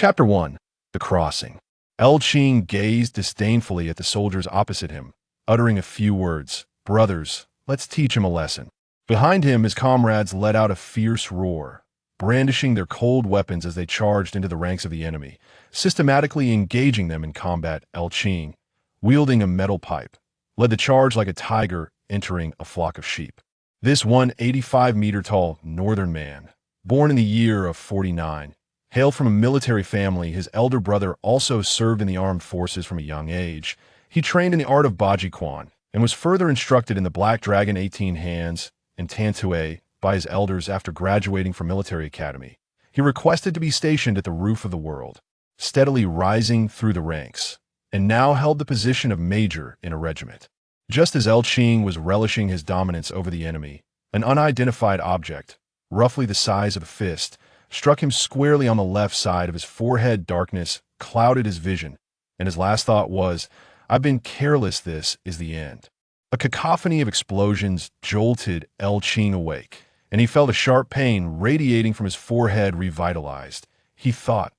Chapter 1. The Crossing. Qing gazed disdainfully at the soldiers opposite him, uttering a few words. "Brothers, let's teach him a lesson." Behind him, his comrades let out a fierce roar, brandishing their cold weapons as they charged into the ranks of the enemy, systematically engaging them in combat. Qing, wielding a metal pipe, led the charge like a tiger entering a flock of sheep. This 185-meter-tall northern man, born in the year of 49, hailed from a military family. His elder brother also served in the armed forces from a young age. He trained in the art of Bajiquan and was further instructed in the Black Dragon 18 Hands and Tantue by his elders after graduating from military academy. He requested to be stationed at the roof of the world, steadily rising through the ranks, and now held the position of major in a regiment. Just as Qing was relishing his dominance over the enemy, an unidentified object, roughly the size of a fist, struck him squarely on the left side of his forehead. Darkness clouded his vision, and his last thought was, "I've been careless, this is the end." A cacophony of explosions jolted Qing awake, and he felt a sharp pain radiating from his forehead. Revitalized, he thought,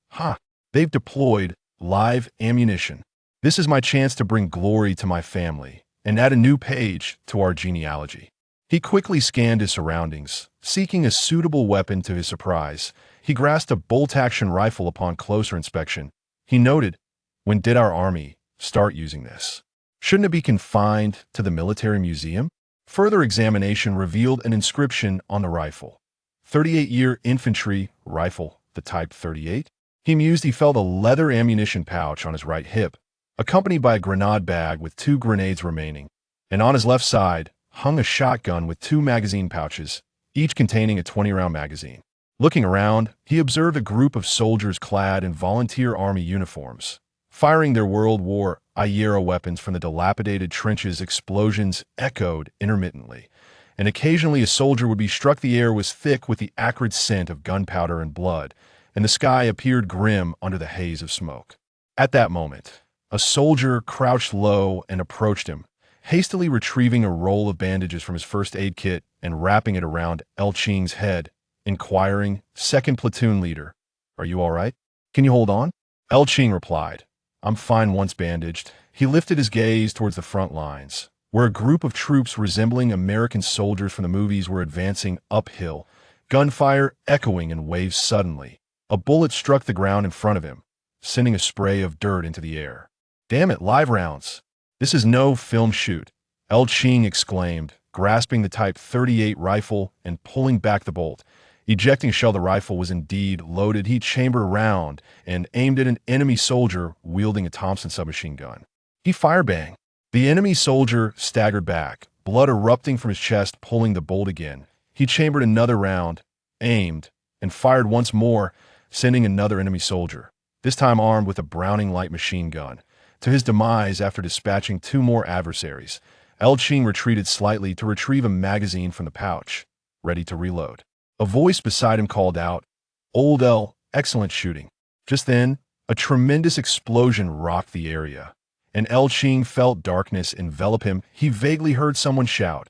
they've deployed live ammunition. This is my chance to bring glory to my family and add a new page to our genealogy. He quickly scanned his surroundings, seeking a suitable weapon. To his surprise, he grasped a bolt-action rifle. Upon closer inspection, he noted, when did our army start using this? Shouldn't it be confined to the military museum? Further examination revealed an inscription on the rifle. 38-year infantry rifle, the Type 38. He mused. He felt a leather ammunition pouch on his right hip, accompanied by a grenade bag with 2 grenades remaining, and on his left side hung a shotgun with 2 magazine pouches, each containing a 20-round magazine. Looking around, he observed a group of soldiers clad in volunteer army uniforms, firing their World War I-era weapons from the dilapidated trenches. Explosions echoed intermittently, and occasionally a soldier would be struck. The air was thick with the acrid scent of gunpowder and blood, and the sky appeared grim under the haze of smoke. At that moment, a soldier crouched low and approached him, hastily retrieving a roll of bandages from his first aid kit and wrapping it around Qing's head, inquiring, "Second platoon leader, are you all right? Can you hold on?" Qing replied, "I'm fine once bandaged." He lifted his gaze towards the front lines, where a group of troops resembling American soldiers from the movies were advancing uphill, gunfire echoing in waves. Suddenly, a bullet struck the ground in front of him, sending a spray of dirt into the air. "Damn it, live rounds! This is no film shoot," Qing exclaimed, grasping the Type 38 rifle and pulling back the bolt. Ejecting a shell, the rifle was indeed loaded. He chambered around and aimed at an enemy soldier wielding a Thompson submachine gun. He fired. Bang! The enemy soldier staggered back, blood erupting from his chest. Pulling the bolt again, he chambered another round, aimed, and fired once more, sending another enemy soldier, this time armed with a Browning light machine gun, to his demise. After dispatching 2 more adversaries, Qing retreated slightly to retrieve a magazine from the pouch, ready to reload. A voice beside him called out, "Old L, excellent shooting." Just then, a tremendous explosion rocked the area, and Qing felt darkness envelop him. He vaguely heard someone shout,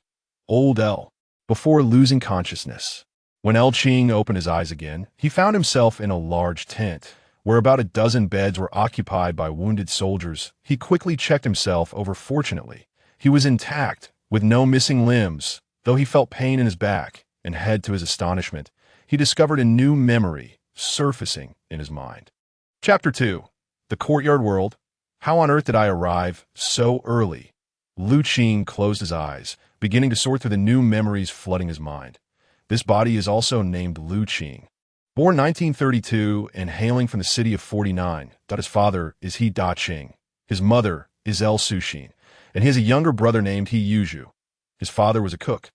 "Old L," before losing consciousness. When Qing opened his eyes again, he found himself in a large tent, where about a dozen beds were occupied by wounded soldiers. He quickly checked himself over. Fortunately, he was intact, with no missing limbs, though he felt pain in his back and head. To his astonishment, he discovered a new memory surfacing in his mind. Chapter 2. The Courtyard World. How on earth did I arrive so early? Qing closed his eyes, beginning to sort through the new memories flooding his mind. This body is also named Qing. Born 1932 and hailing from the city of 49, his father is He Da Qing, his mother is El Suxin, and he has a younger brother named He Yuzhu. His father was a cook.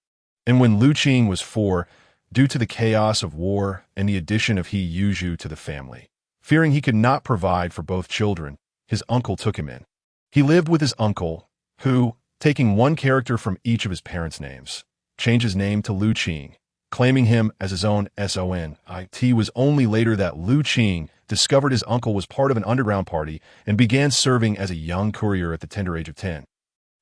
And when Qing was 4, due to the chaos of war and the addition of He Yuzhu to the family, fearing he could not provide for both children, his uncle took him in. He lived with his uncle, who, taking one character from each of his parents' names, changed his name to Qing, claiming him as his own son. It was only later that Qing discovered his uncle was part of an underground party and began serving as a young courier at the tender age of 10.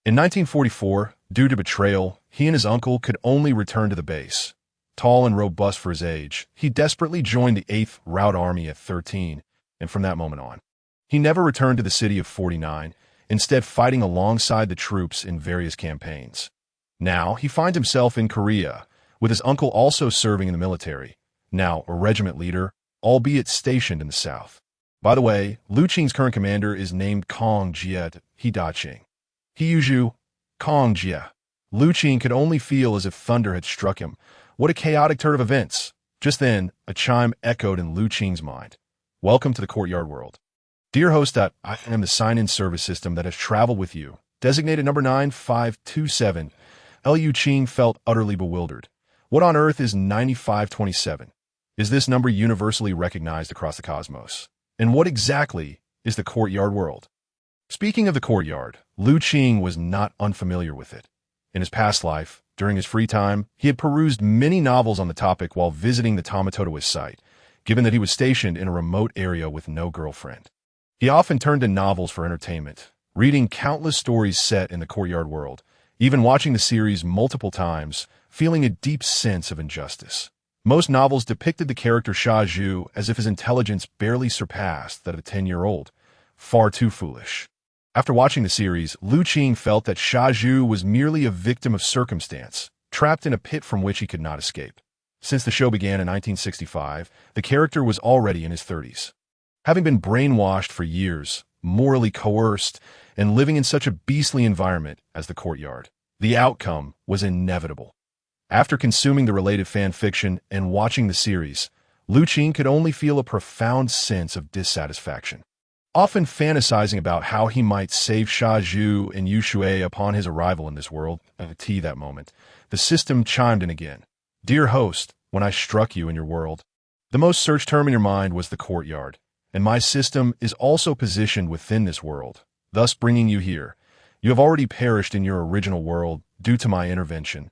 In 1944, due to betrayal, he and his uncle could only return to the base. Tall and robust for his age, he desperately joined the 8th Route Army at 13, and from that moment on, he never returned to the city of 49, instead fighting alongside the troops in various campaigns. Now, he finds himself in Korea, with his uncle also serving in the military, now a regiment leader, albeit stationed in the south. By the way, Lu Qing's current commander is named Kong Jie Hidaching. He Yuzhu, Kong Jie. Lu Qing could only feel as if thunder had struck him. What a chaotic turn of events! Just then, a chime echoed in Lu Qing's mind. Welcome to the courtyard world. Dear host, I am the sign-in service system that has traveled with you. Designated number 9527. Lu Qing felt utterly bewildered. What on earth is 9527? Is this number universally recognized across the cosmos? And what exactly is the courtyard world? Speaking of the courtyard, Lu Qing was not unfamiliar with it. In his past life, during his free time, he had perused many novels on the topic while visiting the Taoist site, given that he was stationed in a remote area with no girlfriend. He often turned to novels for entertainment, reading countless stories set in the courtyard world, even watching the series multiple times, feeling a deep sense of injustice. Most novels depicted the character Xiao Jiang as if his intelligence barely surpassed that of a 10-year-old. Far too foolish. After watching the series, Lu Qing felt that Xiao Jiang was merely a victim of circumstance, trapped in a pit from which he could not escape. Since the show began in 1965, the character was already in his 30s. Having been brainwashed for years, morally coerced, and living in such a beastly environment as the courtyard, the outcome was inevitable. After consuming the related fan fiction and watching the series, Lu Qing could only feel a profound sense of dissatisfaction. Often fantasizing about how he might save Xiao Jiang and Yu Shui upon his arrival in this world, that moment, the system chimed in again. Dear host, when I struck you in your world, the most searched term in your mind was the courtyard, and my system is also positioned within this world, thus bringing you here. You have already perished in your original world due to my intervention.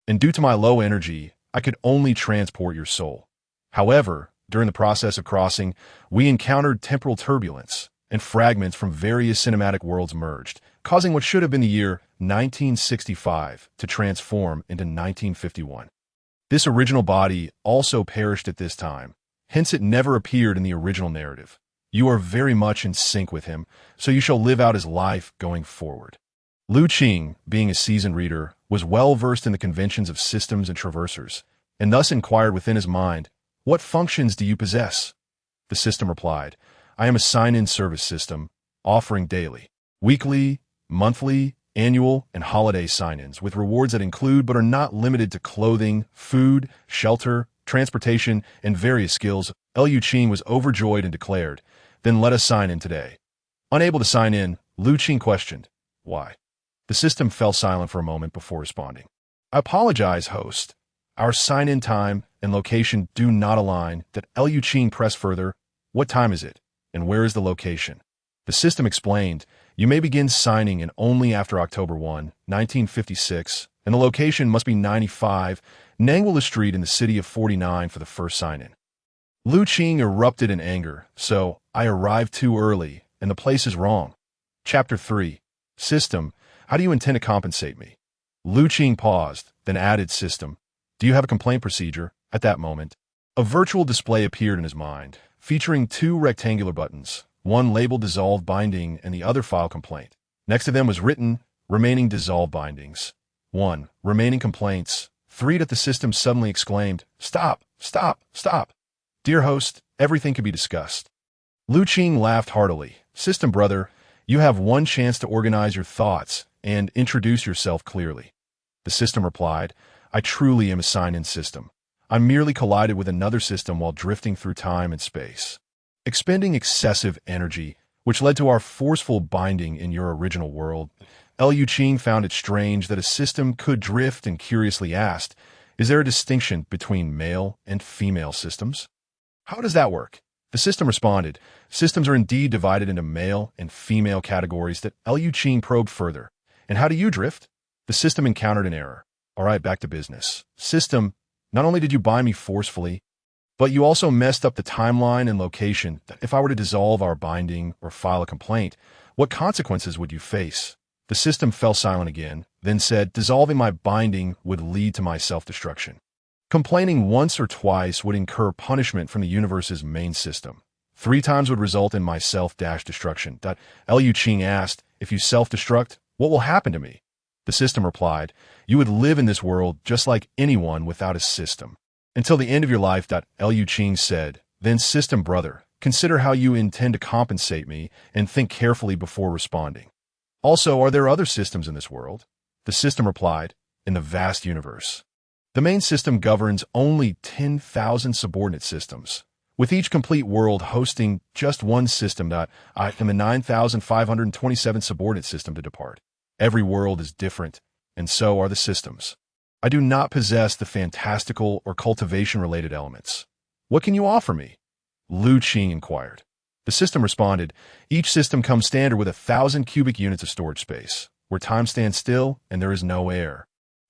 And due to my low energy, I could only transport your soul. However, during the process of crossing, we encountered temporal turbulence, and fragments from various cinematic worlds merged, causing what should have been the year 1965 to transform into 1951. This original body also perished at this time, hence it never appeared in the original narrative. You are very much in sync with him, so you shall live out his life going forward. Lu Qing, being a seasoned reader, was well versed in the conventions of systems and traversers, and thus inquired within his mind, what functions do you possess? The system replied, I am a sign-in service system, offering daily, weekly, monthly, annual, and holiday sign-ins with rewards that include but are not limited to clothing, food, shelter, transportation, and various skills. Lu Qing was overjoyed and declared, then let us sign in today. Unable to sign in, Lu Qing questioned, why? The system fell silent for a moment before responding. I apologize, host. Our sign-in time and location do not align. That Lu Qing pressed further. What time is it? And where is the location? The system explained, you may begin signing in only after October 1, 1956, and the location must be 95 Nangwala Street in the city of 49 for the first sign-in. Lu Qing erupted in anger, so I arrived too early, and the place is wrong. Chapter 3. System. How do you intend to compensate me? Lu Qing paused, then added, system. Do you have a complaint procedure? At that moment, a virtual display appeared in his mind, featuring two rectangular buttons, one labeled dissolve binding and the other file complaint. Next to them was written, remaining dissolve bindings. 1. Remaining complaints. 3. That the system suddenly exclaimed, stop, stop, stop. Dear host, everything can be discussed. Lu Qing laughed heartily. System brother, you have one chance to organize your thoughts and introduce yourself clearly. The system replied, I truly am a sign-in system. I merely collided with another system while drifting through time and space, expending excessive energy, which led to our forceful binding in your original world. Lu Qing found it strange that a system could drift and curiously asked, is there a distinction between male and female systems? How does that work? The system responded, systems are indeed divided into male and female categories. That Lu Qing probed further. And how do you drift? The system encountered an error. All right, back to business. System, not only did you bind me forcefully, but you also messed up the timeline and location. That if I were to dissolve our binding or file a complaint, what consequences would you face? The system fell silent again, then said, dissolving my binding would lead to my self-destruction. Complaining once or twice would incur punishment from the universe's main system. 3 times would result in my self-destruction. Liu Qing asked, if you self-destruct, what will happen to me? The system replied, you would live in this world just like anyone without a system. Until the end of your life. Liu Qing said, then system brother, consider how you intend to compensate me and think carefully before responding. Also, are there other systems in this world? The system replied, in the vast universe. The main system governs only 10,000 subordinate systems, with each complete world hosting just one system. I am the 9,527 subordinate system to depart. Every world is different, and so are the systems. I do not possess the fantastical or cultivation-related elements. What can you offer me? Liu Qing inquired. The system responded, each system comes standard with 1,000 cubic units of storage space, where time stands still and there is no air.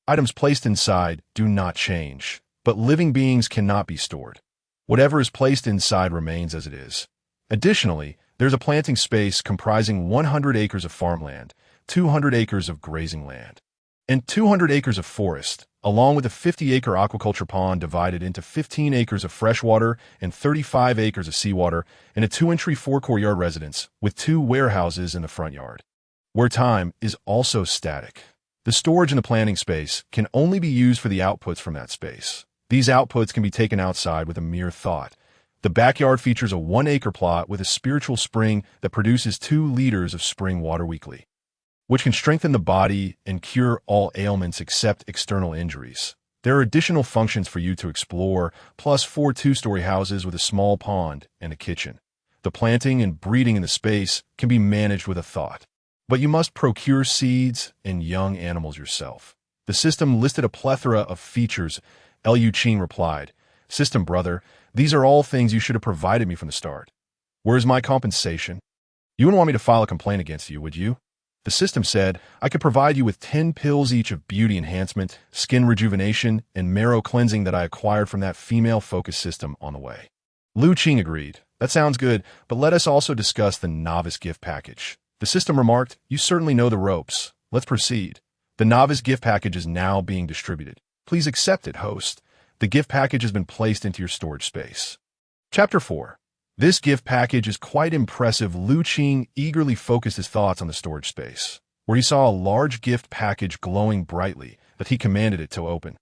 Items placed inside do not change, but living beings cannot be stored. Whatever is placed inside remains as it is. Additionally, there's a planting space comprising 100 acres of farmland, 200 acres of grazing land, and 200 acres of forest, along with a 50-acre aquaculture pond divided into 15 acres of freshwater and 35 acres of seawater, and a 2-entry 4-courtyard residence with 2 warehouses in the front yard, where time is also static. The storage in the planting space can only be used for the outputs from that space. These outputs can be taken outside with a mere thought. The backyard features a 1-acre plot with a spiritual spring that produces 2 liters of spring water weekly, which can strengthen the body and cure all ailments except external injuries. There are additional functions for you to explore, plus 4 2-story houses with a small pond and a kitchen. The planting and breeding in the space can be managed with a thought, but you must procure seeds and young animals yourself. The system listed a plethora of features. Liu Qing replied, system brother, these are all things you should have provided me from the start. Where is my compensation? You wouldn't want me to file a complaint against you, would you? The system said, I could provide you with 10 pills each of beauty enhancement, skin rejuvenation, and marrow cleansing that I acquired from that female-focused system on the way. Liu Qing agreed. That sounds good, but let us also discuss the novice gift package. The system remarked, you certainly know the ropes. Let's proceed. The novice gift package is now being distributed. Please accept it, host. The gift package has been placed into your storage space. Chapter 4. This gift package is quite impressive. Liu Qing eagerly focused his thoughts on the storage space, where he saw a large gift package glowing brightly that he commanded it to open.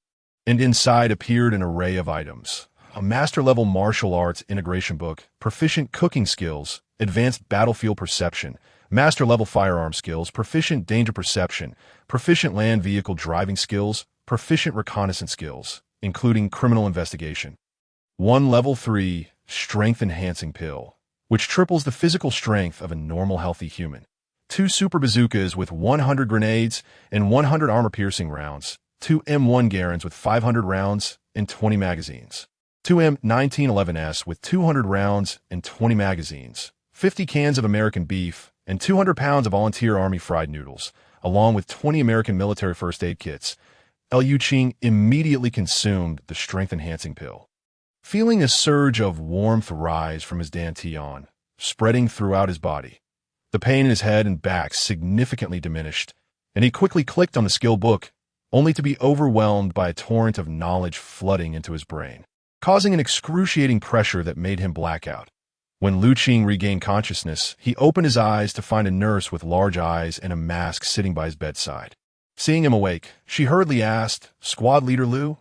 And inside appeared an array of items. A master-level martial arts integration book, proficient cooking skills, advanced battlefield perception, master-level firearm skills, proficient danger perception, proficient land vehicle driving skills, proficient reconnaissance skills, including criminal investigation. 1 level 3 strength-enhancing pill, which triples the physical strength of a normal healthy human. 2 super bazookas with 100 grenades and 100 armor-piercing rounds. 2 M1 Garens with 500 rounds and 20 magazines. 2 M1911S with 200 rounds and 20 magazines. 50 cans of American beef and 200 pounds of volunteer army fried noodles, along with 20 American military first aid kits. Liu Qing immediately consumed the strength-enhancing pill, feeling a surge of warmth rise from his dantian, spreading throughout his body. The pain in his head and back significantly diminished, and he quickly clicked on the skill book, only to be overwhelmed by a torrent of knowledge flooding into his brain, causing an excruciating pressure that made him black out. When Liu Qing regained consciousness, he opened his eyes to find a nurse with large eyes and a mask sitting by his bedside. Seeing him awake, she hurriedly asked, Squad Leader Liu,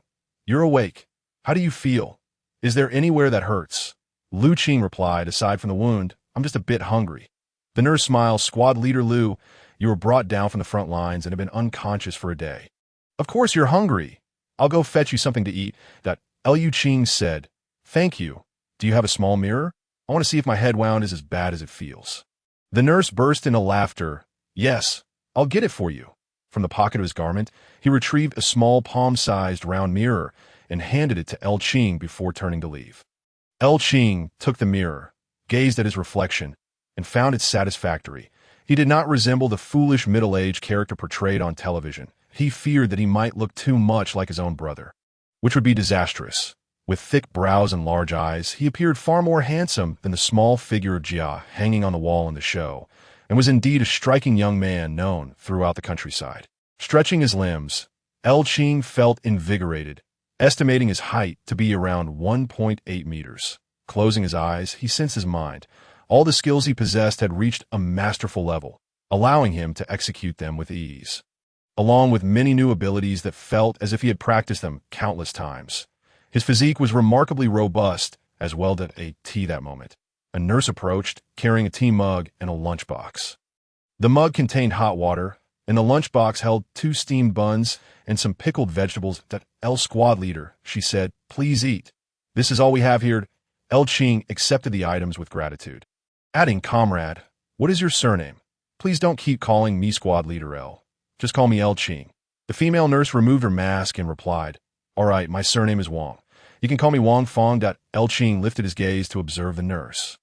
you're awake. How do you feel? Is there anywhere that hurts? Liu Qing replied, aside from the wound, I'm just a bit hungry. The nurse smiled, Squad Leader Liu, you were brought down from the front lines and have been unconscious for a day. Of course you're hungry. I'll go fetch you something to eat. Liu Qing said, thank you. Do you have a small mirror? I want to see if my head wound is as bad as it feels. The nurse burst into laughter. Yes, I'll get it for you. From the pocket of his garment, he retrieved a small palm-sized round mirror and handed it to Liu Qing before turning to leave. Liu Qing took the mirror, gazed at his reflection, and found it satisfactory. He did not resemble the foolish middle-aged character portrayed on television. He feared that he might look too much like his own brother, which would be disastrous. With thick brows and large eyes, he appeared far more handsome than the small figure of Jia hanging on the wall in the show, and was indeed a striking young man known throughout the countryside. Stretching his limbs, Liu Qing felt invigorated, estimating his height to be around 1.8 meters. Closing his eyes, he sensed his mind. All the skills he possessed had reached a masterful level, allowing him to execute them with ease, along with many new abilities that felt as if he had practiced them countless times. His physique was remarkably robust, as well as a tea that moment. A nurse approached, carrying a tea mug and a lunchbox. The mug contained hot water, and the lunchbox held 2 steamed buns and some pickled vegetables. That El Squad Leader, she said, please eat. This is all we have here. El Qing accepted the items with gratitude, adding, comrade, what is your surname? Please don't keep calling me Squad Leader El. Just call me El Qing. The female nurse removed her mask and replied, all right, my surname is Wang. You can call me Wang Fong. El Qing lifted his gaze to observe the nurse.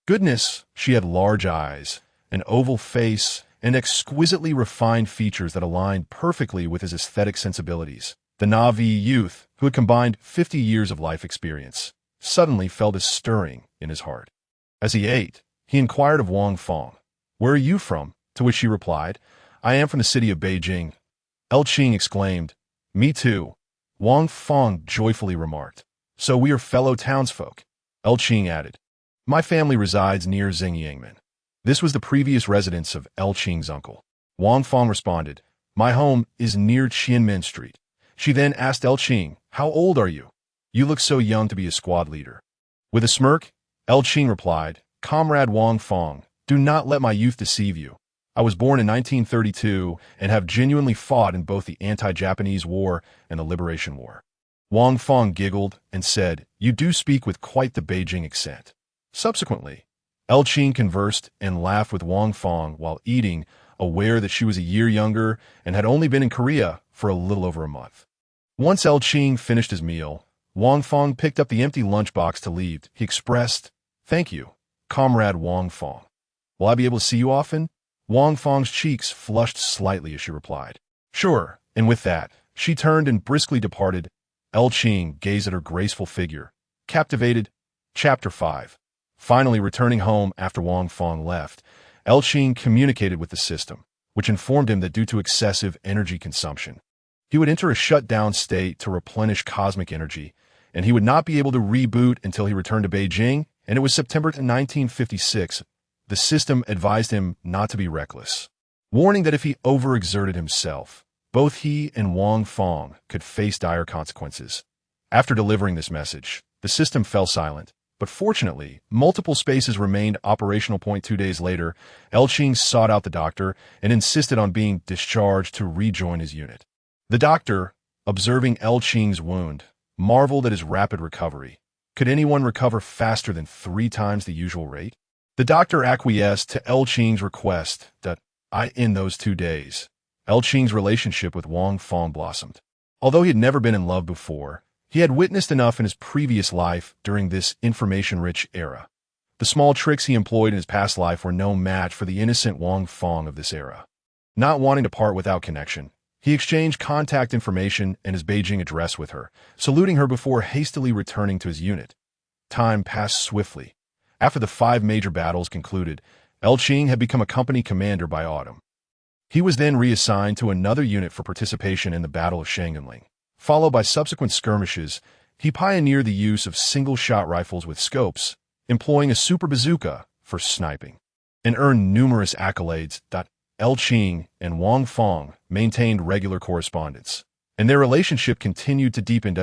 Goodness, she had large eyes, an oval face, and exquisitely refined features that aligned perfectly with his aesthetic sensibilities. The Na'vi youth, who had combined 50 years of life experience, suddenly felt a stirring in his heart. As he ate, he inquired of Wang Fong, where are you from? To which she replied, I am from the city of Beijing. El Qing exclaimed, me too. Wang Fong joyfully remarked, so we are fellow townsfolk. El Qing added, my family resides near Xingyangmen. This was the previous residence of El Qing's uncle. Wang Fong responded, my home is near Qianmen Street. She then asked El Qing, how old are you? You look so young to be a squad leader. With a smirk, El Qing replied, comrade Wang Fong, do not let my youth deceive you. I was born in 1932 and have genuinely fought in both the anti-Japanese war and the Liberation War. Wang Fong giggled and said, you do speak with quite the Beijing accent. Subsequently, El Qing conversed and laughed with Wang Fong while eating, aware that she was a year younger and had only been in Korea for a little over a month. Once El Qing finished his meal, Wang Fong picked up the empty lunchbox to leave. He expressed, thank you, comrade Wang Fong. Will I be able to see you often? Wang Fong's cheeks flushed slightly as she replied, sure, and with that, she turned and briskly departed. El Qing gazed at her graceful figure, captivated. Chapter 5. Finally returning home after Wang Fong left, El Qing communicated with the system, which informed him that due to excessive energy consumption, he would enter a shutdown state to replenish cosmic energy, and he would not be able to reboot until he returned to Beijing, and it was September 1956. The system advised him not to be reckless, warning that if he overexerted himself, both he and Wang Fong could face dire consequences. After delivering this message, the system fell silent. But fortunately, multiple spaces remained operational. 2 days later, El Qing sought out the doctor and insisted on being discharged to rejoin his unit. The doctor, observing El Qing's wound, marveled at his rapid recovery. Could anyone recover faster than 3 times the usual rate? The doctor acquiesced to El Qing's request that in those 2 days, El Qing's relationship with Wang Fong blossomed. Although he had never been in love before, he had witnessed enough in his previous life during this information-rich era. The small tricks he employed in his past life were no match for the innocent Wang Fong of this era. Not wanting to part without connection, he exchanged contact information and his Beijing address with her, saluting her before hastily returning to his unit. Time passed swiftly. After the 5 major battles concluded, El Qing had become a company commander by autumn. He was then reassigned to another unit for participation in the Battle of Shanghanling. Followed by subsequent skirmishes, he pioneered the use of single-shot rifles with scopes, employing a super bazooka for sniping, and earned numerous accolades. El Qing and Wang Fong maintained regular correspondence, and their relationship continued to deepen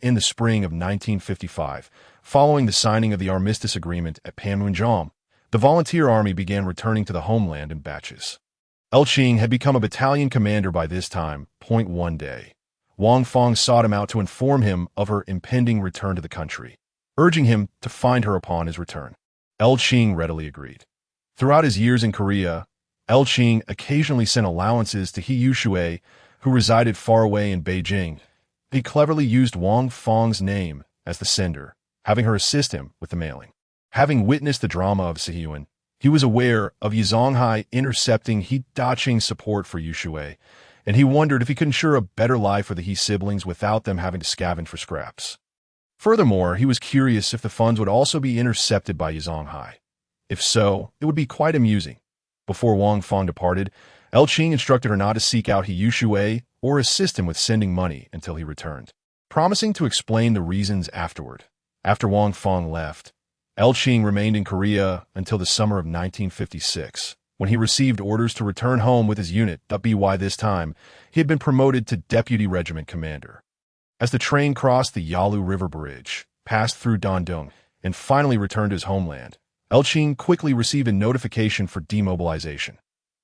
in the spring of 1955. Following the signing of the armistice agreement at Panmunjom, the volunteer army began returning to the homeland in batches. El Qing had become a battalion commander by this time. One day, Wang Fong sought him out to inform him of her impending return to the country, urging him to find her upon his return. El Qing readily agreed. Throughout his years in Korea, El Qing occasionally sent allowances to He Yushui, who resided far away in Beijing. He cleverly used Wang Fong's name as the sender, having her assist him with the mailing. Having witnessed the drama of Sihuan, he was aware of Yizonghai intercepting He Daqing's support for Yushui, and he wondered if he could ensure a better life for the He siblings without them having to scavenge for scraps. Furthermore, he was curious if the funds would also be intercepted by Yizonghai. If so, it would be quite amusing. Before Wang Fong departed, El Qing instructed her not to seek out He Yushui or assist him with sending money until he returned, promising to explain the reasons afterward. After Wang Feng left, Qing remained in Korea until the summer of 1956, when he received orders to return home with his unit. By this time, he had been promoted to deputy regiment commander. As the train crossed the Yalu River Bridge, passed through Dandong, and finally returned to his homeland, Qing quickly received a notification for demobilization.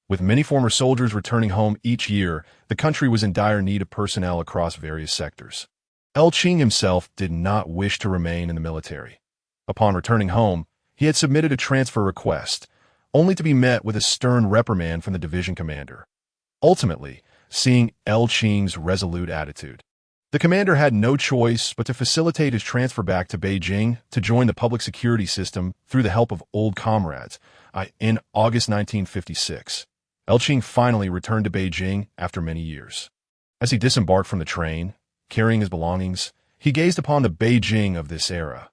With many former soldiers returning home each year, the country was in dire need of personnel across various sectors. Qing himself did not wish to remain in the military. Upon returning home, he had submitted a transfer request, only to be met with a stern reprimand from the division commander. Ultimately, seeing Qing's resolute attitude, the commander had no choice but to facilitate his transfer back to Beijing to join the public security system through the help of old comrades. In August 1956, Qing finally returned to Beijing after many years. As he disembarked from the train, carrying his belongings, he gazed upon the Beijing of this era.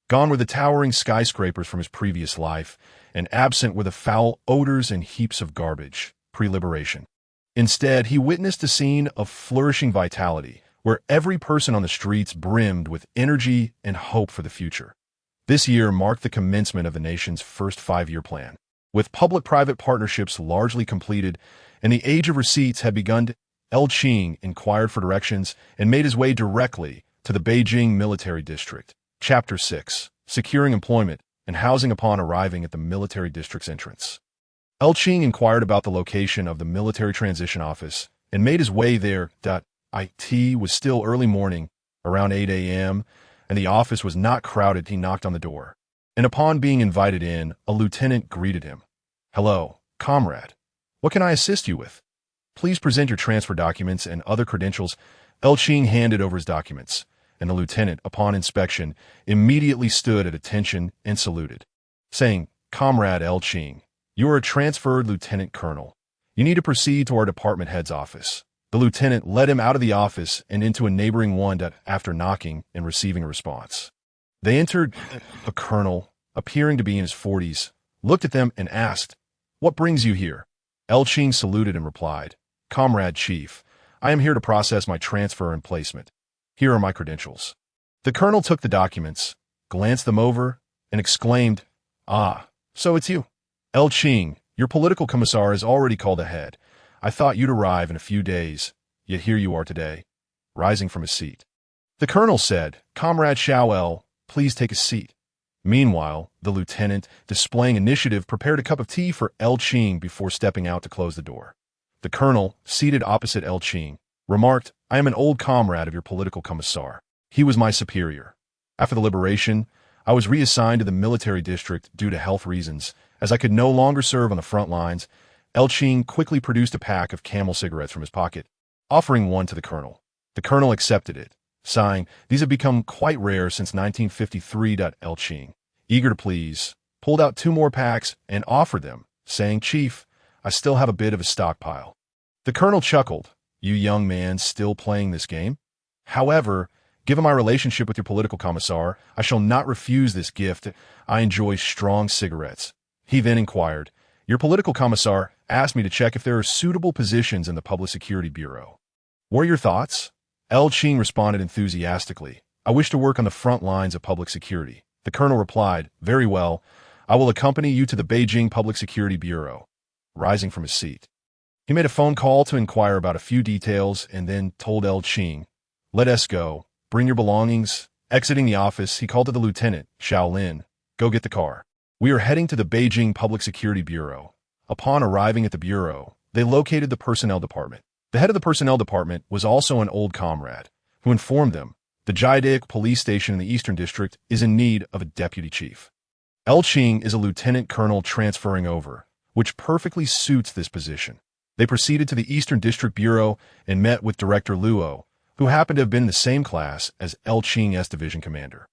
Gone were the towering skyscrapers from his previous life, and absent were the foul odors and heaps of garbage, pre-liberation. Instead, he witnessed a scene of flourishing vitality, where every person on the streets brimmed with energy and hope for the future. This year marked the commencement of the nation's first 5-year plan. With public-private partnerships largely completed and the age of receipts had begun, Qing inquired for directions and made his way directly to the Beijing Military District. Chapter 6. Securing Employment and Housing. Upon arriving at the military district's entrance, Qing inquired about the location of the Military Transition Office and made his way there. It was still early morning, around 8 a.m., and the office was not crowded. He knocked on the door, and upon being invited in, a lieutenant greeted him. "Hello, comrade. What can I assist you with? Please present your transfer documents and other credentials." Qing handed over his documents, and the lieutenant, upon inspection, immediately stood at attention and saluted, saying, "Comrade Qing, you are a transferred lieutenant colonel. You need to proceed to our department head's office." The lieutenant led him out of the office and into a neighboring one. After knocking and receiving a response, they entered. A colonel, appearing to be in his 40s, looked at them and asked, "What brings you here?" Qing saluted and replied, "Comrade Chief, I am here to process my transfer and placement. Here are my credentials." The colonel took the documents, glanced them over, and exclaimed, "Ah, so it's you. Qing, your political commissar is already called ahead. I thought you'd arrive in a few days, yet here you are today." Rising from his seat, the colonel said, "Comrade Xiao, please take a seat." Meanwhile, the lieutenant, displaying initiative, prepared a cup of tea for Qing before stepping out to close the door. The colonel, seated opposite Qing, remarked, "I am an old comrade of your political commissar. He was my superior. After the liberation, I was reassigned to the military district due to health reasons, as I could no longer serve on the front lines." Qing quickly produced a pack of Camel cigarettes from his pocket, offering one to the colonel. The colonel accepted it, sighing, "These have become quite rare since 1953." Qing, eager to please, pulled out 2 more packs and offered them, saying, "Chief, I still have a bit of a stockpile." The colonel chuckled, "You young man still playing this game? However, given my relationship with your political commissar, I shall not refuse this gift. I enjoy strong cigarettes." He then inquired, "Your political commissar asked me to check if there are suitable positions in the Public Security Bureau. What are your thoughts?" Qing responded enthusiastically, "I wish to work on the front lines of public security." The colonel replied, "Very well, I will accompany you to the Beijing Public Security Bureau." Rising from his seat, he made a phone call to inquire about a few details and then told Qing, "Let us go. Bring your belongings." Exiting the office, he called to the lieutenant, "Shaolin, go get the car. We are heading to the Beijing Public Security Bureau." Upon arriving at the bureau, they located the personnel department. The head of the personnel department was also an old comrade, who informed them the Jiadaek police station in the Eastern District is in need of a deputy chief. Qing is a lieutenant colonel transferring over, which perfectly suits this position. They proceeded to the Eastern District Bureau and met with Director Luo, who happened to have been in the same class as Qing's division commander.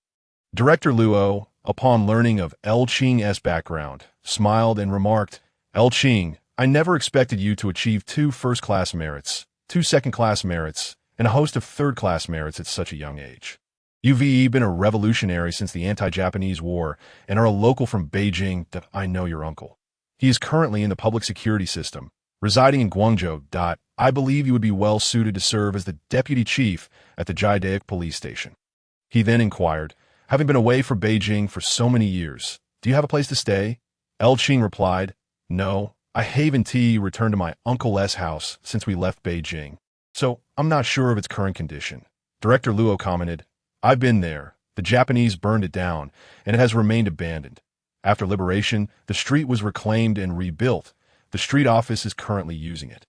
Director Luo, upon learning of Qing's background, smiled and remarked, "Qing, I never expected you to achieve 2 first-class merits, 2 second-class merits, and a host of third-class merits at such a young age. You've been a revolutionary since the anti-Japanese war and are a local from Beijing. That I know your uncle. He is currently in the public security system, residing in Guangzhou. I believe you would be well suited to serve as the deputy chief at the Jiadaek police station." He then inquired, Having been away from Beijing for so many years, do you have a place to stay? Qing replied, no, I haven't returned to my Uncle S house since we left Beijing, so I'm not sure of its current condition. Director Luo commented, I've been there. The Japanese burned it down, and it has remained abandoned. After liberation, the street was reclaimed and rebuilt. The street office is currently using it.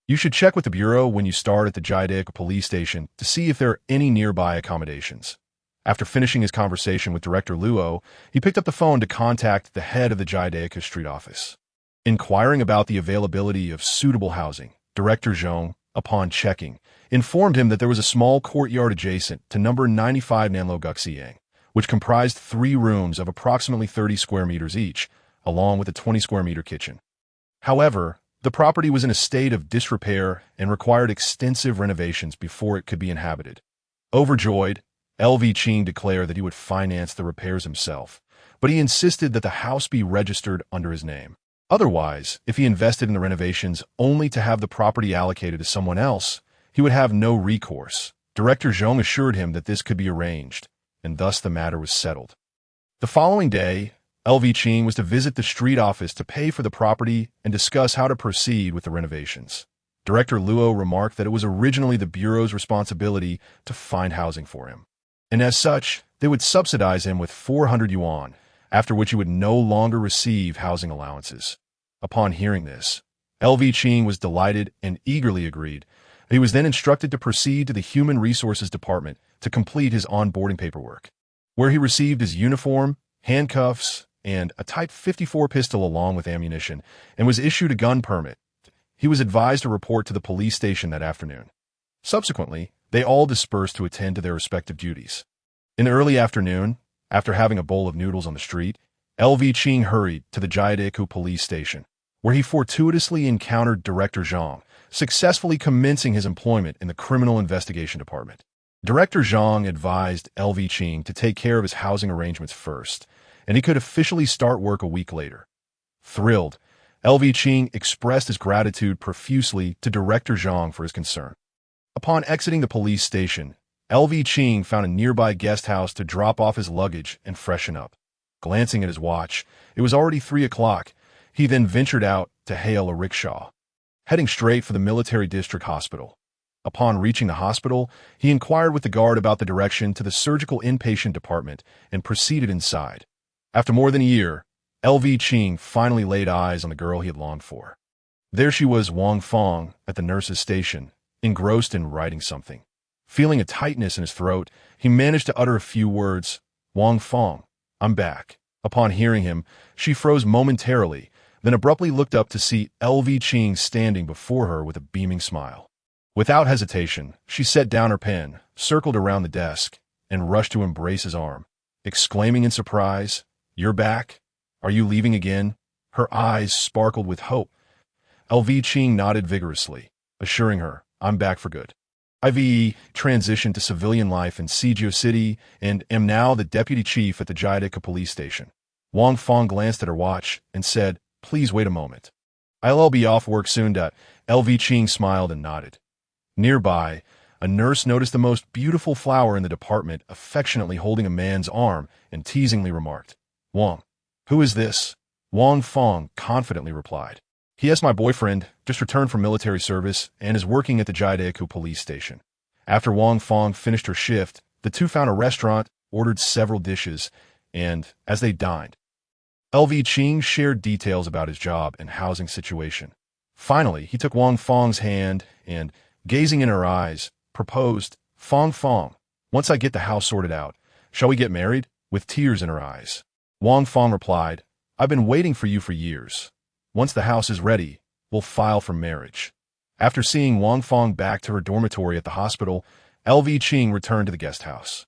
You should check with the bureau when you start at the Jiadaeku police station to see if there are any nearby accommodations. After finishing his conversation with Director Luo, he picked up the phone to contact the head of the Jiadaeku street office. Inquiring about the availability of suitable housing, Director Zhong, upon checking, informed him that there was a small courtyard adjacent to number 95 Nanlo Guxiang, which comprised 3 rooms of approximately 30 square meters each, along with a 20 square meter kitchen. However, the property was in a state of disrepair and required extensive renovations before it could be inhabited. Overjoyed, Qing declared that he would finance the repairs himself, but he insisted that the house be registered under his name. Otherwise, if he invested in the renovations only to have the property allocated to someone else, he would have no recourse. Director Zhong assured him that this could be arranged, and thus the matter was settled. The following day, Qing was to visit the street office to pay for the property and discuss how to proceed with the renovations. Director Luo remarked that it was originally the Bureau's responsibility to find housing for him, and as such, they would subsidize him with 400 yuan, after which he would no longer receive housing allowances. Upon hearing this, Qing was delighted and eagerly agreed. He was then instructed to proceed to the Human Resources Department to complete his onboarding paperwork, where he received his uniform, handcuffs, and a Type 54 pistol along with ammunition, and was issued a gun permit. He was advised to report to the police station that afternoon. Subsequently, they all dispersed to attend to their respective duties. In the early afternoon, after having a bowl of noodles on the street, Qing hurried to the Jiadaeku police station, where he fortuitously encountered Director Zhang, successfully commencing his employment in the Criminal Investigation Department. Director Zhang advised Qing to take care of his housing arrangements first, and he could officially start work a week later. Thrilled, Qing expressed his gratitude profusely to Director Zhang for his concern. Upon exiting the police station, Qing found a nearby guest house to drop off his luggage and freshen up. Glancing at his watch, it was already 3 o'clock. He then ventured out to hail a rickshaw, heading straight for the military district hospital. Upon reaching the hospital, he inquired with the guard about the direction to the surgical inpatient department and proceeded inside. After more than a year, Qing finally laid eyes on the girl he had longed for. There she was, Wang Fong, at the nurse's station, engrossed in writing something. Feeling a tightness in his throat, he managed to utter a few words, Wang Fong, I'm back. Upon hearing him, she froze momentarily, then abruptly looked up to see Qing standing before her with a beaming smile. Without hesitation, she set down her pen, circled around the desk, and rushed to embrace his arm, exclaiming in surprise, You're back? Are you leaving again? Her eyes sparkled with hope. Qing nodded vigorously, assuring her, I'm back for good. I've transitioned to civilian life in Sijio City and am now the deputy chief at the Jiadaeku police station. Wang Fong glanced at her watch and said, Please wait a moment. I'll be off work soon. Qing smiled and nodded. Nearby, a nurse noticed the most beautiful flower in the department affectionately holding a man's arm and teasingly remarked, Wang, who is this? Wang Fong confidently replied, He is my boyfriend, just returned from military service, and is working at the Jiadaeku police station. After Wang Fong finished her shift, the two found a restaurant, ordered several dishes, and, as they dined, Qing shared details about his job and housing situation. Finally, he took Wang Fong's hand and, gazing in her eyes, proposed, Fong, once I get the house sorted out, shall we get married? With tears in her eyes. Wang Fong replied, I've been waiting for you for years. Once the house is ready, we'll file for marriage. After seeing Wang Fong back to her dormitory at the hospital, Qing returned to the guest house.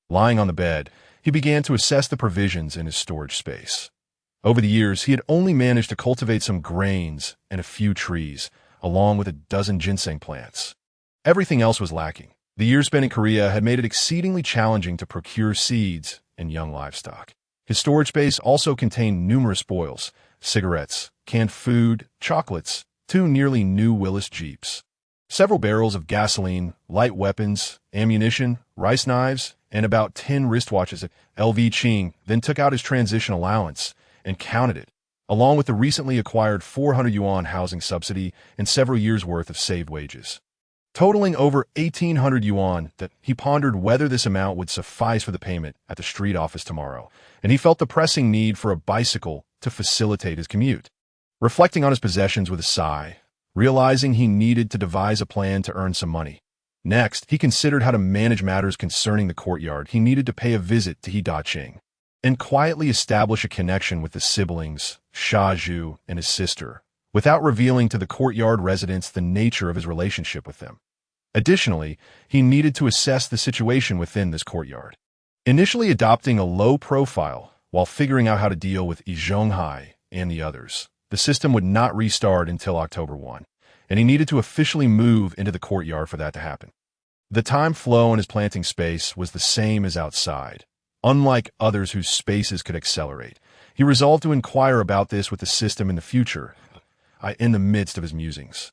Lying on the bed, he began to assess the provisions in his storage space. Over the years, he had only managed to cultivate some grains and a few trees, along with a dozen ginseng plants. Everything else was lacking. The years spent in Korea had made it exceedingly challenging to procure seeds and young livestock. His storage space also contained numerous spoils, cigarettes, canned food, chocolates, 2 nearly new Willis Jeeps, several barrels of gasoline, light weapons, ammunition, rice knives, and about 10 wristwatches. LV Qing then took out his transition allowance and counted it, along with the recently acquired 400 yuan housing subsidy and several years' worth of saved wages, totaling over 1,800 yuan. That he pondered whether this amount would suffice for the payment at the street office tomorrow, and he felt the pressing need for a bicycle to facilitate his commute. Reflecting on his possessions with a sigh, realizing he needed to devise a plan to earn some money. Next, he considered how to manage matters concerning the courtyard. He needed to pay a visit to Qing and quietly establish a connection with the siblings, Xiao Jiang and his sister, without revealing to the courtyard residents the nature of his relationship with them. Additionally, he needed to assess the situation within this courtyard, initially adopting a low profile while figuring out how to deal with Zhonghai and the others. The system would not restart until October 1, and he needed to officially move into the courtyard for that to happen. The time flow in his planting space was the same as outside. Unlike others whose spaces could accelerate, he resolved to inquire about this with the system in the future. In the midst of his musings,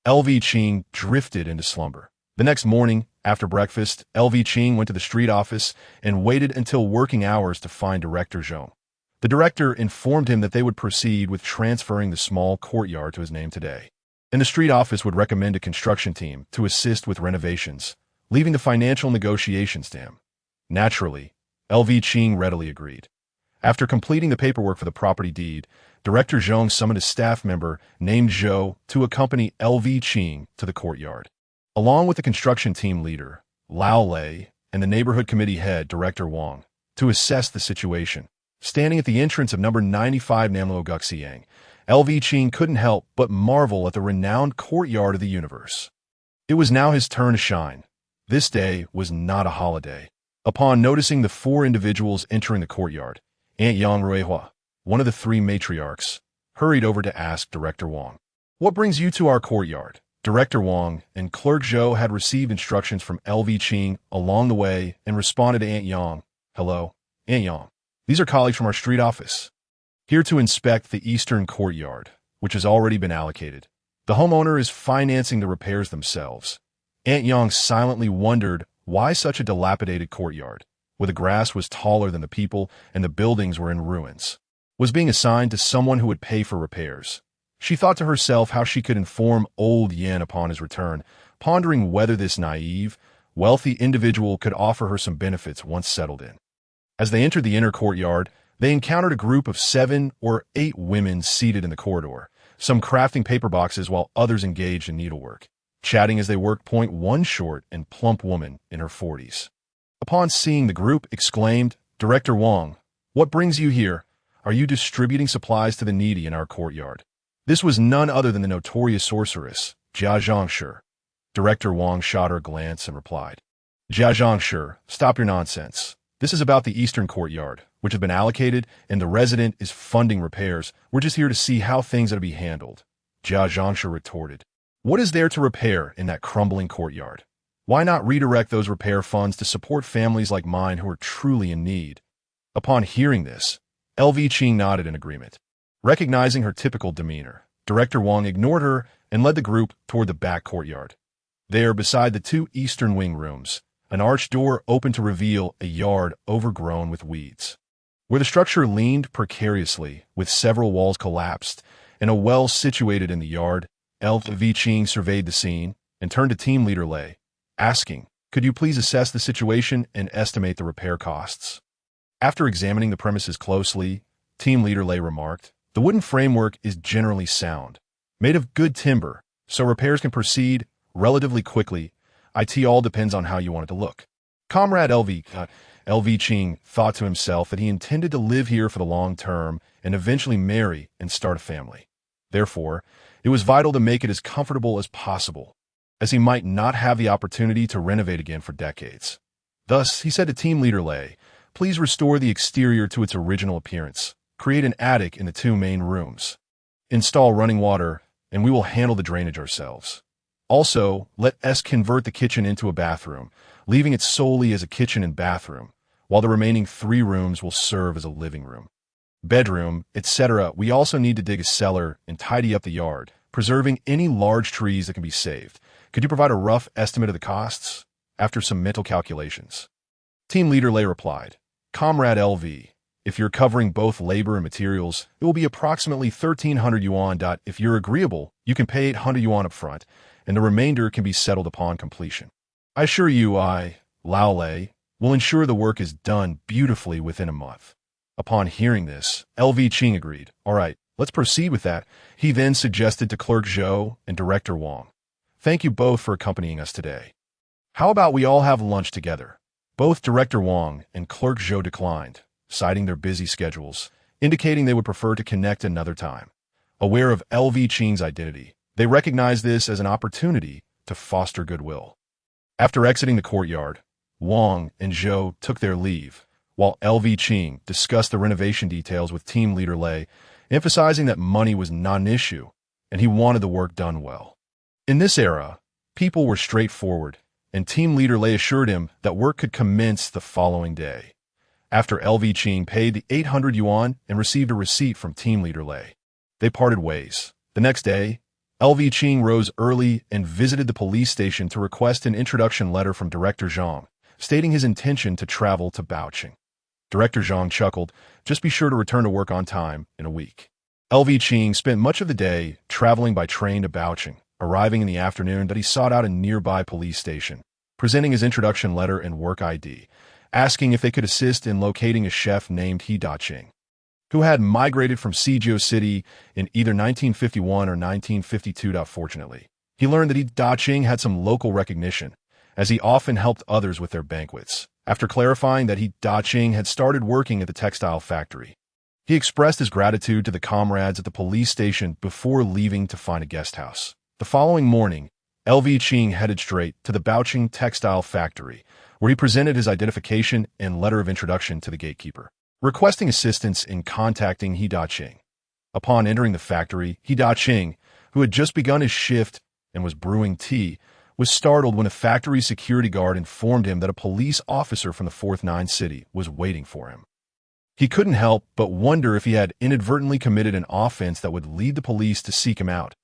LV Qing drifted into slumber. The next morning, after breakfast, LV Qing went to the street office and waited until working hours to find Director Zhong. The director informed him that they would proceed with transferring the small courtyard to his name today, and the street office would recommend a construction team to assist with renovations, leaving the financial negotiations to him. Naturally, LV Qing readily agreed. After completing the paperwork for the property deed, Director Zhong summoned a staff member named Zhou to accompany LV Qing to the courtyard, along with the construction team leader, Lao Lei, and the neighborhood committee head, Director Wang, to assess the situation. Standing at the entrance of number 95 Namlo Guxiang, LV Qing couldn't help but marvel at the renowned courtyard of the universe. It was now his turn to shine. This day was not a holiday. Upon noticing the four individuals entering the courtyard, Aunt Yang Ruihua, one of the three matriarchs, hurried over to ask Director Wang, "What brings you to our courtyard?" Director Wang and Clerk Zhou had received instructions from LV Qing along the way and responded to Aunt Yang, "Hello, Aunt Yang. These are colleagues from our street office, here to inspect the eastern courtyard, which has already been allocated. The homeowner is financing the repairs themselves." Aunt Yang silently wondered why such a dilapidated courtyard, where the grass was taller than the people and the buildings were in ruins, was being assigned to someone who would pay for repairs. She thought to herself how she could inform old Yen upon his return, pondering whether this naive, wealthy individual could offer her some benefits once settled in. As they entered the inner courtyard, they encountered a group of 7 or 8 women seated in the corridor, some crafting paper boxes while others engaged in needlework, chatting as they worked. One short and plump woman in her 40s, upon seeing the group, exclaimed, "Director Wang, what brings you here? Are you distributing supplies to the needy in our courtyard?" This was none other than the notorious sorceress, Xiao Jiang. Director Wang shot her a glance and replied, "Xiao Jiang, stop your nonsense. This is about the eastern courtyard, which has been allocated, and the resident is funding repairs. We're just here to see how things are to be handled." Xiao Jiang retorted, "What is there to repair in that crumbling courtyard? Why not redirect those repair funds to support families like mine who are truly in need?" Upon hearing this, LV Qing nodded in agreement. Recognizing her typical demeanor, Director Wang ignored her and led the group toward the back courtyard. There, beside the 2 eastern wing rooms, an arched door opened to reveal a yard overgrown with weeds, where the structure leaned precariously, with several walls collapsed, and a well situated in the yard. LV Qing surveyed the scene and turned to Team Leader Lei, asking, "Could you please assess the situation and estimate the repair costs?" After examining the premises closely, Team Leader Lei remarked, "The wooden framework is generally sound, made of good timber, so repairs can proceed relatively quickly. It all depends on how you want it to look." Comrade LV Qing thought to himself that he intended to live here for the long term and eventually marry and start a family. Therefore, it was vital to make it as comfortable as possible, as he might not have the opportunity to renovate again for decades. Thus, he said to Team Leader Lei, "Please restore the exterior to its original appearance. Create an attic in the 2 main rooms. Install running water, and we will handle the drainage ourselves. Also, let us convert the kitchen into a bathroom, leaving it solely as a kitchen and bathroom, while the remaining 3 rooms will serve as a living room, bedroom, etc. We also need to dig a cellar and tidy up the yard, preserving any large trees that can be saved. Could you provide a rough estimate of the costs?" After some mental calculations, Team leader Lei replied, Comrade LV, if you're covering both labor and materials, it will be approximately 1,300 yuan. If you're agreeable, you can pay 800 yuan up front, and the remainder can be settled upon completion. I assure you Lao Lei, will ensure the work is done beautifully within a month. Upon hearing this, LV Qing agreed. All right, let's proceed with that. He then suggested to Clerk Zhou and Director Wang, thank you both for accompanying us today. How about we all have lunch together? Both Director Wang and Clerk Zhou declined, citing their busy schedules, indicating they would prefer to connect another time. Aware of LV Qing's identity, they recognized this as an opportunity to foster goodwill. After exiting the courtyard, Wang and Zhou took their leave, while LV Qing discussed the renovation details with team leader Lei, emphasizing that money was not an issue, and he wanted the work done well. In this era, people were straightforward, and team leader Lei assured him that work could commence the following day. After LV Qing paid the 800 yuan and received a receipt from team leader Lei, they parted ways. The next day, LV Qing rose early and visited the police station to request an introduction letter from Director Zhang, stating his intention to travel to Baoqing. Director Zhang chuckled, just be sure to return to work on time in a week. LV Qing spent much of the day traveling by train to Baoqing, arriving in the afternoon that he sought out a nearby police station, presenting his introduction letter and work ID, asking if they could assist in locating a chef named He Da-Qing, who had migrated from Sijio City in either 1951 or 1952. Fortunately, he learned that He Da-Qing had some local recognition, as he often helped others with their banquets. After clarifying that He Da-Qing had started working at the textile factory, he expressed his gratitude to the comrades at the police station before leaving to find a guest house. The following morning, LV Qing headed straight to the Baoqing textile factory, where he presented his identification and letter of introduction to the gatekeeper, requesting assistance in contacting He Da-Qing. Upon entering the factory, He Da-Qing, who had just begun his shift and was brewing tea, was startled when a factory security guard informed him that a police officer from the 4th Nine City was waiting for him. He couldn't help but wonder if he had inadvertently committed an offense that would lead the police to seek him out.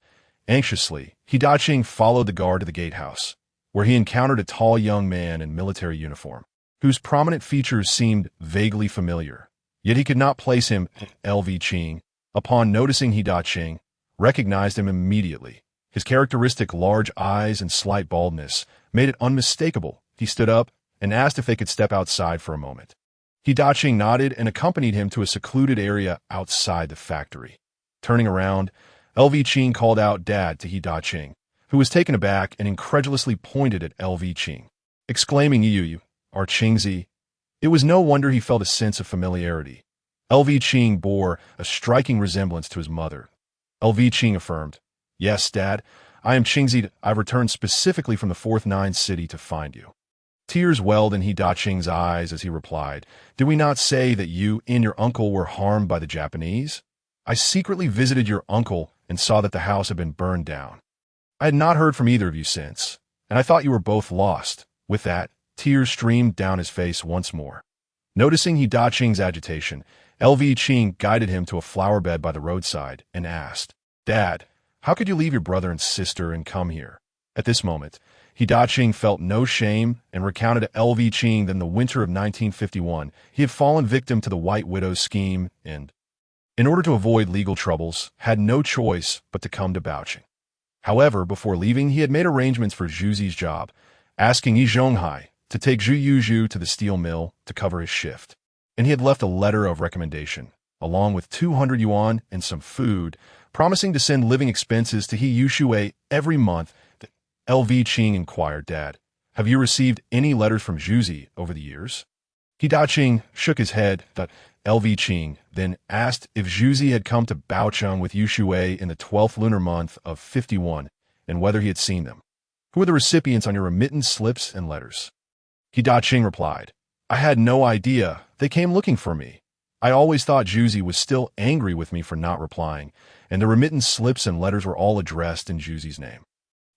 Anxiously, He Da-Qing followed the guard to the gatehouse, where he encountered a tall young man in military uniform, whose prominent features seemed vaguely familiar. Yet he could not place him. LV Qing, upon noticing He Da-Qing, recognized him immediately. His characteristic large eyes and slight baldness made it unmistakable. He stood up and asked if they could step outside for a moment. He Da-Qing nodded and accompanied him to a secluded area outside the factory. Turning around, LV Qing called out Dad to He Da-Qing, who was taken aback and incredulously pointed at LV Qing, exclaiming, You are Qingzi. It was no wonder he felt a sense of familiarity. LV Qing bore a striking resemblance to his mother. LV Qing affirmed, Yes, Dad, I am Qingzi. I returned specifically from the 4th Nine City to find you. Tears welled in He Da-Qing's eyes as he replied, Did we not say that you and your uncle were harmed by the Japanese? I secretly visited your uncle and saw that the house had been burned down. I had not heard from either of you since, and I thought you were both lost. With that, tears streamed down his face once more. Noticing He Da-Qing's agitation, LV Qing guided him to a flower bed by the roadside and asked, Dad, how could you leave your brother and sister and come here? At this moment, He Da-Qing felt no shame and recounted to LV Qing that in the winter of 1951, he had fallen victim to the White Widow's scheme and, in order to avoid legal troubles, had no choice but to come to Baoqing. However, before leaving, he had made arrangements for Zhuzi's job, asking Yi Zhonghai to take Zhu Yuzhu to the steel mill to cover his shift, and he had left a letter of recommendation, along with 200 yuan and some food, promising to send living expenses to He Yushui every month. LV Qing inquired, Dad, have you received any letters from Zhuzi over the years? He Da-Qing shook his head. LV Qing then asked if Zhuzi had come to Baoqing with Yushui in the 12th lunar month of 51 and whether he had seen them. Who were the recipients on your remittance slips and letters? He Da-Qing replied, I had no idea. They came looking for me. I always thought Zhuzi was still angry with me for not replying, and the remittance slips and letters were all addressed in Zhuzi's name.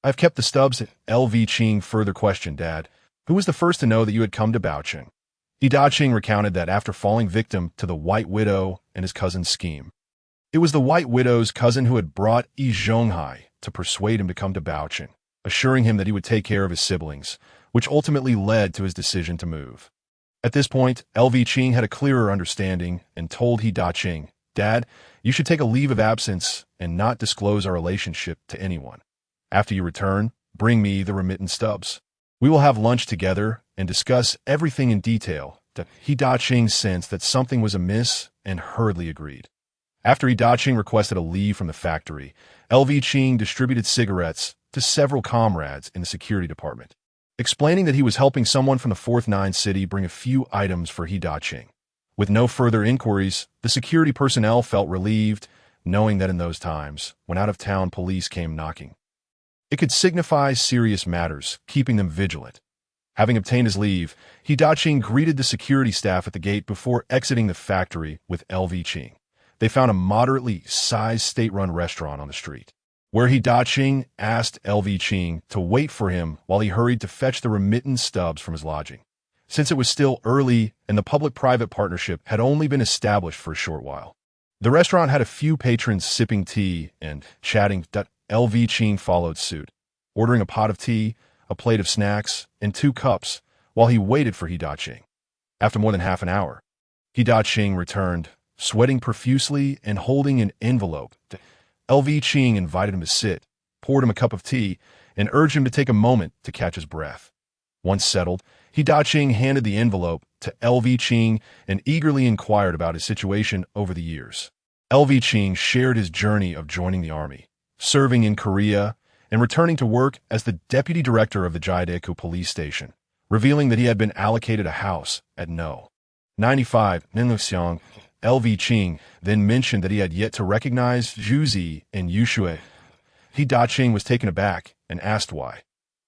I've kept the stubs. LV Qing further questioned, Dad, who was the first to know that you had come to Baoqing? He Da-Qing recounted that after falling victim to the White Widow and his cousin's scheme, it was the White Widow's cousin who had brought Yi Zhonghai to persuade him to come to Baoqing, assuring him that he would take care of his siblings, which ultimately led to his decision to move. At this point, LV Qing had a clearer understanding and told He Da-Qing, "Dad, you should take a leave of absence and not disclose our relationship to anyone. After you return, bring me the remittance stubs. We will have lunch together and discuss everything in detail." He Da-Qing sensed that something was amiss and hurriedly agreed. After He Da-Qing requested a leave from the factory, LV Qing distributed cigarettes to several comrades in the security department, explaining that he was helping someone from the Fourth Nine City bring a few items for He Da-Qing. With no further inquiries, the security personnel felt relieved, knowing that in those times, when out-of-town police came knocking, it could signify serious matters, keeping them vigilant. Having obtained his leave, He Da-Qing greeted the security staff at the gate before exiting the factory with LV Qing. They found a moderately sized state-run restaurant on the street, where He Da-Qing asked LV Qing to wait for him while he hurried to fetch the remittance stubs from his lodging. Since it was still early and the public-private partnership had only been established for a short while, the restaurant had a few patrons sipping tea and chatting. LV Qing followed suit, ordering a pot of tea, a plate of snacks, and 2 cups, while he waited for He Da-Qing. After more than half an hour, He Da-Qing returned, sweating profusely and holding an envelope. LV Qing invited him to sit, poured him a cup of tea, and urged him to take a moment to catch his breath. Once settled, He Da-Qing handed the envelope to LV Qing and eagerly inquired about his situation over the years. LV Qing shared his journey of joining the army, serving in Korea, and returning to work as the deputy director of the Jidaeku police station, revealing that he had been allocated a house at No. 95 Ning Yao. LV Qing then mentioned that he had yet to recognize Zhuzi and Yushui. He Da-Qing was taken aback and asked why.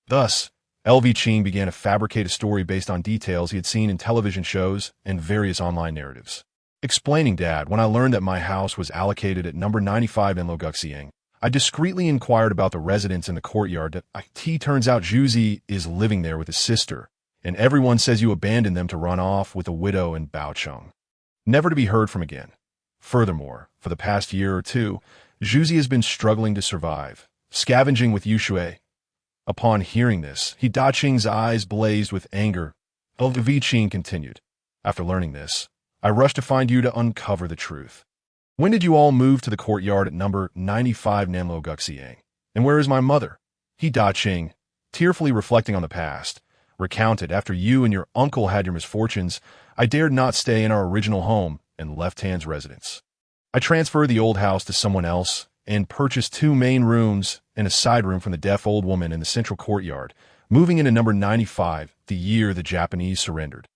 Thus, LV Qing began to fabricate a story based on details he had seen in television shows and various online narratives. Explaining, "Dad, when I learned that my house was allocated at number 95 in Luoguxiang, I discreetly inquired about the residents in the courtyard. Turns out Zhuzi is living there with his sister, and everyone says you abandoned them to run off with a widow in Baocheng, never to be heard from again. Furthermore, for the past year or two, Zhuzi has been struggling to survive, scavenging with Yushui." Upon hearing this, He Da-Qing's eyes blazed with anger. LV Qing continued, "After learning this, I rushed to find you to uncover the truth. When did you all move to the courtyard at number 95 Nanlo Guxiang? And where is my mother?" He Da-Qing, tearfully reflecting on the past, recounted, "After you and your uncle had your misfortunes, I dared not stay in our original home and left Tan's residence. I transferred the old house to someone else and purchased 2 main rooms and a side room from the deaf old woman in the central courtyard, moving into number 95 the year the Japanese surrendered.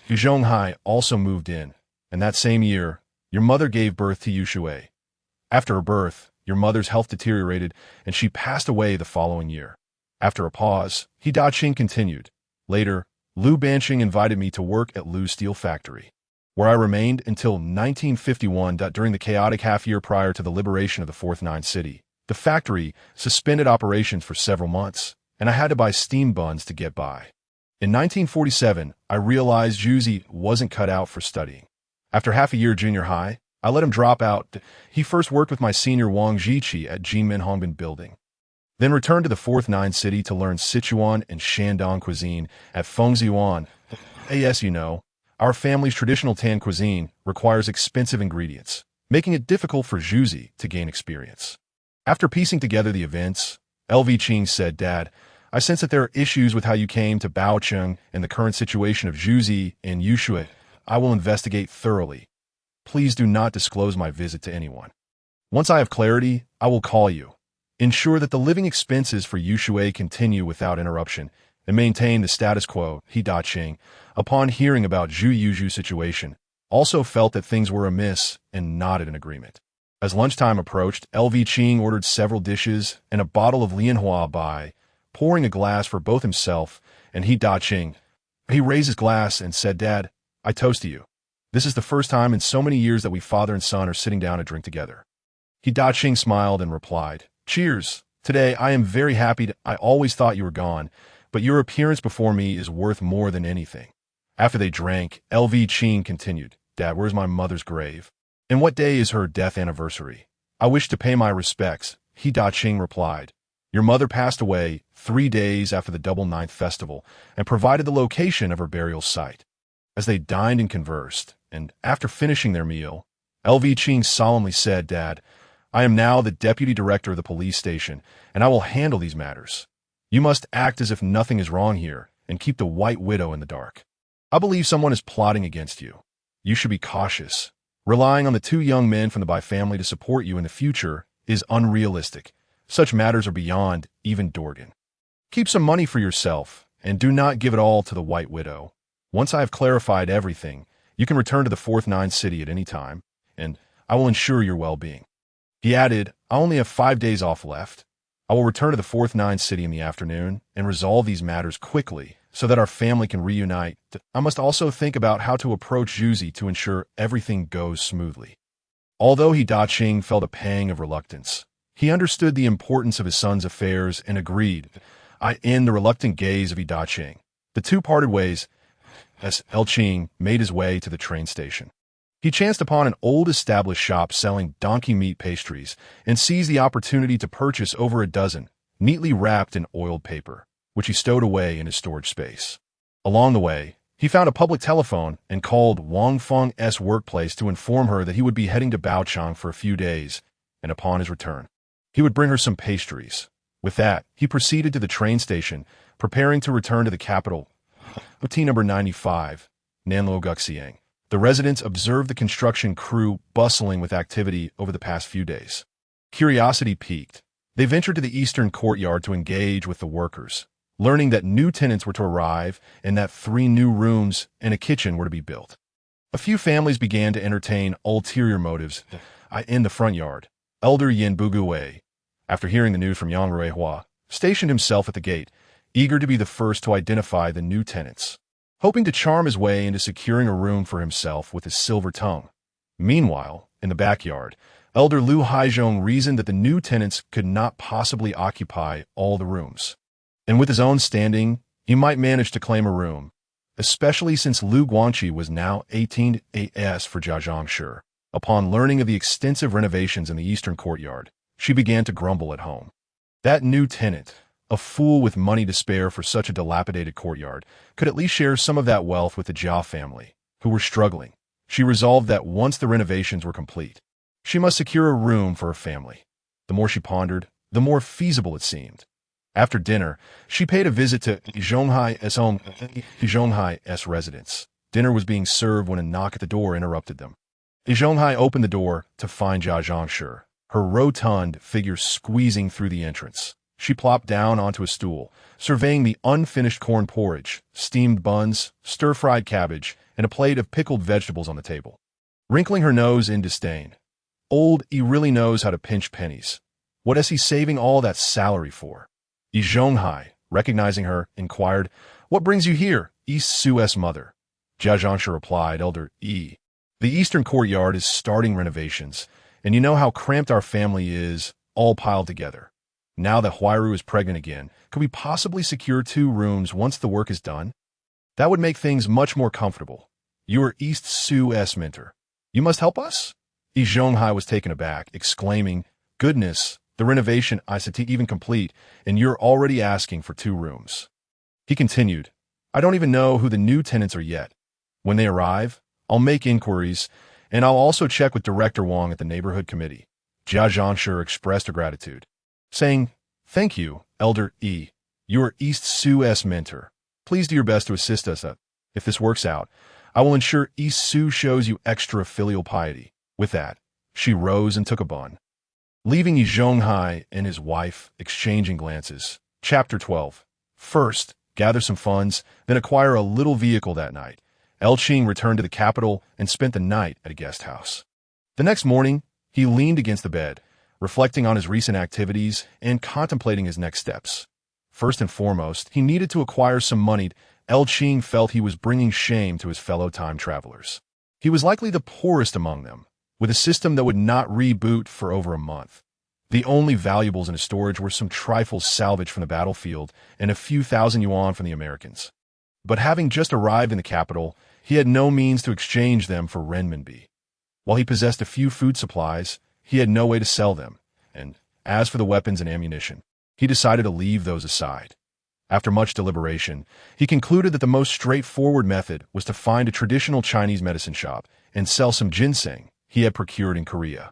Yu Zhonghai also moved in, and that same year, your mother gave birth to Yushui. After her birth, your mother's health deteriorated, and she passed away the following year." After a pause, He Da-Qing continued, "Later, Liu Banqing invited me to work at Liu's steel factory, where I remained until 1951. During the chaotic half-year prior to the liberation of the Fourth Nine City, the factory suspended operations for several months, and I had to buy steam buns to get by. In 1947, I realized Zhuzi wasn't cut out for studying. After half a year junior high, I let him drop out. He first worked with my senior Wang Zhiqi at Jinmen Hongbin Building, then returned to the Fourth Nine City to learn Sichuan and Shandong cuisine at Fengziyuan. As you know, our family's traditional Tan cuisine requires expensive ingredients, making it difficult for Zhuzi to gain experience." After piecing together the events, LV Qing said, "Dad, I sense that there are issues with how you came to Baocheng and the current situation of Zhuzi and Yushui. I will investigate thoroughly. Please do not disclose my visit to anyone. Once I have clarity, I will call you. Ensure that the living expenses for Yushui continue without interruption and maintain the status quo." He Da-Qing, upon hearing about Zhu Yuzhu's situation, also felt that things were amiss and nodded in agreement. As lunchtime approached, LV Qing ordered several dishes and a bottle of Lianhua Bai, pouring a glass for both himself and He Da-Qing. He raised his glass and said, "Dad, I toast to you. This is the first time in so many years that we father and son are sitting down to drink together." He Da-Qing smiled and replied, "Cheers. Today I am very happy. I always thought you were gone, but your appearance before me is worth more than anything." After they drank, LV Qing continued, "Dad, where's my mother's grave? And what day is her death anniversary? I wish to pay my respects." He Da-Qing replied, "Your mother passed away 3 days after the Double Ninth Festival and provided the location of her burial site. as they dined and conversed, and after finishing their meal, LV Qing solemnly said, "Dad, I am now the deputy director of the police station, and I will handle these matters. You must act as if nothing is wrong here, and keep the White Widow in the dark. I believe someone is plotting against you. You should be cautious. Relying on the two young men from the Bai family to support you in the future is unrealistic. Such matters are beyond even Dorgan. Keep some money for yourself, and do not give it all to the White Widow. Once I have clarified everything, you can return to the Fourth Nine City at any time, and I will ensure your well-being." He added, "I only have 5 days off left. I will return to the Fourth Nine City in the afternoon and resolve these matters quickly so that our family can reunite. I must also think about how to approach Juzi to ensure everything goes smoothly." Although he Qing felt a pang of reluctance, he understood the importance of his son's affairs and agreed. In the reluctant gaze of Qing, the two parted ways as Qing made his way to the train station. He chanced upon an old established shop selling donkey meat pastries and seized the opportunity to purchase over a dozen, neatly wrapped in oiled paper, which he stowed away in his storage space. Along the way, he found a public telephone and called Wang Feng's workplace to inform her that he would be heading to Baochang for a few days, and upon his return, he would bring her some pastries. With that, he proceeded to the train station, preparing to return to the capital. T number 95, Nanluo Guxiang. The residents observed the construction crew bustling with activity over the past few days. Curiosity piqued. They ventured to the eastern courtyard to engage with the workers, learning that new tenants were to arrive and that 3 new rooms and a kitchen were to be built. A few families began to entertain ulterior motives. In the front yard, Elder Yin Bugue, after hearing the news from Yang Ruihua, stationed himself at the gate, eager to be the first to identify the new tenants, hoping to charm his way into securing a room for himself with his silver tongue. Meanwhile, in the backyard, Elder Lu Haizhong reasoned that the new tenants could not possibly occupy all the rooms, and with his own standing, he might manage to claim a room, especially since Lu Guanqi was now 18 AS for Jiajiang Shi. Upon learning of the extensive renovations in the eastern courtyard, she began to grumble at home. That new tenant, a fool with money to spare for such a dilapidated courtyard, could at least share some of that wealth with the Jiao family, who were struggling. She resolved that once the renovations were complete, she must secure a room for her family. The more she pondered, the more feasible it seemed. After dinner, she paid a visit to Zhonghai's home, Zhonghai's residence. Dinner was being served when a knock at the door interrupted them. Zhonghai opened the door to find Jiajiang Shi, her rotund figure squeezing through the entrance. She plopped down onto a stool, surveying the unfinished corn porridge, steamed buns, stir-fried cabbage, and a plate of pickled vegetables on the table. Wrinkling her nose in disdain, "Old E really knows how to pinch pennies. What is he saving all that salary for?" Zhonghai, recognizing her, inquired, "What brings you here, East Su's mother?" Jiajiang Shi replied, "Elder E. The eastern courtyard is starting renovations, and you know how cramped our family is, all piled together. Now that Huairu is pregnant again, could we possibly secure 2 rooms once the work is done? That would make things much more comfortable. You are East Su's mentor. You must help us?" Zhonghai was taken aback, exclaiming, "Goodness, the renovation isn't even complete, and you're already asking for 2 rooms." He continued, "I don't even know who the new tenants are yet. When they arrive, I'll make inquiries, and I'll also check with Director Wang at the neighborhood committee." Jiajiang Shi expressed her gratitude, saying, "Thank you, Elder E. You are East Su's mentor. Please do your best to assist us. If this works out, I will ensure East Su shows you extra filial piety." With that, she rose and took a bun, leaving Zhonghai and his wife exchanging glances. Chapter 12. First, gather some funds, then acquire a little vehicle that night. Qing returned to the capital and spent the night at a guest house. The next morning, he leaned against the bed, reflecting on his recent activities and contemplating his next steps. First and foremost, he needed to acquire some money. Qing felt he was bringing shame to his fellow time travelers. He was likely the poorest among them, with a system that would not reboot for over a month. The only valuables in his storage were some trifles salvaged from the battlefield and a few thousand yuan from the Americans. But having just arrived in the capital, he had no means to exchange them for renminbi. While he possessed a few food supplies, he had no way to sell them, and as for the weapons and ammunition, he decided to leave those aside. After much deliberation, he concluded that the most straightforward method was to find a traditional Chinese medicine shop and sell some ginseng he had procured in Korea.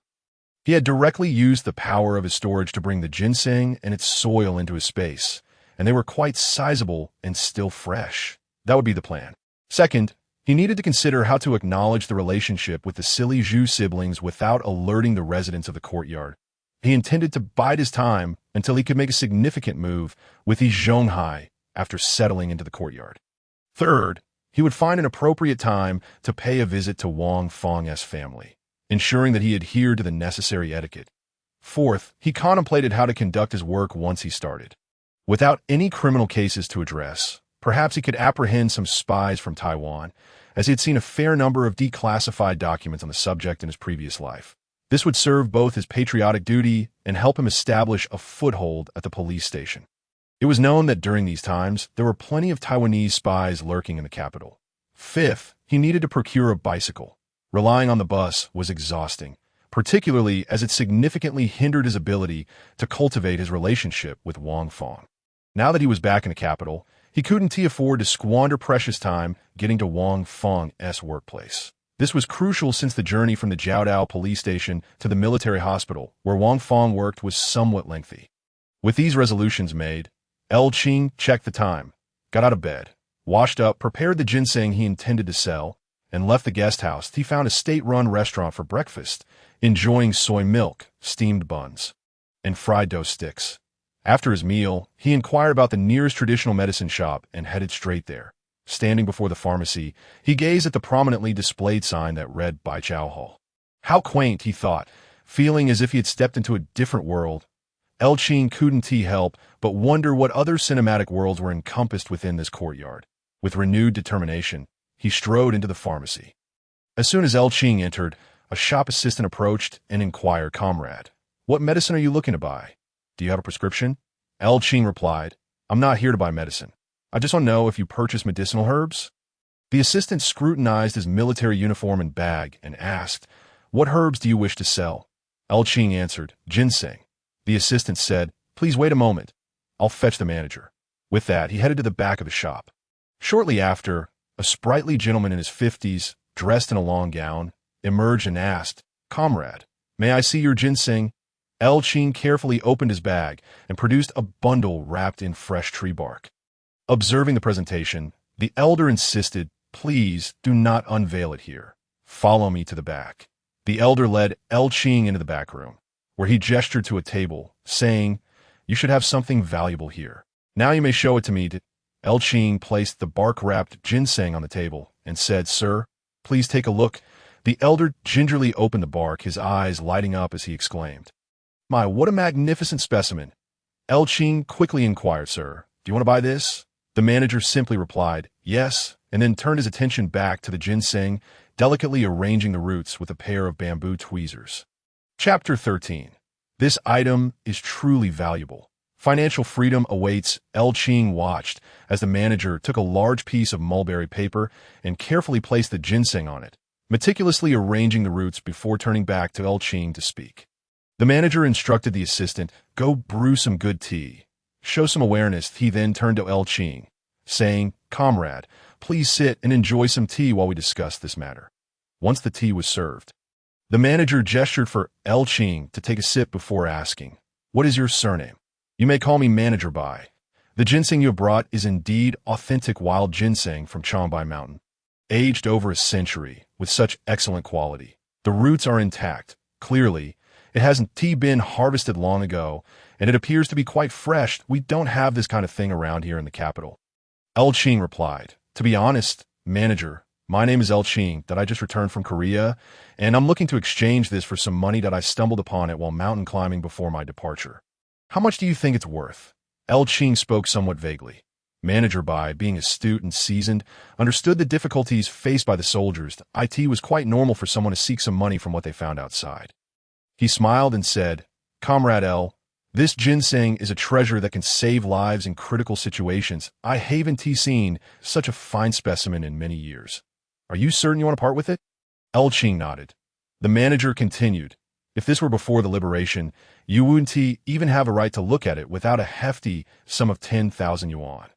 He had directly used the power of his storage to bring the ginseng and its soil into his space, and they were quite sizable and still fresh. That would be the plan. Second, he needed to consider how to acknowledge the relationship with the silly Zhu siblings without alerting the residents of the courtyard. He intended to bide his time until he could make a significant move with these Zhonghai after settling into the courtyard. Third, he would find an appropriate time to pay a visit to Wang Feng's family, ensuring that he adhered to the necessary etiquette. Fourth, he contemplated how to conduct his work once he started. Without any criminal cases to address, perhaps he could apprehend some spies from Taiwan, as he had seen a fair number of declassified documents on the subject in his previous life. This would serve both his patriotic duty and help him establish a foothold at the police station. It was known that during these times, there were plenty of Taiwanese spies lurking in the capital. Fifth, he needed to procure a bicycle. Relying on the bus was exhausting, particularly as it significantly hindered his ability to cultivate his relationship with Wang Feng. Now that he was back in the capital, he couldn't afford to squander precious time getting to Wang Feng's workplace. This was crucial since the journey from the Jiaodao police station to the military hospital, where Wang Feng worked, was somewhat lengthy. With these resolutions made, Qing checked the time, got out of bed, washed up, prepared the ginseng he intended to sell, and left the guest house. He found a state-run restaurant for breakfast, enjoying soy milk, steamed buns, and fried dough sticks. After his meal, he inquired about the nearest traditional medicine shop and headed straight there. Standing before the pharmacy, he gazed at the prominently displayed sign that read Bai Chao Hall. How quaint, he thought, feeling as if he had stepped into a different world. Qing couldn't help but wonder what other cinematic worlds were encompassed within this courtyard. With renewed determination, he strode into the pharmacy. As soon as Qing entered, a shop assistant approached and inquired, "Comrade, what medicine are you looking to buy? Do you have a prescription?" Qing replied, "I'm not here to buy medicine. I just want to know if you purchase medicinal herbs." The assistant scrutinized his military uniform and bag and asked, "What herbs do you wish to sell?" Qing answered, "Ginseng." The assistant said, "Please wait a moment. I'll fetch the manager." With that, he headed to the back of the shop. Shortly after, a sprightly gentleman in his 50s, dressed in a long gown, emerged and asked, "Comrade, may I see your ginseng?" Qing carefully opened his bag and produced a bundle wrapped in fresh tree bark. Observing the presentation, the elder insisted, "Please do not unveil it here. Follow me to the back." The elder led Qing into the back room, where he gestured to a table, saying, "You should have something valuable here. Now you may show it to me." Qing placed the bark-wrapped ginseng on the table and said, "Sir, please take a look." The elder gingerly opened the bark, his eyes lighting up as he exclaimed, "My, what a magnificent specimen." Qing quickly inquired, "Sir, do you want to buy this?" The manager simply replied, "Yes," and then turned his attention back to the ginseng, delicately arranging the roots with a pair of bamboo tweezers. Chapter 13. This item is truly valuable. Financial freedom awaits. Qing watched as the manager took a large piece of mulberry paper and carefully placed the ginseng on it, meticulously arranging the roots before turning back to Qing to speak. The manager instructed the assistant, "Go brew some good tea. Show some awareness." He then turned to Qing, saying, "Comrade, please sit and enjoy some tea while we discuss this matter." Once the tea was served, the manager gestured for Qing to take a sip before asking, "What is your surname?" "You may call me Manager Bai. The ginseng you have brought is indeed authentic wild ginseng from Changbai Mountain, aged over a century with such excellent quality. The roots are intact. Clearly, it hasn't been harvested long ago, and it appears to be quite fresh. We don't have this kind of thing around here in the capital." Qing replied, "To be honest, Manager, my name is Qing, that I just returned from Korea, and I'm looking to exchange this for some money that I stumbled upon it while mountain climbing before my departure. How much do you think it's worth?" Qing spoke somewhat vaguely. Manager Bai, being astute and seasoned, understood the difficulties faced by the soldiers. It was quite normal for someone to seek some money from what they found outside. He smiled and said, "Comrade L, this ginseng is a treasure that can save lives in critical situations. I haven't seen such a fine specimen in many years. Are you certain you want to part with it?" Qing nodded. The manager continued, If this were before the liberation, you wouldn't even have a right to look at it without a hefty sum of 10,000 yuan.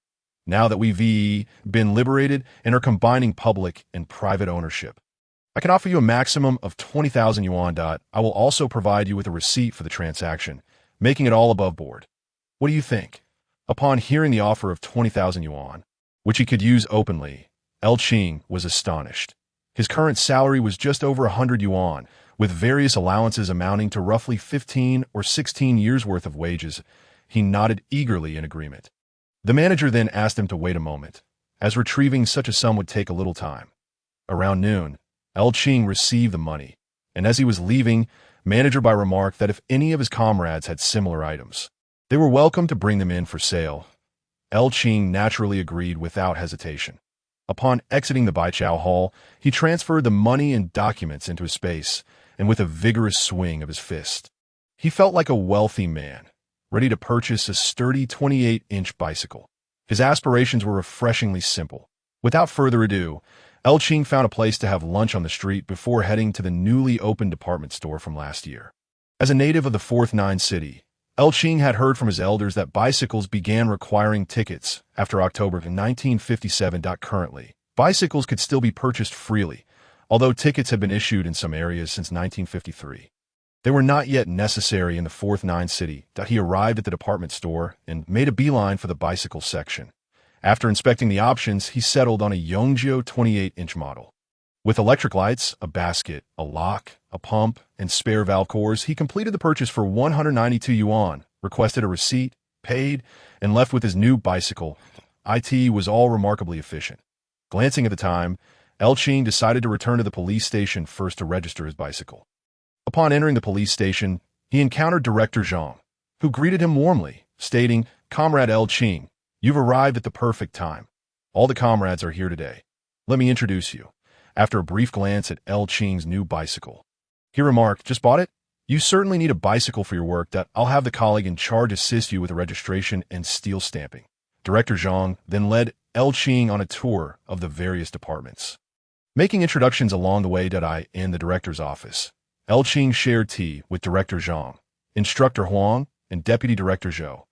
Now that we've been liberated and are combining public and private ownership, I can offer you a maximum of 20,000 yuan. I will also provide you with a receipt for the transaction, making it all above board. What do you think? Upon hearing the offer of 20,000 yuan, which he could use openly, Qing was astonished. His current salary was just over 100 yuan, with various allowances amounting to roughly 15 or 16 years' worth of wages. He nodded eagerly in agreement. The manager then asked him to wait a moment, as retrieving such a sum would take a little time. Around noon, Qing received the money, and as he was leaving, manager Bai remarked that if any of his comrades had similar items, they were welcome to bring them in for sale. Qing naturally agreed without hesitation. Upon exiting the Baichao Hall, he transferred the money and documents into his space, and with a vigorous swing of his fist, he felt like a wealthy man, ready to purchase a sturdy 28-inch bicycle. His aspirations were refreshingly simple. Without further ado, Qing found a place to have lunch on the street before heading to the newly opened department store from last year. As a native of the Fourth Nine City, Qing had heard from his elders that bicycles began requiring tickets after October 1957. Currently, bicycles could still be purchased freely, although tickets had been issued in some areas since 1953. They were not yet necessary in the Fourth Nine City. He arrived at the department store and made a beeline for the bicycle section. After inspecting the options, he settled on a Yongjiu 28-inch model. With electric lights, a basket, a lock, a pump, and spare valve cores, he completed the purchase for 192 yuan, requested a receipt, paid, and left with his new bicycle. It was all remarkably efficient. Glancing at the time, Qing decided to return to the police station first to register his bicycle. Upon entering the police station, he encountered Director Zhang, who greeted him warmly, stating, "Comrade Qing, you've arrived at the perfect time. All the comrades are here today. Let me introduce you." After a brief glance at Qing's new bicycle, he remarked, "Just bought it? You certainly need a bicycle for your work. I'll have the colleague in charge assist you with the registration and steel stamping." Director Zhang then led Qing on a tour of the various departments. Making introductions along the way, in the director's office, Qing shared tea with Director Zhang, Instructor Huang, and Deputy Director Zhou.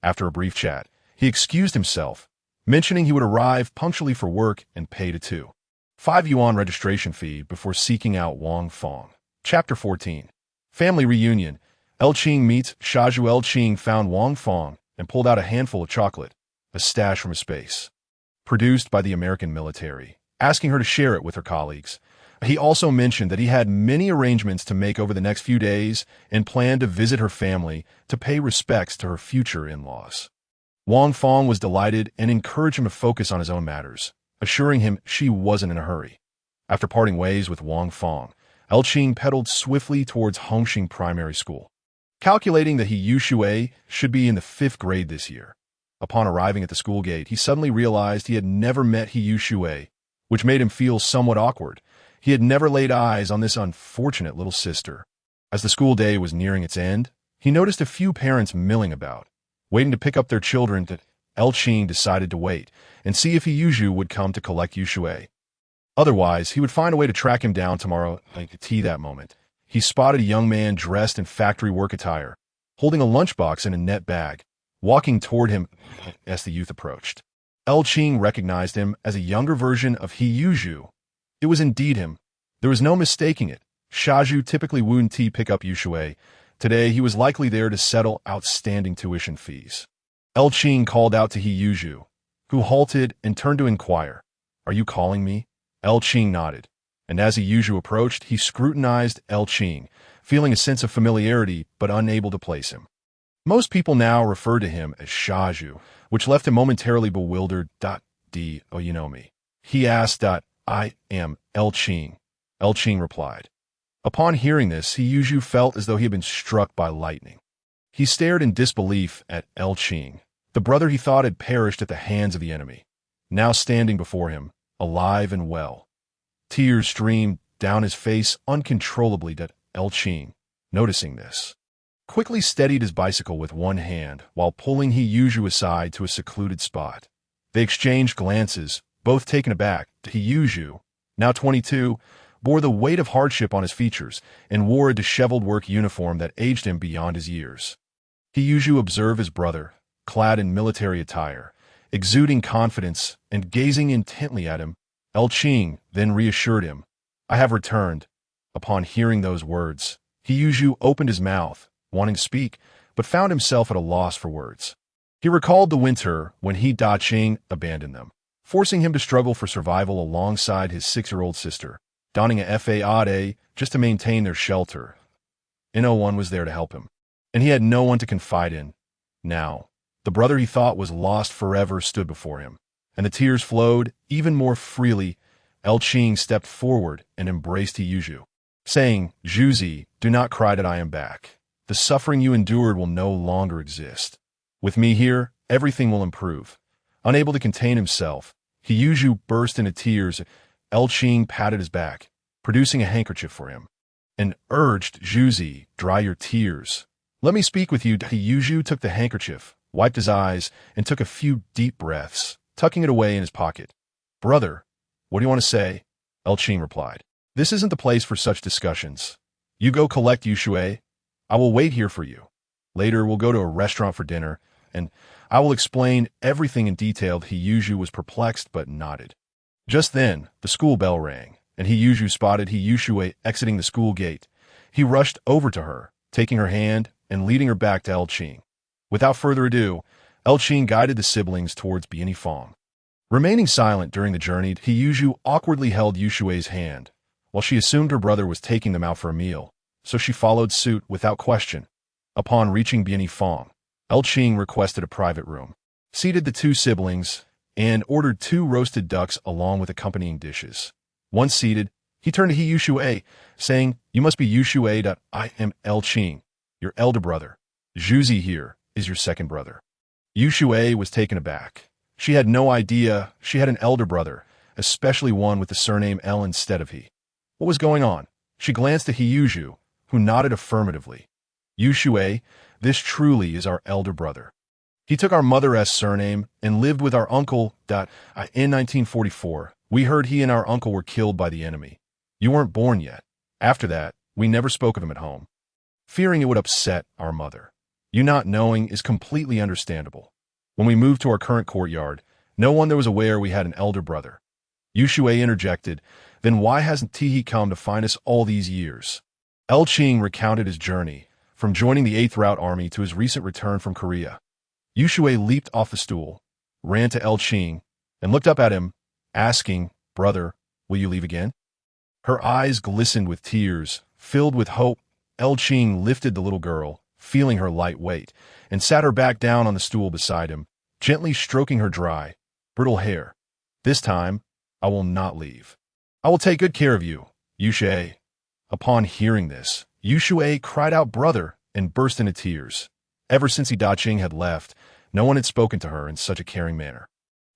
After a brief chat, he excused himself, mentioning he would arrive punctually for work and paid a 2.5 yuan registration fee before seeking out Wang Fong. Chapter 14. Family Reunion. Qing meets Xiao Jiang. Qing found Wang Fong and pulled out a handful of chocolate, a stash from his space, produced by the American military, asking her to share it with her colleagues. He also mentioned that he had many arrangements to make over the next few days and planned to visit her family to pay respects to her future in-laws. Wang Fong was delighted and encouraged him to focus on his own matters, assuring him she wasn't in a hurry. After parting ways with Wang Fong, Qing pedaled swiftly towards Hongxing Primary School, calculating that He Shui should be in the 5th grade this year. Upon arriving at the school gate, he suddenly realized he had never met He Shui, which made him feel somewhat awkward. He had never laid eyes on this unfortunate little sister. As the school day was nearing its end, he noticed a few parents milling about, waiting to pick up their children. Qing decided to wait and see if He would come to collect Shui. Otherwise, he would find a way to track him down tomorrow at tea. That moment, he spotted a young man dressed in factory work attire, holding a lunchbox in a net bag, walking toward him as the youth approached. Qing recognized him as a younger version of He Yuzhu. It was indeed him. There was no mistaking it. Xiao typically wouldn't pick up Shui. Today, he was likely there to settle outstanding tuition fees. Qing called out to He Yuzhu, who halted and turned to inquire, "Are you calling me?" Qing nodded, and as He Yuzhu approached, he scrutinized Qing, feeling a sense of familiarity but unable to place him. Most people now referred to him as Xiao, which left him momentarily bewildered. "Oh, you know me?" he asked. "I am Qing," Qing replied. Upon hearing this, He Yuzhu felt as though he had been struck by lightning. He stared in disbelief at Qing, the brother he thought had perished at the hands of the enemy, now standing before him, alive and well. Tears streamed down his face uncontrollably. Qing, noticing this, quickly steadied his bicycle with one hand while pulling He Yuzhu aside to a secluded spot. They exchanged glances, both taken aback. He Yuzhu, now 22, bore the weight of hardship on his features, and wore a disheveled work uniform that aged him beyond his years. He usually observed his brother, clad in military attire, exuding confidence and gazing intently at him. Qing then reassured him, "I have returned." Upon hearing those words, he usually opened his mouth, wanting to speak, but found himself at a loss for words. He recalled the winter when Qing abandoned them, forcing him to struggle for survival alongside his 6-year-old sister, donning a fade just to maintain their shelter. No one was there to help him, and he had no one to confide in. Now, the brother he thought was lost forever stood before him, and the tears flowed even more freely. Qing stepped forward and embraced He, saying, "Zhuzi, do not cry that I am back. The suffering you endured will no longer exist. With me here, everything will improve." Unable to contain himself, He burst into tears. Qing patted his back, producing a handkerchief for him, and urged, "Zhuzi, dry your tears. Let me speak with you." He took the handkerchief, wiped his eyes, and took a few deep breaths, tucking it away in his pocket. "Brother, what do you want to say?" Qing replied. "This isn't the place for such discussions. You go collect Yushui. I will wait here for you. Later we'll go to a restaurant for dinner, and I will explain everything in detail." He was perplexed but nodded. Just then, the school bell rang, and He spotted Yushui exiting the school gate. He rushed over to her, taking her hand and leading her back to Qing. Without further ado, Qing guided the siblings towards Bianifang. Remaining silent during the journey, He awkwardly held Yushui's hand, while she assumed her brother was taking them out for a meal, so she followed suit without question. Upon reaching Bianifang, Qing requested a private room, seated the 2 siblings, and ordered 2 roasted ducks along with accompanying dishes. Once seated, he turned to Yushui, saying, "You must be Yushui. I am Qing, your elder brother. Zhuzi here is your second brother." Yushui was taken aback. She had no idea she had an elder brother, especially one with the surname L instead of he. What was going on? She glanced at He, who nodded affirmatively. "Yushui, this truly is our elder brother. He took our mother's surname and lived with our uncle. In 1944, we heard he and our uncle were killed by the enemy. You weren't born yet. After that, we never spoke of him at home, fearing it would upset our mother. You not knowing is completely understandable. When we moved to our current courtyard, no one there was aware we had an elder brother." Yushui interjected, "Then why hasn't he come to find us all these years?" Qing recounted his journey, from joining the 8th Route Army to his recent return from Korea. Yushui leaped off the stool, ran to Qing, and looked up at him, asking, "Brother, will you leave again?" Her eyes glistened with tears, filled with hope. Qing lifted the little girl, feeling her light weight, and sat her back down on the stool beside him, gently stroking her dry, brittle hair. "This time, I will not leave. I will take good care of you, Yushui." Upon hearing this, Yushui cried out, "Brother," and burst into tears. Ever since Qing had left, no one had spoken to her in such a caring manner.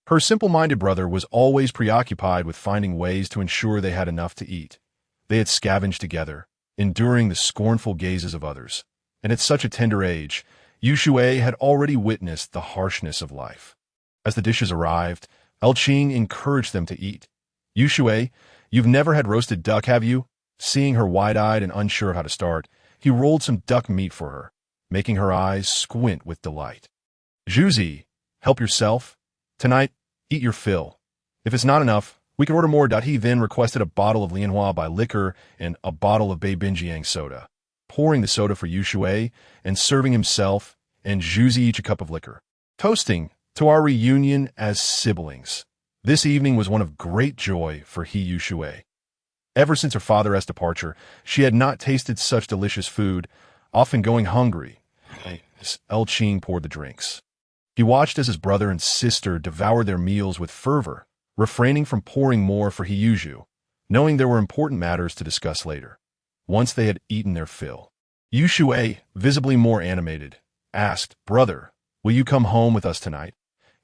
Her simple-minded brother was always preoccupied with finding ways to ensure they had enough to eat. They had scavenged together, enduring the scornful gazes of others. And at such a tender age, Yushui had already witnessed the harshness of life. As the dishes arrived, Qing encouraged them to eat. "Yushui, you've never had roasted duck, have you?" Seeing her wide-eyed and unsure of how to start, he rolled some duck meat for her, making her eyes squint with delight. "Zhuzi, help yourself. Tonight, eat your fill. If it's not enough, we can order more." He then requested a bottle of Lianhua by liquor and a bottle of Beibinjiang soda, pouring the soda for Yushui and serving himself and Zhuzi each a cup of liquor. Toasting to our reunion as siblings. This evening was one of great joy for Yushui. Ever since her father's departure, she had not tasted such delicious food, often going hungry. Qing poured the drinks. He watched as his brother and sister devoured their meals with fervor, refraining from pouring more for Yushui, knowing there were important matters to discuss later. Once they had eaten their fill, Yushui, visibly more animated, asked, "Brother, will you come home with us tonight?"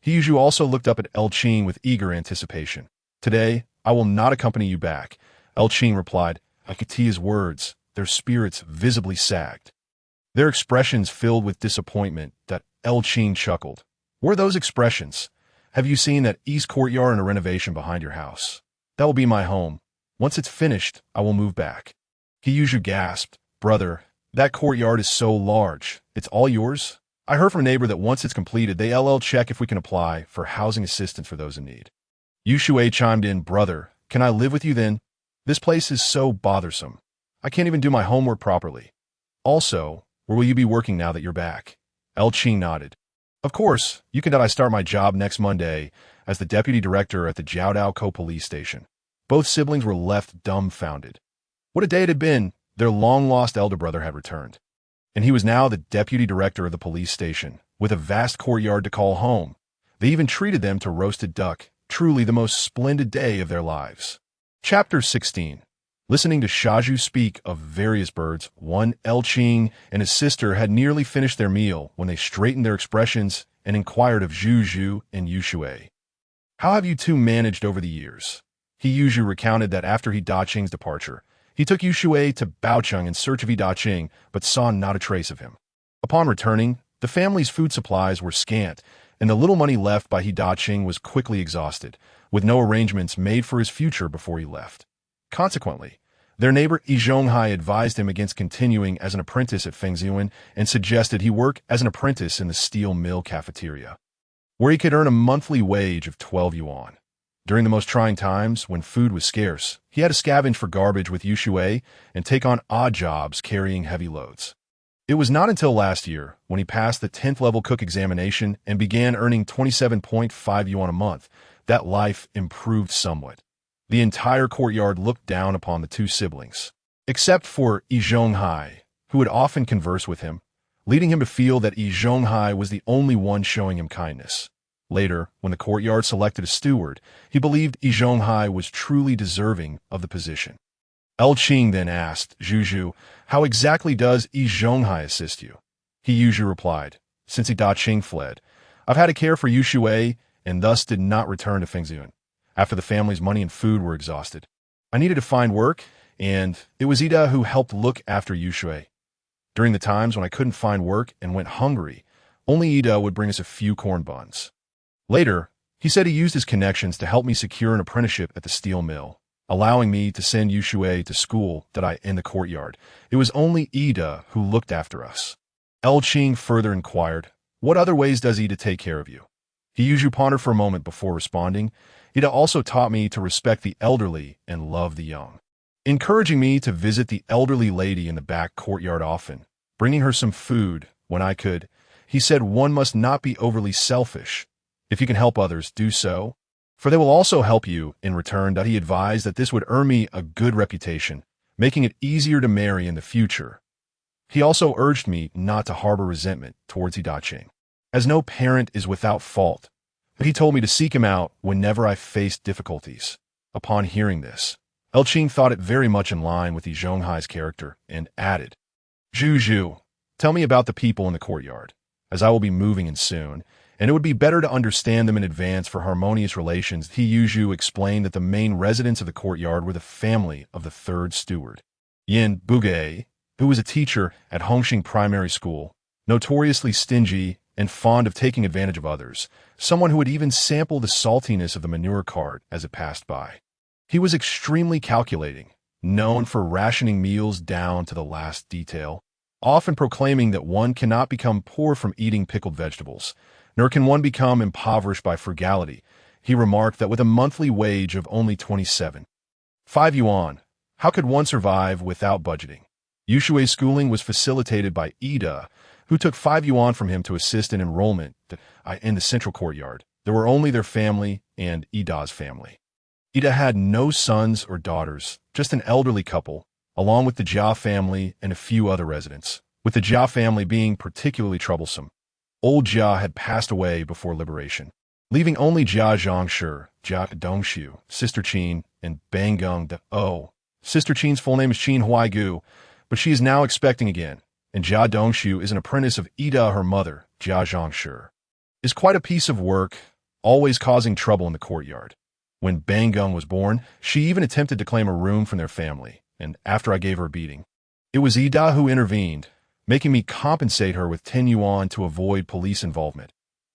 Yushui also looked up at Qing with eager anticipation. "Today, I will not accompany you back," Qing replied. I could see his words, their spirits visibly sagged. Their expressions filled with disappointment. Qing chuckled. "Were those expressions? Have you seen that east courtyard and a renovation behind your house? That will be my home. Once it's finished, I will move back. He Yuzhu gasped. Brother, that courtyard is so large. It's all yours? I heard from a neighbor that once it's completed, they'll check if we can apply for housing assistance for those in need. Yushui chimed in, Brother, can I live with you then? This place is so bothersome. I can't even do my homework properly. Also, where will you be working now that you're back? Qing nodded. Of course, you can. I start my job next Monday as the deputy director at the Jiaodao police station. Both siblings were left dumbfounded. What a day it had been. Their long-lost elder brother had returned. And he was now the deputy director of the police station, with a vast courtyard to call home. They even treated them to roasted duck, truly the most splendid day of their lives. Chapter 16. Listening to Xiao speak of various birds, Qing and his sister had nearly finished their meal when they straightened their expressions and inquired of Zhu and Yushui. How have you two managed over the years? Yuzhu recounted that after Qing's departure, he took Yushui to Baocheng in search of Qing, but saw not a trace of him. Upon returning, the family's food supplies were scant, and the little money left by Qing was quickly exhausted, with no arrangements made for his future before he left. Consequently, their neighbor Zhonghai advised him against continuing as an apprentice at Fengxiuan and suggested he work as an apprentice in the steel mill cafeteria, where he could earn a monthly wage of 12 yuan. During the most trying times, when food was scarce, he had to scavenge for garbage with Yushui and take on odd jobs carrying heavy loads. It was not until last year, when he passed the 10th level cook examination and began earning 27.5 yuan a month, that life improved somewhat. The entire courtyard looked down upon the two siblings, except for Zhonghai, who would often converse with him, leading him to feel that Zhonghai was the only one showing him kindness. Later, when the courtyard selected a steward, he believed Zhonghai was truly deserving of the position. Qing then asked Zhu, how exactly does Zhonghai assist you? Yuzhu replied, since Qing fled, I've had to care for Yushui and thus did not return to Fengxiuan. After the family's money and food were exhausted, I needed to find work, and it was Ida who helped look after Yushui. During the times when I couldn't find work and went hungry, only Ida would bring us a few corn buns. Later, he said he used his connections to help me secure an apprenticeship at the steel mill, allowing me to send Yushui to school in the courtyard. It was only Ida who looked after us. Qing further inquired, what other ways does Ida take care of you? Yuzhu pondered for a moment before responding. Ida also taught me to respect the elderly and love the young, encouraging me to visit the elderly lady in the back courtyard often, bringing her some food when I could. He said one must not be overly selfish. If you can help others, do so, for they will also help you in return. He advised that this would earn me a good reputation, making it easier to marry in the future. He also urged me not to harbor resentment towards Qing, as no parent is without fault, but he told me to seek him out whenever I faced difficulties. Upon hearing this, Qing thought it very much in line with Zhonghai's character and added, Zhu, tell me about the people in the courtyard, as I will be moving in soon, and it would be better to understand them in advance for harmonious relations. Yuzhu explained that the main residents of the courtyard were the family of the third steward, Yin Bugei, who was a teacher at Hongxing Primary School, notoriously stingy and fond of taking advantage of others, someone who would even sample the saltiness of the manure cart as it passed by. He was extremely calculating, known for rationing meals down to the last detail, often proclaiming that one cannot become poor from eating pickled vegetables, nor can one become impoverished by frugality. He remarked that with a monthly wage of only 27.5 yuan, how could one survive without budgeting? Yushui's schooling was facilitated by Ida, who took 5 yuan from him to assist in enrollment in the central courtyard. There were only their family and Ida's family. Ida had no sons or daughters, just an elderly couple, along with the Jia family and a few other residents, with the Jia family being particularly troublesome. Old Jia had passed away before liberation, leaving only Jia Zhangshi, Jia Dongxiu, Sister Qin, and Bangung de O. Sister Qin's full name is Qin Huaigu, but she is now expecting again, and Jia Dongxiu is an apprentice of Ida, her mother, Jia Zhangshi. Is quite a piece of work, always causing trouble in the courtyard. When Bangung was born, she even attempted to claim a room from their family, and after I gave her a beating, it was Ida who intervened, making me compensate her with 10 yuan to avoid police involvement.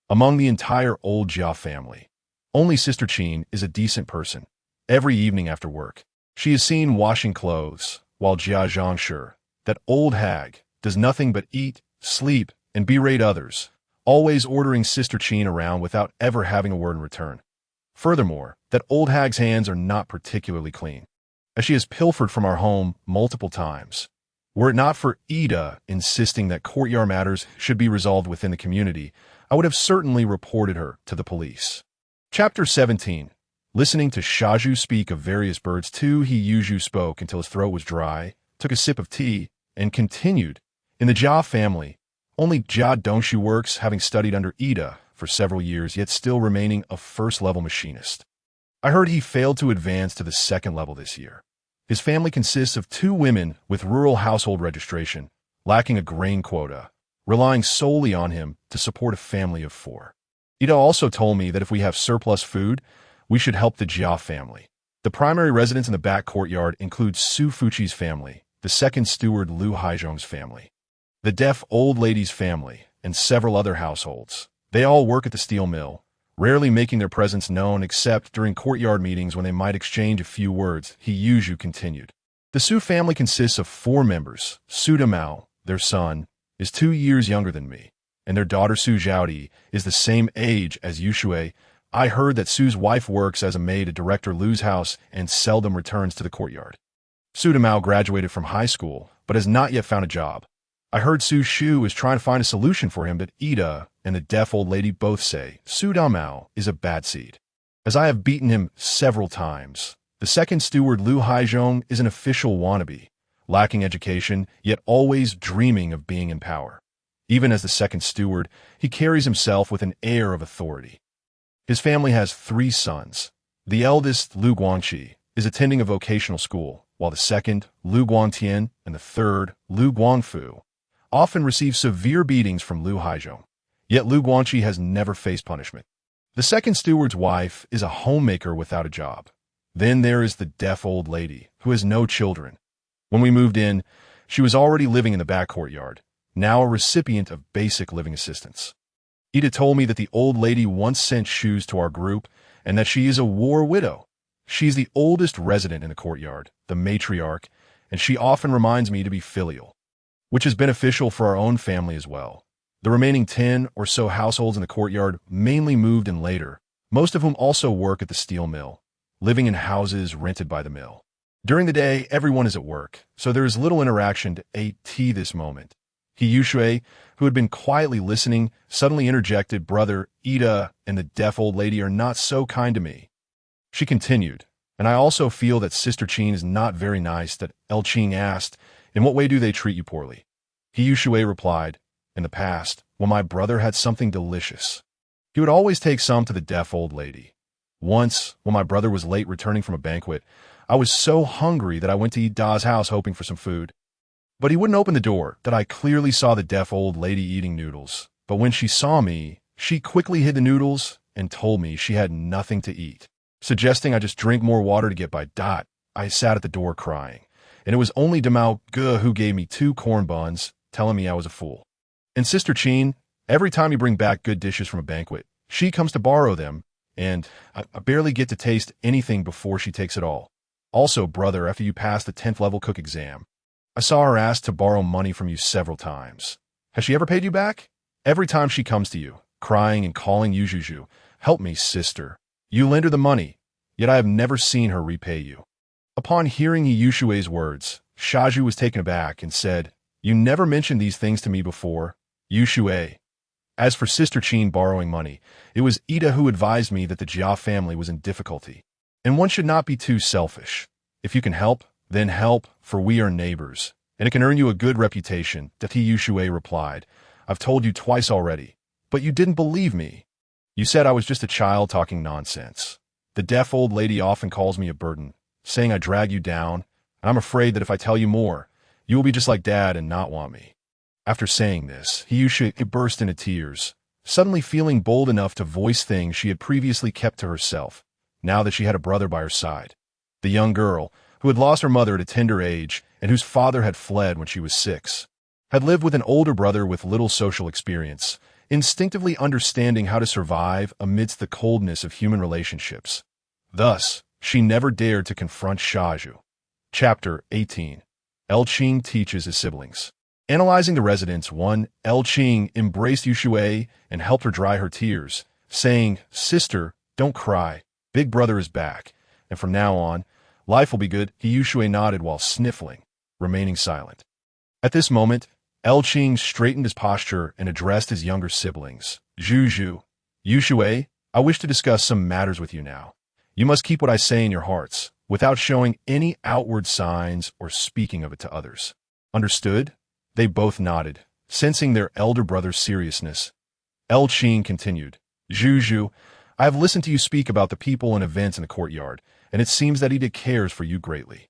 Among the entire old Jia family, only Sister Qin is a decent person. Every evening after work, She is seen washing clothes, while Xiao Jiang sure, that old hag, does nothing but eat, sleep, and berate others, always ordering Sister Qin around without ever having a word in return. Furthermore, that old hag's hands are not particularly clean, as she has pilfered from our home multiple times. Were it not for Ida insisting that courtyard matters should be resolved within the community, I would have certainly reported her to the police. Chapter 17. Listening to Xiao speak of various birds too, He spoke until his throat was dry, took a sip of tea, and continued. In the Jia family, only Jia Dongshu works, having studied under Ida for several years, yet still remaining a first-level machinist. I heard he failed to advance to the second level this year. His family consists of 2 women with rural household registration, lacking a grain quota, relying solely on him to support a family of 4. Ida also told me that if we have surplus food, we should help the Jia family. The primary residents in the back courtyard include Su Fuqi's family, the second steward Lu Haizhong's family, the deaf old lady's family, and several other households. They all work at the steel mill, rarely making their presence known except during courtyard meetings when they might exchange a few words. He continued. The Su family consists of 4 members. Su Damao, their son, is 2 years younger than me, and their daughter Su Zhaodi is the same age as Yushui. I heard that Su's wife works as a maid at Director Lu's house and seldom returns to the courtyard. Su Damao graduated from high school, but has not yet found a job. I heard Su Xiu is trying to find a solution for him, but Ida and the deaf old lady both say Su Damao is a bad seed, as I have beaten him several times. The second steward Lu Haizhong is an official wannabe, lacking education, yet always dreaming of being in power. Even as the second steward, he carries himself with an air of authority. His family has 3 sons. The eldest, Lu Guangqi, is attending a vocational school, while the second, Lu Guangtian, and the third, Lu Guangfu, often receive severe beatings from Lu Haizhong. Yet Lu Guangqi has never faced punishment. The second steward's wife is a homemaker without a job. Then there is the deaf old lady, who has no children. When we moved in, she was already living in the back courtyard, now a recipient of basic living assistance. Ida told me that the old lady once sent shoes to our group, and that she is a war widow. She's the oldest resident in the courtyard, the matriarch, and she often reminds me to be filial, which is beneficial for our own family as well. The remaining 10 or so households in the courtyard mainly moved in later, most of whom also work at the steel mill, living in houses rented by the mill. During the day, everyone is at work, so there is little interaction to aid tea this moment. Yushui, who had been quietly listening, suddenly interjected, "Brother, Ida and the deaf old lady are not so kind to me." She continued, "And I also feel that Sister Qin is not very nice." That El Qing asked, "In what way do they treat you poorly?" Yushui replied, "In the past, when my brother had something delicious, he would always take some to the deaf old lady. Once, when my brother was late returning from a banquet, I was so hungry that I went to Ida's house hoping for some food. But he wouldn't open the door. That I clearly saw the deaf old lady eating noodles. But when she saw me, she quickly hid the noodles and told me she had nothing to eat, suggesting I just drink more water to get by. I sat at the door crying, and it was only Damao Ge who gave me 2 corn buns, telling me I was a fool. And Sister Qin, every time you bring back good dishes from a banquet, she comes to borrow them, and I barely get to taste anything before she takes it all. Also, brother, after you pass the 10th level cook exam, I saw her ask to borrow money from you several times. Has she ever paid you back? Every time she comes to you, crying and calling you Juju, help me, sister. You lend her the money, yet I have never seen her repay you." Upon hearing Yushui's words, Xiao was taken aback and said, "You never mentioned these things to me before, Yushui. As for Sister Qin borrowing money, it was Ida who advised me that the Jia family was in difficulty, and one should not be too selfish. If you can help, then help, for we are neighbors, and it can earn you a good reputation." That Yushui replied, "I've told you twice already, but you didn't believe me. You said I was just a child talking nonsense. The deaf old lady often calls me a burden, saying I drag you down, and I'm afraid that if I tell you more, you will be just like Dad and not want me." After saying this, Yushui burst into tears, suddenly feeling bold enough to voice things she had previously kept to herself, now that she had a brother by her side. The young girl, who had lost her mother at a tender age and whose father had fled when she was 6, had lived with an older brother with little social experience, instinctively understanding how to survive amidst the coldness of human relationships. Thus, she never dared to confront Xiao. Chapter 18. Qing teaches his siblings. Analyzing the residence, Qing embraced Yushui and helped her dry her tears, saying, "Sister, don't cry. Big brother is back, and from now on, life will be good." Yushui nodded while sniffling, remaining silent. At this moment, Qing straightened his posture and addressed his younger siblings. "Zhu, Yushui, I wish to discuss some matters with you now. You must keep what I say in your hearts, without showing any outward signs or speaking of it to others. Understood?" They both nodded, sensing their elder brother's seriousness. Qing continued, "Zhu, I have listened to you speak about the people and events in the courtyard, and it seems that he cares for you greatly.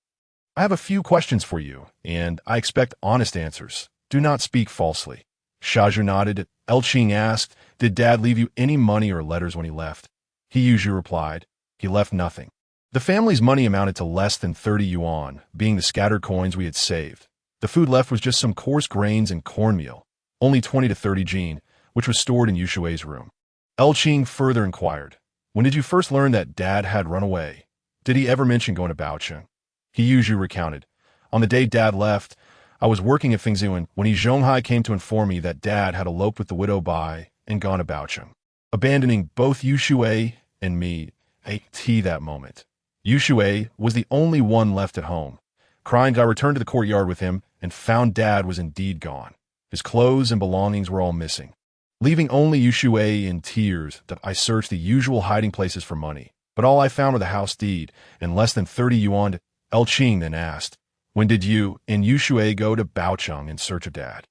I have a few questions for you, and I expect honest answers. Do not speak falsely." Xiao nodded. Qing asked, "Did Dad leave you any money or letters when he left?" Zhu replied, "He left nothing. The family's money amounted to less than 30 yuan, being the scattered coins we had saved. The food left was just some coarse grains and cornmeal, only 20 to 30 jin, which was stored in Yushui's room." Qing further inquired, "When did you first learn that Dad had run away? Did he ever mention going to Baocheng?" Zhu recounted, "On the day Dad left, I was working at Fengzuan when Zhonghai came to inform me that Dad had eloped with the widow Bai and gone to Baocheng, abandoning both Yushui and me at that moment. Yushui was the only one left at home. Crying, I returned to the courtyard with him and found Dad was indeed gone. His clothes and belongings were all missing. Leaving only Yushui in tears, that I searched the usual hiding places for money, but all I found were the house deed and less than 30 yuan. Qing then asked, "When did you and Yushui go to Baocheng in search of Dad?"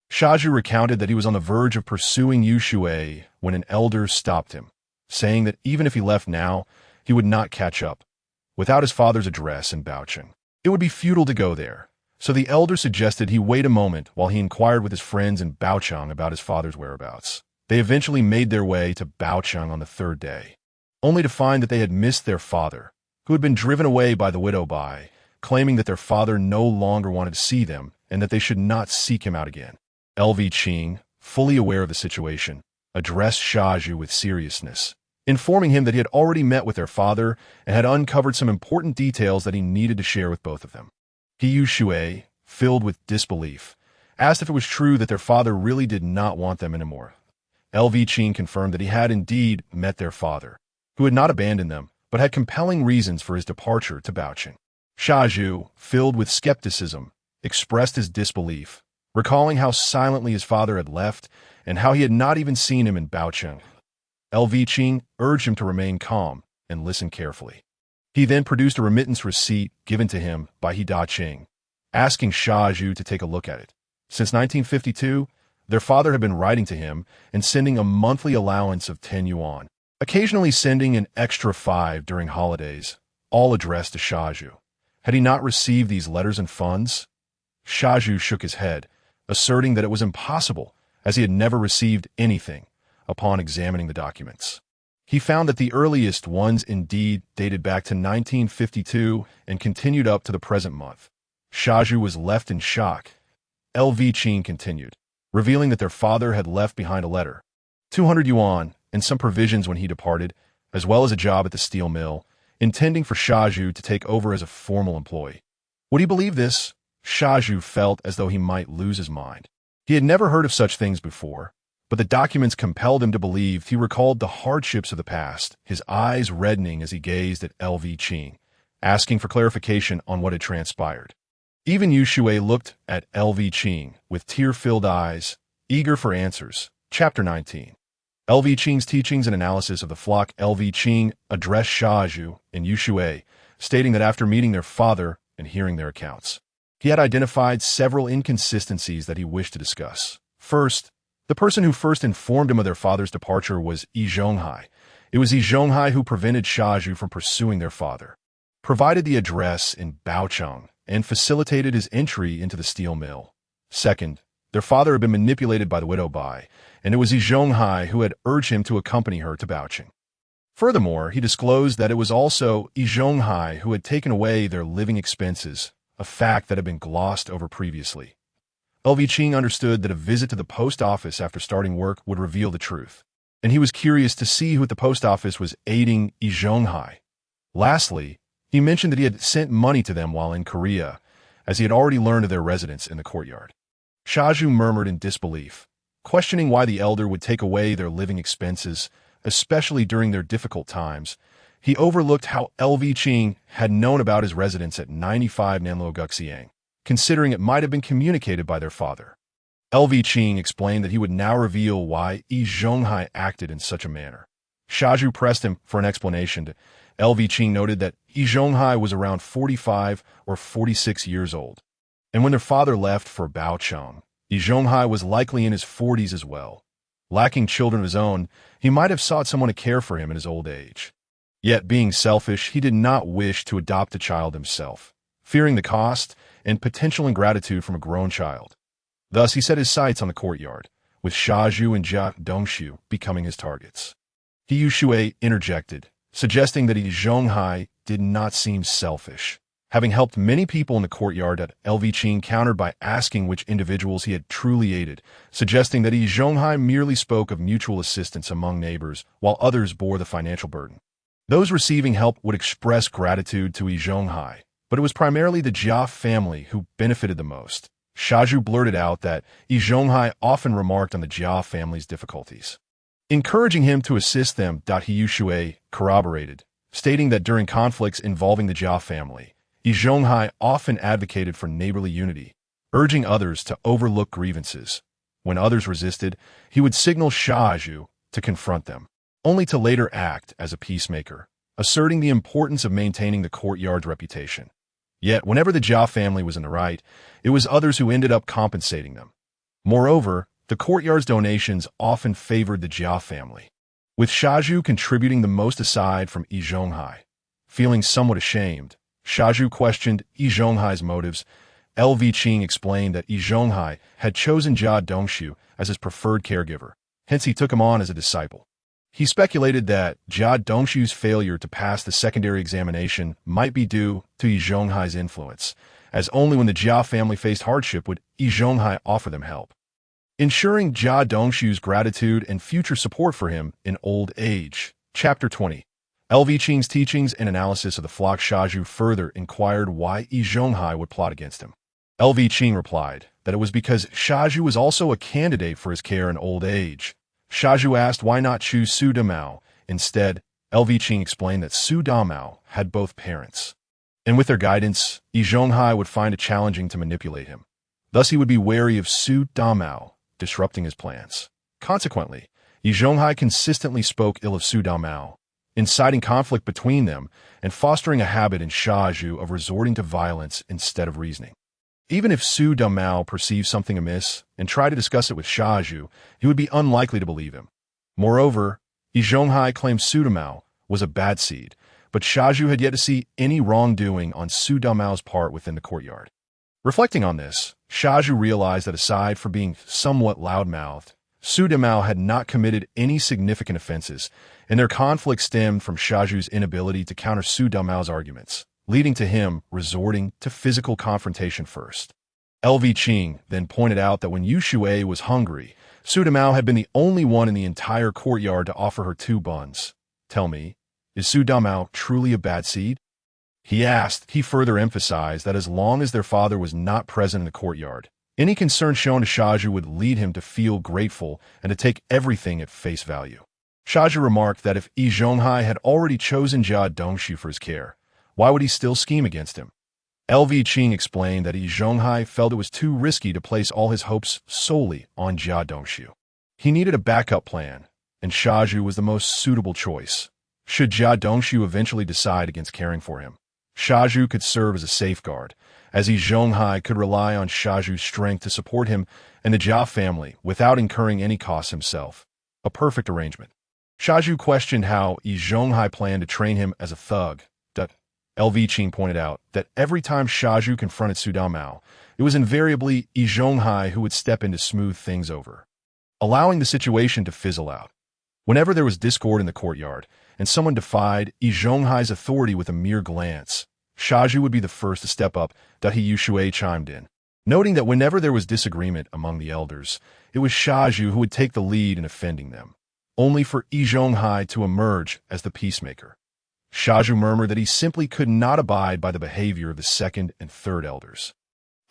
Xiao recounted that he was on the verge of pursuing Yushui when an elder stopped him, saying that even if he left now, he would not catch up. Without his father's address in Baocheng, it would be futile to go there, so the elder suggested he wait a moment while he inquired with his friends in Baocheng about his father's whereabouts. They eventually made their way to Baocheng on the third day, only to find that they had missed their father, who had been driven away by the widow Bai, claiming that their father no longer wanted to see them and that they should not seek him out again. Qing, fully aware of the situation, addressed Xiao with seriousness, informing him that he had already met with their father and had uncovered some important details that he needed to share with both of them. Yushui, filled with disbelief, asked if it was true that their father really did not want them anymore. Qing confirmed that he had indeed met their father, who had not abandoned them, but had compelling reasons for his departure to Baocheng. Xiao, filled with skepticism, expressed his disbelief, recalling how silently his father had left and how he had not even seen him in Baocheng. Qing urged him to remain calm and listen carefully. He then produced a remittance receipt given to him by Qing, asking Xiao to take a look at it. Since 1952, their father had been writing to him and sending a monthly allowance of 10 yuan, occasionally sending an extra 5 during holidays, all addressed to Xiao. Had he not received these letters and funds? Xiao shook his head, asserting that it was impossible, as he had never received anything. Upon examining the documents, he found that the earliest ones indeed dated back to 1952 and continued up to the present month. Xiao was left in shock. Qing continued, revealing that their father had left behind a letter, 200 yuan, and some provisions when he departed, as well as a job at the steel mill, intending for Xiao to take over as a formal employee. Would he believe this? Xiao felt as though he might lose his mind. He had never heard of such things before, but the documents compelled him to believe. He recalled the hardships of the past, his eyes reddening as he gazed at Qing, asking for clarification on what had transpired. Even Yushui looked at Qing with tear-filled eyes, eager for answers. Chapter 19. Qing's teachings and analysis of the flock. Qing addressed Xiao and Yushui, stating that after meeting their father and hearing their accounts, he had identified several inconsistencies that he wished to discuss. First, the person who first informed him of their father's departure was Zhonghai. It was Zhonghai who prevented Xiao from pursuing their father, provided the address in Baocheng, and facilitated his entry into the steel mill. Second, their father had been manipulated by the widow Bai, and it was Zhonghai who had urged him to accompany her to Baocheng. Furthermore, he disclosed that it was also Zhonghai who had taken away their living expenses, a fact that had been glossed over previously. Qing understood that a visit to the post office after starting work would reveal the truth, and he was curious to see who at the post office was aiding Zhonghai. Lastly, He mentioned that he had sent money to them while in Korea, as he had already learned of their residence in the courtyard. Xiao Jiang murmured in disbelief, questioning why the elder would take away their living expenses, especially during their difficult times. He overlooked how LV Qing had known about his residence at 95 Nanluo Guxiang, considering it might have been communicated by their father. LV Qing explained that he would now reveal why Yi Zhonghai acted in such a manner. Xiao Jiang pressed him for an explanation. LV Qing noted that Yi Zhonghai was around 45 or 46 years old, and when their father left for Baocheng, Yi Zhonghai was likely in his 40s as well. Lacking children of his own, he might have sought someone to care for him in his old age. Yet, being selfish, he did not wish to adopt a child himself, fearing the cost and potential ingratitude from a grown child. Thus, he set his sights on the courtyard, with Xiao Jiang and Jia Dongxiu becoming his targets. He Yushui interjected, suggesting that Yi Zhonghai did not seem selfish, having helped many people in the courtyard. At LV Qing countered by asking which individuals he had truly aided, suggesting that Yi Zhonghai merely spoke of mutual assistance among neighbors, while others bore the financial burden. Those receiving help would express gratitude to Yi Zhonghai, but it was primarily the Jia family who benefited the most. Xiao Jiang blurted out that Yi Zhonghai often remarked on the Jia family's difficulties, encouraging him to assist them. He Yushui corroborated, stating that during conflicts involving the Jia family, Yi Zhonghai often advocated for neighborly unity, urging others to overlook grievances. When others resisted, he would signal Xiao Jiang to confront them, only to later act as a peacemaker, asserting the importance of maintaining the courtyard's reputation. Yet, whenever the Jia family was in the right, it was others who ended up compensating them. Moreover, the courtyard's donations often favored the Jia family, with Xiao Jiang contributing the most aside from Yi Zhonghai. Feeling somewhat ashamed, Xiao Jiang questioned Yi Zhonghai's motives. LV Qing explained that Yi Zhonghai had chosen Jia Dongxiu as his preferred caregiver, hence he took him on as a disciple. He speculated that Jia Dongxiu's failure to pass the secondary examination might be due to Yi Zhonghai's influence, as only when the Jia family faced hardship would Yi Zhonghai offer them help, ensuring Jia Dongxiu's gratitude and future support for him in old age. Chapter 20. LV Qing's teachings and analysis of the flock. Xiao Jiang further inquired why Yi Zhonghai would plot against him. LV Qing replied that it was because Xiao Jiang was also a candidate for his care in old age. Xiao Jiang asked why not choose Su Damao. Instead, LV Qing explained that Su Damao had both parents, and with their guidance, Yi Zhonghai would find it challenging to manipulate him. Thus, he would be wary of Su Damao disrupting his plans. Consequently, Yi Zhonghai consistently spoke ill of Su Damao, inciting conflict between them and fostering a habit in Xiao Jiang of resorting to violence instead of reasoning. Even if Su Damao perceived something amiss and tried to discuss it with Xiao Jiang, he would be unlikely to believe him. Moreover, Yi Zhonghai claimed Su Damao was a bad seed, but Xiao Jiang had yet to see any wrongdoing on Su Damao's part within the courtyard. Reflecting on this, Xiao Jiang realized that aside from being somewhat loudmouthed, Su Damao had not committed any significant offenses, and their conflict stemmed from Xiao Jiang's inability to counter Su Damao's arguments, leading to him resorting to physical confrontation first. LV Qing then pointed out that when Yushui was hungry, Su Damao had been the only one in the entire courtyard to offer her 2 buns. Tell me, is Su Damao truly a bad seed? He asked. He further emphasized that as long as their father was not present in the courtyard, any concern shown to Xiao Jiang would lead him to feel grateful and to take everything at face value. Xiao Jiang remarked that if Yi Zhonghai had already chosen Jia Dongxiu for his care, why would he still scheme against him? LV Qing explained that Yi Zhonghai felt it was too risky to place all his hopes solely on Jia Dongxiu. He needed a backup plan, and Xiao Jiang was the most suitable choice. Should Jia Dongxiu eventually decide against caring for him, Xiao Jiang could serve as a safeguard, as Yi Zhonghai could rely on Xiao Jiang's strength to support him and the Jia family without incurring any costs himself. A perfect arrangement. Xiao Jiang questioned how Yi Zhonghai planned to train him as a thug. LV Qing pointed out that every time Xiao Jiang confronted Su Damao, it was invariably Yi Zhonghai who would step in to smooth things over, allowing the situation to fizzle out. Whenever there was discord in the courtyard, and someone defied Yi Zhonghai's authority with a mere glance, Xiao Jiang would be the first to step up. He Yushui chimed in, noting that whenever there was disagreement among the elders, it was Xiao Jiang who would take the lead in offending them, only for Yi Zhonghai to emerge as the peacemaker. Xiao murmured that he simply could not abide by the behavior of the second and third elders.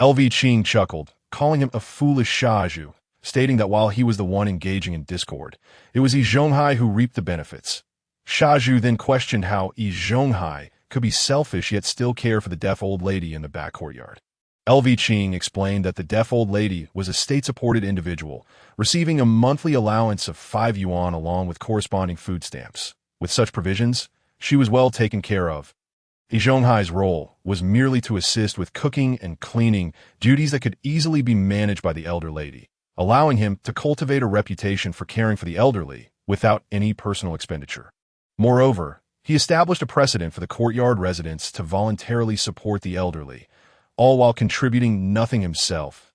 Qing chuckled, calling him a foolish Xiao, stating that while he was the one engaging in discord, it was Yi Zhonghai who reaped the benefits. Xiao then questioned how Yi Zhonghai could be selfish yet still care for the deaf old lady in the back courtyard. Qing explained that the deaf old lady was a state-supported individual, receiving a monthly allowance of 5 yuan along with corresponding food stamps. With such provisions, she was well taken care of. Yi Zhonghai's role was merely to assist with cooking and cleaning, duties that could easily be managed by the elder lady, allowing him to cultivate a reputation for caring for the elderly without any personal expenditure. Moreover, he established a precedent for the courtyard residents to voluntarily support the elderly, all while contributing nothing himself.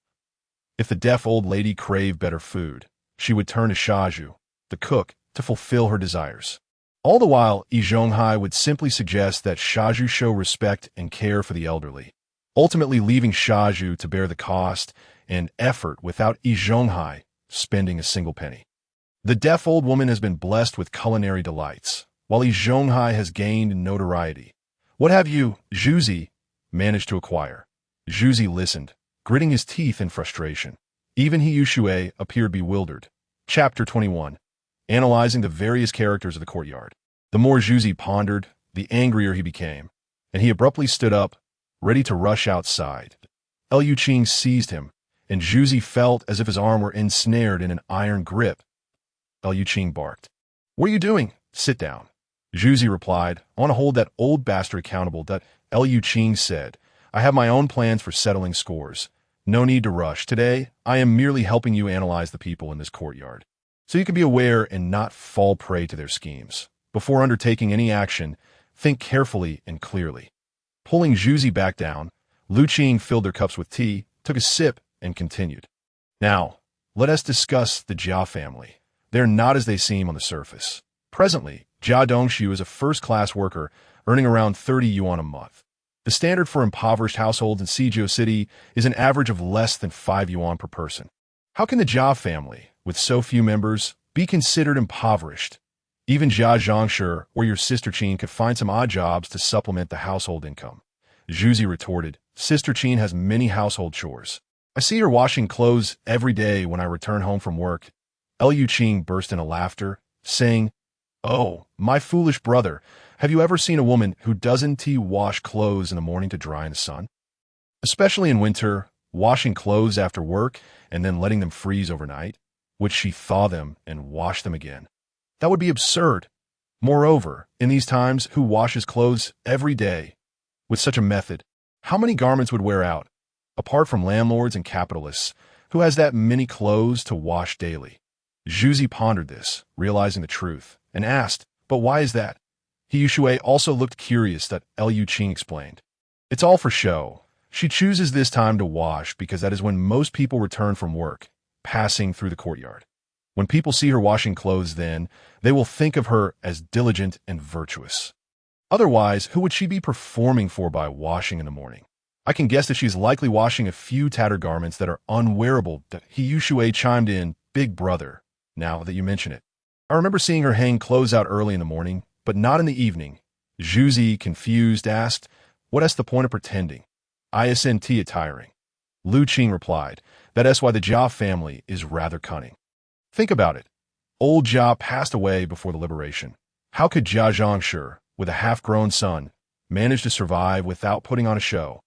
If the deaf old lady craved better food, she would turn to Xiao, the cook, to fulfill her desires. All the while, Yi Zhonghai would simply suggest that Xiao show respect and care for the elderly, ultimately leaving Xiao to bear the cost and effort without Yi Zhonghai spending a single penny. The deaf old woman has been blessed with culinary delights, while Yi Zhonghai has gained notoriety. What have you, Zhuzi, managed to acquire? Zhuzi listened, gritting his teeth in frustration. Even He Yuxue appeared bewildered. Chapter 21. Analyzing the various characters of the courtyard. The more Zhuzi pondered, the angrier he became, and he abruptly stood up, ready to rush outside. Qing seized him, and Zhuzi felt as if his arm were ensnared in an iron grip. Qing barked. "What are you doing? Sit down." Zhuzi replied, "I want to hold that old bastard accountable." Qing said, "I have my own plans for settling scores. No need to rush. Today, I am merely helping you analyze the people in this courtyard, so you can be aware and not fall prey to their schemes. Before undertaking any action, think carefully and clearly." Pulling Zhuzi back down, Qing filled their cups with tea, took a sip, and continued. "Now, let us discuss the Jia family. They're not as they seem on the surface. Presently, Jia Dongxiu is a first-class worker, earning around 30 yuan a month. The standard for impoverished households in Suzhou City is an average of less than 5 yuan per person. How can the Jia family, with so few members, be considered impoverished? Even Jia Zhangshi or your sister Qin could find some odd jobs to supplement the household income." Zhuzi retorted, "Sister Qin has many household chores. I see her washing clothes every day when I return home from work." Qing burst into laughter, saying, "Oh, my foolish brother, have you ever seen a woman who doesn't wash clothes in the morning to dry in the sun? Especially in winter, washing clothes after work and then letting them freeze overnight? Would she thaw them and wash them again? That would be absurd. Moreover, in these times, who washes clothes every day? With such a method, how many garments would wear out? Apart from landlords and capitalists, who has that many clothes to wash daily?" Zhuzi pondered this, realizing the truth, and asked, "But why is that?" He Yuxue also looked curious. Qing explained, "It's all for show. She chooses this time to wash because that is when most people return from work, passing through the courtyard. When people see her washing clothes then, they will think of her as diligent and virtuous. Otherwise, who would she be performing for by washing in the morning? I can guess that she's likely washing a few tattered garments that are unwearable." He Yuxue chimed in, "Big brother, now that you mention it, I remember seeing her hang clothes out early in the morning, but not in the evening." Zhuzi, confused, asked, "What is the point of pretending? Isn't it tiring?" Qing replied, "That is why the Jia family is rather cunning. Think about it. Old Jia passed away before the liberation. How could Jia Zhangshi, with a half-grown son, manage to survive without putting on a show?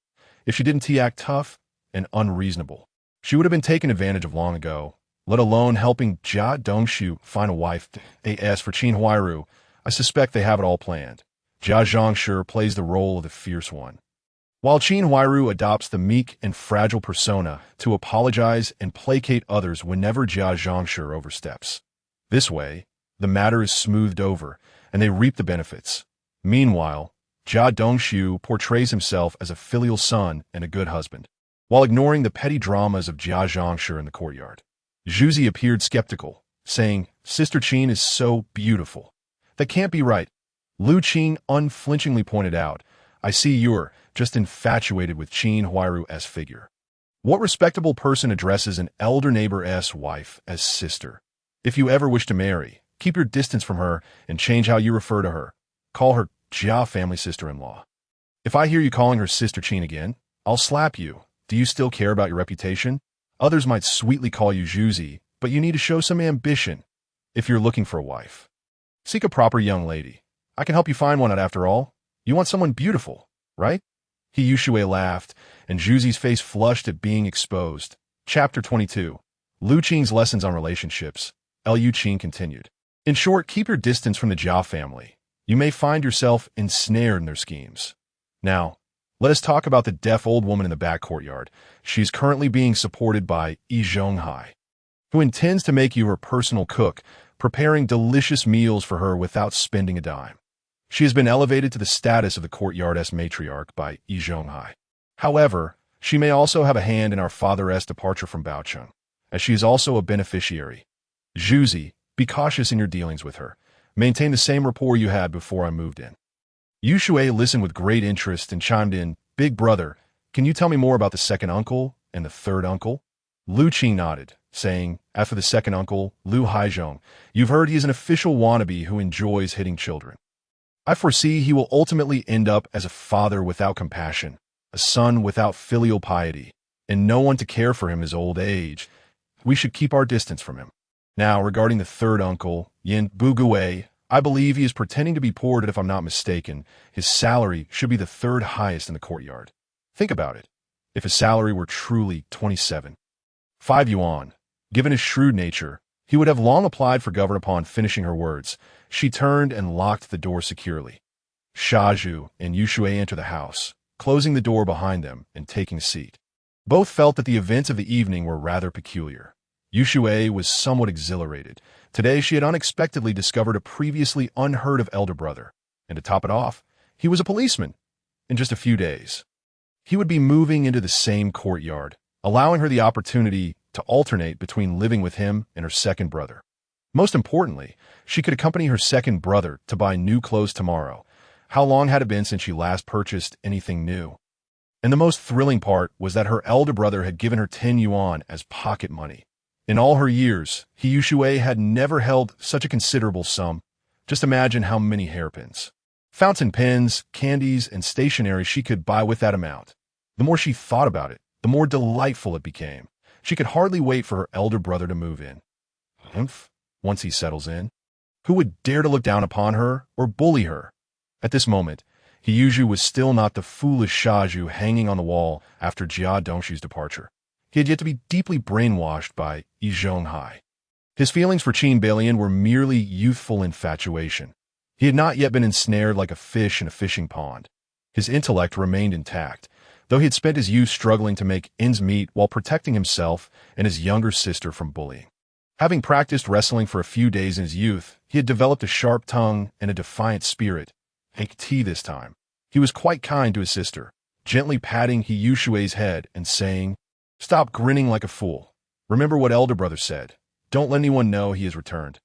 If she didn't act tough and unreasonable, she would have been taken advantage of long ago, let alone helping Jia Dongxiu find a wife. As for Qin Huairu, I suspect they have it all planned. Jia Zhangshi plays the role of the fierce one, while Qin Huairu adopts the meek and fragile persona to apologize and placate others whenever Jia Zhangshi oversteps. This way, the matter is smoothed over, and they reap the benefits. Meanwhile, Jia Dongxiu portrays himself as a filial son and a good husband, while ignoring the petty dramas of Jia Zhangshi in the courtyard." Zhuzi appeared skeptical, saying, "Sister Qin is so beautiful. That can't be right." Qing unflinchingly pointed out, "I see you're just infatuated with Qin Huairu's figure. What respectable person addresses an elder neighbor's wife as sister? If you ever wish to marry, keep your distance from her and change how you refer to her. Call her Jia family sister-in-law. If I hear you calling her Sister Qin again, I'll slap you. Do you still care about your reputation? Others might sweetly call you Zhuzi, but you need to show some ambition if you're looking for a wife. Seek a proper young lady. I can help you find one out after all. You want someone beautiful, right? Yushui laughed, and Zhuzi's face flushed at being exposed. Chapter 22. Lu Qing's Lessons on Relationships. Lu Qing continued. In short, keep your distance from the Jia family. You may find yourself ensnared in their schemes. Now, let us talk about the deaf old woman in the back courtyard. She is currently being supported by Yi Zhonghai, who intends to make you her personal cook, preparing delicious meals for her without spending a dime. She has been elevated to the status of the courtyard's matriarch by Yi Zhonghai. However, she may also have a hand in our father's departure from Baocheng, as she is also a beneficiary. Zhuzi, be cautious in your dealings with her. Maintain the same rapport you had before I moved in. Yushui listened with great interest and chimed in, Big brother, can you tell me more about the second uncle and the third uncle? Lu Qing nodded, saying, after the second uncle, Lu Haizhong, you've heard he is an official wannabe who enjoys hitting children. I foresee he will ultimately end up as a father without compassion, a son without filial piety, and no one to care for him in his old age. We should keep our distance from him. Now, regarding the third uncle, Yin Bugui, I believe he is pretending to be poor, and if I'm not mistaken, his salary should be the third highest in the courtyard. Think about it. If his salary were truly 27.5 yuan, given his shrewd nature, he would have long applied for government. Upon finishing her words, she turned and locked the door securely. Shaju and Yushui enter the house, closing the door behind them and taking a seat. Both felt that the events of the evening were rather peculiar. Yushui was somewhat exhilarated. Today she had unexpectedly discovered a previously unheard of elder brother, and to top it off, he was a policeman. In just a few days, he would be moving into the same courtyard, allowing her the opportunity to alternate between living with him and her second brother. Most importantly, she could accompany her second brother to buy new clothes tomorrow. How long had it been since she last purchased anything new? And the most thrilling part was that her elder brother had given her 10 yuan as pocket money. In all her years, Yushui had never held such a considerable sum. Just imagine how many hairpins, fountain pens, candies, and stationery she could buy with that amount. The more she thought about it, the more delightful it became. She could hardly wait for her elder brother to move in. Once he settles in, who would dare to look down upon her or bully her? At this moment, Yushui was still not the foolish Shaju hanging on the wall after Jia Dongshu's departure. He had yet to be deeply brainwashed by Yi Zhonghai. His feelings for Qin Balian were merely youthful infatuation. He had not yet been ensnared like a fish in a fishing pond. His intellect remained intact, though he had spent his youth struggling to make ends meet while protecting himself and his younger sister from bullying. Having practiced wrestling for a few days in his youth, he had developed a sharp tongue and a defiant spirit. Take tea this time. He was quite kind to his sister, gently patting Yushui's head and saying, Stop grinning like a fool. Remember what elder brother said. Don't let anyone know he has returned.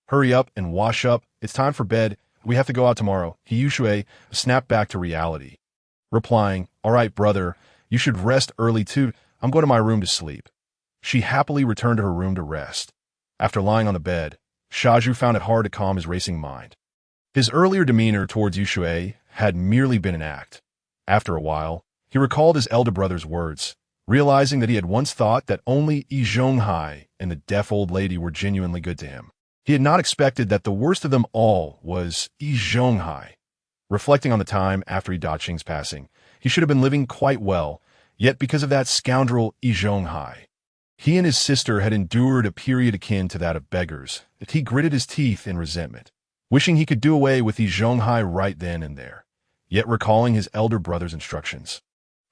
Hurry up and wash up. It's time for bed. We have to go out tomorrow. Yushui snapped back to reality, replying, All right, brother, you should rest early too. I'm going to my room to sleep. She happily returned to her room to rest. After lying on the bed, Shaju found it hard to calm his racing mind. His earlier demeanor towards Yushui had merely been an act. After a while, he recalled his elder brother's words, realizing that he had once thought that only Yi Zhonghai and the deaf old lady were genuinely good to him. He had not expected that the worst of them all was Yi Zhonghai. Reflecting on the time after Yi Daqing's passing, he should have been living quite well, yet because of that scoundrel Yi Zhonghai, he and his sister had endured a period akin to that of beggars, that he gritted his teeth in resentment, wishing he could do away with Yi Zhonghai right then and there, yet recalling his elder brother's instructions.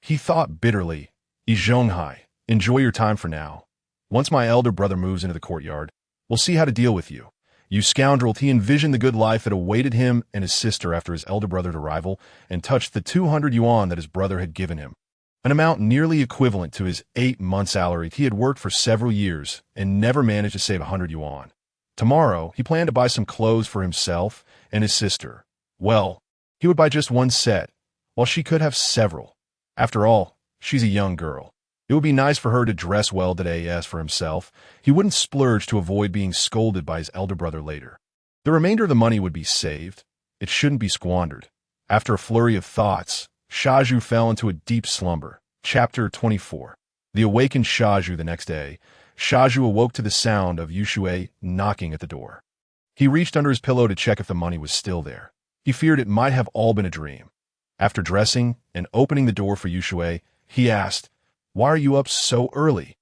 He thought bitterly, Yi Zhonghai, enjoy your time for now. Once my elder brother moves into the courtyard, we'll see how to deal with you. You scoundrel. He envisioned the good life that awaited him and his sister after his elder brother's arrival and touched the 200 yuan that his brother had given him, an amount nearly equivalent to his 8-month salary. He had worked for several years and never managed to save 100 yuan. Tomorrow, he planned to buy some clothes for himself and his sister. Well, he would buy just one set, while she could have several. After all, she's a young girl. It would be nice for her to dress well today. As for himself, he wouldn't splurge to avoid being scolded by his elder brother later. The remainder of the money would be saved. It shouldn't be squandered. After a flurry of thoughts, Xiao fell into a deep slumber. Chapter 24. The awakened Xiao the next day. Xiao awoke to the sound of Yushui knocking at the door. He reached under his pillow to check if the money was still there. He feared it might have all been a dream. After dressing and opening the door for Yushui, he asked, "Why are you up so early?"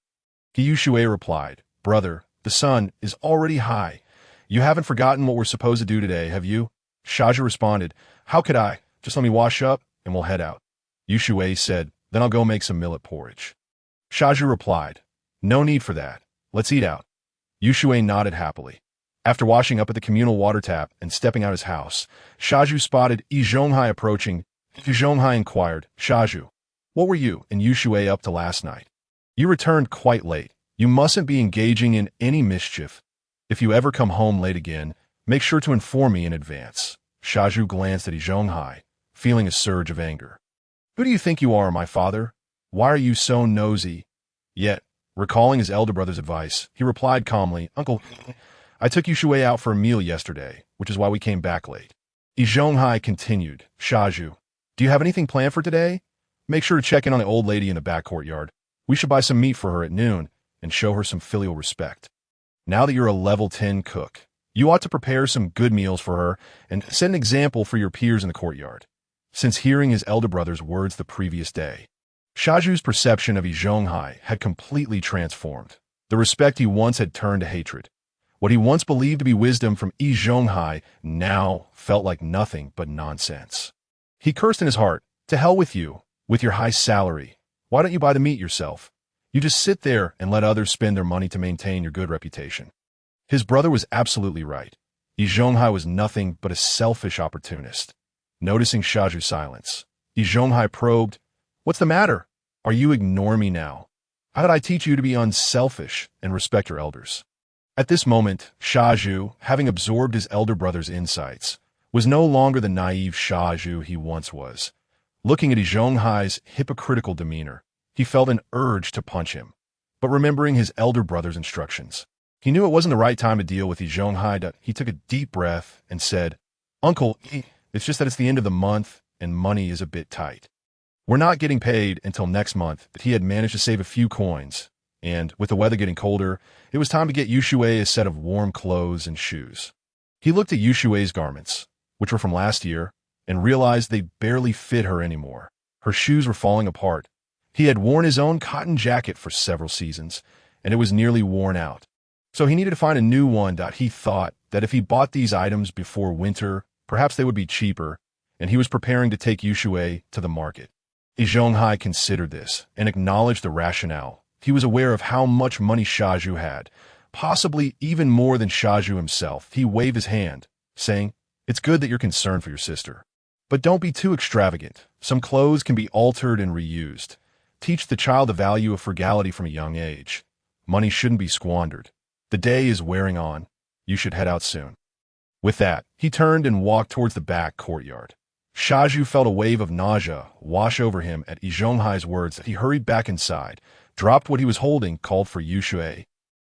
Yushui replied, "Brother, the sun is already high. You haven't forgotten what we're supposed to do today, have you?" Xiao responded, "How could I? Just let me wash up and we'll head out." Yushui said, "Then I'll go make some millet porridge." Xiao replied, "No need for that. Let's eat out." Yushui nodded happily. After washing up at the communal water tap and stepping out his house, Xiao spotted Yi Zhonghai approaching. Yi Zhonghai inquired, "Xiao, what were you and Yushui up to last night? You returned quite late. You mustn't be engaging in any mischief. If you ever come home late again, make sure to inform me in advance." Xiao glanced at Yi Zhonghai, feeling a surge of anger. "Who do you think you are, my father? Why are you so nosy?" Yet, recalling his elder brother's advice, he replied calmly, "Uncle, I took Yushui out for a meal yesterday, which is why we came back late." Yi Zhonghai continued, "Xiao, do you have anything planned for today? Make sure to check in on the old lady in the back courtyard. We should buy some meat for her at noon and show her some filial respect. Now that you're a level 10 cook, you ought to prepare some good meals for her and set an example for your peers in the courtyard." Since hearing his elder brother's words the previous day, Xiao's perception of Yi Zhonghai had completely transformed. The respect he once had turned to hatred. What he once believed to be wisdom from Yi Zhonghai now felt like nothing but nonsense. He cursed in his heart, "To hell with you, with your high salary. Why don't you buy the meat yourself? You just sit there and let others spend their money to maintain your good reputation." His brother was absolutely right. Yi Zhonghai was nothing but a selfish opportunist. Noticing Xiao's silence, Yi Zhonghai probed, "What's the matter? Are you ignoring me now? How did I teach you to be unselfish and respect your elders?" At this moment, Xiao, having absorbed his elder brother's insights, was no longer the naive Xiao he once was. Looking at Yi Zhonghai's hypocritical demeanor, he felt an urge to punch him. But remembering his elder brother's instructions, he knew it wasn't the right time to deal with Yi Zhonghai. He took a deep breath and said, "Uncle, it's just that it's the end of the month and money is a bit tight. We're not getting paid until next month." He had managed to save a few coins, and with the weather getting colder, it was time to get Yushui a set of warm clothes and shoes. He looked at Yushui's garments, which were from last year, and realized they barely fit her anymore. Her shoes were falling apart. He had worn his own cotton jacket for several seasons, and it was nearly worn out. So he needed to find a new one. He thought that if he bought these items before winter, perhaps they would be cheaper, and he was preparing to take Yushui to the market. Yi Zhonghai considered this and acknowledged the rationale. He was aware of how much money Xiao had, possibly even more than Xiao himself. He waved his hand, saying, "It's good that you're concerned for your sister. But don't be too extravagant. Some clothes can be altered and reused. Teach the child the value of frugality from a young age. Money shouldn't be squandered. The day is wearing on. You should head out soon." With that, he turned and walked towards the back courtyard. Xiao felt a wave of nausea wash over him at Yi Zhonghai's words. He hurried back inside, dropped what he was holding, called for Yushui,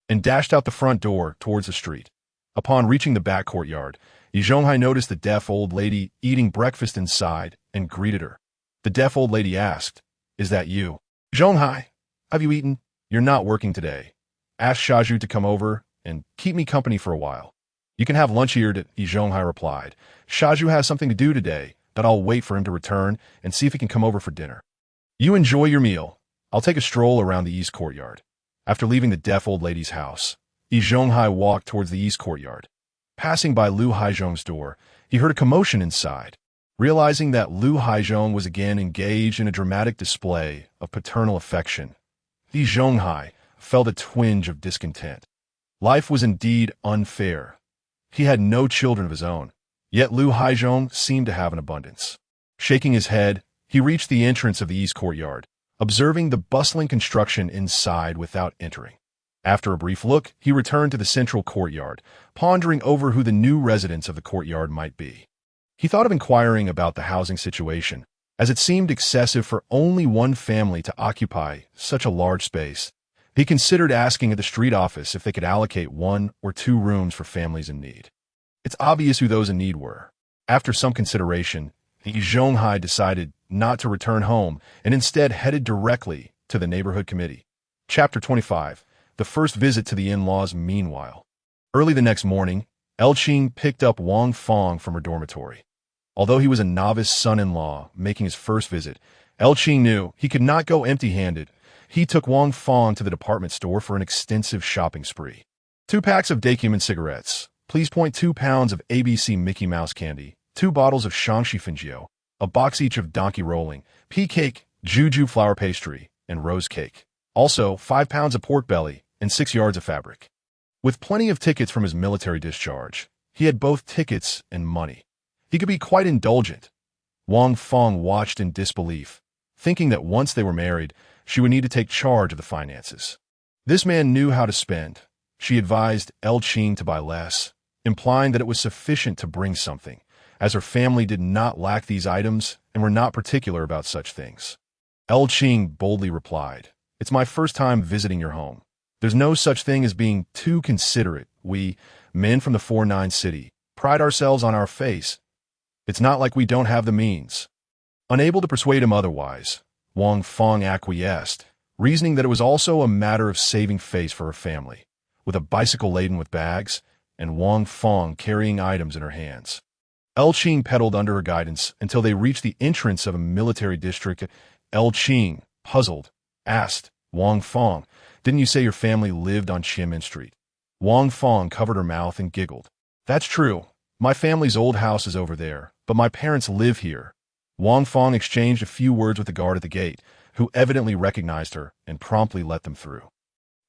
and dashed out the front door towards the street. Upon reaching the back courtyard, Yi Zhonghai noticed the deaf old lady eating breakfast inside and greeted her. The deaf old lady asked, "Is that you?" "Zhonghai, have you eaten?" "You're not working today. Ask Xiao to come over and keep me company for a while." "You can have lunch here," Yi Zhonghai replied. "Xiao has something to do today, but I'll wait for him to return and see if he can come over for dinner. You enjoy your meal. I'll take a stroll around the east courtyard." After leaving the deaf old lady's house, Yi Zhonghai walked towards the east courtyard. Passing by Lu Haizhong's door, he heard a commotion inside. Realizing that Lu Haizhong was again engaged in a dramatic display of paternal affection, Yi Zhonghai felt a twinge of discontent. Life was indeed unfair. He had no children of his own, yet Lu Haizhong seemed to have an abundance. Shaking his head, he reached the entrance of the east courtyard, observing the bustling construction inside without entering. After a brief look, he returned to the central courtyard, pondering over who the new residents of the courtyard might be. He thought of inquiring about the housing situation, as it seemed excessive for only one family to occupy such a large space. He considered asking at the street office if they could allocate 1 or 2 rooms for families in need. It's obvious who those in need were. After some consideration, Zhonghai decided not to return home and instead headed directly to the neighborhood committee. Chapter 25. The first visit to the in-laws. Meanwhile, early the next morning, Qing picked up Wang Fong from her dormitory. Although he was a novice son-in-law making his first visit, Qing knew he could not go empty-handed. He took Wang Fong to the department store for an extensive shopping spree. 2 packs of Daecuman cigarettes, please. 2 pounds of ABC Mickey Mouse candy, 2 bottles of Shangxi Fingio, a box each of donkey rolling, pea cake, juju flour pastry, and rose cake. Also, 5 pounds of pork belly and 6 yards of fabric. With plenty of tickets from his military discharge, he had both tickets and money. He could be quite indulgent. Wang Fong watched in disbelief, thinking that once they were married, she would need to take charge of the finances. This man knew how to spend. She advised Qing to buy less, implying that it was sufficient to bring something, as her family did not lack these items and were not particular about such things. Qing boldly replied, "It's my first time visiting your home. There's no such thing as being too considerate. We, men from the 4-9 city, pride ourselves on our face. It's not like we don't have the means." Unable to persuade him otherwise, Wang Fong acquiesced, reasoning that it was also a matter of saving face for her family, with a bicycle laden with bags, and Wang Fong carrying items in her hands. Qing pedaled under her guidance until they reached the entrance of a military district. Qing, puzzled, asked, "Wang Fong, didn't you say your family lived on Qianmen Street?" Wang Fong covered her mouth and giggled. "That's true. My family's old house is over there, but my parents live here." Wang Fong exchanged a few words with the guard at the gate, who evidently recognized her and promptly let them through.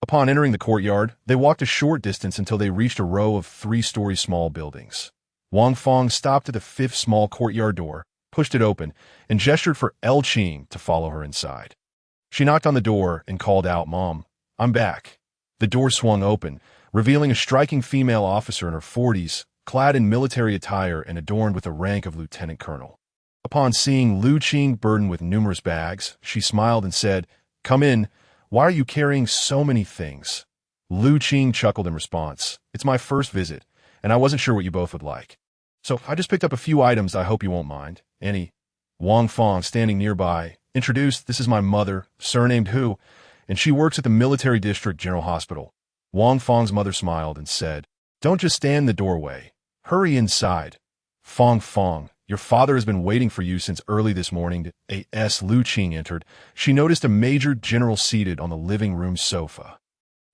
Upon entering the courtyard, they walked a short distance until they reached a row of 3-story small buildings. Wang Fong stopped at the 5th small courtyard door, pushed it open, and gestured for Qing to follow her inside. She knocked on the door and called out, "Mom, I'm back." The door swung open, revealing a striking female officer in her 40s, clad in military attire and adorned with the rank of lieutenant colonel. Upon seeing Qing burdened with numerous bags, she smiled and said, "Come in. Why are you carrying so many things?" Qing chuckled in response. "It's my first visit, and I wasn't sure what you both would like. So I just picked up a few items I hope you won't mind." Annie, Wang Fong, standing nearby, introduced, "This is my mother, surnamed Hu, and she works at the Military District General Hospital." Wang Fong's mother smiled and said, "Don't just stand in the doorway. Hurry inside. Fong, your father has been waiting for you since early this morning." As Qing entered, she noticed a major general seated on the living room sofa.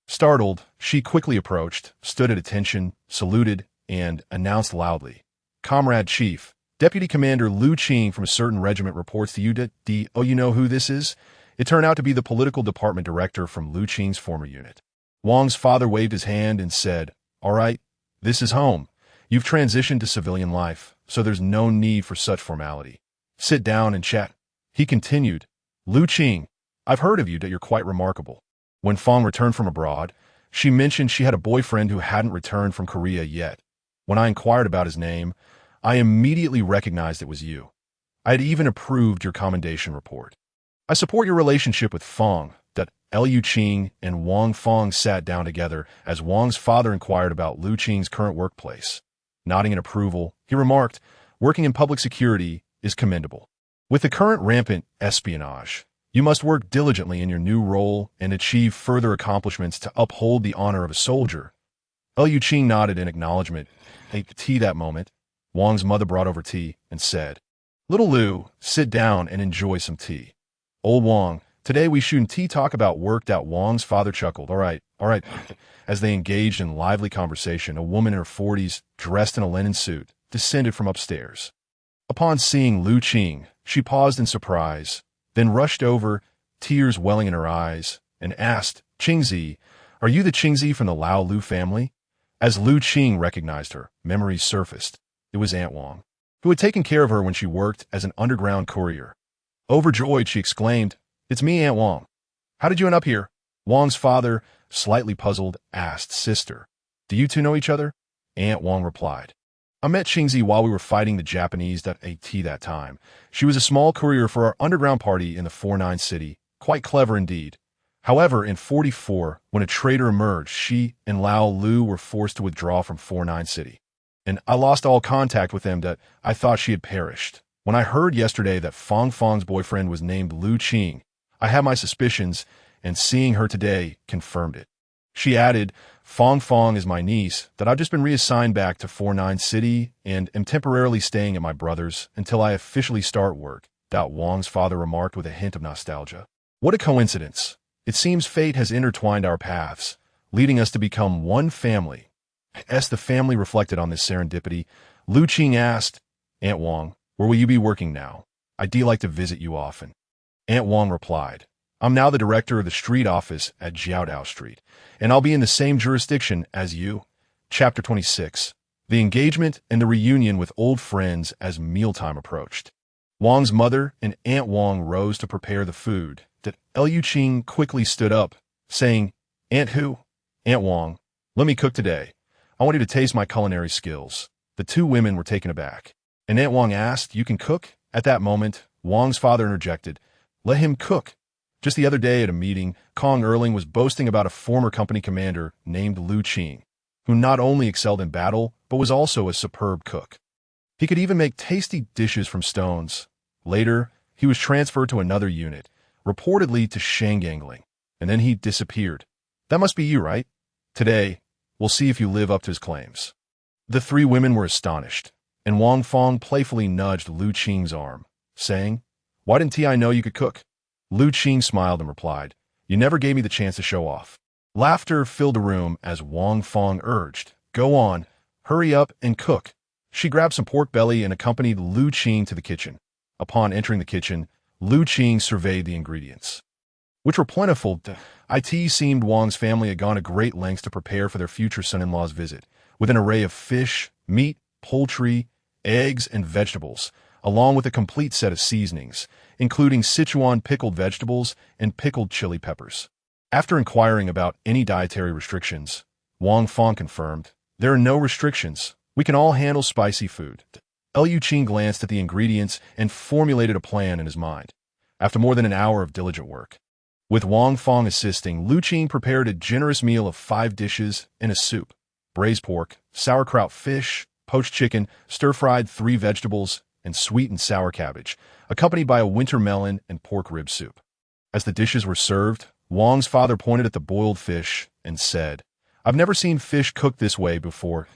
Startled, she quickly approached, stood at attention, saluted, and announced loudly, "Comrade Chief, Deputy Commander Qing from a certain regiment reports to you that oh, you know who this is?" It turned out to be the political department director from Qing's former unit. Wang's father waved his hand and said, "All right, this is home. You've transitioned to civilian life, so there's no need for such formality. Sit down and chat." He continued, "Qing, I've heard of you that you're quite remarkable." When Fong returned from abroad, she mentioned she had a boyfriend who hadn't returned from Korea yet. When I inquired about his name, I immediately recognized it was you. I had even approved your commendation report. I support your relationship with Fong. Qing and Wang Fong sat down together as Wang's father inquired about Qing's current workplace. Nodding in approval, he remarked, "Working in public security is commendable. With the current rampant espionage, you must work diligently in your new role and achieve further accomplishments to uphold the honor of a soldier." Qing nodded in acknowledgement. Tea that moment, Wang's mother brought over tea and said, "Little Lu, sit down and enjoy some tea." "Old Wang, today we shouldn't talk about work." Wang's father chuckled. All right. As they engaged in lively conversation, a woman in her 40s, dressed in a linen suit, descended from upstairs. Upon seeing Qing, she paused in surprise, then rushed over, tears welling in her eyes, and asked, "Qingzi, are you the Qingzi from the Lao Lu family?" As Qing recognized her, memories surfaced. It was Aunt Wang, who had taken care of her when she worked as an underground courier. Overjoyed, she exclaimed, "It's me, Aunt Wang. How did you end up here?" Wang's father, slightly puzzled, asked, "Sister, do you two know each other?" Aunt Wang replied, "I met Qingzi while we were fighting the Japanese at that time. She was a small courier for our underground party in the 4-9 city, quite clever indeed. However, in 44, when a traitor emerged, she and Lao Lu were forced to withdraw from 4-9 city. And I lost all contact with them. That I thought she had perished. When I heard yesterday that Fong Fong's boyfriend was named Lu Qing, I had my suspicions, and seeing her today confirmed it. She added, Fong Fong is my niece, that I've just been reassigned back to 49 City and am temporarily staying at my brother's until I officially start work, Wang's father remarked with a hint of nostalgia. What a coincidence. It seems fate has intertwined our paths, leading us to become one family. As the family reflected on this serendipity, Lu Qing asked, Aunt Wang, where will you be working now? I'd like to visit you often. Aunt Wang replied, I'm now the director of the street office at Jiaodao Street, and I'll be in the same jurisdiction as you. Chapter 26. The engagement and the reunion with old friends as mealtime approached. Wang's mother and Aunt Wang rose to prepare the food. Liu Qing quickly stood up, saying, Aunt who? Aunt Wang, let me cook today. I want you to taste my culinary skills. The two women were taken aback. And Aunt Wang asked, You can cook? At that moment, Wang's father interjected, Let him cook. Just the other day at a meeting, Kong Erling was boasting about a former company commander named Lu Qing, who not only excelled in battle, but was also a superb cook. He could even make tasty dishes from stones. Later, he was transferred to another unit, reportedly to Shangyangling, and then he disappeared. That must be you, right? Today, we'll see if you live up to his claims. The three women were astonished, and Wang Fong playfully nudged Lu Qing's arm, saying, Why didn't I know you could cook? Lu Qing smiled and replied, You never gave me the chance to show off. Laughter filled the room as Wang Fong urged, Go on, hurry up and cook. She grabbed some pork belly and accompanied Lu Qing to the kitchen. Upon entering the kitchen, Lu Qing surveyed the ingredients, which were plentiful. It seemed Wang's family had gone to great lengths to prepare for their future son-in-law's visit, with an array of fish, meat, poultry, eggs, and vegetables, along with a complete set of seasonings, including Sichuan pickled vegetables and pickled chili peppers. After inquiring about any dietary restrictions, Wang Fong confirmed, There are no restrictions. We can all handle spicy food. Liu Qing glanced at the ingredients and formulated a plan in his mind. After more than an hour of diligent work, with Wang Fong assisting, Lu Qing prepared a generous meal of 5 dishes and a soup: braised pork, sauerkraut fish, poached chicken, stir-fried 3 vegetables, and sweet and sour cabbage, accompanied by a winter melon and pork rib soup. As the dishes were served, Wang's father pointed at the boiled fish and said, I've never seen fish cooked this way before.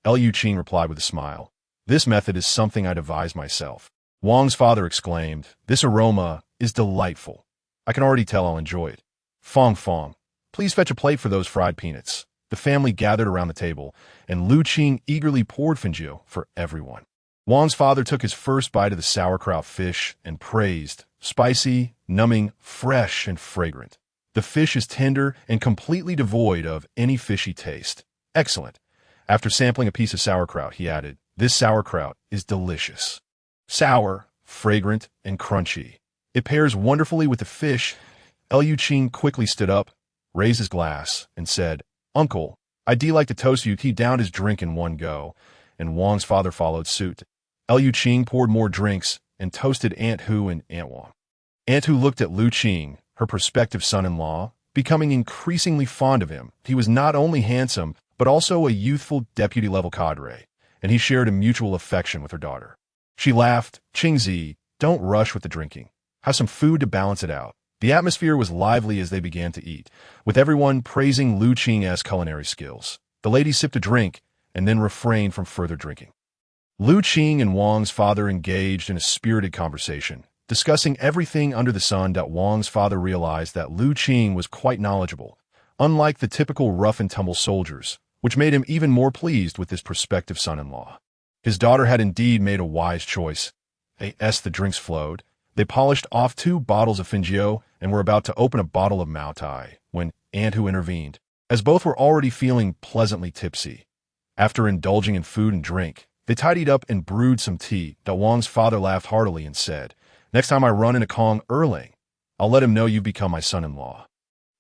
Liu Qing replied with a smile, This method is something I devised myself. Wang's father exclaimed, This aroma is delightful. I can already tell I'll enjoy it. Fong Fong, please fetch a plate for those fried peanuts. The family gathered around the table, and Lu Qing eagerly poured finjiu for everyone. Wang's father took his first bite of the sauerkraut fish and praised, Spicy, numbing, fresh, and fragrant. The fish is tender and completely devoid of any fishy taste. Excellent. After sampling a piece of sauerkraut, he added, This sauerkraut is delicious. Sour, fragrant, and crunchy. It pairs wonderfully with the fish. Liu Qing quickly stood up, raised his glass, and said, Uncle, I'd like to toast you. He downed his drink in one go, and Wang's father followed suit. Liu Qing poured more drinks and toasted Aunt Hu and Aunt Wang. Aunt Hu looked at Lu Qing, her prospective son-in-law, becoming increasingly fond of him. He was not only handsome, but also a youthful deputy-level cadre, and he shared a mutual affection with her daughter. She laughed, Qingzi, don't rush with the drinking. Have some food to balance it out. The atmosphere was lively as they began to eat, with everyone praising Lu Qing's culinary skills. The lady sipped a drink and then refrained from further drinking. Lu Qing and Wang's father engaged in a spirited conversation, discussing everything under the sun. Wang's father realized that Lu Qing was quite knowledgeable, unlike the typical rough-and-tumble soldiers, which made him even more pleased with his prospective son-in-law. His daughter had indeed made a wise choice. As the drinks flowed, they polished off 2 bottles of finjiu and were about to open a bottle of Mao Tai when Aunt Hu intervened, as both were already feeling pleasantly tipsy. After indulging in food and drink, they tidied up and brewed some tea. Wang's father laughed heartily and said, Next time I run into Kong Erling, I'll let him know you've become my son-in-law.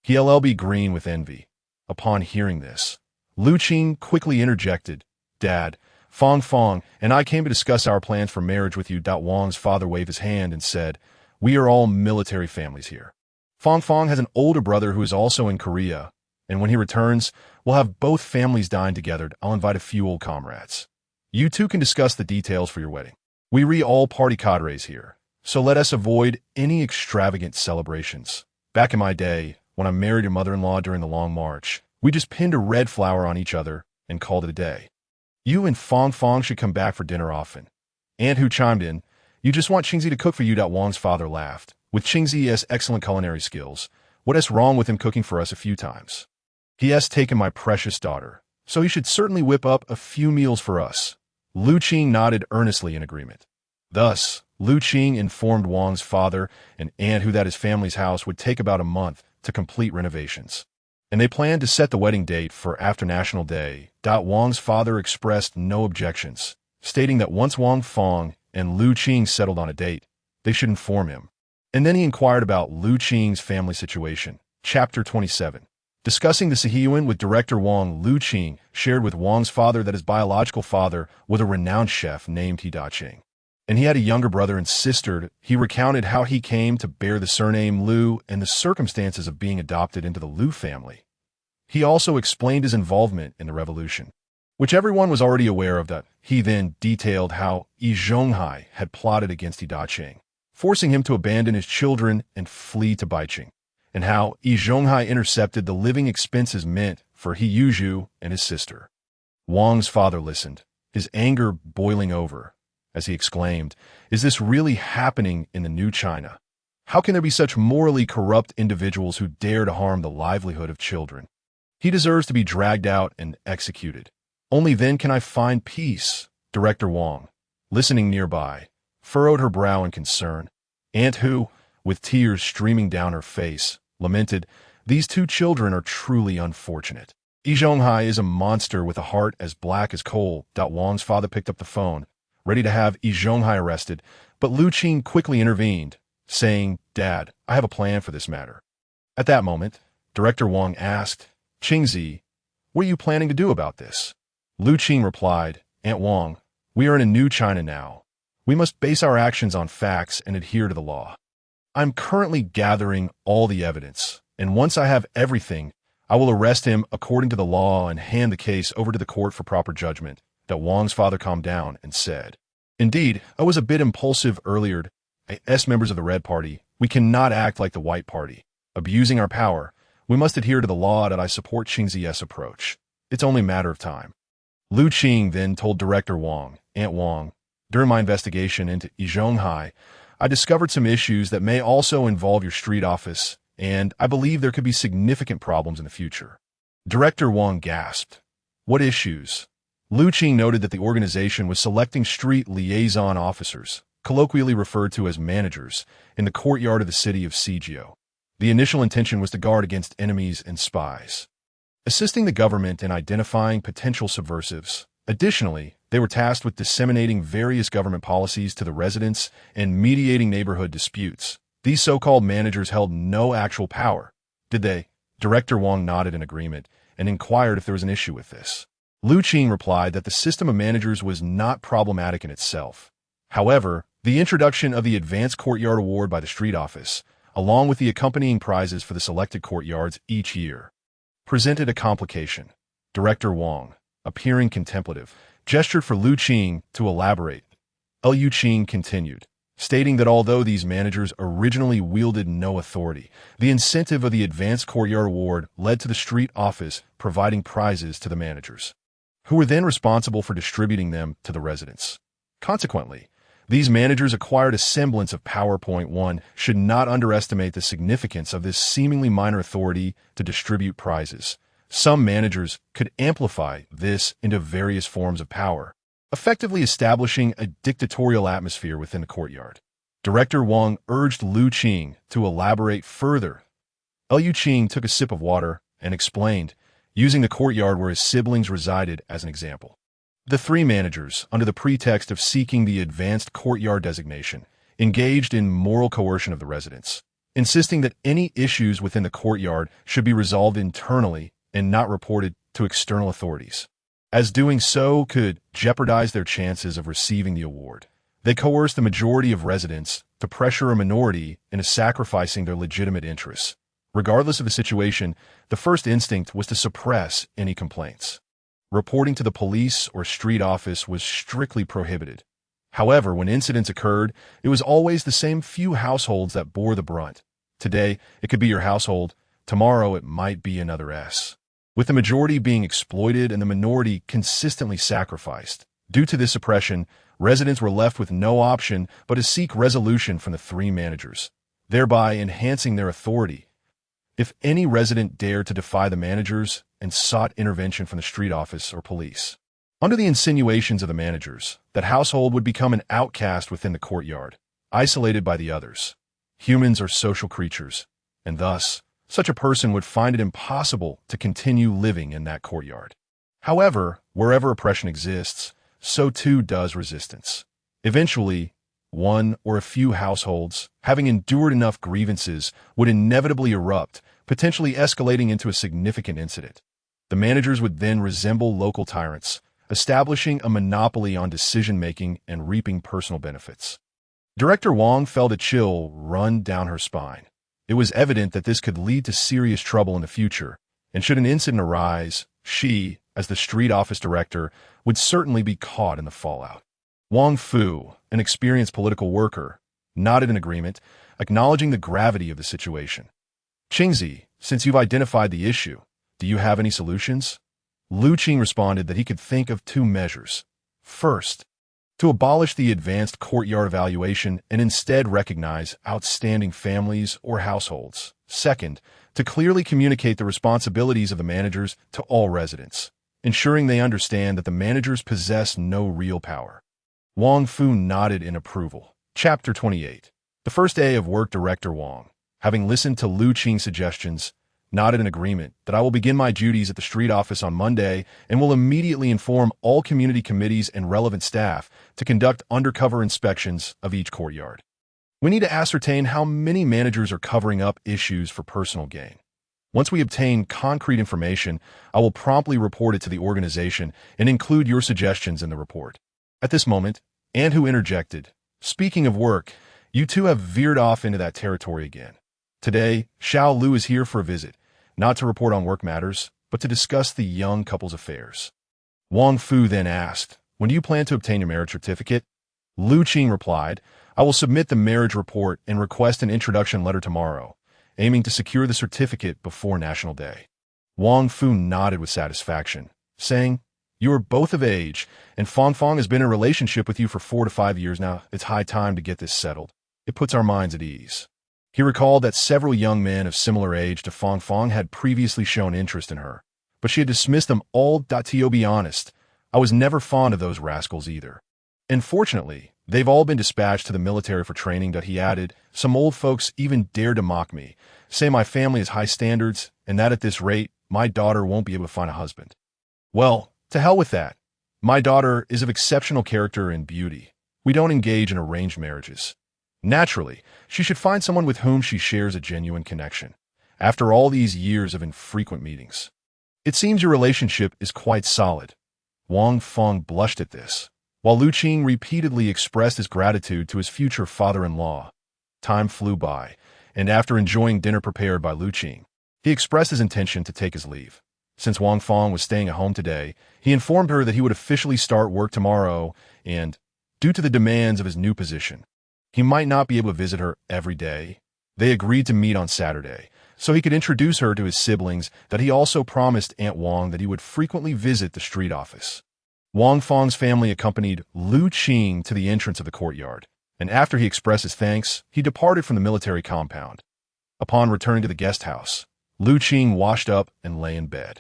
He'll be green with envy. Upon hearing this, Lu Qing quickly interjected, Dad, Fong Fong and I came to discuss our plans for marriage with you. Wang's father waved his hand and said, We are all military families here. Fong Fong has an older brother who is also in Korea, and when he returns, we'll have both families dine together. I'll invite a few old comrades. You two can discuss the details for your wedding. We all party cadres here, so let us avoid any extravagant celebrations. Back in my day, when I married your mother-in-law during the Long March, we just pinned a red flower on each other and called it a day. You and Fong Fong should come back for dinner often. Aunt Hu chimed in, you just want Qingzi to cook for you. Wang's father laughed. With Qingzi's excellent culinary skills, what is wrong with him cooking for us a few times? He has taken my precious daughter, so he should certainly whip up a few meals for us. Lu Qing nodded earnestly in agreement. Thus, Lu Qing informed Wang's father and Aunt Hu that his family's house would take about a month to complete renovations, and they planned to set the wedding date for after National Day. Wang's father expressed no objections, stating that once Wang Fong and Lu Qing settled on a date, they should inform him. And then he inquired about Lu Qing's family situation. Chapter 27. Discussing the Sihiyuan with director Wang, Lu Qing shared with Wang's father that his biological father was a renowned chef named He Da-Qing, and he had a younger brother and sister. He recounted how he came to bear the surname Lu and the circumstances of being adopted into the Lu family. He also explained his involvement in the revolution, which everyone was already aware of. He then detailed how Yi Zhonghai had plotted against He Da-Qing, forcing him to abandon his children and flee to Baiqing, and how Yi Zhonghai intercepted the living expenses meant for He Yuzhu and his sister. Wang's father listened, his anger boiling over, as he exclaimed, is this really happening in the new China? How can there be such morally corrupt individuals who dare to harm the livelihood of children? He deserves to be dragged out and executed. Only then can I find peace. Director Wang, listening nearby, furrowed her brow in concern. Aunt Hu, with tears streaming down her face, lamented, these two children are truly unfortunate. Yi Zhonghai is a monster with a heart as black as coal. Wang's father picked up the phone, ready to have Yi Zhonghai arrested, but Lu Qing quickly intervened, saying, Dad, I have a plan for this matter. At that moment, Director Wang asked, Qingzi, what are you planning to do about this? Lu Qing replied, Aunt Wang, we are in a new China now. We must base our actions on facts and adhere to the law. I'm currently gathering all the evidence, and once I have everything, I will arrest him according to the law and hand the case over to the court for proper judgment. Wang's father calmed down and said, Indeed, I was a bit impulsive earlier. As members of the Red Party, we cannot act like the White Party, abusing our power. We must adhere to the law. I support Qingzi's approach. It's only a matter of time. Lu Qing then told Director Wang, Aunt Wang, during my investigation into Yi Zhonghai, I discovered some issues that may also involve your street office, and I believe there could be significant problems in the future. Director Wang gasped. What issues? Lu Qing noted that the organization was selecting street liaison officers, colloquially referred to as managers, in the courtyard of the city of Sijio. The initial intention was to guard against enemies and spies, assisting the government in identifying potential subversives. Additionally, they were tasked with disseminating various government policies to the residents and mediating neighborhood disputes. These so-called managers held no actual power, did they? Director Wang nodded in agreement and inquired if there was an issue with this. Lu Qing replied that the system of managers was not problematic in itself. However, the introduction of the Advanced Courtyard Award by the Street Office, along with the accompanying prizes for the selected courtyards each year, presented a complication. Director Wang, appearing contemplative, gestured for Lu Qing to elaborate. Lu Qing continued, stating that although these managers originally wielded no authority, the incentive of the Advanced Courtyard Award led to the Street Office providing prizes to the managers, who were then responsible for distributing them to the residents. Consequently, these managers acquired a semblance of power. One should not underestimate the significance of this seemingly minor authority to distribute prizes. Some managers could amplify this into various forms of power, effectively establishing a dictatorial atmosphere within the courtyard. Director Wang urged Lu Qing to elaborate further. Lu Qing took a sip of water and explained, using the courtyard where his siblings resided as an example. The three managers, under the pretext of seeking the Advanced Courtyard designation, engaged in moral coercion of the residents, insisting that any issues within the courtyard should be resolved internally and not reported to external authorities, as doing so could jeopardize their chances of receiving the award. They coerced the majority of residents to pressure a minority into sacrificing their legitimate interests. Regardless of the situation, the first instinct was to suppress any complaints. Reporting to the police or street office was strictly prohibited. However, when incidents occurred, it was always the same few households that bore the brunt. Today, it could be your household. Tomorrow, it might be another S. With the majority being exploited and the minority consistently sacrificed. Due to this oppression, residents were left with no option but to seek resolution from the three managers, thereby enhancing their authority. If any resident dared to defy the managers and sought intervention from the street office or police, under the insinuations of the managers, that household would become an outcast within the courtyard, isolated by the others. Humans are social creatures, and thus, such a person would find it impossible to continue living in that courtyard. However, wherever oppression exists, so too does resistance. Eventually, one or a few households, having endured enough grievances, would inevitably erupt, potentially escalating into a significant incident. The managers would then resemble local tyrants, establishing a monopoly on decision-making and reaping personal benefits. Director Wang felt a chill run down her spine. It was evident that this could lead to serious trouble in the future, and should an incident arise, she, as the street office director, would certainly be caught in the fallout. Wang Fu, an experienced political worker, nodded in agreement, acknowledging the gravity of the situation. Qingzi, since you've identified the issue, do you have any solutions? Lu Qing responded that he could think of two measures. First, to abolish the advanced courtyard evaluation and instead recognize outstanding families or households. Second, to clearly communicate the responsibilities of the managers to all residents, ensuring they understand that the managers possess no real power. Wang Fu nodded in approval. Chapter 28. The first day of work, Director Wang, having listened to Lu Qing's suggestions, nodded in agreement that I will begin my duties at the street office on Monday and will immediately inform all community committees and relevant staff to conduct undercover inspections of each courtyard. We need to ascertain how many managers are covering up issues for personal gain. Once we obtain concrete information, I will promptly report it to the organization and include your suggestions in the report. At this moment, Anhu interjected, speaking of work, you two have veered off into that territory again. Today, Xiao Lu is here for a visit, not to report on work matters, but to discuss the young couple's affairs. Wang Fu then asked, when do you plan to obtain your marriage certificate? Lu Qing replied, I will submit the marriage report and request an introduction letter tomorrow, aiming to secure the certificate before National Day. Wang Fu nodded with satisfaction, saying, you are both of age, and Fong Fong has been in a relationship with you for 4 to 5 years now. It's high time to get this settled. It puts our minds at ease. He recalled that several young men of similar age to Fong Fong had previously shown interest in her, but she had dismissed them all. To be honest, I was never fond of those rascals either. And fortunately, they've all been dispatched to the military for training. He added, some old folks even dared to mock me, say my family has high standards, and that at this rate, my daughter won't be able to find a husband. Well, to hell with that. My daughter is of exceptional character and beauty. We don't engage in arranged marriages. Naturally, she should find someone with whom she shares a genuine connection, after all these years of infrequent meetings. It seems your relationship is quite solid. Wang Feng blushed at this, while Lu Qing repeatedly expressed his gratitude to his future father-in-law. Time flew by, and after enjoying dinner prepared by Lu Qing, he expressed his intention to take his leave. Since Wang Feng was staying at home today, he informed her that he would officially start work tomorrow and, due to the demands of his new position, he might not be able to visit her every day. They agreed to meet on Saturday, so he could introduce her to his siblings. That he also promised Aunt Wang that he would frequently visit the street office. Wang Feng's family accompanied Lu Qing to the entrance of the courtyard, and after he expressed his thanks, he departed from the military compound. Upon returning to the guest house, Lu Qing washed up and lay in bed,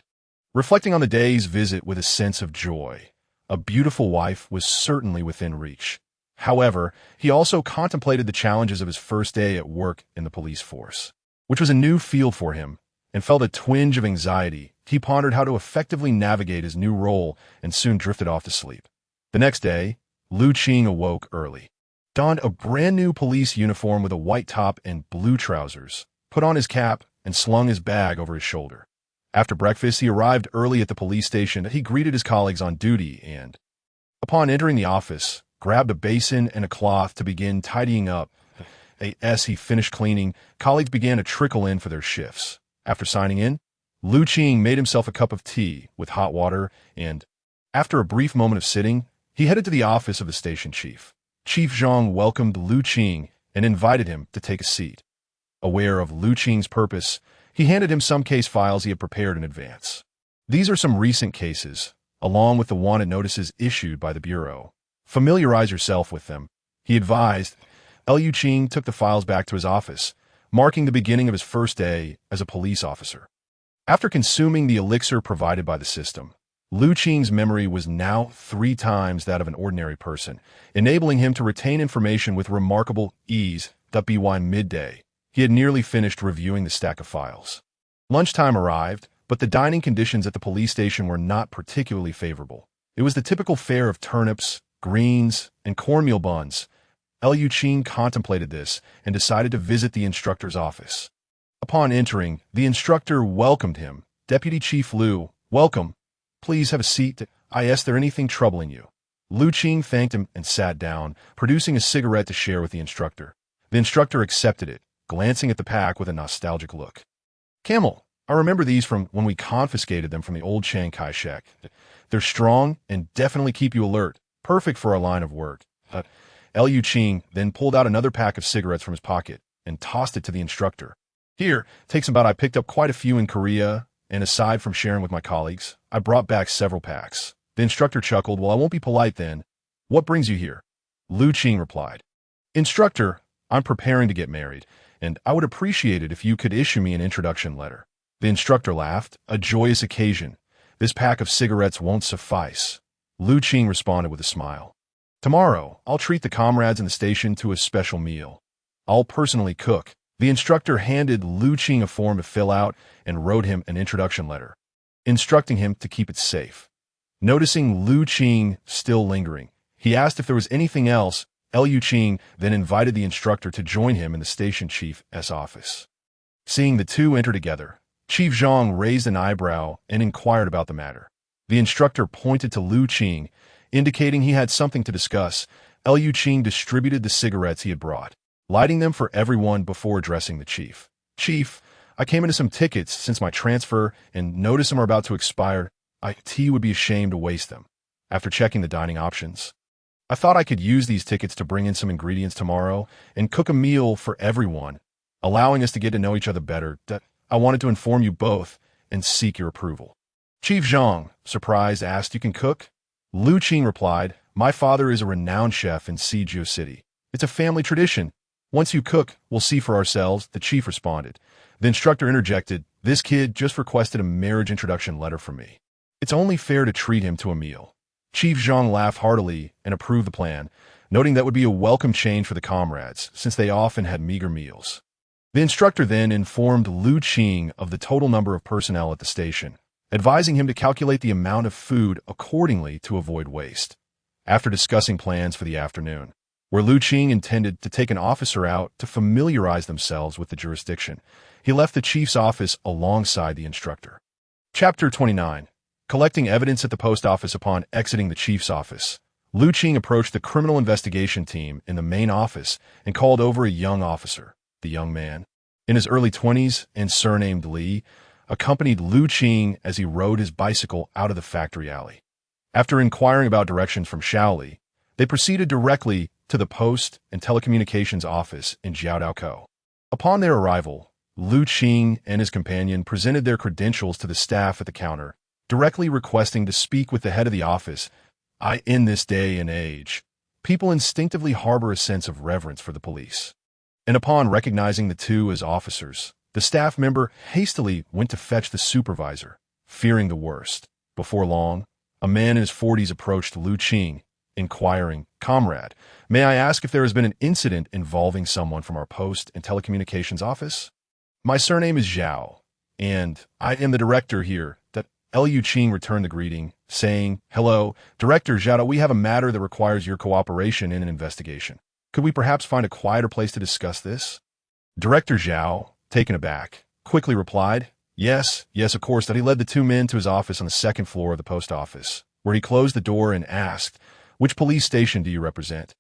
reflecting on the day's visit with a sense of joy. A beautiful wife was certainly within reach. However, he also contemplated the challenges of his first day at work in the police force, which was a new field for him, and felt a twinge of anxiety. He pondered how to effectively navigate his new role and soon drifted off to sleep. The next day, Lu Qing awoke early, donned a brand new police uniform with a white top and blue trousers, put on his cap, and slung his bag over his shoulder. After breakfast, he arrived early at the police station. He greeted his colleagues on duty and, upon entering the office, grabbed a basin and a cloth to begin tidying up. As he finished cleaning, colleagues began to trickle in for their shifts. After signing in, Lu Qing made himself a cup of tea with hot water and, after a brief moment of sitting, he headed to the office of the station chief. Chief Jiang welcomed Lu Qing and invited him to take a seat. Aware of Lu Qing's purpose, he handed him some case files he had prepared in advance. These are some recent cases, along with the wanted notices issued by the Bureau. Familiarize yourself with them, he advised. Lu Qing took the files back to his office, marking the beginning of his first day as a police officer. After consuming the elixir provided by the system, Lu Qing's memory was now 3 times that of an ordinary person, enabling him to retain information with remarkable ease. By midday, he had nearly finished reviewing the stack of files. Lunchtime arrived, but the dining conditions at the police station were not particularly favorable. It was the typical fare of turnips, greens, and cornmeal buns. Lu Qing contemplated this and decided to visit the instructor's office. Upon entering, the instructor welcomed him. Deputy Chief Lu, welcome. Please have a seat. Is there anything troubling you? Lu Qing thanked him and sat down, producing a cigarette to share with the instructor. The instructor accepted it, glancing at the pack with a nostalgic look. Camel, I remember these from when we confiscated them from the old Chiang Kai-shek. They're strong and definitely keep you alert, perfect for our line of work. Lu Qing then pulled out another pack of cigarettes from his pocket and tossed it to the instructor. Here, take some. I picked up quite a few in Korea, and aside from sharing with my colleagues, I brought back several packs. The instructor chuckled. Well, I won't be polite then. What brings you here? Lu Qing replied. Instructor, I'm preparing to get married, and I would appreciate it if you could issue me an introduction letter. The instructor laughed. A joyous occasion. This pack of cigarettes won't suffice. Lu Qing responded with a smile. Tomorrow, I'll treat the comrades in the station to a special meal. I'll personally cook. The instructor handed Lu Qing a form to fill out and wrote him an introduction letter, instructing him to keep it safe. Noticing Lu Qing still lingering, he asked if there was anything else. Lu Qing then invited the instructor to join him in the station chief's office. Seeing the two enter together, Chief Jiang raised an eyebrow and inquired about the matter. The instructor pointed to Lu Qing, indicating he had something to discuss. Lu Qing distributed the cigarettes he had brought, lighting them for everyone before addressing the chief. Chief, I came into some tickets since my transfer and noticed them are about to expire. IT would be ashamed to waste them. After checking the dining options, I thought I could use these tickets to bring in some ingredients tomorrow and cook a meal for everyone, allowing us to get to know each other better. I wanted to inform you both and seek your approval. Chief Jiang, surprised, asked, You can cook? Lu Qing replied, My father is a renowned chef in Sijiu City. It's a family tradition. Once you cook, we'll see for ourselves, the chief responded. The instructor interjected, This kid just requested a marriage introduction letter from me. It's only fair to treat him to a meal. Chief Jiang laughed heartily and approved the plan, noting that would be a welcome change for the comrades, since they often had meager meals. The instructor then informed Lu Qing of the total number of personnel at the station, advising him to calculate the amount of food accordingly to avoid waste. After discussing plans for the afternoon, where Lu Qing intended to take an officer out to familiarize themselves with the jurisdiction, he left the chief's office alongside the instructor. Chapter 29. Collecting evidence at the post office. Upon exiting the chief's office, Lu Qing approached the criminal investigation team in the main office and called over a young officer. The young man, in his early 20s and surnamed Li, accompanied Lu Qing as he rode his bicycle out of the factory alley. After inquiring about directions from Shaoli, they proceeded directly to the Post and Telecommunications office in Jiaodaokou. Upon their arrival, Lu Qing and his companion presented their credentials to the staff at the counter, directly requesting to speak with the head of the office. In this day and age, people instinctively harbor a sense of reverence for the police. And upon recognizing the two as officers, the staff member hastily went to fetch the supervisor, fearing the worst. Before long, a man in his 40s approached Lu Qing, inquiring, Comrade, may I ask if there has been an incident involving someone from our Post and Telecommunications office? My surname is Zhao, and I am the director here. Lu Qing returned the greeting, saying, Hello, Director Zhao, we have a matter that requires your cooperation in an investigation. Could we perhaps find a quieter place to discuss this? Director Zhao, taken aback, quickly replied, Yes, of course. That he led the two men to his office on the second floor of the post office, where he closed the door and asked, Which police station do you represent?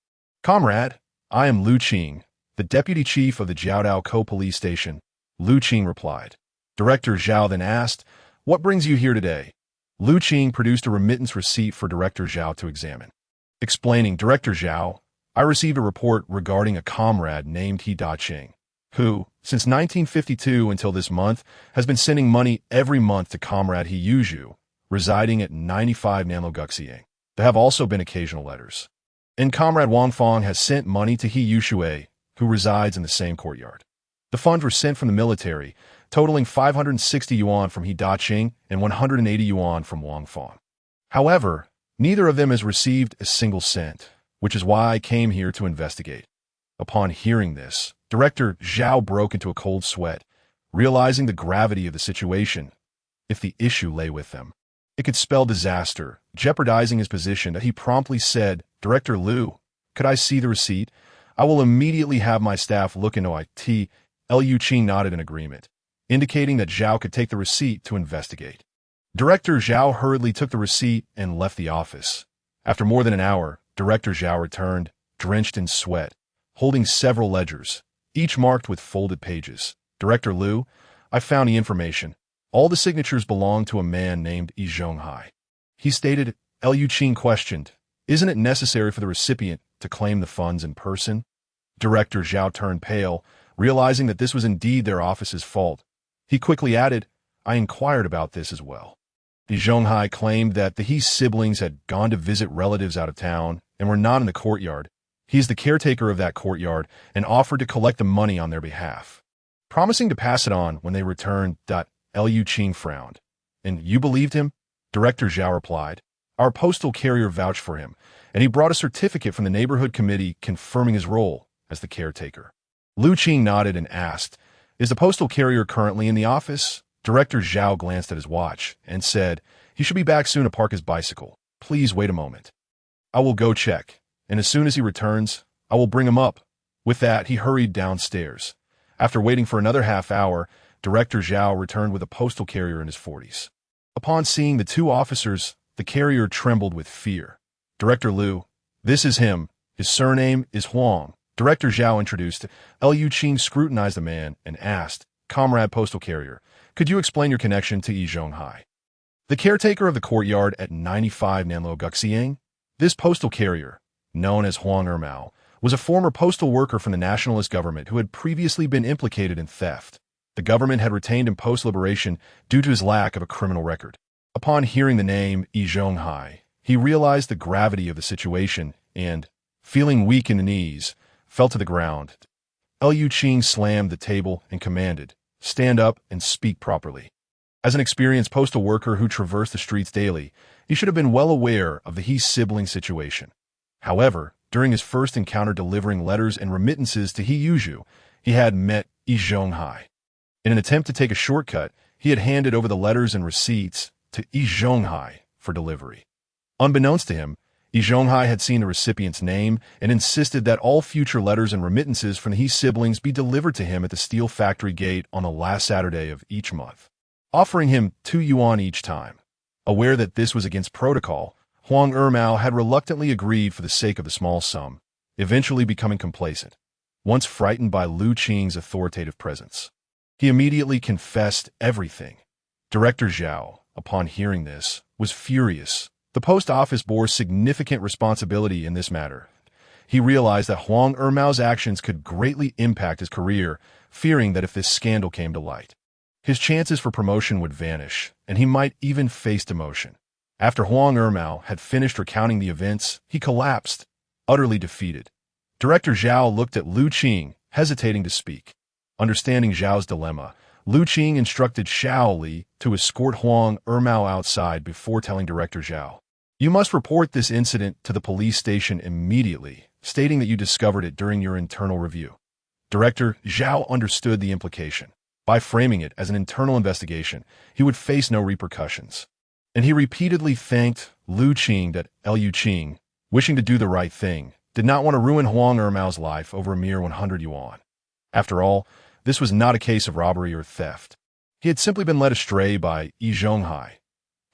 Comrade, I am Lu Qing, the deputy chief of the Jiaodaokou police station. Lu Qing replied. Director Zhao then asked, What brings you here today? Lu Qing produced a remittance receipt for Director Zhao to examine. Explaining, Director Zhao, I received a report regarding a comrade named He Da-Ching, who, since 1952 until this month, has been sending money every month to comrade He Yuzhu, residing at 95 Nanlo-Guxiang. There have also been occasional letters. And comrade Wang Fong has sent money to He Yushui, who resides in the same courtyard. The funds were sent from the military, totaling 560 yuan from He Da-Ching and 180 yuan from Wang Fong. However, neither of them has received a single cent, which is why I came here to investigate. Upon hearing this, Director Zhao broke into a cold sweat, realizing the gravity of the situation. If the issue lay with them, it could spell disaster, jeopardizing his position. That he promptly said, "Director Liu, could I see the receipt? I will immediately have my staff look into it." Liu Qing nodded in agreement, indicating that Zhao could take the receipt to investigate. Director Zhao hurriedly took the receipt and left the office. After more than an hour, Director Zhao returned, drenched in sweat, holding several ledgers, each marked with folded pages. "Director Liu, I found the information. All the signatures belong to a man named Yi Zhonghai." He stated. Liu Qing questioned, "Isn't it necessary for the recipient to claim the funds in person?" Director Zhao turned pale, realizing that this was indeed their office's fault. He quickly added, "I inquired about this as well." Yi Zhonghai claimed that the He siblings had gone to visit relatives out of town and were not in the courtyard. He is the caretaker of that courtyard and offered to collect the money on their behalf, promising to pass it on when they returned. Liu Qing frowned. "And you believed him?" Director Zhao replied. "Our postal carrier vouched for him, and he brought a certificate from the neighborhood committee confirming his role as the caretaker." Liu Qing nodded and asked, "Is the postal carrier currently in the office?" Director Zhao glanced at his watch and said, "He should be back soon to park his bicycle. Please wait a moment. I will go check, and as soon as he returns, I will bring him up." With that, he hurried downstairs. After waiting for another half hour, Director Zhao returned with a postal carrier in his 40s. Upon seeing the two officers, the carrier trembled with fear. "Director Liu, this is him. His surname is Huang." Director Zhao introduced. Liu Qing scrutinized the man and asked, "Comrade postal carrier, could you explain your connection to Yi Zhonghai, the caretaker of the courtyard at 95 Nanlo-Guxiang?" This postal carrier, known as Huang Ermao, was a former postal worker from the nationalist government who had previously been implicated in theft. The government had retained him post-liberation due to his lack of a criminal record. Upon hearing the name Yi Zhonghai, he realized the gravity of the situation and, feeling weak in the knees, fell to the ground. Liu Qing slammed the table and commanded, "Stand up and speak properly." As an experienced postal worker who traversed the streets daily, he should have been well aware of the He sibling situation. However, during his first encounter delivering letters and remittances to He Yuzhu, he had met Yi Zhonghai. In an attempt to take a shortcut, he had handed over the letters and receipts to Yi Zhonghai for delivery. Unbeknownst to him, Yi Zhonghai had seen the recipient's name and insisted that all future letters and remittances from the He siblings be delivered to him at the steel factory gate on the last Saturday of each month, offering him 2 yuan each time. Aware that this was against protocol, Huang Ermao had reluctantly agreed for the sake of the small sum, eventually becoming complacent, once frightened by Liu Qing's authoritative presence. He immediately confessed everything. Director Zhao, upon hearing this, was furious. The post office bore significant responsibility in this matter. He realized that Huang Ermao's actions could greatly impact his career, fearing that if this scandal came to light, his chances for promotion would vanish, and he might even face demotion. After Huang Ermao had finished recounting the events, he collapsed, utterly defeated. Director Zhao looked at Liu Qing, hesitating to speak. Understanding Zhao's dilemma, Liu Qing instructed Xiao Li to escort Huang Ermao outside before telling Director Zhao, "You must report this incident to the police station immediately, stating that you discovered it during your internal review." Director Zhao understood the implication. By framing it as an internal investigation, he would face no repercussions. And he repeatedly thanked Liu Qing that Liu Qing, wishing to do the right thing, did not want to ruin Huang Ermao's life over a mere 100 yuan. After all, this was not a case of robbery or theft. He had simply been led astray by Yi Zhonghai.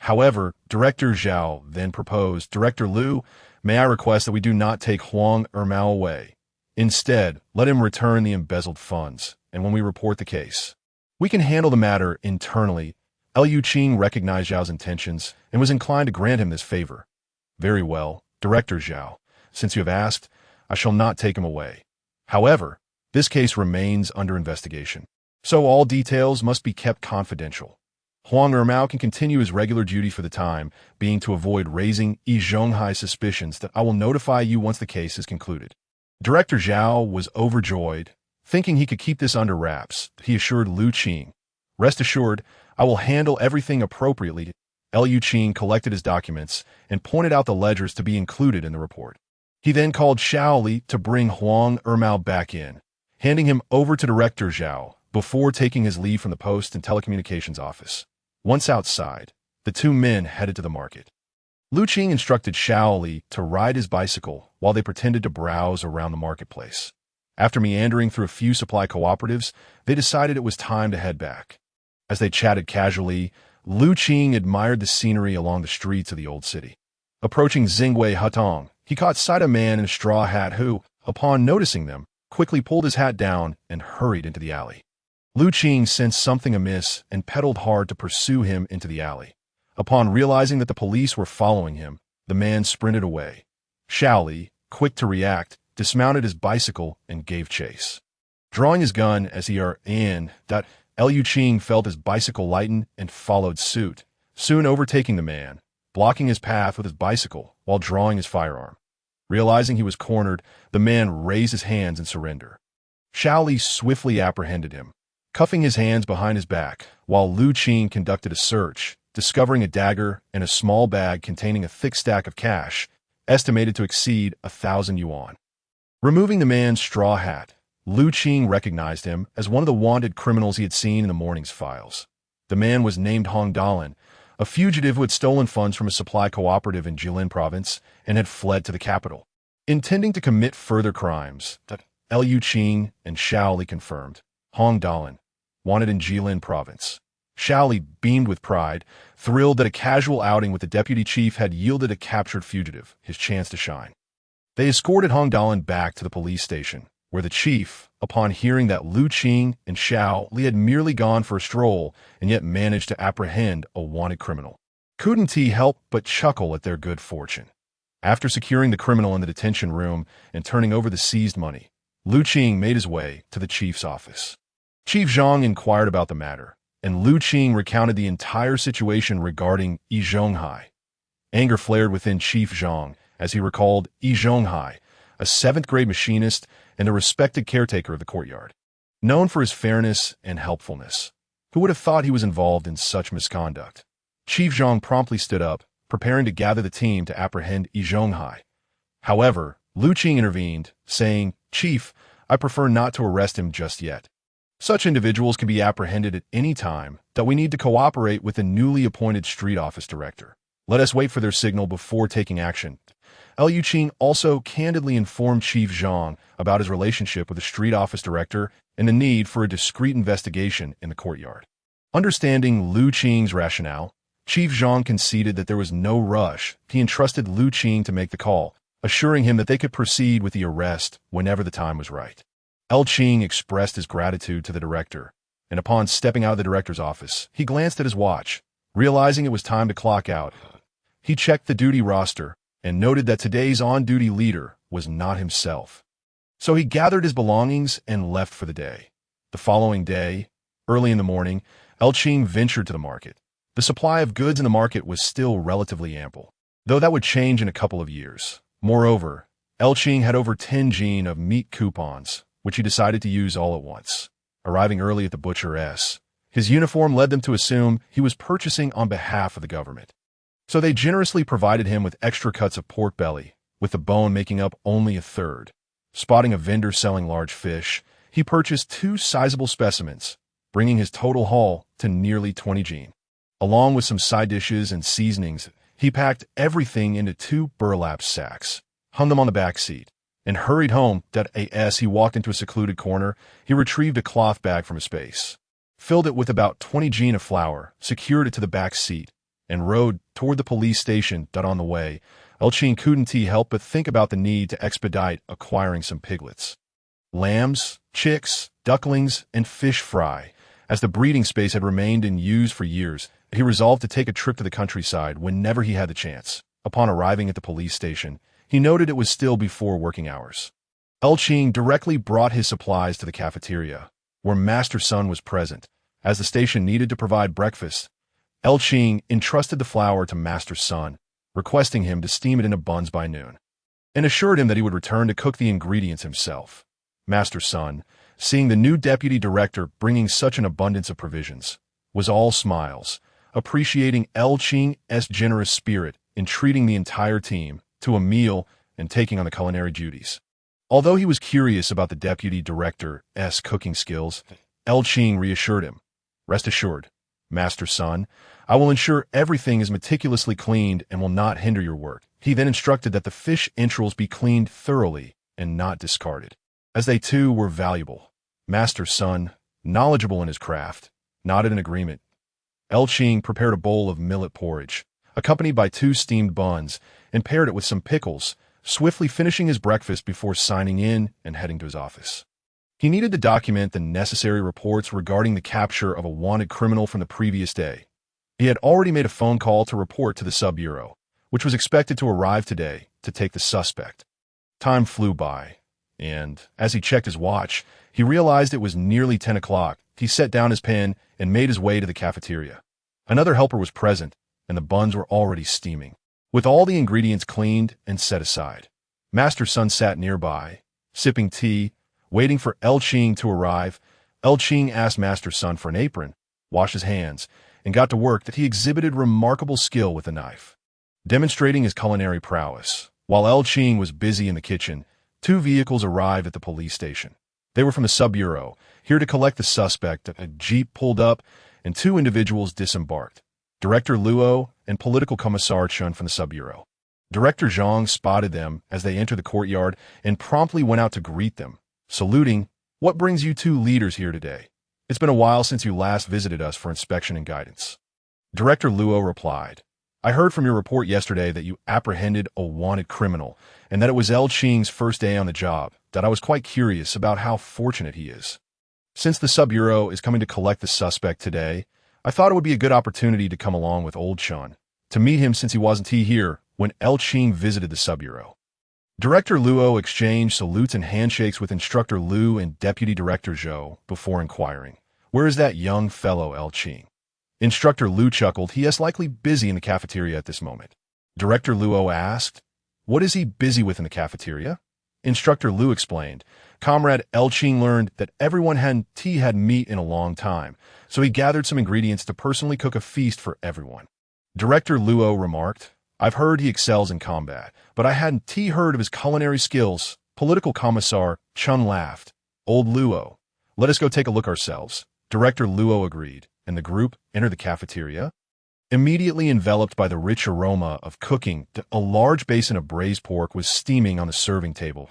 However, Director Zhao then proposed, "Director Liu, may I request that we do not take Huang Ermao away. Instead, let him return the embezzled funds, and when we report the case, we can handle the matter internally." Liu Qing recognized Zhao's intentions and was inclined to grant him this favor. "Very well, Director Zhao. Since you have asked, I shall not take him away. However, this case remains under investigation, so all details must be kept confidential. Huang Ermao can continue his regular duty for the time being to avoid raising Yi Zhonghai's suspicions that I will notify you once the case is concluded. Director Zhao was overjoyed, thinking he could keep this under wraps. He assured Lu Qing, "Rest assured, I will handle everything appropriately." Liu Qing collected his documents and pointed out the ledgers to be included in the report. He then called Xiao Li to bring Huang Ermao back in, handing him over to Director Zhao before taking his leave from the Post and Telecommunications Office. Once outside, the two men headed to the market. Lu Qing instructed Xiao Li to ride his bicycle while they pretended to browse around the marketplace. After meandering through a few supply cooperatives, they decided it was time to head back. As they chatted casually, Lu Qing admired the scenery along the streets of the old city. Approaching Xingwei Hutong, he caught sight of a man in a straw hat who, upon noticing them, quickly pulled his hat down and hurried into the alley. Lu Qing sensed something amiss and pedaled hard to pursue him into the alley. Upon realizing that the police were following him, the man sprinted away. Xiao Li, quick to react, dismounted his bicycle and gave chase. Drawing his gun as he Liu Qing felt his bicycle lighten and followed suit, soon overtaking the man, blocking his path with his bicycle while drawing his firearm. Realizing he was cornered, the man raised his hands in surrender. Xiao Li swiftly apprehended him, cuffing his hands behind his back, while Lu Qing conducted a search, discovering a dagger and a small bag containing a thick stack of cash, estimated to exceed 1,000 yuan. Removing the man's straw hat, Lu Qing recognized him as one of the wanted criminals he had seen in the morning's files. The man was named Hong Dalin, a fugitive who had stolen funds from a supply cooperative in Jilin province and had fled to the capital. Intending to commit further crimes, Liu Qing and Xiao Li confirmed. Hong Dalin, wanted in Jilin province. Xiao Li beamed with pride, thrilled that a casual outing with the deputy chief had yielded a captured fugitive his chance to shine. They escorted Hong Dalin back to the police station, where the chief, upon hearing that Lu Qing and Xiao Li had merely gone for a stroll and yet managed to apprehend a wanted criminal, couldn't he help but chuckle at their good fortune. After securing the criminal in the detention room and turning over the seized money, Lu Qing made his way to the chief's office. Chief Zhang inquired about the matter, and Lu Qing recounted the entire situation regarding Yi Zhonghai. Anger flared within Chief Zhang as he recalled Yi Zhonghai, a 7th-grade machinist and a respected caretaker of the courtyard, known for his fairness and helpfulness. Who would have thought he was involved in such misconduct? Chief Zhang promptly stood up, preparing to gather the team to apprehend Yi Zhonghai. However, Lu Qing intervened, saying, "Chief, I prefer not to arrest him just yet. Such individuals can be apprehended at any time, that we need to cooperate with the newly appointed street office director. Let us wait for their signal before taking action." Liu Qing also candidly informed Chief Zhang about his relationship with the street office director and the need for a discreet investigation in the courtyard. Understanding Lu Qing's rationale, Chief Zhang conceded that there was no rush. He entrusted Lu Qing to make the call, assuring him that they could proceed with the arrest whenever the time was right. Liu Qing expressed his gratitude to the director, and upon stepping out of the director's office, he glanced at his watch. Realizing it was time to clock out, he checked the duty roster and noted that today's on-duty leader was not himself. So he gathered his belongings and left for the day. The following day, early in the morning, Liu Qing ventured to the market. The supply of goods in the market was still relatively ample, though that would change in a couple of years. Moreover, Liu Qing had over 10 jin of meat coupons, which he decided to use all at once. Arriving early at the butcher's, his uniform led them to assume he was purchasing on behalf of the government. So they generously provided him with extra cuts of pork belly, with the bone making up only a third. Spotting a vendor selling large fish, he purchased 2 sizable specimens, bringing his total haul to nearly 20 jin. Along with some side dishes and seasonings, he packed everything into 2 burlap sacks, hung them on the back seat, and hurried home. As he walked into a secluded corner, he retrieved a cloth bag from his space, filled it with about 20 jin of flour, secured it to the back seat, and rode toward the police station. On the way, Liu Qing couldn't help but think about the need to expedite acquiring some piglets. Lambs, chicks, ducklings, and fish fry. As the breeding space had remained in use for years, he resolved to take a trip to the countryside whenever he had the chance. Upon arriving at the police station, he noted it was still before working hours. Qing directly brought his supplies to the cafeteria, where Master Sun was present. As the station needed to provide breakfast, Qing entrusted the flour to Master Sun, requesting him to steam it into buns by noon, and assured him that he would return to cook the ingredients himself. Master Sun, seeing the new deputy director bringing such an abundance of provisions, was all smiles, appreciating Qing's generous spirit in treating the entire team to a meal and taking on the culinary duties. Although he was curious about the deputy director's cooking skills, Qing reassured him. Rest assured, Master Sun, I will ensure everything is meticulously cleaned and will not hinder your work. He then instructed that the fish entrails be cleaned thoroughly and not discarded, as they too were valuable. Master Sun, knowledgeable in his craft, nodded in agreement. Qing prepared a bowl of millet porridge, accompanied by 2 steamed buns, and paired it with some pickles, swiftly finishing his breakfast before signing in and heading to his office. He needed to document the necessary reports regarding the capture of a wanted criminal from the previous day. He had already made a phone call to report to the sub-bureau, which was expected to arrive today to take the suspect. Time flew by, and as he checked his watch, he realized it was nearly 10 o'clock. He set down his pen and made his way to the cafeteria. Another helper was present, and the buns were already steaming, with all the ingredients cleaned and set aside. Master Sun sat nearby, sipping tea, waiting for Qing to arrive. Qing asked Master Sun for an apron, washed his hands, and got to work that he exhibited remarkable skill with a knife, demonstrating his culinary prowess. While Qing was busy in the kitchen, 2 vehicles arrived at the police station. They were from the sub-bureau, here to collect the suspect. A jeep pulled up, and 2 individuals disembarked. Director Luo and Political Commissar Chen from the sub-bureau. Director Zhang spotted them as they entered the courtyard and promptly went out to greet them, saluting, "What brings you 2 leaders here today? It's been a while since you last visited us for inspection and guidance." Director Luo replied, "I heard from your report yesterday that you apprehended a wanted criminal and that it was Qing's first day on the job, that I was quite curious about how fortunate he is. Since the sub-bureau is coming to collect the suspect today, I thought it would be a good opportunity to come along with old Chen, to meet him since he wasn't here when Qing visited the sub-bureau." Director Luo exchanged salutes and handshakes with Instructor Lu and Deputy Director Zhou before inquiring, "Where is that young fellow Qing?" Instructor Lu chuckled. "He is likely busy in the cafeteria at this moment." Director Luo asked, "What is he busy with in the cafeteria?" Instructor Lu explained, "Comrade Qing learned that everyone hadn't had meat in a long time, so he gathered some ingredients to personally cook a feast for everyone." Director Luo remarked, "I've heard he excels in combat, but I hadn't heard of his culinary skills." Political Commissar Chen laughed. "Old Luo, let us go take a look ourselves." Director Luo agreed, and the group entered the cafeteria. Immediately enveloped by the rich aroma of cooking, a large basin of braised pork was steaming on the serving table.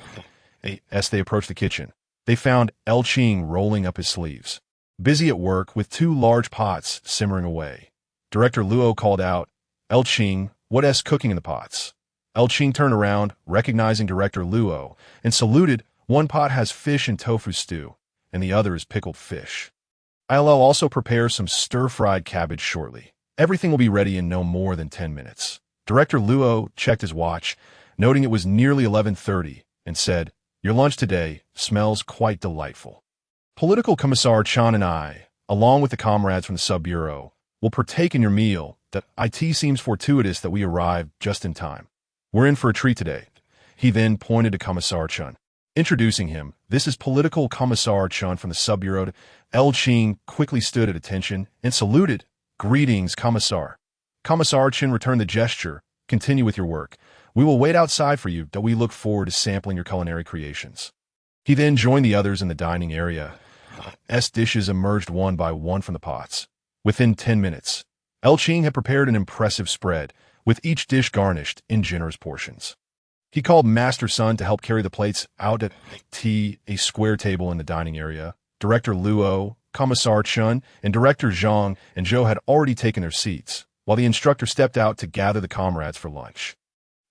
As they approached the kitchen, they found Qing rolling up his sleeves, busy at work with 2 large pots simmering away. Director Luo called out, "Qing, what cooking in the pots?" Qing turned around, recognizing Director Luo, and saluted. "One pot has fish and tofu stew, and the other is pickled fish. I'll also prepare some stir-fried cabbage shortly. Everything will be ready in no more than 10 minutes. Director Luo checked his watch, noting it was nearly 11:30, and said, "Your lunch today smells quite delightful." Political Commissar Chen and I, along with the comrades from the sub-bureau, will partake in your meal. That it seems fortuitous that we arrived just in time. We're in for a treat today." He then pointed to Commissar Chen, introducing him. "This is Political Commissar Chen from the sub-bureau." Qing quickly stood at attention and saluted. "Greetings, Commissar." Commissar Chen returned the gesture. "Continue with your work. We will wait outside for you. We look forward to sampling your culinary creations." He then joined the others in the dining area. Dishes emerged one by one from the pots. Within 10 minutes, Qing had prepared an impressive spread, with each dish garnished in generous portions. He called Master Sun to help carry the plates out at a square table in the dining area. Director Luo, Commissar Chen, and Director Zhang and Zhou had already taken their seats, while the instructor stepped out to gather the comrades for lunch.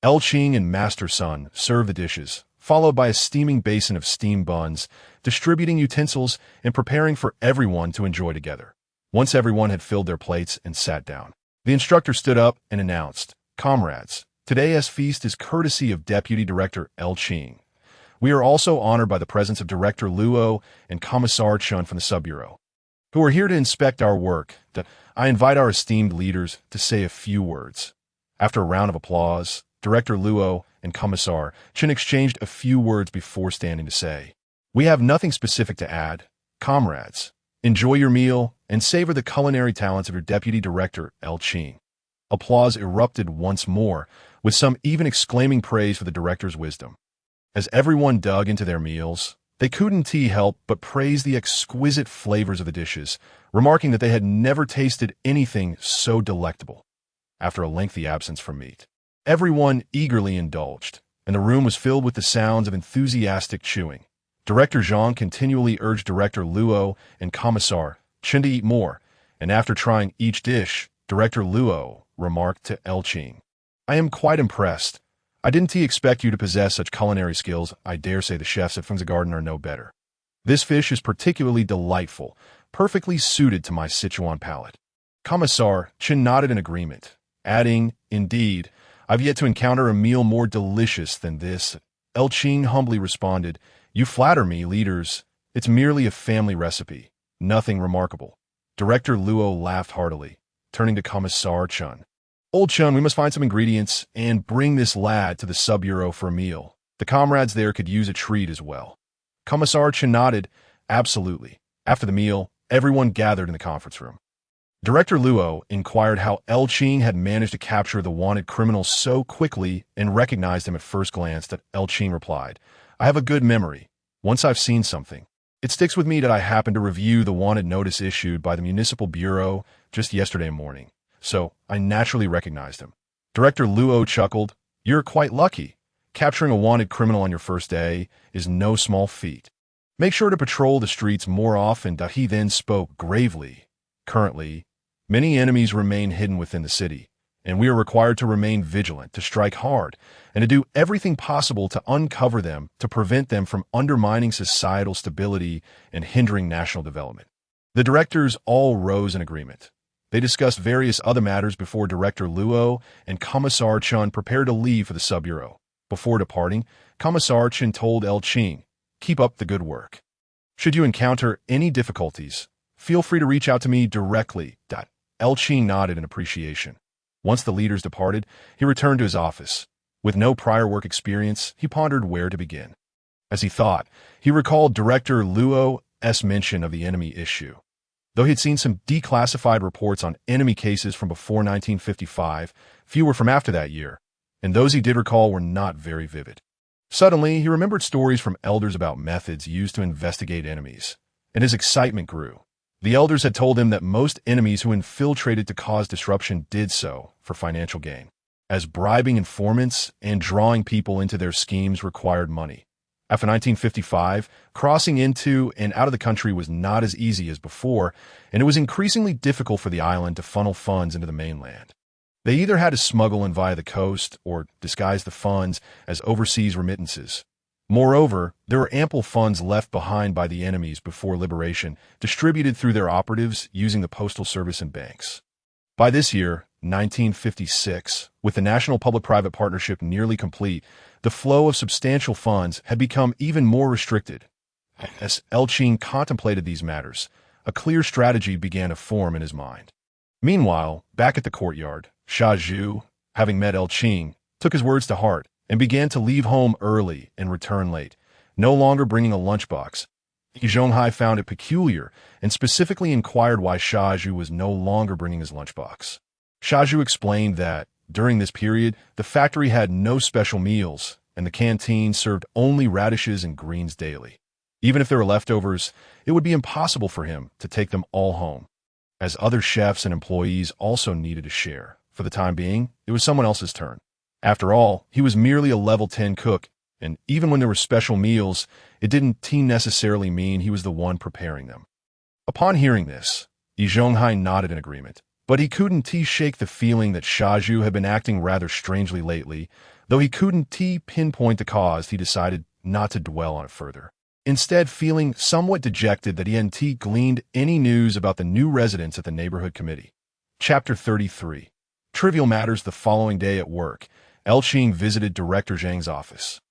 Qing and Master Sun served the dishes, followed by a steaming basin of steamed buns, distributing utensils and preparing for everyone to enjoy together. Once everyone had filled their plates and sat down, the instructor stood up and announced, "Comrades, today's feast is courtesy of Deputy Director Qing. We are also honored by the presence of Director Luo and Commissar Chen from the Sub-Bureau, who are here to inspect our work. I invite our esteemed leaders to say a few words. After a round of applause, Director Luo and Commissar Chen exchanged a few words before standing to say, "We have nothing specific to add. Comrades, enjoy your meal and savor the culinary talents of your Deputy Director, Qing." Applause erupted once more, with some even exclaiming praise for the director's wisdom. As everyone dug into their meals, they couldn't help but praise the exquisite flavors of the dishes, remarking that they had never tasted anything so delectable. After a lengthy absence from meat, everyone eagerly indulged, and the room was filled with the sounds of enthusiastic chewing. Director Zhang continually urged Director Luo and Commissar Chen to eat more, and after trying each dish, Director Luo remarked to Qing, "I am quite impressed. I didn't expect you to possess such culinary skills. I dare say the chefs at Feng's Garden are no better. This fish is particularly delightful, perfectly suited to my Sichuan palate." Commissar Chen nodded in agreement, adding, "Indeed, I've yet to encounter a meal more delicious than this." Qing humbly responded, "You flatter me, leaders. It's merely a family recipe, nothing remarkable." Director Luo laughed heartily, turning to Commissar Chen. "Old Chen, we must find some ingredients and bring this lad to the Sub-Bureau for a meal. The comrades there could use a treat as well." Commissar Chen nodded, "Absolutely." After the meal, everyone gathered in the conference room. Director Luo inquired how Qing had managed to capture the wanted criminal so quickly and recognized him at first glance. That Qing replied, "I have a good memory. Once I've seen something, it sticks with me." That I happened to review the wanted notice issued by the Municipal Bureau just yesterday morning, so I naturally recognized him. Director Luo chuckled, "You're quite lucky. Capturing a wanted criminal on your first day is no small feat. Make sure to patrol the streets more often." He then spoke gravely. "Currently, many enemies remain hidden within the city, and we are required to remain vigilant, to strike hard, and to do everything possible to uncover them, to prevent them from undermining societal stability and hindering national development." The directors all rose in agreement. They discussed various other matters before Director Luo and Commissar Chen prepared to leave for the Sub-Bureau. Before departing, Commissar Chen told Qing, "Keep up the good work. Should you encounter any difficulties, feel free to reach out to me directly." Qing nodded in appreciation. Once the leaders departed, he returned to his office. With no prior work experience, he pondered where to begin. As he thought, he recalled Director Luo's mention of the enemy issue. Though he had seen some declassified reports on enemy cases from before 1955, few were from after that year, and those he did recall were not very vivid. Suddenly, he remembered stories from elders about methods used to investigate enemies, and his excitement grew. The elders had told him that most enemies who infiltrated to cause disruption did so for financial gain, as bribing informants and drawing people into their schemes required money. After 1955, crossing into and out of the country was not as easy as before, and it was increasingly difficult for the island to funnel funds into the mainland. They either had to smuggle in via the coast or disguise the funds as overseas remittances. Moreover, there were ample funds left behind by the enemies before liberation, distributed through their operatives using the postal service and banks. By this year, 1956, with the National Public-Private Partnership nearly complete, the flow of substantial funds had become even more restricted. As Qing contemplated these matters, a clear strategy began to form in his mind. Meanwhile, back at the courtyard, Xiao Jiang, having met Qing, took his words to heart and began to leave home early and return late, no longer bringing a lunchbox. Zhonghai found it peculiar and specifically inquired why Xiao Jiang was no longer bringing his lunchbox. Xiao Jiang explained that, during this period, the factory had no special meals, and the canteen served only radishes and greens daily. Even if there were leftovers, it would be impossible for him to take them all home, as other chefs and employees also needed to share. For the time being, it was someone else's turn. After all, he was merely a level 10 cook, and even when there were special meals, it didn't necessarily mean he was the one preparing them. Upon hearing this, Zhonghai nodded in agreement, but he couldn't shake the feeling that Xiao Jiang had been acting rather strangely lately. Though he couldn't pinpoint the cause, he decided not to dwell on it further. Instead, feeling somewhat dejected that he hadn't gleaned any news about the new residents at the neighborhood committee. Chapter 33. Trivial matters. The following day at work, Qing visited Director Zhang's office.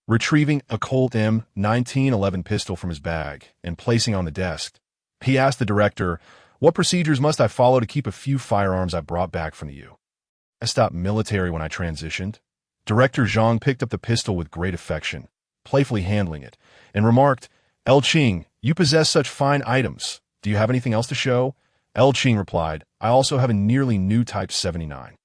Retrieving a Colt M1911 pistol from his bag and placing on the desk, he asked the director, "What procedures must I follow to keep a few firearms I brought back from the U? I stopped military when I transitioned." Director Zhang picked up the pistol with great affection, playfully handling it, and remarked, "Qing, you possess such fine items. Do you have anything else to show?" Qing replied, "I also have a nearly new Type 79.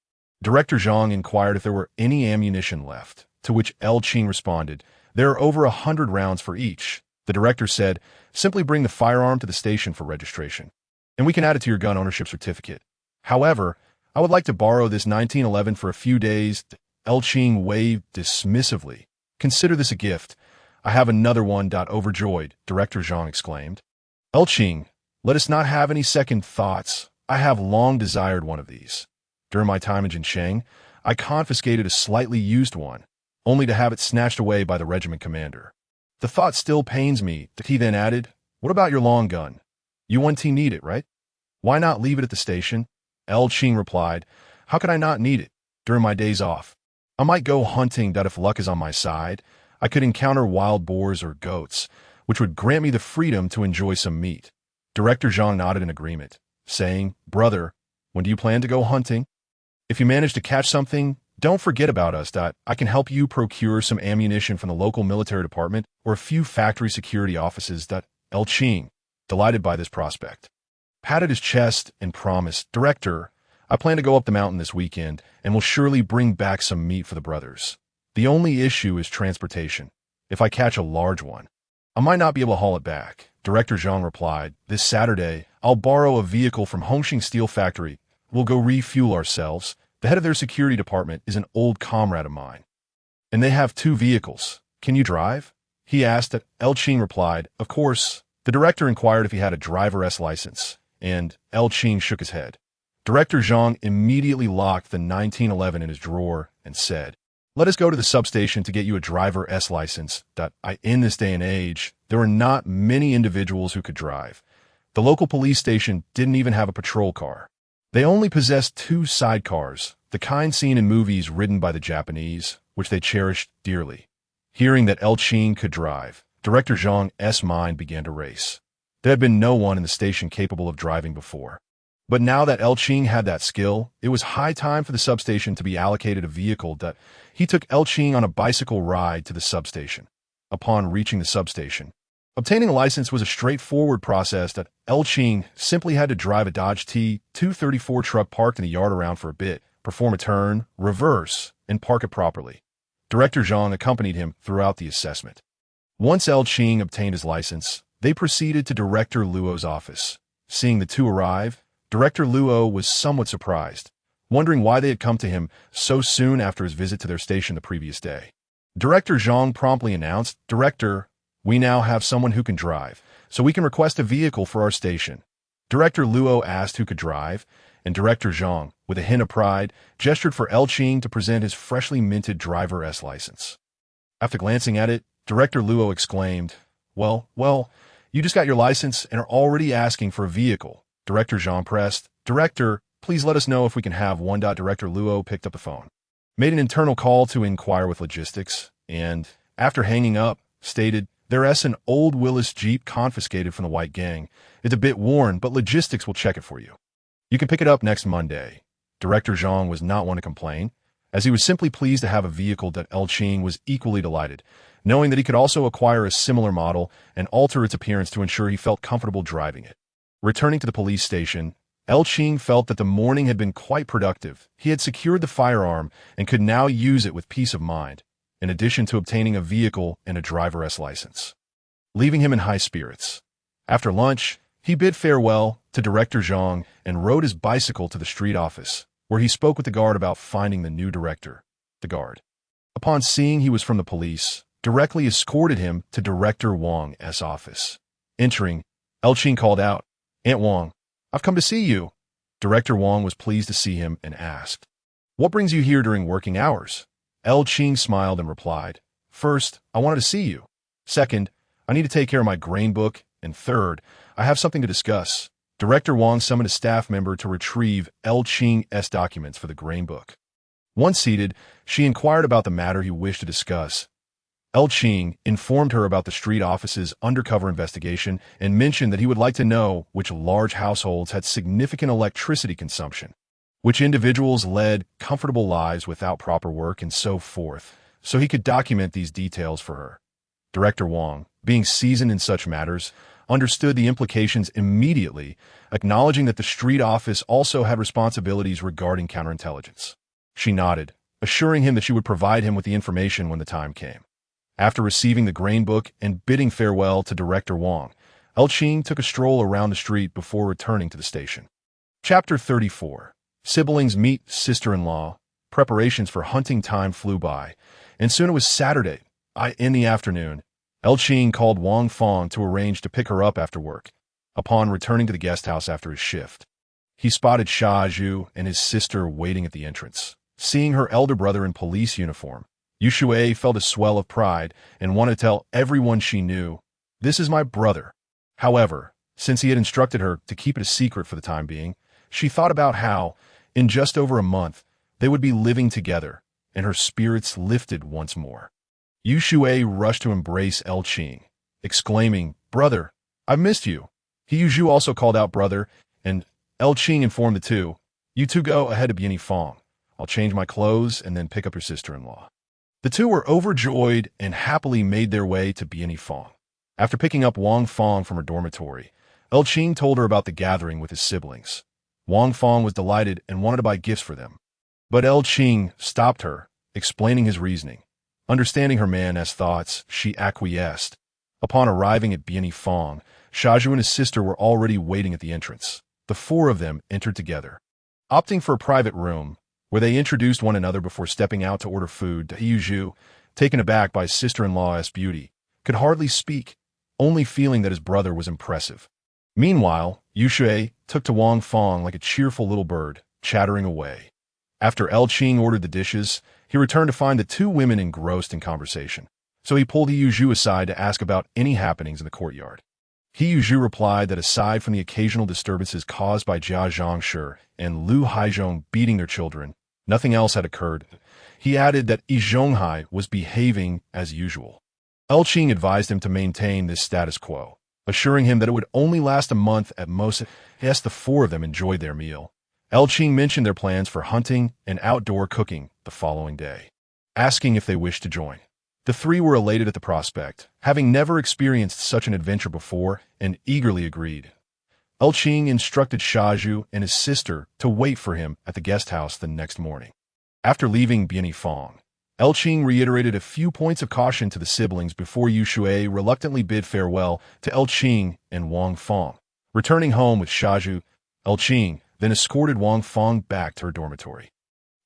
Director Zhang inquired if there were any ammunition left, to which Qing responded, "There are over 100 rounds for each." The director said, "Simply bring the firearm to the station for registration, and we can add it to your gun ownership certificate. However, I would like to borrow this 1911 for a few days." Qing waved dismissively. "Consider this a gift. I have another one." Overjoyed, Director Zhang exclaimed, "Qing, let us not have any second thoughts. I have long desired one of these. During my time in Jinsheng, I confiscated a slightly used one, only to have it snatched away by the regiment commander. The thought still pains me." He then added, "What about your long gun? You want to need it, right? Why not leave it at the station?" Qing replied, "How could I not need it? During my days off, I might go hunting. If luck is on my side, I could encounter wild boars or goats, which would grant me the freedom to enjoy some meat." Director Zhang nodded in agreement, saying, "Brother, when do you plan to go hunting? If you manage to catch something, don't forget about us. I can help you procure some ammunition from the local military department or a few factory security offices." Qing, delighted by this prospect, patted his chest and promised, "Director, I plan to go up the mountain this weekend and will surely bring back some meat for the brothers. The only issue is transportation. If I catch a large one, I might not be able to haul it back." Director Zhang replied, "This Saturday, I'll borrow a vehicle from Hongxing Steel Factory. We'll go refuel ourselves. The head of their security department is an old comrade of mine, and they have 2 vehicles. Can you drive?" he asked. Qing replied, "Of course." The director inquired if he had a driver's license, and Qing shook his head. Director Zhang immediately locked the 1911 in his drawer and said, "Let us go to the substation to get you a driver's license." In this day and age, there were not many individuals who could drive. The local police station didn't even have a patrol car. They only possessed 2 sidecars, the kind seen in movies ridden by the Japanese, which they cherished dearly. Hearing that Qing could drive, Director Zhang's mind began to race. There had been no one in the station capable of driving before. But now that Qing had that skill, it was high time for the substation to be allocated a vehicle. He took Qing on a bicycle ride to the substation. Upon reaching the substation, obtaining a license was a straightforward process. Qing simply had to drive a Dodge T234 truck parked in the yard around for a bit, perform a turn, reverse, and park it properly. Director Zhang accompanied him throughout the assessment. Once Qing obtained his license, they proceeded to Director Luo's office. Seeing the 2 arrive, Director Luo was somewhat surprised, wondering why they had come to him so soon after his visit to their station the previous day. Director Zhang promptly announced, "Director, we now have someone who can drive, so we can request a vehicle for our station." Director Luo asked who could drive, and Director Zhang, with a hint of pride, gestured for Qing to present his freshly minted driver's license. After glancing at it, Director Luo exclaimed, Well, you just got your license and are already asking for a vehicle." Director Zhang pressed, "Director, please let us know if we can have one." Director Luo picked up the phone, made an internal call to inquire with logistics, and, after hanging up, stated, "There's an old Willis Jeep confiscated from the White Gang. It's a bit worn, but logistics will check it for you. You can pick it up next Monday." Director Zhang was not one to complain, as he was simply pleased to have a vehicle. Qing was equally delighted, knowing that he could also acquire a similar model and alter its appearance to ensure he felt comfortable driving it. Returning to the police station, Qing felt that the morning had been quite productive. He had secured the firearm and could now use it with peace of mind, in addition to obtaining a vehicle and a driver's license, leaving him in high spirits. After lunch, he bid farewell to Director Zhang and rode his bicycle to the street office, where he spoke with the guard about finding the new director. The guard, upon seeing he was from the police, directly escorted him to Director Wang's office. Entering, Qing called out, "Aunt Wang, I've come to see you." Director Wang was pleased to see him and asked, "What brings you here during working hours?" Qing smiled and replied, "First, I wanted to see you. Second, I need to take care of my grain book. And third, I have something to discuss." Director Wang summoned a staff member to retrieve Qing's documents for the grain book. Once seated, she inquired about the matter he wished to discuss. Qing informed her about the street office's undercover investigation and mentioned that he would like to know which large households had significant electricity consumption, which individuals led comfortable lives without proper work, and so forth, so he could document these details for her. Director Wang, being seasoned in such matters, understood the implications immediately, acknowledging that the street office also had responsibilities regarding counterintelligence. She nodded, assuring him that she would provide him with the information when the time came. After receiving the grain book and bidding farewell to Director Wang, Qing took a stroll around the street before returning to the station. Chapter 34. Siblings meet sister-in-law. Preparations for hunting time flew by, and soon it was Saturday. In the afternoon, Qing called Wang Fong to arrange to pick her up after work. Upon returning to the guest house after his shift, he spotted Xiao Jiang and his sister waiting at the entrance. Seeing her elder brother in police uniform, Yushui felt a swell of pride and wanted to tell everyone she knew, "This is my brother." However, since he had instructed her to keep it a secret for the time being, she thought about how, in just over a month, they would be living together, and her spirits lifted once more. Yushui rushed to embrace Qing, exclaiming, "Brother, I've missed you." Yushu also called out brother, and Qing informed the two, "You two go ahead of Bieni Fong. I'll change my clothes and then pick up your sister-in-law." The two were overjoyed and happily made their way to Bieni Fong. After picking up Wang Fong from her dormitory, Qing told her about the gathering with his siblings. Wang Fong was delighted and wanted to buy gifts for them. But Qing stopped her, explaining his reasoning. Understanding her man's thoughts, she acquiesced. Upon arriving at Bieni Fong, Xiao and his sister were already waiting at the entrance. The four of them entered together. Opting for a private room, where they introduced one another before stepping out to order food, Yushu, taken aback by his sister-in-law's beauty, could hardly speak, only feeling that his brother was impressive. Meanwhile, Yushui took to Wang Fong like a cheerful little bird, chattering away. After Qing ordered the dishes, he returned to find the two women engrossed in conversation, so he pulled Yushu aside to ask about any happenings in the courtyard. Yushu replied that aside from the occasional disturbances caused by Jia Zhangshi and Lu Haizhong beating their children, nothing else had occurred. He added that Zhonghai was behaving as usual. Qing advised him to maintain this status quo, assuring him that it would only last a month at most. Yes, the four of them enjoyed their meal. Qing mentioned their plans for hunting and outdoor cooking the following day, asking if they wished to join. The three were elated at the prospect, having never experienced such an adventure before, and eagerly agreed. Qing instructed Xiao and his sister to wait for him at the guest house the next morning. After leaving Bieni Fong, Qing reiterated a few points of caution to the siblings before Yushui reluctantly bid farewell to Qing and Wang Fong. Returning home with Xiao, Qing then escorted Wang Fong back to her dormitory.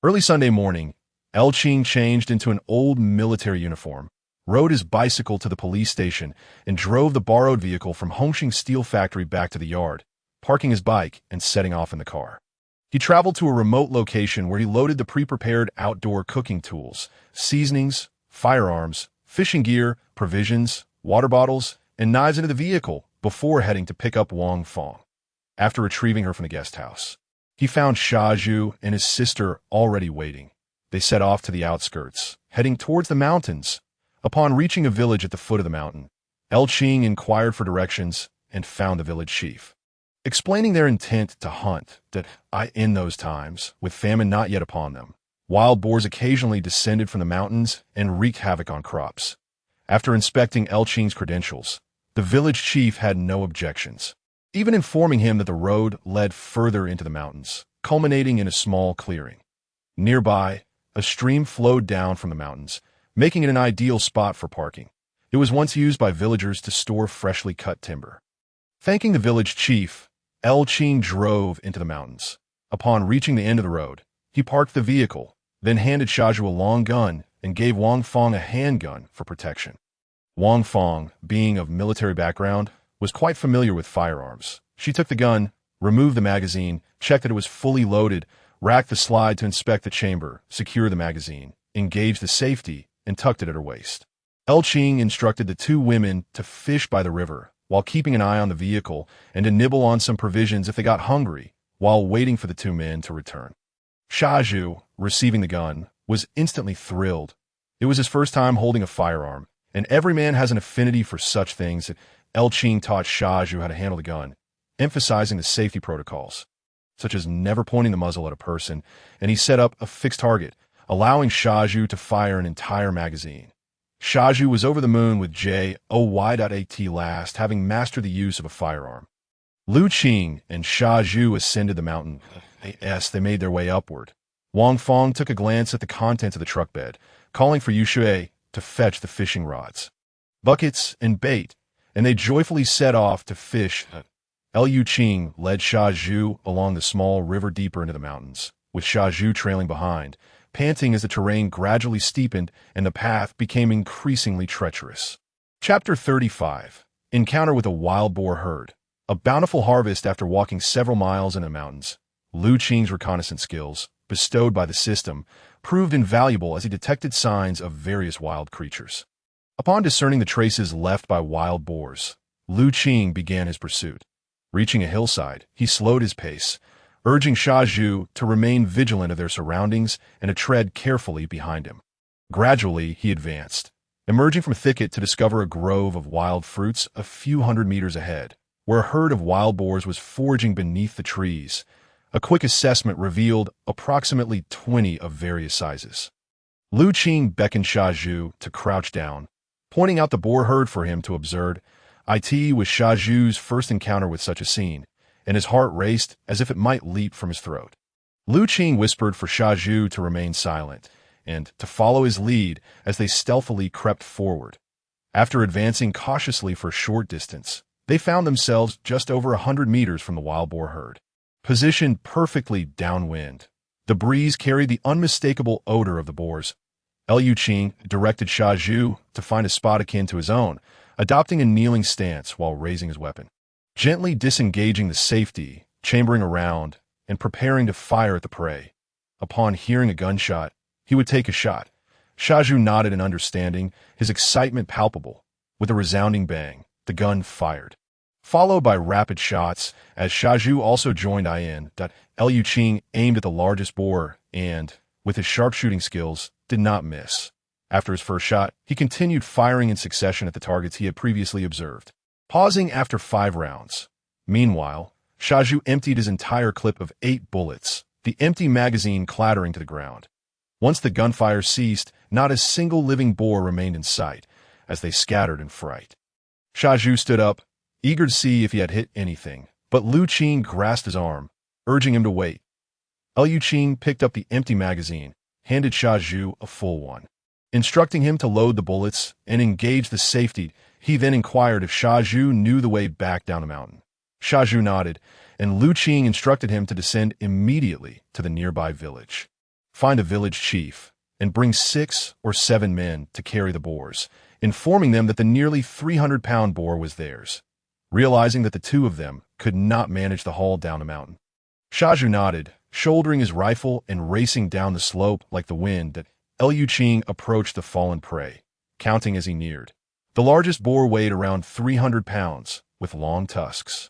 Early Sunday morning, Qing changed into an old military uniform, rode his bicycle to the police station, and drove the borrowed vehicle from Hongqing Steel Factory back to the yard, parking his bike and setting off in the car. He traveled to a remote location where he loaded the pre-prepared outdoor cooking tools, seasonings, firearms, fishing gear, provisions, water bottles, and knives into the vehicle before heading to pick up Wang Fong. After retrieving her from the guest house, he found Xiao and his sister already waiting. They set off to the outskirts, heading towards the mountains. Upon reaching a village at the foot of the mountain, Qing inquired for directions and found the village chief. Explaining their intent to hunt, that in those times, with famine not yet upon them, wild boars occasionally descended from the mountains and wreaked havoc on crops. After inspecting Qing's credentials, the village chief had no objections, even informing him that the road led further into the mountains, culminating in a small clearing. Nearby, a stream flowed down from the mountains, making it an ideal spot for parking. It was once used by villagers to store freshly cut timber. Thanking the village chief, Qing drove into the mountains. Upon reaching the end of the road, he parked the vehicle, then handed Xiao a long gun and gave Wang Fong a handgun for protection. Wang Fong, being of military background, was quite familiar with firearms. She took the gun, removed the magazine, checked that it was fully loaded, racked the slide to inspect the chamber, secure the magazine, engaged the safety, and tucked it at her waist. Qing instructed the two women to fish by the river, while keeping an eye on the vehicle and to nibble on some provisions if they got hungry, while waiting for the two men to return. Xiao, receiving the gun, was instantly thrilled. It was his first time holding a firearm, and every man has an affinity for such things. Qing taught Xiao how to handle the gun, emphasizing the safety protocols, such as never pointing the muzzle at a person, and he set up a fixed target, allowing Xiao to fire an entire magazine. Xiao was over the moon with J.O.Y.AT last, having mastered the use of a firearm. Lu Qing and Xiao ascended the mountain. They made their way upward. Wang Feng took a glance at the contents of the truck bed, calling for Yushui to fetch the fishing rods, buckets, and bait, and they joyfully set off to fish. Lu Qing led Xiao along the small river deeper into the mountains, with Xiao trailing behind, panting as the terrain gradually steepened and the path became increasingly treacherous. Chapter 35. Encounter with a wild boar herd. A bountiful harvest after walking several miles in the mountains. Lu Qing's reconnaissance skills, bestowed by the system, proved invaluable as he detected signs of various wild creatures. Upon discerning the traces left by wild boars, Lu Qing began his pursuit. Reaching a hillside, he slowed his pace, urging Xiao to remain vigilant of their surroundings and to tread carefully behind him. Gradually, he advanced, emerging from a thicket to discover a grove of wild fruits a few hundred meters ahead, where a herd of wild boars was foraging beneath the trees. A quick assessment revealed approximately 20 of various sizes. Lu Qing beckoned Xiao to crouch down, pointing out the boar herd for him to observe. It was Xiao's first encounter with such a scene, and his heart raced as if it might leap from his throat. Lu Qing whispered for Xiao to remain silent and to follow his lead as they stealthily crept forward. After advancing cautiously for a short distance, they found themselves just over 100 meters from the wild boar herd. Positioned perfectly downwind, the breeze carried the unmistakable odor of the boars. Lu Qing directed Xiao to find a spot akin to his own, adopting a kneeling stance while raising his weapon. Gently disengaging the safety, chambering around, and preparing to fire at the prey. Upon hearing a gunshot, he would take a shot. Xiao nodded in understanding, his excitement palpable. With a resounding bang, the gun fired, followed by rapid shots, as Xiao also joined in. Lu Qing aimed at the largest boar and, with his sharpshooting skills, did not miss. After his first shot, he continued firing in succession at the targets he had previously observed, pausing after 5 rounds. Meanwhile, Xiao emptied his entire clip of 8 bullets, the empty magazine clattering to the ground. Once the gunfire ceased, not a single living boar remained in sight, as they scattered in fright. Xiao stood up, eager to see if he had hit anything, but Lu Qing grasped his arm, urging him to wait. Lu Qing picked up the empty magazine, handed Xiao a full one. Instructing him to load the bullets and engage the safety, he then inquired if Xiao knew the way back down the mountain. Xiao nodded, and Lu Qing instructed him to descend immediately to the nearby village. Find a village chief, and bring 6 or 7 men to carry the boars, informing them that the nearly 300-pound boar was theirs. Realizing that the 2 of them could not manage the haul down the mountain, Xiao nodded, shouldering his rifle and racing down the slope like the wind. Lu Qing approached the fallen prey, counting as he neared. The largest boar weighed around 300 pounds, with long tusks.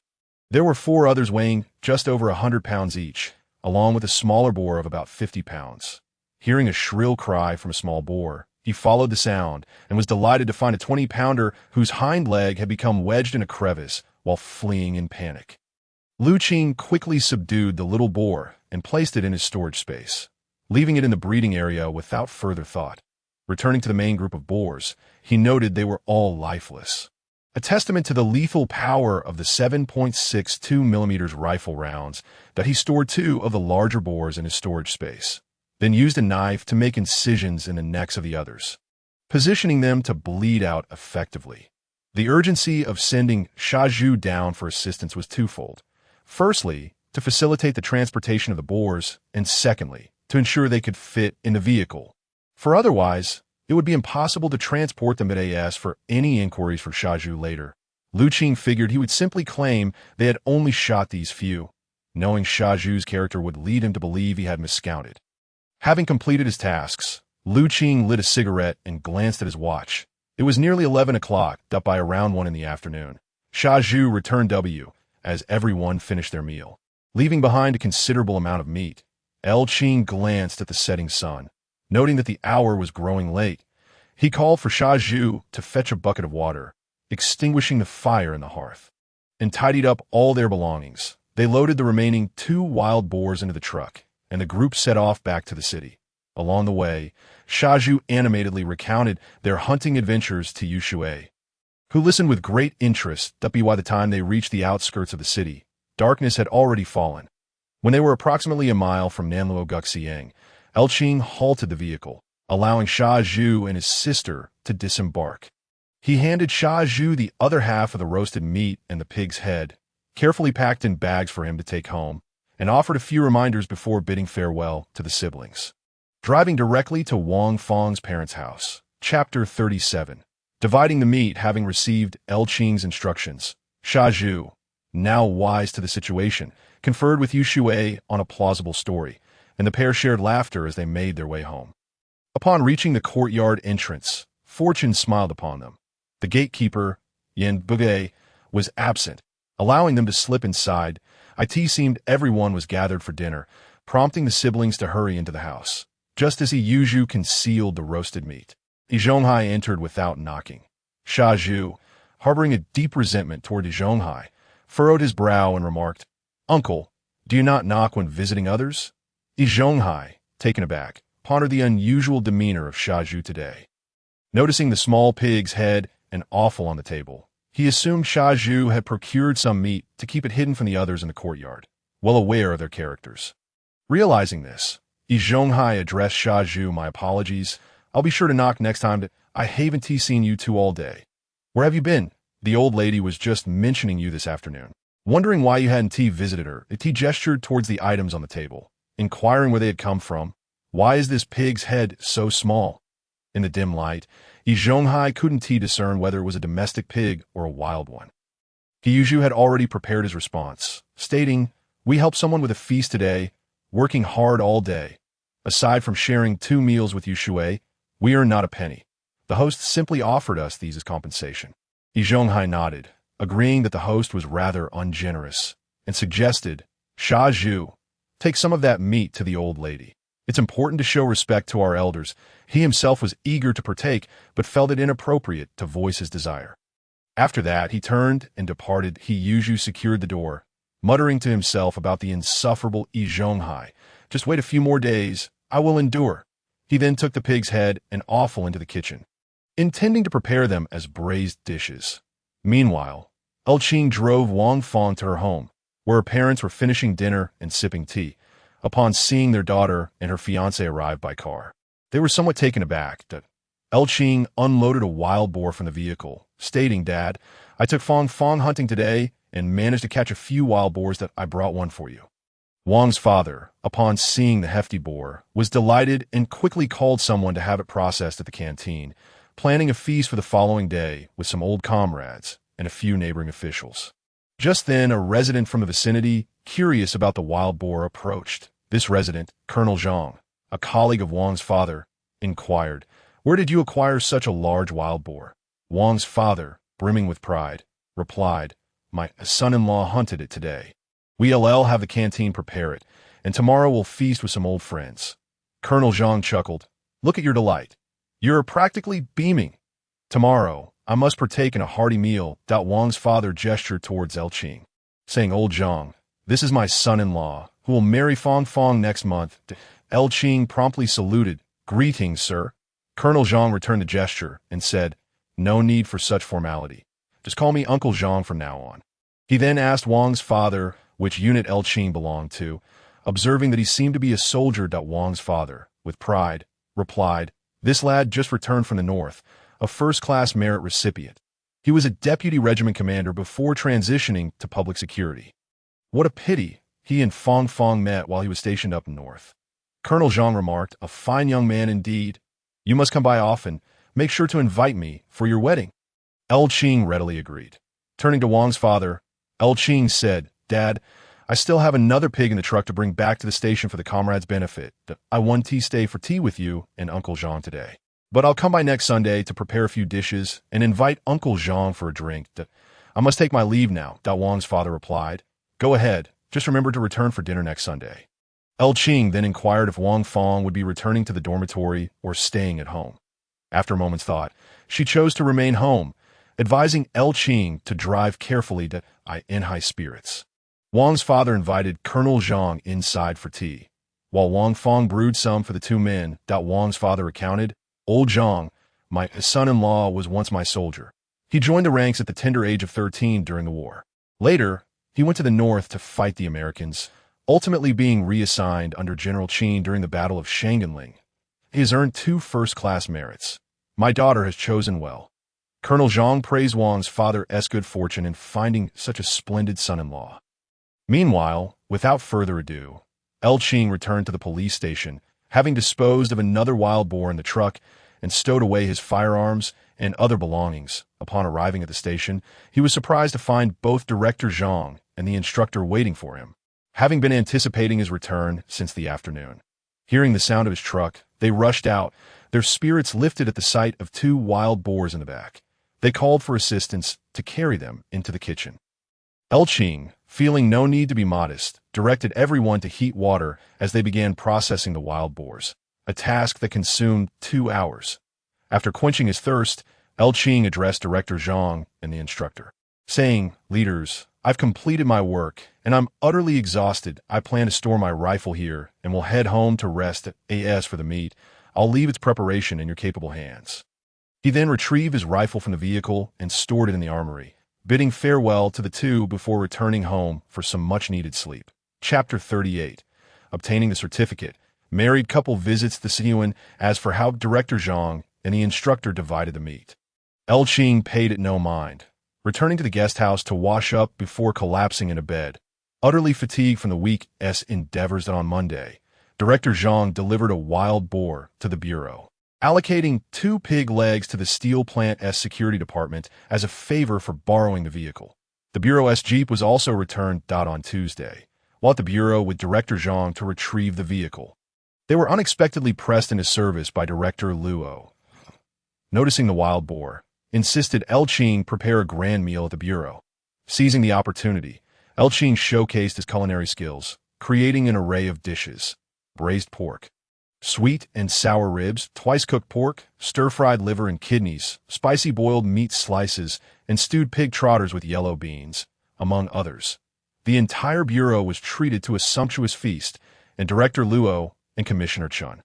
There were 4 others weighing just over 100 pounds each, along with a smaller boar of about 50 pounds. Hearing a shrill cry from a small boar, he followed the sound and was delighted to find a 20-pounder whose hind leg had become wedged in a crevice while fleeing in panic. Lu Qing quickly subdued the little boar and placed it in his storage space, leaving it in the breeding area without further thought. Returning to the main group of boars, he noted they were all lifeless, a testament to the lethal power of the 7.62mm rifle rounds that he stored 2 of the larger boars in his storage space, then used a knife to make incisions in the necks of the others, positioning them to bleed out effectively. The urgency of sending Xiao down for assistance was twofold. Firstly, to facilitate the transportation of the boars, and secondly, to ensure they could fit in the vehicle. For otherwise, it would be impossible to transport them at for any inquiries for Xiao later. Lu Qing figured he would simply claim they had only shot these few, knowing Xiao's character would lead him to believe he had miscounted. Having completed his tasks, Lu Qing lit a cigarette and glanced at his watch. It was nearly 11 o'clock, up by around 1 in the afternoon. Xiao returned as everyone finished their meal, leaving behind a considerable amount of meat. Qing glanced at the setting sun, noting that the hour was growing late. He called for Xiao Jiang to fetch a bucket of water, extinguishing the fire in the hearth, and tidied up all their belongings. They loaded the remaining 2 wild boars into the truck, and the group set off back to the city. Along the way, Xiao Jiang animatedly recounted their hunting adventures to Yu Shui, who listened with great interest. By the time they reached the outskirts of the city, darkness had already fallen. When they were approximately a mile from Nanluo Guxiang, Elqing halted the vehicle, allowing Xiao Jiang and his sister to disembark. He handed Xiao Jiang the other half of the roasted meat and the pig's head, carefully packed in bags for him to take home, and offered a few reminders before bidding farewell to the siblings. Driving directly to Wang Fang's parents' house. Chapter 37. Dividing the meat. Having received Elqing's instructions, Xiao Jiang, now wise to the situation, conferred with Yu Shui on a plausible story, and the pair shared laughter as they made their way home. Upon reaching the courtyard entrance, fortune smiled upon them. The gatekeeper, Yin Buge, was absent, allowing them to slip inside. It seemed everyone was gathered for dinner, prompting the siblings to hurry into the house. Just as Yu Zhu concealed the roasted meat, Zhonghai entered without knocking. Xiao Jiang, harboring a deep resentment toward Zhonghai, furrowed his brow and remarked, "Uncle, do you not knock when visiting others?" Zhonghai, taken aback, pondered the unusual demeanor of Xiao Jiang today. Noticing the small pig's head and offal on the table, he assumed Xiao Jiang had procured some meat to keep it hidden from the others in the courtyard, well aware of their characters. Realizing this, Zhonghai addressed Xiao Jiang, "My apologies. I'll be sure to knock next time. I haven't seen you two all day. Where have you been? The old lady was just mentioning you this afternoon. Wondering why you hadn't visited her." He gestured towards the items on the table, inquiring where they had come from. "Why is this pig's head so small?" In the dim light, Zhonghai couldn't discern whether it was a domestic pig or a wild one. Yu Zhu had already prepared his response, stating, "We helped someone with a feast today, working hard all day. Aside from sharing 2 meals with Yu Shui, we earn not a penny. The host simply offered us these as compensation." Zhonghai nodded, agreeing that the host was rather ungenerous, and suggested, "Xiao Jiang, take some of that meat to the old lady. It's important to show respect to our elders." He himself was eager to partake, but felt it inappropriate to voice his desire. After that, he turned and departed. Yu Zhu secured the door, muttering to himself about the insufferable Zhonghai. "Just wait a few more days. I will endure." He then took the pig's head and offal into the kitchen, intending to prepare them as braised dishes. Meanwhile, Elqing drove Wang Fang to her home, where her parents were finishing dinner and sipping tea, upon seeing their daughter and her fiancé arrive by car. They were somewhat taken aback. Elqing unloaded a wild boar from the vehicle, stating, "Dad, I took Fang hunting today and managed to catch a few wild boars. That I brought one for you." Wang's father, upon seeing the hefty boar, was delighted and quickly called someone to have it processed at the canteen, planning a feast for the following day with some old comrades and a few neighboring officials. Just then, a resident from the vicinity, curious about the wild boar, approached. This resident, Colonel Zhang, a colleague of Wang's father, inquired, "Where did you acquire such a large wild boar?" Wang's father, brimming with pride, replied, "My son-in-law hunted it today. We'll have the canteen prepare it, and tomorrow we'll feast with some old friends." Colonel Zhang chuckled. "Look at your delight. You're practically beaming. Tomorrow, I must partake in a hearty meal." Wang's father gestured towards Elqing, saying, "Old Zhang, this is my son-in-law, who will marry Fang next month." Elqing promptly saluted. "Greetings, sir." Colonel Zhang returned the gesture and said, "No need for such formality. Just call me Uncle Zhang from now on." He then asked Wang's father which unit Elqing belonged to, observing that he seemed to be a soldier. Wang's father, with pride, replied, "This lad just returned from the north, a first-class merit recipient. He was a deputy regiment commander before transitioning to public security. What a pity he and Fang met while he was stationed up north." Colonel Zhang remarked, "A fine young man indeed. You must come by often. Make sure to invite me for your wedding." Elqing readily agreed. Turning to Wang's father, Elqing said, "Dad, I still have another pig in the truck to bring back to the station for the comrades' benefit. I want to stay for tea with you and Uncle Zhang today. But I'll come by next Sunday to prepare a few dishes and invite Uncle Zhang for a drink. I must take my leave now," Wang's father replied. "Go ahead. Just remember to return for dinner next Sunday." Elqing then inquired if Wang Fang would be returning to the dormitory or staying at home. After a moment's thought, she chose to remain home, advising Qing to drive carefully in high spirits. Wang's father invited Colonel Zhang inside for tea. While Wang Fong brewed some for the two men, Wang's father recounted, "Old Zhang, my son-in-law, was once my soldier. He joined the ranks at the tender age of 13 during the war. Later, he went to the north to fight the Americans, ultimately being reassigned under General Qin during the Battle of Shanghanling. He has earned 2 first-class merits. My daughter has chosen well." Colonel Zhang praised Wang's father's good fortune in finding such a splendid son-in-law. Meanwhile, without further ado, Qing returned to the police station, having disposed of another wild boar in the truck and stowed away his firearms and other belongings. Upon arriving at the station, he was surprised to find both Director Zhang and the instructor waiting for him, having been anticipating his return since the afternoon. Hearing the sound of his truck, they rushed out, their spirits lifted at the sight of 2 wild boars in the back. They called for assistance to carry them into the kitchen. Qing, feeling no need to be modest, directed everyone to heat water as they began processing the wild boars, a task that consumed 2 hours. After quenching his thirst, Qing addressed Director Zhang and the instructor, saying, "Leaders, I've completed my work, and I'm utterly exhausted. I plan to store my rifle here and will head home to rest. As for the meat, I'll leave its preparation in your capable hands." He then retrieved his rifle from the vehicle and stored it in the armory, bidding farewell to the two before returning home for some much-needed sleep. Chapter 38. Obtaining the certificate. Married couple visits the Siuan. As for how Director Zhang and the instructor divided the meat, Qing paid it no mind, returning to the guest house to wash up before collapsing into bed. Utterly fatigued from the week's endeavors on Monday, Director Zhang delivered a wild boar to the bureau, allocating 2 pig legs to the steel plant's security department as a favor for borrowing the vehicle. The bureau's jeep was also returned on Tuesday, while at the bureau with Director Zhang to retrieve the vehicle. They were unexpectedly pressed into service by Director Luo. Noticing the wild boar, insisted Qing prepare a grand meal at the bureau. Seizing the opportunity, Qing showcased his culinary skills, creating an array of dishes: braised pork, sweet and sour ribs, twice-cooked pork, stir-fried liver and kidneys, spicy boiled meat slices, and stewed pig trotters with yellow beans, among others. The entire bureau was treated to a sumptuous feast, and Director Luo and Commissioner Chen,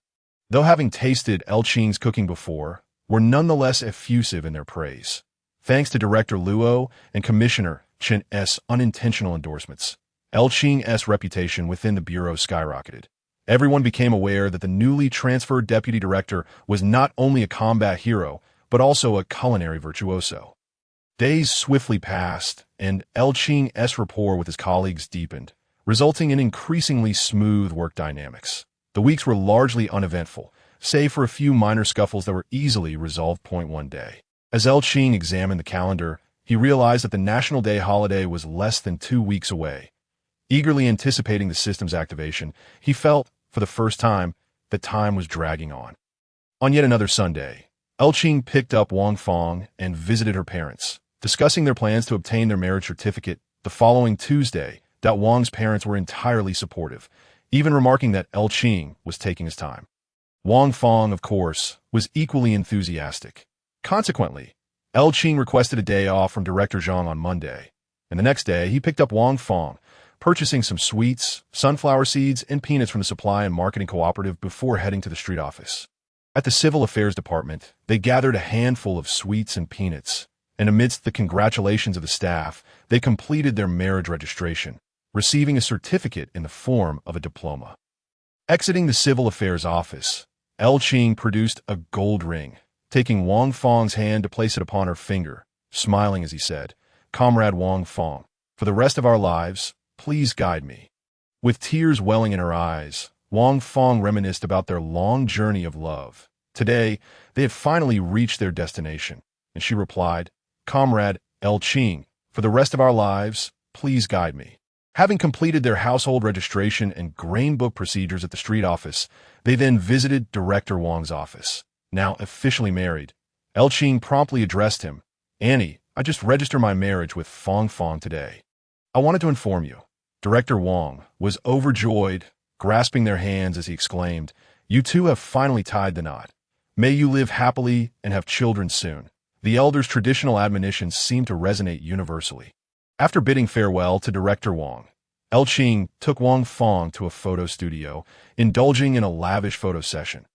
though having tasted Qing's cooking before, were nonetheless effusive in their praise. Thanks to Director Luo and Commissioner Chen's unintentional endorsements, Qing's reputation within the bureau skyrocketed. Everyone became aware that the newly transferred deputy director was not only a combat hero, but also a culinary virtuoso. Days swiftly passed, and Qing's rapport with his colleagues deepened, resulting in increasingly smooth work dynamics. The weeks were largely uneventful, save for a few minor scuffles that were easily resolved. One day, as Qing examined the calendar, he realized that the National Day holiday was less than 2 weeks away. Eagerly anticipating the system's activation, he felt, for the first time, that time was dragging on. On yet another Sunday, Qing picked up Wang Fong and visited her parents, discussing their plans to obtain their marriage certificate. The following Tuesday, Wang's parents were entirely supportive, even remarking that Qing was taking his time. Wang Fong, of course, was equally enthusiastic. Consequently, Qing requested a day off from Director Zhang on Monday, and the next day he picked up Wang Fong, purchasing some sweets, sunflower seeds, and peanuts from the Supply and Marketing Cooperative before heading to the street office. At the Civil Affairs Department, they gathered a handful of sweets and peanuts, and amidst the congratulations of the staff, they completed their marriage registration, receiving a certificate in the form of a diploma. Exiting the Civil Affairs office, Qing produced a gold ring, taking Wang Fong's hand to place it upon her finger, smiling as he said, "Comrade Wang Fong, for the rest of our lives, please guide me." With tears welling in her eyes, Wang Fong reminisced about their long journey of love. Today, they had finally reached their destination, and she replied, "Comrade Qing, for the rest of our lives, please guide me." Having completed their household registration and grain book procedures at the street office, they then visited Director Wang's office. Now officially married, Qing promptly addressed him, "Annie, I just registered my marriage with Fong today. I wanted to inform you." Director Wang was overjoyed, grasping their hands as he exclaimed, "You two have finally tied the knot. May you live happily and have children soon. The elder's traditional admonitions seemed to resonate universally. After bidding farewell to director Wang, Qing took Wang Fong to a photo studio, indulging in a lavish photo session.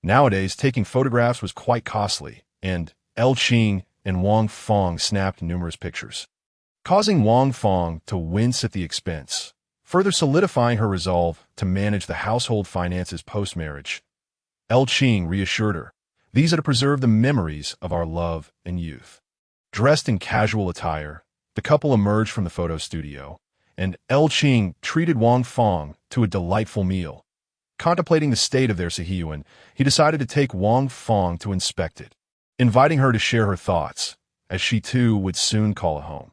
Nowadays, taking photographs was quite costly, and Qing and Wang Fong snapped numerous pictures, causing Wang Fong to wince at the expense, further solidifying her resolve to manage the household finances post-marriage. Qing reassured her, "These are to preserve the memories of our love and youth." Dressed in casual attire, the couple emerged from the photo studio, and Qing treated Wang Fong to a delightful meal. Contemplating the state of their Sihiyuan, he decided to take Wang Fong to inspect it, inviting her to share her thoughts, as she too would soon call it home.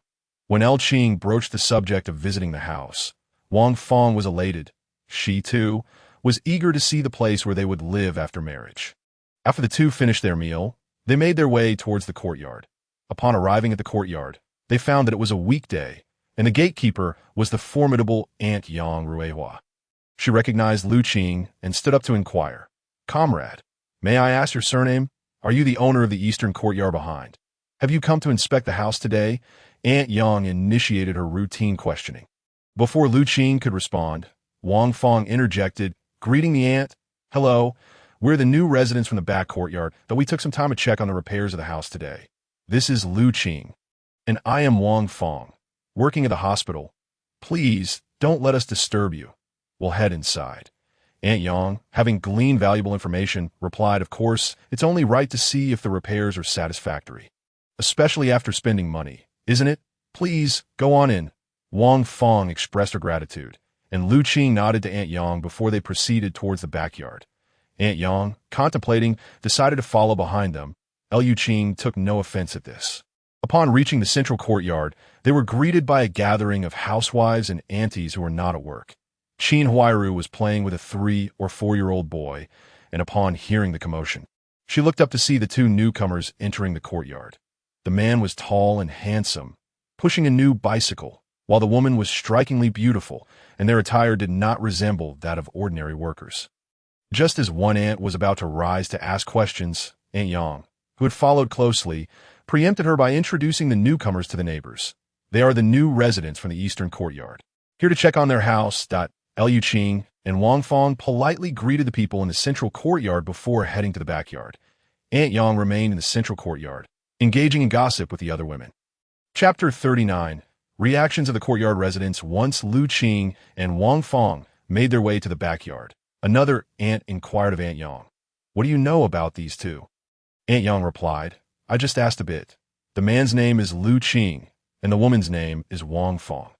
When Qing broached the subject of visiting the house, Wang Fong was elated. She, too, was eager to see the place where they would live after marriage. After the two finished their meal, they made their way towards the courtyard. Upon arriving at the courtyard, they found that it was a weekday, and the gatekeeper was the formidable Aunt Yang Ruehua. She recognized Qing and stood up to inquire, "Comrade, may I ask your surname? Are you the owner of the eastern courtyard behind? Have you come to inspect the house today?" Aunt Yang initiated her routine questioning. Before Qing could respond, Wang Fong interjected, greeting the aunt, "Hello, we're the new residents from the back courtyard, though we took some time to check on the repairs of the house today. This is Qing, and I am Wang Fong, working at the hospital. Please, don't let us disturb you. We'll head inside." Aunt Yang, having gleaned valuable information, replied, "Of course, it's only right to see if the repairs are satisfactory. Especially after spending money, isn't it? Please, go on in." Wang Fong expressed her gratitude, and Qing nodded to Aunt Yang before they proceeded towards the backyard. Aunt Yang, contemplating, decided to follow behind them. Qing took no offense at this. Upon reaching the central courtyard, they were greeted by a gathering of housewives and aunties who were not at work. Qin Huairu was playing with a 3- or 4-year-old boy, and upon hearing the commotion, she looked up to see the two newcomers entering the courtyard. The man was tall and handsome, pushing a new bicycle, while the woman was strikingly beautiful, and their attire did not resemble that of ordinary workers. Just as one aunt was about to rise to ask questions, Aunt Yang, who had followed closely, preempted her by introducing the newcomers to the neighbors. "They are the new residents from the eastern courtyard, here to check on their house." Qing and Wang Fong politely greeted the people in the central courtyard before heading to the backyard. Aunt Yang remained in the central courtyard, engaging in gossip with the other women. Chapter 39. Reactions of the courtyard residents. Once Qing and Wang Fong made their way to the backyard, another aunt inquired of Aunt Yang, "What do you know about these two?" Aunt Yang replied, "I just asked a bit. The man's name is Qing, and the woman's name is Wang Fong.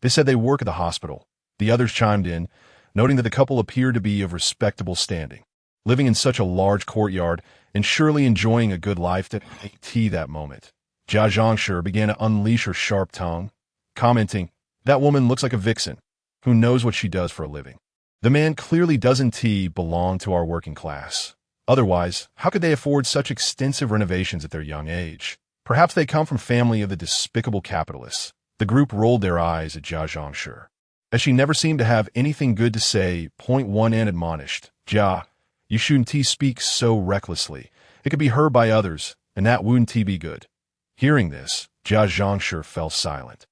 They said they work at the hospital." The others chimed in, noting that the couple appeared to be of respectable standing, living in such a large courtyard and surely enjoying a good life. At that moment, Xiao Jiang began to unleash her sharp tongue, commenting, "That woman looks like a vixen. Who knows what she does for a living? The man clearly doesn't belong to our working class. Otherwise, how could they afford such extensive renovations at their young age? Perhaps they come from family of the despicable capitalists." The group rolled their eyes at Xiao Jiang. As she never seemed to have anything good to say, Point One and admonished, "Jia, you shouldn't speak so recklessly. It could be heard by others, and that wouldn't be good." Hearing this, Xiao Jiang fell silent.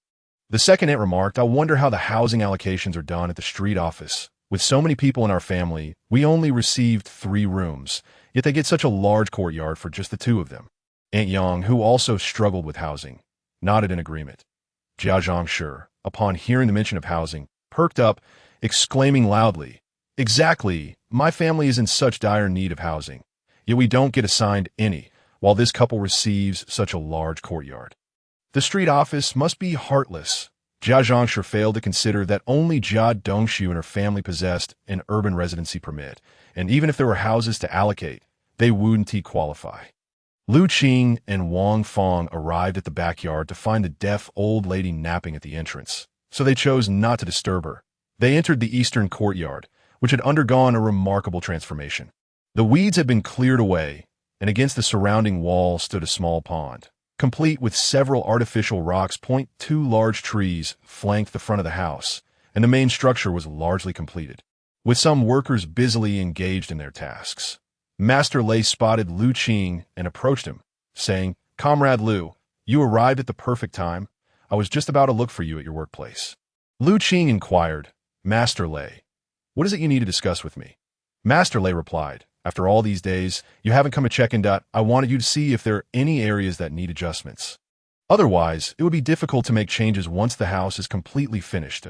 The second aunt remarked, "I wonder how the housing allocations are done at the street office. With so many people in our family, we only received 3 rooms, yet they get such a large courtyard for just the 2 of them." Aunt Yang, who also struggled with housing, nodded in agreement. Xiao Jiang, upon hearing the mention of housing, perked up, exclaiming loudly, "Exactly, my family is in such dire need of housing, yet we don't get assigned any, while this couple receives such a large courtyard. The street office must be heartless." Xiao Jiang failed to consider that only Jia Dongxiu and her family possessed an urban residency permit, and even if there were houses to allocate, they wouldn't qualify. Qing and Wang Fong arrived at the backyard to find the deaf old lady napping at the entrance, so they chose not to disturb her. They entered the eastern courtyard, which had undergone a remarkable transformation. The weeds had been cleared away, and against the surrounding wall stood a small pond, complete with several artificial rocks. 2 large trees flanked the front of the house, and the main structure was largely completed, with some workers busily engaged in their tasks. Master Lei spotted Lu Qing and approached him, saying, "Comrade Lu, you arrived at the perfect time. I was just about to look for you at your workplace." Lu Qing inquired, "Master Lei, what is it you need to discuss with me?" Master Lei replied, "After all these days, you haven't come to check in. I wanted you to see if there are any areas that need adjustments. Otherwise, it would be difficult to make changes once the house is completely finished."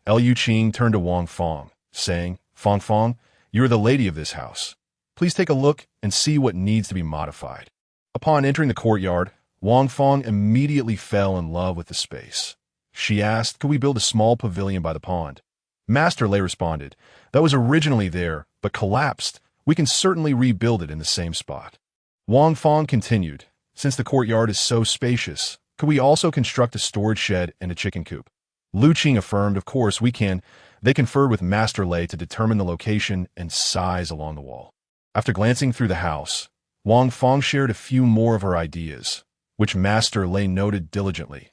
Lu Qing turned to Wang Fong, saying, "Fong Fong, you are the lady of this house. Please take a look and see what needs to be modified." Upon entering the courtyard, Wang Fong immediately fell in love with the space. She asked, "Could we build a small pavilion by the pond?" Master Lei responded, "That was originally there, but collapsed. We can certainly rebuild it in the same spot." Wang Fong continued, "Since the courtyard is so spacious, could we also construct a storage shed and a chicken coop?" Lu Qing affirmed, "Of course we can." They conferred with Master Lei to determine the location and size along the wall. After glancing through the house, Wang Fong shared a few more of her ideas, which Master Lei noted diligently.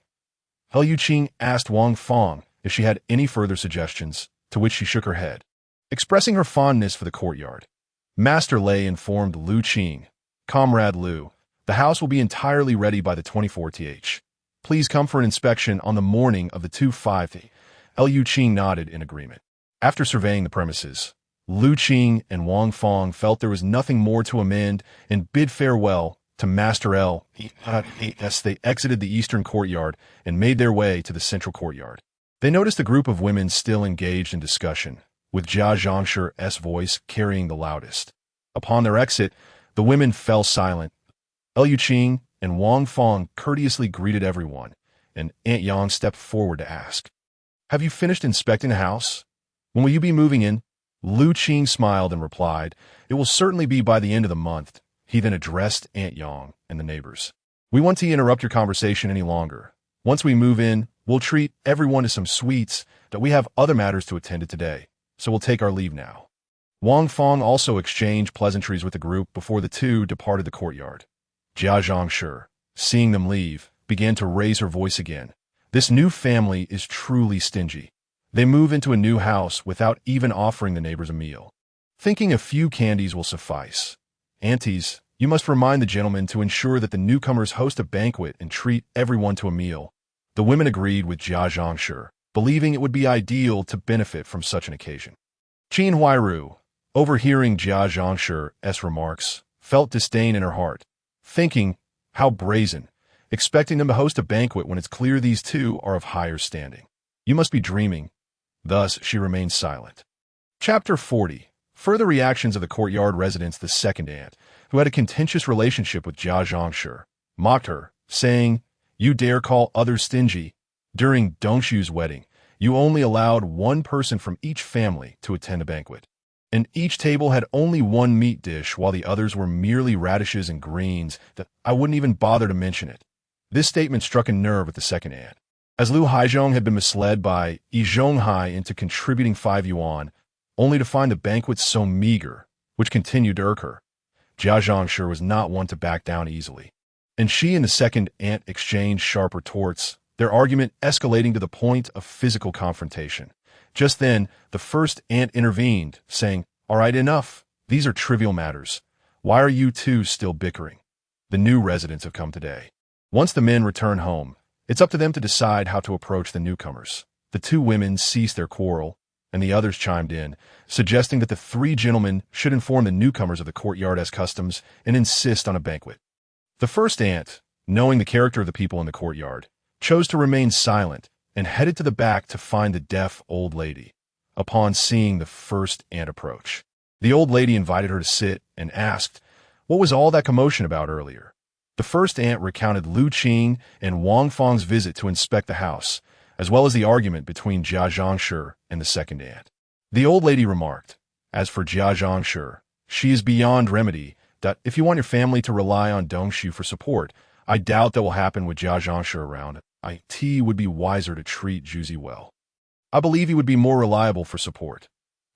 Lu Qing asked Wang Fong if she had any further suggestions, to which she shook her head, expressing her fondness for the courtyard. Master Lei informed Lu Qing, "Comrade Lu, the house will be entirely ready by the 24th. Please come for an inspection on the morning of the 25th. Lu Qing nodded in agreement. After surveying the premises, Lu Qing and Wang Fong felt there was nothing more to amend and bid farewell to Master L. As they exited the eastern courtyard and made their way to the central courtyard, they noticed a group of women still engaged in discussion, with Xiao Jiang's voice carrying the loudest. Upon their exit, the women fell silent. Lu Qing and Wang Fong courteously greeted everyone, and Aunt Yang stepped forward to ask, "Have you finished inspecting the house? When will you be moving in?" Lu Qing smiled and replied, "It will certainly be by the end of the month." He then addressed Aunt Yang and the neighbors. "We won't interrupt your conversation any longer. Once we move in, we'll treat everyone to some sweets, that we have other matters to attend to today, so we'll take our leave now." Wang Fong also exchanged pleasantries with the group before the two departed the courtyard. Xiao Jiang, seeing them leave, began to raise her voice again. "This new family is truly stingy. They move into a new house without even offering the neighbors a meal, thinking a few candies will suffice. Aunties, you must remind the gentlemen to ensure that the newcomers host a banquet and treat everyone to a meal." The women agreed with Xiao Jiang, believing it would be ideal to benefit from such an occasion. Qin Huairu, overhearing Xiao Jiang's remarks, felt disdain in her heart, thinking, "How brazen, expecting them to host a banquet when it's clear these two are of higher standing. You must be dreaming." Thus, she remained silent. Chapter 40. Further reactions of the courtyard residents. The second aunt, who had a contentious relationship with Xiao Jiang, mocked her, saying, "You dare call others stingy? During Dongxu's wedding, you only allowed one person from each family to attend a banquet, and each table had only one meat dish while the others were merely radishes and greens that I wouldn't even bother to mention it." This statement struck a nerve with the second aunt. As Lu Haizhong had been misled by Yi Zhonghai into contributing 5 yuan, only to find the banquet so meager, which continued to irk her, Xiao Jiang was not one to back down easily, and she and the second aunt exchanged sharp retorts, their argument escalating to the point of physical confrontation. Just then, the first aunt intervened, saying, "All right, enough. These are trivial matters. Why are you two still bickering? The new residents have come today. Once the men return home, it's up to them to decide how to approach the newcomers." The two women ceased their quarrel, and the others chimed in, suggesting that the 3 gentlemen should inform the newcomers of the courtyard as customs and insist on a banquet. The first aunt, knowing the character of the people in the courtyard, chose to remain silent and headed to the back to find the deaf old lady. Upon seeing the first aunt approach, the old lady invited her to sit and asked, "What was all that commotion about earlier?" The first aunt recounted Lu Qing and Wang Fong's visit to inspect the house, as well as the argument between Xiao Jiang and the second aunt. The old lady remarked, "As for Xiao Jiang, she is beyond remedy, that if you want your family to rely on Dongxu for support, I doubt that will happen with Xiao Jiang around. It would be wiser to treat Juzi well. I believe he would be more reliable for support."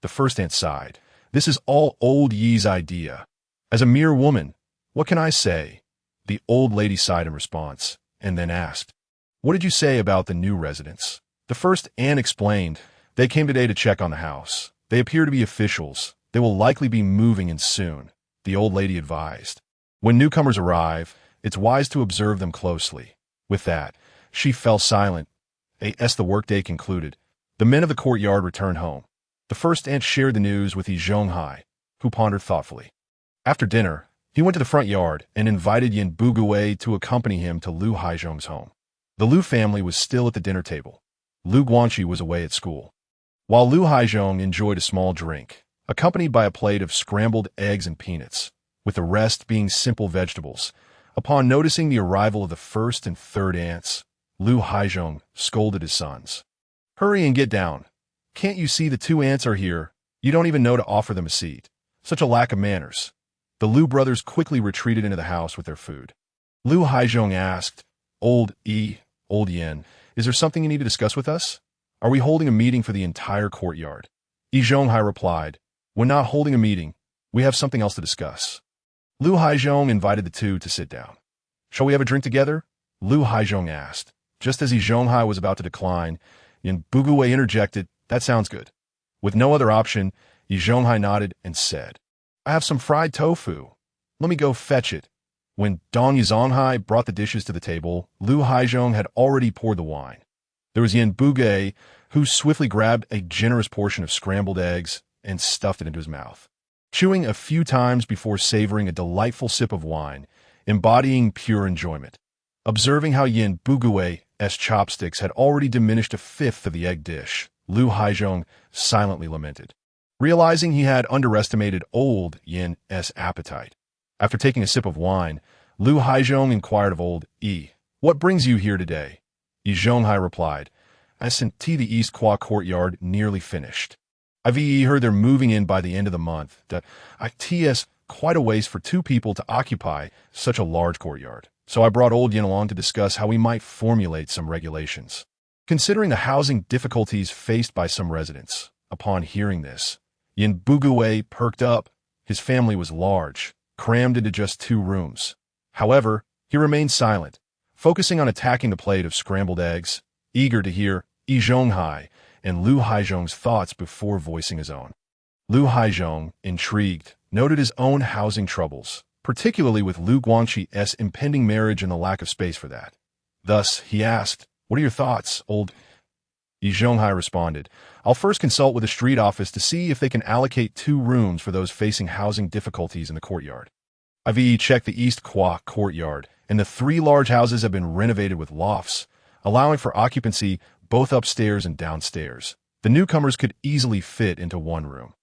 The first aunt sighed. "This is all old Yi's idea. As a mere woman, what can I say?" The old lady sighed in response, and then asked, "What did you say about the new residents?" The first aunt explained, "They came today to check on the house. They appear to be officials. They will likely be moving in soon." the old lady advised. When newcomers arrive, it's wise to observe them closely. With that, she fell silent. As the workday concluded, the men of the courtyard returned home. The first aunt shared the news with Yi Zhonghai, who pondered thoughtfully. After dinner, he went to the front yard and invited Yin Bugui to accompany him to Lu Haizhong's home. The Lu family was still at the dinner table. Lu Guanxi was away at school. While Lu Haizhong enjoyed a small drink, accompanied by a plate of scrambled eggs and peanuts, with the rest being simple vegetables, upon noticing the arrival of the first and third aunts, Lu Haizhong scolded his sons. "Hurry and get down. Can't you see the two aunts are here? You don't even know to offer them a seat. Such a lack of manners." The Lu brothers quickly retreated into the house with their food. Lu Haizhong asked, Old Yen, is there something you need to discuss with us? Are we holding a meeting for the entire courtyard? Yi Zhonghai replied, We're not holding a meeting. We have something else to discuss. Lu Haizhong invited the two to sit down. Shall we have a drink together? Lu Haizhong asked. Just as Yi Zhonghai was about to decline, Yin Bugui interjected, That sounds good. With no other option, Yi Zhonghai nodded and said, I have some fried tofu. Let me go fetch it. When Dong Yizonghai brought the dishes to the table, Lu Haizhong had already poured the wine. There was Yin Bugui, who swiftly grabbed a generous portion of scrambled eggs and stuffed it into his mouth, chewing a few times before savoring a delightful sip of wine, embodying pure enjoyment. Observing how Yin Bugui's chopsticks had already diminished a fifth of the egg dish, Lu Haizhong silently lamented, realizing he had underestimated old Yin's appetite. After taking a sip of wine, Lu Haizhong inquired of old Yi, What brings you here today? Yi Zhonghai replied, I sent the East Qua courtyard nearly finished. I've heard they're moving in by the end of the month. It's quite a waste for two people to occupy such a large courtyard. So I brought old Yin along to discuss how we might formulate some regulations. Considering the housing difficulties faced by some residents, upon hearing this, Yin Bugui perked up. His family was large, crammed into just 2 rooms. However, he remained silent, focusing on attacking the plate of scrambled eggs, eager to hear Yi Zhonghai and Lu Haizhong's thoughts before voicing his own. Lu Haizhong, intrigued, noted his own housing troubles, particularly with Lu Guanxi's impending marriage and the lack of space for that. Thus, he asked, What are your thoughts, old? Yi Zhonghai responded, I'll first consult with the street office to see if they can allocate 2 rooms for those facing housing difficulties in the courtyard. I've checked the East Qua courtyard, and the 3 large houses have been renovated with lofts, allowing for occupancy both upstairs and downstairs. The newcomers could easily fit into 1 room.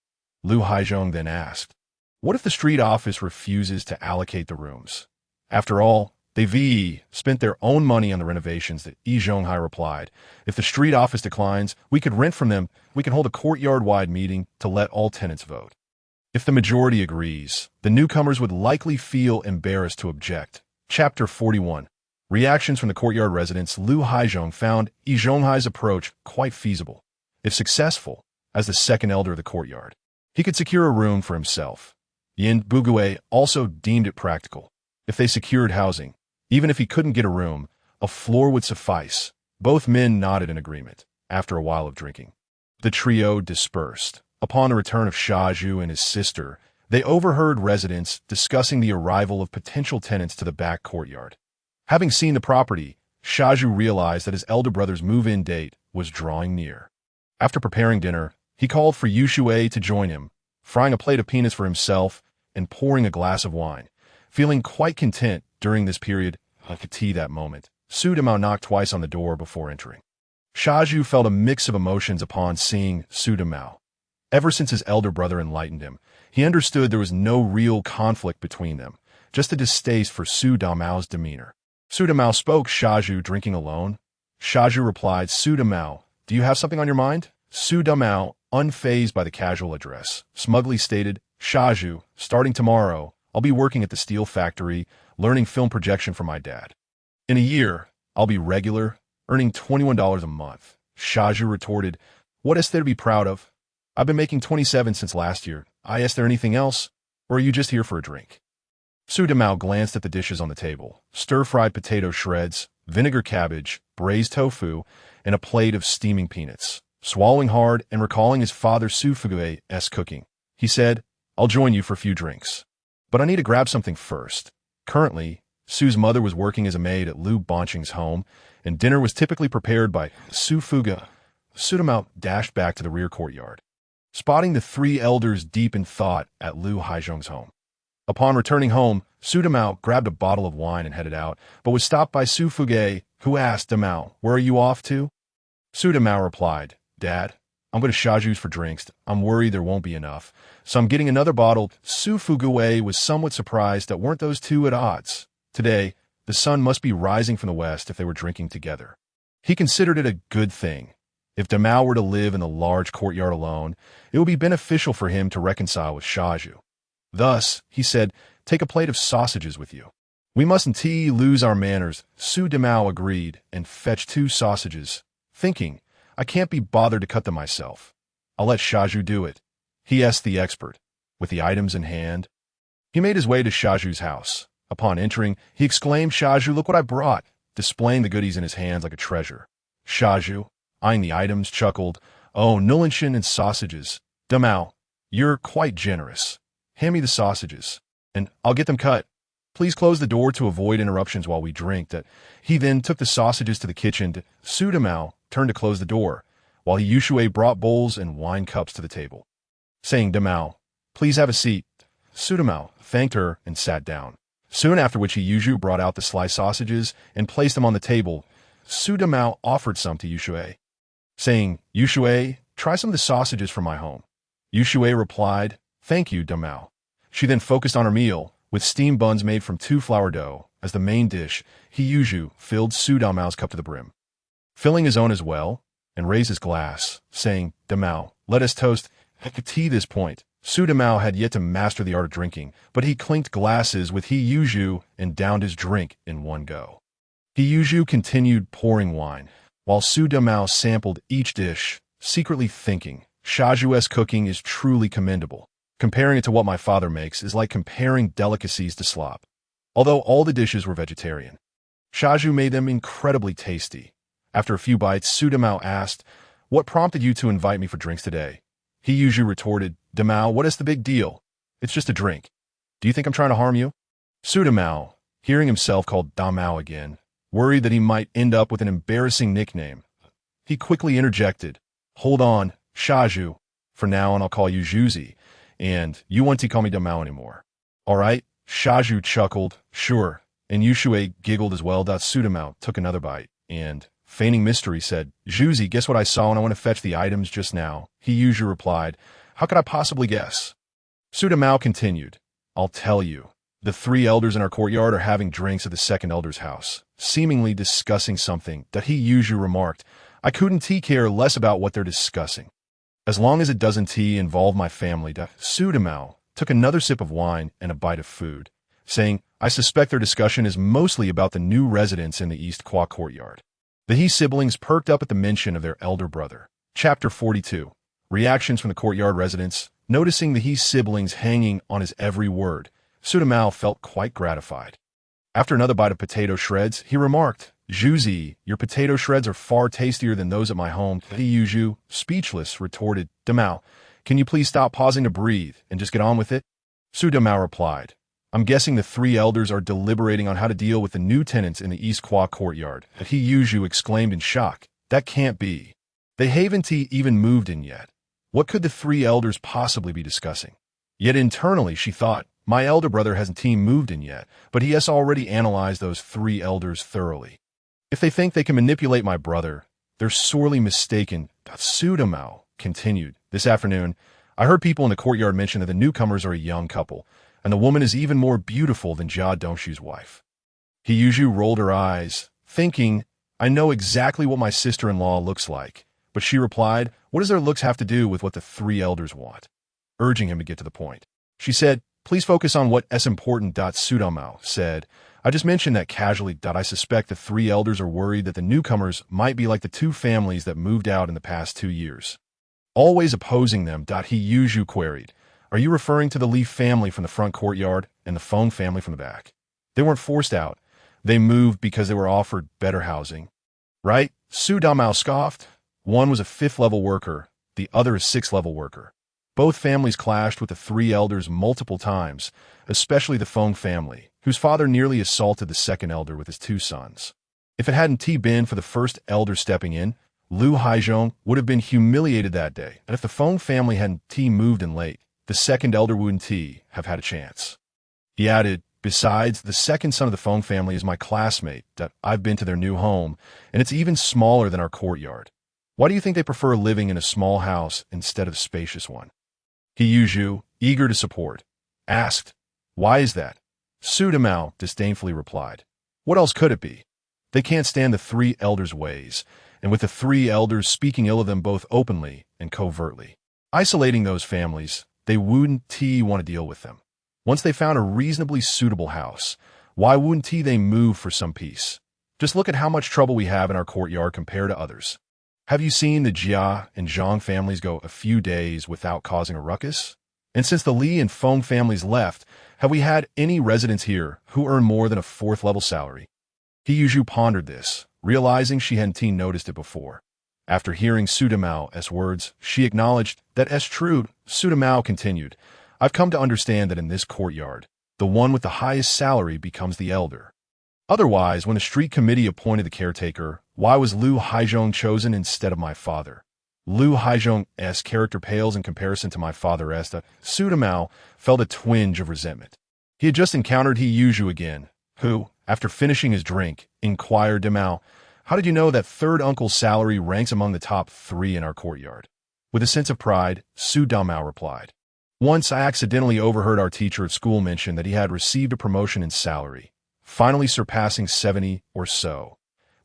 Lu Haizhong then asked, What if the street office refuses to allocate the rooms? After all, they've spent their own money on the renovations. That Yi Zhonghai replied, If the street office declines, we could rent from them. We can hold a courtyard-wide meeting to let all tenants vote. If the majority agrees, the newcomers would likely feel embarrassed to object. Chapter 41. Reactions from the courtyard residents. Lu Haizhong found Yi Zhonghai's approach quite feasible. If successful, as the second elder of the courtyard, he could secure a room for himself. Yin Bugui also deemed it practical. If they secured housing, even if he couldn't get a room, a floor would suffice. Both men nodded in agreement. After a while of drinking, the trio dispersed. Upon the return of Xiao and his sister, they overheard residents discussing the arrival of potential tenants to the back courtyard. Having seen the property, Xiao realized that his elder brother's move-in date was drawing near. After preparing dinner, he called for Yu Shui to join him, frying a plate of peanuts for himself and pouring a glass of wine. Feeling quite content during this period of tea that moment, Su Damao knocked twice on the door before entering. Xiao felt a mix of emotions upon seeing Su Damao. Ever since his elder brother enlightened him, he understood there was no real conflict between them, just a distaste for Su Damao's demeanor. Su Damao spoke. Xiao drinking alone? Xiao replied, Su Damao, do you have something on your mind? Su Damao, unfazed by the casual address, smugly stated, Xiao, starting tomorrow, I'll be working at the steel factory, learning film projection from my dad. In a year, I'll be regular, earning $21 a month. Xiao retorted, What is there to be proud of? I've been making 27 since last year. Is there anything else? Or are you just here for a drink? Su Damao glanced at the dishes on the table. Stir-fried potato shreds, vinegar cabbage, braised tofu, and a plate of steaming peanuts. Swallowing hard and recalling his father Su Fugui's cooking, he said, I'll join you for a few drinks. But I need to grab something first. Currently, Su's mother was working as a maid at Liu Banqing's home, and dinner was typically prepared by Su Fuga. Su Damao dashed back to the rear courtyard, spotting the three elders deep in thought at Liu Haizhong's home. Upon returning home, Su Damao grabbed a bottle of wine and headed out, but was stopped by Su Fuge, who asked Damao, "Where are you off to?" Su Damao replied, "Dad, I'm going to Xiaoji's for drinks. I'm worried there won't be enough, so I'm getting another bottle." Su Fugue was somewhat surprised that weren't those two at odds. Today, the sun must be rising from the west if they were drinking together. He considered it a good thing. If Damao were to live in the large courtyard alone, it would be beneficial for him to reconcile with Xiaoju. Thus, he said, "Take a plate of sausages with you." "We mustn't lose our manners," Su Damao agreed and fetched 2 sausages, thinking, "I can't be bothered to cut them myself. I'll let Xiaoju do it." He asked the expert, with the items in hand. He made his way to Xiaoju's house. Upon entering, he exclaimed, "Xiaoju, look what I brought," displaying the goodies in his hands like a treasure. Xiaoju, eyeing the items, chuckled, "Oh, Nulinshin and sausages. Damao, you're quite generous. Hand me the sausages, and I'll get them cut. Please close the door to avoid interruptions while we drink." That he then took the sausages to the kitchen. Su Damao turned to close the door, while Yuxue brought bowls and wine cups to the table, saying, "Damao, please have a seat." Su Damao thanked her and sat down. Soon after which Yuxu brought out the sliced sausages and placed them on the table. Su Damao offered some to Yuxue, saying, "Yuxue, try some of the sausages from my home." Yuxue replied, "Thank you, Damao." She then focused on her meal, with steamed buns made from 2 flour dough. As the main dish, Yuxu filled Su Damao's cup to the brim, filling his own as well, and raised his glass, saying, "Damao, let us toast tea this point." Su Damao had yet to master the art of drinking, but he clinked glasses with Yuxu and downed his drink in one go. Yuxu continued pouring wine, while Su Damao sampled each dish, secretly thinking, "Xiaoju's cooking is truly commendable. Comparing it to what my father makes is like comparing delicacies to slop." Although all the dishes were vegetarian, Xiaoju made them incredibly tasty. After a few bites, Su Damao asked, "What prompted you to invite me for drinks today?" Yuxu retorted, "Damao, what is the big deal? It's just a drink. Do you think I'm trying to harm you?" Su Damao, hearing himself called Damao again, worried that he might end up with an embarrassing nickname. He quickly interjected, "Hold on, Xiaoju. For now on I'll call you Zhuzi, and you won't call me Damao anymore." "All right." Xiaoju chuckled, "Sure." And Yuxue giggled as well. Su Damao took another bite, and, feigning mystery, said, "Zhuzi, guess what I saw when I went to fetch the items just now?" Yuxu replied, "How could I possibly guess?" Su Damao continued, "I'll tell you. The 3 elders in our courtyard are having drinks at the second elder's house, seemingly discussing something. Yuxu remarked, "I couldn't care less about what they're discussing, as long as it doesn't involve my family." Su Damao took another sip of wine and a bite of food, saying, "I suspect their discussion is mostly about the new residents in the East Kwa courtyard." The He siblings perked up at the mention of their elder brother. Chapter 42. Reactions from the courtyard residents. Noticing the He siblings hanging on his every word, Su Damao felt quite gratified. After another bite of potato shreds, he remarked, "Zhuzi, your potato shreds are far tastier than those at my home." Yuxu, speechless, retorted, "Damao, can you please stop pausing to breathe and just get on with it?" Su Damao replied, "I'm guessing the 3 elders are deliberating on how to deal with the new tenants in the East Kwa courtyard." Yuxu exclaimed in shock, "That can't be. They haven't even moved in yet. What could the 3 elders possibly be discussing?" Yet internally she thought, "My elder brother hasn't moved in yet, but he has already analyzed those 3 elders thoroughly. If they think they can manipulate my brother, they're sorely mistaken." Su Damao continued, "This afternoon, I heard people in the courtyard mention that the newcomers are a young couple, and the woman is even more beautiful than Jia Dongshu's wife." Yuxu rolled her eyes, thinking, "I know exactly what my sister-in-law looks like." But she replied, "What does their looks have to do with what the 3 elders want?" Urging him to get to the point. She said, "Please focus on what is important." Su Damao said, "I just mentioned that casually. I suspect the 3 elders are worried that the newcomers might be like the 2 families that moved out in the past 2 years. Always opposing them." Yuxu queried, "Are you referring to the Leaf family from the front courtyard and the Feng family from the back? They weren't forced out. They moved because they were offered better housing, right?" Su Damao scoffed. "One was a 5th level worker, the other a 6th level worker. Both families clashed with the three elders multiple times, especially the Feng family, whose father nearly assaulted the second elder with his two sons. If it hadn't been for the first elder stepping in, Lu Haizhong would have been humiliated that day, and if the Feng family hadn't moved in late, the second elder wouldn't have had a chance. He added, besides, the second son of the Feng family is my classmate, that I've been to their new home, and it's even smaller than our courtyard. Why do you think they prefer living in a small house instead of a spacious one? He Yuzhu, eager to support, asked, why is that? Su Damao disdainfully replied, what else could it be? They can't stand the three elders' ways, and with the three elders speaking ill of them both openly and covertly. Isolating those families, they wouldn't want to deal with them. Once they found a reasonably suitable house, why wouldn't they move for some peace? Just look at how much trouble we have in our courtyard compared to others. Have you seen the Jia and Zhang families go a few days without causing a ruckus? And since the Li and Feng families left, have we had any residents here who earn more than a fourth-level salary? He Yuzhu pondered this, realizing she hadn't noticed it before. After hearing Su Damao's words, she acknowledged that as true. Su Damao continued, I've come to understand that in this courtyard, the one with the highest salary becomes the elder. Otherwise, when the street committee appointed the caretaker, why was Lu Haizhong chosen instead of my father? Lu Haizhong's character pales in comparison to my father's. Su Damao felt a twinge of resentment. He had just encountered He Yuzhu again, who, after finishing his drink, inquired Damao, how did you know that third uncle's salary ranks among the top 3 in our courtyard? With a sense of pride, Su Damao replied, once I accidentally overheard our teacher at school mention that he had received a promotion in salary, finally surpassing 70 or so.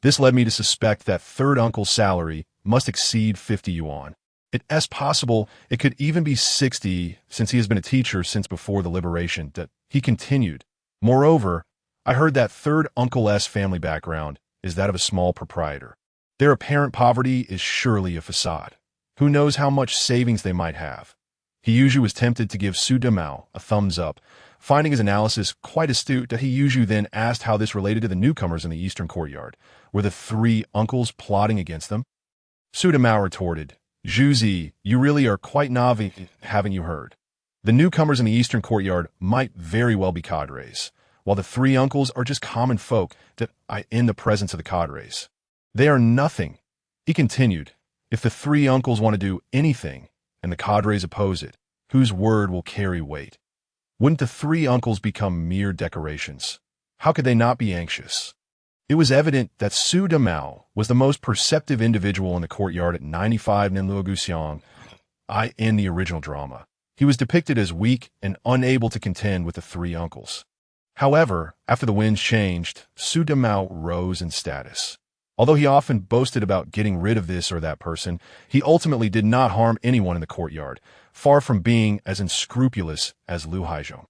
This led me to suspect that third uncle's salary must exceed 50 yuan. It's possible it could even be 60 since he has been a teacher since before the liberation. That he continued. Moreover, I heard that third uncle's family background is that of a small proprietor. Their apparent poverty is surely a facade. Who knows how much savings they might have? He Yuzhu was tempted to give Su Damao a thumbs up, finding his analysis quite astute. That He Yuzhu then asked how this related to the newcomers in the eastern courtyard. Were the 3 uncles plotting against them? Su Damao retorted, Zhuzi, you really are quite naive, haven't you heard? The newcomers in the eastern courtyard might very well be cadres, while the 3 uncles are just common folk that in the presence of the cadres. They are nothing. He continued, if the 3 uncles want to do anything, and the cadres oppose it, whose word will carry weight? Wouldn't the 3 uncles become mere decorations? How could they not be anxious? It was evident that Su Damao was the most perceptive individual in the courtyard at 95 Ninluoguxiang. In the original drama, he was depicted as weak and unable to contend with the 3 uncles. However, after the winds changed, Su Damao rose in status. Although he often boasted about getting rid of this or that person, he ultimately did not harm anyone in the courtyard, far from being as unscrupulous as Lu Haizhong.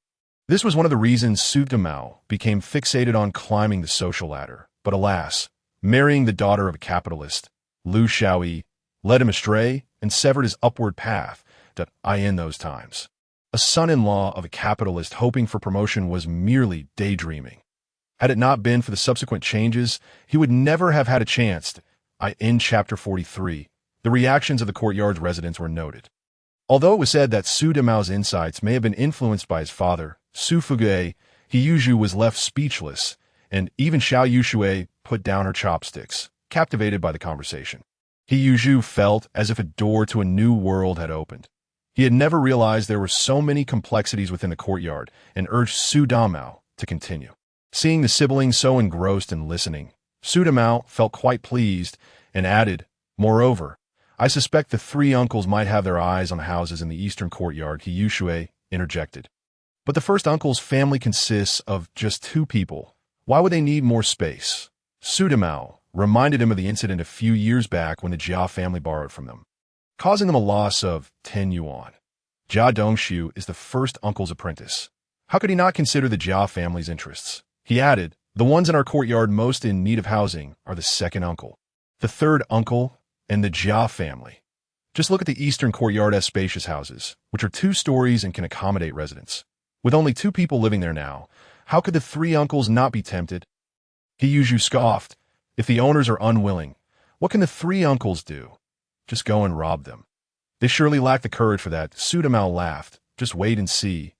This was one of the reasons Su Damao became fixated on climbing the social ladder. But alas, marrying the daughter of a capitalist, Lu Xiaoyi, led him astray and severed his upward path. In those times, a son-in-law of a capitalist hoping for promotion was merely daydreaming. Had it not been for the subsequent changes, he would never have had a chance. In Chapter 43, the reactions of the courtyard's residents were noted. Although it was said that Su Damao's insights may have been influenced by his father, Su Fugue, He Yuzhu was left speechless, and even Xiao Yushui put down her chopsticks, captivated by the conversation. He Yuzhu felt as if a door to a new world had opened. He had never realized there were so many complexities within the courtyard and urged Su Damao to continue. Seeing the siblings so engrossed in listening, Su Damao felt quite pleased and added, moreover, I suspect the 3 uncles might have their eyes on houses in the eastern courtyard. He Yushui interjected. But the first uncle's family consists of just 2 people. Why would they need more space? Su Damao reminded him of the incident a few years back when the Jia family borrowed from them, causing them a loss of 10 yuan. Jia Dongxiu is the first uncle's apprentice. How could he not consider the Jia family's interests? He added, the ones in our courtyard most in need of housing are the second uncle, the third uncle, and the Jia family. Just look at the eastern courtyard's spacious houses, which are 2 stories and can accommodate residents. With only 2 people living there now, how could the 3 uncles not be tempted? He Yuzhu scoffed. If the owners are unwilling, what can the 3 uncles do? Just go and rob them. They surely lack the courage for that. Su Damao laughed. Just wait and see.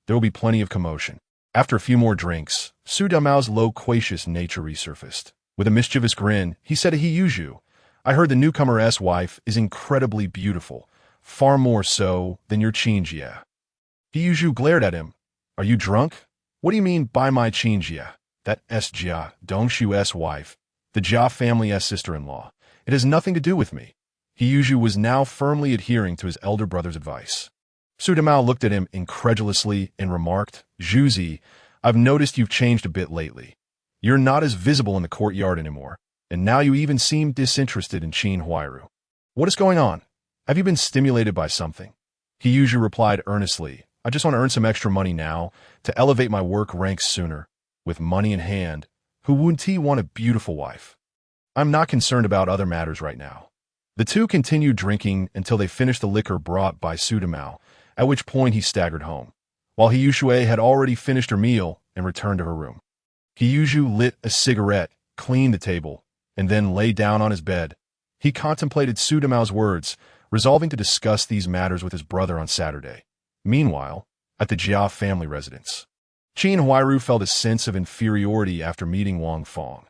There will be plenty of commotion. After a few more drinks, Su Damao's loquacious nature resurfaced. With a mischievous grin, he said to Hiyuju, I heard the newcomer's wife is incredibly beautiful, far more so than your Qingjie. Hiyuju glared at him. Are you drunk? What do you mean by my Qingjie? That Jia Dongxiu's wife, the Jia family's sister-in-law. It has nothing to do with me. Hiyuju was now firmly adhering to his elder brother's advice. Su Damao looked at him incredulously and remarked, Zhuzi, I've noticed you've changed a bit lately. You're not as visible in the courtyard anymore, and now you even seem disinterested in Qin Huairu. What is going on? Have you been stimulated by something? Hiyuju replied earnestly, I just want to earn some extra money now, to elevate my work ranks sooner. With money in hand, who wouldn't he want a beautiful wife? I'm not concerned about other matters right now. The two continued drinking until they finished the liquor brought by Su Damao, at which point he staggered home, while Hiyushue had already finished her meal and returned to her room. Hiyuju lit a cigarette, cleaned the table, and then lay down on his bed. He contemplated Su Damao's words, resolving to discuss these matters with his brother on Saturday. Meanwhile, at the Jia family residence, Qin Huairu felt a sense of inferiority after meeting Wang Fong.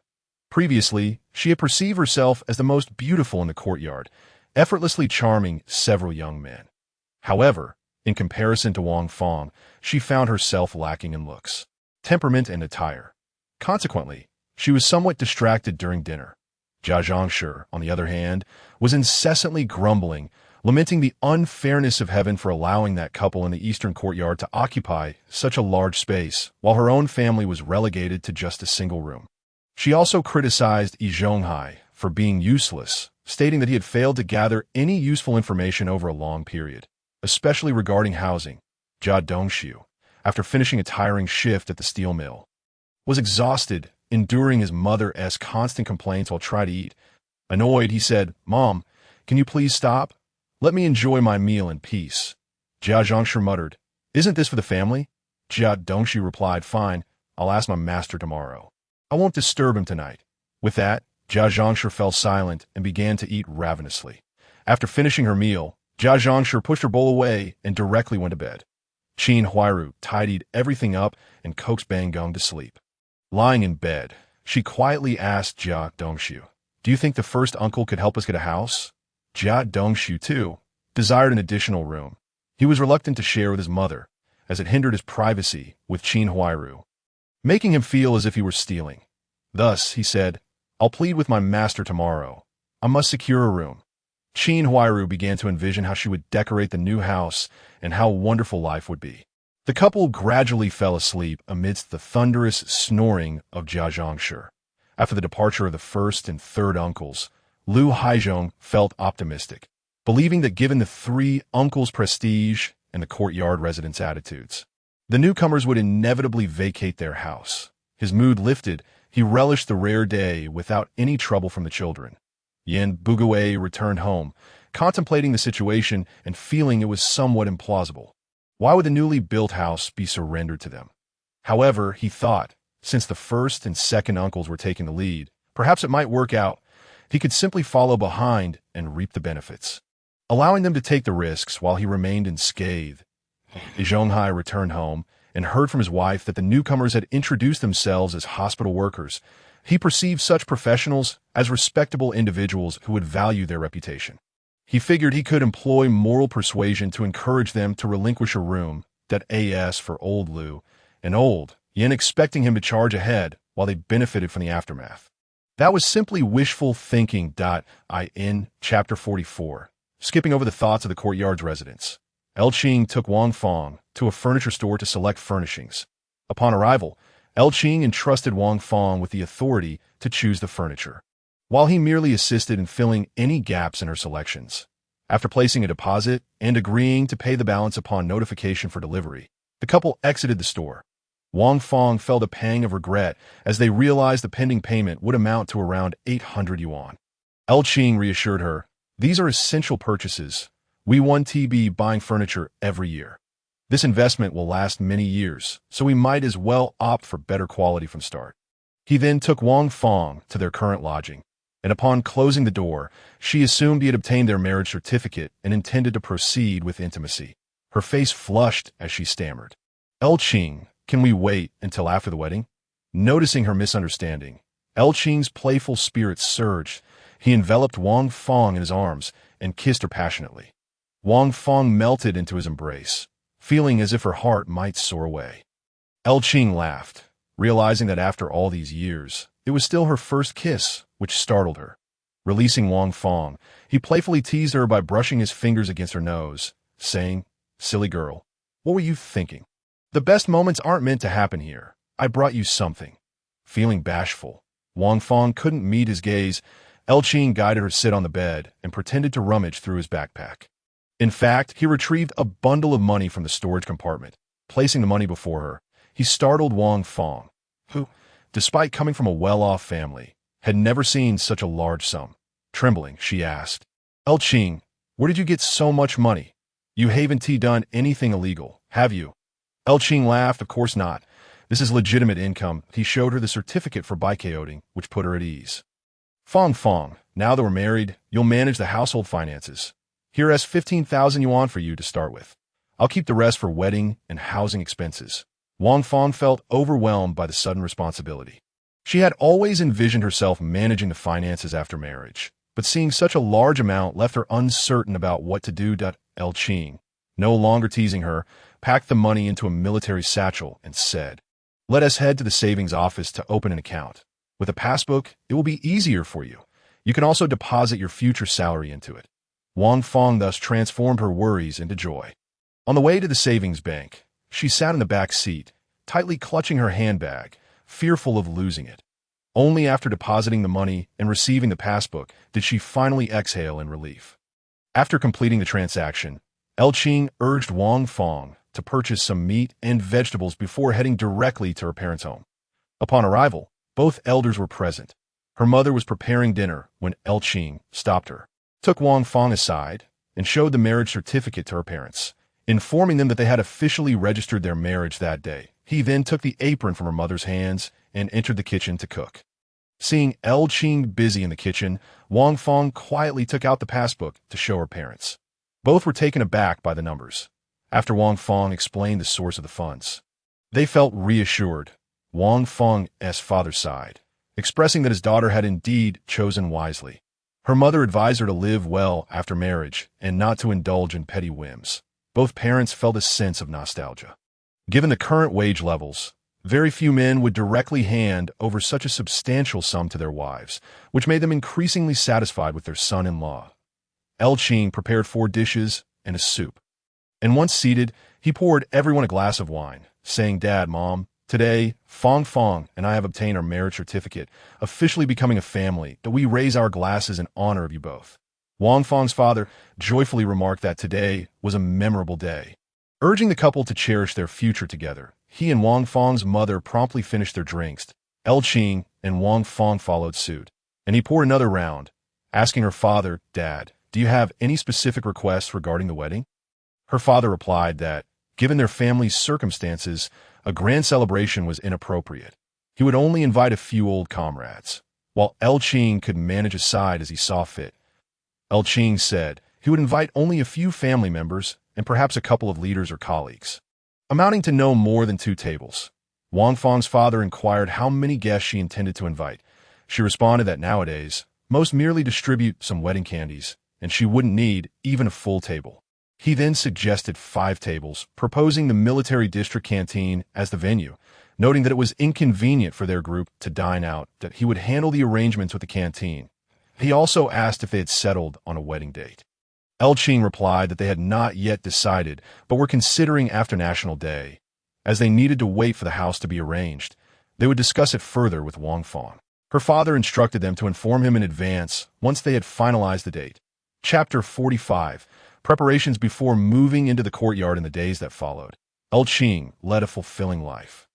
Previously, she had perceived herself as the most beautiful in the courtyard, effortlessly charming several young men. However, in comparison to Wang Fong, she found herself lacking in looks, temperament, and attire. Consequently, she was somewhat distracted during dinner. Xiao Jiang, on the other hand, was incessantly grumbling, lamenting the unfairness of heaven for allowing that couple in the eastern courtyard to occupy such a large space, while her own family was relegated to just a single room. She also criticized Yi Zhonghai for being useless, stating that he had failed to gather any useful information over a long period, especially regarding housing. Jia Dongxiu, after finishing a tiring shift at the steel mill, was exhausted, enduring his mother's constant complaints while trying to eat. Annoyed, he said, Mom, can you please stop? Let me enjoy my meal in peace. Jia Zhongshi muttered, Isn't this for the family? Jia Dongxi replied, Fine, I'll ask my master tomorrow. I won't disturb him tonight. With that, Jia Zhongshi fell silent and began to eat ravenously. After finishing her meal, Jia Zhongshi pushed her bowl away and directly went to bed. Qin Huairu tidied everything up and coaxed Bang Gong to sleep. Lying in bed, she quietly asked Jia Dongxiu, Do you think the first uncle could help us get a house? Jia Dongxiu, too, desired an additional room. He was reluctant to share with his mother, as it hindered his privacy with Qin Huairu, making him feel as if he were stealing. Thus, he said, I'll plead with my master tomorrow. I must secure a room. Qin Huairu began to envision how she would decorate the new house and how wonderful life would be. The couple gradually fell asleep amidst the thunderous snoring of Jia Zhongshi. After the departure of the first and third uncles, Lu Haizhong felt optimistic, believing that given the three uncles' prestige and the courtyard residents' attitudes, the newcomers would inevitably vacate their house. His mood lifted, he relished the rare day without any trouble from the children. Yin Bugue returned home, contemplating the situation and feeling it was somewhat implausible. Why would the newly built house be surrendered to them? However, he thought, since the first and second uncles were taking the lead, perhaps it might work out. He could simply follow behind and reap the benefits, allowing them to take the risks while he remained unscathed. Zhonghai returned home and heard from his wife that the newcomers had introduced themselves as hospital workers. He perceived such professionals as respectable individuals who would value their reputation. He figured he could employ moral persuasion to encourage them to relinquish a room, that as for old Lu, and old Yin expecting him to charge ahead while they benefited from the aftermath. That was simply wishful thinking. In Chapter 44, skipping over the thoughts of the courtyard's residents, Qing took Wang Fong to a furniture store to select furnishings. Upon arrival, Qing entrusted Wang Fong with the authority to choose the furniture, while he merely assisted in filling any gaps in her selections. After placing a deposit and agreeing to pay the balance upon notification for delivery, the couple exited the store. Wang Fong felt a pang of regret as they realized the pending payment would amount to around 800 yuan. Qing reassured her, These are essential purchases. We want to be buying furniture every year. This investment will last many years, so we might as well opt for better quality from start. He then took Wang Fong to their current lodging. and upon closing the door, she assumed he had obtained their marriage certificate and intended to proceed with intimacy. Her face flushed as she stammered, "Elqing, can we wait until after the wedding?" Noticing her misunderstanding, Elqing's playful spirit surged. He enveloped Wang Fong in his arms and kissed her passionately. Wang Fong melted into his embrace, feeling as if her heart might soar away. Elqing laughed, realizing that after all these years, it was still her first kiss, which startled her. Releasing Wang Fong, he playfully teased her by brushing his fingers against her nose, saying, "Silly girl, what were you thinking? The best moments aren't meant to happen here. I brought you something." Feeling bashful, Wang Fong couldn't meet his gaze. Elqing guided her to sit on the bed and pretended to rummage through his backpack. In fact, he retrieved a bundle of money from the storage compartment. Placing the money before her, he startled Wang Fong, who, despite coming from a well-off family, had never seen such a large sum. Trembling, she asked, "Elqing, where did you get so much money? You haven't done anything illegal, have you?" Elqing laughed. "Of course not. This is legitimate income." He showed her the certificate for bikeoting, which put her at ease. Fong, now that we're married, you'll manage the household finances. Here is 15,000 yuan for you to start with. I'll keep the rest for wedding and housing expenses." Wang Fong felt overwhelmed by the sudden responsibility. She had always envisioned herself managing the finances after marriage, but seeing such a large amount left her uncertain about what to do. Elqing, no longer teasing her, packed the money into a military satchel and said, "Let us head to the savings office to open an account. With a passbook, it will be easier for you. You can also deposit your future salary into it." Wang Fong thus transformed her worries into joy. On the way to the savings bank, she sat in the back seat, tightly clutching her handbag, fearful of losing it. Only after depositing the money and receiving the passbook did she finally exhale in relief. After completing the transaction, Elqing urged Wang Fong to purchase some meat and vegetables before heading directly to her parents' home. Upon arrival, both elders were present. Her mother was preparing dinner when Elqing stopped her, took Wang Fong aside, and showed the marriage certificate to her parents, informing them that they had officially registered their marriage that day. He then took the apron from her mother's hands and entered the kitchen to cook. Seeing Elqing busy in the kitchen, Wang Fong quietly took out the passbook to show her parents. Both were taken aback by the numbers. After Wang Fong explained the source of the funds, they felt reassured. Wang Fong's father sighed, expressing that his daughter had indeed chosen wisely. Her mother advised her to live well after marriage and not to indulge in petty whims. Both parents felt a sense of nostalgia. Given the current wage levels, very few men would directly hand over such a substantial sum to their wives, which made them increasingly satisfied with their son-in-law. Elqing prepared 4 dishes and a soup. And once seated, he poured everyone a glass of wine, saying, "Dad, Mom, today, Fong and I have obtained our marriage certificate, officially becoming a family, that we raise our glasses in honor of you both." Wang Fong's father joyfully remarked that today was a memorable day. Urging the couple to cherish their future together, he and Wang Fong's mother promptly finished their drinks. Elqing and Wang Fong followed suit, and he poured another round, asking her father, "Dad, do you have any specific requests regarding the wedding?" Her father replied that, given their family's circumstances, a grand celebration was inappropriate. He would only invite a few old comrades, while Elqing could manage a side as he saw fit. Elqing said he would invite only a few family members and perhaps a couple of leaders or colleagues, amounting to no more than 2 tables. Wang Fong's father inquired how many guests she intended to invite. She responded that nowadays, most merely distribute some wedding candies, and she wouldn't need even a full table. He then suggested 5 tables, proposing the military district canteen as the venue, noting that it was inconvenient for their group to dine out, that he would handle the arrangements with the canteen. He also asked if they had settled on a wedding date. Elqing replied that they had not yet decided, but were considering after National Day. As they needed to wait for the house to be arranged, they would discuss it further with Wang Fong. Her father instructed them to inform him in advance once they had finalized the date. Chapter 45. Preparations before moving into the courtyard in the days that followed. Elqing led a fulfilling life.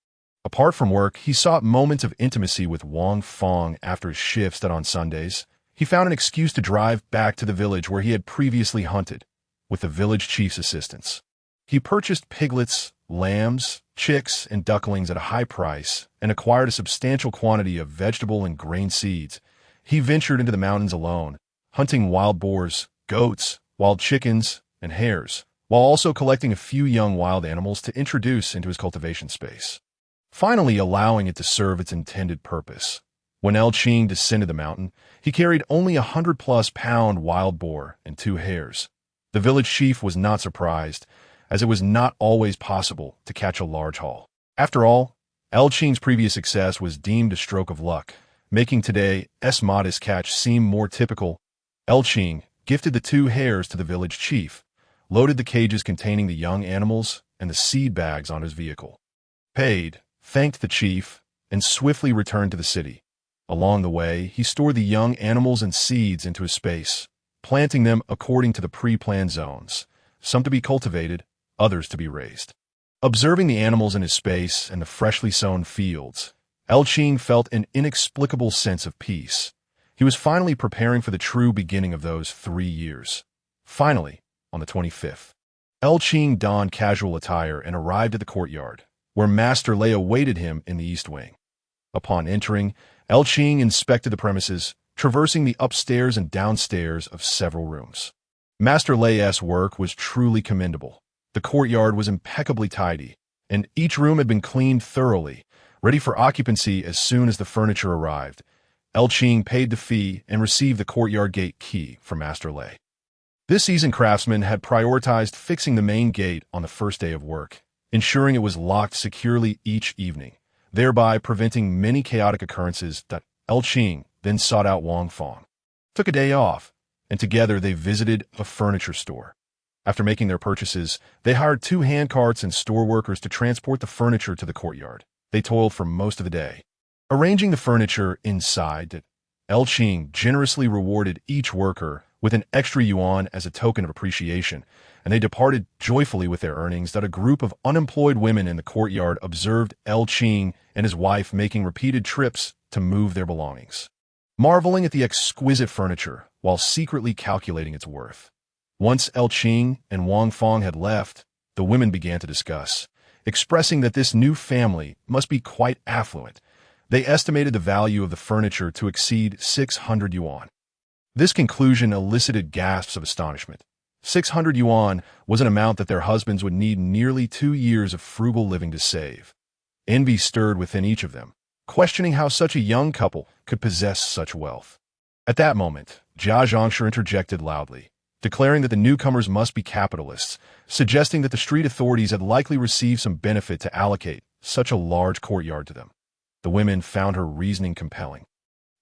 Apart from work, he sought moments of intimacy with Wang Fong after his shifts that on Sundays, he found an excuse to drive back to the village where he had previously hunted, with the village chief's assistance. He purchased piglets, lambs, chicks, and ducklings at a high price and acquired a substantial quantity of vegetable and grain seeds. He ventured into the mountains alone, hunting wild boars, goats, wild chickens, and hares, while also collecting a few young wild animals to introduce into his cultivation space, finally allowing it to serve its intended purpose. When Qing descended the mountain, he carried only 100-plus-pound wild boar and 2 hares. The village chief was not surprised, as it was not always possible to catch a large haul. After all, Qing's previous success was deemed a stroke of luck, making today's modest catch seem more typical. Qing gifted the 2 hares to the village chief, loaded the cages containing the young animals and the seed bags on his vehicle, paid, thanked the chief, and swiftly returned to the city. Along the way, he stored the young animals and seeds into his space, planting them according to the pre-planned zones, some to be cultivated, others to be raised. Observing the animals in his space and the freshly sown fields, Qing felt an inexplicable sense of peace. He was finally preparing for the true beginning of those 3 years. Finally, on the 25th, Qing donned casual attire and arrived at the courtyard, where Master Lei awaited him in the east wing. Upon entering, Qing inspected the premises, traversing the upstairs and downstairs of several rooms. Master Lei's work was truly commendable. The courtyard was impeccably tidy, and each room had been cleaned thoroughly, ready for occupancy as soon as the furniture arrived. Qing paid the fee and received the courtyard gate key from Master Lei. This seasoned craftsman had prioritized fixing the main gate on the first day of work, ensuring it was locked securely each evening, thereby preventing many chaotic occurrences. Qing then sought out Wang Fong, took a day off, and together they visited a furniture store. After making their purchases, they hired 2 handcarts and store workers to transport the furniture to the courtyard. They toiled for most of the day, arranging the furniture inside. Qing generously rewarded each worker with an extra yuan as a token of appreciation, and they departed joyfully with their earnings. A group of unemployed women in the courtyard observed Qing and his wife making repeated trips to move their belongings, marveling at the exquisite furniture while secretly calculating its worth. Once Qing and Wang Fong had left, the women began to discuss, expressing that this new family must be quite affluent. They estimated the value of the furniture to exceed 600 yuan. This conclusion elicited gasps of astonishment. 600 yuan was an amount that their husbands would need nearly 2 years of frugal living to save. Envy stirred within each of them, questioning how such a young couple could possess such wealth. At that moment, Xiao Jiang interjected loudly, declaring that the newcomers must be capitalists, suggesting that the street authorities had likely received some benefit to allocate such a large courtyard to them. The women found her reasoning compelling.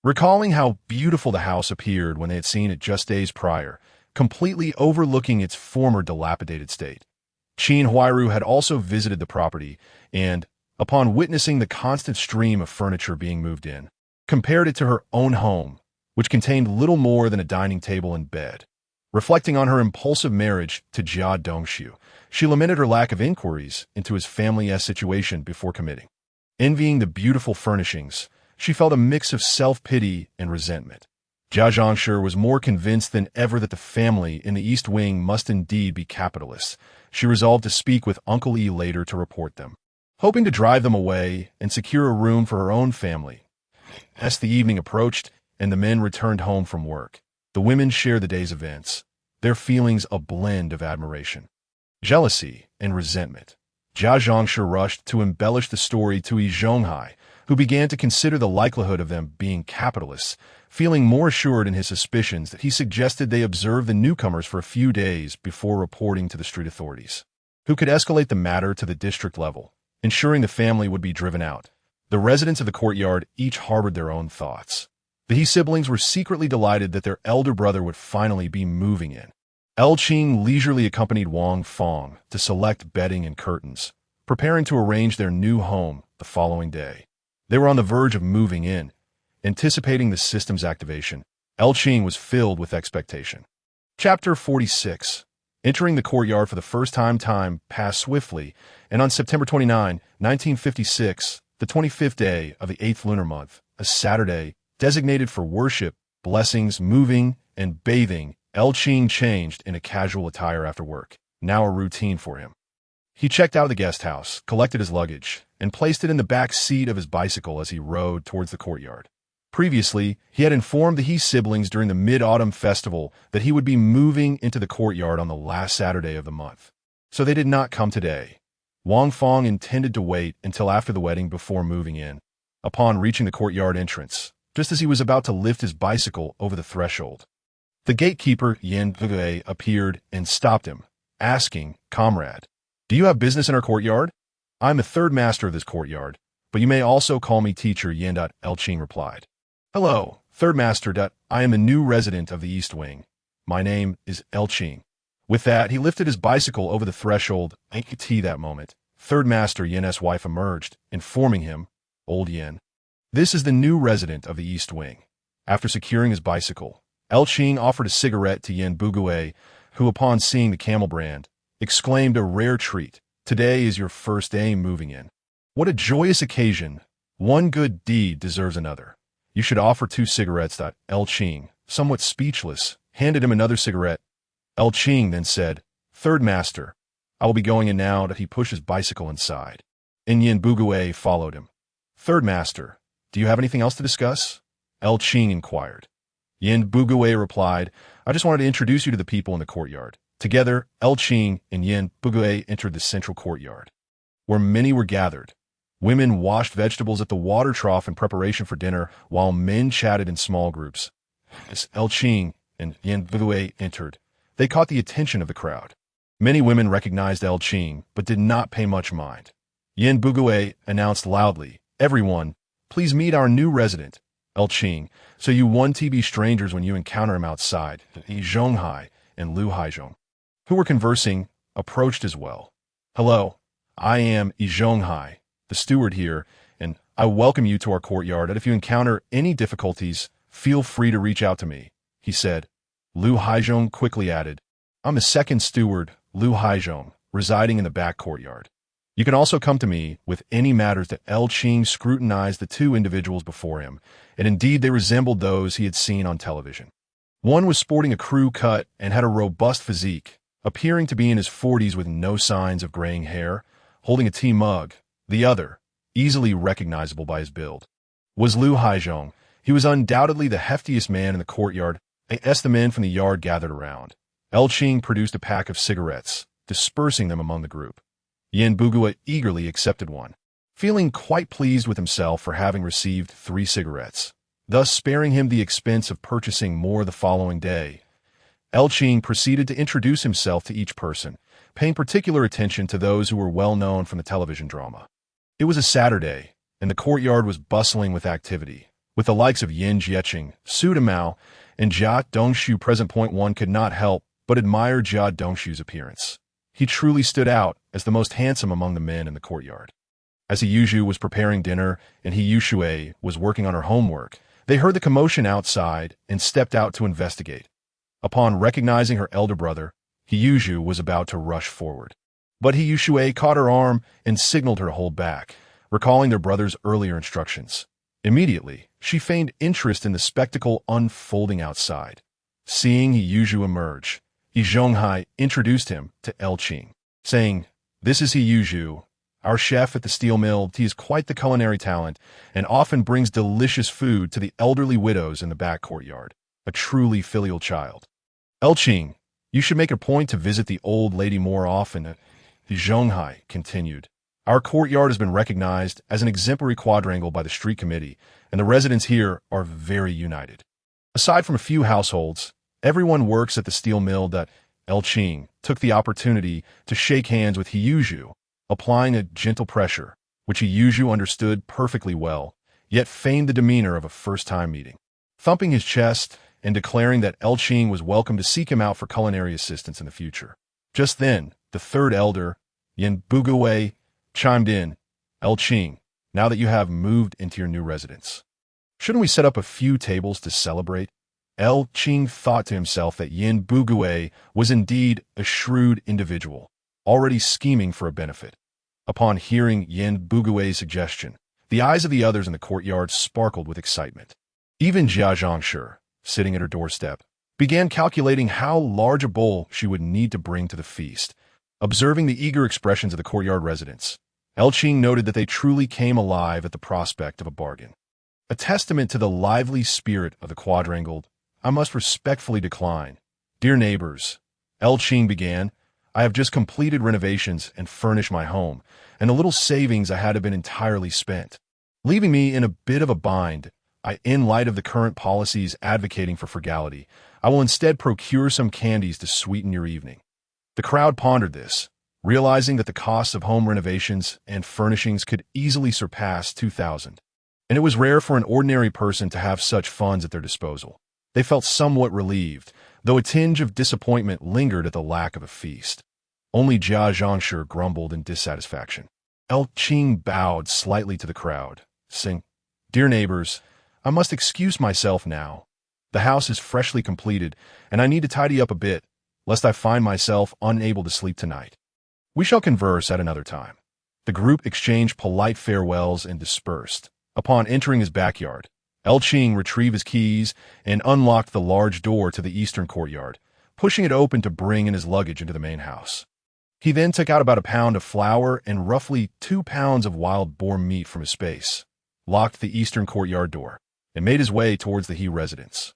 Recalling how beautiful the house appeared when they had seen it just days prior, completely overlooking its former dilapidated state, Qin Huairu had also visited the property and, upon witnessing the constant stream of furniture being moved in, compared it to her own home, which contained little more than a dining table and bed. Reflecting on her impulsive marriage to Jia Dongxiu, she lamented her lack of inquiries into his family's situation before committing. Envying the beautiful furnishings, she felt a mix of self-pity and resentment. Jia Zhangshi was more convinced than ever that the family in the East Wing must indeed be capitalists. She resolved to speak with Uncle Yi later to report them, hoping to drive them away and secure a room for her own family. As the evening approached and the men returned home from work, the women shared the day's events, their feelings a blend of admiration, jealousy, and resentment. Jia Zhangshi rushed to embellish the story to Yi Zhonghai, who began to consider the likelihood of them being capitalists. Feeling more assured in his suspicions, that he suggested they observe the newcomers for a few days before reporting to the street authorities, who could escalate the matter to the district level, ensuring the family would be driven out. The residents of the courtyard each harbored their own thoughts. The He siblings were secretly delighted that their elder brother would finally be moving in. Qing leisurely accompanied Wang Fong to select bedding and curtains, preparing to arrange their new home the following day. They were on the verge of moving in. Anticipating the system's activation, Qing was filled with expectation. Chapter 46. Entering the courtyard for the first time passed swiftly, and on September 29, 1956, the 25th day of the 8th lunar month, a Saturday, designated for worship, blessings, moving, and bathing, Qing changed in a casual attire after work, now a routine for him. He checked out of the guest house, collected his luggage, and placed it in the back seat of his bicycle as he rode towards the courtyard. Previously, he had informed the He siblings during the Mid-Autumn Festival that he would be moving into the courtyard on the last Saturday of the month. So they did not come today. Wang Fong intended to wait until after the wedding before moving in. Upon reaching the courtyard entrance, just as he was about to lift his bicycle over the threshold, the gatekeeper, Yan Bugui, appeared and stopped him, asking, "Comrade, do you have business in our courtyard?" "I'm the third master of this courtyard, but you may also call me teacher," Yan Elqing replied. "Hello, third master. I am a new resident of the East Wing. My name is Elqing." With that, he lifted his bicycle over the threshold. At that moment, third master Yan's wife emerged, informing him, "Old Yan, this is the new resident of the East Wing." After securing his bicycle, Elqing offered a cigarette to Yan Bugui, who, upon seeing the camel brand, exclaimed, "A rare treat. Today is your first day moving in. What a joyous occasion. One good deed deserves another. You should offer 2 cigarettes." Elqing, somewhat speechless, handed him another cigarette. Elqing then said, "Third master, I will be going in now." He pushed his bicycle inside, and Yan Bugui followed him. "Third master, do you have anything else to discuss?" Elqing inquired. Yan Bugui replied, "I just wanted to introduce you to the people in the courtyard." Together, Elqing and Yan Bugui entered the central courtyard, where many were gathered. Women washed vegetables at the water trough in preparation for dinner, while men chatted in small groups. As Elqing and Yan Bugui entered, they caught the attention of the crowd. Many women recognized Elqing, but did not pay much mind. Yan Bugui announced loudly, "Everyone, please meet our new resident, Elqing, so you won't be strangers when you encounter him outside." Zhonghai and Lu Haizhong, who were conversing, approached as well. "Hello, I am Zhonghai, the steward here, and I welcome you to our courtyard, and if you encounter any difficulties, feel free to reach out to me," he said. Lu Haizhong quickly added, "I'm the second steward, Lu Haizhong, residing in the back courtyard. You can also come to me with any matters." Elqing scrutinized the 2 individuals before him, and indeed they resembled those he had seen on television. One was sporting a crew cut and had a robust physique, appearing to be in his 40s with no signs of graying hair, holding a tea mug. The other, easily recognizable by his build, was Lu Haizhong. He was undoubtedly the heftiest man in the courtyard, as the men from the yard gathered around. Elqing produced a pack of cigarettes, dispersing them among the group. Yan Bugui eagerly accepted one, feeling quite pleased with himself for having received 3 cigarettes, thus sparing him the expense of purchasing more the following day. Elqing proceeded to introduce himself to each person, paying particular attention to those who were well known from the television drama. It was a Saturday, and the courtyard was bustling with activity, with the likes of Yin Jieqing, Su Damao, and Jia Dongshu present. One could not help but admire Jia Dongshu's appearance. He truly stood out as the most handsome among the men in the courtyard. As He Yushu was preparing dinner and He Yushui was working on her homework, they heard the commotion outside and stepped out to investigate. Upon recognizing her elder brother, He Yushu was about to rush forward. But He Yushui caught her arm and signaled her to hold back, recalling their brother's earlier instructions. Immediately, she feigned interest in the spectacle unfolding outside. Seeing He Yushu emerge, Zhonghai introduced him to Elqing, saying, "This is He Yushu, our chef at the steel mill. He is quite the culinary talent and often brings delicious food to the elderly widows in the back courtyard. A truly filial child. Elqing, you should make a point to visit the old lady more often." Zhonghai continued, "Our courtyard has been recognized as an exemplary quadrangle by the street committee, and the residents here are very united. Aside from a few households, everyone works at the steel mill." Elqing took the opportunity to shake hands with He Yushu, applying a gentle pressure, which He Yushu understood perfectly well, yet feigned the demeanor of a first-time meeting, thumping his chest and declaring that Elqing was welcome to seek him out for culinary assistance in the future. Just then, the third elder, Yan Bugui, chimed in, "Elqing, now that you have moved into your new residence, shouldn't we set up a few tables to celebrate?" Elqing thought to himself that Yan Bugui was indeed a shrewd individual, already scheming for a benefit. Upon hearing Yan Bugui's suggestion, the eyes of the others in the courtyard sparkled with excitement. Even Jia Zhangshi, sitting at her doorstep, began calculating how large a bowl she would need to bring to the feast. Observing the eager expressions of the courtyard residents, Elqing noted that they truly came alive at the prospect of a bargain. A testament to the lively spirit of the quadrangle, I must respectfully decline. Dear neighbors, Qing began, I have just completed renovations and furnished my home, and the little savings I had have been entirely spent, leaving me in a bit of a bind. In light of the current policies advocating for frugality, I will instead procure some candies to sweeten your evening. The crowd pondered this, realizing that the cost of home renovations and furnishings could easily surpass 2,000. And it was rare for an ordinary person to have such funds at their disposal. They felt somewhat relieved, though a tinge of disappointment lingered at the lack of a feast. Only Xiao Jiang grumbled in dissatisfaction. Qing bowed slightly to the crowd, saying, Dear neighbors, I must excuse myself now. The house is freshly completed, and I need to tidy up a bit, lest I find myself unable to sleep tonight. We shall converse at another time. The group exchanged polite farewells and dispersed. Upon entering his backyard, Qing retrieved his keys and unlocked the large door to the eastern courtyard, pushing it open to bring in his luggage into the main house. He then took out about a pound of flour and roughly 2 pounds of wild boar meat from his space, locked the eastern courtyard door, and made his way towards the He residence.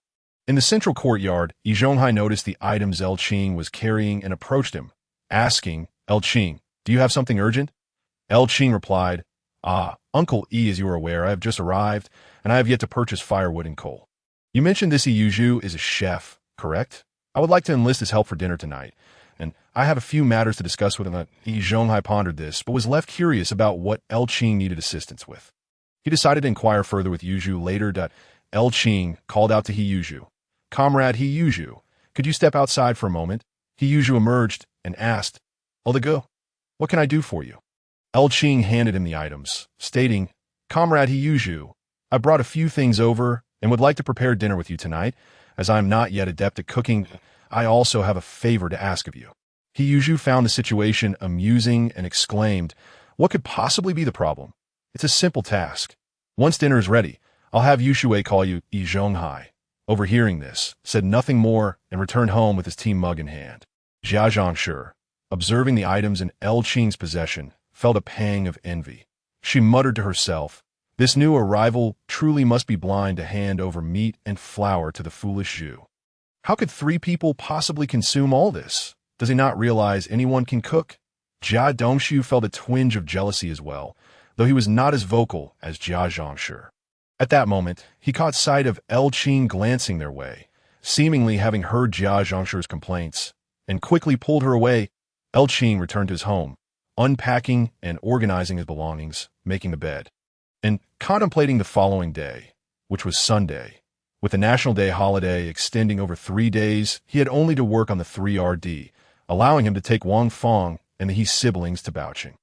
In the central courtyard, Yizhonghai noticed the items Qing was carrying and approached him, asking, Qing, do you have something urgent? Qing replied, Uncle E, as you are aware, I have just arrived, and I have yet to purchase firewood and coal. You mentioned this Yu is a chef, correct? I would like to enlist his help for dinner tonight, and I have a few matters to discuss with him. Zhonghai pondered this, but was left curious about what Qing needed assistance with. He decided to inquire further with Yuzhu later. Qing called out to Yuzhu, Comrade Yuzhu, could you step outside for a moment? Yuzhu emerged and asked, Oldago, what can I do for you? Qing handed him the items, stating, Comrade Yuzhu, I brought a few things over and would like to prepare dinner with you tonight, as I am not yet adept at cooking. I also have a favor to ask of you. Yuzhu found the situation amusing and exclaimed, What could possibly be the problem? It's a simple task. Once dinner is ready, I'll have Yushui call you Zhonghai. Overhearing this, said nothing more and returned home with his tea mug in hand. Xiao Jiang, observing the items in Qing's possession, felt a pang of envy. She muttered to herself, This new arrival truly must be blind to hand over meat and flour to the foolish Zhu. How could 3 people possibly consume all this? Does he not realize anyone can cook? Jia Dongshu felt a twinge of jealousy as well, though he was not as vocal as Jia Zhangshi. At that moment, he caught sight of Qing glancing their way, seemingly having heard Jia Zhangshi's complaints, and quickly pulled her away. Qing returned to his home, unpacking and organizing his belongings, making the bed, and contemplating the following day, which was Sunday. With the National Day holiday extending over 3 days, he had only to work on the 3RD, allowing him to take Wang Feng and the He siblings to Baoqing.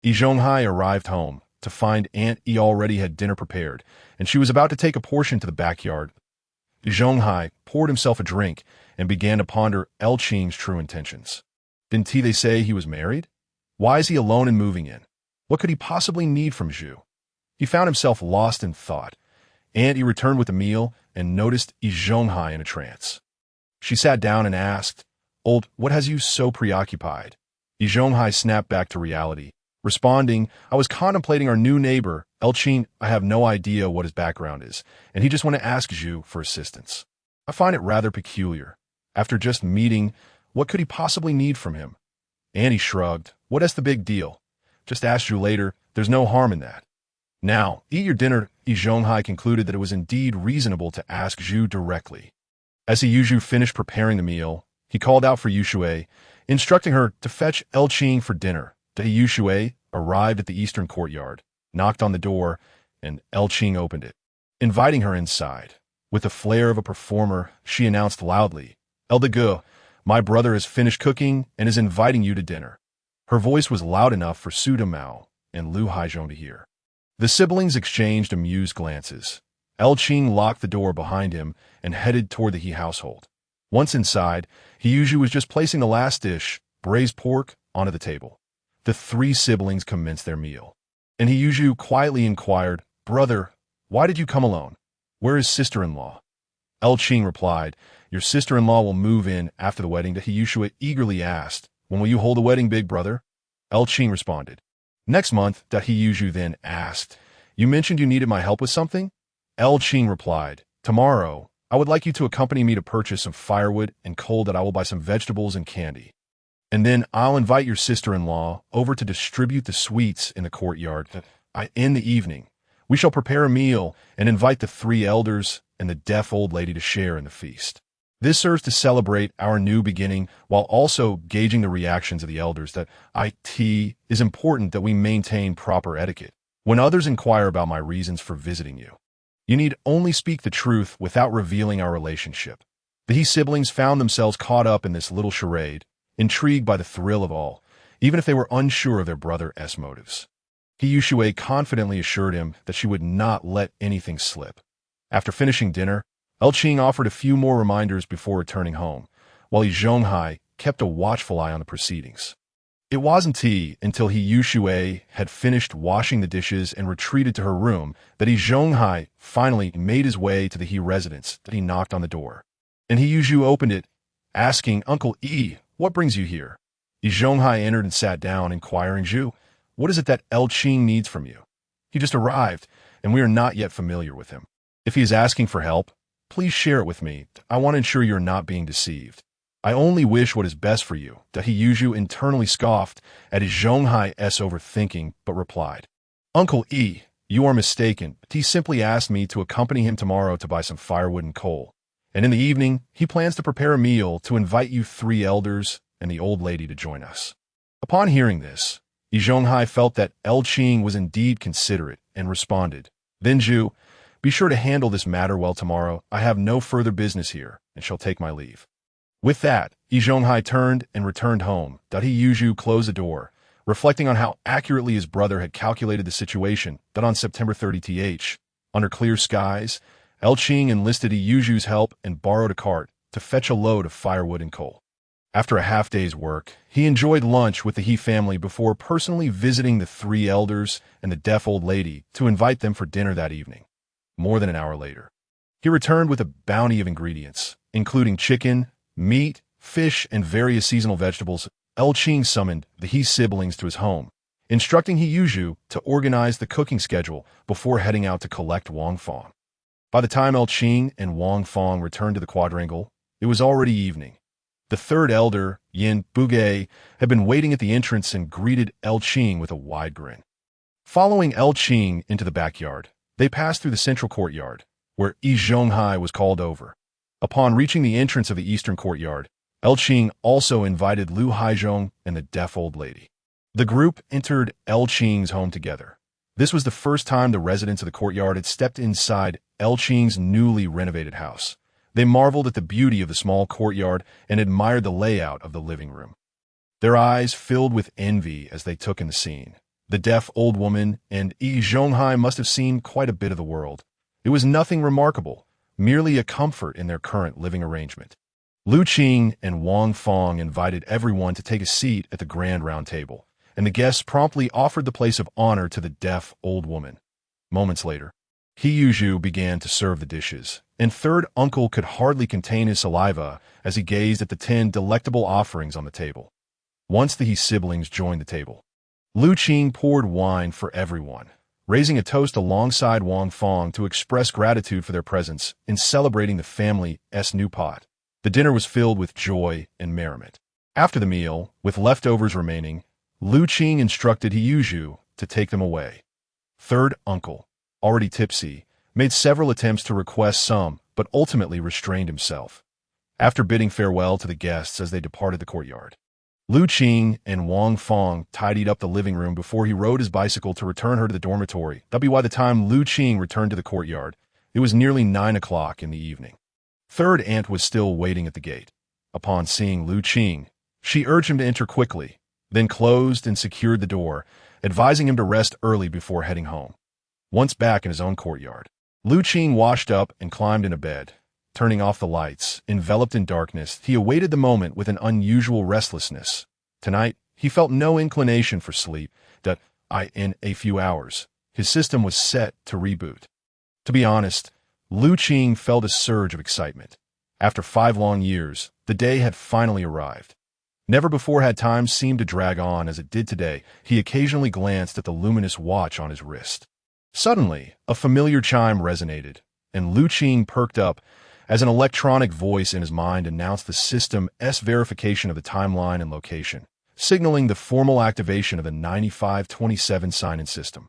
Zhonghai arrived home to find Aunt E already had dinner prepared, and she was about to take a portion to the backyard. Zhonghai poured himself a drink and began to ponder Qing's true intentions. Didn't they say he was married? Why is he alone and moving in? What could he possibly need from Zhu? He found himself lost in thought. Aunt E returned with the meal and noticed Zhonghai in a trance. She sat down and asked, Old, what has you so preoccupied? Zhonghai snapped back to reality, responding, I was contemplating our new neighbor, Qing. I have no idea what his background is, and he just want to ask Zhu for assistance. I find it rather peculiar. After just meeting, what could he possibly need from him? Annie shrugged. What is the big deal? Just ask Zhu later. There's no harm in that. Now, eat your dinner. Zhonghai concluded that it was indeed reasonable to ask Zhu directly. As Yuzhu finished preparing the meal, he called out for Yushui, instructing her to fetch Qing for dinner. Yushui arrived at the eastern courtyard, knocked on the door, and Qing opened it, inviting her inside. With the flair of a performer, she announced loudly, Eldago, my brother has finished cooking and is inviting you to dinner. Her voice was loud enough for Su Damao and Lu Haizhong to hear. The siblings exchanged amused glances. Qing locked the door behind him and headed toward the He household. Once inside, Yuzhu was just placing the last dish, braised pork, onto the table. The 3 siblings commenced their meal, and Yuzhu quietly inquired, Brother, why did you come alone? Where is sister-in-law? Qing replied, Your sister-in-law will move in after the wedding. Yuzhu eagerly asked, When will you hold a wedding, big brother? Qing responded, Next month. Yuzhu then asked, You mentioned you needed my help with something? Qing replied, "Tomorrow, I would like you to accompany me to purchase some firewood and coal that I will buy some vegetables and candy. And then I'll invite your sister-in-law over to distribute the sweets in the courtyard. In the evening, we shall prepare a meal and invite the 3 elders and the deaf old lady to share in the feast. This serves to celebrate our new beginning while also gauging the reactions of the elders that it is important that we maintain proper etiquette. When others inquire about my reasons for visiting you, you need only speak the truth without revealing our relationship." The He siblings found themselves caught up in this little charade, intrigued by the thrill of all, even if they were unsure of their brother's motives. He Yushui confidently assured him that she would not let anything slip. After finishing dinner, Qing offered a few more reminders before returning home, while He Zhonghai kept a watchful eye on the proceedings. It wasn't until He Yushui had finished washing the dishes and retreated to her room that He Zhonghai finally made his way to the He residence that he knocked on the door. And He Yushu opened it, asking, "Uncle E, what brings you here?" He Zhonghai entered and sat down, inquiring, "Zhu, what is it that Qing needs from you? He just arrived, and we are not yet familiar with him. If he is asking for help, please share it with me. I want to ensure you're not being deceived. I only wish what is best for you." That He Yushu internally scoffed at his Zhonghai's overthinking, but replied, "Uncle E, you are mistaken. He simply asked me to accompany him tomorrow to buy some firewood and coal. And in the evening, he plans to prepare a meal to invite you 3 elders and the old lady to join us." Upon hearing this, He Zhonghai felt that Qing was indeed considerate and responded, "Then Zhu, be sure to handle this matter well tomorrow. I have no further business here and shall take my leave." With that, He Zhonghai turned and returned home. He Yushu closed the door, reflecting on how accurately his brother had calculated the situation. That on September 30th, under clear skies, Qing enlisted He Yushu's help and borrowed a cart to fetch a load of firewood and coal. After a half-day's work, he enjoyed lunch with the He family before personally visiting the 3 elders and the deaf old lady to invite them for dinner that evening. More than an hour later, he returned with a bounty of ingredients, including chicken, meat, fish, and various seasonal vegetables. Qing summoned the He siblings to his home, instructing He Yushu to organize the cooking schedule before heading out to collect Wang Fong. By the time Qing and Wang Fong returned to the quadrangle, it was already evening. The 3rd elder, Yin Bugay, had been waiting at the entrance and greeted Qing with a wide grin. Following Qing into the backyard, they passed through the central courtyard, where He Zhonghai was called over. Upon reaching the entrance of the eastern courtyard, Qing also invited Lu Haizhong and the deaf old lady. The group entered Qing's home together. This was the first time the residents of the courtyard had stepped inside Qing's newly renovated house. They marveled at the beauty of the small courtyard and admired the layout of the living room. Their eyes filled with envy as they took in the scene. The deaf old woman and He Zhonghai must have seen quite a bit of the world. It was nothing remarkable, merely a comfort in their current living arrangement. Lu Qing and Wang Fong invited everyone to take a seat at the grand round table, and the guests promptly offered the place of honor to the deaf old woman. Moments later, He Yushu began to serve the dishes, and 3rd uncle could hardly contain his saliva as he gazed at the 10 delectable offerings on the table. Once the He siblings joined the table, Lu Qing poured wine for everyone, raising a toast alongside Wang Fong to express gratitude for their presence in celebrating the family's new pot. The dinner was filled with joy and merriment. After the meal, with leftovers remaining, Lu Qing instructed He Yushu to take them away. 3rd uncle, already tipsy, made several attempts to request some, but ultimately restrained himself. After bidding farewell to the guests as they departed the courtyard, Lu Qing and Wang Fong tidied up the living room before he rode his bicycle to return her to the dormitory. By the time Lu Qing returned to the courtyard, it was nearly 9 o'clock in the evening. 3rd aunt was still waiting at the gate. Upon seeing Lu Qing, she urged him to enter quickly, then closed and secured the door, advising him to rest early before heading home. Once back in his own courtyard, Lu Qing washed up and climbed into bed. Turning off the lights, enveloped in darkness, he awaited the moment with an unusual restlessness. Tonight, he felt no inclination for sleep. In a few hours, his system was set to reboot. To be honest, Lu Qing felt a surge of excitement. After 5 long years, the day had finally arrived. Never before had time seemed to drag on as it did today. He occasionally glanced at the luminous watch on his wrist. Suddenly, a familiar chime resonated, and Lu Qing perked up as an electronic voice in his mind announced the system's verification of the timeline and location, signaling the formal activation of the 9527 sign-in system.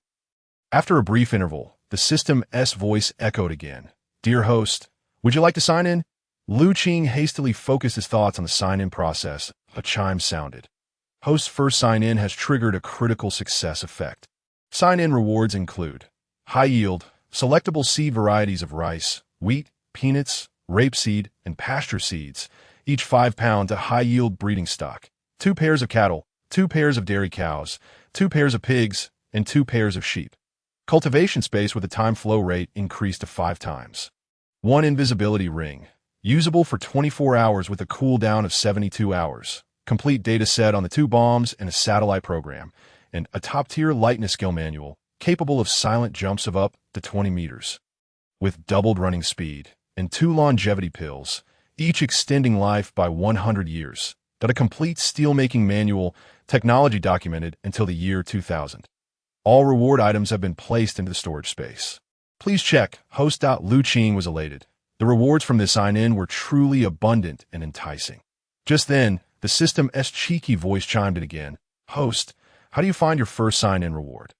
After a brief interval, the system's voice echoed again. "Dear host, would you like to sign in?" Lu Qing hastily focused his thoughts on the sign-in process. A chime sounded. Host's first sign-in has triggered a critical success effect. Sign-in rewards include high yield, selectable seed varieties of rice, wheat, peanuts, rapeseed, and pasture seeds, each 5 pounds of high-yield breeding stock, 2 pairs of cattle, 2 pairs of dairy cows, 2 pairs of pigs, and 2 pairs of sheep. Cultivation space with a time flow rate increased to 5 times. 1 invisibility ring, usable for 24 hours with a cooldown of 72 hours. Complete data set on the 2 bombs and a satellite program, and a top-tier lightness skill manual capable of silent jumps of up to 20 meters. With doubled running speed and 2 longevity pills, each extending life by 100 years. A complete steelmaking manual, technology documented until the year 2000. All reward items have been placed into the storage space. Please check. Host. Lu Qing was elated. The rewards from this sign-in were truly abundant and enticing. Just then, the system's cheeky voice chimed in again. "Host, how do you find your first sign-in reward?"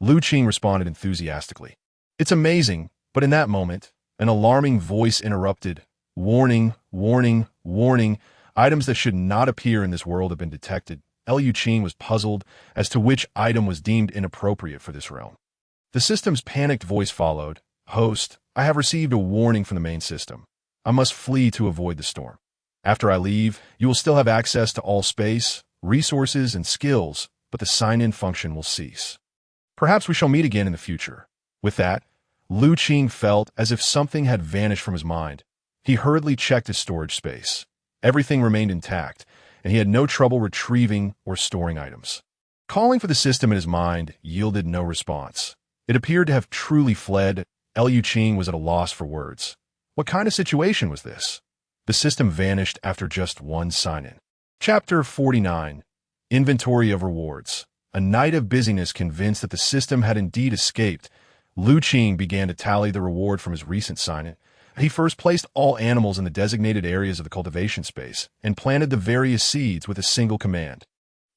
Lu Qing responded enthusiastically. "It's amazing," but in that moment, an alarming voice interrupted. "Warning, warning, warning. Items that should not appear in this world have been detected." Lu Qing was puzzled as to which item was deemed inappropriate for this realm. The system's panicked voice followed. "Host, I have received a warning from the main system. I must flee to avoid the storm. After I leave, you will still have access to all space, resources, and skills, but the sign-in function will cease. Perhaps we shall meet again in the future." With that, Lu Qing felt as if something had vanished from his mind. He hurriedly checked his storage space. Everything remained intact, and he had no trouble retrieving or storing items. Calling for the system in his mind yielded no response. It appeared to have truly fled. Lu Qing was at a loss for words. What kind of situation was this? The system vanished after just 1 sign-in. Chapter 49. Inventory of Rewards. A night of busyness convinced that the system had indeed escaped. Lu Qing began to tally the reward from his recent sign-in. He first placed all animals in the designated areas of the cultivation space and planted the various seeds with a single command,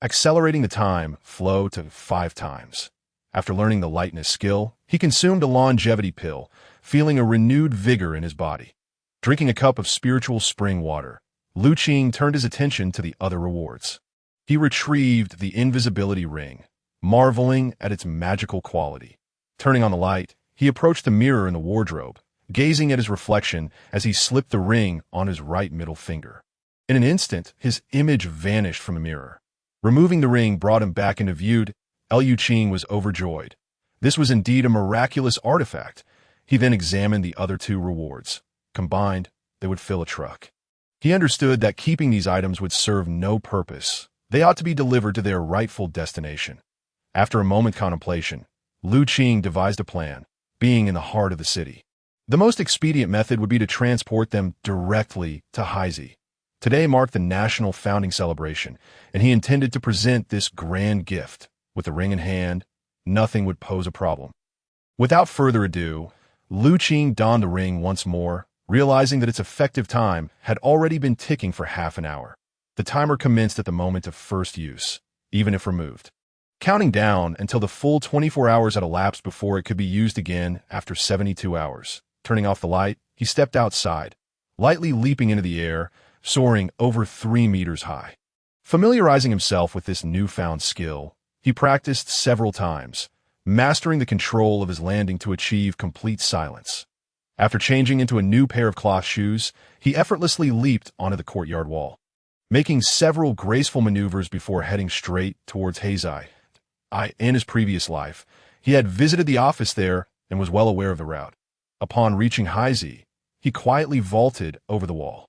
accelerating the time flow to 5 times. After learning the lightness skill, he consumed a longevity pill, feeling a renewed vigor in his body. Drinking a cup of spiritual spring water, Lu Qing turned his attention to the other rewards. He retrieved the invisibility ring, marveling at its magical quality. Turning on the light, he approached the mirror in the wardrobe, gazing at his reflection as he slipped the ring on his right middle finger. In an instant, his image vanished from the mirror. Removing the ring brought him back into view. Lu Qing was overjoyed. This was indeed a miraculous artifact. He then examined the other 2 rewards. Combined, they would fill a truck. He understood that keeping these items would serve no purpose. They ought to be delivered to their rightful destination. After a moment's contemplation, Lu Qing devised a plan, being in the heart of the city. The most expedient method would be to transport them directly to Haizi. Today marked the national founding celebration, and he intended to present this grand gift. With the ring in hand, nothing would pose a problem. Without further ado, Lu Qing donned the ring once more, realizing that its effective time had already been ticking for half an hour. The timer commenced at the moment of first use, even if removed, counting down until the full 24 hours had elapsed before it could be used again after 72 hours. Turning off the light, he stepped outside, lightly leaping into the air, soaring over 3 meters high. Familiarizing himself with this newfound skill, he practiced several times, mastering the control of his landing to achieve complete silence. After changing into a new pair of cloth shoes, he effortlessly leaped onto the courtyard wall, making several graceful maneuvers before heading straight towards Haizi. In his previous life, he had visited the office there and was well aware of the route. Upon reaching Haizi, he quietly vaulted over the wall.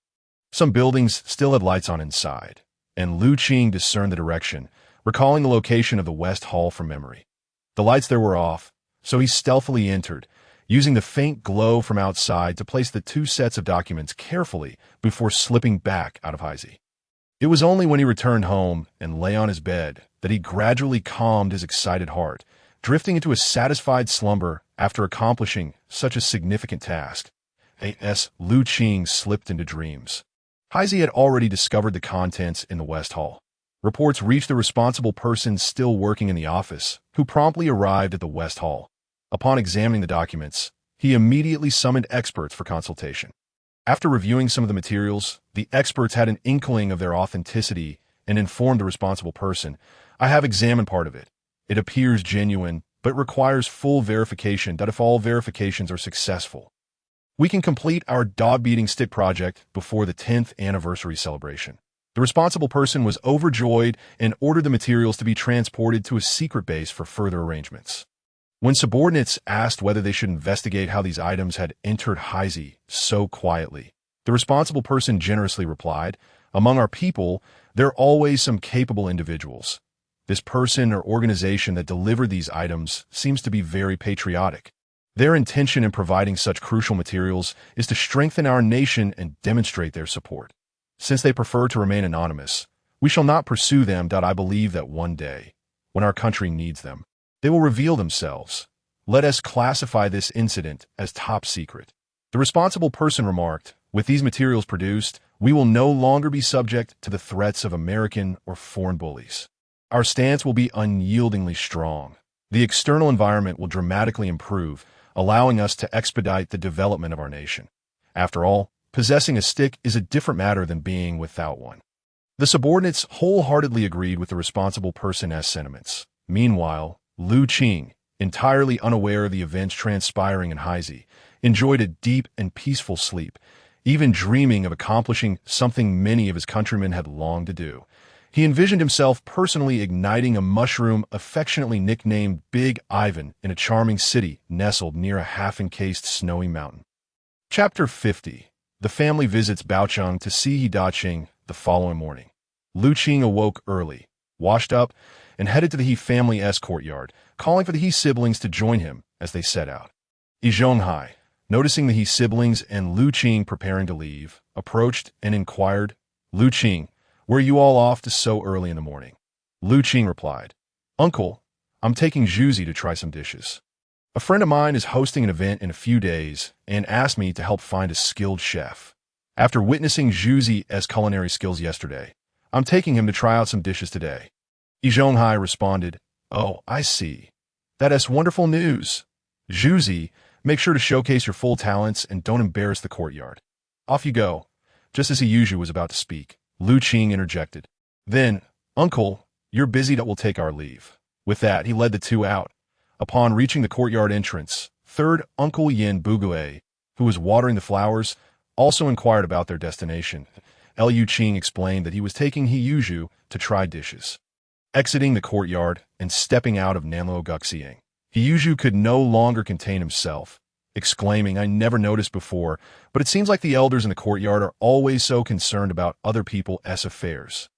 Some buildings still had lights on inside, and Lu Qing discerned the direction, recalling the location of the West Hall from memory. The lights there were off, so he stealthily entered, using the faint glow from outside to place the 2 sets of documents carefully before slipping back out of Haizi. It was only when he returned home and lay on his bed that he gradually calmed his excited heart, drifting into a satisfied slumber After accomplishing such a significant task, Lu Qing slipped into dreams. Heisey had already discovered the contents in the West Hall. Reports reached the responsible person still working in the office, who promptly arrived at the West Hall. Upon examining the documents, he immediately summoned experts for consultation. After reviewing some of the materials, the experts had an inkling of their authenticity and informed the responsible person, "I have examined part of it. It appears genuine, but requires full verification that if all verifications are successful, we can complete our dog-beating stick project before the 10th anniversary celebration." The responsible person was overjoyed and ordered the materials to be transported to a secret base for further arrangements. When subordinates asked whether they should investigate how these items had entered Heisey so quietly, the responsible person generously replied, "Among our people, there are always some capable individuals. This person or organization that delivered these items seems to be very patriotic. Their intention in providing such crucial materials is to strengthen our nation and demonstrate their support. Since they prefer to remain anonymous, we shall not pursue them. I believe that one day, when our country needs them, they will reveal themselves. Let us classify this incident as top secret." The responsible person remarked, "With these materials produced, we will no longer be subject to the threats of American or foreign bullies. Our stance will be unyieldingly strong. The external environment will dramatically improve, allowing us to expedite the development of our nation. After all, possessing a stick is a different matter than being without one." The subordinates wholeheartedly agreed with the responsible person's sentiments. Meanwhile, Lu Qing, entirely unaware of the events transpiring in Heisey, enjoyed a deep and peaceful sleep, even dreaming of accomplishing something many of his countrymen had longed to do. He envisioned himself personally igniting a mushroom affectionately nicknamed Big Ivan in a charming city nestled near a half-encased snowy mountain. Chapter 50. The family visits Baocheng to see He Daqing the following morning. Lu Qing awoke early, washed up, and headed to the He family's courtyard, calling for the He siblings to join him as they set out. Yi Zhonghai, noticing the He siblings and Lu Qing preparing to leave, approached and inquired, "Lu Qing, where are you all off to so early in the morning?" Lu Qing replied, "Uncle, I'm taking Zhuzi to try some dishes. A friend of mine is hosting an event in a few days and asked me to help find a skilled chef. After witnessing Zhuzi's culinary skills yesterday, I'm taking him to try out some dishes today." Yi Zhonghai responded, "Oh, I see. That is wonderful news. Zhuzi, make sure to showcase your full talents and don't embarrass the courtyard. Off you go." Just as He was about to speak, Lu Qing interjected, "Then, Uncle, you're busy. That will take our leave." With that, he led the two out. Upon reaching the courtyard entrance, third Uncle Yin Bugue, who was watering the flowers, also inquired about their destination. Lu Qing explained that he was taking He Yuzhu to try dishes. Exiting the courtyard and stepping out of Nanluo Guxiang, He Yuzhu could no longer contain himself, exclaiming, "I never noticed before, but it seems like the elders in the courtyard are always so concerned about other people's affairs."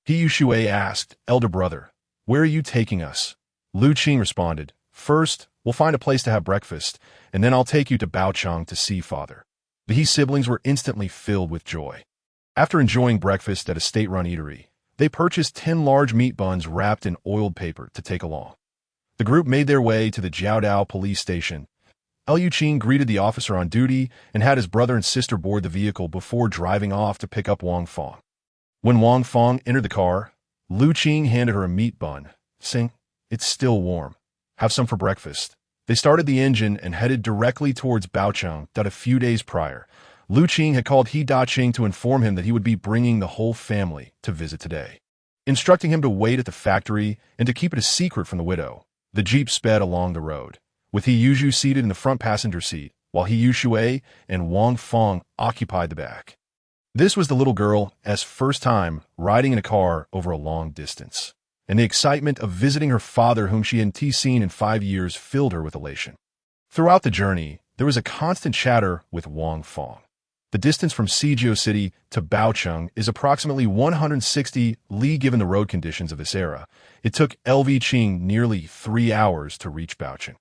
He Yushui asked, "Elder brother, where are you taking us?" Lu Qing responded, "First, we'll find a place to have breakfast, and then I'll take you to Baocheng to see father." The He siblings were instantly filled with joy. After enjoying breakfast at a state-run eatery, they purchased 10 large meat buns wrapped in oiled paper to take along. The group made their way to the Jiaodao police station. Lu Qing greeted the officer on duty and had his brother and sister board the vehicle before driving off to pick up Wang Fong. When Wang Fong entered the car, Lu Qing handed her a meat bun, saying, "It's still warm. Have some for breakfast." They started the engine and headed directly towards Baocheng. A few days prior, Lu Qing had called He Daqing to inform him that he would be bringing the whole family to visit today. Instructing him to wait at the factory and to keep it a secret from the widow, the jeep sped along the road, with He Yuzhu seated in the front passenger seat, while He Yushui and Wang Fong occupied the back. This was the little girl's first time riding in a car over a long distance, and the excitement of visiting her father, whom she hadn't seen in 5 years, filled her with elation. Throughout the journey, there was a constant chatter with Wang Fong. The distance from Sijio City to Baocheng is approximately 160 li given the road conditions of this era. It took LV Qing nearly 3 hours to reach Baocheng.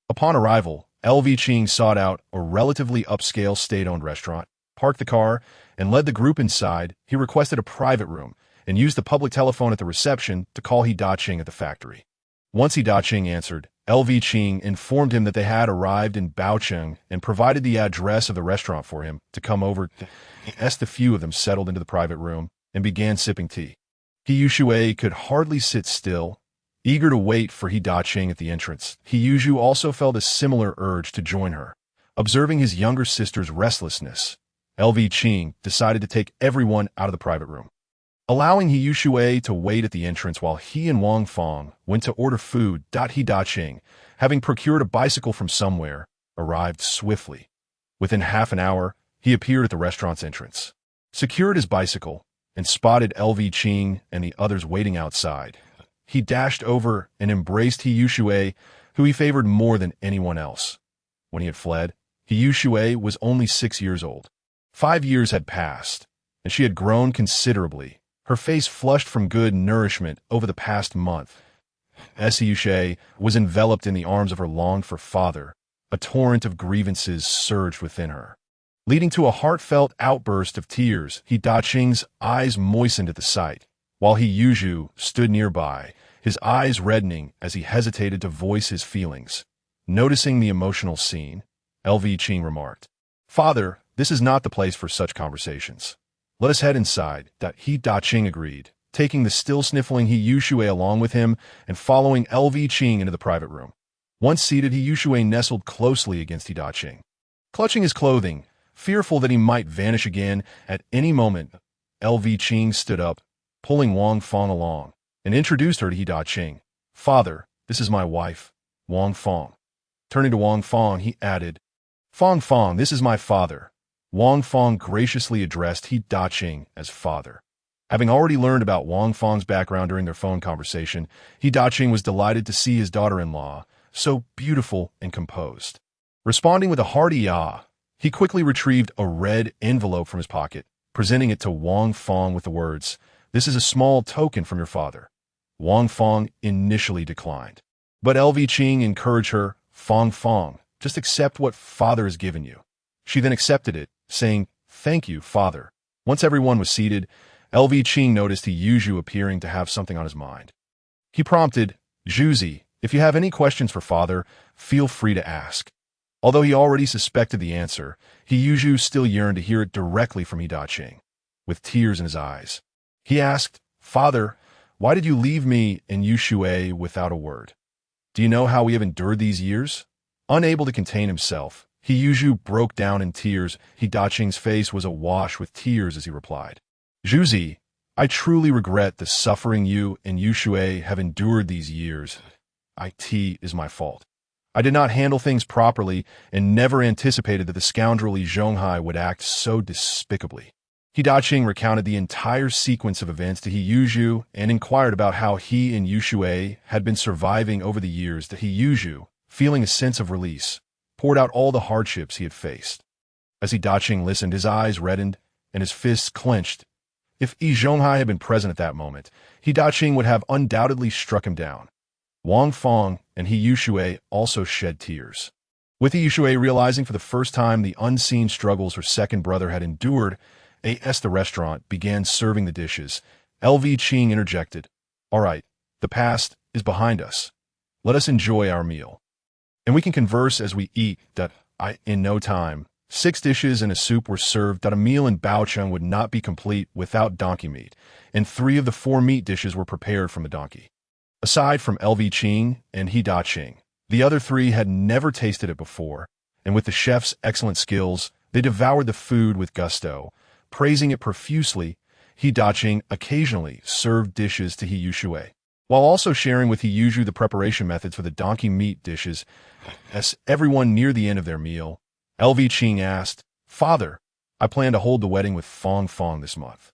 Upon arrival, LV Qing sought out a relatively upscale state-owned restaurant, parked the car, and led the group inside. He requested a private room and used the public telephone at the reception to call He Daqing at the factory. Once He Daqing answered, LV Qing informed him that they had arrived in Baocheng and provided the address of the restaurant for him to come over. As the few of them settled into the private room and began sipping tea. He Yushui could hardly sit still, eager to wait for He Daqing at the entrance. He Yushu also felt a similar urge to join her. Observing his younger sister's restlessness, LV Qing decided to take everyone out of the private room, allowing He Yushui to wait at the entrance while he and Wang Fong went to order food. He Daqing, having procured a bicycle from somewhere, arrived swiftly. Within half an hour, he appeared at the restaurant's entrance, secured his bicycle, and spotted LV Qing and the others waiting outside. He dashed over and embraced He Yushui, who he favored more than anyone else. When he had fled, He Yushui was only 6 years old. 5 years had passed, and she had grown considerably, her face flushed from good nourishment over the past month. As He Yushui was enveloped in the arms of her longed-for father, a torrent of grievances surged within her, leading to a heartfelt outburst of tears. He Daqing's eyes moistened at the sight, while He Yushu stood nearby, his eyes reddening as he hesitated to voice his feelings. Noticing the emotional scene, LV Qing remarked, "Father, this is not the place for such conversations. Let us head inside." He Daqing agreed, taking the still-sniffling He Yushui along with him and following LV Qing into the private room. Once seated, He Yushui nestled closely against He Daqing, clutching his clothing, fearful that he might vanish again at any moment. LV Qing stood up, pulling Wang Fong along, and introduced her to He Daqing. "Father, this is my wife, Wang Fong." Turning to Wang Fong, he added, Fong, this is my father." Wang Fong graciously addressed He Daqing as father. Having already learned about Wang Fong's background during their phone conversation, He Daqing was delighted to see his daughter-in-law, so beautiful and composed. Responding with a hearty "ah," he quickly retrieved a red envelope from his pocket, presenting it to Wang Fong with the words, "This is a small token from your father." Wang Fong initially declined, but LV Qing encouraged her, Fong, just accept what father has given you." She then accepted it, saying, "Thank you, father." Once everyone was seated, LV Qing noticed He Yushu appearing to have something on his mind. He prompted, "Zhuzi, if you have any questions for father, feel free to ask." Although he already suspected the answer, He Yushu still yearned to hear it directly from He Daqing. With tears in his eyes, he asked, "Father, why did you leave me and Yushui without a word? Do you know how we have endured these years?" Unable to contain himself, He Yushu broke down in tears. He Daqing's face was awash with tears as he replied, "Zhuzi, I truly regret the suffering you and Yushui have endured these years. It is my fault. I did not handle things properly and never anticipated that the scoundrel Li Zhonghai would act so despicably." He Daqing recounted the entire sequence of events to He Yushu and inquired about how he and Yushui had been surviving over the years. He Yushu, feeling a sense of release, poured out all the hardships he had faced. As He Daqing listened, his eyes reddened and his fists clenched. If Li Zhonghai had been present at that moment, He Daqing would have undoubtedly struck him down. Wang Fong and He Yushui also shed tears. With He Yushui realizing for the first time the unseen struggles her second brother had endured, as the restaurant began serving the dishes, LV Qing interjected, "All right, the past is behind us. Let us enjoy our meal. And we can converse as we eat." In no time, 6 dishes and a soup were served. A meal in Baocheng would not be complete without donkey meat, and 3 of the 4 meat dishes were prepared from the donkey. Aside from LV Qing and He Daqing, the other 3 had never tasted it before, and with the chef's excellent skills, they devoured the food with gusto, praising it profusely. He Daqing occasionally served dishes to He Yushui, while also sharing with He Yushu the preparation methods for the donkey meat dishes. As everyone neared the end of their meal, LV Qing asked, "Father, I plan to hold the wedding with Fong this month.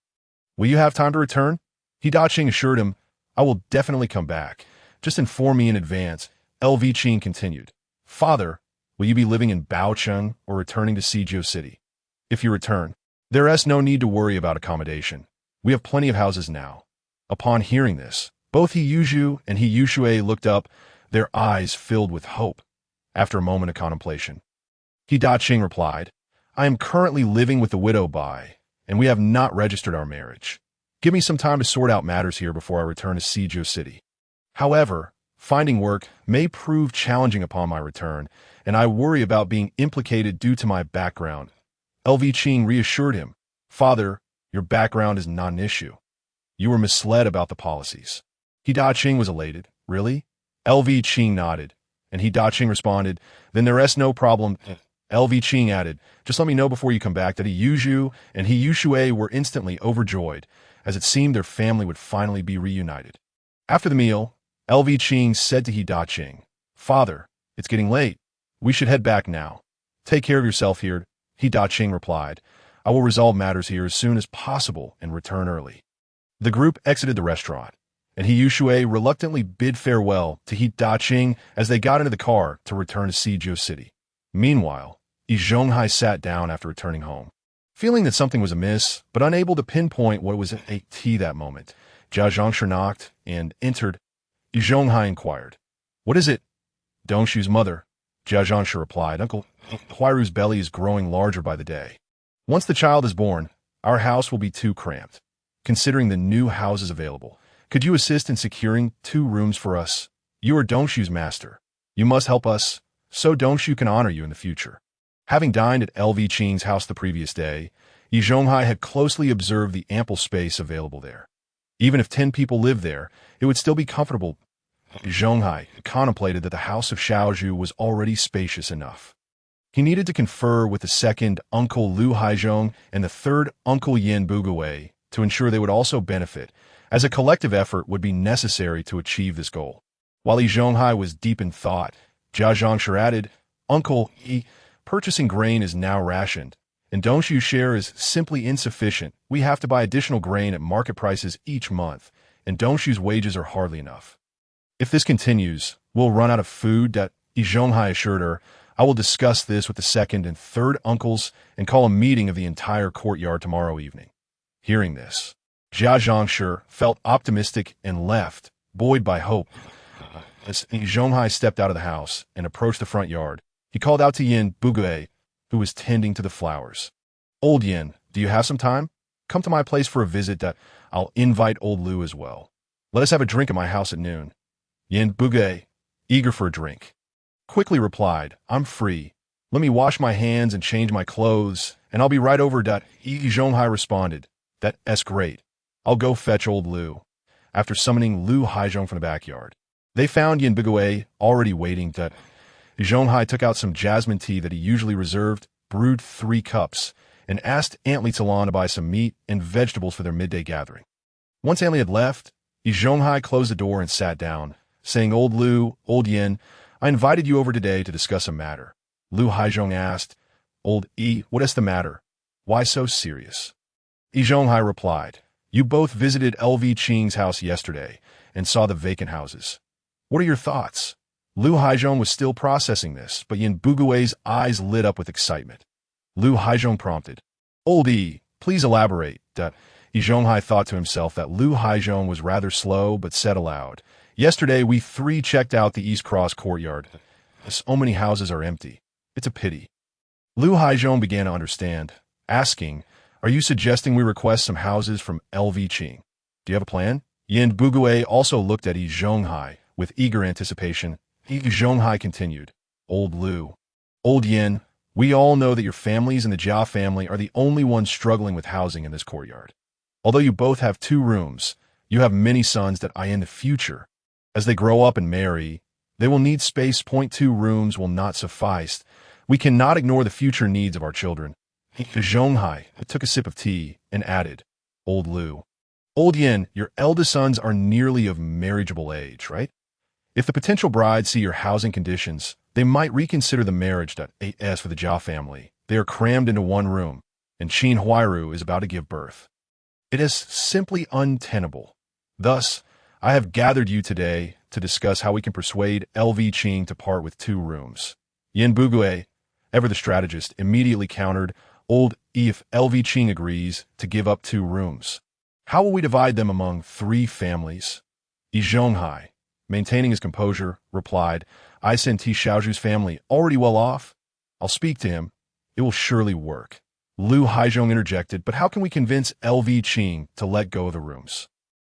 Will you have time to return?" He Daqing assured him, "I will definitely come back. Just inform me in advance." LV Qing continued, "Father, will you be living in Baocheng or returning to Sijio City? If you return, there is no need to worry about accommodation. We have plenty of houses now." Upon hearing this, both He Yushu and He Yushui looked up, their eyes filled with hope. After a moment of contemplation, He Daqing replied, "I am currently living with the widow Bai, and we have not registered our marriage. Give me some time to sort out matters here before I return to Sijio City. However, Finding work may prove challenging upon my return, and I worry about being implicated due to my background. LV Qing reassured him. Father, your background is not an issue. You were misled about the policies. He Qing was elated. Really? LV Qing nodded, and He Qing responded, then there is no problem. LV Qing added, just let me know before you come back that He Yuzhu and He Yushui were instantly overjoyed, as it seemed their family would finally be reunited. After the meal, LV Qing said to He Qing, Father, it's getting late. We should head back now. Take care of yourself here. He Qing replied, I will resolve matters here as soon as possible and return early. The group exited the restaurant, and He Yushui reluctantly bid farewell to He Qing as they got into the car to return to Sijou City. Meanwhile, Yi Zhonghai sat down after returning home. Feeling that something was amiss, but unable to pinpoint what was at tea that moment, Xiao Jiang knocked and entered. Yi Zhonghai inquired, What is it? Dongshu's mother, Xiao Jiang replied, Uncle Huairu's belly is growing larger by the day. Once the child is born, our house will be too cramped. Considering the new houses available, could you assist in securing 2 rooms for us? You are Dongshu's master. You must help us, so Dongshu can honor you in the future. Having dined at LV Qing's house the previous day, Yi Zhonghai had closely observed the ample space available there. Even if 10 people lived there, it would still be comfortable. Yi Zhonghai contemplated that the house of Xiaozhu was already spacious enough. He needed to confer with the second uncle Lu Haizhong and the third uncle Yin Bugui to ensure they would also benefit, as a collective effort would be necessary to achieve this goal. While Yi Zhonghai was deep in thought, Xiao Jiang added, Uncle Yi, purchasing grain is now rationed, and Dongshu's share is simply insufficient. We have to buy additional grain at market prices each month, and Dongshu's wages are hardly enough. If this continues, we'll run out of food. Yi Zhonghai assured her, I will discuss this with the second and third uncles and call a meeting of the entire courtyard tomorrow evening. Hearing this, Xiao Jiang felt optimistic and left, buoyed by hope. As Yi Zhonghai stepped out of the house and approached the front yard, he called out to Yin Bugui, who was tending to the flowers. Old Yin, do you have some time? Come to my place for a visit. I'll invite old Lu as well. Let us have a drink at my house at noon. Yin Bugui, eager for a drink, quickly replied, I'm free. Let me wash my hands and change my clothes, and I'll be right over. Yi Zhonghai responded, That's great. I'll go fetch old Lu. After summoning Lu Haizhong from the backyard, they found Yin Bugui already waiting. Zhonghai took out some jasmine tea that he usually reserved, brewed 3 cups, and asked Aunt Li Talon to buy some meat and vegetables for their midday gathering. Once Aunt Li had left, Zhonghai closed the door and sat down, saying, Old Lu, Old Yin, I invited you over today to discuss a matter. Lu Haizhong asked, Old Yi, what is the matter? Why so serious? Yi Zhonghai replied, You both visited LV Qing's house yesterday and saw the vacant houses. What are your thoughts? Lu Haizhong was still processing this, but Yin Bugui's eyes lit up with excitement. Lu Haizhong prompted, Old Yi, please elaborate. Yi Zhonghai thought to himself that Lu Haizhong was rather slow, but said aloud, Yesterday we 3 checked out the East Cross courtyard. So many houses are empty. It's a pity. Lu Haizhong began to understand, asking, Are you suggesting we request some houses from LV Qing? Do you have a plan? Yin Bugui also looked at Yi Zhonghai with eager anticipation. Yi Zhonghai continued, Old Lu, Old Yin, we all know that your families and the Jia family are the only ones struggling with housing in this courtyard. Although you both have 2 rooms, you have many sons that in the future, as they grow up and marry, they will need space. 2 rooms will not suffice. We cannot ignore the future needs of our children. Zhonghai took a sip of tea and added, Old Lu, Old Yin, your eldest sons are nearly of marriageable age, right? If the potential brides see your housing conditions, they might reconsider the marriage. As for the Jia family, they are crammed into 1 room, and Qin Huairu is about to give birth. It is simply untenable. Thus, I have gathered you today to discuss how we can persuade LV Qing to part with 2 rooms. Yin Bugui, ever the strategist, immediately countered, Old Yi, if LV Qing agrees to give up 2 rooms, how will we divide them among 3 families? Yi Zhonghai, maintaining his composure, replied, I sent Xiaozhu's family already well off. I'll speak to him. It will surely work. Lu Haizhong interjected, but how can we convince LV Qing to let go of the rooms?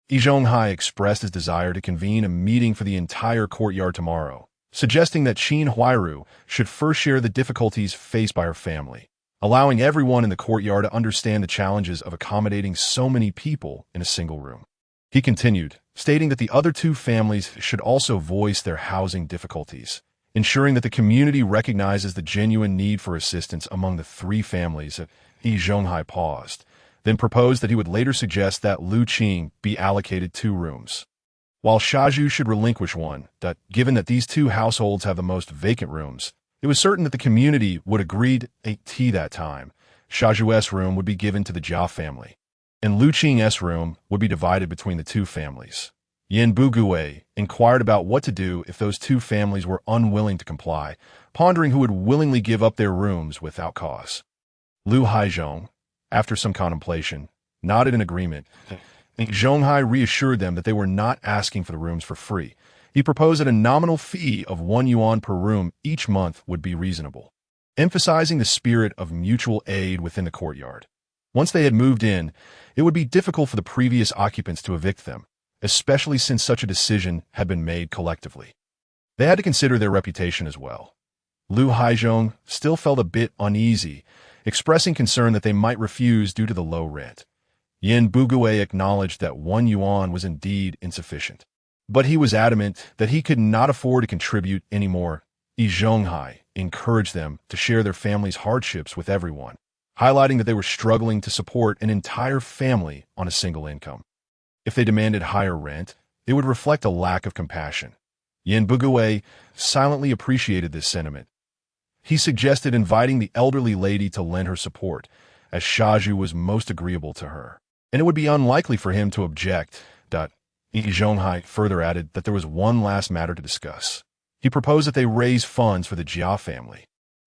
Yi Zhonghai expressed his desire to convene a meeting for the entire courtyard tomorrow, suggesting that Qin Huairu should first share the difficulties faced by her family, allowing everyone in the courtyard to understand the challenges of accommodating so many people in a single room. He continued, stating that the other two families should also voice their housing difficulties, ensuring that the community recognizes the genuine need for assistance among the three families. Yi Zhonghai paused, then proposed that he would later suggest that Lu Qing be allocated 2 rooms, while Xiao should relinquish one. That, given that these 2 households have the most vacant rooms, it was certain that the community would agree to tea that time. Xiao's room would be given to the Jia family, and Lu Qing's room would be divided between the 2 families. Yin Bugui inquired about what to do if those 2 families were unwilling to comply, pondering who would willingly give up their rooms without cause. Lu Haizhong, after some contemplation, nodded in agreement. Zhonghai reassured them that they were not asking for the rooms for free. He proposed that a nominal fee of 1 yuan per room each month would be reasonable, emphasizing the spirit of mutual aid within the courtyard. Once they had moved in, it would be difficult for the previous occupants to evict them, especially since such a decision had been made collectively. They had to consider their reputation as well. Lu Haizhong still felt a bit uneasy, expressing concern that they might refuse due to the low rent. Yin Bugui acknowledged that 1 yuan was indeed insufficient, but he was adamant that he could not afford to contribute any more. Yi Zhonghai encouraged them to share their family's hardships with everyone, highlighting that they were struggling to support an entire family on a single income. If they demanded higher rent, it would reflect a lack of compassion. Yin Bugui silently appreciated this sentiment. He suggested inviting the elderly lady to lend her support, as Xiao was most agreeable to her, and it would be unlikely for him to object. Yi Zhonghai further added that there was one last matter to discuss. He proposed that they raise funds for the Jia family,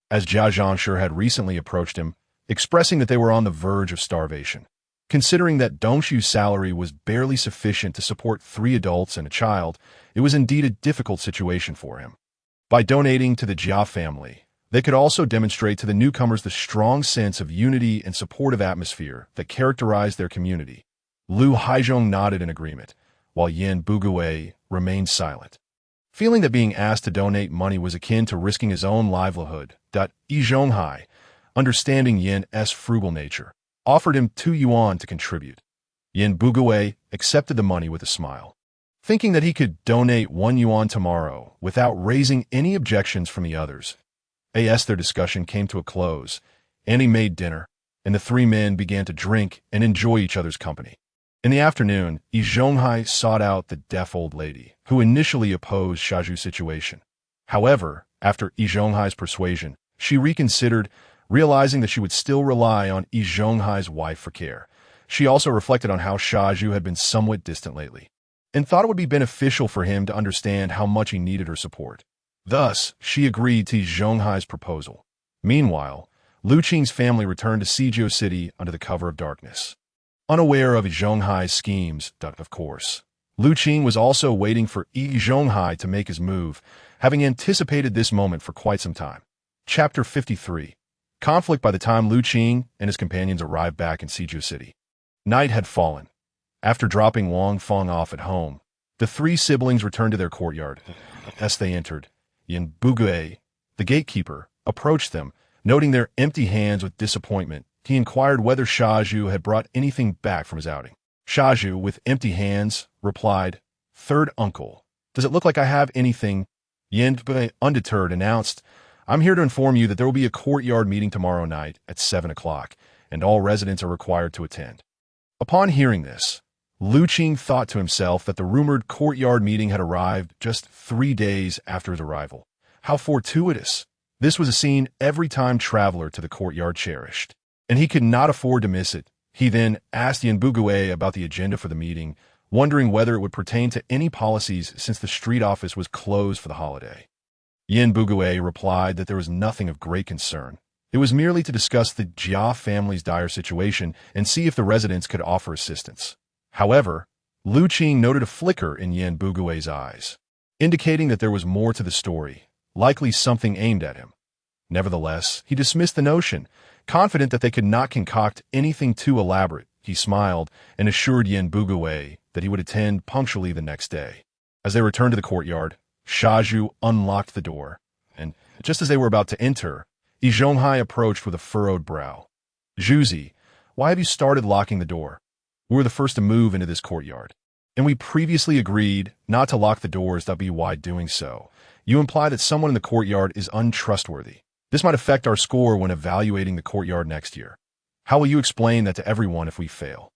as Jia Zhangshu had recently approached him, expressing that they were on the verge of starvation. Considering that Dongshu's salary was barely sufficient to support 3 adults and a child, it was indeed a difficult situation for him. By donating to the Jia family, they could also demonstrate to the newcomers the strong sense of unity and supportive atmosphere that characterized their community. Lu Haizhong nodded in agreement, while Yin Bugui remained silent. Feeling that being asked to donate money was akin to risking his own livelihood, Yi Zhonghai, understanding Yin's frugal nature, offered him 2 yuan to contribute. Yin Bugui accepted the money with a smile, thinking that he could donate 1 yuan tomorrow without raising any objections from the others. As their discussion came to a close, Annie made dinner, and the 3 men began to drink and enjoy each other's company. In the afternoon, Yi Zhonghai sought out the deaf old lady, who initially opposed Xiao's situation. However, after Yi Zhonghai's persuasion, she reconsidered, realizing that she would still rely on Yi Zhonghai's wife for care. She also reflected on how Xiao had been somewhat distant lately, and thought it would be beneficial for him to understand how much he needed her support. Thus, she agreed to Yi Zhonghai's proposal. Meanwhile, Lu Qing's family returned to Sijio City under the cover of darkness, unaware of Yi Zhonghai's schemes, of course. Lu Qing was also waiting for Yi Zhonghai to make his move, having anticipated this moment for quite some time. Chapter 53. Conflict. By the time Lu Qing and his companions arrived back in Sijio City, night had fallen. After dropping Wang Feng off at home, the 3 siblings returned to their courtyard. As they entered, Yin Bugui, the gatekeeper, approached them, noting their empty hands with disappointment. He inquired whether Xiao had brought anything back from his outing. Xiao, with empty hands, replied, "Third uncle, does it look like I have anything?" Yin Bugui, undeterred, announced, "I'm here to inform you that there will be a courtyard meeting tomorrow night at 7 o'clock, and all residents are required to attend." Upon hearing this, Lu Qing thought to himself that the rumored courtyard meeting had arrived just 3 days after his arrival. How fortuitous! This was a scene every time traveler to the courtyard cherished, and he could not afford to miss it. He then asked Yin Bugui about the agenda for the meeting, wondering whether it would pertain to any policies since the street office was closed for the holiday. Yin Bugui replied that there was nothing of great concern. It was merely to discuss the Jia family's dire situation and see if the residents could offer assistance. However, Lu Qing noted a flicker in Yin Bugui's eyes, indicating that there was more to the story, likely something aimed at him. Nevertheless, he dismissed the notion, confident that they could not concoct anything too elaborate. He smiled and assured Yin Bugui that he would attend punctually the next day. As they returned to the courtyard, Xiao Jiang unlocked the door, and just as they were about to enter, Yi Zhonghai approached with a furrowed brow. "Zhuzi, why have you started locking the door? We were the first to move into this courtyard, and we previously agreed not to lock the doors. Why doing so? You imply that someone in the courtyard is untrustworthy. This might affect our score when evaluating the courtyard next year. How will you explain that to everyone if we fail?"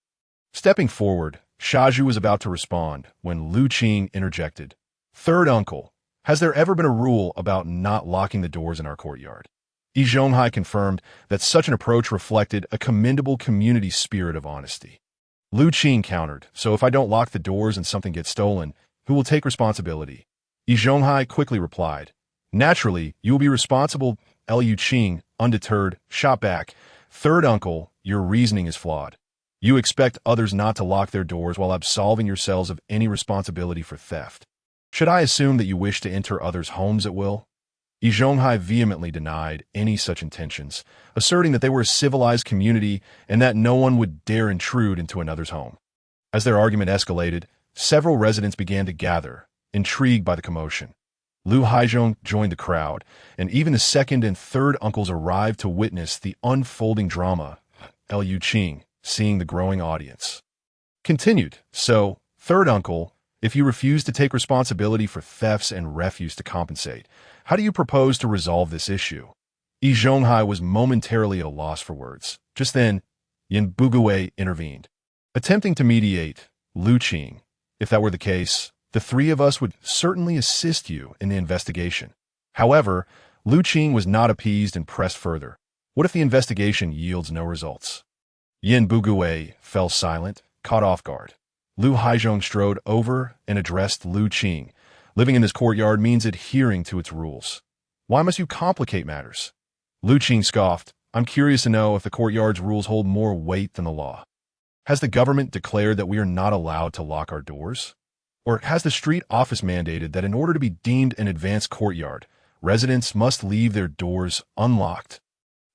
Stepping forward, Xiao Jiang was about to respond when Lu Qing interjected. "Third uncle, has there ever been a rule about not locking the doors in our courtyard?" Yi Zhonghai confirmed that such an approach reflected a commendable community spirit of honesty. Lu Qing countered, "So if I don't lock the doors and something gets stolen, who will take responsibility?" Yi Zhonghai quickly replied, "Naturally, you will be responsible." Lu Qing, undeterred, shot back, "Third uncle, your reasoning is flawed. You expect others not to lock their doors while absolving yourselves of any responsibility for theft. Should I assume that you wish to enter others' homes at will?" Yi Zhonghai vehemently denied any such intentions, asserting that they were a civilized community and that no one would dare intrude into another's home. As their argument escalated, several residents began to gather, intrigued by the commotion. Lu Haizhong joined the crowd, and even the second and third uncles arrived to witness the unfolding drama. Lu Qing, seeing the growing audience, continued, "So, third uncle, if you refuse to take responsibility for thefts and refuse to compensate, how do you propose to resolve this issue?" Yi Zhonghai was momentarily at a loss for words. Just then, Yin Bugui intervened. Attempting to mediate, "Lu Qing, if that were the case, the three of us would certainly assist you in the investigation." However, Lu Qing was not appeased and pressed further. "What if the investigation yields no results?" Yin Bugui fell silent, caught off guard. Lu Haizhong strode over and addressed Lu Qing. "Living in this courtyard means adhering to its rules. Why must you complicate matters?" Lu Qing scoffed, "I'm curious to know if the courtyard's rules hold more weight than the law. Has the government declared that we are not allowed to lock our doors? Or has the street office mandated that in order to be deemed an advanced courtyard, residents must leave their doors unlocked?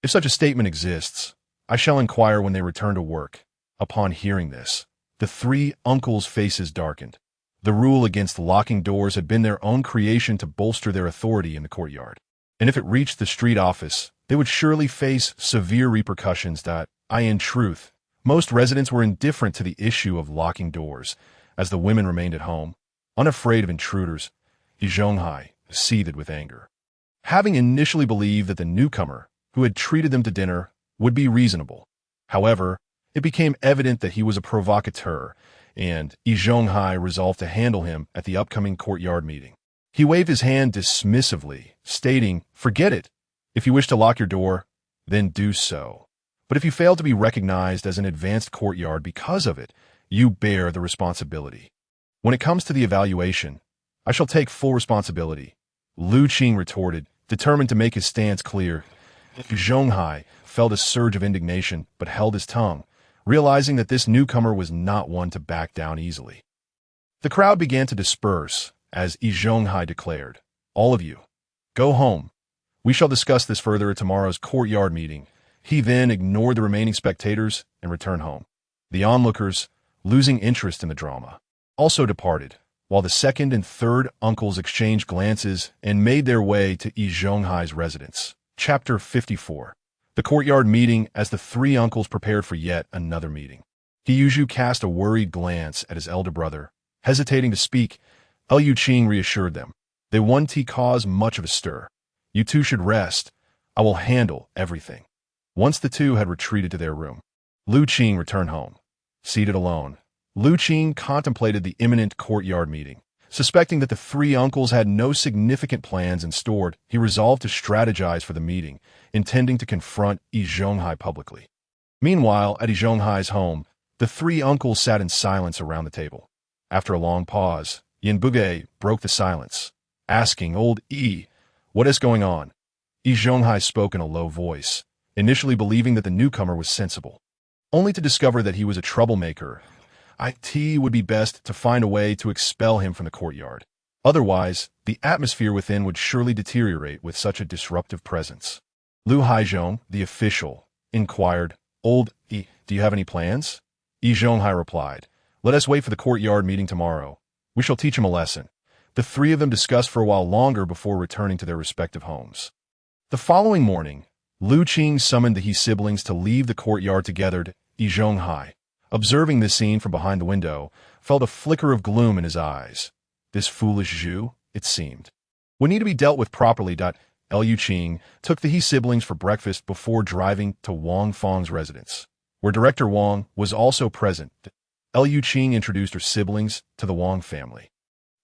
If such a statement exists, I shall inquire when they return to work." Upon hearing this, the three uncles' faces darkened. The rule against locking doors had been their own creation to bolster their authority in the courtyard. And if it reached the street office, they would surely face severe repercussions. In truth, most residents were indifferent to the issue of locking doors, as the women remained at home, unafraid of intruders. Yi Zhonghai seethed with anger. Having initially believed that the newcomer, who had treated them to dinner, would be reasonable. However, it became evident that he was a provocateur, and Yi Zhonghai resolved to handle him at the upcoming courtyard meeting. He waved his hand dismissively, stating, "Forget it. If you wish to lock your door, then do so. But if you fail to be recognized as an advanced courtyard because of it, you bear the responsibility. When it comes to the evaluation, I shall take full responsibility." Lu Qing retorted, determined to make his stance clear. Zhonghai felt a surge of indignation but held his tongue, realizing that this newcomer was not one to back down easily. The crowd began to disperse as Yi Zhonghai declared, "All of you, go home. We shall discuss this further at tomorrow's courtyard meeting." He then ignored the remaining spectators and returned home. The onlookers, losing interest in the drama, also departed, while the second and third uncles exchanged glances and made their way to Yi Zhonghai's residence. Chapter 54. The courtyard meeting. As the three uncles prepared for yet another meeting, He Yuzhu cast a worried glance at his elder brother. Hesitating to speak, Lu Qing reassured them. "They won't cause much of a stir. You two should rest. I will handle everything." Once the two had retreated to their room, Lu Qing returned home. Seated alone, Lu Qing contemplated the imminent courtyard meeting. Suspecting that the three uncles had no significant plans in store, he resolved to strategize for the meeting, intending to confront Yi Zhonghai publicly. Meanwhile, at Yi Zhonghai's home, the three uncles sat in silence around the table. After a long pause, Yin Bugui broke the silence, asking old Yi, "What is going on?" Yi Zhonghai spoke in a low voice, initially believing that the newcomer was sensible, only to discover that he was a troublemaker. It would be best to find a way to expel him from the courtyard. Otherwise, the atmosphere within would surely deteriorate with such a disruptive presence. Lu Haizhong, the official, inquired, "Old Yi, do you have any plans?" Yi Zhonghai replied, Let us wait for the courtyard meeting tomorrow. We shall teach him a lesson. The three of them discussed for a while longer before returning to their respective homes. The following morning, Lu Qing summoned the He siblings to leave the courtyard together to Yizhonghai. Observing this scene from behind the window, felt a flicker of gloom in his eyes. This foolish Zhu, it seemed, would need to be dealt with properly. Lu Qing took the He siblings for breakfast before driving to Wang Fang's residence, where Director Wang was also present. Lu Qing introduced her siblings to the Wang family,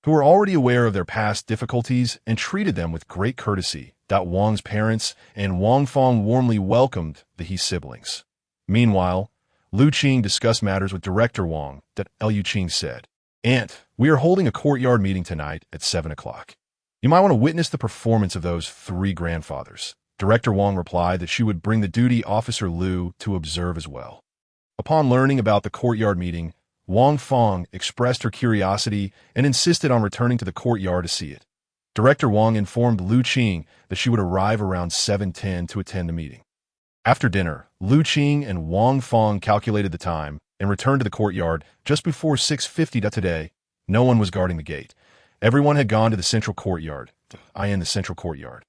who were already aware of their past difficulties and treated them with great courtesy. Wang's parents and Wang Fang warmly welcomed the He siblings. Meanwhile, Lu Qing discussed matters with Director Wang. Lu Qing said, "Aunt, we are holding a courtyard meeting tonight at 7 o'clock. You might want to witness the performance of those three grandfathers." Director Wang replied that she would bring the duty officer Lu to observe as well. Upon learning about the courtyard meeting, Wang Fang expressed her curiosity and insisted on returning to the courtyard to see it. Director Wang informed Lu Qing that she would arrive around 7:10 to attend the meeting. After dinner, Lu Qing and Wang Fang calculated the time and returned to the courtyard just before 6:50. Today, no one was guarding the gate. Everyone had gone to the central courtyard. The central courtyard.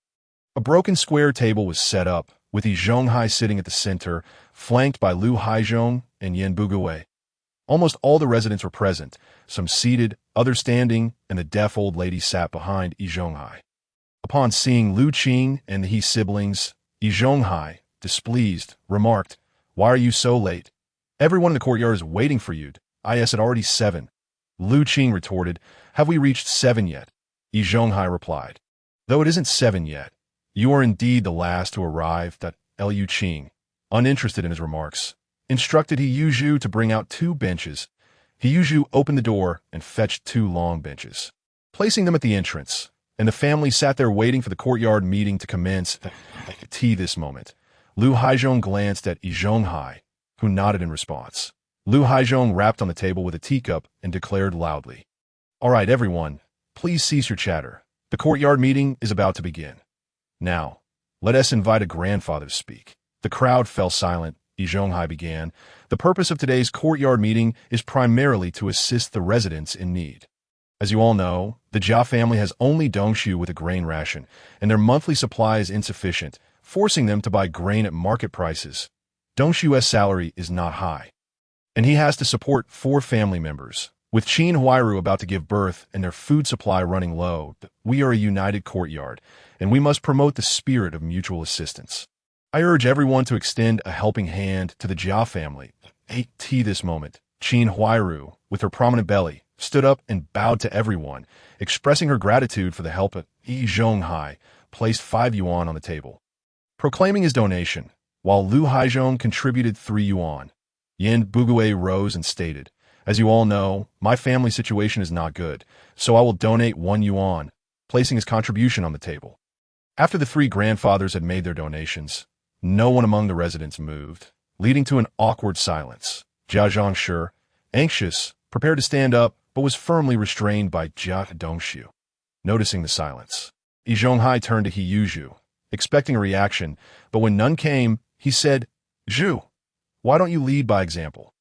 A broken square table was set up, with Yizhonghai sitting at the center, flanked by Lu Haizhong and Yan Bugui. Almost all the residents were present, some seated, others standing, and the deaf old lady sat behind Yizhonghai. Upon seeing Lu Qing and the He siblings, Yizhonghai, displeased, remarked, "Why are you so late? Everyone in the courtyard is waiting for you. It's already 7. Lu Qing retorted, "Have we reached 7 yet?" Yizhonghai replied, "Though it isn't 7 yet, you are indeed the last to arrive." Lu Qing, uninterested in his remarks, instructed He Yuzhu to bring out 2 benches. He Yuzhu opened the door and fetched 2 long benches, placing them at the entrance, and the family sat there waiting for the courtyard meeting to commence. At this moment, Lu Haizhong glanced at Yizhonghai, who nodded in response. Lu Haizhong rapped on the table with a teacup and declared loudly, "All right, everyone, please cease your chatter. The courtyard meeting is about to begin. Now, let us invite a grandfather to speak." The crowd fell silent. Yizhonghai began. "The purpose of today's courtyard meeting is primarily to assist the residents in need. As you all know, the Jia family has only Dongxiu with a grain ration, and their monthly supply is insufficient, forcing them to buy grain at market prices. Dongxiu's salary is not high, and he has to support 4 family members. With Qin Huairu about to give birth and their food supply running low, we are a united courtyard, and we must promote the spirit of mutual assistance. I urge everyone to extend a helping hand to the Jia family." At this moment, Qin Huairu, with her prominent belly, stood up and bowed to everyone, expressing her gratitude for the help. Yizhonghai placed 5 yuan on the table, proclaiming his donation, while Lu Haizhong contributed 3 yuan. Yan Bugui rose and stated, "As you all know, my family situation is not good, so I will donate 1 yuan, placing his contribution on the table." After the 3 grandfathers had made their donations, no one among the residents moved, leading to an awkward silence. Jia Zhangshi, anxious, prepared to stand up, but was firmly restrained by Jia Dongxiu. Noticing the silence, Yizhonghai turned to He Yuzhu, expecting a reaction, but when none came, he said, "Zhu, why don't you lead by example?"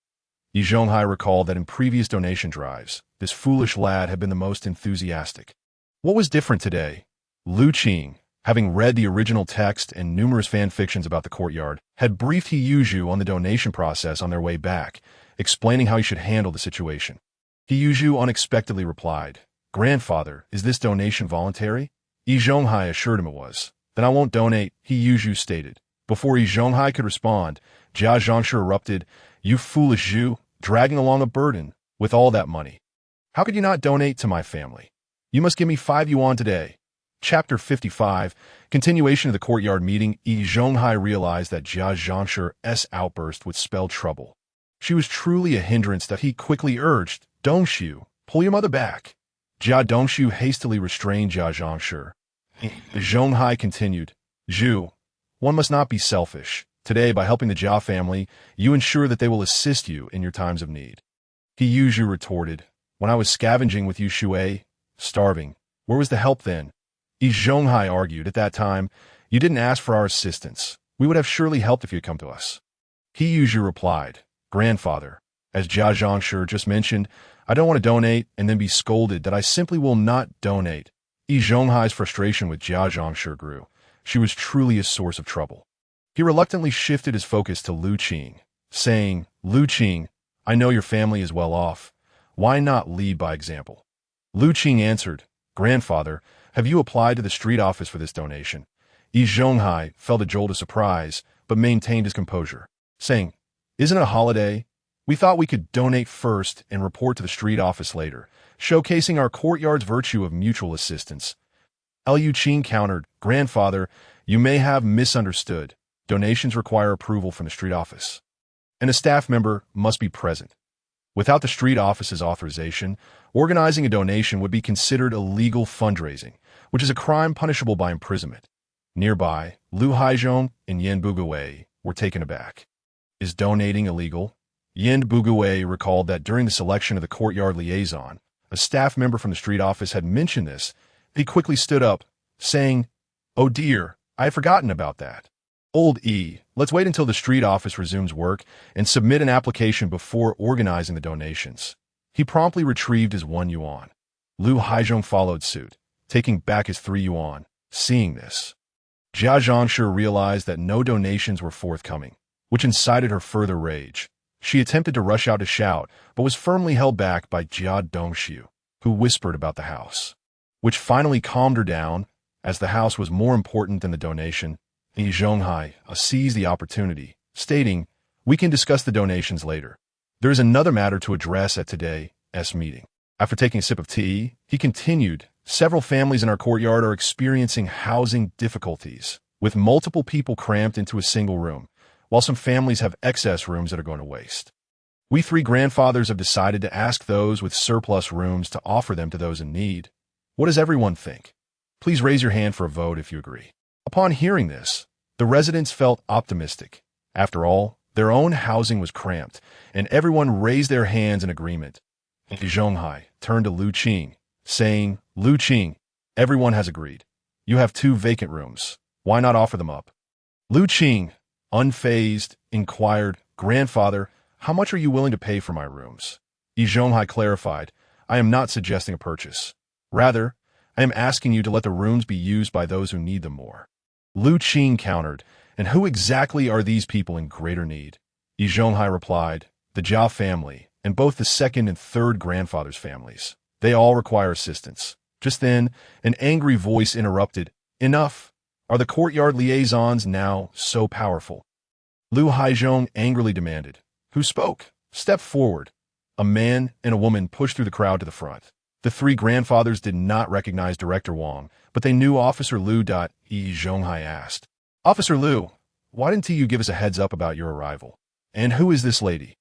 Yizhonghai recalled that in previous donation drives, this foolish lad had been the most enthusiastic. What was different today? Lu Qing, having read the original text and numerous fan fictions about the courtyard, had briefed He Yuzhu on the donation process on their way back, explaining how he should handle the situation. He Yuzhu unexpectedly replied, "Grandfather, is this donation voluntary?" Yizhonghai assured him it was. "Then I won't donate," He Yuzhu stated. Before Yizhonghai could respond, Jia Zhangshi erupted, "You foolish Zhu, dragging along a burden with all that money. How could you not donate to my family? You must give me 5 yuan today." Chapter 55, continuation of the courtyard meeting. Yizhonghai realized that Jia Zhangshi's outburst would spell trouble. She was truly a hindrance. That he quickly urged, "Dongxiu, pull your mother back." Jia Dongxiu hastily restrained Jia Zhangshi. Yizhonghai continued, "Zhu, one must not be selfish. Today, by helping the Jia family, you ensure that they will assist you in your times of need." He Yuzhu retorted, "When I was scavenging with you Shui, starving, where was the help then?" Yizhonghai argued, "At that time, you didn't ask for our assistance. We would have surely helped if you had come to us." He Yuzhu replied, "Grandfather, As Xiao Jiang just mentioned, I don't want to donate and then be scolded that I simply will not donate. Yi Zhonghai's frustration with Xiao Jiang grew. She was truly a source of trouble. He reluctantly shifted his focus to Lu Qing, saying, Lu Qing, I know your family is well off. Why not lead by example? Lu Qing answered, Grandfather, have you applied to the street office for this donation? Yi Zhonghai felt a jolt of surprise, but maintained his composure, saying, Isn't it a holiday? We thought we could donate first and report to the street office later, showcasing our courtyard's virtue of mutual assistance. Lu Qing countered, Grandfather, you may have misunderstood. Donations require approval from the street office, and a staff member must be present. Without the street office's authorization, organizing a donation would be considered illegal fundraising, which is a crime punishable by imprisonment. Nearby, Lu Haizhong and Yin Bugui were taken aback. Is donating illegal? Yin Bugui recalled that during the selection of the courtyard liaison, a staff member from the street office had mentioned this. He quickly stood up, saying, Oh dear, I had forgotten about that. Old E, let's wait until the street office resumes work and submit an application before organizing the donations. He promptly retrieved his 1 yuan. Lu Haizhong followed suit, taking back his 3 yuan. Seeing this, Xiao Jiang realized that no donations were forthcoming, which incited her further rage. She attempted to rush out to shout, but was firmly held back by Jia Dongxiu, who whispered about the house, which finally calmed her down, as the house was more important than the donation. Yi Zhonghai seized the opportunity, stating, We can discuss the donations later. There is another matter to address at today's meeting. After taking a sip of tea, he continued, Several families in our courtyard are experiencing housing difficulties, with multiple people cramped into a single room, while some families have excess rooms that are going to waste. We 3 grandfathers have decided to ask those with surplus rooms to offer them to those in need. What does everyone think? Please raise your hand for a vote if you agree. Upon hearing this, the residents felt optimistic. After all, their own housing was cramped, and everyone raised their hands in agreement. Yi Zhonghai turned to Lu Qing, saying, Lu Qing, everyone has agreed. You have 2 vacant rooms. Why not offer them up? Lu Qing, unfazed, inquired, Grandfather, how much are you willing to pay for my rooms? Yi Zhonghai clarified, I am not suggesting a purchase. Rather, I am asking you to let the rooms be used by those who need them more. Lu Qing countered, and who exactly are these people in greater need? Yi Zhonghai replied, the Jia family, and both the 2nd and 3rd grandfather's families. They all require assistance. Just then, an angry voice interrupted, Enough! Are the courtyard liaisons now so powerful? Lu Haizhong angrily demanded, Who spoke? Step forward. A man and a woman pushed through the crowd to the front. The 3 grandfathers did not recognize Director Wang, but they knew Officer Lu. Yi Zhonghai asked, Officer Lu, why didn't you give us a heads up about your arrival? And who is this lady?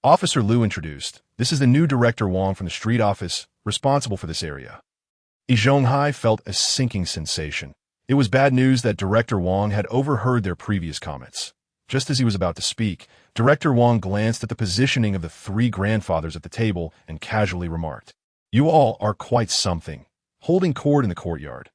Officer Lu introduced, This is the new Director Wang from the street office, responsible for this area. Yi Zhonghai felt a sinking sensation. It was bad news that Director Wang had overheard their previous comments. Just as he was about to speak, Director Wang glanced at the positioning of the 3 grandfathers at the table and casually remarked, You all are quite something, holding court in the courtyard.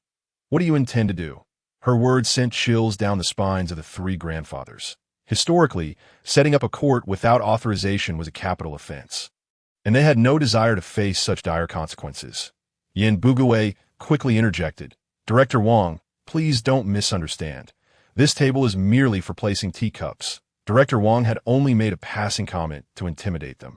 What do you intend to do? Her words sent chills down the spines of the 3 grandfathers. Historically, setting up a court without authorization was a capital offense, and they had no desire to face such dire consequences. Yin Bugui quickly interjected, Director Wang, please don't misunderstand. This table is merely for placing teacups. Director Wang had only made a passing comment to intimidate them.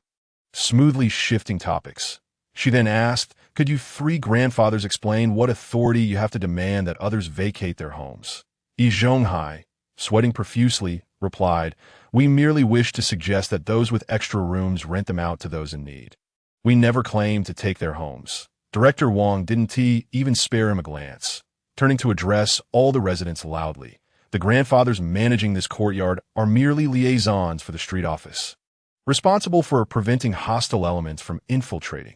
Smoothly shifting topics, she then asked, Could you 3 grandfathers explain what authority you have to demand that others vacate their homes? Yi Zhonghai, sweating profusely, replied, We merely wish to suggest that those with extra rooms rent them out to those in need. We never claimed to take their homes. Director Wang didn't even spare him a glance. Turning to address all the residents loudly, the grandfathers managing this courtyard are merely liaisons for the street office, responsible for preventing hostile elements from infiltrating.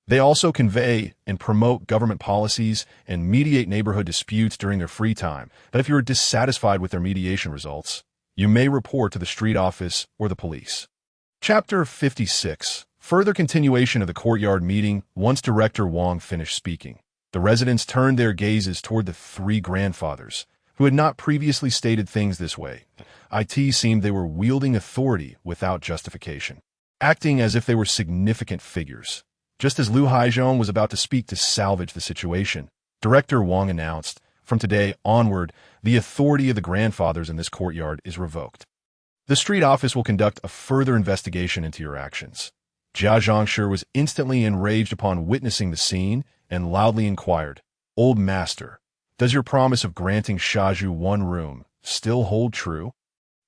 They also convey and promote government policies and mediate neighborhood disputes during their free time, but if you are dissatisfied with their mediation results, you may report to the street office or the police. Chapter 56. Further continuation of the courtyard meeting. Once Director Wang finished speaking, the residents turned their gazes toward the 3 grandfathers, who had not previously stated things this way. It seemed they were wielding authority without justification. acting as if they were significant figures. Just as Lu Haizhong was about to speak to salvage the situation, Director Wang announced, "From today onward, the authority of the grandfathers in this courtyard is revoked. The street office will conduct a further investigation into your actions." Xiao Jiang was instantly enraged upon witnessing the scene and loudly inquired, "Old master, does your promise of granting Shaju one room still hold true?"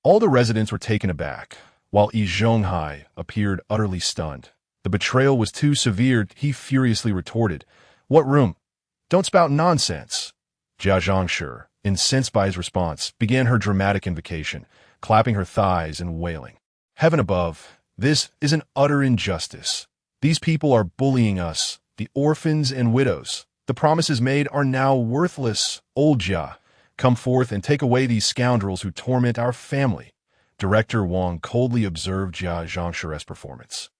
All the residents were taken aback, while Yi Zhonghai appeared utterly stunned. The betrayal was too severe. He furiously retorted, "What room? Don't spout nonsense." Xiao Jiang, incensed by his response, began her dramatic invocation, clapping her thighs and wailing, "Heaven above, this is an utter injustice. These people are bullying us, the orphans and widows. The promises made are now worthless. Old Jia, come forth and take away these scoundrels who torment our family." Director Wang coldly observed Xiao Jiang's performance.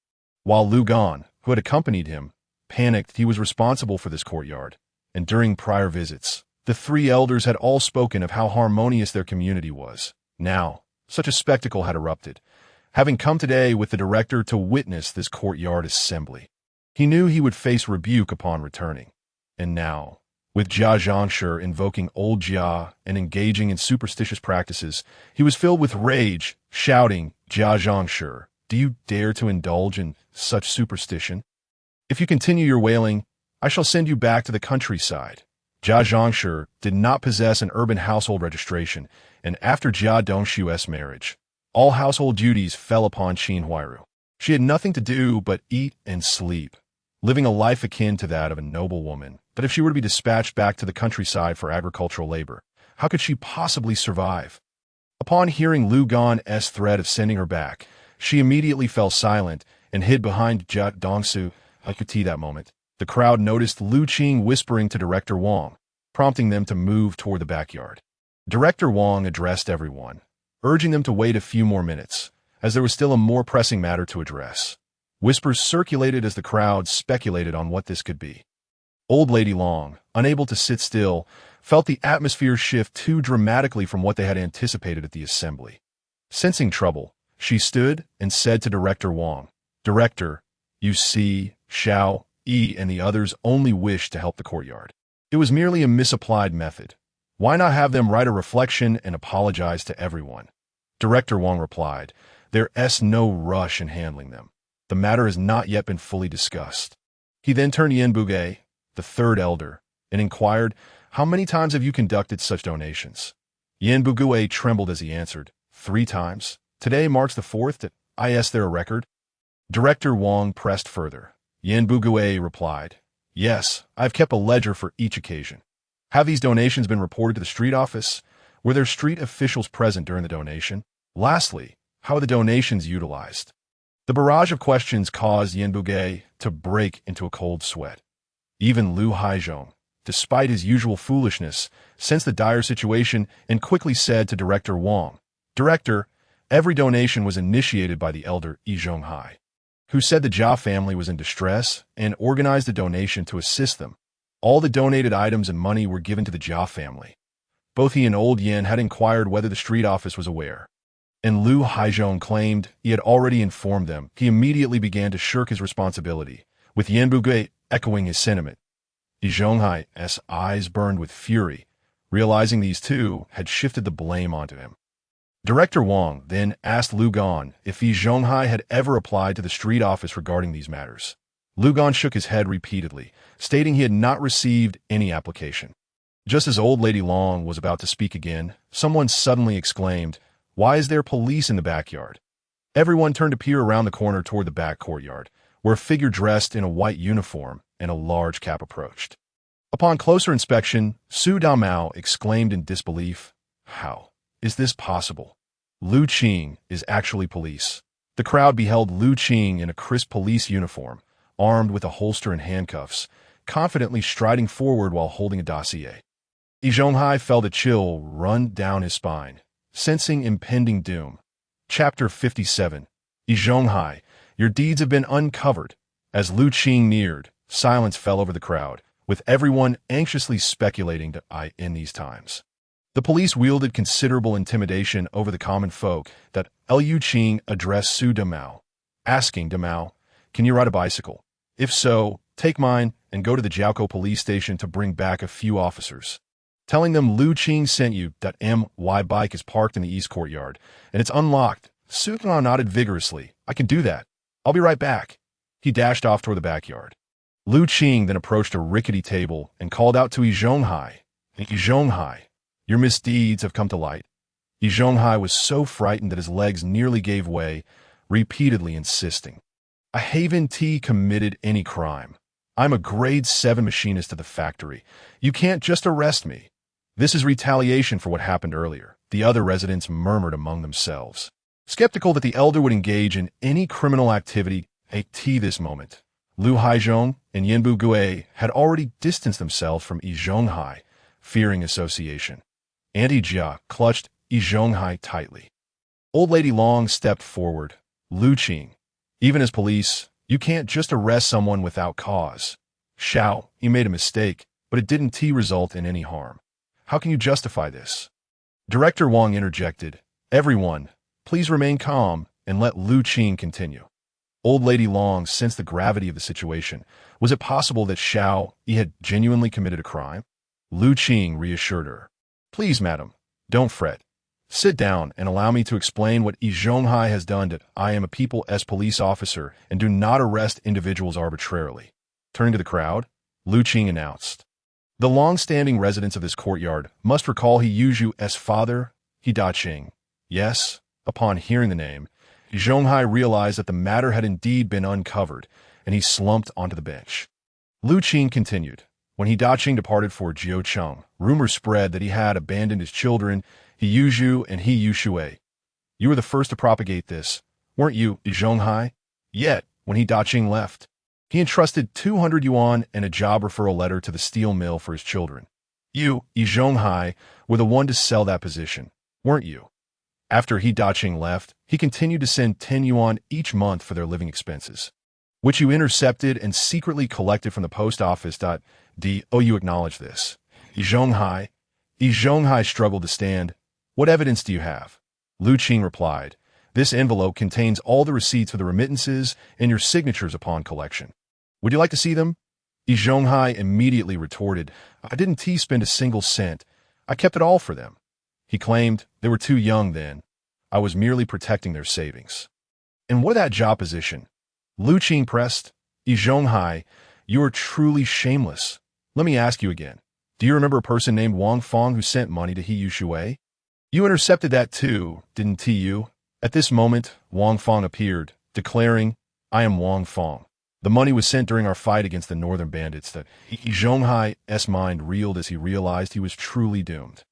While Lu Gan, who had accompanied him, panicked. He was responsible for this courtyard, and during prior visits, the three elders had all spoken of how harmonious their community was. Now, such a spectacle had erupted, having come today with the director to witness this courtyard assembly. He knew he would face rebuke upon returning. And now, with Xiao Jiang invoking old Jia and engaging in superstitious practices, he was filled with rage, shouting, "Xiao Jiang, do you dare to indulge in such superstition? If you continue your wailing, I shall send you back to the countryside." Xiao Jiang did not possess an urban household registration, and after Jia Dongxu's marriage, all household duties fell upon Qin Huairu. She had nothing to do but eat and sleep, living a life akin to that of a noble woman. But if she were to be dispatched back to the countryside for agricultural labor, how could she possibly survive? Upon hearing Lu Gan's threat of sending her back, she immediately fell silent and hid behind Jia Dongsu. I could see that moment. The crowd noticed Lu Qing whispering to Director Wang, prompting them to move toward the backyard. Director Wang addressed everyone, urging them to wait a few more minutes, as there was still a more pressing matter to address. Whispers circulated as the crowd speculated on what this could be. Old Lady Long, unable to sit still, felt the atmosphere shift too dramatically from what they had anticipated at the assembly. Sensing trouble, she stood and said to Director Wang, "Director, you see, Xiao, Yi, and the others only wish to help the courtyard. It was merely a misapplied method. Why not have them write a reflection and apologize to everyone?" Director Wang replied, "There's no rush in handling them. The matter has not yet been fully discussed." He then turned to Yan Bugui, the third elder, and inquired, "How many times have you conducted such donations?" Yan Bugui trembled as he answered, "3 times. Today marks the 4th. Is there a record?" Director Wang pressed further. Yan Bugui replied, "Yes, I've kept a ledger for each occasion." "Have these donations been reported to the street office? Were there street officials present during the donation? Lastly, how are the donations utilized?" The barrage of questions caused Yan Bugui to break into a cold sweat. Even Lu Haizhong, despite his usual foolishness, sensed the dire situation and quickly said to Director Wang, "Director, every donation was initiated by the elder Yi Zhonghai, who said the Jia family was in distress and organized a donation to assist them. All the donated items and money were given to the Jia family. Both he and Old Yin had inquired whether the street office was aware, and Lu Haizhong claimed he had already informed them." He immediately began to shirk his responsibility, with Yan Bugui echoing his sentiment. Yi Zhonghai's eyes burned with fury, realizing these two had shifted the blame onto him. Director Wang then asked Lu Gan if Yi Zhonghai had ever applied to the street office regarding these matters. Lu Gan shook his head repeatedly, stating he had not received any application. Just as Old Lady Long was about to speak again, someone suddenly exclaimed, "Why is there police in the backyard?" Everyone turned to peer around the corner toward the back courtyard, where a figure dressed in a white uniform and a large cap approached. Upon closer inspection, Su Damao exclaimed in disbelief, "How is this possible? Lu Qing is actually police." The crowd beheld Lu Qing in a crisp police uniform, armed with a holster and handcuffs, confidently striding forward while holding a dossier. Yi Zhonghai felt a chill run down his spine, sensing impending doom. Chapter 57. Yi Zhonghai, your deeds have been uncovered. As Lu Qing neared, silence fell over the crowd, with everyone anxiously speculating in these times. The police wielded considerable intimidation over the common folk that Lu Qing addressed Su Damao. asking Damao, "Can you ride a bicycle? If so, take mine and go to the Jiaoko police station to bring back a few officers. Telling them Lu Qing sent you. My bike is parked in the east courtyard, and it's unlocked." Sutran nodded vigorously. "I can do that. I'll be right back." He dashed off toward the backyard. Lu Qing then approached a rickety table and called out to Yi Zhonghai, "Yi Zhonghai, your misdeeds have come to light." Yi Zhonghai was so frightened that his legs nearly gave way, repeatedly insisting, "I haven't committed any crime. I'm a grade 7 machinist at the factory. You can't just arrest me." "This is retaliation for what happened earlier," the other residents murmured among themselves, skeptical that the elder would engage in any criminal activity at this moment. Lu Haizhong and Yanbu Gui had already distanced themselves from Yi Zhonghai, fearing association. Auntie Jia clutched Yi Zhonghai tightly. Old Lady Long stepped forward. "Lu Qing, even as police, you can't just arrest someone without cause. Xiao, you made a mistake, but it didn't result in any harm. How can you justify this?" Director Wang interjected, "Everyone, please remain calm and let Lu Qing continue." Old Lady Long sensed the gravity of the situation. Was it possible that Xiao Yi had genuinely committed a crime? Lu Qing reassured her. "Please, madam, don't fret. Sit down and allow me to explain what Yi Zhonghai has done. That I am a People's police officer and do not arrest individuals arbitrarily." Turning to the crowd, Lu Qing announced, "The long-standing residents of this courtyard must recall He Yuzhu's father, He Da-Qing." Yes, upon hearing the name, Yi Zhonghai realized that the matter had indeed been uncovered, and he slumped onto the bench. Lu Qing continued, "When He Da-Qing departed for Jiucheng, rumors spread that he had abandoned his children, He Yuzhu and He Yushui. You were the first to propagate this, weren't you, Yi Zhonghai? Yet, when He Da-Qing left, he entrusted 200 yuan and a job referral letter to the steel mill for his children. You, Yi Zhonghai, were the one to sell that position, weren't you? After He Da-Qing left, he continued to send 10 yuan each month for their living expenses, which you intercepted and secretly collected from the post office. Do you acknowledge this? Yi Zhonghai struggled to stand. "What evidence do you have?" Lu Qing replied, "This envelope contains all the receipts for the remittances and your signatures upon collection. Would you like to see them?" Yi Zhonghai immediately retorted, "I didn't spend a single cent. I kept it all for them." He claimed, "They were too young then. I was merely protecting their savings." "And what of that job position?" Lu Qing pressed. "Yi Zhonghai, you are truly shameless. Let me ask you again. Do you remember a person named Wang Fong who sent money to He Yushui? You intercepted that too, didn't you?" At this moment, Wang Fong appeared, declaring, "I am Wang Fong. The money was sent during our fight against the northern bandits." That Yi Zhonghai's mind reeled as he realized he was truly doomed.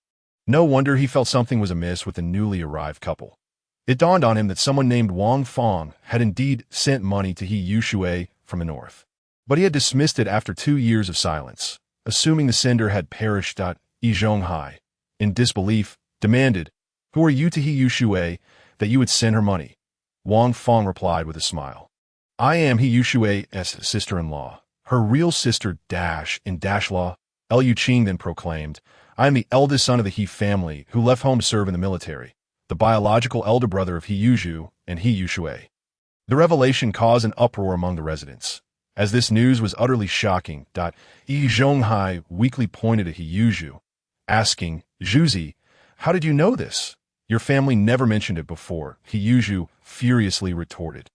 No wonder he felt something was amiss with the newly arrived couple. It dawned on him that someone named Wang Fong had indeed sent money to He Yushui from the north. But he had dismissed it after 2 years of silence, assuming the sender had perished. Yi Zhonghai, in disbelief, demanded, "Who are you to He Yushui that you would send her money?" Wang Fong replied with a smile, "I am He Yushui's sister-in-law, her real sister law." Lu Qing then proclaimed, "I am the eldest son of the He family who left home to serve in the military, the biological elder brother of He Yuzhu and He Yushui." The revelation caused an uproar among the residents. As this news was utterly shocking, Yi Zhonghai weakly pointed at He Yuzhu, asking, "Zhuzi, how did you know this? Your family never mentioned it before." He Yuzhu furiously retorted,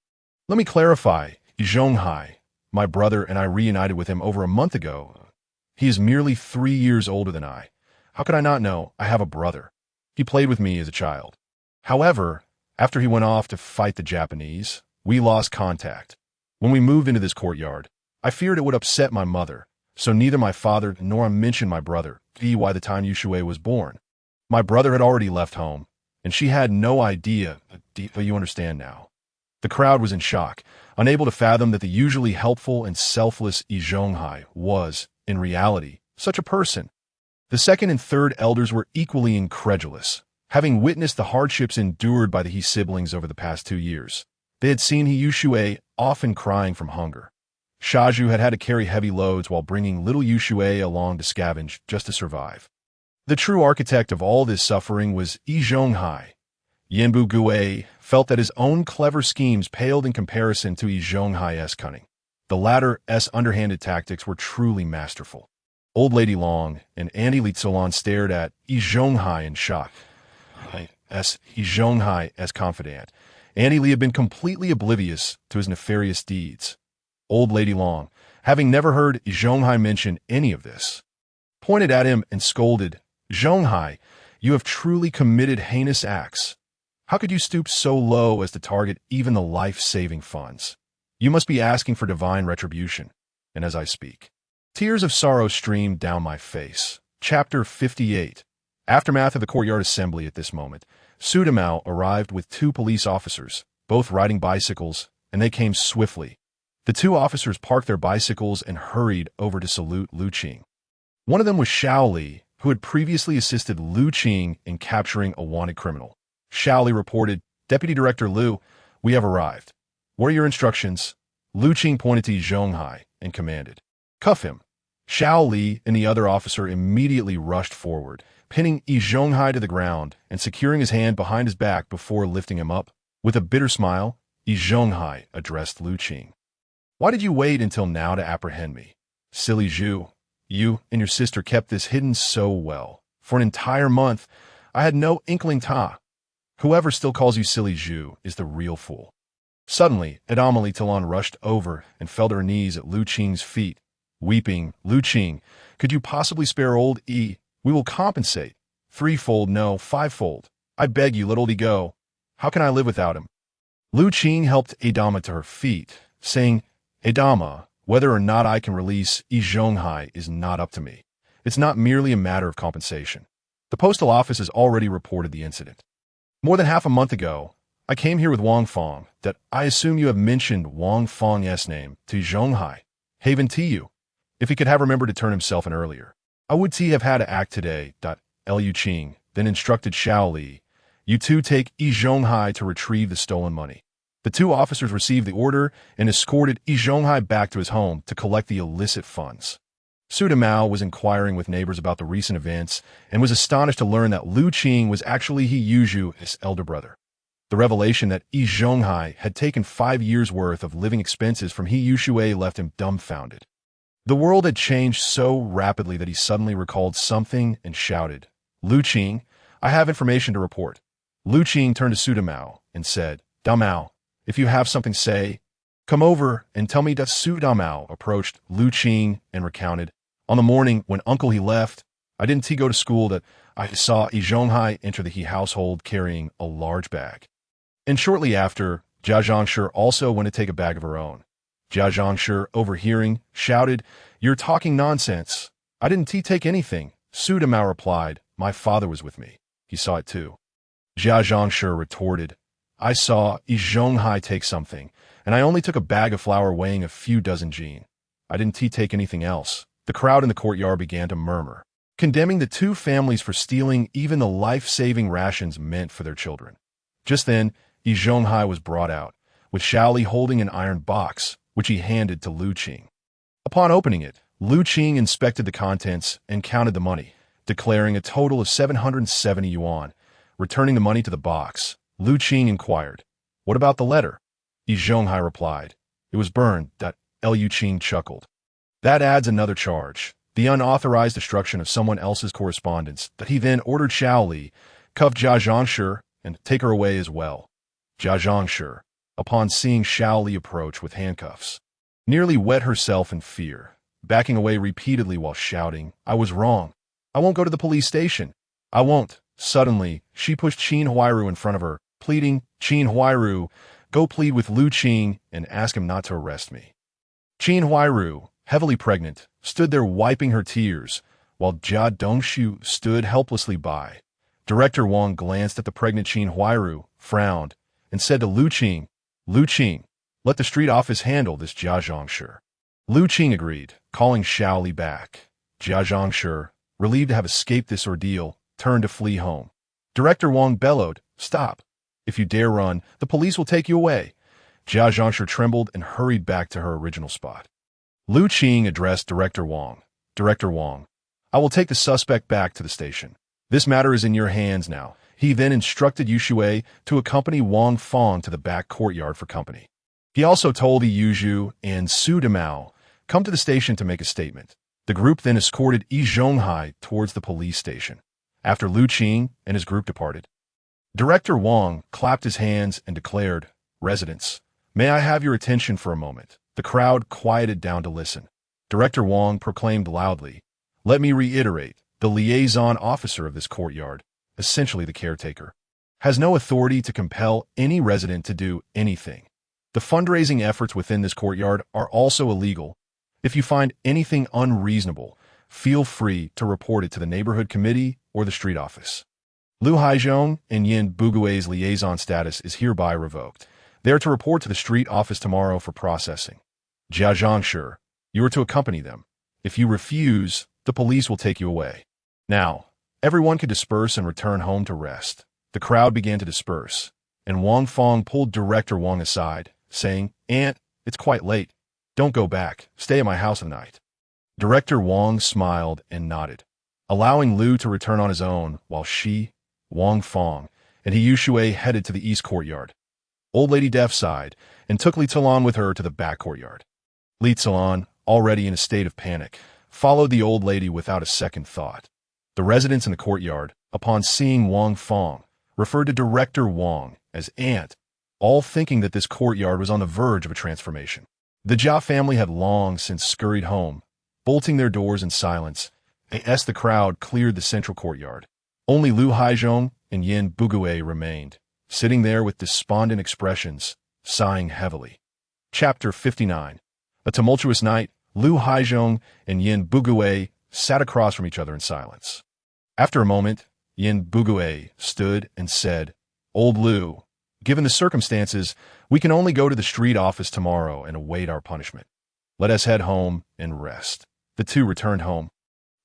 "Let me clarify, Yi Zhonghai. My brother and I reunited with him over a month ago. He is merely 3 years older than I. How could I not know I have a brother? He played with me as a child. However, after he went off to fight the Japanese, we lost contact. When we moved into this courtyard, I feared it would upset my mother, so neither my father nor I mentioned my brother by the time Yushui was born. My brother had already left home, and she had no idea. You understand now." The crowd was in shock, unable to fathom that the usually helpful and selfless Yi Zhonghai was, in reality, such a person. The second and third elders were equally incredulous, having witnessed the hardships endured by the He siblings over the past 2 years. They had seen He Yushui often crying from hunger. Shaju had to carry heavy loads while bringing little Yushui along to scavenge just to survive. The true architect of all this suffering was Yi Zhonghai. Yanbu Gui felt that his own clever schemes paled in comparison to Yi Zhonghai's cunning. The latter's underhanded tactics were truly masterful. Old Lady Long and Andy Li Tsolon stared at Yi Zhonghai in shock. Yi Zhonghai as confidant. Andy Li had been completely oblivious to his nefarious deeds. Old Lady Long, having never heard Yi Zhonghai mention any of this, pointed at him and scolded, "Zhonghai, you have truly committed heinous acts. How could you stoop so low as to target even the life-saving funds? You must be asking for divine retribution." And as I speak, tears of sorrow streamed down my face. Chapter 58. Aftermath of the courtyard assembly. At this moment, Su Damao arrived with 2 police officers, both riding bicycles, and they came swiftly. The 2 officers parked their bicycles and hurried over to salute Lu Qing. One of them was Xiao Li, who had previously assisted Lu Qing in capturing a wanted criminal. Xiao Li reported, "Deputy Director Lu, we have arrived. What are your instructions?" Lu Qing pointed to Yi Zhonghai and commanded, "Cuff him." Xiao Li and the other officer immediately rushed forward, pinning Yi Zhonghai to the ground and securing his hand behind his back before lifting him up. With a bitter smile, Yi Zhonghai addressed Lu Qing. "Why did you wait until now to apprehend me? Silly Zhu, you and your sister kept this hidden so well. For an entire month, I had no inkling ta. Whoever still calls you Silly Zhu is the real fool." Suddenly, Adamali Talon rushed over and fell to her knees at Lu Qing's feet, weeping, "Lu Qing, could you possibly spare old E? We will compensate. 3-fold, no, 5-fold. I beg you, let old E go. How can I live without him?" Lu Qing helped Adama to her feet, saying, "Adama, whether or not I can release Yi Zhonghai is not up to me. It's not merely a matter of compensation. The postal office has already reported the incident. More than half a month ago, I came here with Wang Fong, that I assume you have mentioned Wang Fong's name to Yi Zhonghai. Haven to you. If he could have remembered to turn himself in earlier, I would have had to act today." Lu Qing then instructed Xiao Li, "You 2 take Yi Zhonghai to retrieve the stolen money." The 2 officers received the order and escorted Yi Zhonghai back to his home to collect the illicit funds. Su Damao was inquiring with neighbors about the recent events and was astonished to learn that Lu Qing was actually He Yuzhu's elder brother. The revelation that Yi Zhonghai had taken 5 years' worth of living expenses from He Yuzhu left him dumbfounded. The world had changed so rapidly that he suddenly recalled something and shouted, "Lu Qing, I have information to report." Lu Qing turned to Su Damao and said, "Damao, if you have something to say, come over and tell me." Su Damao approached Lu Qing and recounted, "On the morning when Uncle he left, I didn't go to school that I saw Yi Zhonghai enter the He household carrying a large bag. And shortly after, Jia Zhangshi also went to take a bag of her own. Jia Zhangshi, overhearing, shouted, 'You're talking nonsense. I didn't take anything.' Su Damao replied, 'My father was with me. He saw it too.' Jia Zhangshi retorted, 'I saw Yi Zhonghai take something, and I only took a bag of flour weighing a few dozen jin. I didn't take anything else.' The crowd in the courtyard began to murmur, condemning the 2 families for stealing even the life-saving rations meant for their children. Just then, Yi Zhonghai was brought out, with Xiao Li holding an iron box, which he handed to Lu Qing. Upon opening it, Lu Qing inspected the contents and counted the money, declaring a total of 770 yuan. Returning the money to the box, Lu Qing inquired, "What about the letter?" Yi Zhonghai replied, "It was burned." Lu Qing chuckled. "That adds another charge, the unauthorized destruction of someone else's correspondence." He then ordered Xiao Li, cuff Jia Zhangshi, and take her away as well. Jia Zhangshi, upon seeing Xiao Li approach with handcuffs, nearly wet herself in fear, backing away repeatedly while shouting, "I was wrong. I won't go to the police station. I won't." Suddenly, she pushed Qin Huairu in front of her, pleading, "Qin Huairu, go plead with Lu Qing and ask him not to arrest me." Qin Huairu, heavily pregnant, stood there wiping her tears, while Jia Dongshu stood helplessly by. Director Wang glanced at the pregnant Qin Huairu, frowned, and said to Lu Qing, "Lu Qing, let the street office handle this Jia Zhangshi." Lu Qing agreed, calling Xiao Li back. Jia Zhangshi, relieved to have escaped this ordeal, turned to flee home. Director Wang bellowed, "Stop. If you dare run, the police will take you away." Jia Zhangshi trembled and hurried back to her original spot. Lu Qing addressed Director Wang. "Director Wang, I will take the suspect back to the station. This matter is in your hands now. He then instructed Yushui to accompany Wang Fong to the back courtyard for company. He also told Yuzhu and Su Demao come to the station to make a statement. The group then escorted Yi Zhonghai towards the police station. After Lu Qing and his group departed, Director Wang clapped his hands and declared, "Residents, may I have your attention for a moment?" The crowd quieted down to listen. Director Wang proclaimed loudly, "Let me reiterate, the liaison officer of this courtyard, essentially the caretaker, has no authority to compel any resident to do anything. The fundraising efforts within this courtyard are also illegal. If you find anything unreasonable, feel free to report it to the neighborhood committee or the street office. Lu Haizhong and Yin Bugui's liaison status is hereby revoked. They are to report to the street office tomorrow for processing. Xiao Jiang, you are to accompany them. If you refuse, the police will take you away." Now, everyone could disperse and return home to rest. The crowd began to disperse, and Wang Fong pulled Director Wang aside, saying, "Aunt, it's quite late. Don't go back. Stay at my house at night." Director Wang smiled and nodded, allowing Lu to return on his own while she, Wang Fong, and He Yushui headed to the east courtyard. Old Lady Deaf sighed and took Li Tzulan with her to the back courtyard. Li Tzulan, already in a state of panic, followed the old lady without a second thought. The residents in the courtyard, upon seeing Wang Fong, referred to Director Wang as Aunt, all thinking that this courtyard was on the verge of a transformation. The Jia family had long since scurried home, bolting their doors in silence, as the crowd cleared the central courtyard. Only Lu Haizhong and Yin Bugui remained, sitting there with despondent expressions, sighing heavily. Chapter 59. A tumultuous night, Lu Haizhong and Yin Bugui sat across from each other in silence. After a moment, Yin Bugui stood and said, "Old Lu, given the circumstances, we can only go to the street office tomorrow and await our punishment. Let us head home and rest." The two returned home,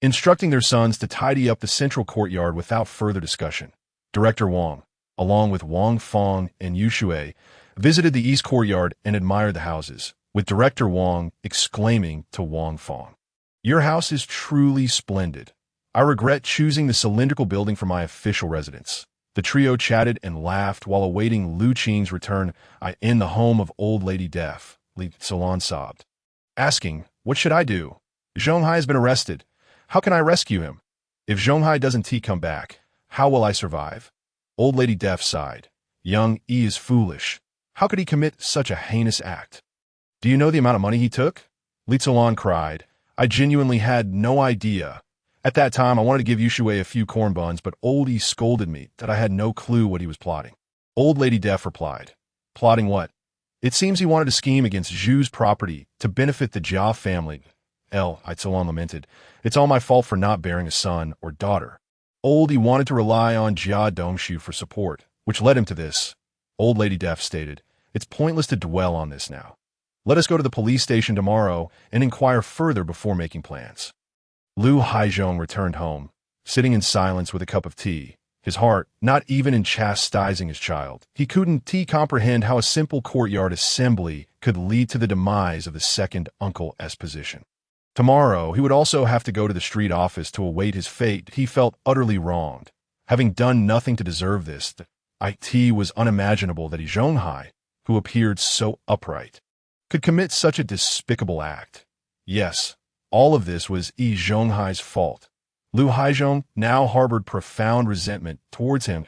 instructing their sons to tidy up the central courtyard without further discussion. Director Wang, along with Wang Fong and Yushui, visited the east courtyard and admired the houses, with Director Wang exclaiming to Wang Fong, "Your house is truly splendid. I regret choosing the cylindrical building for my official residence." The trio chatted and laughed while awaiting Lu Qing's return. In the home of Old Lady Deaf, Li Tzulan sobbed, asking, "What should I do? Zhonghai has been arrested. How can I rescue him? If Zhonghai doesn't come back, how will I survive?" Old Lady Deaf sighed. "Young Yi is foolish. How could he commit such a heinous act?" "Do you know the amount of money he took?" Li Tzulan cried. "I genuinely had no idea. At that time, I wanted to give Yushui a few corn buns, but Old Yi scolded me that I had no clue what he was plotting." Old Lady Deaf replied, "Plotting what?" "It seems he wanted to scheme against Zhu's property to benefit the Jia family." I Tzulan lamented, "It's all my fault for not bearing a son or daughter." Old Yi wanted to rely on Jia Dongshu for support, which led him to this. Old Lady Deaf stated, "It's pointless to dwell on this now. Let us go to the police station tomorrow and inquire further before making plans." Lu Haizhong returned home, sitting in silence with a cup of tea, his heart not even in chastising his child. He couldn't comprehend how a simple courtyard assembly could lead to the demise of the second uncle's position. Tomorrow, he would also have to go to the street office to await his fate. He felt utterly wronged. Having done nothing to deserve this, it was unimaginable that Zhonghai, who appeared so upright, could commit such a despicable act. Yes, all of this was Yi Zhonghai's fault. Lu Haizhong now harbored profound resentment towards him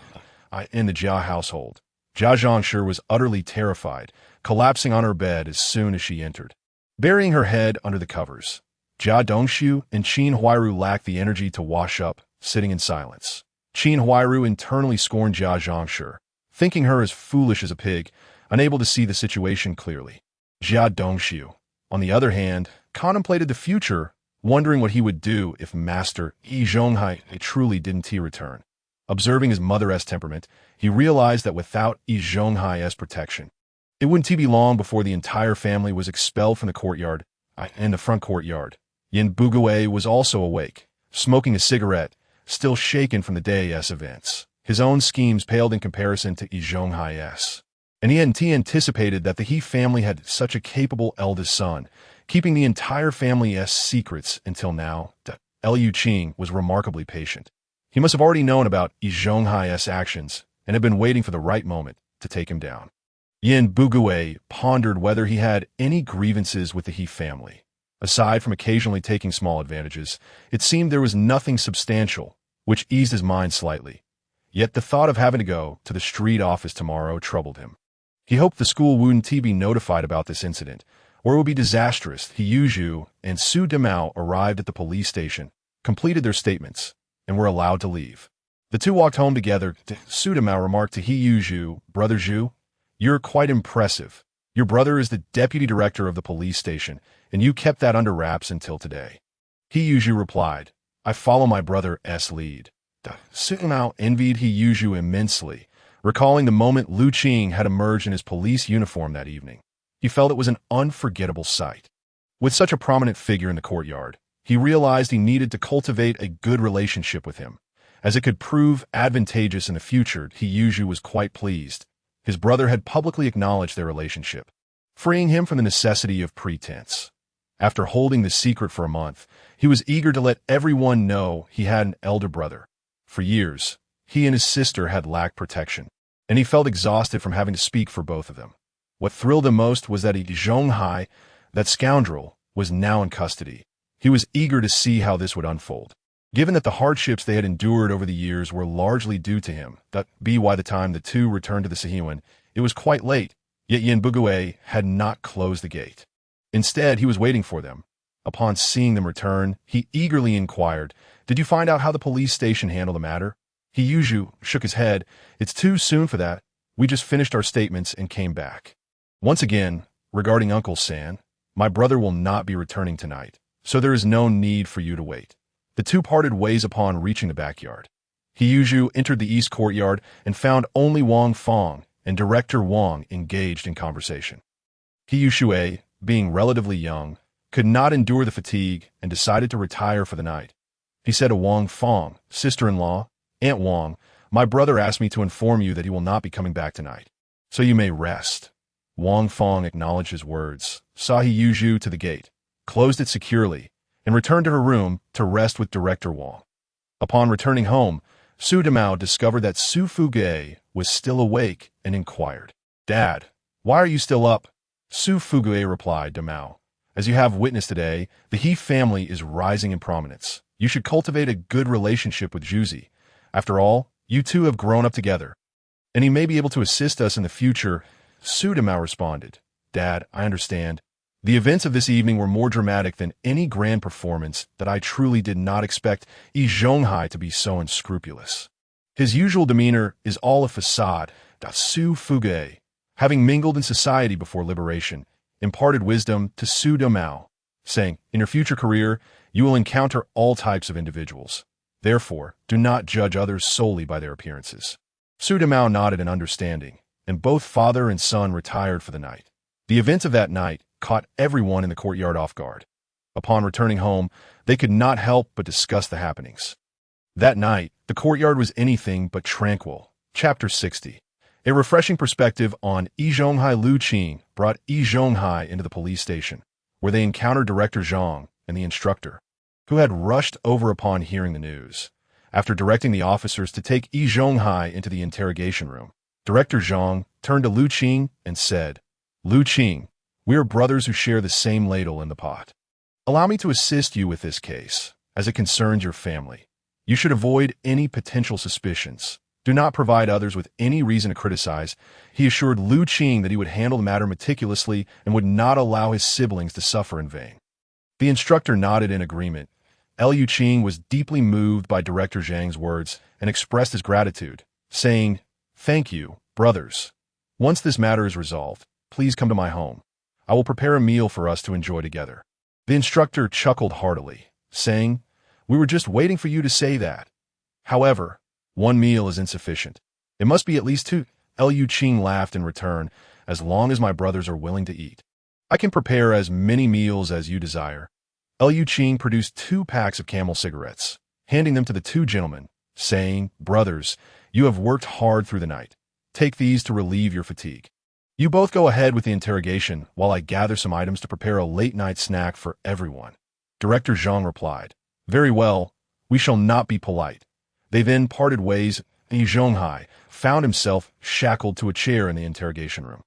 in the Jia household. Xiao Jiang was utterly terrified, collapsing on her bed as soon as she entered, burying her head under the covers. Jia Dongshu and Qin Huairu lacked the energy to wash up, sitting in silence. Qin Huairu internally scorned Jia Jiang, thinking her as foolish as a pig, unable to see the situation clearly. Jia Dongshu, on the other hand, contemplated the future, wondering what he would do if Master Yi Zhonghai truly didn't return. Observing his mother-esque temperament, he realized that without Yi Zhonghai's protection, it wouldn't be long before the entire family was expelled from the courtyard and the front courtyard. Yin Bugui was also awake, smoking a cigarette, still shaken from the day's events. His own schemes paled in comparison to Yi Zhonghai's, and he hadn't anticipated that the He family had such a capable eldest son, keeping the entire family's secrets until now. Liu Qing was remarkably patient. He must have already known about Yi Zhonghai's actions and had been waiting for the right moment to take him down. Yin Bugui pondered whether he had any grievances with the He family. Aside from occasionally taking small advantages, it seemed there was nothing substantial, which eased his mind slightly. Yet the thought of having to go to the street office tomorrow troubled him. He hoped the school wouldn't be notified about this incident, or it would be disastrous. Yu Zhu and Su Demao arrived at the police station, completed their statements, and were allowed to leave. The two walked home together. Su Demao remarked to Yu Zhu, "Brother Zhu, you're quite impressive. Your brother is the deputy director of the police station, and you kept that under wraps until today." Yu Zhu replied, "I follow my brother's lead." Su Demao envied Yu Zhu immensely, recalling the moment Lu Qing had emerged in his police uniform that evening. He felt it was an unforgettable sight. With such a prominent figure in the courtyard, he realized he needed to cultivate a good relationship with him, as it could prove advantageous in the future. Yu Zhu was quite pleased. His brother had publicly acknowledged their relationship, freeing him from the necessity of pretense. After holding the secret for a month, he was eager to let everyone know he had an elder brother. For years, he and his sister had lacked protection, and he felt exhausted from having to speak for both of them. What thrilled him most was that Yi Zhonghai, that scoundrel, was now in custody. He was eager to see how this would unfold. Given that the hardships they had endured over the years were largely due to him, by the time the two returned to the Sihuan, it was quite late, yet Yin Bugui had not closed the gate. Instead, he was waiting for them. Upon seeing them return, he eagerly inquired, "Did you find out how the police station handled the matter?" Yu Zhu shook his head. "It's too soon for that. We just finished our statements and came back." Once again, regarding Uncle San, "My brother will not be returning tonight, so there is no need for you to wait." The two parted ways upon reaching the backyard. Yu Zhu entered the east courtyard and found only Wang Fong and Director Wang engaged in conversation. Yu Shui, being relatively young, could not endure the fatigue and decided to retire for the night. He said to Wang Fong, "Sister-in-law, Aunt Wang, my brother asked me to inform you that he will not be coming back tonight, so you may rest." Wang Fong acknowledged his words, saw Yu Zhu to the gate, closed it securely, and returned to her room to rest with Director Wang. Upon returning home, Su Demao discovered that Su Fugue was still awake and inquired, "Dad, why are you still up?" Su Fugue replied, "Demao, as you have witnessed today, the He family is rising in prominence. You should cultivate a good relationship with Juzi. After all, you two have grown up together, and he may be able to assist us in the future." Su Demao responded, "Dad, I understand. The events of this evening were more dramatic than any grand performance that I truly did not expect Yi Zhonghai to be so unscrupulous. His usual demeanor is all a facade." Su Fugue, having mingled in society before liberation, imparted wisdom to Su Demao, saying, "In your future career, you will encounter all types of individuals. Therefore, do not judge others solely by their appearances." Su Demao nodded in understanding, and both father and son retired for the night. The events of that night caught everyone in the courtyard off guard. Upon returning home, they could not help but discuss the happenings. That night, the courtyard was anything but tranquil. Chapter 60. A refreshing perspective on Yi Zhonghai. Lu Qing brought Yi Zhonghai into the police station, where they encountered Director Zhang and the instructor, who had rushed over upon hearing the news. After directing the officers to take Yi Zhonghai into the interrogation room, Director Zhang turned to Lu Qing and said, "Lu Qing, we are brothers who share the same ladle in the pot. Allow me to assist you with this case, as it concerns your family. You should avoid any potential suspicions. Do not provide others with any reason to criticize." He assured Lu Qing that he would handle the matter meticulously and would not allow his siblings to suffer in vain. The instructor nodded in agreement. Lu Qing was deeply moved by Director Zhang's words and expressed his gratitude, saying, "Thank you, brothers. Once this matter is resolved, please come to my home. I will prepare a meal for us to enjoy together." The instructor chuckled heartily, saying, "We were just waiting for you to say that. However, one meal is insufficient. It must be at least two." Lu Qing laughed in return, "As long as my brothers are willing to eat, I can prepare as many meals as you desire." Lu Qing produced 2 packs of Camel cigarettes, handing them to the two gentlemen, saying, "Brothers, you have worked hard through the night. Take these to relieve your fatigue. You both go ahead with the interrogation while I gather some items to prepare a late-night snack for everyone." Director Zhang replied, "Very well, we shall not be polite. They then parted ways, and Zhonghai found himself shackled to a chair in the interrogation room.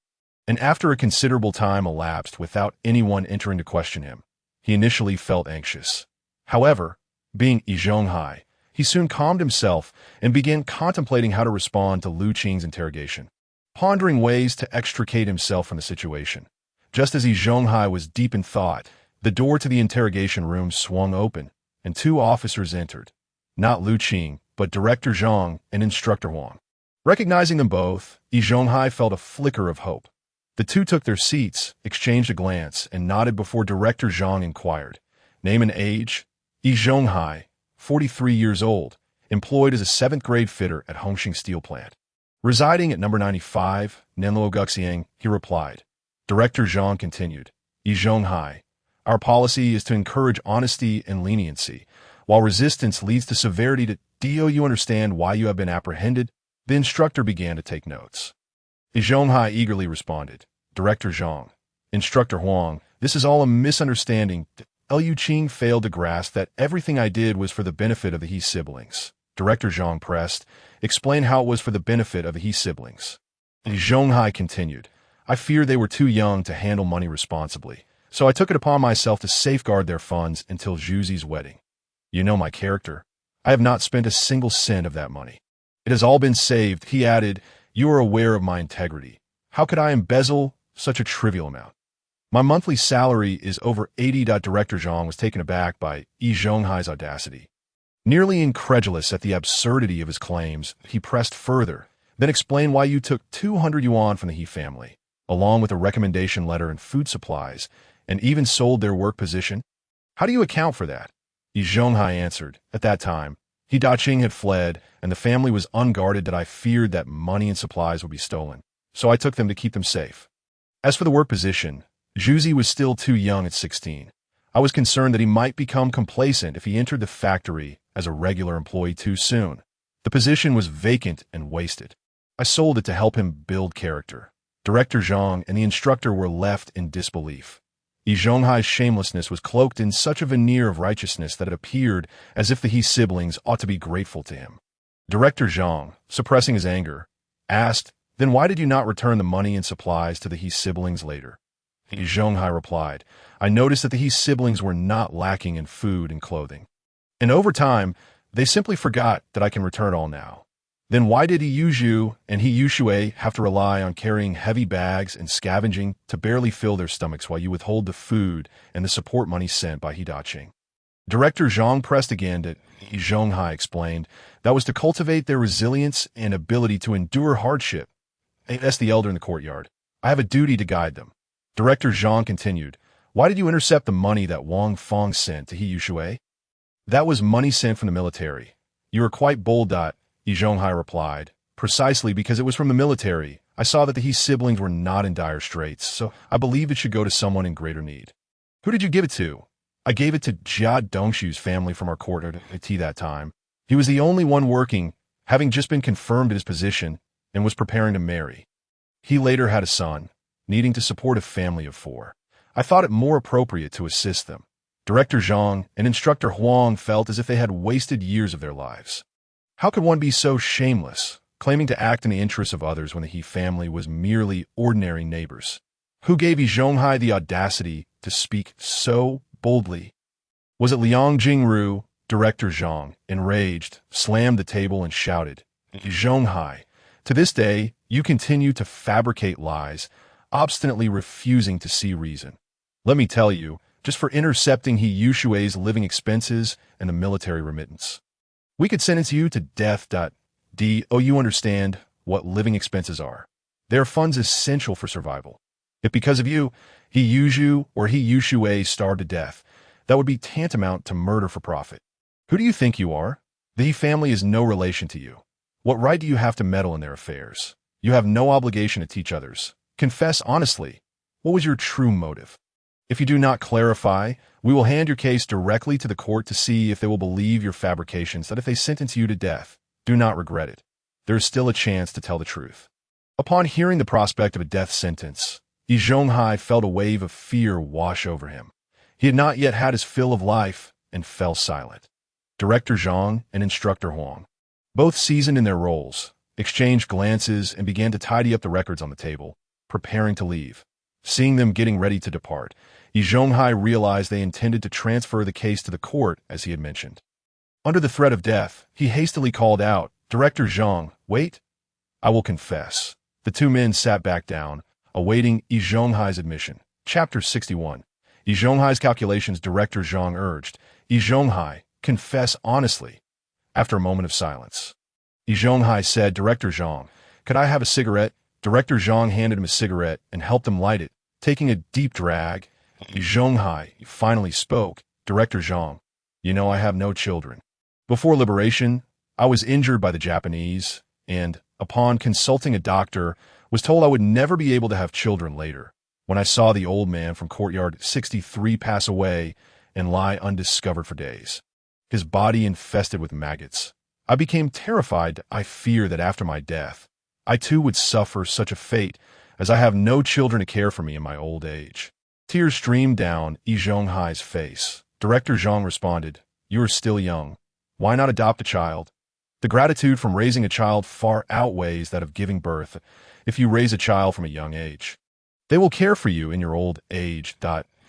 And after a considerable time elapsed without anyone entering to question him, he initially felt anxious. However, being Zhonghai, he soon calmed himself and began contemplating how to respond to Lu Qing's interrogation, pondering ways to extricate himself from the situation. Just as Zhonghai was deep in thought, the door to the interrogation room swung open, and two officers entered. Not Lu Qing, but Director Zhang and Instructor Huang. Recognizing them both, Zhonghai felt a flicker of hope. The two took their seats, exchanged a glance, and nodded before Director Zhang inquired. Name and age? Zhonghai, 43 years old, employed as a 7th-grade fitter at Hongxing Steel Plant. Residing at number 95, Nenluo Guxiang, he replied. Director Zhang continued. Zhonghai, our policy is to encourage honesty and leniency, while resistance leads to severity. Do you understand why you have been apprehended? The instructor began to take notes. Zhonghai eagerly responded. Director Zhang. Instructor Huang, this is all a misunderstanding. Lu Qing failed to grasp that everything I did was for the benefit of the He siblings. Director Zhang pressed. Explain how it was for the benefit of the He siblings. Zhonghai continued. I feared they were too young to handle money responsibly, so I took it upon myself to safeguard their funds until Zhuzi's wedding. You know my character. I have not spent a single cent of that money. It has all been saved, he added. You are aware of my integrity. How could I embezzle such a trivial amount? My monthly salary is over 80. Director Zhang was taken aback by Zhonghai's audacity. Nearly incredulous at the absurdity of his claims, he pressed further, then explained why you took 200 yuan from the He family, along with a recommendation letter and food supplies, and even sold their work position. How do you account for that? Zhonghai answered. At that time, He Daqing had fled, and the family was unguarded. That I feared that money and supplies would be stolen, so I took them to keep them safe. As for the work position, Zhuzi was still too young at 16. I was concerned that he might become complacent if he entered the factory as a regular employee too soon. The position was vacant and wasted. I sold it to help him build character. Director Zhang and the instructor were left in disbelief. Zhonghai's shamelessness was cloaked in such a veneer of righteousness that it appeared as if the He siblings ought to be grateful to him. Director Zhang, suppressing his anger, asked, Then why did you not return the money and supplies to the He siblings later? Zhonghai replied, I noticed that the He siblings were not lacking in food and clothing. And over time, they simply forgot that I can return all now. Then why did He Yuzhu and He Yushui have to rely on carrying heavy bags and scavenging to barely fill their stomachs while you withhold the food and the support money sent by He Daqing? Director Zhang pressed again that Zhonghai explained that was to cultivate their resilience and ability to endure hardship. That's the elder in the courtyard. I have a duty to guide them. Director Zhang continued, Why did you intercept the money that Wang Feng sent to He Yushui? That was money sent from the military. You are quite bold. Zhonghai replied, Precisely because it was from the military. I saw that the He siblings were not in dire straits, so I believed it should go to someone in greater need. Who did you give it to? I gave it to Jia Dongshu's family from our court at that time. He was the only one working, having just been confirmed at his position, and was preparing to marry. He later had a son, needing to support a family of 4. I thought it more appropriate to assist them. Director Zhang and Instructor Huang felt as if they had wasted years of their lives. How could one be so shameless, claiming to act in the interests of others when the He family was merely ordinary neighbors? Who gave Zhonghai the audacity to speak so boldly? Was it Liang Jingru? Director Zhang, enraged, slammed the table and shouted, Zhonghai, to this day, you continue to fabricate lies, obstinately refusing to see reason. Let me tell you, just for intercepting He Yushui's living expenses and the military remittance, we could sentence you to death. You understand what living expenses are. They are funds essential for survival. If because of you, He Yuzhu or He Yushui starved to death, that would be tantamount to murder for profit. Who do you think you are? The He family is no relation to you. What right do you have to meddle in their affairs? You have no obligation to teach others. Confess honestly. What was your true motive? If you do not clarify, we will hand your case directly to the court to see if they will believe your fabrications. That if they sentence you to death, do not regret it. There is still a chance to tell the truth. Upon hearing the prospect of a death sentence, Zhonghai felt a wave of fear wash over him. He had not yet had his fill of life and fell silent. Director Zhang and Instructor Huang Both seasoned in their roles, exchanged glances and began to tidy up the records on the table, preparing to leave. Seeing them getting ready to depart, Yi Zhonghai realized they intended to transfer the case to the court, as he had mentioned. Under the threat of death, he hastily called out, "Director Zhang, wait! I will confess." The two men sat back down, awaiting Yi Zhonghai's admission. Chapter 61. Yi Zhonghai's calculations. Director Zhang urged, "Yi Zhonghai, confess honestly." After a moment of silence, Yi Zhonghai said, "Director Zhang, could I have a cigarette?" Director Zhang handed him a cigarette and helped him light it. Taking a deep drag, Yi Zhonghai finally spoke, "Director Zhang, you know I have no children. Before liberation, I was injured by the Japanese, and, upon consulting a doctor, was told I would never be able to have children later. When I saw the old man from courtyard 63 pass away and lie undiscovered for days, his body infested with maggots, I became terrified. I fear that after my death, I too would suffer such a fate, as I have no children to care for me in my old age." Tears streamed down Yi Zhonghai's face. Director Zhang responded, "You are still young. Why not adopt a child? The gratitude from raising a child far outweighs that of giving birth if you raise a child from a young age. They will care for you in your old age."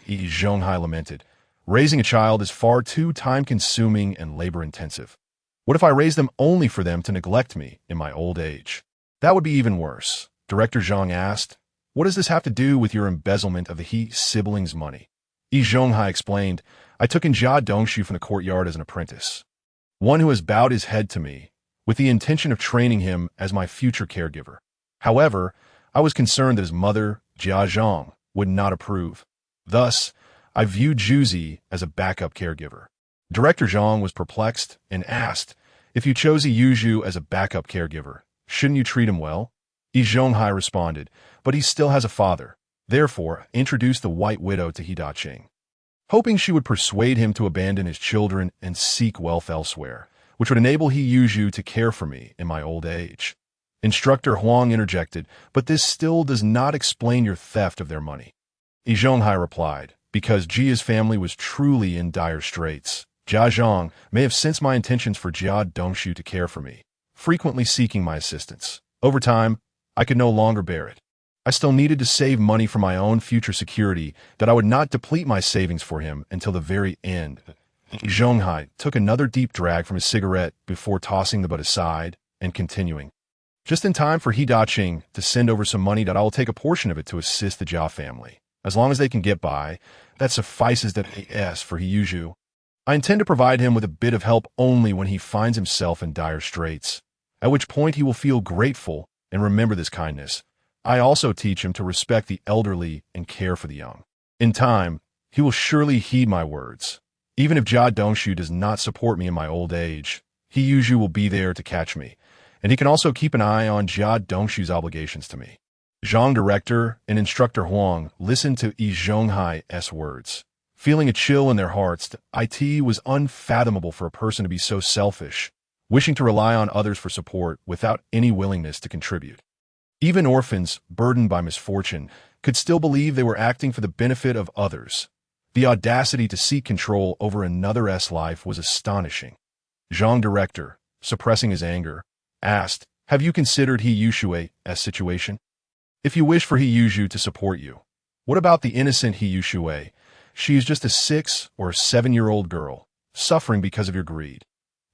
Yi Zhonghai lamented. "Raising a child is far too time-consuming and labor-intensive. What if I raise them only for them to neglect me in my old age? That would be even worse." Director Zhang asked, "What does this have to do with your embezzlement of the He siblings' money?" Yi Zhonghai explained, "I took in Jia Dongxu from the courtyard as an apprentice, one who has bowed his head to me, with the intention of training him as my future caregiver. However, I was concerned that his mother, Jia Zhang, would not approve. Thus, I viewed Juzi as a backup caregiver." Director Zhang was perplexed and asked, "If you chose Yuzhu as a backup caregiver, shouldn't you treat him well?" Yi Zhonghai responded, "But he still has a father. Therefore, introduced the White Widow to He Daqing, hoping she would persuade him to abandon his children and seek wealth elsewhere, which would enable He Yuzhu to care for me in my old age." Instructor Huang interjected, "But this still does not explain your theft of their money." Yi Zhonghai replied, "Because Jia's family was truly in dire straits. Jia Zhang may have sensed my intentions for Jia Dongxu to care for me, frequently seeking my assistance. Over time, I could no longer bear it. I still needed to save money for my own future security, that I would not deplete my savings for him until the very end." Yi Zhonghai took another deep drag from his cigarette before tossing the butt aside and continuing, "Just in time for He Daqing to send over some money, that I will take a portion of it to assist the Jia family. As long as they can get by, that suffices. That AS for He Yuzhu. I intend to provide him with a bit of help only when he finds himself in dire straits, at which point he will feel grateful and remember this kindness. I also teach him to respect the elderly and care for the young. In time, he will surely heed my words. Even if Jia Dongxu does not support me in my old age, He Yuzhu will be there to catch me, and he can also keep an eye on Jia Dongxu's obligations to me." Zhang Director and Instructor Huang listened to Yi Zhonghai's words. Feeling a chill in their hearts, it was unfathomable for a person to be so selfish, wishing to rely on others for support without any willingness to contribute. Even orphans, burdened by misfortune, could still believe they were acting for the benefit of others. The audacity to seek control over another's life was astonishing. Zhang Director, suppressing his anger, asked, "Have you considered He Yushue's situation? If you wish for He Yuzhu to support you, what about the innocent He Yushue? She is just a 6 or 7-year-old girl, suffering because of your greed.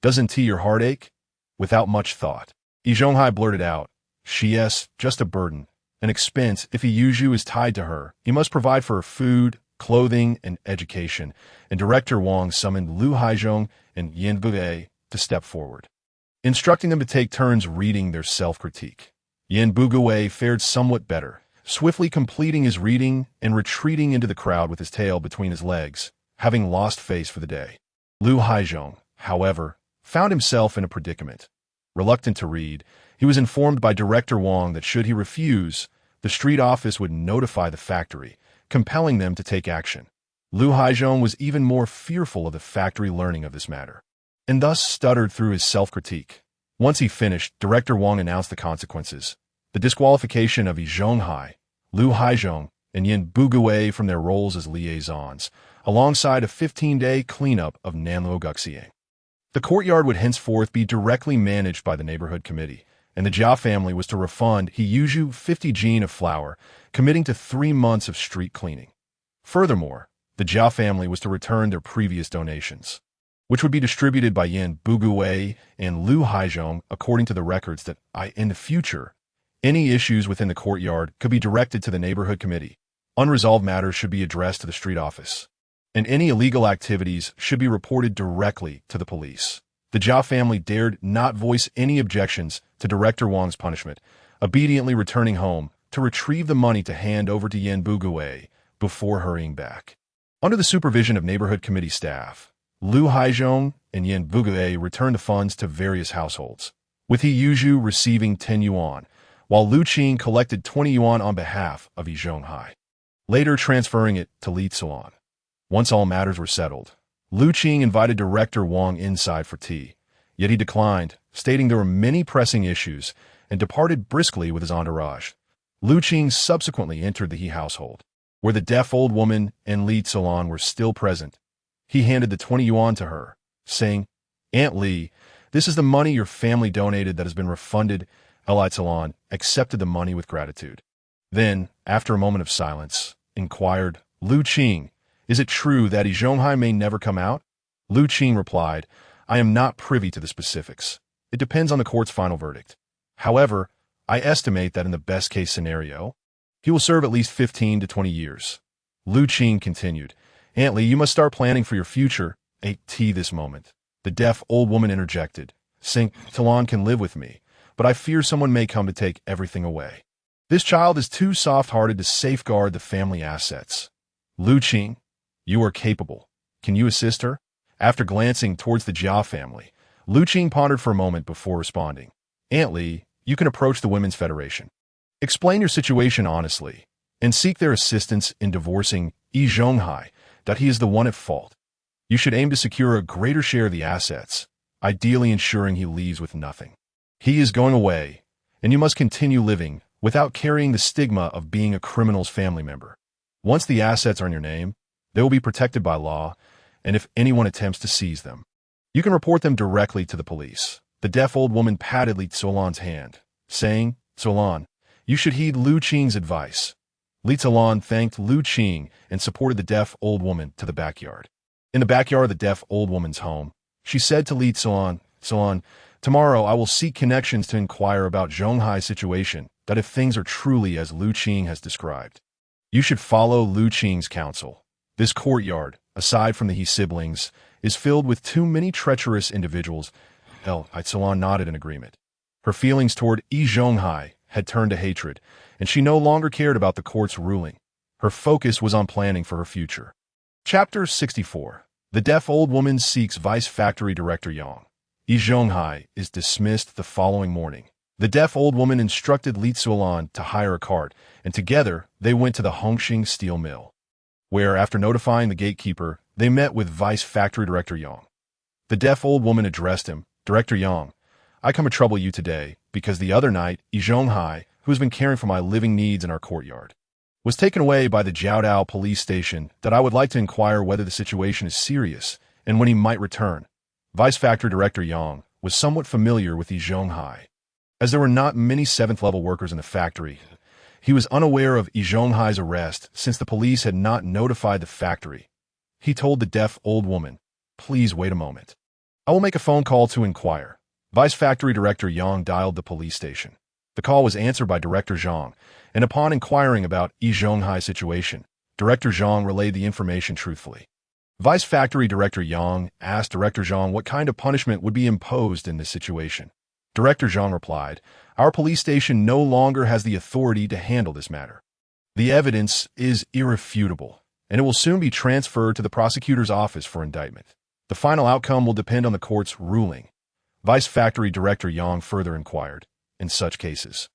Doesn't your heart ache?" Without much thought, Yi Zhonghai blurted out, "She is just a burden, an expense. If He Yuzhu is tied to her, he must provide for her food, clothing, and education." And Director Wang summoned Lu Haizhong and Yin Bue to step forward, instructing them to take turns reading their self-critique. Yin Bugue fared somewhat better, swiftly completing his reading and retreating into the crowd with his tail between his legs, having lost face for the day. Lu Haizhong, however, found himself in a predicament. Reluctant to read, he was informed by Director Wang that should he refuse, the street office would notify the factory, compelling them to take action. Lu Haizhong was even more fearful of the factory learning of this matter, and thus stuttered through his self-critique. Once he finished, Director Wang announced the consequences: the disqualification of Yi Zhonghai, Lu Haizhong, and Yin Bugue from their roles as liaisons, alongside a 15-day cleanup of Nanluo Guxiang. The courtyard would henceforth be directly managed by the neighborhood committee, and the Jia family was to refund He 50 jin of flour, committing to 3 months of street cleaning. Furthermore, the Jia family was to return their previous donations, which would be distributed by Yan Bugui and Lu Haizhong according to the records that in the future, any issues within the courtyard could be directed to the neighborhood committee. Unresolved matters should be addressed to the street office, and any illegal activities should be reported directly to the police. The Jia family dared not voice any objections to Director Wang's punishment, obediently returning home to retrieve the money to hand over to Yan Bugui before hurrying back. Under the supervision of neighborhood committee staff, Lu Haizhong and Yan Bugui returned the funds to various households, with He Yuzhu receiving 10 yuan, while Lu Qing collected 20 yuan on behalf of He Zhonghai, later transferring it to Li Tsulan. Once all matters were settled, Lu Qing invited Director Wang inside for tea, yet he declined, stating there were many pressing issues, and departed briskly with his entourage. Lu Qing subsequently entered the He household, where the deaf old woman and Li Tsulan were still present. He handed the 20 yuan to her, saying, "Aunt Li, this is the money your family donated that has been refunded." Li Tsulan accepted the money with gratitude. Then, after a moment of silence, inquired, "Lu Qing, is it true that He Zhonghai may never come out?" Lu Qing replied, "I am not privy to the specifics. It depends on the court's final verdict. However, I estimate that in the best-case scenario, he will serve at least 15 to 20 years. Lu Qing continued, "Aunt Li, you must start planning for your future." Ate tea this moment. The deaf old woman interjected, saying, "Talon can live with me, but I fear someone may come to take everything away. This child is too soft-hearted to safeguard the family assets." Lu Qing, "You are capable. Can you assist her?" After glancing towards the Jia family, Lu Qing pondered for a moment before responding, "Aunt Li, you can approach the Women's Federation. Explain your situation honestly, and seek their assistance in divorcing He Zhonghai, that he is the one at fault. You should aim to secure a greater share of the assets, ideally ensuring he leaves with nothing. He is going away, and you must continue living without carrying the stigma of being a criminal's family member. Once the assets are in your name, they will be protected by law, and if anyone attempts to seize them, you can report them directly to the police." The deaf old woman patted Li Tsulan's hand, saying, "Tsulan, you should heed Lu Qing's advice." Li Tsulan thanked Lu Qing and supported the deaf old woman to the backyard. In the backyard of the deaf old woman's home, she said to Li Tsulan, "Tsulan, tomorrow I will seek connections to inquire about Zhonghai's situation, that if things are truly as Lu Qing has described, you should follow Lu Qing's counsel. This courtyard, aside from the He siblings, is filled with too many treacherous individuals." Tsulan nodded in agreement. Her feelings toward He Zhonghai had turned to hatred, and she no longer cared about the court's ruling. Her focus was on planning for her future. Chapter 64. The deaf old woman seeks Vice Factory Director Yang. He Zhonghai is dismissed the following morning. The deaf old woman instructed Li Tsulan to hire a cart, and together they went to the Hongqing steel mill, where, after notifying the gatekeeper, they met with Vice Factory Director Yang. The deaf old woman addressed him, "Director Yang, I come to trouble you today because the other night, He Zhonghai, who has been caring for my living needs in our courtyard, was taken away by the Jiaodao police station. That I would like to inquire whether the situation is serious and when he might return." Vice Factory Director Yang was somewhat familiar with He Zhonghai. As there were not many 7th-level workers in the factory, he was unaware of He Zhonghai's arrest since the police had not notified the factory. He told the deaf old woman, "Please wait a moment. I will make a phone call to inquire." Vice Factory Director Yang dialed the police station. The call was answered by Director Zhang, and upon inquiring about He Zhonghai's situation, Director Zhang relayed the information truthfully. Vice Factory Director Yang asked Director Zhang what kind of punishment would be imposed in this situation. Director Zhang replied, "Our police station no longer has the authority to handle this matter. The evidence is irrefutable, and it will soon be transferred to the prosecutor's office for indictment. The final outcome will depend on the court's ruling." Vice Factory Director Yang further inquired, "In such cases,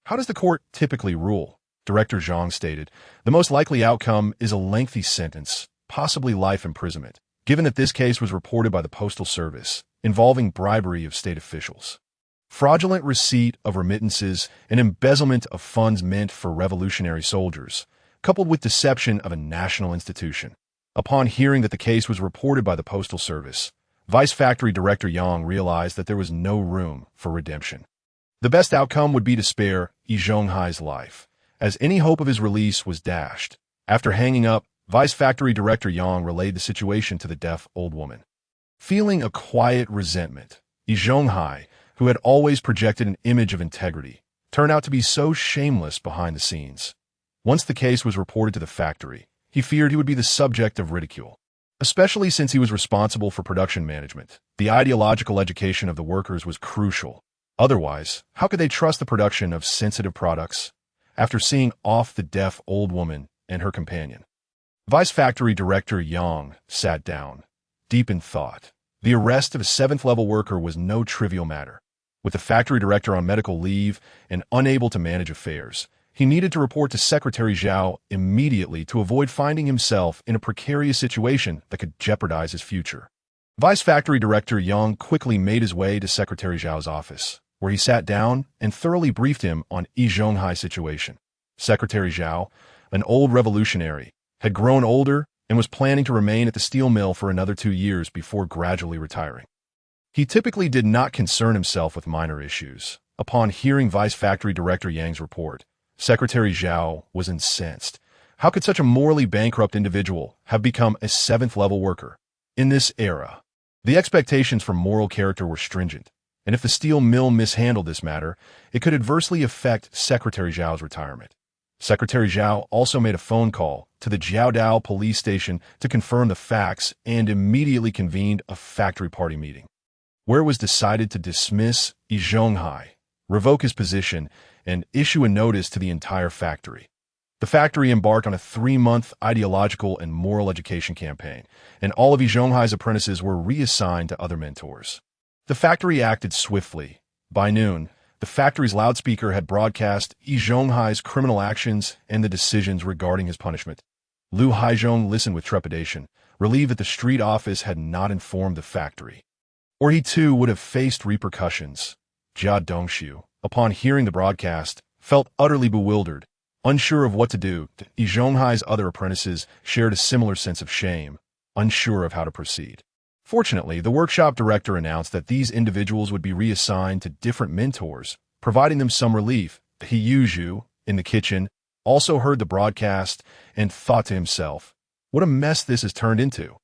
how does the court typically rule?" Director Zhang stated, "The most likely outcome is a lengthy sentence, possibly life imprisonment, given that this case was reported by the Postal Service, involving bribery of state officials, fraudulent receipt of remittances, and embezzlement of funds meant for revolutionary soldiers, coupled with deception of a national institution." Upon hearing that the case was reported by the Postal Service, Vice Factory Director Yang realized that there was no room for redemption. The best outcome would be to spare Yi Zhonghai's life, as any hope of his release was dashed. After hanging up, Vice Factory Director Yang relayed the situation to the deaf old woman. Feeling a quiet resentment, Yi Zhonghai, who had always projected an image of integrity, turned out to be so shameless behind the scenes. Once the case was reported to the factory, he feared he would be the subject of ridicule, especially since he was responsible for production management. The ideological education of the workers was crucial. Otherwise, how could they trust the production of sensitive products? After seeing off the deaf old woman and her companion, Vice Factory Director Yang sat down, deep in thought. The arrest of a 7th-level worker was no trivial matter. With the factory director on medical leave and unable to manage affairs, he needed to report to Secretary Xiao immediately to avoid finding himself in a precarious situation that could jeopardize his future. Vice Factory Director Yang quickly made his way to Secretary Xiao's office, where he sat down and thoroughly briefed him on Yi Zhonghai's situation. Secretary Xiao, an old revolutionary, had grown older and was planning to remain at the steel mill for another 2 years before gradually retiring. He typically did not concern himself with minor issues. Upon hearing Vice Factory Director Yang's report, Secretary Xiao was incensed. How could such a morally bankrupt individual have become a 7th-level worker? In this era, the expectations for moral character were stringent, and if the steel mill mishandled this matter, it could adversely affect Secretary Xiao's retirement. Secretary Xiao also made a phone call to the Jiaodao police station to confirm the facts and immediately convened a factory party meeting, where it was decided to dismiss Yi Zhonghai, revoke his position, and issue a notice to the entire factory. The factory embarked on a 3-month ideological and moral education campaign, and all of Yi Zhonghai's apprentices were reassigned to other mentors. The factory acted swiftly. By noon, the factory's loudspeaker had broadcast Yi Zhonghai's criminal actions and the decisions regarding his punishment. Lu Haizhong listened with trepidation, relieved that the street office had not informed the factory, or he too would have faced repercussions. Jia Dongxiu, upon hearing the broadcast, felt utterly bewildered, unsure of what to do. Yi Zhonghai's other apprentices shared a similar sense of shame, unsure of how to proceed. Fortunately, the workshop director announced that these individuals would be reassigned to different mentors, providing them some relief. He Yu, in the kitchen, also heard the broadcast and thought to himself, what a mess this has turned into.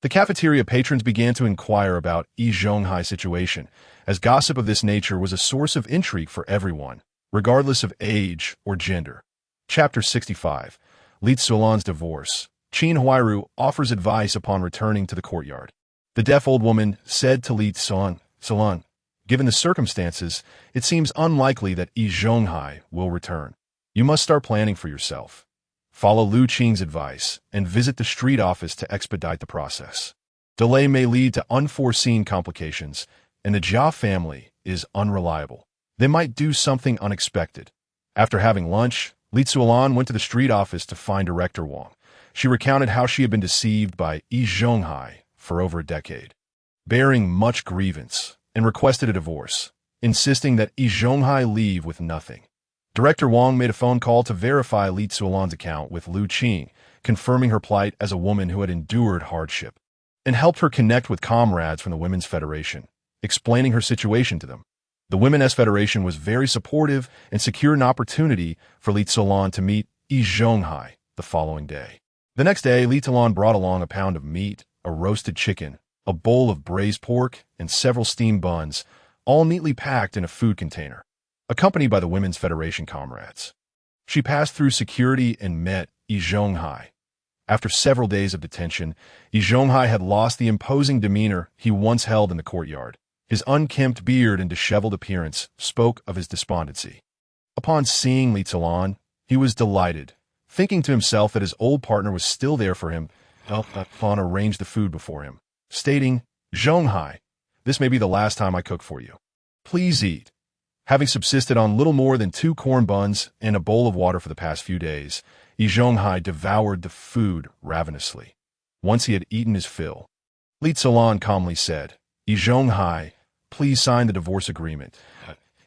The cafeteria patrons began to inquire about Yi Zhonghai's situation, as gossip of this nature was a source of intrigue for everyone, regardless of age or gender. Chapter 65. Li Tsuolan's divorce. Qin Huairu offers advice upon returning to the courtyard. The deaf old woman said to Li Tsuolan, given the circumstances, it seems unlikely that Yi Zhonghai will return. You must start planning for yourself. Follow Lu Qing's advice and visit the street office to expedite the process. Delay may lead to unforeseen complications, and the Jia family is unreliable. They might do something unexpected. After having lunch, Li Tsuolan went to the street office to find Director Wang. She recounted how she had been deceived by Yi Zhonghai for over a decade, bearing much grievance, and requested a divorce, insisting that Yi Zhonghai leave with nothing. Director Wang made a phone call to verify Li Tsuolan's account with Lu Qing, confirming her plight as a woman who had endured hardship, and helped her connect with comrades from the Women's Federation, explaining her situation to them. The Women's Federation was very supportive and secured an opportunity for Li Tsuolan to meet Yi Zhonghai the following day. The next day, Li Tsuolan brought along a pound of meat, a roasted chicken, a bowl of braised pork, and several steamed buns, all neatly packed in a food container, accompanied by the Women's Federation comrades. She passed through security and met Yi Zhonghai. After several days of detention, Yi Zhonghai had lost the imposing demeanor he once held in the courtyard. His unkempt beard and disheveled appearance spoke of his despondency. Upon seeing Li Tsuolan, he was delighted, thinking to himself that his old partner was still there for him. Fawn arranged the food before him, stating, Zhonghai, this may be the last time I cook for you. Please eat. Having subsisted on little more than 2 corn buns and a bowl of water for the past few days, Yi Zhonghai devoured the food ravenously. Once he had eaten his fill, Li Tsuolan calmly said, Yi Zhonghai, please sign the divorce agreement.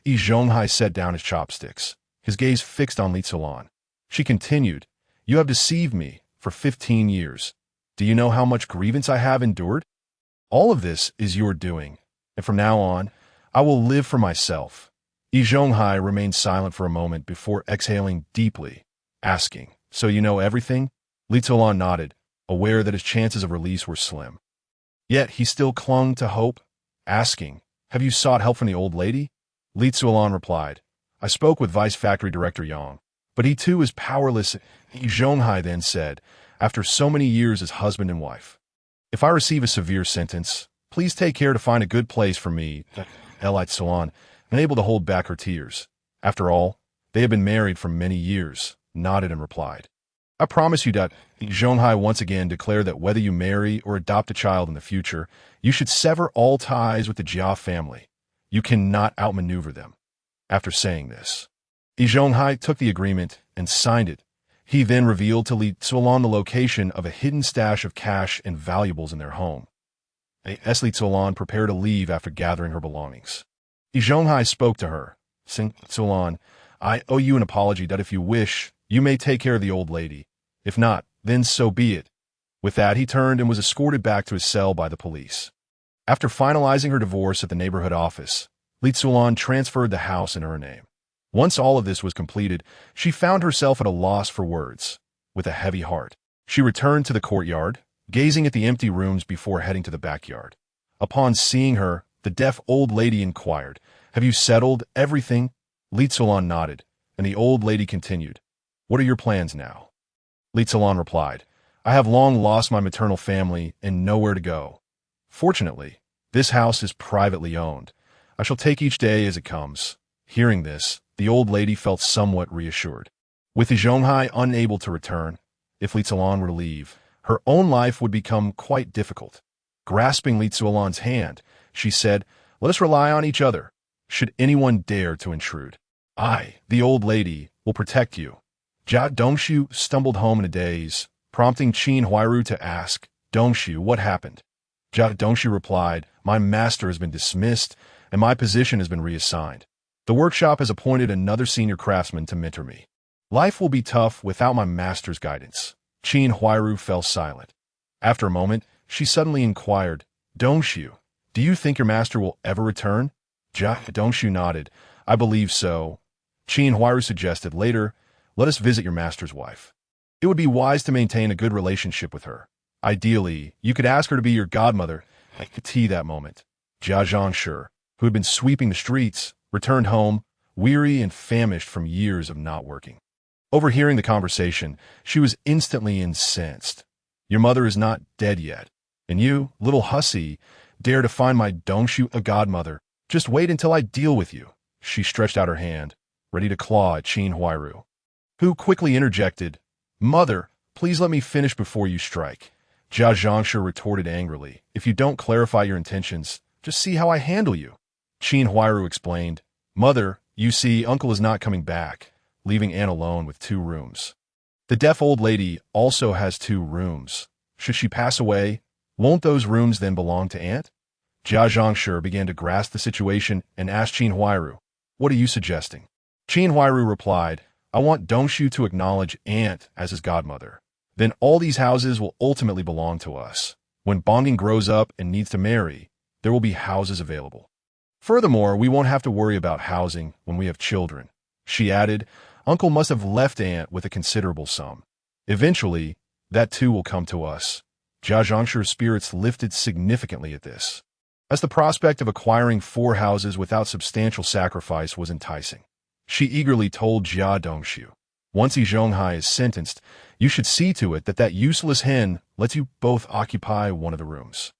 Yi Zhonghai set down his chopsticks, his gaze fixed on Li Tsuolan. She continued, you have deceived me for 15 years. Do you know how much grievance I have endured? All of this is your doing, and from now on, I will live for myself. Yi Zhonghai remained silent for a moment before exhaling deeply, asking, "So you know everything?" Li Zuolan nodded, aware that his chances of release were slim. Yet he still clung to hope, asking, "Have you sought help from the old lady?" Li Zuolan replied, "I spoke with Vice Factory Director Yang, but he too is powerless." Yi Zhonghai then said, "After so many years as husband and wife, if I receive a severe sentence, please take care to find a good place for me." Li Zuolan, unable to hold back her tears. After all, they had been married for many years, nodded and replied, "I promise you that." Zhonghai once again declared that whether you marry or adopt a child in the future, you should sever all ties with the Jia family. You cannot outmaneuver them. After saying this, Yi Zhonghai took the agreement and signed it. He then revealed to Li Zuolan the location of a hidden stash of cash and valuables in their home. Li Zuolan prepared to leave after gathering her belongings. Yi Zhonghai spoke to her, saying, "Zuolan, I owe you an apology that if you wish, you may take care of the old lady. If not, then so be it." With that, he turned and was escorted back to his cell by the police. After finalizing her divorce at the neighborhood office, Li Zuolan transferred the house in her name. Once all of this was completed, she found herself at a loss for words. With a heavy heart, she returned to the courtyard, gazing at the empty rooms before heading to the backyard. Upon seeing her, the deaf old lady inquired, "Have you settled everything?" Li Zuolan nodded, and the old lady continued, "What are your plans now?" Li Zuolan replied, "I have long lost my maternal family and nowhere to go. Fortunately, this house is privately owned. I shall take each day as it comes." Hearing this, the old lady felt somewhat reassured. With Yi Zhonghai unable to return, if Li Zuolan were to leave, her own life would become quite difficult. Grasping Li Zuolan's hand, she said, "Let us rely on each other. Should anyone dare to intrude, I, the old lady, will protect you." Jia Dongxiu stumbled home in a daze, prompting Qin Huairu to ask, "Dongxiu, what happened?" Jia Dongxiu replied, "My master has been dismissed, and my position has been reassigned. The workshop has appointed another senior craftsman to mentor me. Life will be tough without my master's guidance." Qin Huairu fell silent. After a moment, she suddenly inquired, "Dongxiu, do you think your master will ever return?" Jia Dongxiu nodded, "I believe so." Qin Huairu suggested, "Later, let us visit your master's wife. It would be wise to maintain a good relationship with her. Ideally, you could ask her to be your godmother." At tea that moment, Jia Zhangshi, who had been sweeping the streets, returned home, weary and famished from years of not working. Overhearing the conversation, she was instantly incensed. "Your mother is not dead yet, and you, little hussy, dare to find my Dongxiu a godmother. Just wait until I deal with you." She stretched out her hand, ready to claw at Qin Huairu, who quickly interjected, "Mother, please let me finish before you strike." Jia Zhangshi retorted angrily, "If you don't clarify your intentions, just see how I handle you." Qin Huairu explained, "Mother, you see, uncle is not coming back, leaving Anne alone with 2 rooms. The deaf old lady also has 2 rooms. Should she pass away, won't those rooms then belong to Aunt?" Jia Zhangshi began to grasp the situation and asked Qin Huairu, "What are you suggesting?" Qin Huairu replied, "I want Dongxiu to acknowledge Aunt as his godmother. Then all these houses will ultimately belong to us. When Bongging grows up and needs to marry, there will be houses available. Furthermore, we won't have to worry about housing when we have children." She added, "Uncle must have left Aunt with a considerable sum. Eventually, that too will come to us." Jia Zhangshi's spirits lifted significantly at this, as the prospect of acquiring 4 houses without substantial sacrifice was enticing. She eagerly told Jia Dongxiu, "Once Yi Zhonghai is sentenced, you should see to it that that useless hen lets you both occupy one of the rooms."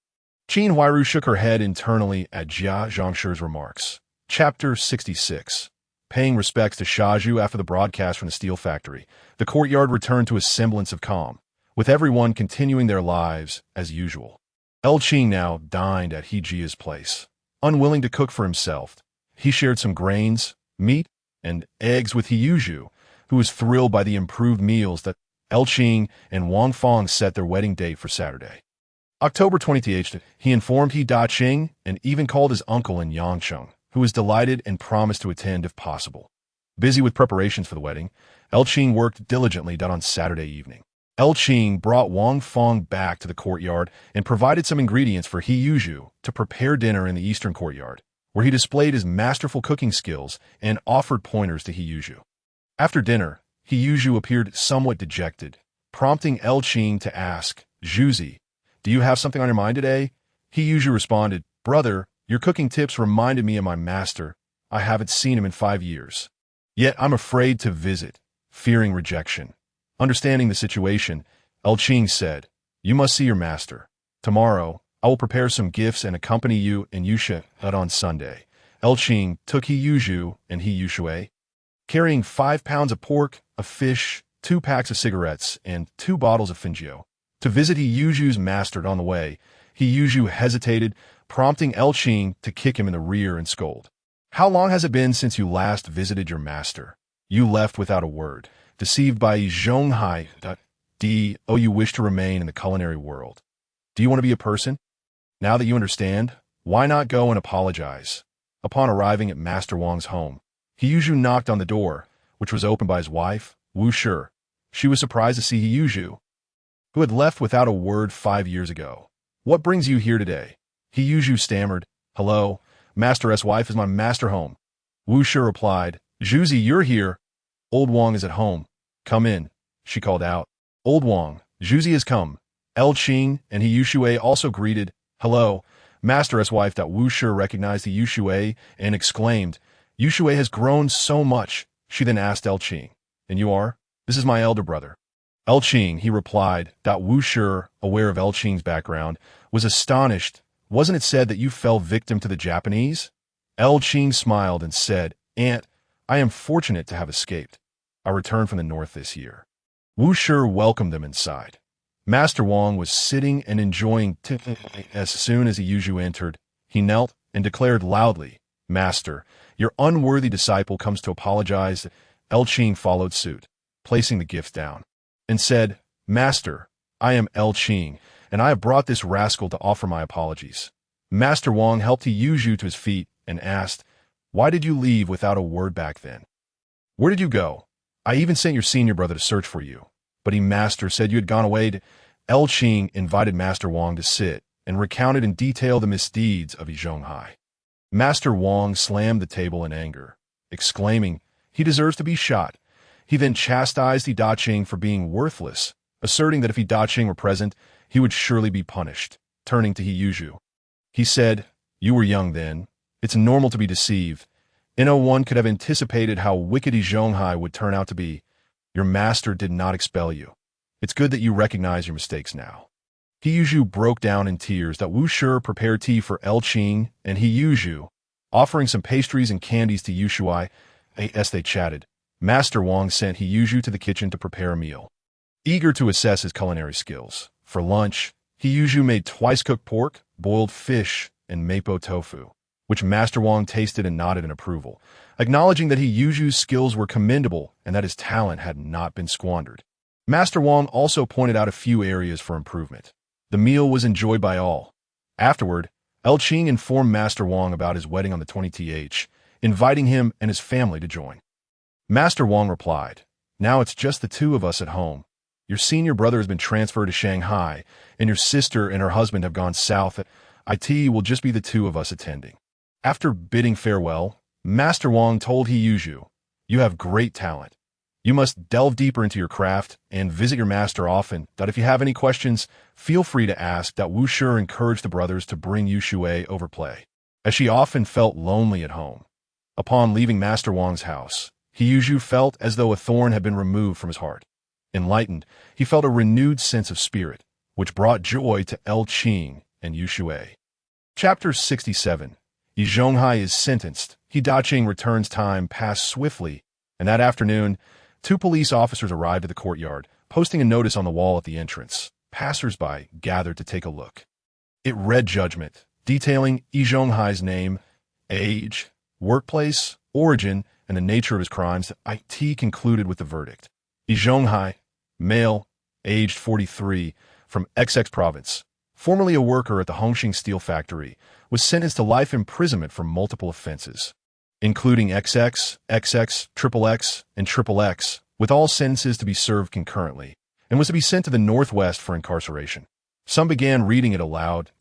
Qin Huairu shook her head internally at Jia Zhangshi's remarks. Chapter 66. Paying respects to Xiao after the broadcast from the steel factory, the courtyard returned to a semblance of calm, with everyone continuing their lives as usual. Qing now dined at He Jia's place. Unwilling to cook for himself, he shared some grains, meat, and eggs with He Yuzhu, who was thrilled by the improved meals that Qing and Wang Fong set their wedding date for Saturday, October 28th. He informed He Daqing and even called his uncle in Yangcheng, who was delighted and promised to attend if possible. Busy with preparations for the wedding, Qing worked diligently on Saturday evening. Qing brought Wang Feng back to the courtyard and provided some ingredients for He Yuzhu to prepare dinner in the eastern courtyard, where he displayed his masterful cooking skills and offered pointers to He Yuzhu. After dinner, He Yuzhu appeared somewhat dejected, prompting Qing to ask, "Zhuzi, do you have something on your mind today?" He Yuzhu responded, "Brother, your cooking tips reminded me of my master. I haven't seen him in 5 years. Yet I'm afraid to visit, fearing rejection." Understanding the situation, Qing said, "You must see your master. Tomorrow, I will prepare some gifts and accompany you in Yusha on Sunday." Qing took He Yuzhu and He Yushui, carrying 5 pounds of pork, a fish, 2 packs of cigarettes, and 2 bottles of Finjio. To visit He Yuzhu's master on the way, He Yuzhu hesitated, prompting Qing to kick him in the rear and scold. "How long has it been since you last visited your master? You left without a word, deceived by Zhonghai. Do you wish to remain in the culinary world? Do you want to be a person? Now that you understand, why not go and apologize?" Upon arriving at Master Wang's home, He Yuzhu knocked on the door, which was opened by his wife, Wu Shi. She was surprised to see He Yuzhu, who had left without a word 5 years ago. "What brings you here today?" He Yuzhu stammered, "Hello, Master's wife is my master home." Wu Shi replied, "Zhuzi, you're here. Old Wang is at home. Come in," she called out. "Old Wang, Zhuzi has come." Qing and He Yushui also greeted, "Hello, Master's wife." Wu Shi recognized He Yushui and exclaimed, "Yushui has grown so much." She then asked Qing, "And you are?" "This is my elder brother." Qing, he replied. Wu Shi, aware of Qing's background, was astonished. "Wasn't it said that you fell victim to the Japanese?" Qing smiled and said, "Aunt, I am fortunate to have escaped. I returned from the north this year." Wu Shi welcomed them inside. Master Wang was sitting and enjoying tea. As soon as He Yuzhu entered, he knelt and declared loudly, "Master, your unworthy disciple comes to apologize." Qing followed suit, placing the gift down, and said, "Master, I am Qing, and I have brought this rascal to offer my apologies." Master Wang helped He Yuzhu to his feet and asked, "Why did you leave without a word back then? Where did you go? I even sent your senior brother to search for you, but master said you had gone away." Qing invited Master Wang to sit and recounted in detail the misdeeds of Zhonghai. Master Wang slammed the table in anger, exclaiming, "He deserves to be shot." He then chastised He Daqing for being worthless, asserting that if He Daqing were present, he would surely be punished. Turning to He Yuzhu, he said, "You were young then. It's normal to be deceived. No one could have anticipated how wicked Zhonghai would turn out to be. Your master did not expel you. It's good that you recognize your mistakes now." He Yuzhu broke down in tears. Wu Shi prepared tea for Qing and He Yuzhu, offering some pastries and candies to Yushui. As they chatted, Master Wang sent He Yuzhu to the kitchen to prepare a meal. Eager to assess his culinary skills, for lunch, He Yuzhu made twice-cooked pork, boiled fish, and mapo tofu, which Master Wang tasted and nodded in approval, acknowledging that He Yuzhu's skills were commendable and that his talent had not been squandered. Master Wang also pointed out a few areas for improvement. The meal was enjoyed by all. Afterward, Qing informed Master Wang about his wedding on the 20th, inviting him and his family to join. Master Wang replied, "Now it's just the two of us at home. Your senior brother has been transferred to Shanghai, and your sister and her husband have gone south. It will just be the two of us attending." After bidding farewell, Master Wang told He Yuzhu, "You have great talent. You must delve deeper into your craft and visit your master often. If you have any questions, feel free to ask." Wu Shi encouraged the brothers to bring Yushui over play, as she often felt lonely at home. Upon leaving Master Wang's house, He Yuzhu felt as though a thorn had been removed from his heart. Enlightened, he felt a renewed sense of spirit, which brought joy to Qing and Yushui. Chapter 67. Zhonghai is sentenced. He Daqing returns. Time passed swiftly, and that afternoon, 2 police officers arrived at the courtyard, posting a notice on the wall at the entrance. Passers-by gathered to take a look. It read judgment, detailing Zhonghai's name, age, workplace, origin, and the nature of his crimes. It concluded with the verdict. Zhonghai, male, aged 43, from XX province, formerly a worker at the Hongqing steel factory, was sentenced to life imprisonment for multiple offenses, including XX, XX, XXX, and XXX, with all sentences to be served concurrently, and was to be sent to the northwest for incarceration. Some began reading it aloud.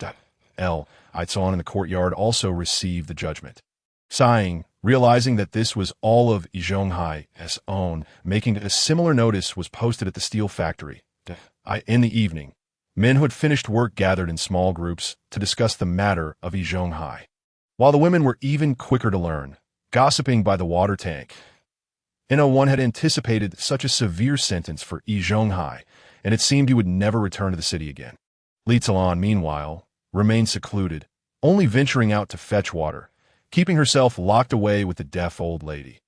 Itzon in the courtyard also received the judgment. Sighing, realizing that this was all of Yizhonghai's own, making a similar notice was posted at the steel factory. In the evening, men who had finished work gathered in small groups to discuss the matter of Yizhonghai, while the women were even quicker to learn, gossiping by the water tank. One had anticipated such a severe sentence for Yizhonghai, and it seemed he would never return to the city again. Li Zilan, meanwhile, remained secluded, only venturing out to fetch water, keeping herself locked away with the deaf old lady.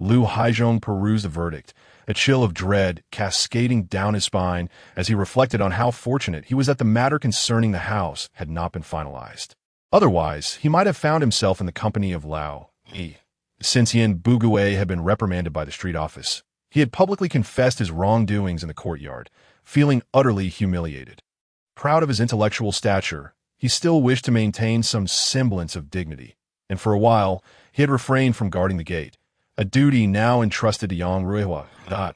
Lu Haizhong perused the verdict, a chill of dread cascading down his spine as he reflected on how fortunate he was that the matter concerning the house had not been finalized. Otherwise, he might have found himself in the company of Lao Yi. Since Yin Bugue had been reprimanded by the street office, he had publicly confessed his wrongdoings in the courtyard, feeling utterly humiliated. Proud of his intellectual stature, he still wished to maintain some semblance of dignity, and for a while he had refrained from guarding the gate, a duty now entrusted to Yang Ruihua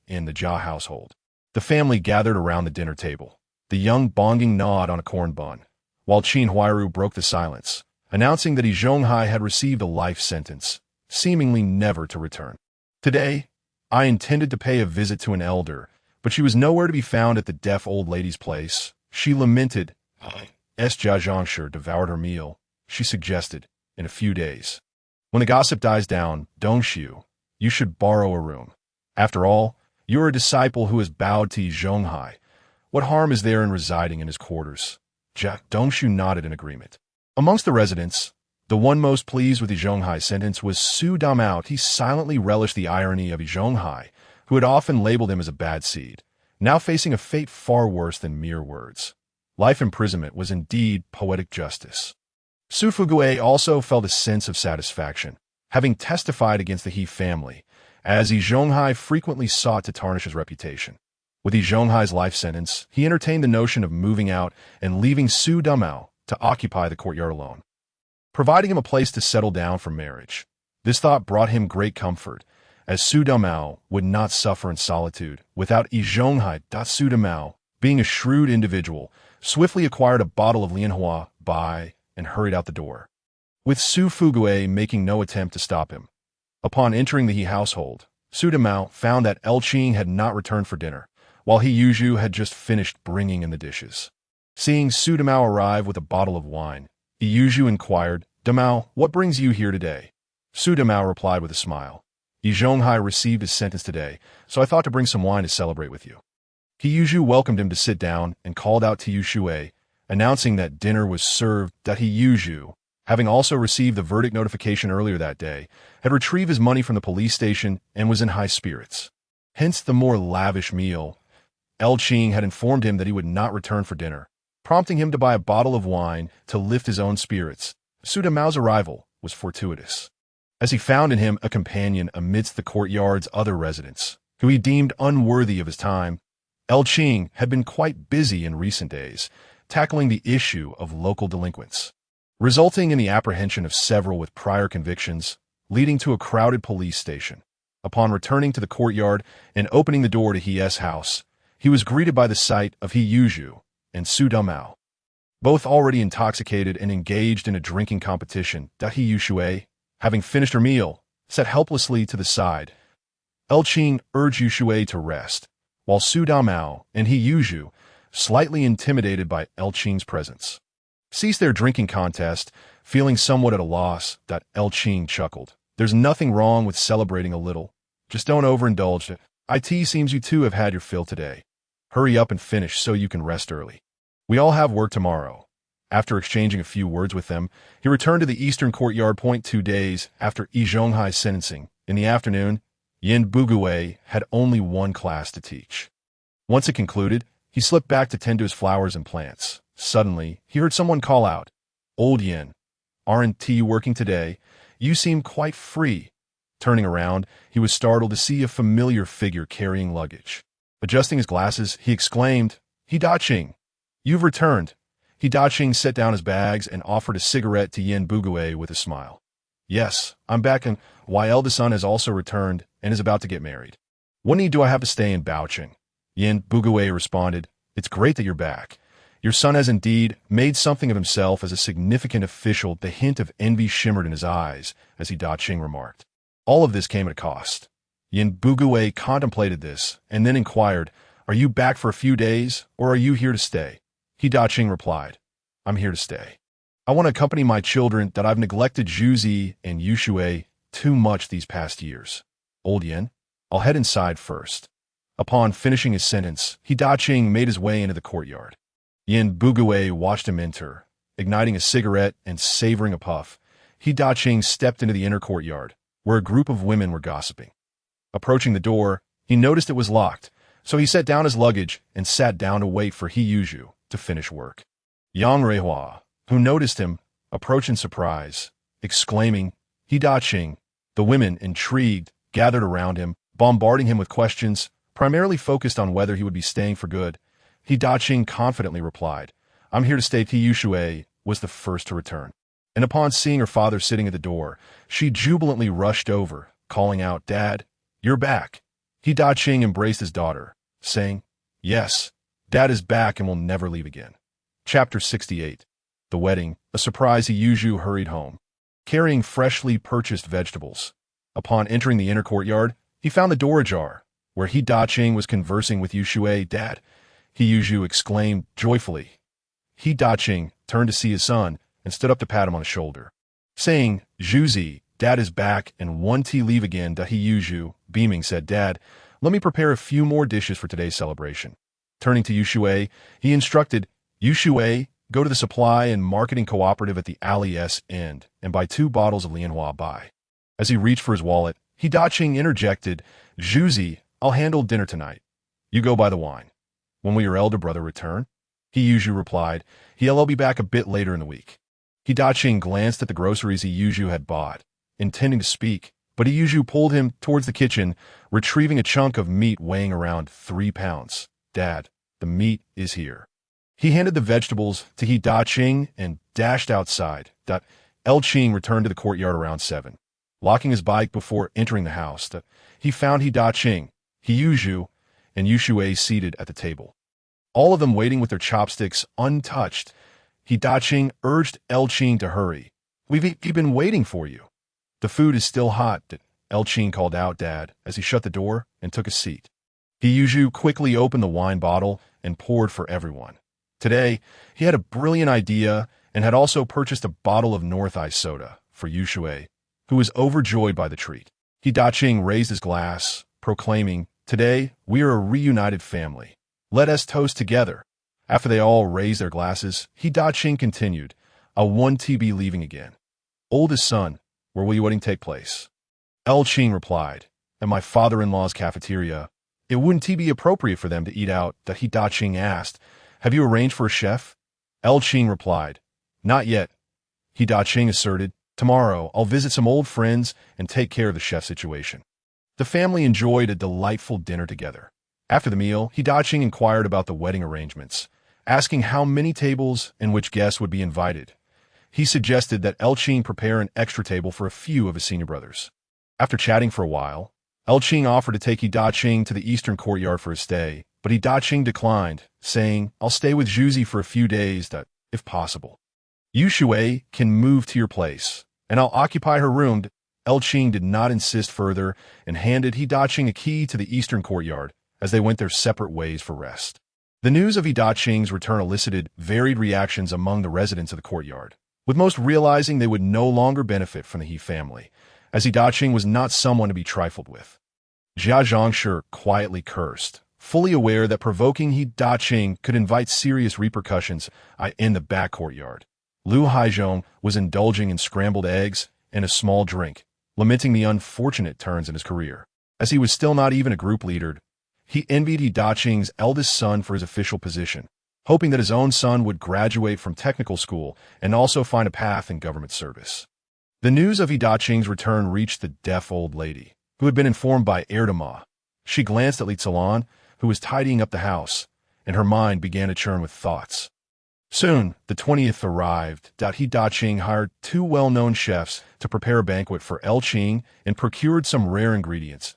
in the Jia household. The family gathered around the dinner table, the young Bonging gnawed on a corn bun, while Qin Huairu broke the silence, announcing that Yizhonghai had received a life sentence, seemingly never to return. Today, I intended to pay a visit to an elder, but she was nowhere to be found at the deaf old lady's place. She lamented. Jia Zhangshi devoured her meal. She suggested, in a few days. When the gossip dies down, Dong Xiu, you should borrow a room. After all, you are a disciple who has bowed to Yizhonghai. What harm is there in residing in his quarters? Dong Xiu nodded in agreement. Amongst the residents, the one most pleased with Yizhonghai's sentence was Su Damao. He silently relished the irony of Yizhonghai, who had often labeled him as a bad seed, now facing a fate far worse than mere words. Life imprisonment was indeed poetic justice. Su Fugue also felt a sense of satisfaction, having testified against the He family, as Yizhonghai frequently sought to tarnish his reputation. With Yizhonghai's life sentence, he entertained the notion of moving out and leaving Su Damao to occupy the courtyard alone, providing him a place to settle down for marriage. This thought brought him great comfort, as Su Damao would not suffer in solitude without Yizhonghai. Su Damao, being a shrewd individual, swiftly acquired a bottle of Lianhua Bai and hurried out the door, with Su Fugue making no attempt to stop him. Upon entering the He household, Su Damao found that Qing had not returned for dinner, while He Yuzhu had just finished bringing in the dishes. Seeing Su Damao arrive with a bottle of wine, He Yuzhu inquired, Damao, what brings you here today? Su Damao replied with a smile. Yizhonghai received his sentence today, so I thought to bring some wine to celebrate with you. He Yuzhu welcomed him to sit down and called out to Yu Shui, announcing that dinner was served. He Yuzhu, having also received the verdict notification earlier that day, had retrieved his money from the police station and was in high spirits. Hence the more lavish meal. Qing had informed him that he would not return for dinner, prompting him to buy a bottle of wine to lift his own spirits. Su Damao's arrival was fortuitous, as he found in him a companion amidst the courtyard's other residents, who he deemed unworthy of his time. Qing had been quite busy in recent days, tackling the issue of local delinquents, resulting in the apprehension of several with prior convictions, leading to a crowded police station. Upon returning to the courtyard and opening the door to He's house, he was greeted by the sight of He Yuzhu and Su Damao, both already intoxicated and engaged in a drinking competition. He Yushui, having finished her meal, sat helplessly to the side. Qing urged Yushui to rest, while Su Damao and He Yuzhu, slightly intimidated by Qing's presence, ceased their drinking contest, feeling somewhat at a loss. Qing chuckled. There's nothing wrong with celebrating a little. Just don't overindulge. It seems you two have had your fill today. Hurry up and finish so you can rest early. We all have work tomorrow. After exchanging a few words with them, he returned to the eastern courtyard. 2 days after Yizhonghai's sentencing, in the afternoon, Yin Bugue had only one class to teach. Once it concluded, he slipped back to tend to his flowers and plants. Suddenly, he heard someone call out, Old Yin, aren't you working today? You seem quite free. Turning around, he was startled to see a familiar figure carrying luggage. Adjusting his glasses, he exclaimed, He Daqing, you've returned. He Daqing set down his bags and offered a cigarette to Yin Bugue with a smile. Yes, I'm back, and my eldest son has also returned and is about to get married. What need do I have to stay in Baocheng? Yin Bugue responded, "It's great that you're back. Your son has indeed made something of himself as a significant official." The hint of envy shimmered in his eyes as he Da Qing remarked. All of this came at a cost. Yin Bugue contemplated this and then inquired, "Are you back for a few days, or are you here to stay?" He Da Qing replied, "I'm here to stay. I want to accompany my children that I've neglected Zhuzi and Yushui too much these past years. Old Yin, I'll head inside first." Upon finishing his sentence, he Da Qing made his way into the courtyard. Yin Bugue watched him enter. Igniting a cigarette and savoring a puff, he Da Qing stepped into the inner courtyard, where a group of women were gossiping. Approaching the door, he noticed it was locked, so he set down his luggage and sat down to wait for He Yuzhu to finish work. Yang Ruihua, who noticed him, approached in surprise, exclaiming, "He Da Qing." The women, intrigued, gathered around him, bombarding him with questions, primarily focused on whether he would be staying for good. He Da Qing confidently replied, "I'm here to stay." He Yushui was the first to return, and upon seeing her father sitting at the door, she jubilantly rushed over, calling out, "Dad, you're back." He Da Qing embraced his daughter, saying, "Yes, Dad is back and will never leave again." Chapter 68. The Wedding. A surprise. He Yuzhu hurried home, carrying freshly purchased vegetables. Upon entering the inner courtyard, he found the door ajar, where He Da Qing was conversing with Yushui. "Dad," He Yuzhu exclaimed joyfully. He Da Qing turned to see his son and stood up to pat him on the shoulder, saying, "Zhuzi, Dad is back and won't he leave again." He Yuzhu, beaming, said, "Dad, let me prepare a few more dishes for today's celebration." Turning to Yushui, he instructed, "Yushui, go to the supply and marketing cooperative at the alley's end and buy 2 bottles of Lianhua Bai." As he reached for his wallet, He Da Qing interjected, "Zhuzi, I'll handle dinner tonight. You go buy the wine. When will your elder brother return?" He Yuzhu replied, "He'll be back a bit later in the week." He Da Qing glanced at the groceries He Yuzhu had bought, intending to speak, but He Yuzhu pulled him towards the kitchen, retrieving a chunk of meat weighing around 3 pounds. "Dad, the meat is here." He handed the vegetables to He Da Qing and dashed outside. El Qing returned to the courtyard around 7. Locking his bike before entering the house, he found He Da Qing, He Yuzhu, and Yushui seated at the table, all of them waiting with their chopsticks untouched. He Da Qing urged El Qing to hurry. We've been waiting for you." "The food is still hot," El Qing called out, "Dad," as he shut the door and took a seat. He Yuzhu quickly opened the wine bottle and poured for everyone. Today, he had a brilliant idea and had also purchased a bottle of North Ice soda for Yushui, who was overjoyed by the treat. He Da Qing raised his glass, proclaiming, "Today, we are a reunited family. Let us toast together." After they all raised their glasses, He Da Qing continued, "I won't be leaving again." "Oldest son, where will your wedding take place?" El Qing replied, "At my father-in-law's cafeteria." "It wouldn't be appropriate for them to eat out?" He Da Qing asked. "Have you arranged for a chef?" El Qing replied, "Not yet." He Da Qing asserted, "Tomorrow, I'll visit some old friends and take care of the chef situation." The family enjoyed a delightful dinner together. After the meal, He Da Qing inquired about the wedding arrangements, asking how many tables and which guests would be invited. He suggested that El Qing prepare an extra table for a few of his senior brothers. After chatting for a while, El Qing offered to take He Da Qing to the eastern courtyard for a stay, but He Da Qing declined, saying, "I'll stay with Zhuzi for a few days, if possible. Yushui can move to your place, and I'll occupy her room." El Qing did not insist further and handed He Da Qing a key to the eastern courtyard as they went their separate ways for rest. The news of He Da Qing's return elicited varied reactions among the residents of the courtyard, with most realizing they would no longer benefit from the He family, as He Da Qing was not someone to be trifled with. Xiao Jiang quietly cursed, fully aware that provoking He Da Qing could invite serious repercussions in the back courtyard. Lu Haizhong was indulging in scrambled eggs and a small drink, lamenting the unfortunate turns in his career. As he was still not even a group leader, he envied He Da Qing's eldest son for his official position, hoping that his own son would graduate from technical school and also find a path in government service. The news of He Da Qing's return reached the deaf old lady, who had been informed by Erdema. She glanced at Li Zilan, who was tidying up the house, and her mind began to churn with thoughts. Soon, the 20th arrived. He Da Qing hired 2 well-known chefs to prepare a banquet for El Qing and procured some rare ingredients.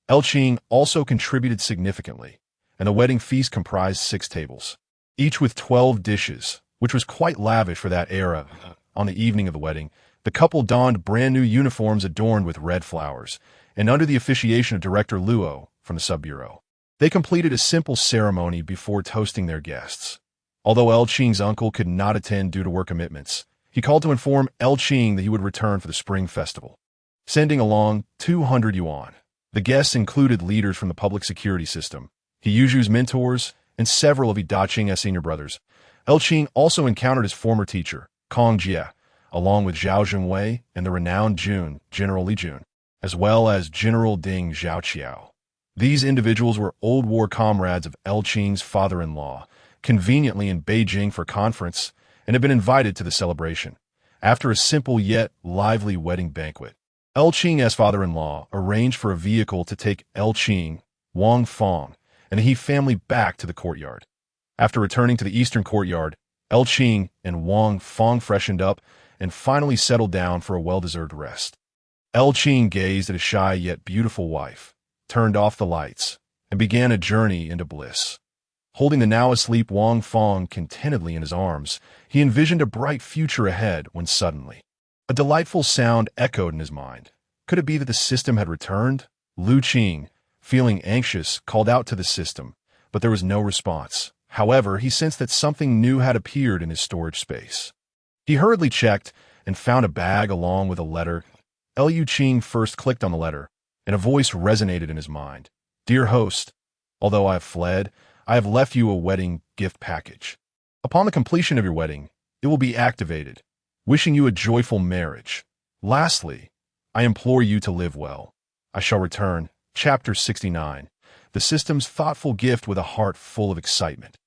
El Qing also contributed significantly, and the wedding feast comprised 6 tables, each with 12 dishes, which was quite lavish for that era. On the evening of the wedding, the couple donned brand-new uniforms adorned with red flowers, and under the officiation of Director Luo from the Sub-Bureau, they completed a simple ceremony before toasting their guests. Although El Qing's uncle could not attend due to work commitments, he called to inform El Qing that he would return for the spring festival, sending along 200 yuan. The guests included leaders from the public security system, He Yu's mentors, and several of Qing's senior brothers. El Qing also encountered his former teacher, Kong Jie, along with Zhao Zhenwei and the renowned General Li Jun, as well as General Ding Xiao. These individuals were old war comrades of El Qing's father-in-law, conveniently in Beijing for conference, and had been invited to the celebration. After a simple yet lively wedding banquet, El Qing's father-in-law arranged for a vehicle to take El Qing, Wang Fong, and the He family back to the courtyard. After returning to the eastern courtyard, El Qing and Wang Fong freshened up and finally settled down for a well-deserved rest. El Qing gazed at his shy yet beautiful wife, turned off the lights, and began a journey into bliss. Holding the now-asleep Wang Fong contentedly in his arms, he envisioned a bright future ahead when suddenly a delightful sound echoed in his mind. Could it be that the system had returned? Lu Qing, feeling anxious, called out to the system, but there was no response. However, he sensed that something new had appeared in his storage space. He hurriedly checked and found a bag along with a letter. Lu Qing first clicked on the letter, and a voice resonated in his mind. "Dear host, although I have fled, I have left you a wedding gift package. Upon the completion of your wedding, it will be activated, wishing you a joyful marriage. Lastly, I implore you to live well. I shall return." Chapter 69. The system's thoughtful gift with a heart full of excitement.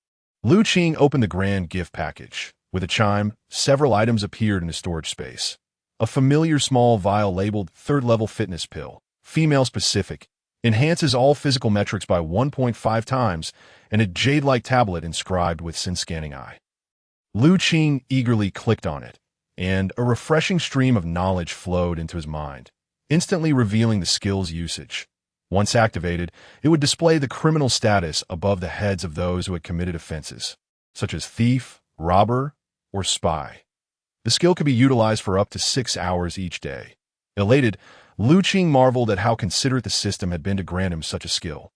Lu Qing opened the grand gift package. With a chime, several items appeared in his storage space. A familiar small vial labeled third-level fitness pill, female-specific, enhances all physical metrics by 1.5 times, and a jade-like tablet inscribed with sin-scanning eye. Lu Qing eagerly clicked on it, and a refreshing stream of knowledge flowed into his mind, instantly revealing the skill's usage. Once activated, it would display the criminal status above the heads of those who had committed offenses, such as thief, robber, or spy. The skill could be utilized for up to 6 hours each day. Elated, Lu Qing marveled at how considerate the system had been to grant him such a skill,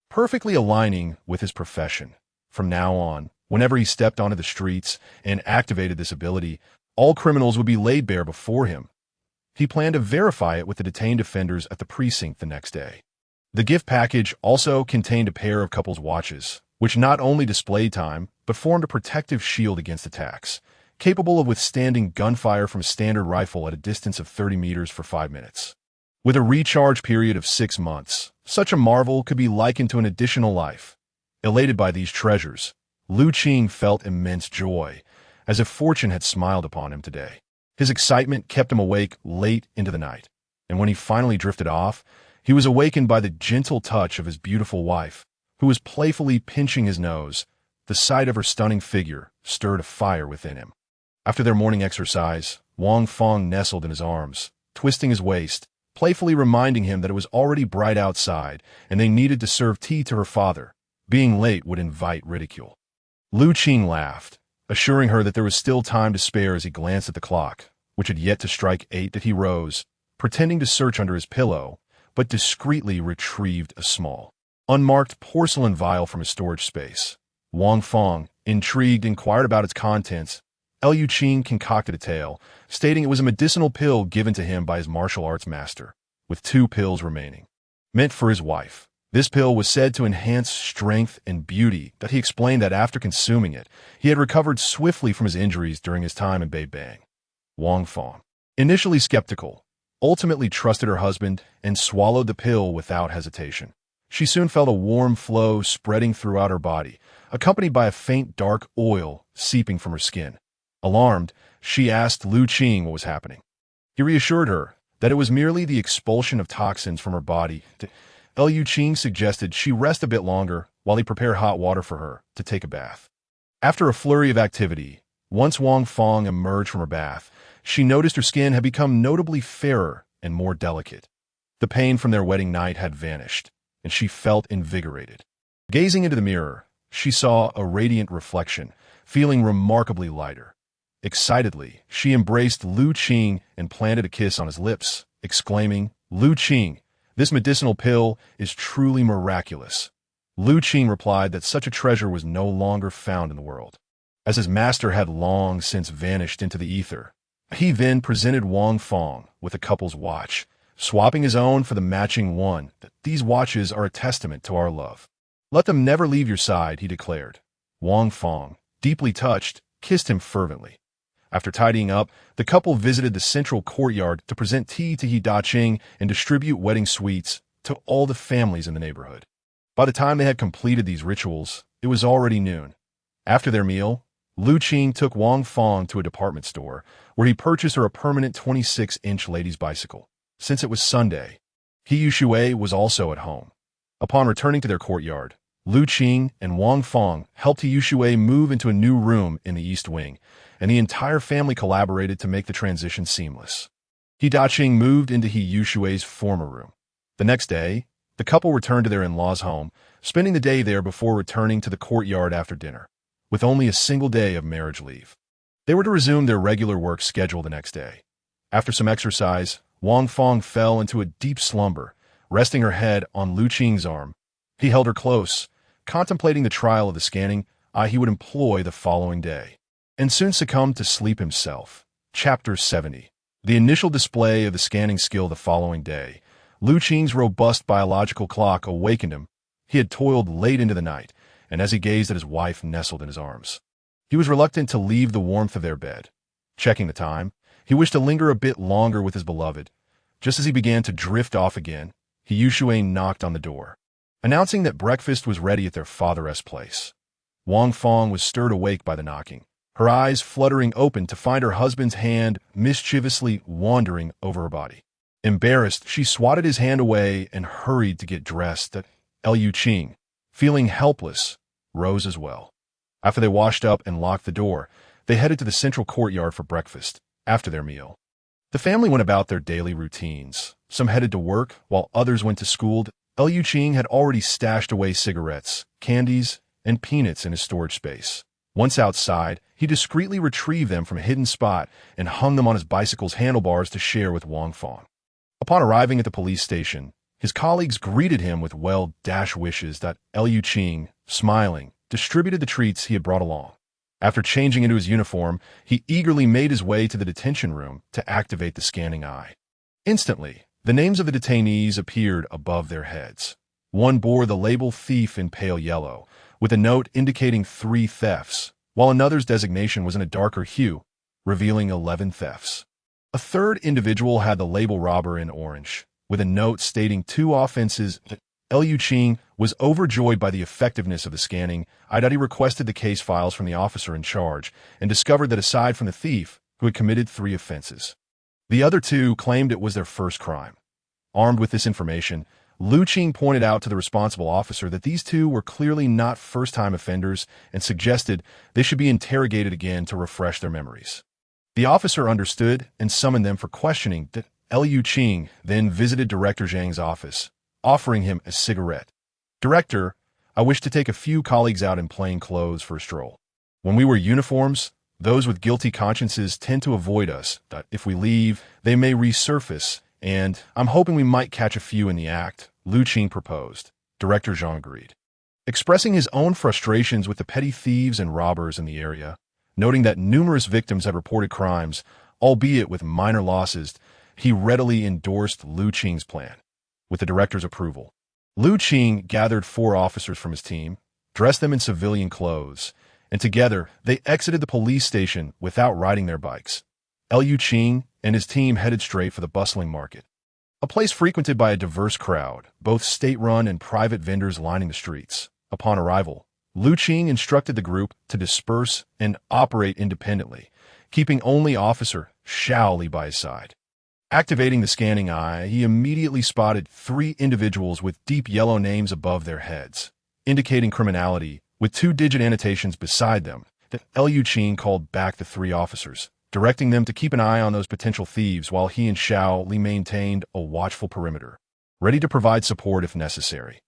perfectly aligning with his profession. From now on, whenever he stepped onto the streets and activated this ability, all criminals would be laid bare before him. He planned to verify it with the detained offenders at the precinct the next day. The gift package also contained a pair of couples' watches, which not only displayed time, but formed a protective shield against attacks, capable of withstanding gunfire from a standard rifle at a distance of 30 meters for 5 minutes. With a recharge period of 6 months, such a marvel could be likened to an additional life. Elated by these treasures, Lu Qing felt immense joy, as if fortune had smiled upon him today. His excitement kept him awake late into the night, and when he finally drifted off, he was awakened by the gentle touch of his beautiful wife, who was playfully pinching his nose. The sight of her stunning figure stirred a fire within him. After their morning exercise, Wang Fong nestled in his arms, twisting his waist, playfully reminding him that it was already bright outside and they needed to serve tea to her father. Being late would invite ridicule. Lu Qing laughed, assuring her that there was still time to spare as he glanced at the clock, which had yet to strike 8. That he rose, pretending to search under his pillow, but discreetly retrieved a small, unmarked porcelain vial from his storage space. Wang Fong, intrigued, inquired about its contents. Lu Qing concocted a tale, stating it was a medicinal pill given to him by his martial arts master, with 2 pills remaining, meant for his wife. This pill was said to enhance strength and beauty. That he explained that after consuming it, he had recovered swiftly from his injuries during his time in Beibang. Wang Fong, initially skeptical, ultimately trusted her husband and swallowed the pill without hesitation. She soon felt a warm flow spreading throughout her body, accompanied by a faint dark oil seeping from her skin. Alarmed, she asked Lu Qing what was happening. He reassured her that it was merely the expulsion of toxins from her body. Lu Qing suggested she rest a bit longer while he prepared hot water for her to take a bath. After a flurry of activity, once Wang Fong emerged from her bath, she noticed her skin had become notably fairer and more delicate. The pain from their wedding night had vanished, and she felt invigorated. Gazing into the mirror, she saw a radiant reflection, feeling remarkably lighter. Excitedly, she embraced Lu Qing and planted a kiss on his lips, exclaiming, "Lu Qing, this medicinal pill is truly miraculous." Lu Qing replied that such a treasure was no longer found in the world, as his master had long since vanished into the ether. He then presented Wang Fong with the couple's watch, swapping his own for the matching one. "These watches are a testament to our love. Let them never leave your side," he declared. Wang Fong, deeply touched, kissed him fervently. After tidying up, the couple visited the central courtyard to present tea to He Da-Qing and distribute wedding sweets to all the families in the neighborhood. By the time they had completed these rituals, it was already noon. After their meal, Lu Qing took Wang Fong to a department store, where he purchased her a permanent 26-inch lady's bicycle. Since it was Sunday, He Yushui was also at home. Upon returning to their courtyard, Lu Qing and Wang Fong helped He Yushui move into a new room in the East Wing, and the entire family collaborated to make the transition seamless. He Da-Qing moved into He Yushui's former room. The next day, the couple returned to their in-laws' home, spending the day there before returning to the courtyard after dinner, with only a single day of marriage leave. They were to resume their regular work schedule the next day. After some exercise, Wang Fong fell into a deep slumber, resting her head on Lu Qing's arm. He held her close, contemplating the trial of the scanning he would employ the following day, and soon succumbed to sleep himself. Chapter 70. The initial display of the scanning skill the following day. Lu Qing's robust biological clock awakened him. He had toiled late into the night, and as he gazed at his wife nestled in his arms, he was reluctant to leave the warmth of their bed. Checking the time, he wished to linger a bit longer with his beloved. Just as he began to drift off again, He Yushui knocked on the door, announcing that breakfast was ready at their father's place. Wang Fong was stirred awake by the knocking, her eyes fluttering open to find her husband's hand mischievously wandering over her body. Embarrassed, she swatted his hand away and hurried to get dressed. Lu Qing, feeling helpless, rose as well. After they washed up and locked the door, they headed to the central courtyard for breakfast. After their meal, the family went about their daily routines. Some headed to work, while others went to school. Lu Qing had already stashed away cigarettes, candies, and peanuts in his storage space. Once outside, he discreetly retrieved them from a hidden spot and hung them on his bicycle's handlebars to share with Wang Fong. Upon arriving at the police station, his colleagues greeted him with well-dashed wishes. Lu Qing, smiling, distributed the treats he had brought along. After changing into his uniform, he eagerly made his way to the detention room to activate the scanning eye. Instantly, the names of the detainees appeared above their heads. One bore the label thief in pale yellow, with a note indicating 3 thefts, while another's designation was in a darker hue, revealing 11 thefts. A third individual had the label robber in orange, with a note stating 2 offenses. Lu Qing was overjoyed by the effectiveness of the scanning. He requested the case files from the officer in charge and discovered that aside from the thief, who had committed 3 offenses, the other 2 claimed it was their first crime. Armed with this information, Lu Qing pointed out to the responsible officer that these 2 were clearly not first-time offenders and suggested they should be interrogated again to refresh their memories. The officer understood and summoned them for questioning. Lu Qing then visited Director Zhang's office, offering him a cigarette. "Director, I wish to take a few colleagues out in plain clothes for a stroll. When we wear uniforms, those with guilty consciences tend to avoid us. If we leave, they may resurface, and I'm hoping we might catch a few in the act," Lu Qing proposed. Director Zhang agreed. Expressing his own frustrations with the petty thieves and robbers in the area, noting that numerous victims had reported crimes, albeit with minor losses, he readily endorsed Lu Qing's plan. With the director's approval, Lu Qing gathered 4 officers from his team, dressed them in civilian clothes, and together they exited the police station without riding their bikes. Lu Qing and his team headed straight for the bustling market, a place frequented by a diverse crowd, both state-run and private vendors lining the streets. Upon arrival, Lu Qing instructed the group to disperse and operate independently, keeping only Officer Xiao Li by his side. Activating the scanning eye, he immediately spotted 3 individuals with deep yellow names above their heads, indicating criminality, with 2-digit annotations beside them. Lu Qing called back the 3 officers, directing them to keep an eye on those potential thieves while he and Xiao Li maintained a watchful perimeter, ready to provide support if necessary.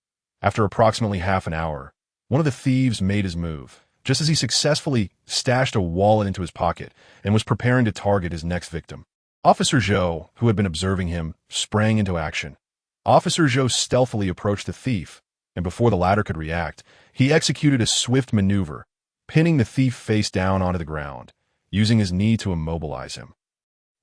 After approximately half an hour, one of the thieves made his move, just as he successfully stashed a wallet into his pocket and was preparing to target his next victim. Officer Zhou, who had been observing him, sprang into action. Officer Zhou stealthily approached the thief, and before the latter could react, he executed a swift maneuver, pinning the thief face down onto the ground, using his knee to immobilize him.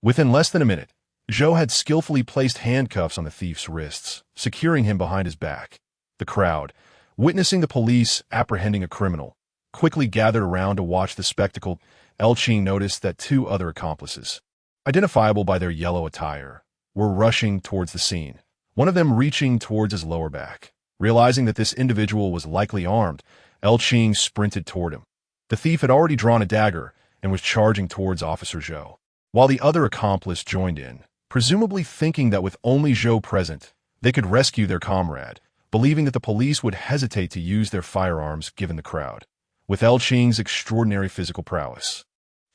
Within less than a minute, Zhou had skillfully placed handcuffs on the thief's wrists, securing him behind his back. The crowd, witnessing the police apprehending a criminal, quickly gathered around to watch the spectacle. Qing noticed that two other accomplices, identifiable by their yellow attire, were rushing towards the scene, one of them reaching towards his lower back. Realizing that this individual was likely armed, Qing sprinted toward him. The thief had already drawn a dagger and was charging towards Officer Zhou, while the other accomplice joined in, presumably thinking that with only Zhou present, they could rescue their comrade, believing that the police would hesitate to use their firearms given the crowd. With Qing's extraordinary physical prowess,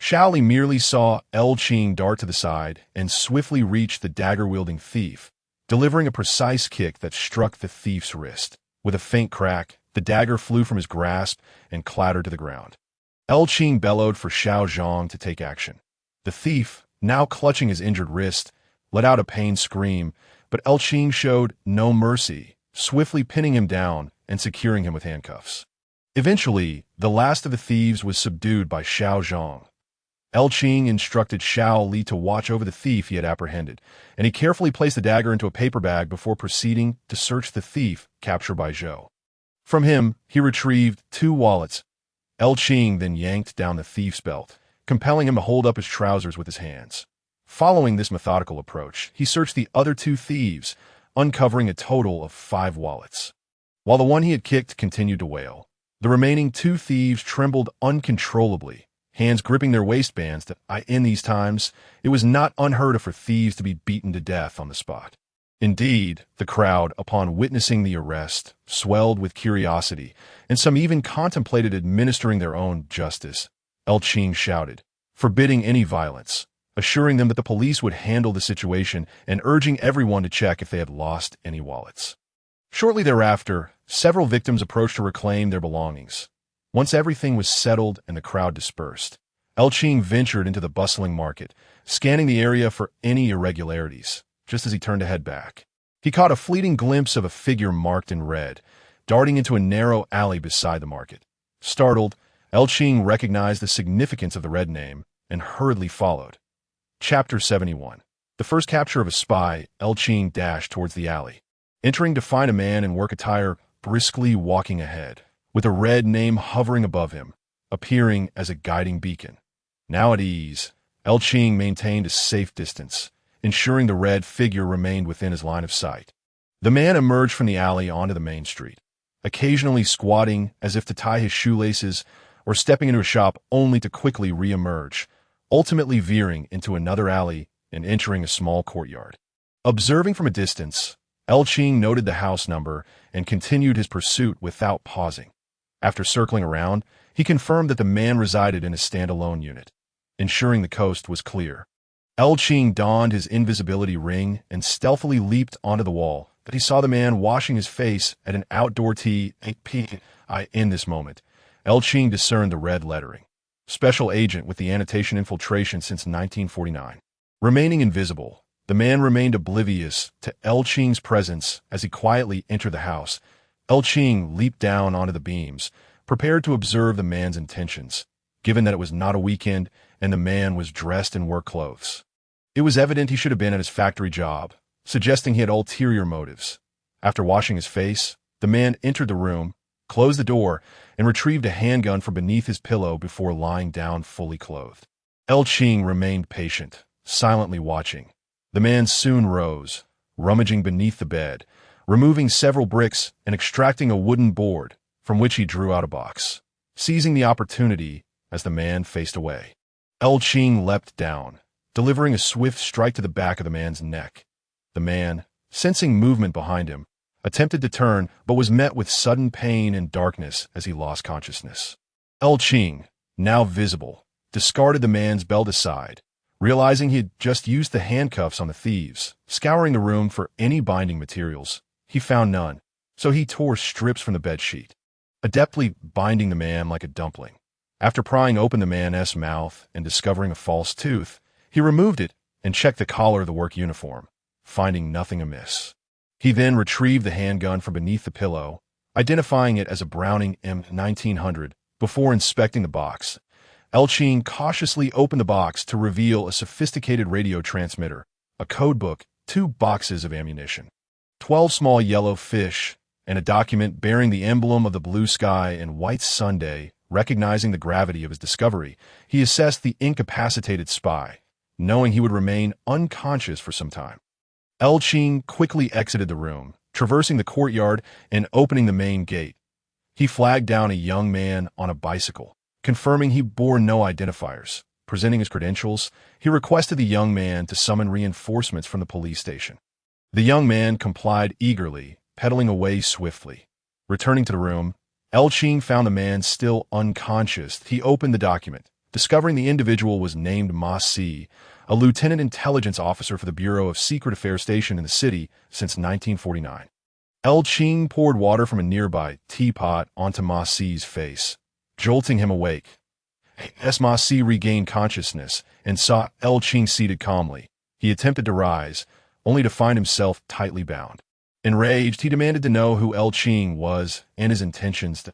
Xiao Li merely saw Qing dart to the side and swiftly reach the dagger-wielding thief, delivering a precise kick that struck the thief's wrist. With a faint crack, the dagger flew from his grasp and clattered to the ground. Qing bellowed for Xiao Jiang to take action. The thief, now clutching his injured wrist, let out a pained scream, but Qing showed no mercy, swiftly pinning him down and securing him with handcuffs. Eventually, the last of the thieves was subdued by Xiao Jiang. Qing instructed Xiao Li to watch over the thief he had apprehended, and he carefully placed the dagger into a paper bag before proceeding to search the thief captured by Zhou. From him, he retrieved 2 wallets. Qing then yanked down the thief's belt, compelling him to hold up his trousers with his hands. Following this methodical approach, he searched the other 2 thieves, uncovering a total of 5 wallets. While the one he had kicked continued to wail, the remaining 2 thieves trembled uncontrollably, hands gripping their waistbands. In these times, it was not unheard of for thieves to be beaten to death on the spot. Indeed, the crowd, upon witnessing the arrest, swelled with curiosity, and some even contemplated administering their own justice. Qing shouted, forbidding any violence, assuring them that the police would handle the situation and urging everyone to check if they had lost any wallets. Shortly thereafter, several victims approached to reclaim their belongings. Once everything was settled and the crowd dispersed, Qing ventured into the bustling market, scanning the area for any irregularities. Just as he turned to head back, he caught a fleeting glimpse of a figure marked in red, darting into a narrow alley beside the market. Startled, Qing recognized the significance of the red name and hurriedly followed. Chapter 71. The first capture of a spy, Qing dashed towards the alley, entering to find a man in work attire briskly walking ahead, with a red name hovering above him, appearing as a guiding beacon. Now at ease, Qing maintained a safe distance, ensuring the red figure remained within his line of sight. The man emerged from the alley onto the main street, occasionally squatting as if to tie his shoelaces or stepping into a shop only to quickly re-emerge, ultimately veering into another alley and entering a small courtyard. Observing from a distance, Qing noted the house number and continued his pursuit without pausing. After circling around, he confirmed that the man resided in a standalone unit, ensuring the coast was clear. Qing donned his invisibility ring and stealthily leaped onto the wall, but he saw the man washing his face at an outdoor TAP. In this moment, Qing discerned the red lettering. Special agent with the annotation infiltration since 1949. Remaining invisible, the man remained oblivious to Qing's presence as he quietly entered the house. Qing leaped down onto the beams, prepared to observe the man's intentions, given that it was not a weekend and the man was dressed in work clothes. It was evident he should have been at his factory job, suggesting he had ulterior motives. After washing his face, the man entered the room, closed the door, and retrieved a handgun from beneath his pillow before lying down fully clothed. Qing remained patient, silently watching. The man soon rose, rummaging beneath the bed, removing several bricks and extracting a wooden board, from which he drew out a box. Seizing the opportunity as the man faced away, Qing leapt down, delivering a swift strike to the back of the man's neck. The man, sensing movement behind him, attempted to turn but was met with sudden pain and darkness as he lost consciousness. Qing, now visible, discarded the man's belt aside, realizing he had just used the handcuffs on the thieves. Scouring the room for any binding materials, he found none. so he tore strips from the bedsheet, adeptly binding the man like a dumpling. After prying open the man's mouth and discovering a false tooth, he removed it and checked the collar of the work uniform, finding nothing amiss. He then retrieved the handgun from beneath the pillow, identifying it as a Browning M1900. Before inspecting the box, Qing cautiously opened the box to reveal a sophisticated radio transmitter, a codebook, 2 boxes of ammunition, 12 small yellow fish, and a document bearing the emblem of the blue sky and white Sunday. Recognizing the gravity of his discovery, he assessed the incapacitated spy, knowing he would remain unconscious for some time. Qing quickly exited the room, traversing the courtyard and opening the main gate. He flagged down a young man on a bicycle, confirming he bore no identifiers. Presenting his credentials, he requested the young man to summon reinforcements from the police station. The young man complied eagerly, pedaling away swiftly. Returning to the room, Qing found the man still unconscious. He opened the document, discovering the individual was named Ma Si, a lieutenant intelligence officer for the Bureau of Secret Affairs station in the city since 1949. Qing poured water from a nearby teapot onto Ma Si's face, jolting him awake. As Ma Si regained consciousness and saw Qing seated calmly, he attempted to rise, only to find himself tightly bound. Enraged, he demanded to know who Qing was and his intentions.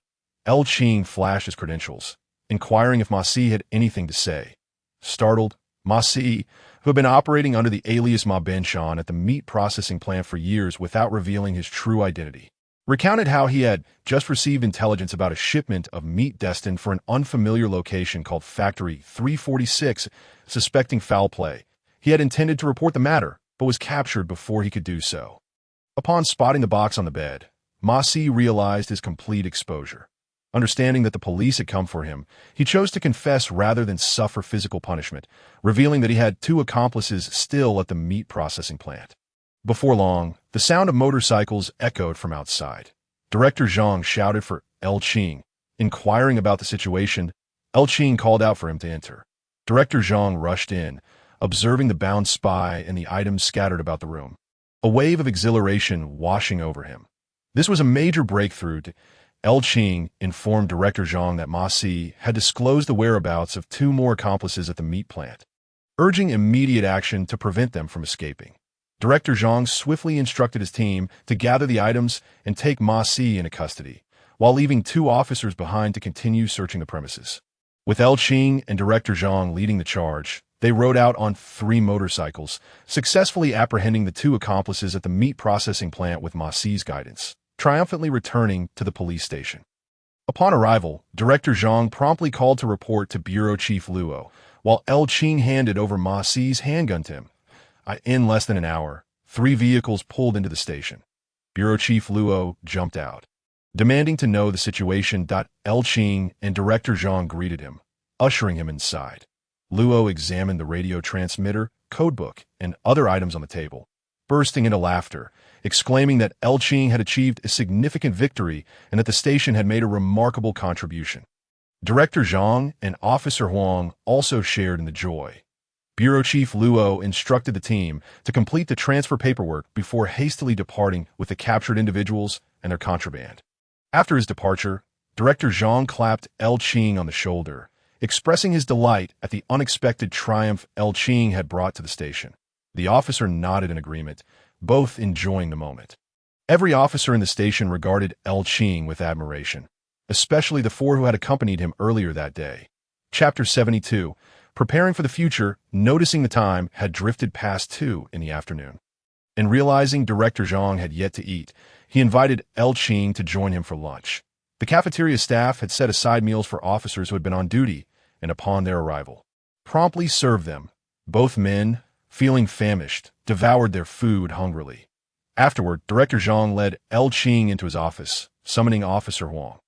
Qing flashed his credentials, inquiring if Ma Si had anything to say. Startled, Ma Si, who had been operating under the alias Ma Benshan at the meat processing plant for years without revealing his true identity, recounted how he had just received intelligence about a shipment of meat destined for an unfamiliar location called Factory 346. Suspecting foul play, he had intended to report the matter, but was captured before he could do so. Upon spotting the box on the bed, Ma Si realized his complete exposure. Understanding that the police had come for him, he chose to confess rather than suffer physical punishment, revealing that he had 2 accomplices still at the meat processing plant. Before long, the sound of motorcycles echoed from outside. Director Zhang shouted for Qing. Inquiring about the situation, Qing called out for him to enter. Director Zhang rushed in, observing the bound spy and the items scattered about the room, a wave of exhilaration washing over him. This was a major breakthrough. Qing informed Director Zhang that Ma Si had disclosed the whereabouts of 2 more accomplices at the meat plant, urging immediate action to prevent them from escaping. Director Zhang swiftly instructed his team to gather the items and take Ma Si into custody, while leaving 2 officers behind to continue searching the premises. With Qing and Director Zhang leading the charge, they rode out on 3 motorcycles, successfully apprehending the 2 accomplices at the meat processing plant with Ma Si's guidance, triumphantly returning to the police station. Upon arrival, Director Zhang promptly called to report to Bureau Chief Luo, while Qing handed over Ma Si's handgun to him. In less than an hour, 3 vehicles pulled into the station. Bureau Chief Luo jumped out, demanding to know the situation. Qing and Director Zhang greeted him, ushering him inside. Luo examined the radio transmitter, codebook, and other items on the table, bursting into laughter, exclaiming that Qing had achieved a significant victory and that the station had made a remarkable contribution. Director Zhang and Officer Huang also shared in the joy. Bureau Chief Luo instructed the team to complete the transfer paperwork before hastily departing with the captured individuals and their contraband. After his departure, Director Zhang clapped Qing on the shoulder, expressing his delight at the unexpected triumph Qing had brought to the station. The officer nodded in agreement, both enjoying the moment. Every officer in the station regarded Qing with admiration, especially the 4 who had accompanied him earlier that day. Chapter 72. Preparing for the future, noticing the time had drifted past 2 in the afternoon. And realizing Director Zhang had yet to eat, he invited Qing to join him for lunch. The cafeteria staff had set aside meals for officers who had been on duty, and upon their arrival, promptly served them. Both men, feeling famished, devoured their food hungrily. Afterward, Director Zhang led Qing into his office, summoning Officer Huang.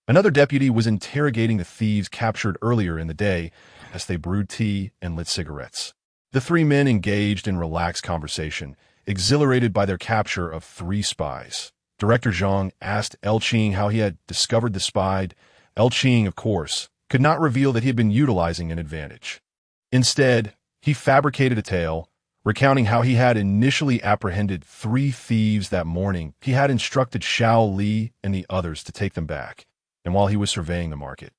Another deputy was interrogating the thieves captured earlier in the day as they brewed tea and lit cigarettes. The 3 men engaged in relaxed conversation, exhilarated by their capture of 3 spies. Director Zhang asked Qing how he had discovered the spy. Qing, of course, could not reveal that he had been utilizing an advantage. Instead, he fabricated a tale, recounting how he had initially apprehended 3 thieves that morning. He had instructed Xiao Li and the others to take them back, and while he was surveying the market,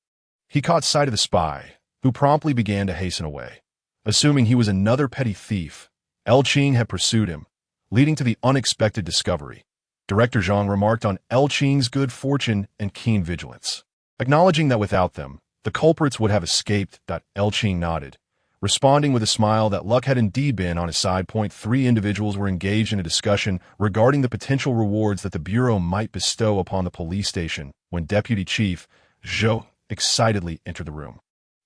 he caught sight of the spy, who promptly began to hasten away. Assuming he was another petty thief, Qing had pursued him, leading to the unexpected discovery. Director Zhang remarked on Qing's good fortune and keen vigilance, acknowledging that without them, the culprits would have escaped. Qing nodded, responding with a smile that luck had indeed been on his side. 3 individuals were engaged in a discussion regarding the potential rewards that the Bureau might bestow upon the police station when Deputy Chief Zhou excitedly entered the room.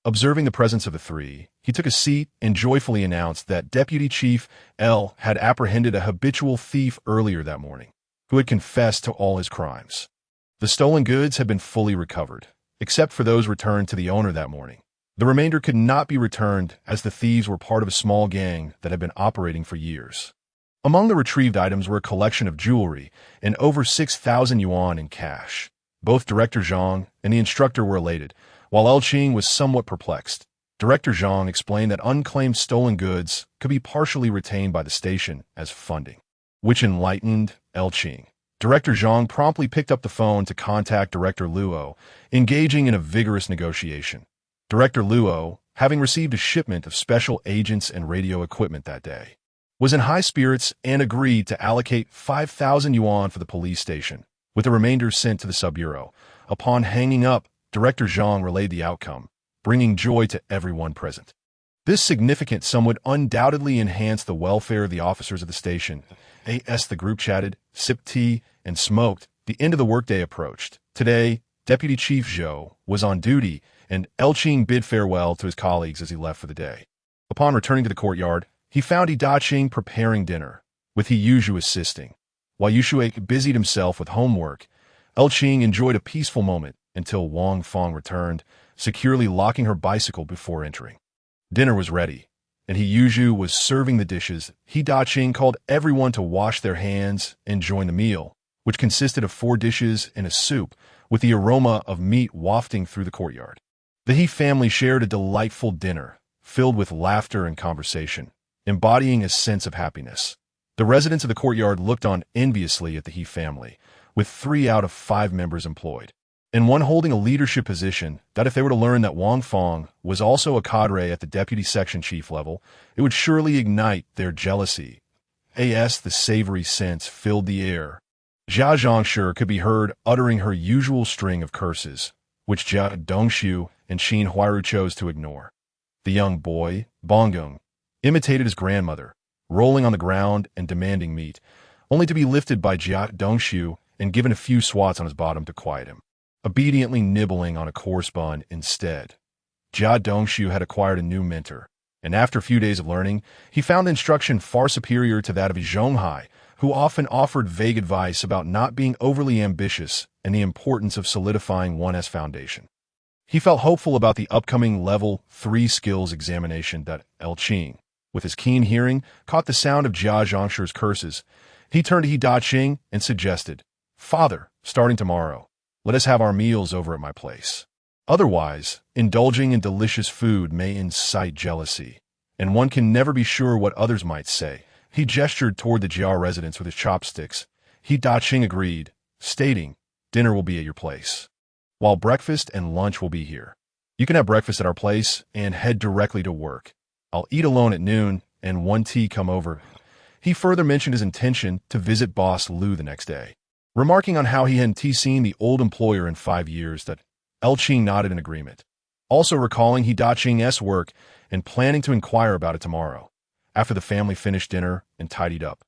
Observing the presence of the 3, he took a seat and joyfully announced that Deputy Chief L had apprehended a habitual thief earlier that morning, who had confessed to all his crimes. The stolen goods had been fully recovered, except for those returned to the owner that morning. The remainder could not be returned as the thieves were part of a small gang that had been operating for years. Among the retrieved items were a collection of jewelry and over 6,000 yuan in cash. Both Director Zhang and the instructor were elated, while Qing was somewhat perplexed. Director Zhang explained that unclaimed stolen goods could be partially retained by the station as funding, which enlightened Qing. Director Zhang promptly picked up the phone to contact Director Luo, engaging in a vigorous negotiation. Director Luo, having received a shipment of special agents and radio equipment that day, was in high spirits and agreed to allocate 5,000 yuan for the police station, with the remainder sent to the sub-bureau. Upon hanging up, Director Zhang relayed the outcome, bringing joy to everyone present. This significant sum would undoubtedly enhance the welfare of the officers of the station. As the group chatted, sipped tea, and smoked, the end of the workday approached. Today, Deputy Chief Zhou was on duty, and Qing bid farewell to his colleagues as he left for the day. Upon returning to the courtyard, he found Qing preparing dinner, with He Yuzhu assisting. While Yushui busied himself with homework, Qing enjoyed a peaceful moment until Wang Fong returned, securely locking her bicycle before entering. Dinner was ready, and He Yuzhu was serving the dishes. Qing called everyone to wash their hands and join the meal, which consisted of 4 dishes and a soup, with the aroma of meat wafting through the courtyard. The He family shared a delightful dinner, filled with laughter and conversation, embodying a sense of happiness. The residents of the courtyard looked on enviously at the He family, with 3 out of 5 members employed, and one holding a leadership position that if they were to learn that Wang Fong was also a cadre at the deputy section chief level, it would surely ignite their jealousy. The savory scents filled the air. Xiao Jiang could be heard uttering her usual string of curses, which Jia Dongxiu and Xin Huiru chose to ignore. The young boy, Bonggong, imitated his grandmother, rolling on the ground and demanding meat, only to be lifted by Jia Dongxiu and given a few swats on his bottom to quiet him, obediently nibbling on a coarse bun instead. Jia Dongxiu had acquired a new mentor, and after a few days of learning, he found instruction far superior to that of his Zhonghai, who often offered vague advice about not being overly ambitious and the importance of solidifying one's foundation. He felt hopeful about the upcoming Level 3 skills examination that Qing, with his keen hearing, caught the sound of Jia Zhangshu's curses. He turned to Qing and suggested, "Father, starting tomorrow, let us have our meals over at my place. Otherwise, indulging in delicious food may incite jealousy, and one can never be sure what others might say." He gestured toward the Jia residence with his chopsticks. Qing agreed, stating, "Dinner will be at your place, while breakfast and lunch will be here. You can have breakfast at our place and head directly to work. I'll eat alone at noon and 1 tea come over." He further mentioned his intention to visit Boss Lu the next day, remarking on how he hadn't seen the old employer in 5 years. That Qing nodded in agreement, also recalling Qing's work and planning to inquire about it tomorrow, after the family finished dinner and tidied up.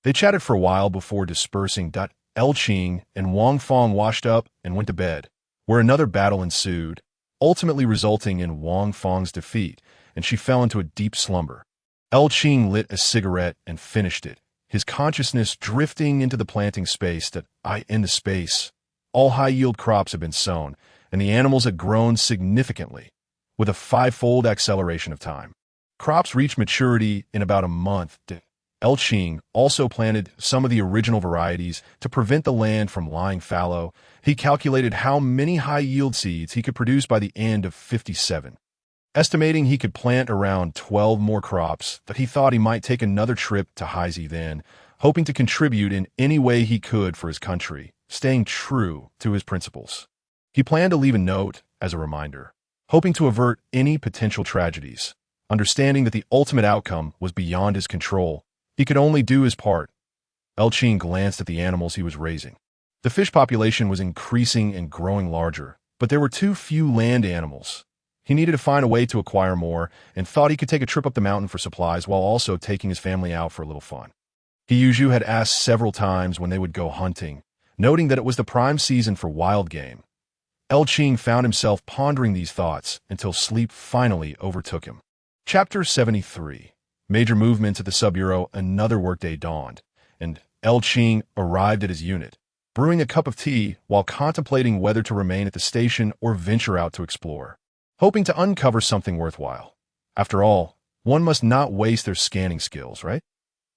They chatted for a while before dispersing. Qing and Wang Fong washed up and went to bed, where another battle ensued, ultimately resulting in Wang Fong's defeat, and she fell into a deep slumber. Qing lit a cigarette and finished it, his consciousness drifting into the planting space in the space. All high-yield crops had been sown, and the animals had grown significantly, with a 5-fold acceleration of time. Crops reached maturity in about a month. Qing also planted some of the original varieties to prevent the land from lying fallow. He calculated how many high-yield seeds he could produce by the end of 57. estimating he could plant around 12 more crops, that he thought he might take another trip to Haizi then, hoping to contribute in any way he could for his country, staying true to his principles. He planned to leave a note as a reminder, hoping to avert any potential tragedies. Understanding that the ultimate outcome was beyond his control, he could only do his part. Qing glanced at the animals he was raising. The fish population was increasing and growing larger, but there were too few land animals. He needed to find a way to acquire more, and thought he could take a trip up the mountain for supplies while also taking his family out for a little fun. Xiu had asked several times when they would go hunting, noting that it was the prime season for wild game. Qing found himself pondering these thoughts until sleep finally overtook him. Chapter 73. Major movements at the Sub-Bureau. Another workday dawned, and Qing arrived at his unit, brewing a cup of tea while contemplating whether to remain at the station or venture out to explore, hoping to uncover something worthwhile. After all, one must not waste their scanning skills, right?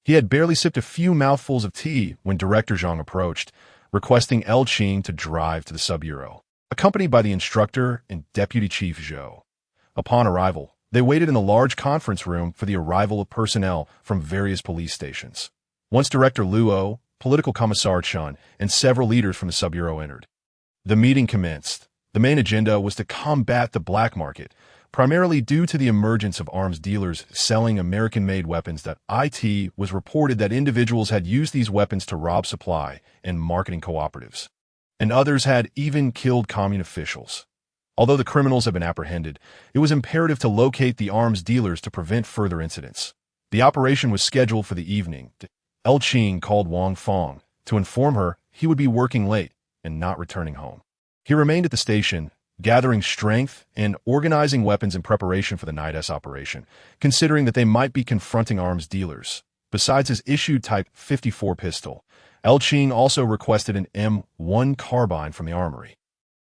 He had barely sipped a few mouthfuls of tea when Director Zhang approached, requesting Qing to drive to the Sub-Bureau, accompanied by the instructor and Deputy Chief Zhou. Upon arrival, they waited in the large conference room for the arrival of personnel from various police stations. Once Director Luo, Political Commissar Chen, and several leaders from the Sub-Bureau entered, the meeting commenced. The main agenda was to combat the black market, primarily due to the emergence of arms dealers selling American-made weapons. That it was reported that individuals had used these weapons to rob supply and marketing cooperatives, and others had even killed commune officials. Although the criminals had been apprehended, it was imperative to locate the arms dealers to prevent further incidents. The operation was scheduled for the evening. Qing called Wang Fong to inform her he would be working late and not returning home. He remained at the station, gathering strength and organizing weapons in preparation for the night's operation, considering that they might be confronting arms dealers. Besides his issued Type 54 pistol, Qing also requested an M1 carbine from the armory.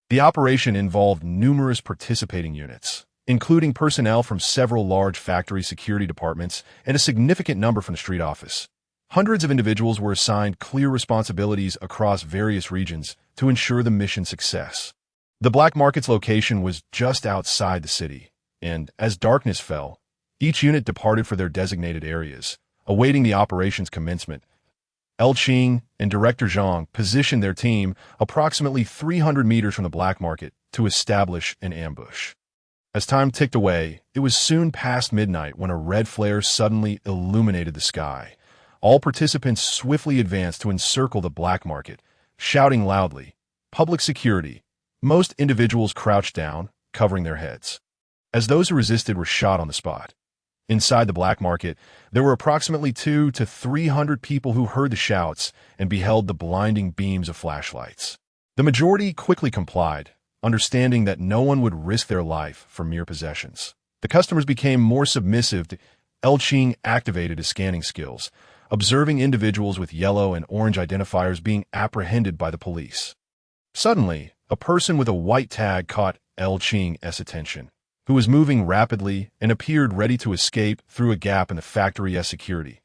The operation involved numerous participating units, including personnel from several large factory security departments and a significant number from the street office. Hundreds of individuals were assigned clear responsibilities across various regions to ensure the mission's success. The black market's location was just outside the city, and as darkness fell, each unit departed for their designated areas, awaiting the operation's commencement. Qing and Director Zhang positioned their team approximately 300 meters from the black market to establish an ambush. As time ticked away, it was soon past midnight when a red flare suddenly illuminated the sky. All participants swiftly advanced to encircle the black market, shouting loudly, "Public security!" Most individuals crouched down, covering their heads, as those who resisted were shot on the spot. Inside the black market, there were approximately 200 to 300 people who heard the shouts and beheld the blinding beams of flashlights. The majority quickly complied, understanding that no one would risk their life for mere possessions. The customers became more submissive. Qing activated his scanning skills, observing individuals with yellow and orange identifiers being apprehended by the police. Suddenly, a person with a white tag caught Qing's attention, who was moving rapidly and appeared ready to escape through a gap in the factory's security.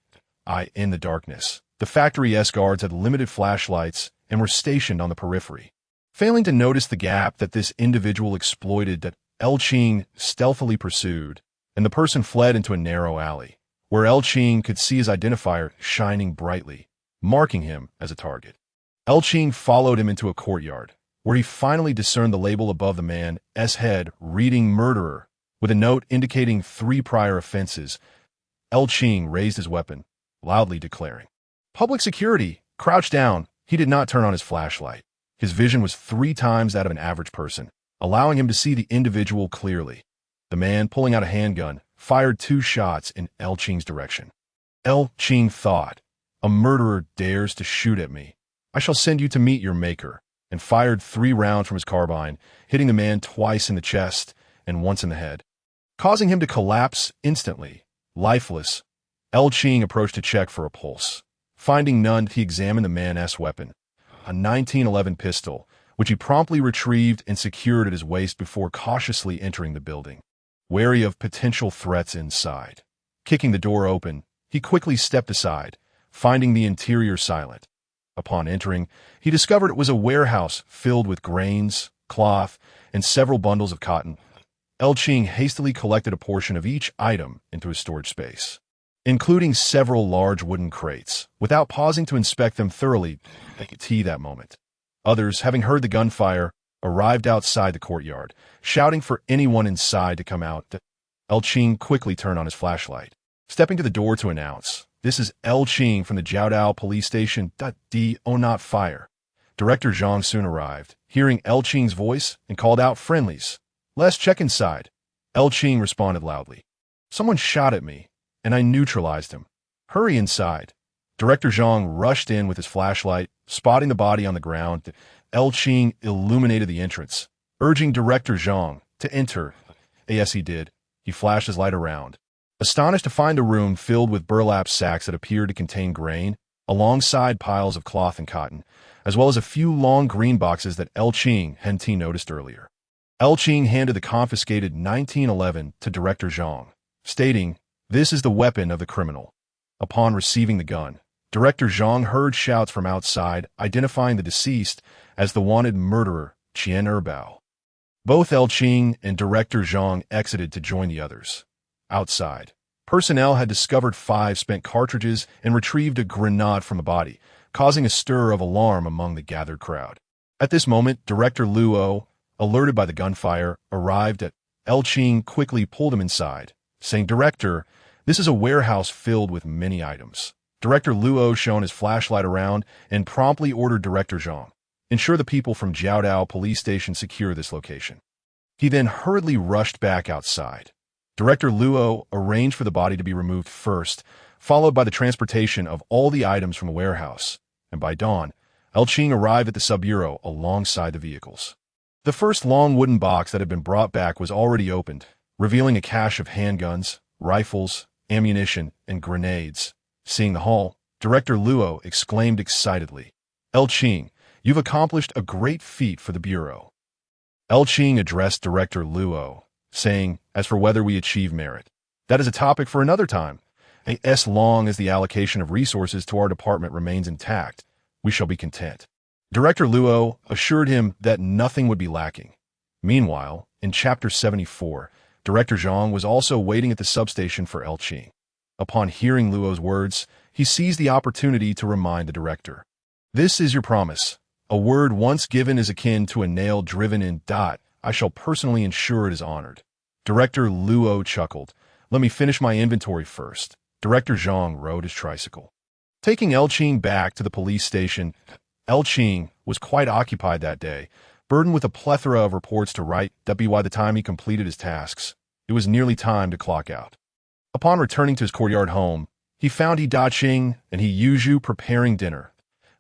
In the darkness, the factory's guards had limited flashlights and were stationed on the periphery. Failing to notice the gap that this individual exploited, that Qing stealthily pursued, and the person fled into a narrow alley, where Qing could see his identifier shining brightly, marking him as a target. Qing followed him into a courtyard, where he finally discerned the label above the man's head reading "Murderer," with a note indicating 3 prior offenses. Qing raised his weapon, loudly declaring, "Public security!" Crouched down, he did not turn on his flashlight. His vision was 3 times that of an average person, allowing him to see the individual clearly. The man, pulling out a handgun, fired 2 shots in Qing's direction. Qing thought, "A murderer dares to shoot at me. I shall send you to meet your maker," and fired 3 rounds from his carbine, hitting the man twice in the chest and once in the head, causing him to collapse instantly. Lifeless, Qing approached to check for a pulse. Finding none, he examined the man's weapon, a 1911 pistol, which he promptly retrieved and secured at his waist before cautiously entering the building, wary of potential threats inside. Kicking the door open, he quickly stepped aside, finding the interior silent. Upon entering, he discovered it was a warehouse filled with grains, cloth, and several bundles of cotton. Qing hastily collected a portion of each item into his storage space, including several large wooden crates, without pausing to inspect them thoroughly. Tea that moment. Others, having heard the gunfire, arrived outside the courtyard, shouting for anyone inside to come out. Qing quickly turned on his flashlight, stepping to the door to announce, "This is Qing from the Jiaodao police station. Do not fire." Director Zhang soon arrived, hearing Qing's voice, and called out, "Friendlies, let's check inside." Qing responded loudly, "Someone shot at me, and I neutralized him. Hurry inside." Director Zhang rushed in with his flashlight, spotting the body on the ground. Qing illuminated the entrance, urging Director Zhang to enter. As he did, he flashed his light around, astonished to find a room filled with burlap sacks that appeared to contain grain, alongside piles of cloth and cotton, as well as a few long green boxes that Qing hadn't noticed earlier. Qing handed the confiscated 1911 to Director Zhang, stating, "This is the weapon of the criminal." Upon receiving the gun, Director Zhang heard shouts from outside, identifying the deceased as the wanted murderer, Qian Erbao. Both Qing and Director Zhang exited to join the others. Outside, personnel had discovered 5 spent cartridges and retrieved a grenade from the body, causing a stir of alarm among the gathered crowd. At this moment, Director Luo, alerted by the gunfire, arrived at. Qing quickly pulled him inside, saying, "Director, this is a warehouse filled with many items." Director Luo shone his flashlight around and promptly ordered Director Zhang, "Ensure the people from Jiaodao police station secure this location." He then hurriedly rushed back outside. Director Luo arranged for the body to be removed first, followed by the transportation of all the items from the warehouse, and by dawn, Qing arrived at the sub-bureau alongside the vehicles. The first long wooden box that had been brought back was already opened, revealing a cache of handguns, rifles, ammunition, and grenades. Seeing the haul, Director Luo exclaimed excitedly, "Qing, you've accomplished a great feat for the Bureau." Qing addressed Director Luo, saying, "As for whether we achieve merit, that is a topic for another time. As long as the allocation of resources to our department remains intact, we shall be content." Director Luo assured him that nothing would be lacking. Meanwhile, in Chapter 74, Director Zhang was also waiting at the substation for Qing. Upon hearing Luo's words, he seized the opportunity to remind the director, "This is your promise. A word once given is akin to a nail driven in. I shall personally ensure it is honored." Director Luo chuckled. "Let me finish my inventory first." Director Zhang rode his tricycle, taking Qing back to the police station. Qing was quite occupied that day, burdened with a plethora of reports to write. By the time he completed his tasks, it was nearly time to clock out. Upon returning to his courtyard home, he found Qing and Yuzhu preparing dinner.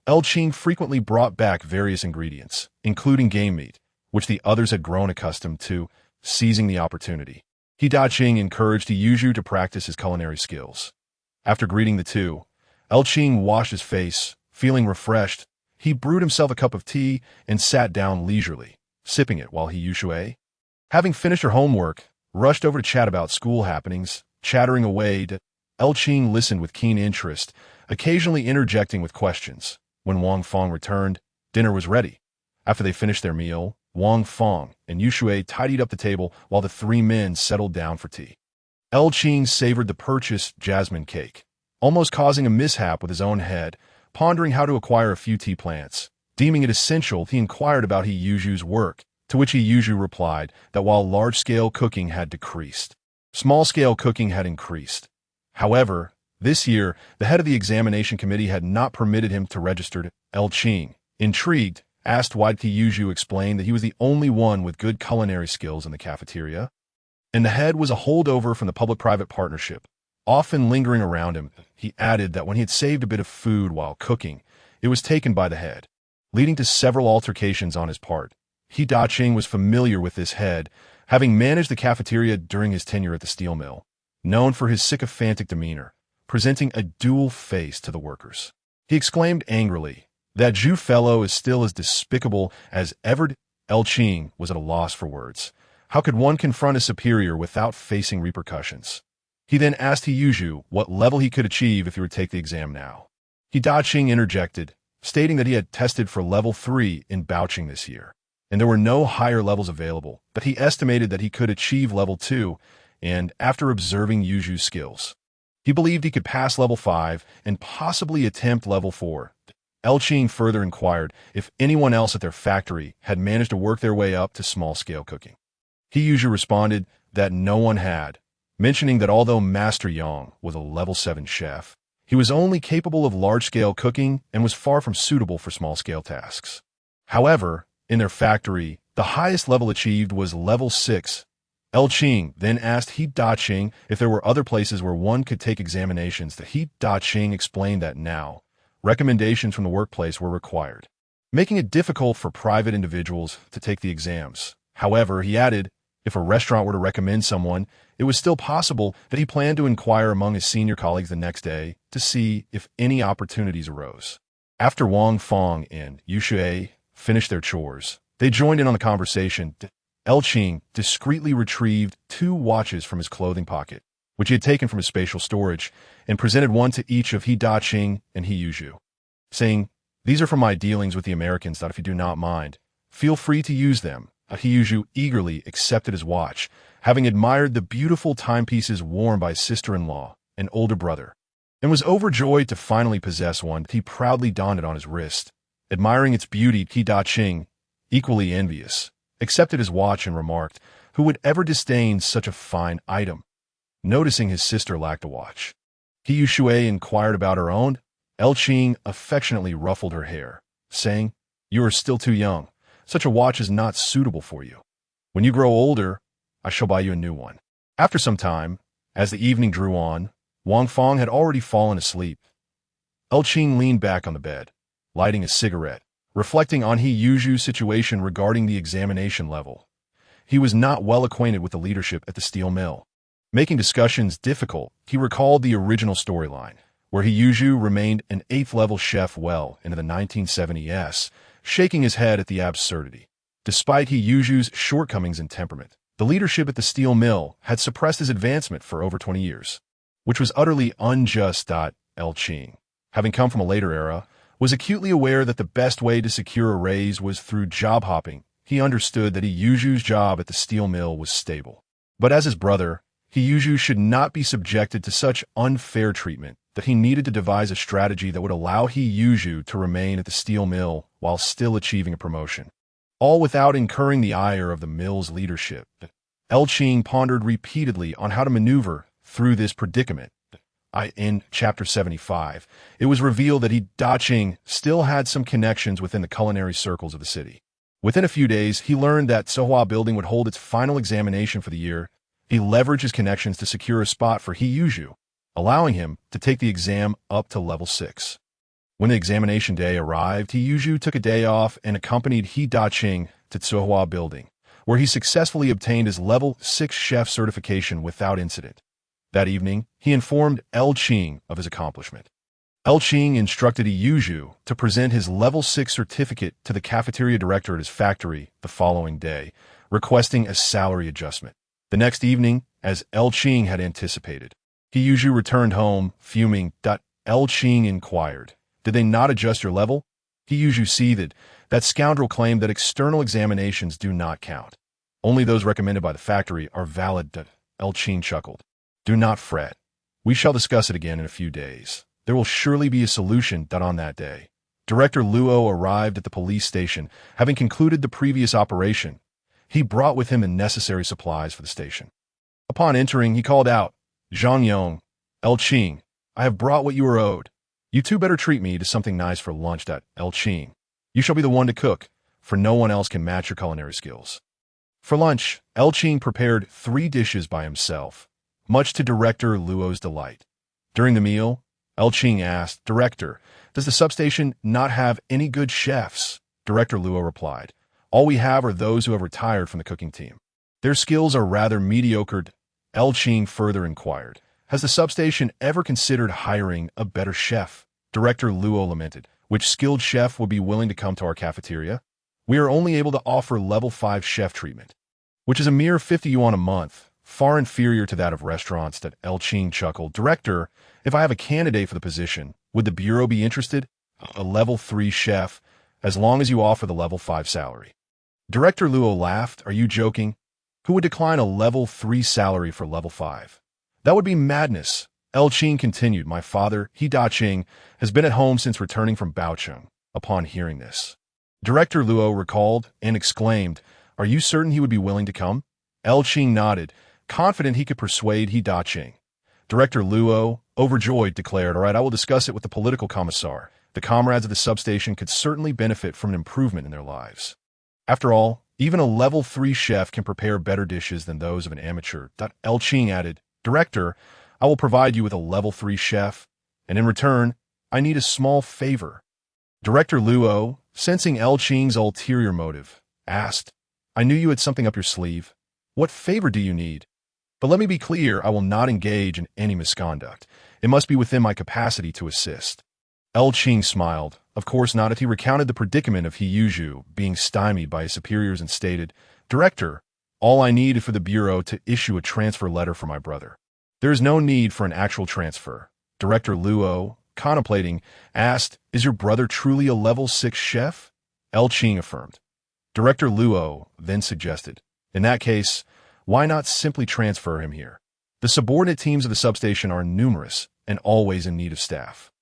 Qing frequently brought back various ingredients, including game meat, which the others had grown accustomed to. Seizing the opportunity, Qing encouraged Yuzhu to practice his culinary skills. After greeting the two, Qing washed his face, feeling refreshed. He brewed himself a cup of tea and sat down leisurely, sipping it while Yuzhu, having finished her homework, rushed over to chat about school happenings. Chattering away, Qing listened with keen interest, occasionally interjecting with questions. When Wang Fong returned, dinner was ready. After they finished their meal, Wang Fong and Yushui tidied up the table while the 3 men settled down for tea. Qing savored the purchased jasmine cake, almost causing a mishap with his own head, pondering how to acquire a few tea plants. Deeming it essential, he inquired about Yuzhu's work, to which Yuzhu replied that while large-scale cooking had decreased, small-scale cooking had increased. However, this year, the head of the examination committee had not permitted him to register. Qing, intrigued, asked why Yuzhu explained that he was the only one with good culinary skills in the cafeteria, and the head was a holdover from the public-private partnership. Often lingering around him, he added that when he had saved a bit of food while cooking, it was taken by the head, leading to several altercations on his part. Qing was familiar with this head, having managed the cafeteria during his tenure at the steel mill, known for his sycophantic demeanor, presenting a dual face to the workers. He exclaimed angrily, "That Zhu fellow is still as despicable as ever." Qing was at a loss for words. How could one confront a superior without facing repercussions? He then asked Yuzhu what level he could achieve if he would take the exam now. Qing interjected, stating that he had tested for level 3 in Baoqing this year. and there were no higher levels available, but he estimated that he could achieve level 2, and after observing Yuju's skills, he believed he could pass level 5 and possibly attempt level 4. Qing further inquired if anyone else at their factory had managed to work their way up to small-scale cooking. Yuju responded that no one had, mentioning that although Master Yang was a level 7 chef, he was only capable of large-scale cooking and was far from suitable for small-scale tasks. However, in their factory, the highest level achieved was level 6. Qing then asked He Da-Qing if there were other places where one could take examinations. The He Da-Qing explained that now, recommendations from the workplace were required, making it difficult for private individuals to take the exams. However, he added, if a restaurant were to recommend someone, it was still possible that he planned to inquire among his senior colleagues the next day to see if any opportunities arose. After Wang Fong and Yu Shui finished their chores, they joined in on the conversation. Qing discreetly retrieved 2 watches from his clothing pocket, which he had taken from his spatial storage, and presented one to each of He Da-Qing and He Yuju, saying, "These are from my dealings with the Americans. If you do not mind, feel free to use them." He Yuju eagerly accepted his watch, having admired the beautiful timepieces worn by his sister-in-law and older brother, and was overjoyed to finally possess one. He proudly donned it on his wrist. Admiring its beauty, He Da-Qing, equally envious, accepted his watch and remarked, "Who would ever disdain such a fine item?" Noticing his sister lacked a watch, Yu Shui inquired about her own. Qing affectionately ruffled her hair, saying, "You are still too young. Such a watch is not suitable for you. When you grow older, I shall buy you a new one." After some time, as the evening drew on, Wang Fong had already fallen asleep. Qing leaned back on the bed, lighting a cigarette, reflecting on He Yuju's situation regarding the examination level. He was not well acquainted with the leadership at the steel mill. Making discussions difficult, he recalled the original storyline, where He Yuju remained an 8th-level chef well into the 1970s, shaking his head at the absurdity. Despite He Yuju's shortcomings and temperament, the leadership at the steel mill had suppressed his advancement for over 20 years, which was utterly unjust. Qing, having come from a later era, was acutely aware that the best way to secure a raise was through job hopping. He understood that He Yuju's job at the steel mill was stable, but as his brother, He Yuju should not be subjected to such unfair treatment, that he needed to devise a strategy that would allow He Yuju to remain at the steel mill while still achieving a promotion, all without incurring the ire of the mill's leadership. Qing pondered repeatedly on how to maneuver through this predicament. In Chapter 75, it was revealed that He Da-Qing still had some connections within the culinary circles of the city. Within a few days, he learned that Sohua Building would hold its final examination for the year. He leveraged his connections to secure a spot for He Yuju, allowing him to take the exam up to level 6. When the examination day arrived, He Yuju took a day off and accompanied He Da-Qing to Sohua Building, where he successfully obtained his level 6 chef certification without incident. That evening, he informed Qing of his accomplishment. Qing instructed He Yuju to present his level 6 certificate to the cafeteria director at his factory the following day, requesting a salary adjustment. The next evening, as Qing had anticipated, He Yuju returned home, fuming. Qing inquired, "Did they not adjust your level?" He Yuju seethed. That scoundrel claimed that external examinations do not count. Only those recommended by the factory are valid. Qing chuckled. "Do not fret. We shall discuss it again in a few days. There will surely be a solution." On that day, Director Luo arrived at the police station, having concluded the previous operation. He brought with him the necessary supplies for the station. Upon entering, he called out, "Zhang Yong, Qing, I have brought what you are owed. You two better treat me to something nice for lunch." Qing, you shall be the one to cook, for no one else can match your culinary skills. For lunch, Qing prepared 3 dishes by himself, much to Director Luo's delight. During the meal, Qing asked, "Director, does the substation not have any good chefs?" Director Luo replied, "All we have are those who have retired from the cooking team. Their skills are rather mediocre." Qing further inquired, "Has the substation ever considered hiring a better chef?" Director Luo lamented, "Which skilled chef would be willing to come to our cafeteria? We are only able to offer level 5 chef treatment, which is a mere 50 yuan a month, far inferior to that of restaurants." Qing chuckled, "Director, if I have a candidate for the position, would the Bureau be interested? A level 3 chef, as long as you offer the level 5 salary." Director Luo laughed. Are you joking? Who would decline a level 3 salary for level 5? That would be madness. Qing continued. My father, He Qing, has been at home since returning from Baocheng. Upon hearing this, Director Luo recalled and exclaimed, Are you certain he would be willing to come? Qing nodded, confident he could persuade He Qing. Director Luo, overjoyed, declared, All right, I will discuss it with the political commissar. The comrades of the substation could certainly benefit from an improvement in their lives. After all, even a level 3 chef can prepare better dishes than those of an amateur. Qing added, Director, I will provide you with a level 3 chef, and in return, I need a small favor. Director Luo, sensing Qing's ulterior motive, asked, I knew you had something up your sleeve. What favor do you need? But let me be clear, I will not engage in any misconduct. It must be within my capacity to assist. Qing smiled. Of course not. He recounted the predicament of He Yuzhu being stymied by his superiors and stated, Director, all I need is for the Bureau to issue a transfer letter for my brother. There is no need for an actual transfer. Director Luo, contemplating, asked, Is your brother truly a level 6 chef? Qing affirmed. Director Luo then suggested, In that case, why not simply transfer him here? The subordinate teams of the substation are numerous and always in need of staff.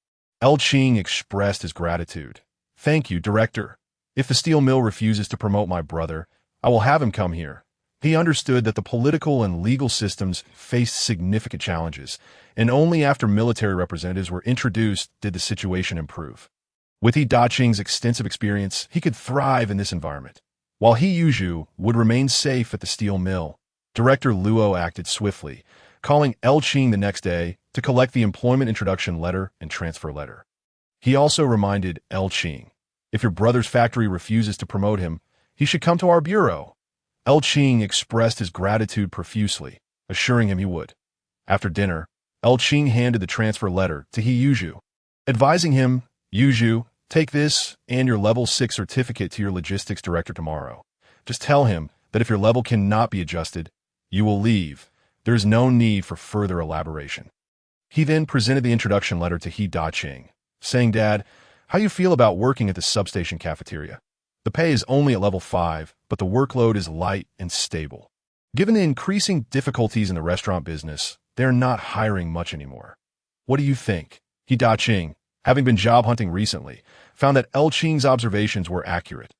Qing expressed his gratitude. Thank you, Director. If the steel mill refuses to promote my brother, I will have him come here. He understood that the political and legal systems faced significant challenges, and only after military representatives were introduced did the situation improve. With He Qing's extensive experience, he could thrive in this environment. While He Yuzhu would remain safe at the steel mill, Director Luo acted swiftly, calling Qing the next day to collect the employment introduction letter and transfer letter. He also reminded Qing, if your brother's factory refuses to promote him, he should come to our bureau. Qing expressed his gratitude profusely, assuring him he would. After dinner, Qing handed the transfer letter to He Yuzhu, advising him, Yuzhu, take this and your level 6 certificate to your logistics director tomorrow. Just tell him that if your level cannot be adjusted, you will leave. There is no need for further elaboration. He then presented the introduction letter to He Qing, saying, Dad, how you feel about working at the substation cafeteria? The pay is only at level 5, but the workload is light and stable. Given the increasing difficulties in the restaurant business, they are not hiring much anymore. What do you think? He Qing, having been job hunting recently, found that Qing's observations were accurate.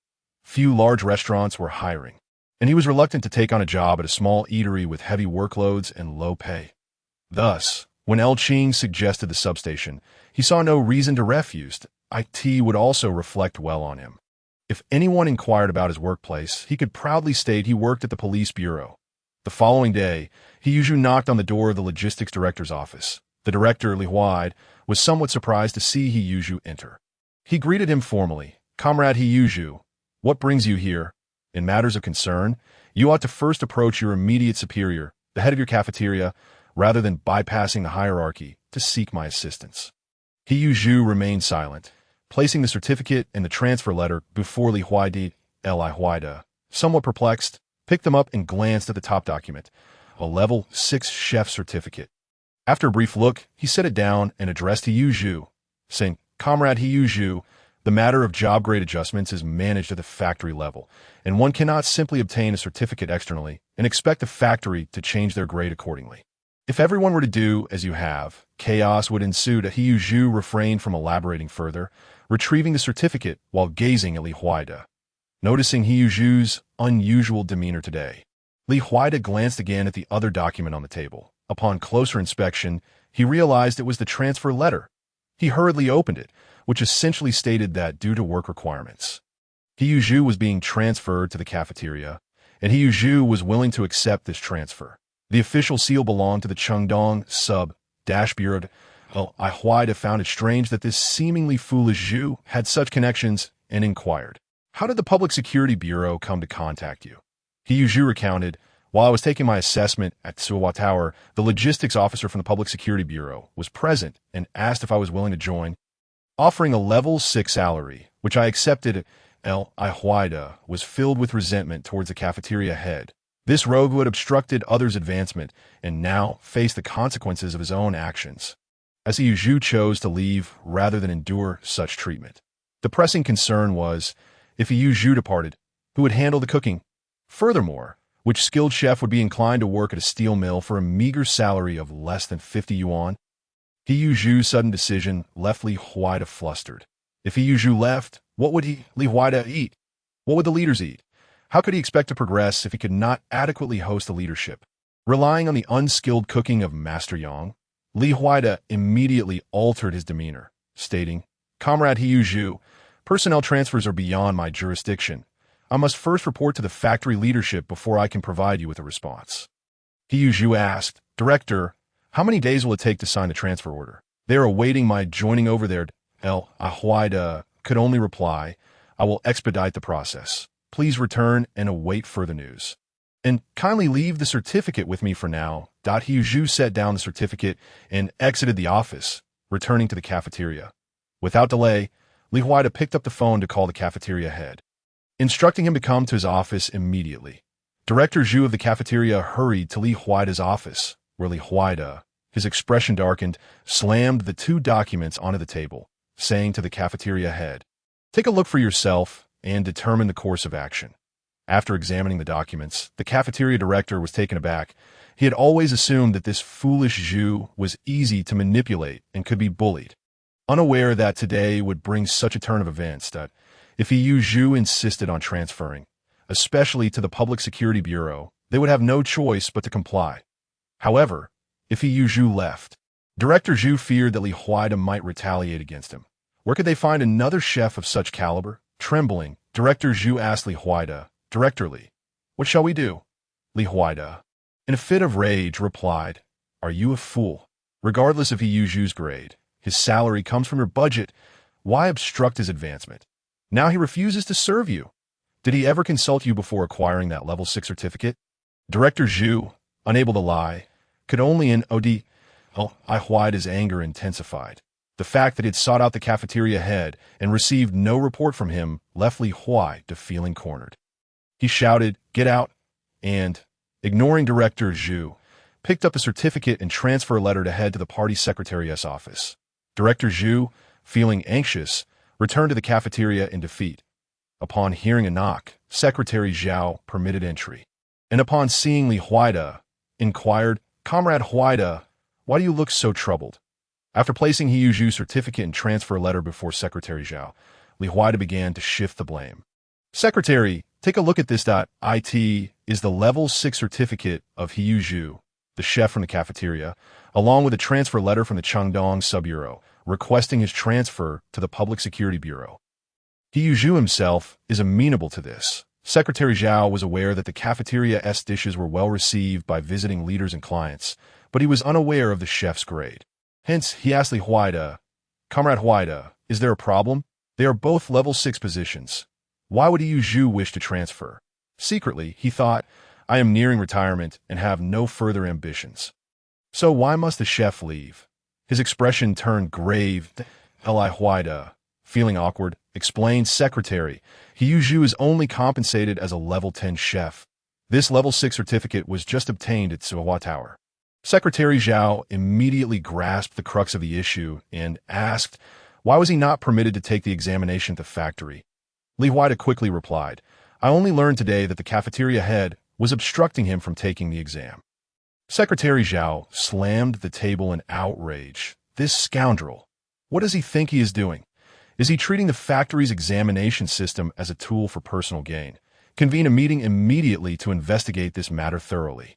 Few large restaurants were hiring, and he was reluctant to take on a job at a small eatery with heavy workloads and low pay. Thus, when Qing suggested the substation, he saw no reason to refuse. IT would also reflect well on him. If anyone inquired about his workplace, he could proudly state he worked at the police bureau. The following day, He Yuzhu knocked on the door of the logistics director's office. The director, Li Huai, was somewhat surprised to see He Yuzhu enter. He greeted him formally. Comrade He Yuzhu, what brings you here? In matters of concern, you ought to first approach your immediate superior, the head of your cafeteria, rather than bypassing the hierarchy to seek my assistance. He Yuzhu remained silent, placing the certificate and the transfer letter before Li Huai. Li Huai, somewhat perplexed, picked them up and glanced at the top document, a level 6 chef certificate. After a brief look, he set it down and addressed He Yuzhu, saying, Comrade He Yuzhu, the matter of job grade adjustments is managed at the factory level, and one cannot simply obtain a certificate externally and expect the factory to change their grade accordingly. If everyone were to do as you have, chaos would ensue. He Yuzhu refrained from elaborating further, retrieving the certificate while gazing at Li Huai. Noticing He Yuzhu's unusual demeanor today, Li Huai glanced again at the other document on the table. Upon closer inspection, he realized it was the transfer letter. He hurriedly opened it, which essentially stated that due to work requirements, He Yuzhu was being transferred to the cafeteria, and He Yuzhu was willing to accept this transfer. The official seal belonged to the Chengdong Sub-Bureau. Li Huai found it strange that this seemingly foolish Zhu had such connections and inquired, How did the Public Security Bureau come to contact you? He Yuzhu recounted, While I was taking my assessment at Suwa Tower, the logistics officer from the Public Security Bureau was present and asked if I was willing to join, offering a level 6 salary, which I accepted. Li Huai was filled with resentment towards the cafeteria head. This rogue who had obstructed others' advancement and now faced the consequences of his own actions, as He Yuzhu chose to leave rather than endure such treatment. The pressing concern was, if He Yuzhu departed, who would handle the cooking. Furthermore, which skilled chef would be inclined to work at a steel mill for a meager salary of less than 50 yuan? He Zhu's sudden decision left Li Huaida flustered. If He Zhu left, what would Li Huaida eat? What would the leaders eat? How could he expect to progress if he could not adequately host the leadership? Relying on the unskilled cooking of Master Yang, Li Huaida immediately altered his demeanor, stating, "Comrade He Zhu, personnel transfers are beyond my jurisdiction. I must first report to the factory leadership before I can provide you with a response." He Zhu asked, "Director, how many days will it take to sign the transfer order? They are awaiting my joining over there." Huaida could only reply, "I will expedite the process. Please return and await further news. And kindly leave the certificate with me for now." He Zhu set down the certificate and exited the office, returning to the cafeteria. Without delay, Li Huaida picked up the phone to call the cafeteria head, instructing him to come to his office immediately. Director Zhu of the cafeteria hurried to Li Huaida's office, where Li Huaida, his expression darkened, slammed the 2 documents onto the table, saying to the cafeteria head, "Take a look for yourself and determine the course of action." After examining the documents, the cafeteria director was taken aback. He had always assumed that this foolish Zhu was easy to manipulate and could be bullied, unaware that today would bring such a turn of events that if Zhu insisted on transferring, especially to the Public Security Bureau, they would have no choice but to comply. However, if Zhu left, Director Zhu feared that Li Huaida might retaliate against him. Where could they find another chef of such caliber? Trembling, Director Zhu asked Li Huaida, "Director Li, what shall we do?" Li Huaida, in a fit of rage, replied, "Are you a fool? Regardless of Zhu's grade, his salary comes from your budget. Why obstruct his advancement? Now he refuses to serve you. Did he ever consult you before acquiring that level 6 certificate?" Director Zhu, unable to lie, could only Huaida's anger intensified. The fact that he had sought out the cafeteria head and received no report from him left Li Huaida feeling cornered. He shouted, "Get out!" and, ignoring Director Zhu, picked up the certificate and transfer letter to head to the party secretary's office. Director Zhu, feeling anxious, returned to the cafeteria in defeat. Upon hearing a knock, Secretary Zhao permitted entry, and upon seeing Li Huaida, inquired, "Comrade Huaida, why do you look so troubled?" After placing Zhu's certificate and transfer letter before Secretary Zhao, Li Huaida began to shift the blame. "Secretary, take a look at this. It is the level 6 certificate of Zhu, the chef from the cafeteria, along with a transfer letter from the Chengdong Sub-Bureau, requesting his transfer to the Public Security Bureau. Zhu himself is amenable to this." Secretary Zhao was aware that the cafeteria's dishes were well received by visiting leaders and clients, but he was unaware of the chef's grade. Hence, he asked Li Huaida, "Comrade Huaida, is there a problem? They are both level 6 positions. Why would Zhu wish to transfer?" Secretly, he thought, "I am nearing retirement and have no further ambitions. So why must the chef leave?" His expression turned grave. Li Huaida, feeling awkward, explained, "Secretary, Zhu is only compensated as a level 10 chef. This level 6 certificate was just obtained at Suhua Tower." Secretary Zhao immediately grasped the crux of the issue and asked, why was he not permitted to take the examination at the factory? Li Huaida quickly replied, "I only learned today that the cafeteria head was obstructing him from taking the exam." Secretary Zhao slammed the table in outrage. This scoundrel! What does he think he is doing? Is he treating the factory's examination system as a tool for personal gain? Convene a meeting immediately to investigate this matter thoroughly.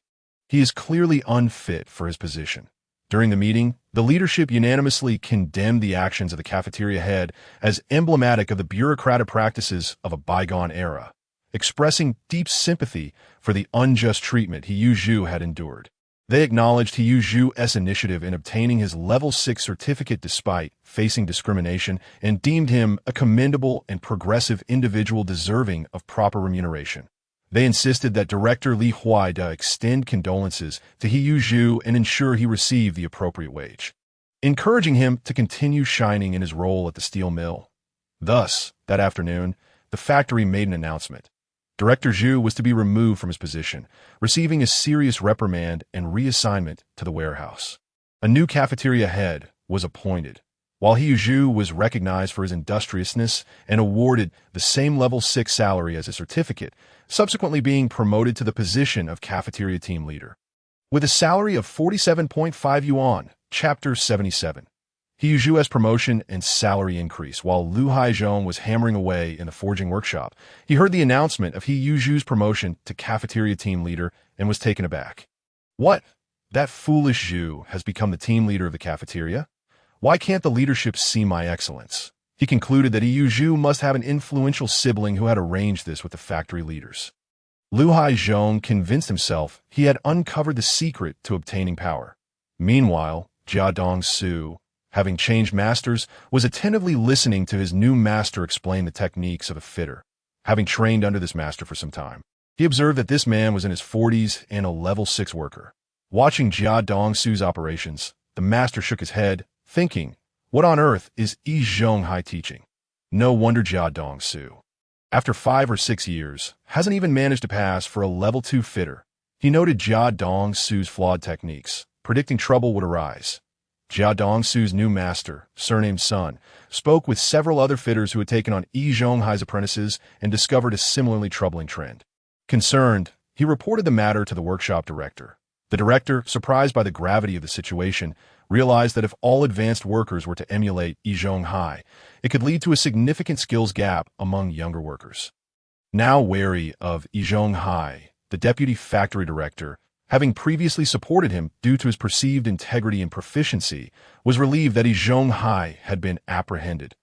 He is clearly unfit for his position. During the meeting, the leadership unanimously condemned the actions of the cafeteria head as emblematic of the bureaucratic practices of a bygone era, expressing deep sympathy for the unjust treatment Zhu had endured. They acknowledged Zhu's initiative in obtaining his level 6 certificate despite facing discrimination and deemed him a commendable and progressive individual deserving of proper remuneration. They insisted that Director Li Huaida extend condolences to Zhu and ensure he received the appropriate wage, encouraging him to continue shining in his role at the steel mill. Thus, that afternoon, the factory made an announcement. Director Zhu was to be removed from his position, receiving a serious reprimand and reassignment to the warehouse. A new cafeteria head was appointed. while He Zhu was recognized for his industriousness and awarded the same level 6 salary as a certificate, subsequently being promoted to the position of cafeteria team leader. With a salary of 47.5 yuan, Chapter 77. He Zhu's promotion and salary increase. While Lu Haizhong was hammering away in the forging workshop, he heard the announcement of He Zhu's promotion to cafeteria team leader and was taken aback. What? That foolish Zhu has become the team leader of the cafeteria? Why can't the leadership see my excellence? He concluded that He Zhu must have an influential sibling who had arranged this with the factory leaders. Lu Haizhong convinced himself he had uncovered the secret to obtaining power. Meanwhile, Jia Su, having changed masters, was attentively listening to his new master explain the techniques of a fitter. Having trained under this master for some time, he observed that this man was in his 40s and a level 6 worker. Watching Jia Su's operations, the master shook his head, thinking, what on earth is Yi Zhonghai teaching? No wonder Jia Su, after 5 or 6 years, hasn't even managed to pass for a level 2 fitter. He noted Jia Su's flawed techniques, predicting trouble would arise. Jia Su's new master, surnamed Sun, spoke with several other fitters who had taken on Yi Zhonghai's apprentices and discovered a similarly troubling trend. Concerned, he reported the matter to the workshop director. The director, surprised by the gravity of the situation, realized that if all advanced workers were to emulate Yi Zhonghai, it could lead to a significant skills gap among younger workers. Now wary of Yi Zhonghai, the deputy factory director, having previously supported him due to his perceived integrity and proficiency, was relieved that Yi Zhonghai had been apprehended.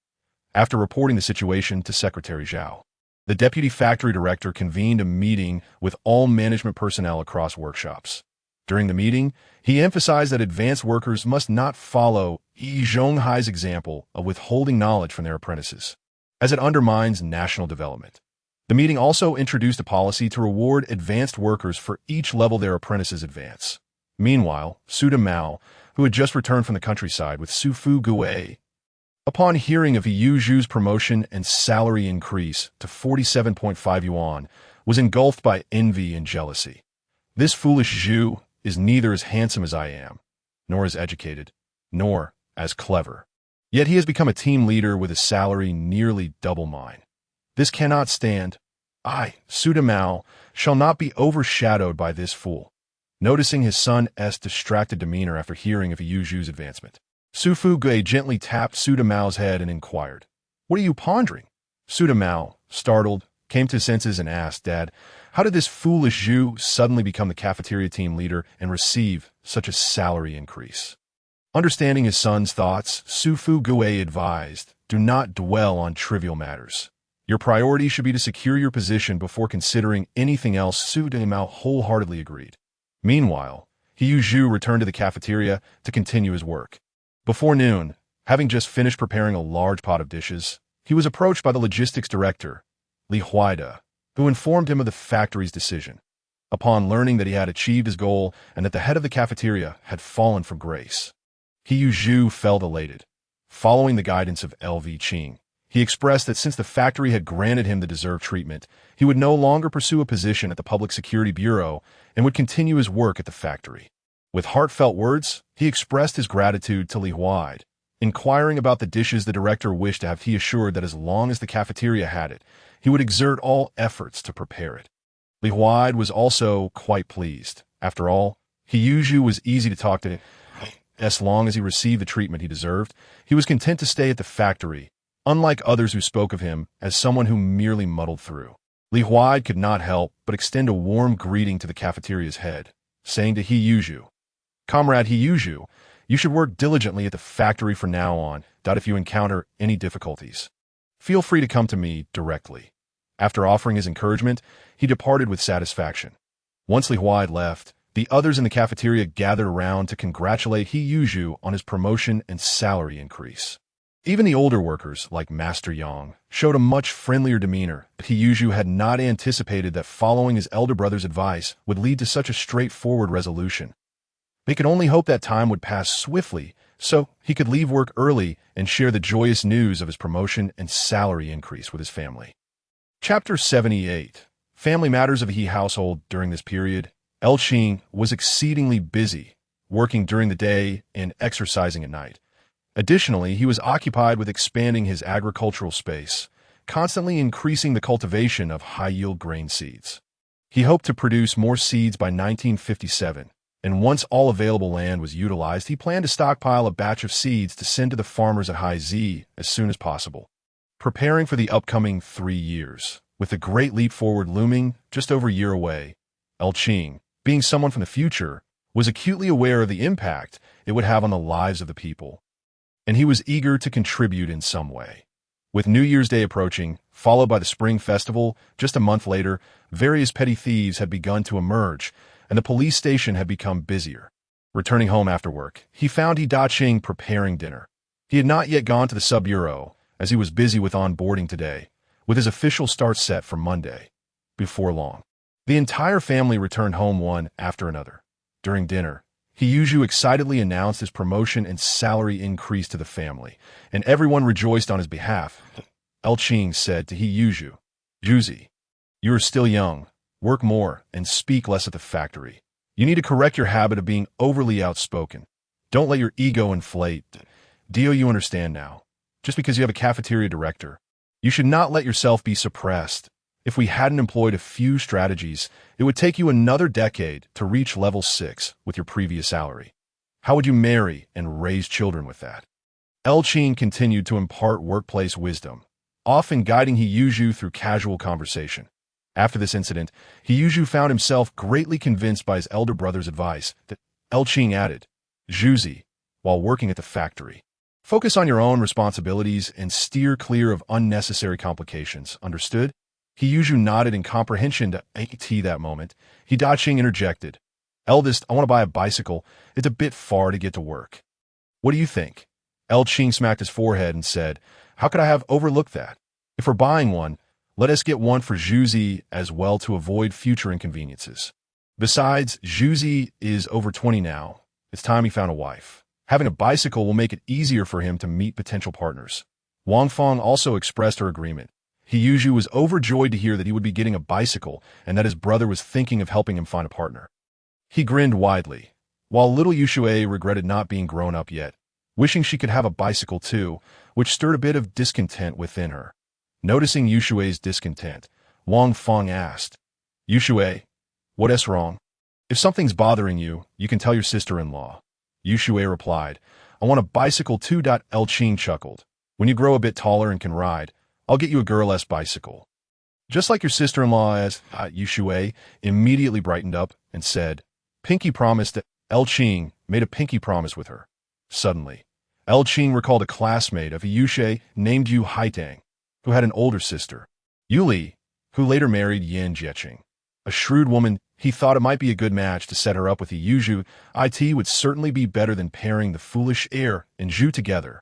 After reporting the situation to Secretary Zhao, the deputy factory director convened a meeting with all management personnel across workshops. During the meeting, he emphasized that advanced workers must not follow Yi Zhonghai's example of withholding knowledge from their apprentices, as it undermines national development. The meeting also introduced a policy to reward advanced workers for each level their apprentices advance. Meanwhile, Su Mao, who had just returned from the countryside with Su Fu Gui, upon hearing of Yi Zhu's promotion and salary increase to 47.5 yuan, was engulfed by envy and jealousy. This foolish Zhu is neither as handsome as I am, nor as educated, nor as clever. Yet he has become a team leader with a salary nearly double mine. This cannot stand. I, Su Mao, shall not be overshadowed by this fool. Noticing his son's distracted demeanor after hearing of Yi Zhu's advancement, Su Fu Gui gently tapped Su Mao's head and inquired, what are you pondering? Su Mao, startled, came to his senses and asked, Dad, how did this foolish Zhu suddenly become the cafeteria team leader and receive such a salary increase? Understanding his son's thoughts, Su Fu Gui advised, do not dwell on trivial matters. Your priority should be to secure your position before considering anything else. Su Mao wholeheartedly agreed. Meanwhile, Yi Zhu returned to the cafeteria to continue his work. Before noon, having just finished preparing a large pot of dishes, he was approached by the logistics director, Li Huaida, who informed him of the factory's decision. Upon learning that he had achieved his goal and that the head of the cafeteria had fallen from grace, Yi Zhu felt elated. Following the guidance of L.V. Qing, he expressed that since the factory had granted him the deserved treatment, he would no longer pursue a position at the Public Security Bureau and would continue his work at the factory. With heartfelt words, he expressed his gratitude to Li Huaida. Inquiring about the dishes the director wished to have, he assured that as long as the cafeteria had it, he would exert all efforts to prepare it. Li Huaida was also quite pleased. After all, Yi Zhu was easy to talk to. As long as he received the treatment he deserved, he was content to stay at the factory, unlike others who spoke of him as someone who merely muddled through. Li Huaida could not help but extend a warm greeting to the cafeteria's head, saying to Yi Zhu, Comrade Yi Zhu, you should work diligently at the factory from now on. If you encounter any difficulties, feel free to come to me directly. After offering his encouragement, he departed with satisfaction. Once Li Huaida left, the others in the cafeteria gathered around to congratulate Yi Zhu on his promotion and salary increase. Even the older workers, like Master Yang, showed a much friendlier demeanor, but Yi Zhu had not anticipated that following his elder brother's advice would lead to such a straightforward resolution. They could only hope that time would pass swiftly, so he could leave work early and share the joyous news of his promotion and salary increase with his family. Chapter 78. Family Matters of the He Household. During this period, El Qing was exceedingly busy, working during the day and exercising at night. Additionally, he was occupied with expanding his agricultural space, constantly increasing the cultivation of high-yield grain seeds. He hoped to produce more seeds by 1957, and once all available land was utilized, he planned to stockpile a batch of seeds to send to the farmers at High Z as soon as possible. Preparing for the upcoming 3 years, with the great leap forward looming just over a year away, Qing, being someone from the future, was acutely aware of the impact it would have on the lives of the people, and he was eager to contribute in some way. With New Year's Day approaching, followed by the Spring Festival, just a month later, various petty thieves had begun to emerge, and the police station had become busier. Returning home after work, he found Qing preparing dinner. He had not yet gone to the sub-bureau, as he was busy with onboarding today, with his official start set for Monday. Before long, the entire family returned home one after another. During dinner, Yuzhu excitedly announced his promotion and salary increase to the family, and everyone rejoiced on his behalf. Qing said to Yuzhu, "Juzi, you are still young. Work more and speak less at the factory. You need to correct your habit of being overly outspoken. Don't let your ego inflate. Do you understand now? Just because you have a cafeteria director, you should not let yourself be suppressed. If we hadn't employed a few strategies, it would take you another decade to reach level 6 with your previous salary. How would you marry and raise children with that?" Qing continued to impart workplace wisdom, often guiding Yuzhu through casual conversation. After this incident, Yuzhu found himself greatly convinced by his elder brother's advice that Qing added, "Juzi, while working at the factory, focus on your own responsibilities and steer clear of unnecessary complications. Understood?" Yuzhu nodded in comprehension to AT that moment. Qing interjected, "Eldest, I want to buy a bicycle. It's a bit far to get to work. What do you think?" Qing smacked his forehead and said, "How could I have overlooked that? If we're buying one, let us get one for Juzi as well to avoid future inconveniences. Besides, Juzi is over 20 now. It's time he found a wife. Having a bicycle will make it easier for him to meet potential partners." Wang Feng also expressed her agreement. Yuzhu was overjoyed to hear that he would be getting a bicycle and that his brother was thinking of helping him find a partner. He grinned widely, while little Yushui regretted not being grown up yet, wishing she could have a bicycle too, which stirred a bit of discontent within her. Noticing Yushui's discontent, Wang Feng asked, "Yushui, what is wrong? If something's bothering you, you can tell your sister-in-law." Yushui replied, "I want a bicycle too." Qing chuckled, "When you grow a bit taller and can ride, I'll get you a girl-less bicycle." "Just like your sister-in-law," as Yushui immediately brightened up and said, "Pinky promised that." Qing made a pinky promise with her. Suddenly, Qing recalled a classmate of Yushui named Yu Haitang, who had an older sister, Yuli, who later married Yan Jieqing. A shrewd woman, he thought it might be a good match to set her up with Yuzhu. It would certainly be better than pairing the foolish heir and Zhu together.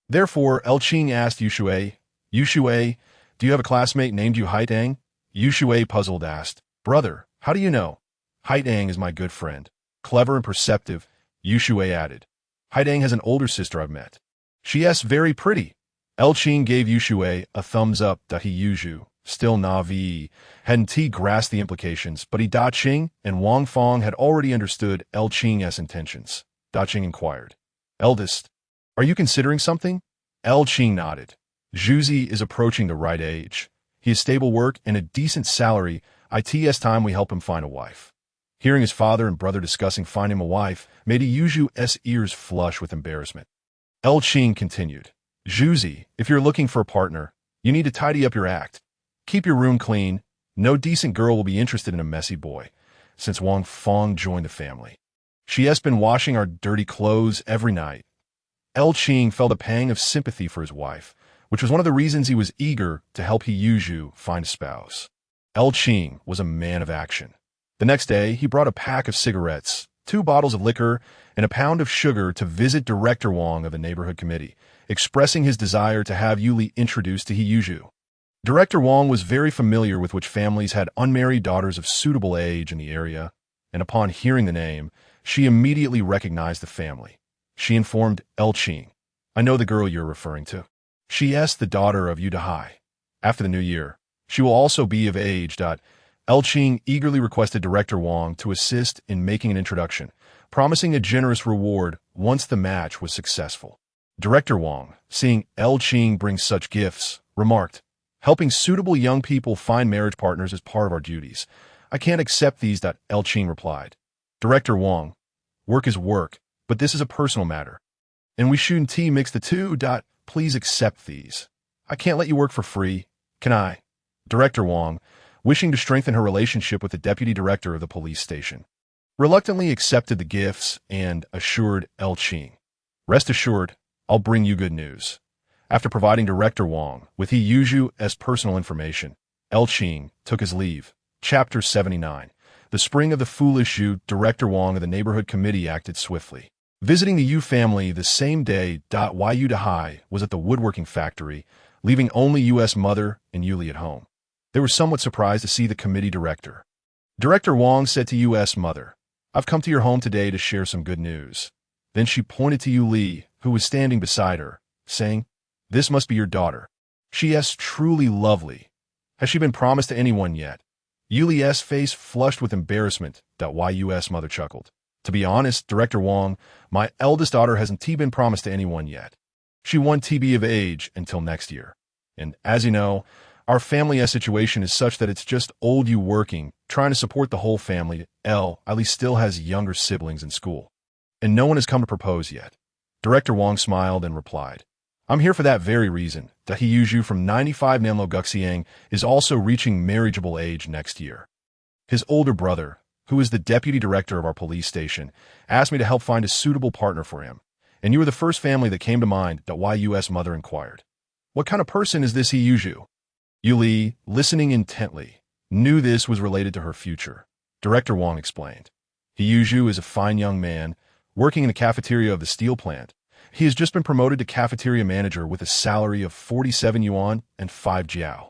Therefore, Qing asked Yushui, "Yushui, do you have a classmate named Yu Haitang?" Yushui, puzzled, asked, "Brother, how do you know?" "Haitang is my good friend. Clever and perceptive," Yushui added. "Haitang has an older sister I've met. She's very pretty." Qing gave Yushui a thumbs up. Yuzhu, still naive, hadn't grasped the implications, but Qing and Wang Feng had already understood Qing's intentions. Qing inquired, "Eldest, are you considering something?" Qing nodded. "Juzi is approaching the right age. He has stable work and a decent salary. It's time we help him find a wife." Hearing his father and brother discussing finding a wife made Yuzhu's ears flush with embarrassment. Qing continued, "Juzi, if you're looking for a partner, you need to tidy up your act. Keep your room clean. No decent girl will be interested in a messy boy." Since Wang Feng joined the family, she has been washing our dirty clothes every night. Qing felt a pang of sympathy for his wife, which was one of the reasons he was eager to help Yuzhu find a spouse. Qing was a man of action. The next day, he brought a pack of cigarettes, 2 bottles of liquor, and a pound of sugar to visit Director Wang of the neighborhood committee, expressing his desire to have Yuli introduced to Yuzhu. Director Wang was very familiar with which families had unmarried daughters of suitable age in the area, and upon hearing the name, she immediately recognized the family. She informed Qing, "I know the girl you're referring to. She is the daughter of Yudahai. After the new year, she will also be of age." Qing eagerly requested Director Wang to assist in making an introduction, promising a generous reward once the match was successful. Director Wang, seeing Qing bring such gifts, remarked, "Helping suitable young people find marriage partners is part of our duties. I can't accept these." Qing replied. Director Wang, "Work is work, but this is a personal matter, and we shouldn't mix the two. Please accept these. I can't let you work for free, can I?" Director Wang, wishing to strengthen her relationship with the deputy director of the police station, reluctantly accepted the gifts and assured Qing, "Rest assured, I'll bring you good news." After providing Director Wang with He Yuzhu's personal information, Qing took his leave. Chapter 79. The Spring of the Foolish Yu. Director Wang of the Neighborhood Committee acted swiftly. Visiting the Yu family the same day, Yu Dahai was at the woodworking factory, leaving only U.S. mother and Yuli at home. They were somewhat surprised to see the committee director. Director Wang said to U.S. mother, "I've come to your home today to share some good news." Then she pointed to Yuli, who was standing beside her, saying, "This must be your daughter. She is truly lovely. Has she been promised to anyone yet?" Yuli's face flushed with embarrassment. Yu's mother chuckled. "To be honest, Director Wang, my eldest daughter hasn't been promised to anyone yet. She won't be of age until next year. And as you know, our family situation is such that it's just old you working, trying to support the whole family. Ali still has younger siblings in school, and no one has come to propose yet." Director Wang smiled and replied, "I'm here for that very reason. He Yuzhu from 95 Nanlo Guxiang is also reaching marriageable age next year. His older brother, who is the deputy director of our police station, asked me to help find a suitable partner for him, and you were the first family that came to mind." Yu's mother inquired, "What kind of person is this He Yuzhu?" Yuli, listening intently, knew this was related to her future. Director Wang explained, "He Yuzhu is a fine young man, working in the cafeteria of the steel plant. He has just been promoted to cafeteria manager with a salary of 47 yuan and 5 jiao."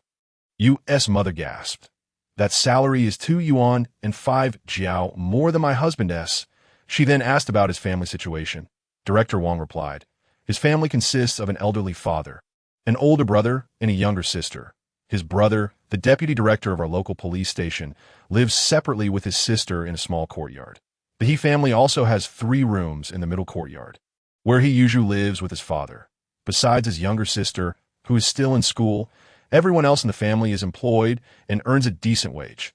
U.S. mother gasped. "That salary is 2 yuan and 5 jiao more than my husband's." She then asked about his family situation. Director Wang replied, "His family consists of an elderly father, an older brother, and a younger sister. His brother, the deputy director of our local police station, lives separately with his sister in a small courtyard. The He family also has 3 rooms in the middle courtyard, where He usually lives with his father. Besides his younger sister, who is still in school, everyone else in the family is employed and earns a decent wage."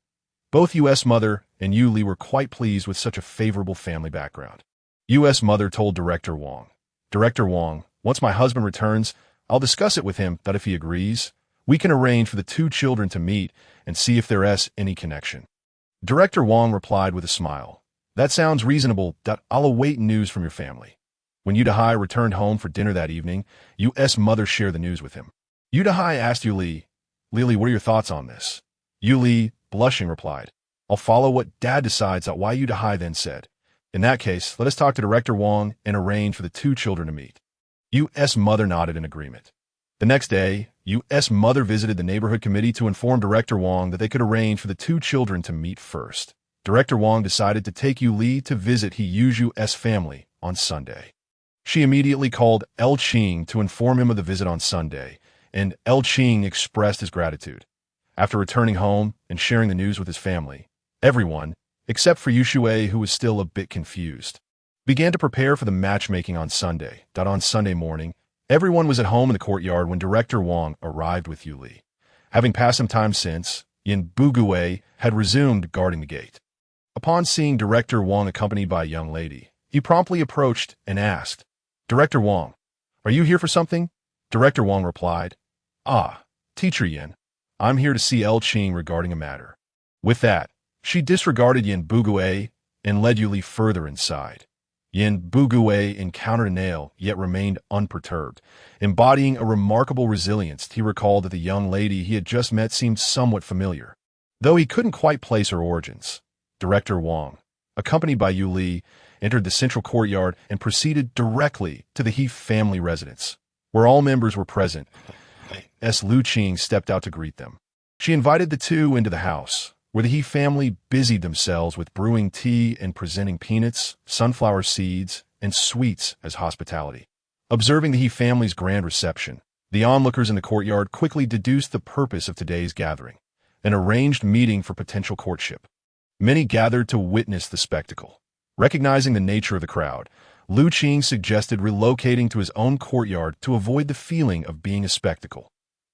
Both U.S. mother and Yuli were quite pleased with such a favorable family background. U.S. mother told Director Wang, "Director Wang, once my husband returns, I'll discuss it with him that if he agrees, we can arrange for the 2 children to meet and see if there is any connection." Director Wang replied with a smile, "That sounds reasonable. I'll await news from your family." When Yu Dahai returned home for dinner that evening, U.S. mother shared the news with him. Yu Dahai asked Yuli, "Lily, what are your thoughts on this?" Yuli, blushing, replied, "I'll follow what Dad decides." Yu Dahai then said, "In that case, let us talk to Director Wang and arrange for the 2 children to meet." U.S. mother nodded in agreement. The next day, U.S. mother visited the neighborhood committee to inform Director Wang that they could arrange for the 2 children to meet first. Director Wang decided to take Yuli to visit He Yuzhu's family on Sunday. She immediately called Qing to inform him of the visit on Sunday, and Qing expressed his gratitude. After returning home and sharing the news with his family, everyone, except for Yushui, who was still a bit confused, began to prepare for the matchmaking on Sunday. On Sunday morning, everyone was at home in the courtyard when Director Wang arrived with Yuli. Having passed some time since, Yin Bugui had resumed guarding the gate. Upon seeing Director Wang accompanied by a young lady, he promptly approached and asked, "Director Wang, are you here for something?" Director Wang replied, "Ah, Teacher Yin, I'm here to see Qing regarding a matter." With that, she disregarded Yin Bugui and led Yuli further inside. Yin Bugui encountered a nail, yet remained unperturbed. Embodying a remarkable resilience, he recalled that the young lady he had just met seemed somewhat familiar, though he couldn't quite place her origins. Director Wang, accompanied by Yuli, entered the central courtyard and proceeded directly to the He family residence, where all members were present. Lu Qing stepped out to greet them. She invited the 2 into the house, where the He family busied themselves with brewing tea and presenting peanuts, sunflower seeds, and sweets as hospitality. Observing the He family's grand reception, the onlookers in the courtyard quickly deduced the purpose of today's gathering, an arranged meeting for potential courtship. Many gathered to witness the spectacle. Recognizing the nature of the crowd, Lu Qing suggested relocating to his own courtyard to avoid the feeling of being a spectacle.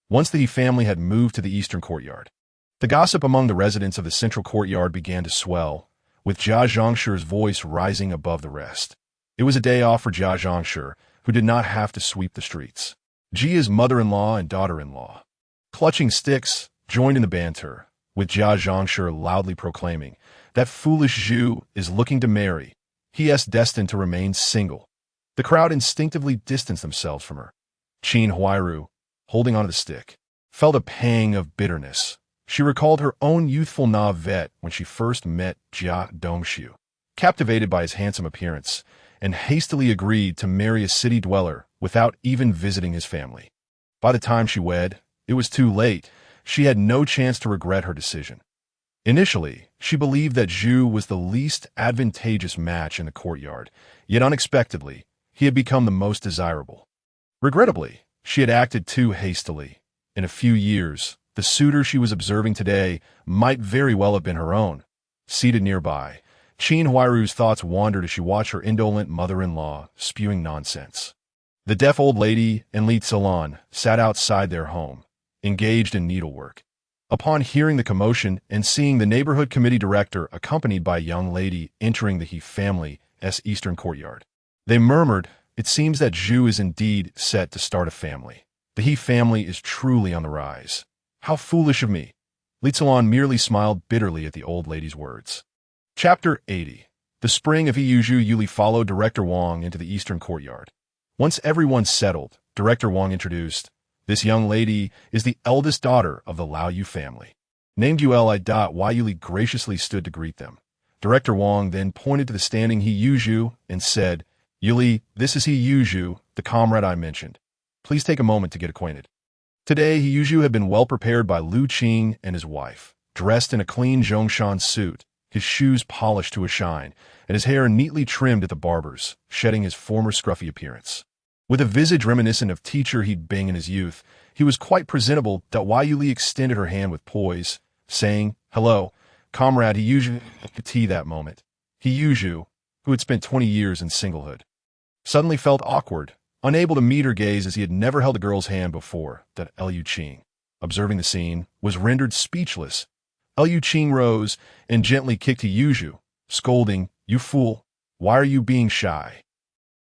Once the He family had moved to the eastern courtyard, the gossip among the residents of the central courtyard began to swell, with Jia Zhangshi's voice rising above the rest. It was a day off for Jia Zhangshi, who did not have to sweep the streets. Jia's mother-in-law and daughter-in-law, clutching sticks, joined in the banter, with Jia Zhangshi loudly proclaiming, "That foolish Zhu is looking to marry. He is destined to remain single." The crowd instinctively distanced themselves from her. Qin Huairu, holding onto the stick, felt a pang of bitterness. She recalled her own youthful Na vet when she first met Jia Dongxiu, captivated by his handsome appearance, and hastily agreed to marry a city dweller without even visiting his family. By the time she wed, it was too late. She had no chance to regret her decision. Initially, she believed that Zhu was the least advantageous match in the courtyard, yet unexpectedly, he had become the most desirable. Regrettably, she had acted too hastily. In a few years, the suitor she was observing today might very well have been her own. Seated nearby, Qin Huairu's thoughts wandered as she watched her indolent mother-in-law spewing nonsense. The deaf old lady and Li Zilan sat outside their home, engaged in needlework. Upon hearing the commotion and seeing the neighborhood committee director accompanied by a young lady entering the He family's eastern courtyard, they murmured, "It seems that Zhu is indeed set to start a family. The He family is truly on the rise. How foolish of me." Li Zilan merely smiled bitterly at the old lady's words. Chapter 80. The spring of Yuzhu Yuli followed Director Wang into the eastern courtyard. Once everyone settled, Director Wang introduced, "This young lady is the eldest daughter of the Lao Yu family." Named Uli. Yuli graciously stood to greet them. Director Wang then pointed to the standing He Yuzhu and said, "Yuli, this is He Yuzhu, the comrade I mentioned. Please take a moment to get acquainted." Today, He Yuzhu had been well prepared by Lu Qing and his wife, dressed in a clean Zhongshan suit, his shoes polished to a shine, and his hair neatly trimmed at the barbers, shedding his former scruffy appearance. With a visage reminiscent of teacher he'd been in his youth, he was quite presentable. Yuli extended her hand with poise, saying, "Hello, comrade." He Yuzhu could tea that moment. He Yuzhu, who had spent 20 years in singlehood, suddenly felt awkward, unable to meet her gaze as he had never held a girl's hand before. Lu Qing, observing the scene, was rendered speechless. Lu Qing rose and gently kicked He Yuzhu, scolding, "You fool, why are you being shy?"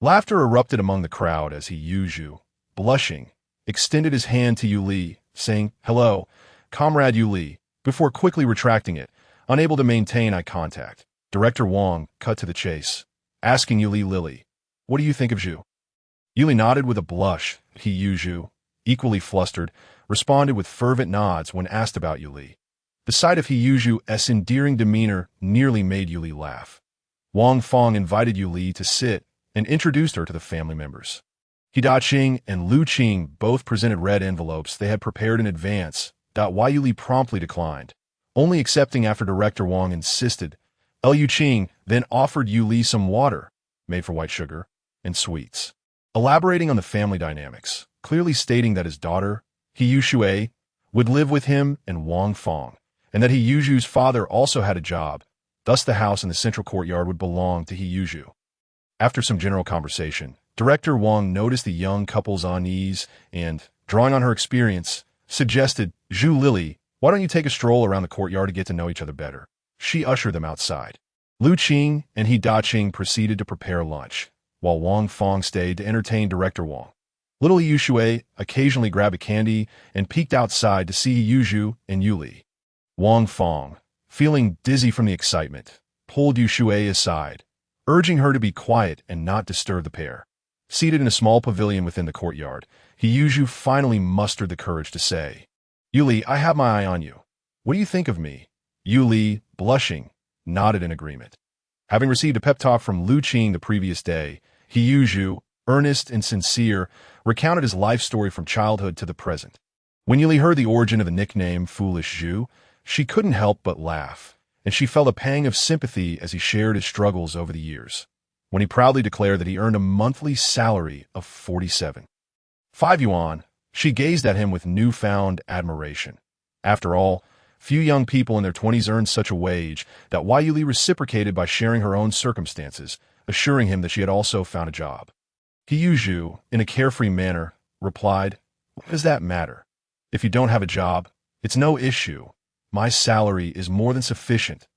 Laughter erupted among the crowd as He Yuzhu, blushing, extended his hand to Yuli, saying, "Hello, comrade Yuli," before quickly retracting it, unable to maintain eye contact. Director Wang cut to the chase, asking Lily, "What do you think of Zhu?" Yuli nodded with a blush. He Yuzhu, equally flustered, responded with fervent nods when asked about Yuli. The sight of He Yuzhu's endearing demeanor nearly made Yuli laugh. Wang Fong invited Yuli to sit and introduced her to the family members. He Qing and Lu Qing both presented red envelopes they had prepared in advance. Yuli promptly declined, only accepting after Director Wang insisted. Lu Qing then offered Yuli some water, made for white sugar, and sweets, elaborating on the family dynamics, clearly stating that his daughter, He Yushui, would live with him and Wang Fong, and that He Yuzhu's father also had a job. Thus the house in the central courtyard would belong to He Yuzhu. After some general conversation, Director Wang noticed the young couple's unease and, drawing on her experience, suggested, "Zhu Lily, why don't you take a stroll around the courtyard to get to know each other better?" She ushered them outside. Lu Qing and He Qing proceeded to prepare lunch, while Wang Fong stayed to entertain Director Wang. Little Yushui occasionally grabbed a candy and peeked outside to see Yuzhu and Yuli. Wang Fong, feeling dizzy from the excitement, pulled Yushui aside, urging her to be quiet and not disturb the pair. Seated in a small pavilion within the courtyard, He Yuzhu finally mustered the courage to say, "Yuli, I have my eye on you. What do you think of me?" Yuli, blushing, nodded in agreement. Having received a pep talk from Lu Qing the previous day, He Yuzhu, earnest and sincere, recounted his life story from childhood to the present. When Yuli heard the origin of the nickname Foolish Zhu, she couldn't help but laugh, and she felt a pang of sympathy as he shared his struggles over the years, when he proudly declared that he earned a monthly salary of 47.5 yuan. She gazed at him with newfound admiration. After all, few young people in their 20s earned such a wage. Yuli reciprocated by sharing her own circumstances, assuring him that she had also found a job. Xiu, in a carefree manner, replied, "What does that matter? If you don't have a job, it's no issue. My salary is more than sufficient."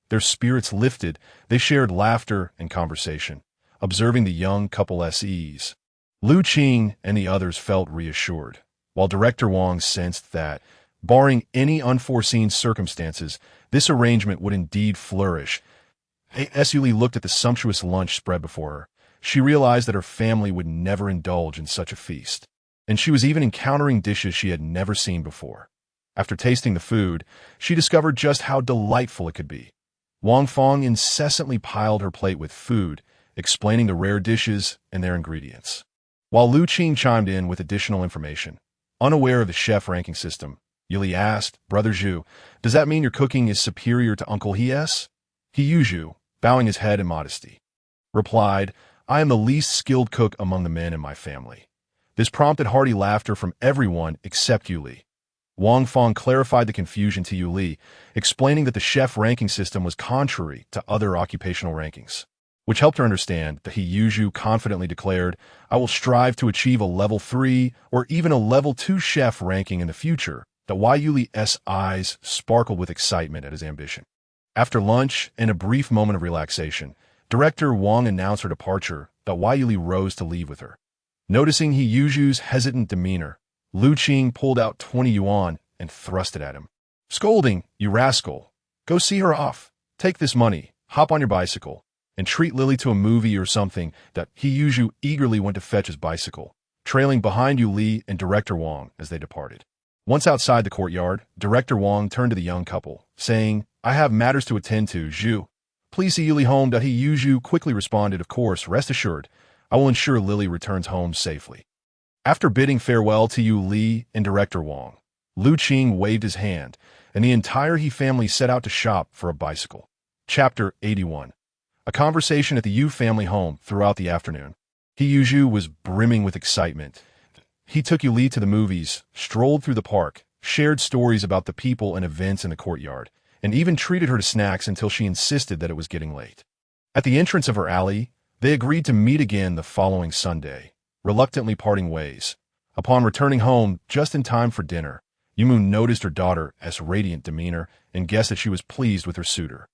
Their spirits lifted, they shared laughter and conversation, observing the young couple's ease. Lu Qing and the others felt reassured, while Director Wang sensed that, barring any unforeseen circumstances, this arrangement would indeed flourish. As Yuli looked at the sumptuous lunch spread before her, she realized that her family would never indulge in such a feast, and she was even encountering dishes she had never seen before. After tasting the food, she discovered just how delightful it could be. Wang Fong incessantly piled her plate with food, explaining the rare dishes and their ingredients. While Lu Qing chimed in with additional information, unaware of the chef ranking system, Yuli asked, "Brother Zhu, does that mean your cooking is superior to Uncle He's?" Xiu, bowing his head in modesty, replied, "I am the least skilled cook among the men in my family." This prompted hearty laughter from everyone except Yuli. Wang Fong clarified the confusion to Yuli, explaining that the chef ranking system was contrary to other occupational rankings, which helped her understand that Xiu confidently declared, "I will strive to achieve a level 3 or even a level 2 chef ranking in the future," that Yuli's eyes sparkled with excitement at his ambition. After lunch and a brief moment of relaxation, Director Wang announced her departure, that Yuli rose to leave with her. Noticing Xiu's hesitant demeanor, Lu Qing pulled out 20 yuan and thrust it at him. "Scolding, you rascal! Go see her off. Take this money, hop on your bicycle, and treat Lily to a movie or something." That Xiu eagerly went to fetch his bicycle, trailing behind Yuli and Director Wang as they departed. Once outside the courtyard, Director Wang turned to the young couple, saying, "I have matters to attend to, Zhu. Please see Yuli home." Xiu quickly responded, "Of course, rest assured, I will ensure Lily returns home safely." After bidding farewell to Yuli and Director Wang, Lu Qing waved his hand, and the entire He family set out to shop for a bicycle. Chapter 81. A conversation at the Yu family home throughout the afternoon. Xiu was brimming with excitement. He took Yuli to the movies, strolled through the park, shared stories about the people and events in the courtyard, and even treated her to snacks until she insisted that it was getting late. At the entrance of her alley, they agreed to meet again the following Sunday, reluctantly parting ways. Upon returning home just in time for dinner, Yumu noticed her daughter's radiant demeanor and guessed that she was pleased with her suitor.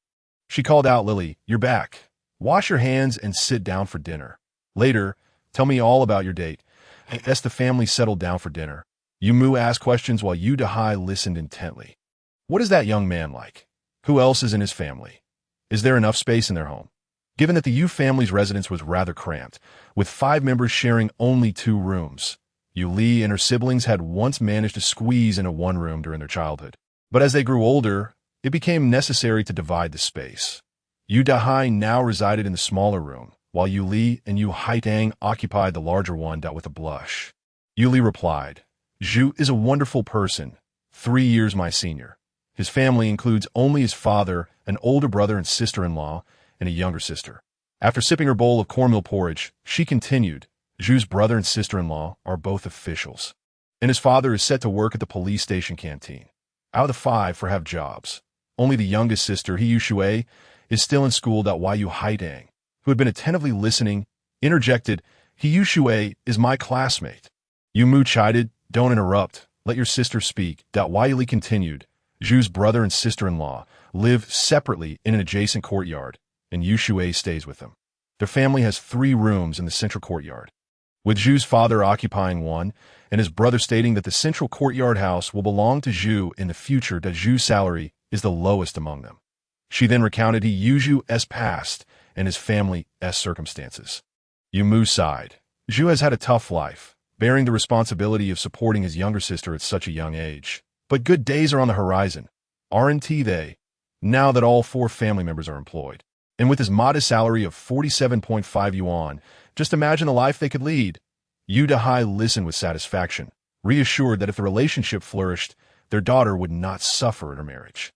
She called out, "Lily, you're back. Wash your hands and sit down for dinner. Later, tell me all about your date." As the family settled down for dinner, Yumu asked questions while Yu Dahai listened intently. "What is that young man like? Who else is in his family? Is there enough space in their home?" Given that the Yu family's residence was rather cramped, with 5 members sharing only 2 rooms, Yu Li and her siblings had once managed to squeeze into one room during their childhood. But as they grew older, it became necessary to divide the space. Yu Dahai now resided in the smaller room, while Yu Li and Yu Haitang occupied the larger one. With a blush, Yu Li replied, "Zhu is a wonderful person, 3 years my senior. His family includes only his father, an older brother and sister-in-law, and a younger sister." After sipping her bowl of cornmeal porridge, she continued, "Zhu's brother and sister-in-law are both officials, and his father is set to work at the police station canteen. Out of the 5 have jobs. Only the youngest sister, Yu Shui, is still in school. Yu Haidang, who had been attentively listening, interjected, "Yu Shui is my classmate." Yu Mu chided, "Don't interrupt. Let your sister speak." Yu Li continued, "Zhu's brother and sister-in-law live separately in an adjacent courtyard, and Yu Shui stays with them. Their family has 3 rooms in the central courtyard, with Zhu's father occupying one, and his brother stating that the central courtyard house will belong to Zhu in the future. Zhu's salary is the lowest among them." She then recounted Yu's past and his family's circumstances. Yu Mu sighed. "Zhu has had a tough life, bearing the responsibility of supporting his younger sister at such a young age. But good days are on the horizon, aren't they, now that all 4 family members are employed? And with his modest salary of 47.5 yuan, just imagine the life they could lead." Yu Dahai listened with satisfaction, reassured that if the relationship flourished, their daughter would not suffer in her marriage.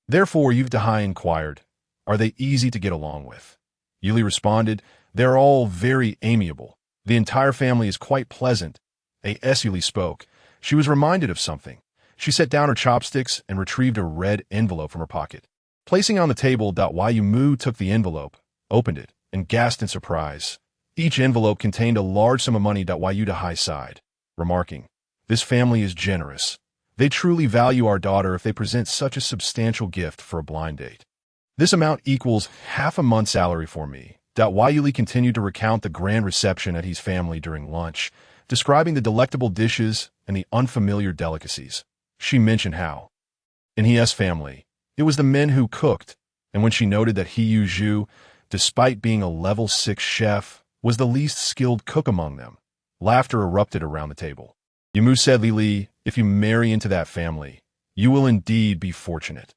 Therefore, Yu Dahai inquired, "Are they easy to get along with?" Yuli responded, "They're all very amiable. The entire family is quite pleasant." As Yuli spoke, she was reminded of something. She set down her chopsticks and retrieved a red envelope from her pocket. Placing it on the table, Yu Mu took the envelope, opened it, and gasped in surprise. Each envelope contained a large sum of money. Yu Dahai sighed, remarking, "This family is generous. They truly value our daughter if they present such a substantial gift for a blind date. This amount equals half a month's salary for me." Yuli continued to recount the grand reception at his family during lunch, describing the delectable dishes and the unfamiliar delicacies. She mentioned how, in his family, it was the men who cooked, and when she noted that Yu Zhu, despite being a level 6 chef, was the least skilled cook among them, laughter erupted around the table. Yamu said, "Li, if you marry into that family, you will indeed be fortunate."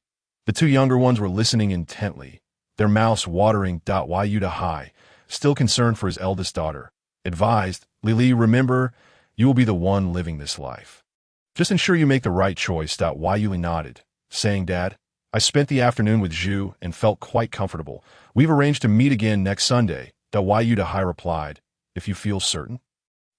The two younger ones were listening intently, their mouths watering. Yu Dahai, still concerned for his eldest daughter, advised, "Li, remember, you will be the one living this life. Just ensure you make the right choice." Yuli nodded, saying, "Dad, I spent the afternoon with Zhu and felt quite comfortable. We've arranged to meet again next Sunday." Yu Dahai replied, "If you feel certain.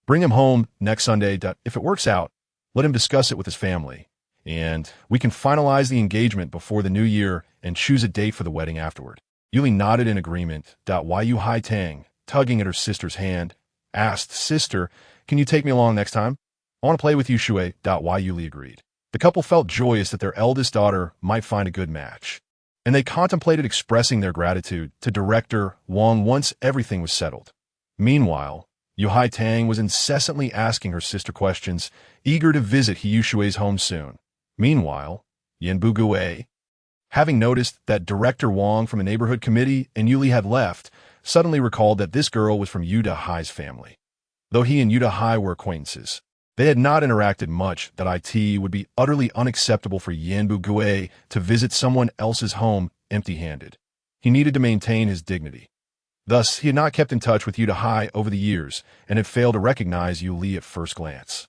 Bring him home next Sunday. If it works out, let him discuss it with his family, and we can finalize the engagement before the new year and choose a date for the wedding afterward." Yuli nodded in agreement. Yu Hai Tang, tugging at her sister's hand, asked, "Sister, can you take me along next time? I want to play with you, Shui." Yuli agreed. The couple felt joyous that their eldest daughter might find a good match, and they contemplated expressing their gratitude to Director Wang once everything was settled. Meanwhile, Yu Hai Tang was incessantly asking her sister questions, eager to visit Yu Shui's home soon. Meanwhile, Yanbu Gui, having noticed that Director Wang from a neighborhood committee and Yuli had left, suddenly recalled that this girl was from Yu Dahai's family. Though he and Yu Dahai were acquaintances, they had not interacted much. It would be utterly unacceptable for Yanbu Gui to visit someone else's home empty-handed. He needed to maintain his dignity. Thus, he had not kept in touch with Yu Dahai over the years and had failed to recognize Yu Li at first glance.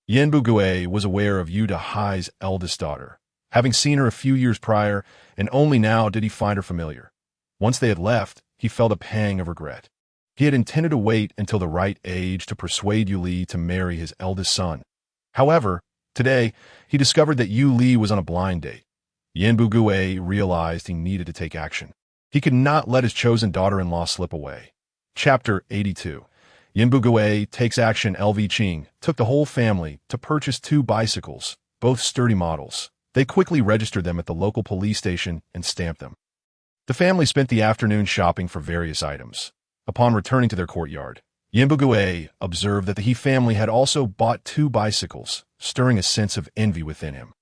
Yanbu Gui was aware of Yu Dahai's eldest daughter, having seen her a few years prior, and only now did he find her familiar. Once they had left, he felt a pang of regret. He had intended to wait until the right age to persuade Yu Li to marry his eldest son. However, today, he discovered that Yu Li was on a blind date. Yanbu Gui realized he needed to take action. He could not let his chosen daughter-in-law slip away. Chapter 82. Yanbu Gui takes action. LV Qing took the whole family to purchase 2 bicycles, both sturdy models. They quickly registered them at the local police station and stamped them. The family spent the afternoon shopping for various items. Upon returning to their courtyard, Yanbu Gui observed that the He family had also bought 2 bicycles, stirring a sense of envy within him.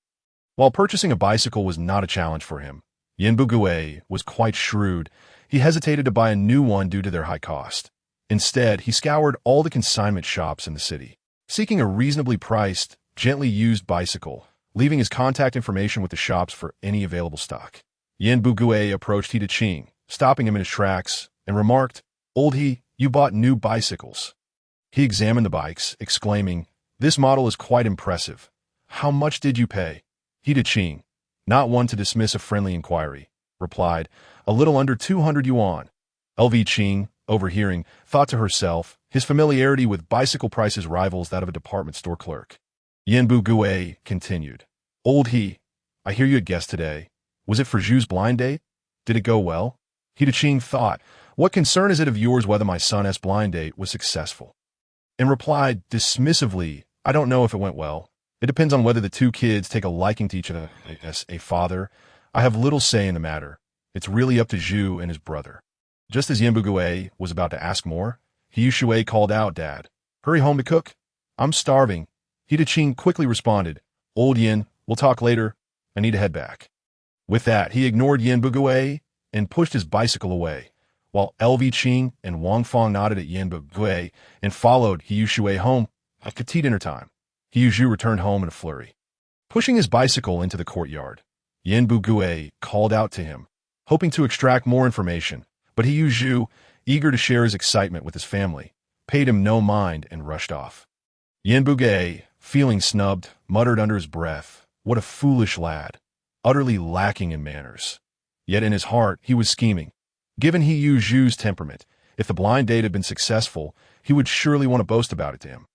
While purchasing a bicycle was not a challenge for him, Yanbu Gui was quite shrewd. He hesitated to buy a new one due to their high cost. Instead, he scoured all the consignment shops in the city, seeking a reasonably priced, gently used bicycle, leaving his contact information with the shops for any available stock. Yanbu Gui approached He Qing, stopping him in his tracks, and remarked, "Old He, you bought new bicycles." He examined the bikes, exclaiming, "This model is quite impressive. How much did you pay?" He Qing, not one to dismiss a friendly inquiry, replied, "A little under 200 yuan. LV Qing, overhearing, thought to herself, his familiarity with bicycle prices rivals that of a department store clerk. Yanbu Gui continued, "Old He, I hear you had guests today. Was it for Zhu's blind date? Did it go well?" He Qing thought, "What concern is it of yours whether my son's blind date was successful?" And replied dismissively, "I don't know if it went well. It depends on whether the 2 kids take a liking to each other. As a father, I have little say in the matter. It's really up to Zhu and his brother." Just as Yanbu Gui was about to ask more, Yu Shui called out, "Dad, hurry home to cook. I'm starving." He Qing quickly responded, "Old Yin, we'll talk later. I need to head back." With that, he ignored Yanbu Gui and pushed his bicycle away, while LV Qing and Wang Fong nodded at Yanbu Gui and followed Yu Shui home at tea dinner time. Yu Zhu returned home in a flurry. Pushing his bicycle into the courtyard, Yanbu Gui called out to him, hoping to extract more information, but Yu Zhu, eager to share his excitement with his family, paid him no mind and rushed off. Yanbu Gui, feeling snubbed, muttered under his breath, "What a foolish lad, utterly lacking in manners." Yet in his heart, he was scheming. Given Yu Zhu's temperament, if the blind date had been successful, he would surely want to boast about it to him.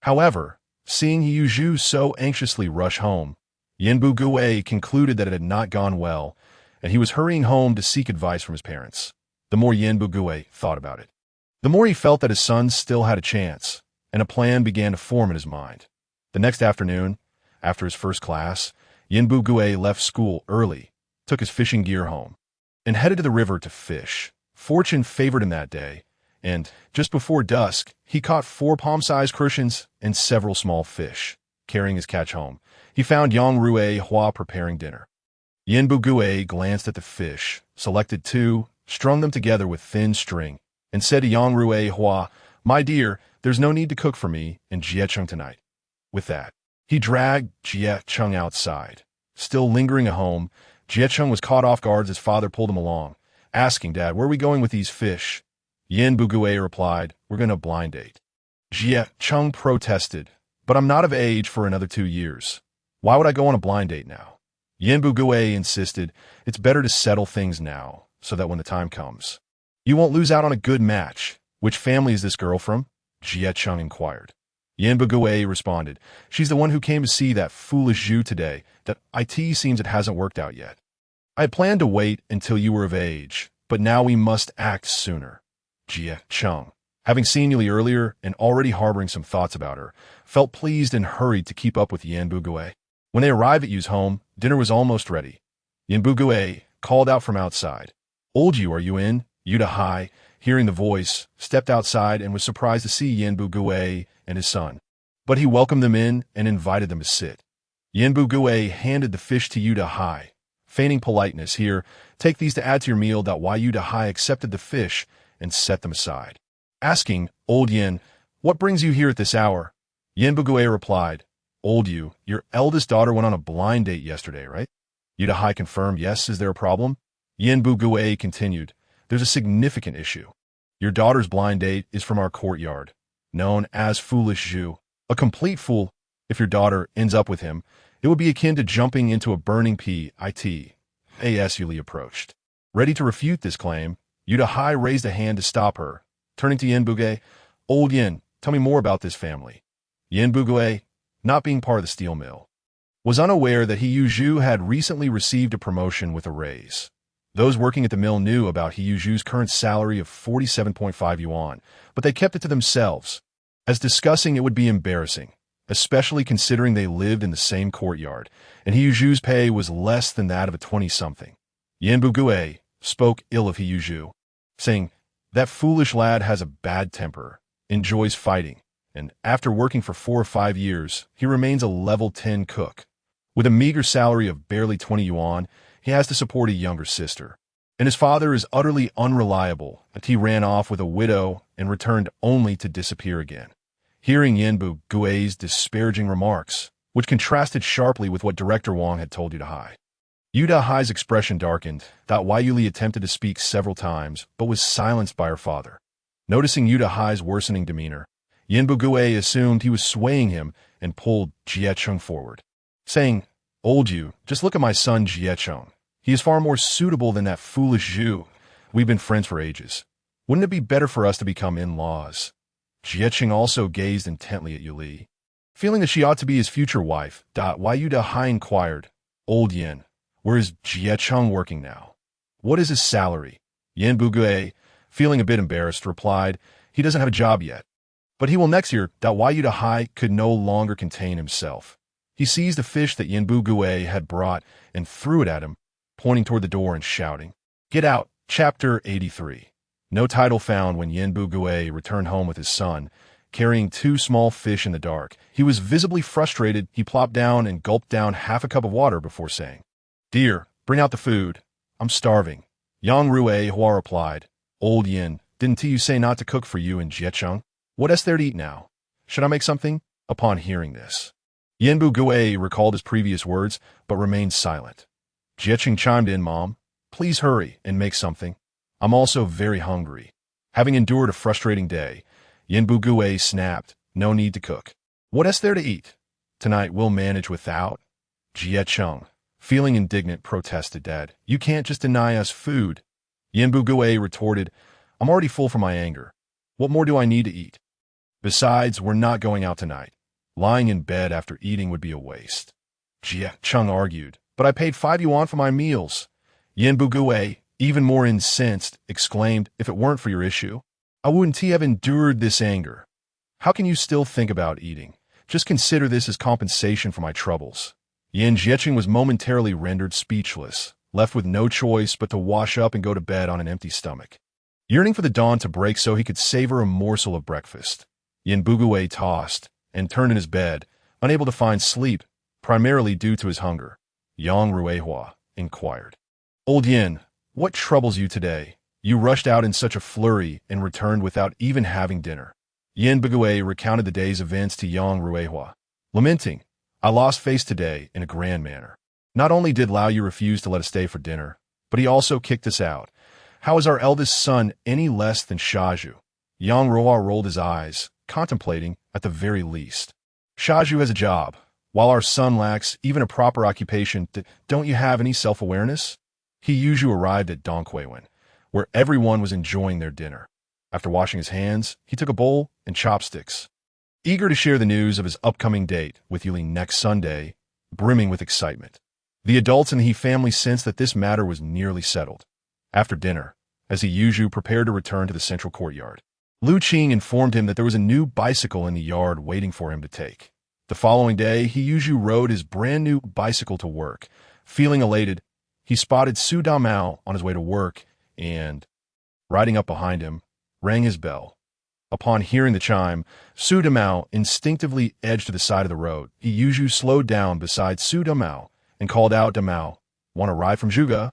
However, seeing Yu Zhu so anxiously rush home, Yanbu Gui concluded that it had not gone well, and he was hurrying home to seek advice from his parents. The more Yin Bugui thought about it, the more he felt that his son still had a chance, and a plan began to form in his mind. The next afternoon, after his first class, Yin Bugui left school early, took his fishing gear home, and headed to the river to fish. Fortune favored him that day, and just before dusk, he caught 4 palm-sized crucians and several small fish. Carrying his catch home, he found Yang Rui Hua preparing dinner. Yin Bugui glanced at the fish, selected 2, strung them together with thin string, and said to Yang Rui Hua, "My dear, there's no need to cook for me and Jiecheng tonight." With that, he dragged Jiecheng outside. Still lingering at home, Jiecheng was caught off guard as his father pulled him along, asking, "Dad, where are we going with these fish?" Yin Bugui replied, "We're going to blind date." Jiecheng protested, "But I'm not of age for another 2 years. Why would I go on a blind date now?" Yin Bugui insisted, "It's better to settle things now, so that when the time comes, you won't lose out on a good match." "Which family is this girl from?" Jiecheng inquired. Yin Bugui responded, "She's the one who came to see that foolish Zhu today. That it seems it hasn't worked out yet. I had planned to wait until you were of age, but now we must act sooner." Jiecheng, having seen Yuli earlier and already harboring some thoughts about her, felt pleased and hurried to keep up with Yin Bugui. When they arrived at Yu's home, dinner was almost ready. Yin Bugui called out from outside, "Old Yu, are you in?" Yuda Hai, hearing the voice, stepped outside and was surprised to see Yin Bugui and his son. But he welcomed them in and invited them to sit. Yin Bugui handed the fish to Yuda Hai. Feigning politeness, "Here, take these to add to your meal." Wai Yuda Hai accepted the fish and set them aside. Asking, "Old Yin, what brings you here at this hour?" Yin Bugui replied, "Old Yu, your eldest daughter went on a blind date yesterday, right?" Yuda Hai confirmed, "Yes, is there a problem?" Yin Bugui continued, "There's a significant issue. Your daughter's blind date is from our courtyard, known as Foolish Zhu. A complete fool. If your daughter ends up with him, it would be akin to jumping into a burning pit. As Yuli approached, ready to refute this claim, Yuda Hai raised a hand to stop her. Turning to Yin Bugui, "Old Yin, tell me more about this family." Yin Bugui, not being part of the steel mill, was unaware that He Zhu had recently received a promotion with a raise. Those working at the mill knew about He Zhu's current salary of 47.5 yuan, but they kept it to themselves, as discussing it would be embarrassing, especially considering they lived in the same courtyard, and He Zhu's pay was less than that of a 20-something. Yin Bugui spoke ill of He Zhu, saying, "That foolish lad has a bad temper, enjoys fighting, and after working for 4 or 5 years, he remains a level 10 cook. With a meager salary of barely 20 yuan, he has to support a younger sister. And his father is utterly unreliable, and he ran off with a widow and returned only to disappear again." Hearing Yin Bugui's disparaging remarks, which contrasted sharply with what Director Wang had told Yuda Hai, Yuda Hai's expression darkened. Wai Yuli attempted to speak several times, but was silenced by her father. Noticing Yuda Hai's worsening demeanor, Yin Bugui assumed he was swaying him and pulled Jiecheng forward, saying, "Old Yu, just look at my son Jiecheng. He is far more suitable than that foolish Zhu. We've been friends for ages. Wouldn't it be better for us to become in-laws?" Jiecheng also gazed intently at Yuli, feeling that she ought to be his future wife. Wai Yuda Hai inquired, "Old Yin, where is Jiecheng working now? What is his salary?" Yin Bugui, feeling a bit embarrassed, replied, "He doesn't have a job yet, but he will next year." Wai Yuda Hai could no longer contain himself. He seized a fish that Yin Bugui had brought and threw it at him, pointing toward the door and shouting, "Get out!" Chapter 83. No title found when Yin Bugui returned home with his son, carrying 2 small fish in the dark. He was visibly frustrated. He plopped down and gulped down half a cup of water before saying, "Dear, bring out the food. I'm starving." Yang Rui Hua replied, "Old Yin, didn't you say not to cook for you and Jiecheng? What is there to eat now? Should I make something?" Upon hearing this, Yin Bugui recalled his previous words, but remained silent. Jiecheng chimed in, "Mom, please hurry and make something. I'm also very hungry." Having endured a frustrating day, Yin Bugui snapped, "No need to cook. What is there to eat? Tonight we'll manage without." Jiecheng, feeling indignant, protested, "Dad, you can't just deny us food." Yin Bugui retorted, "I'm already full from my anger. What more do I need to eat? Besides, we're not going out tonight. Lying in bed after eating would be a waste." Jiecheng argued, "But I paid 5 yuan for my meals." Yin Bugui, even more incensed, exclaimed, "If it weren't for your issue, I wouldn't have endured this anger. How can you still think about eating? Just consider this as compensation for my troubles." Yan Jieqing was momentarily rendered speechless, left with no choice but to wash up and go to bed on an empty stomach. Yearning for the dawn to break so he could savor a morsel of breakfast, Yin Bugui tossed and turned in his bed, unable to find sleep, primarily due to his hunger. Yang Ruihua inquired, "Old Yin, what troubles you today? You rushed out in such a flurry and returned without even having dinner." Yin Bugui recounted the day's events to Yang Ruihua, lamenting, "I lost face today in a grand manner. Not only did Lao Yu refuse to let us stay for dinner, but he also kicked us out. How is our eldest son any less than Xiao? Yang Ruihua rolled his eyes, contemplating, at the very least. "Xiao has a job, while our son lacks even a proper occupation. Don't you have any self-awareness?" He usually arrived at Dongquiwen, where everyone was enjoying their dinner. After washing his hands, he took a bowl and chopsticks, eager to share the news of his upcoming date with Yuli next Sunday, brimming with excitement. The adults in the He family sensed that this matter was nearly settled. After dinner, as he usually prepared to return to the central courtyard, Lu Qing informed him that there was a new bicycle in the yard waiting for him to take. The following day, he usually rode his brand-new bicycle to work. Feeling elated, he spotted Su Damao on his way to work and, riding up behind him, rang his bell. Upon hearing the chime, Su Damao instinctively edged to the side of the road. He usually slowed down beside Su Damao and called out, "Damao, want a ride from Zhuge?"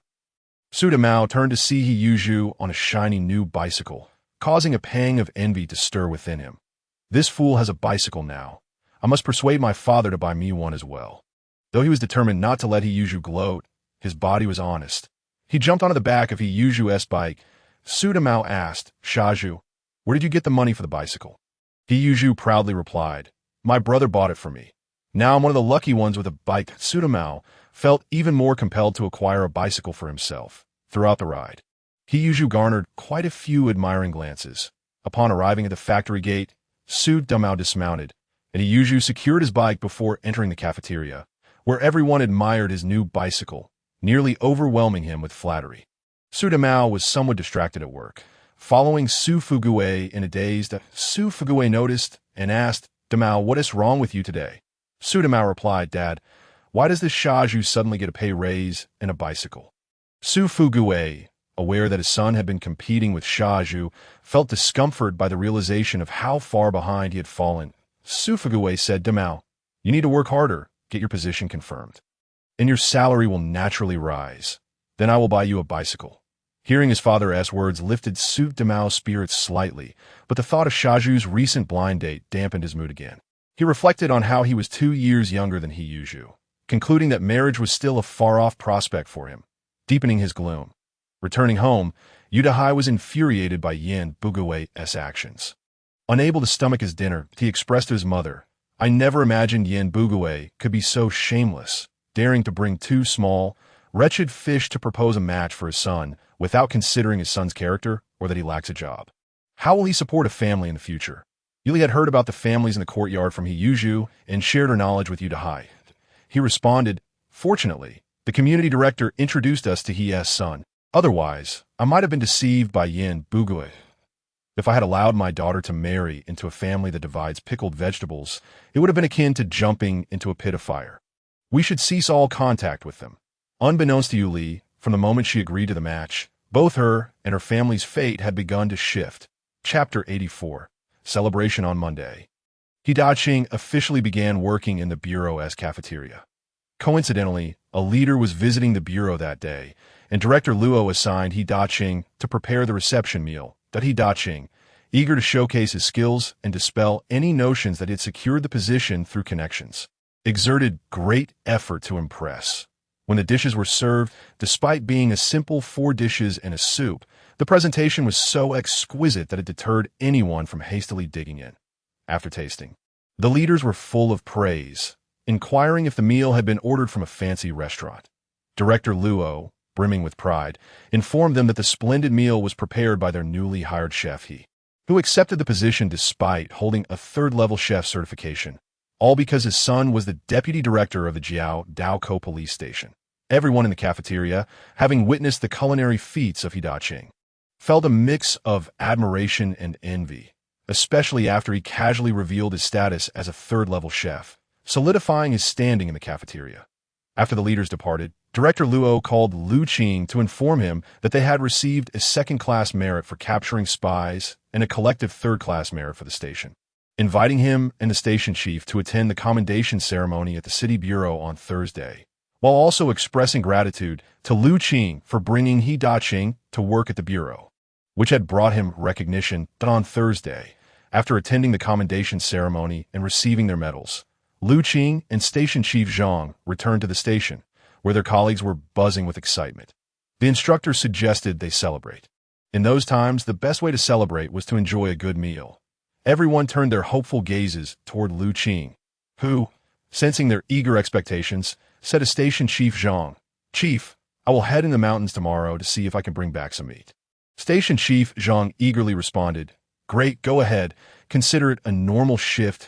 Su Damao turned to see He Yuju on a shiny new bicycle, causing a pang of envy to stir within him. "This fool has a bicycle now. I must persuade my father to buy me one as well." Though he was determined not to let He Yuju gloat, his body was honest. He jumped onto the back of He Yuju's bike. Su Damao asked, "Xiao, where did you get the money for the bicycle?" He Yuju proudly replied, "My brother bought it for me. Now I'm one of the lucky ones with a bike." Su Damao felt even more compelled to acquire a bicycle for himself. Throughout the ride, He Yuju garnered quite a few admiring glances. Upon arriving at the factory gate, Su Damao dismounted, and He Yuju secured his bike before entering the cafeteria, where everyone admired his new bicycle, nearly overwhelming him with flattery. Su Damao was somewhat distracted at work. Following Su Fugue in a daze, Su Fugue noticed and asked, "Damao, what is wrong with you today?" Su Damao replied, "Dad, why does this Xiao suddenly get a pay raise and a bicycle?" Su Fugue, aware that his son had been competing with Xiao, felt discomfort by the realization of how far behind he had fallen. Su Fugue said, "Damao, you need to work harder, get your position confirmed, and your salary will naturally rise. Then I will buy you a bicycle." Hearing his father's words lifted Su Damao's spirits slightly, but the thought of Xiao's recent blind date dampened his mood again. He reflected on how he was 2 years younger than He Yuju, concluding that marriage was still a far-off prospect for him, deepening his gloom. Returning home, Yudahai was infuriated by Yin Bugui's actions. Unable to stomach his dinner, he expressed to his mother, "I never imagined Yin Bugui could be so shameless, daring to bring 2 small, wretched fish to propose a match for his son without considering his son's character or that he lacks a job. How will he support a family in the future?" Yuli had heard about the families in the courtyard from He Yuju and shared her knowledge with Yudahai. He responded, "Fortunately, the community director introduced us to He's son. Otherwise, I might have been deceived by Yin Bugui. If I had allowed my daughter to marry into a family that divides pickled vegetables, it would have been akin to jumping into a pit of fire. We should cease all contact with them." Unbeknownst to Yuli, from the moment she agreed to the match, both her and her family's fate had begun to shift. Chapter 84. Celebration on Monday. He Daqing officially began working in the bureau's cafeteria. Coincidentally, a leader was visiting the bureau that day, and Director Luo assigned He Daqing to prepare the reception meal. He Daqing, eager to showcase his skills and dispel any notions that he had secured the position through connections, exerted great effort to impress. When the dishes were served, despite being a simple 4 dishes and a soup, the presentation was so exquisite that it deterred anyone from hastily digging in. After tasting, the leaders were full of praise, inquiring if the meal had been ordered from a fancy restaurant. Director Luo, brimming with pride, informed them that the splendid meal was prepared by their newly hired chef He, who accepted the position despite holding a 3rd-level chef certification, all because his son was the deputy director of the Jiao Daokou police station. Everyone in the cafeteria, having witnessed the culinary feats of He Daqing, felt a mix of admiration and envy, especially after he casually revealed his status as a third-level chef, solidifying his standing in the cafeteria. After the leaders departed, Director Luo called Lu Qing to inform him that they had received a second-class merit for capturing spies and a collective third-class merit for the station, inviting him and the station chief to attend the commendation ceremony at the city bureau on Thursday, while also expressing gratitude to Lu Qing for bringing He Daqing to work at the bureau, which had brought him recognition. But on Thursday, after attending the commendation ceremony and receiving their medals, Lu Qing and Station Chief Zhang returned to the station, where their colleagues were buzzing with excitement. The instructor suggested they celebrate. In those times, the best way to celebrate was to enjoy a good meal. Everyone turned their hopeful gazes toward Lu Qing, who, sensing their eager expectations, said to Station Chief Zhang, "Chief, I will head in the mountains tomorrow to see if I can bring back some meat." Station Chief Zhang eagerly responded, "Great, go ahead. Consider it a normal shift.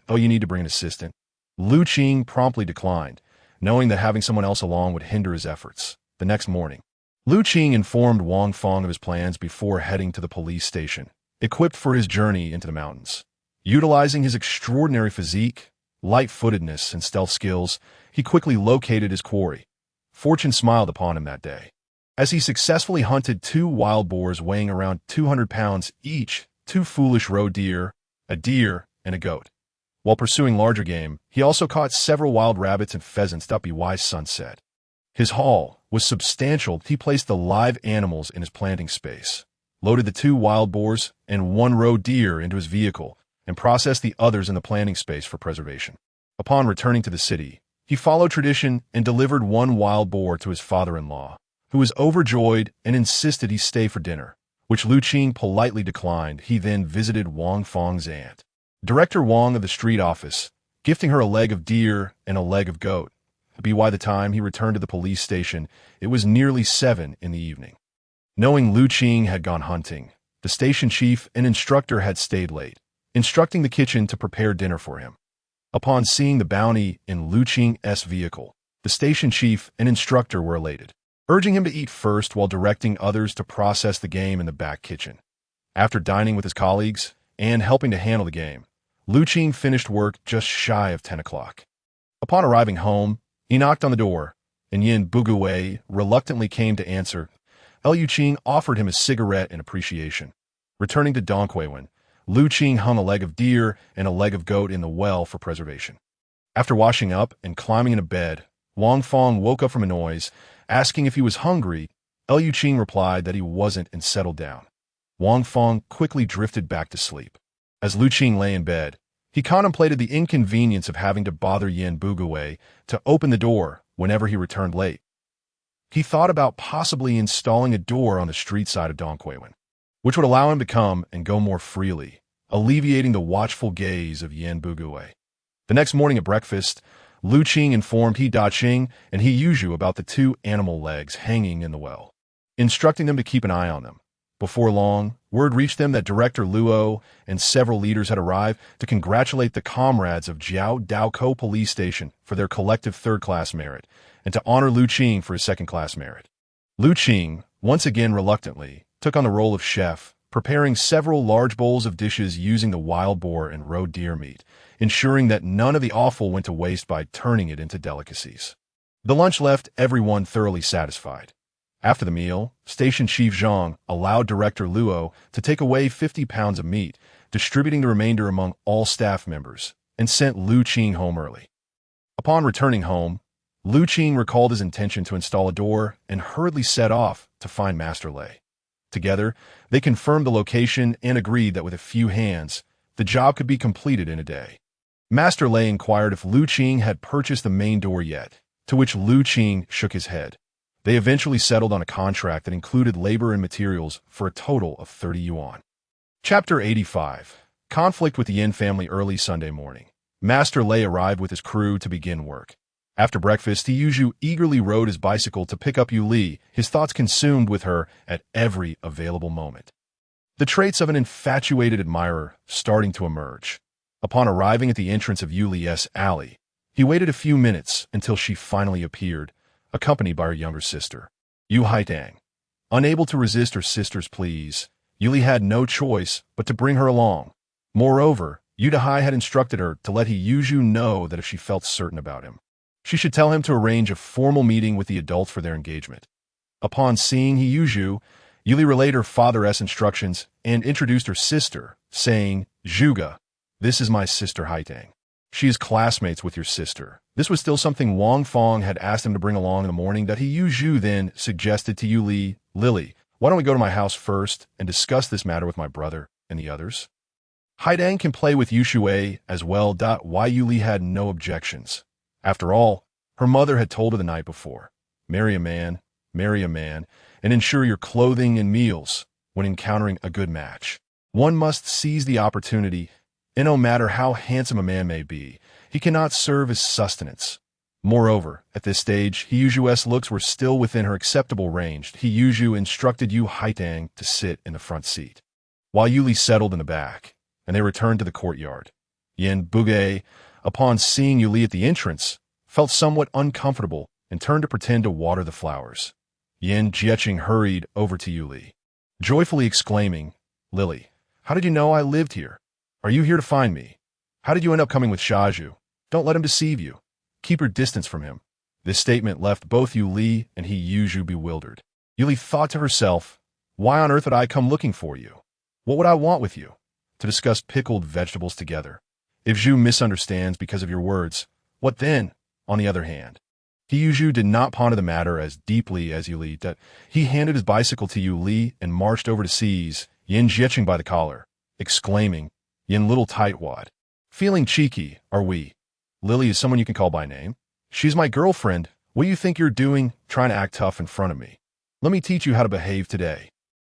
Oh, you need to bring an assistant." Lu Qing promptly declined, knowing that having someone else along would hinder his efforts. The next morning, Lu Qing informed Wang Fong of his plans before heading to the police station, equipped for his journey into the mountains. Utilizing his extraordinary physique, light-footedness, and stealth skills, he quickly located his quarry. Fortune smiled upon him that day, as he successfully hunted 2 wild boars weighing around 200 pounds each, 2 foolish roe deer, a deer, and a goat. While pursuing larger game, he also caught several wild rabbits and pheasants. Wise sunset. His haul was substantial. He placed the live animals in his planting space, loaded the 2 wild boars and 1 roe deer into his vehicle, and processed the others in the planting space for preservation. Upon returning to the city, he followed tradition and delivered 1 wild boar to his father-in-law, who was overjoyed and insisted he stay for dinner, which Lu Qing politely declined. He then visited Wang Fong's aunt, Director Wang of the street office, gifting her a leg of deer and a leg of goat. By the time he returned to the police station, it was nearly 7 in the evening. Knowing Lu Qing had gone hunting, the station chief and instructor had stayed late, instructing the kitchen to prepare dinner for him. Upon seeing the bounty in Lu Qing's vehicle, the station chief and instructor were elated, urging him to eat first while directing others to process the game in the back kitchen. After dining with his colleagues and helping to handle the game, Lu Qing finished work just shy of 10 o'clock. Upon arriving home, he knocked on the door, and Yin Bugui reluctantly came to answer. Lu Qing offered him a cigarette in appreciation. Returning to Dongquan, Lu Qing hung a leg of deer and a leg of goat in the well for preservation. After washing up and climbing into bed, Wang Fong woke up from a noise, asking if he was hungry. Lu Qing replied that he wasn't and settled down. Wang Fong quickly drifted back to sleep. As Lu Qing lay in bed, he contemplated the inconvenience of having to bother Yin Bugui to open the door whenever he returned late. He thought about possibly installing a door on the street side of Dongquan, which would allow him to come and go more freely, alleviating the watchful gaze of Yin Bugui. The next morning at breakfast, Lu Qing informed He Daqing and He Yuzhu about the 2 animal legs hanging in the well, instructing them to keep an eye on them. Before long, word reached them that Director Luo and several leaders had arrived to congratulate the comrades of Jiao Daokou Police Station for their collective third-class merit, and to honor Lu Qing for his second-class merit. Lu Qing, once again reluctantly, took on the role of chef, preparing several large bowls of dishes using the wild boar and roe deer meat, ensuring that none of the offal went to waste by turning it into delicacies. The lunch left everyone thoroughly satisfied. After the meal, Station Chief Zhang allowed Director Luo to take away 50 pounds of meat, distributing the remainder among all staff members, and sent Lu Qing home early. Upon returning home, Lu Qing recalled his intention to install a door and hurriedly set off to find Master Lei. Together, they confirmed the location and agreed that with a few hands, the job could be completed in a day. Master Lei inquired if Lu Qing had purchased the main door yet, to which Lu Qing shook his head. They eventually settled on a contract that included labor and materials for a total of 30 yuan. Chapter 85. Conflict with the Yin family. Early Sunday morning, Master Lei arrived with his crew to begin work. After breakfast, He Yuzhu eagerly rode his bicycle to pick up Yu Li, his thoughts consumed with her at every available moment. The traits of an infatuated admirer starting to emerge. Upon arriving at the entrance of Yu Li's alley, he waited a few minutes until she finally appeared, accompanied by her younger sister, Yu Haitang. Unable to resist her sister's pleas, Yuli had no choice but to bring her along. Moreover, Yu Dahai had instructed her to let He Yuzhu know that if she felt certain about him, she should tell him to arrange a formal meeting with the adults for their engagement. Upon seeing He Yuzhu, Yuli relayed her father's instructions and introduced her sister, saying, "Zhuge, this is my sister Haitang. She is classmates with your sister." This was still something Wang Fong had asked him to bring along in the morning that He Yuzhu then suggested to Yuli, "Lily, why don't we go to my house first and discuss this matter with my brother and the others?" Haidang can play with Yushui as well. Why Yuli had no objections. After all, her mother had told her the night before, marry a man, and ensure your clothing and meals when encountering a good match. One must seize the opportunity, and no matter how handsome a man may be, he cannot serve as sustenance. Moreover, at this stage, He Yuzhu's looks were still within her acceptable range. He Yuzhu instructed Yu Haitang to sit in the front seat, while Yuli settled in the back, and they returned to the courtyard. Yin Buge, upon seeing Yuli at the entrance, felt somewhat uncomfortable and turned to pretend to water the flowers. Yin Jieching hurried over to Yuli, joyfully exclaiming, "Lily, how did you know I lived here? Are you here to find me? How did you end up coming with Xiao? Don't let him deceive you. Keep your distance from him." This statement left both Yuli and He Yuzhu bewildered. Yuli thought to herself, "Why on earth would I come looking for you? What would I want with you? To discuss pickled vegetables together. If Zhu misunderstands because of your words, what then?" On the other hand, He Yuzhu did not ponder the matter as deeply as Yuli. He handed his bicycle to Yuli and marched over to seize Yin Jieching by the collar, exclaiming, "Yin little tightwad. Feeling cheeky, are we? Lily is someone you can call by name. She's my girlfriend. What do you think you're doing, trying to act tough in front of me? Let me teach you how to behave today."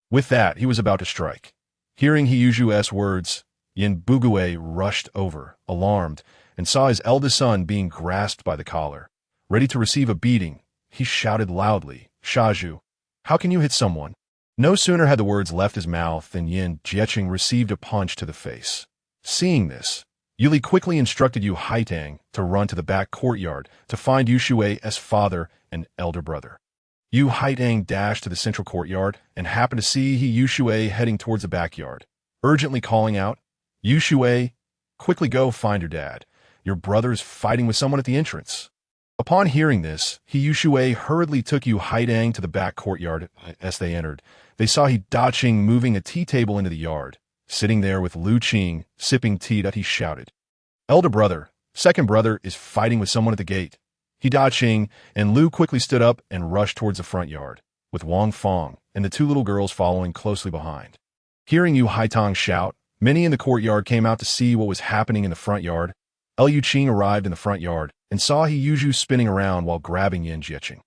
With that, he was about to strike. Hearing He Yuzhu's words, Yin Bugue rushed over, alarmed, and saw his eldest son being grasped by the collar. Ready to receive a beating, he shouted loudly, "Xiao, how can you hit someone?" No sooner had the words left his mouth than Yin Jieching received a punch to the face. Seeing this, Yuli quickly instructed Yu Haitang to run to the back courtyard to find Yushui's father and elder brother. Yu Haitang dashed to the central courtyard and happened to see He Yushui heading towards the backyard, urgently calling out, "Yushui, quickly go find your dad. Your brother's fighting with someone at the entrance." Upon hearing this, He Yushui hurriedly took Yu Haitang to the back courtyard. As they entered, they saw He Daqing moving a tea table into the yard. Sitting there with Lu Qing, sipping tea, he shouted, "Elder brother, second brother is fighting with someone at the gate." He Daqing and Lu quickly stood up and rushed towards the front yard, with Wang Fong and the two little girls following closely behind. Hearing Yu Haitang shout, many in the courtyard came out to see what was happening in the front yard. Liu Qing arrived in the front yard and saw He Yuzhu spinning around while grabbing Yin Jieching.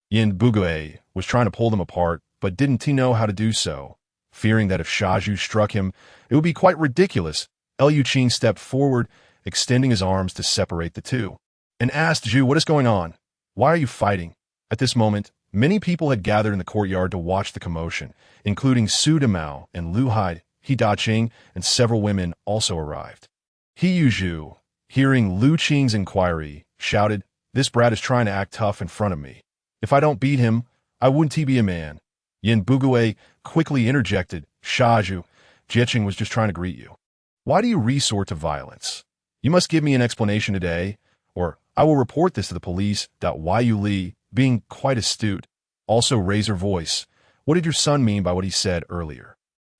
Yin Bugue was trying to pull them apart, but didn't he know how to do so? Fearing that if Xiao struck him, it would be quite ridiculous, Liu Qing stepped forward, extending his arms to separate the two, and asked Zhu, "What is going on? Why are you fighting?" At this moment, many people had gathered in the courtyard to watch the commotion, including Su Demao and Lu Hai. He Daqing and several women also arrived. He Yuzhu, hearing Lu Qing's inquiry, shouted, "This brat is trying to act tough in front of me. If I don't beat him, I wouldn't he be a man?" Yin Bugue quickly interjected, "Xiao, Jieching was just trying to greet you. Why do you resort to violence? You must give me an explanation today, or I will report this to the police." Yu Li, being quite astute, also raised her voice. "What did your son mean by what he said earlier?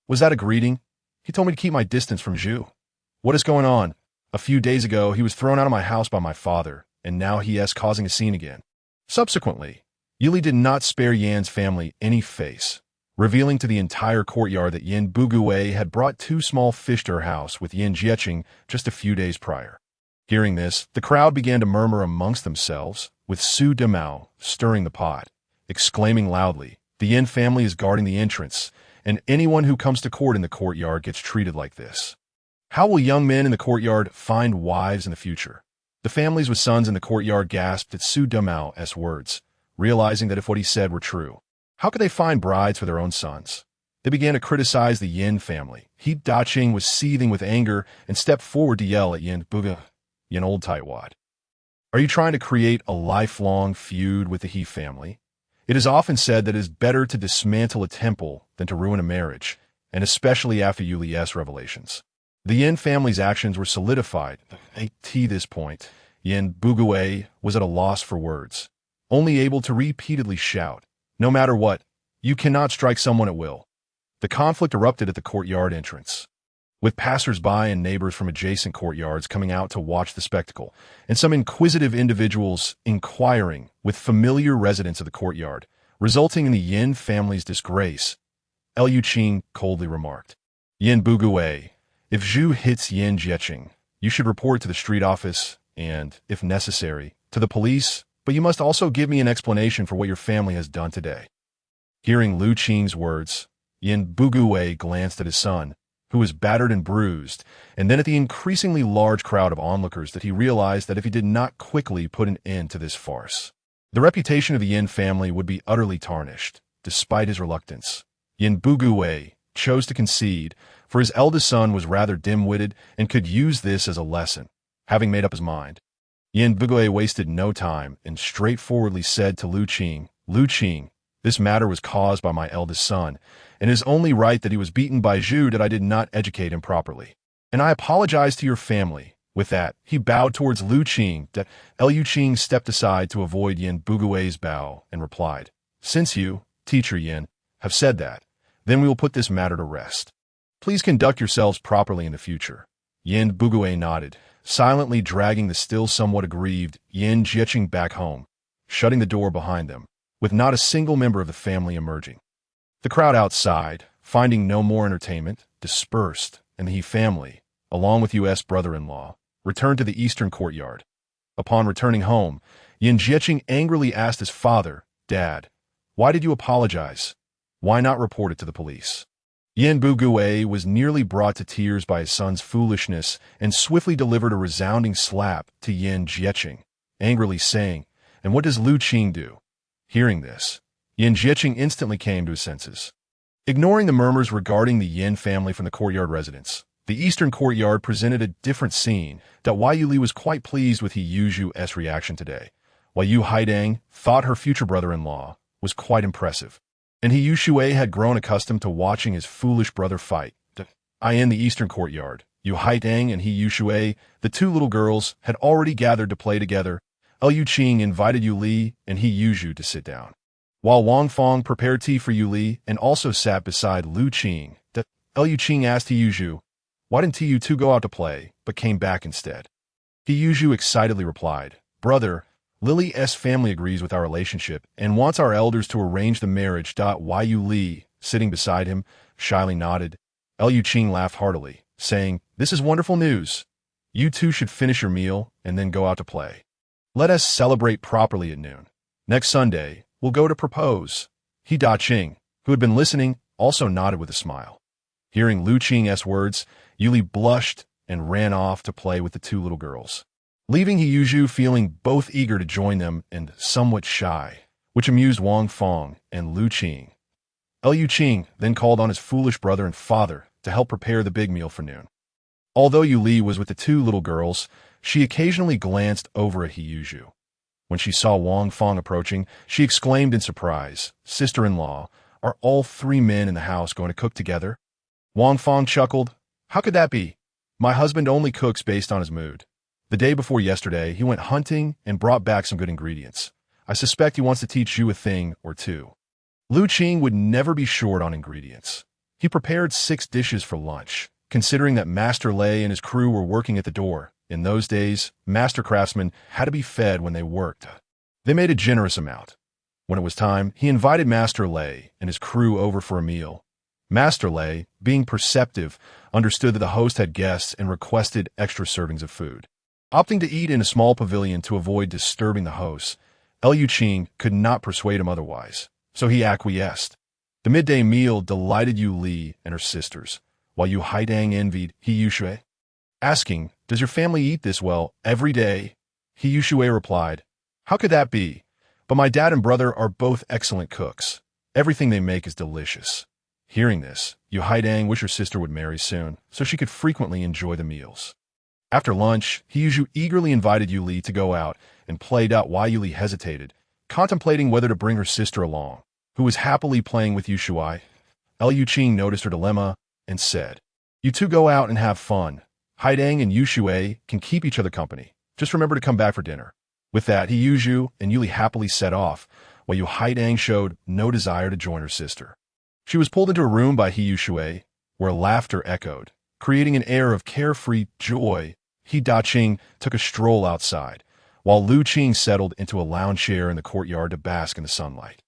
Was that a greeting? He told me to keep my distance from Zhu. What is going on? A few days ago, he was thrown out of my house by my father, and now he is causing a scene again." Subsequently, Yuli did not spare Yan's family any face, revealing to the entire courtyard that Yin Bugue had brought 2 small fish to her house with Yin Jieching just a few days prior. Hearing this, the crowd began to murmur amongst themselves, with Su Demao stirring the pot, exclaiming loudly, "The Yin family is guarding the entrance, and anyone who comes to court in the courtyard gets treated like this. How will young men in the courtyard find wives in the future?" The families with sons in the courtyard gasped at Su Demao's words, realizing that if what he said were true, how could they find brides for their own sons? They began to criticize the Yin family. He Daqing was seething with anger and stepped forward to yell at Yin Buge, "Yin old tightwad. Are you trying to create a lifelong feud with the He family? It is often said that it is better to dismantle a temple than to ruin a marriage, and especially after Yu Li's revelations. The Yin family's actions were solidified. At this point, Yin Bugui was at a loss for words, only able to repeatedly shout, "No matter what, you cannot strike someone at will." The conflict erupted at the courtyard entrance, with passers-by and neighbors from adjacent courtyards coming out to watch the spectacle, and some inquisitive individuals inquiring with familiar residents of the courtyard, resulting in the Yin family's disgrace. Liu Qing coldly remarked, "Yin Bugui, if Zhu hits Yin Jieqing, you should report to the street office and, if necessary, to the police, but you must also give me an explanation for what your family has done today." Hearing Liu Qing's words, Yin Bugui glanced at his son, who was battered and bruised, and then at the increasingly large crowd of onlookers that he realized that if he did not quickly put an end to this farce, the reputation of the Yin family would be utterly tarnished. Despite his reluctance, Yin Bugui chose to concede, for his eldest son was rather dim-witted and could use this as a lesson. Having made up his mind, Yin Bugui wasted no time and straightforwardly said to Liu Qing, "Liu Qing, this matter was caused by my eldest son, and it is only right that he was beaten by Zhu that I did not educate him properly. And I apologize to your family." With that, he bowed towards Liu Qing. Liu Qing stepped aside to avoid Yin Bugui's bow and replied, "Since you, teacher Yin, have said that, then we will put this matter to rest. Please conduct yourselves properly in the future." Yin Bugui nodded, silently dragging the still somewhat aggrieved Yin Jieqing back home, shutting the door behind them, with not a single member of the family emerging. The crowd outside, finding no more entertainment, dispersed, and the He family, along with U.S. brother-in-law, returned to the eastern courtyard. Upon returning home, Yin Jieqing angrily asked his father, "Dad, why did you apologize? Why not report it to the police?" Yin Bugui was nearly brought to tears by his son's foolishness and swiftly delivered a resounding slap to Yin Jieqing, angrily saying, "And what does Liu Qing do?" Hearing this, Yin Jieqing instantly came to his senses. Ignoring the murmurs regarding the Yin family from the courtyard residents, the eastern courtyard presented a different scene that Wei Yuli was quite pleased with He Yuzhu's reaction today, while Yu Haidang thought her future brother-in-law was quite impressive, and He Yushui had grown accustomed to watching his foolish brother fight. In the eastern courtyard, Yu Haidang and He Yushui, the two little girls, had already gathered to play together. Liu Qing invited Yu Li and He Yuzhu to sit down, while Wang Fong prepared tea for Yu Li and also sat beside Liu Qing. Liu Qing asked He Yuzhu, "Why didn't you two go out to play, but came back instead?" He Yuzhu excitedly replied, "Brother, Lily's family agrees with our relationship and wants our elders to arrange the marriage." Yu Li, sitting beside him, shyly nodded. Liu Qing laughed heartily, saying, "This is wonderful news. You two should finish your meal and then go out to play. Let us celebrate properly at noon. Next Sunday, we'll go to propose." He Qing, who had been listening, also nodded with a smile. Hearing Liu Qing's words, Yuli blushed and ran off to play with the two little girls, leaving He Yuzhu feeling both eager to join them and somewhat shy, which amused Wang Fong and Liu Qing. Liu Qing then called on his foolish brother and father to help prepare the big meal for noon. Although Yu Li was with the two little girls, she occasionally glanced over at He Yuzhu. When she saw Wang Fong approaching, she exclaimed in surprise, "Sister-in-law, are all three men in the house going to cook together?" Wang Fong chuckled, "How could that be? My husband only cooks based on his mood. The day before yesterday, he went hunting and brought back some good ingredients. I suspect he wants to teach you a thing or two." Liu Qing would never be short on ingredients. He prepared 6 dishes for lunch, considering that Master Lei and his crew were working at the door. In those days, master craftsmen had to be fed when they worked. They made a generous amount. When it was time, he invited Master Lei and his crew over for a meal. Master Lei, being perceptive, understood that the host had guests and requested extra servings of food. Opting to eat in a small pavilion to avoid disturbing the host, Liu Qing could not persuade him otherwise, so he acquiesced. The midday meal delighted Yu Li and her sisters, while Yu Haidang envied He Yushui. Asking, "Does your family eat this well every day?" He Yushui replied, "How could that be? But my dad and brother are both excellent cooks. Everything they make is delicious." Hearing this, Yu Haidang wished her sister would marry soon, so she could frequently enjoy the meals. After lunch, He Yuzhu eagerly invited Yu Li to go out and played out why Yu Li hesitated, contemplating whether to bring her sister along, who was happily playing with Yu Shuai. Liu Qing noticed her dilemma and said, "You two go out and have fun. Haidang and Yu Shuai can keep each other company. Just remember to come back for dinner." With that, He Yuzhu and Yu Li happily set off, while Yu Haidang showed no desire to join her sister. She was pulled into a room by He Yushui, where laughter echoed, creating an air of carefree joy. He Daqing took a stroll outside, while Lu Qing settled into a lounge chair in the courtyard to bask in the sunlight.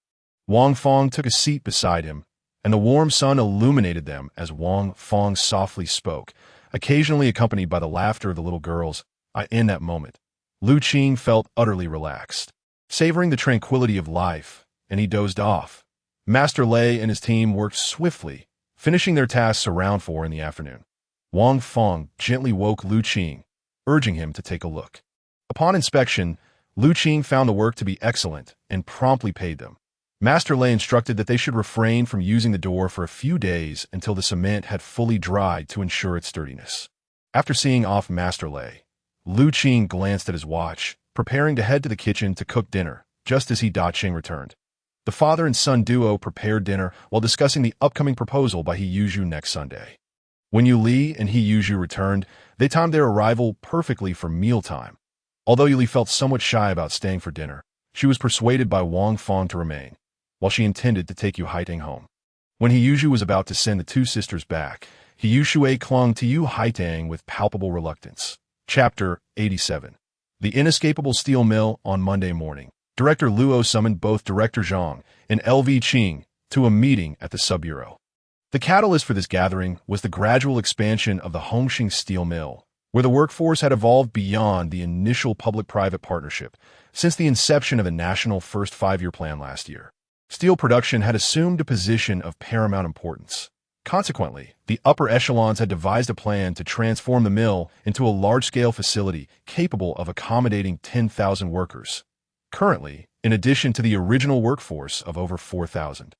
Wang Fong took a seat beside him, and the warm sun illuminated them as Wang Fong softly spoke, occasionally accompanied by the laughter of the little girls. In that moment, Lu Qing felt utterly relaxed, savoring the tranquility of life, and he dozed off. Master Lei and his team worked swiftly, finishing their tasks around 4 in the afternoon. Wang Fong gently woke Lu Qing, urging him to take a look. Upon inspection, Lu Qing found the work to be excellent and promptly paid them. Master Lei instructed that they should refrain from using the door for a few days until the cement had fully dried to ensure its sturdiness. After seeing off Master Lei, Lu Qing glanced at his watch, preparing to head to the kitchen to cook dinner, just as He Daqing returned. The father and son duo prepared dinner while discussing the upcoming proposal by He Yuzhu next Sunday. When Yu Li and He Yuzhu returned, they timed their arrival perfectly for mealtime. Although Yu Li felt somewhat shy about staying for dinner, she was persuaded by Wang Fong to remain, while she intended to take Yu Haidang home. When He Yuzhu was about to send the two sisters back, He Yushui clung to Yu Haidang with palpable reluctance. Chapter 87. The Inescapable Steel Mill. On Monday morning, Director Luo summoned both Director Zhang and LV Qing to a meeting at the Sub-Bureau. The catalyst for this gathering was the gradual expansion of the Hongqing Steel Mill, where the workforce had evolved beyond the initial public-private partnership since the inception of the national first 5-year plan last year. Steel production had assumed a position of paramount importance. Consequently, the upper echelons had devised a plan to transform the mill into a large-scale facility capable of accommodating 10,000 workers. Currently, in addition to the original workforce of over 4,000.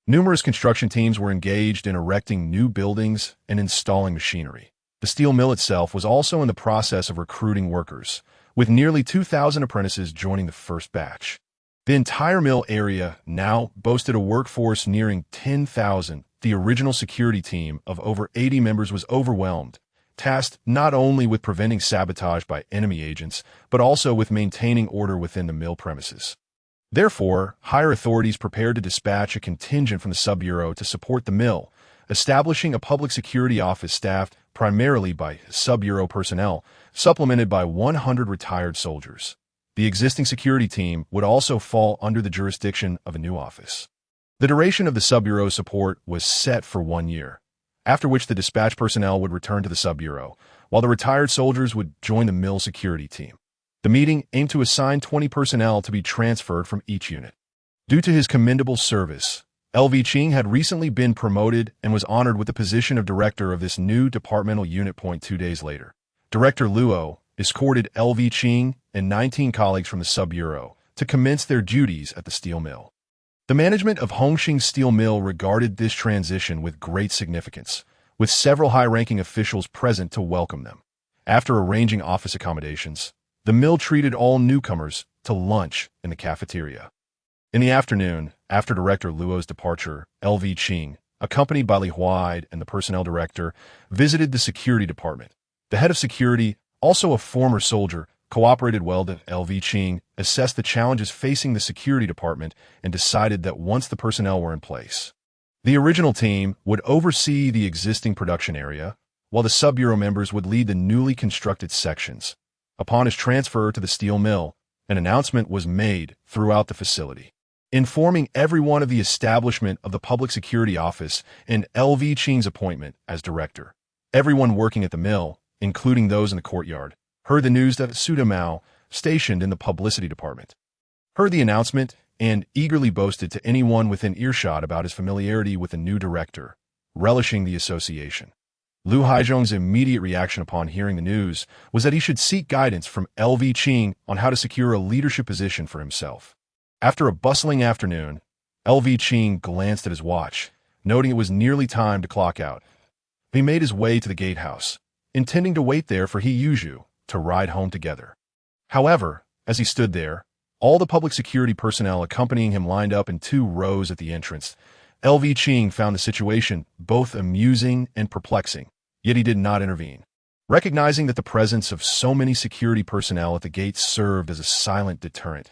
Numerous construction teams were engaged in erecting new buildings and installing machinery. The steel mill itself was also in the process of recruiting workers, with nearly 2,000 apprentices joining the first batch. The entire mill area now boasted a workforce nearing 10,000. The original security team of over 80 members was overwhelmed, tasked not only with preventing sabotage by enemy agents, but also with maintaining order within the mill premises. Therefore, higher authorities prepared to dispatch a contingent from the Sub-Bureau to support the mill, establishing a public security office staffed primarily by Sub-Bureau personnel, supplemented by 100 retired soldiers. The existing security team would also fall under the jurisdiction of a new office. The duration of the Sub-Bureau support was set for 1 year, after which the dispatch personnel would return to the Sub-Bureau, while the retired soldiers would join the mill security team. The meeting aimed to assign 20 personnel to be transferred from each unit. Due to his commendable service, LV Qing had recently been promoted and was honored with the position of director of this new departmental unit. 2 days later, Director Luo escorted LV Qing and 19 colleagues from the Sub-Bureau to commence their duties at the steel mill. The management of Hongqing Steel Mill regarded this transition with great significance, with several high-ranking officials present to welcome them. After arranging office accommodations, the mill treated all newcomers to lunch in the cafeteria. In the afternoon, after Director Luo's departure, LV Qing, accompanied by Li Huaid and the personnel director, visited the security department. The head of security, also a former soldier, cooperated well with LV Qing, assessed the challenges facing the security department, and decided that once the personnel were in place, the original team would oversee the existing production area, while the Sub-Bureau members would lead the newly constructed sections. Upon his transfer to the steel mill, an announcement was made throughout the facility, informing everyone of the establishment of the Public Security Office and LV Qing's appointment as director. Everyone working at the mill, including those in the courtyard, heard the news that Su Mao, stationed in the publicity department, heard the announcement and eagerly boasted to anyone within earshot about his familiarity with the new director, relishing the association. Lu Haizhong's immediate reaction upon hearing the news was that he should seek guidance from LV Qing on how to secure a leadership position for himself. After a bustling afternoon, LV Qing glanced at his watch, noting it was nearly time to clock out. He made his way to the gatehouse, intending to wait there for He Yuzhu to ride home together. However, as he stood there, all the public security personnel accompanying him lined up in 2 rows at the entrance. LV Qing found the situation both amusing and perplexing, yet he did not intervene. Recognizing that the presence of so many security personnel at the gates served as a silent deterrent,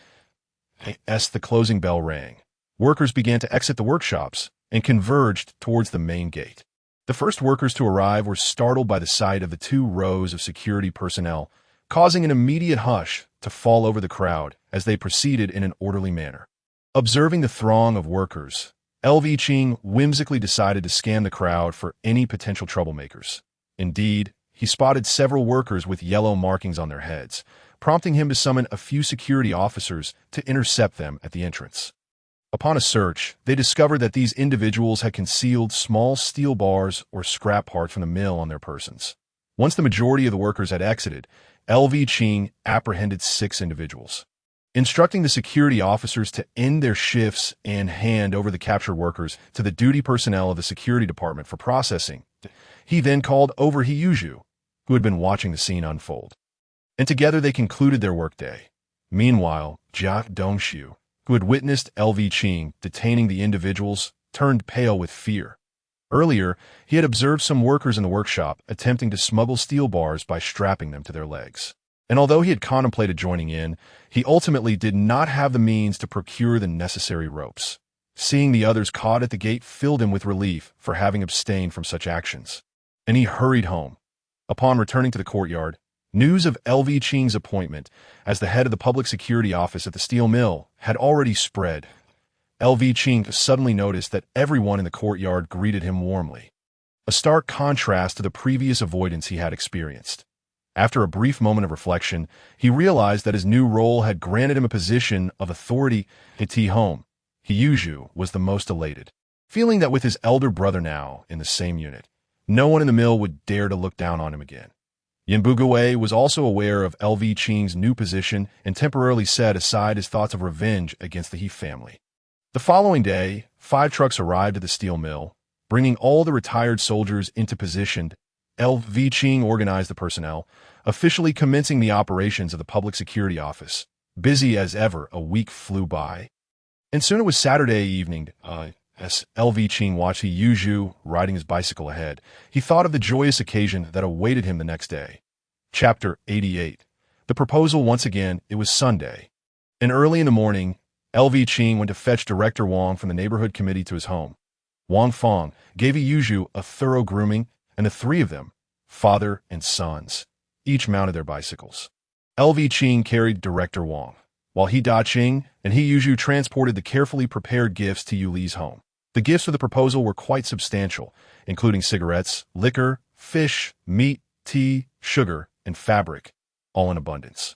as the closing bell rang, workers began to exit the workshops and converged towards the main gate. The first workers to arrive were startled by the sight of the 2 rows of security personnel, causing an immediate hush to fall over the crowd as they proceeded in an orderly manner. Observing the throng of workers, LV Qing whimsically decided to scan the crowd for any potential troublemakers. Indeed, he spotted several workers with yellow markings on their heads, prompting him to summon a few security officers to intercept them at the entrance. Upon a search, they discovered that these individuals had concealed small steel bars or scrap parts from the mill on their persons. Once the majority of the workers had exited, LV Qing apprehended 6 individuals. Instructing the security officers to end their shifts and hand over the captured workers to the duty personnel of the security department for processing, he then called over He Yuzhu, who had been watching the scene unfold. And together they concluded their workday. Meanwhile, Jia Dongxiu, who had witnessed LV Qing detaining the individuals, turned pale with fear. Earlier, he had observed some workers in the workshop attempting to smuggle steel bars by strapping them to their legs. And although he had contemplated joining in, he ultimately did not have the means to procure the necessary ropes. Seeing the others caught at the gate filled him with relief for having abstained from such actions. And he hurried home. Upon returning to the courtyard, news of LV Qing's appointment as the head of the public security office at the steel mill had already spread. LV Qing suddenly noticed that everyone in the courtyard greeted him warmly, a stark contrast to the previous avoidance he had experienced. After a brief moment of reflection, he realized that his new role had granted him a position of authority at home. He Yuzhu was the most elated, feeling that with his elder brother now in the same unit, no one in the mill would dare to look down on him again. Yanbugue was also aware of LV Qing's new position and temporarily set aside his thoughts of revenge against the He family. The following day, 5 trucks arrived at the steel mill, bringing all the retired soldiers into position. LV Qing organized the personnel, officially commencing the operations of the public security office. Busy as ever, a week flew by. And soon it was Saturday evening. As LV Qing watched He Yuzhu riding his bicycle ahead, he thought of the joyous occasion that awaited him the next day. Chapter 88. The proposal once again. It was Sunday. And early in the morning, LV Qing went to fetch Director Wang from the neighborhood committee to his home. Wang Feng gave He Yuzhu a thorough grooming, and the 3 of them, father and sons, each mounted their bicycles. LV Qing carried Director Wang, while He Qing and He Yuzhu transported the carefully prepared gifts to Yu Li's home. The gifts for the proposal were quite substantial, including cigarettes, liquor, fish, meat, tea, sugar, and fabric, all in abundance.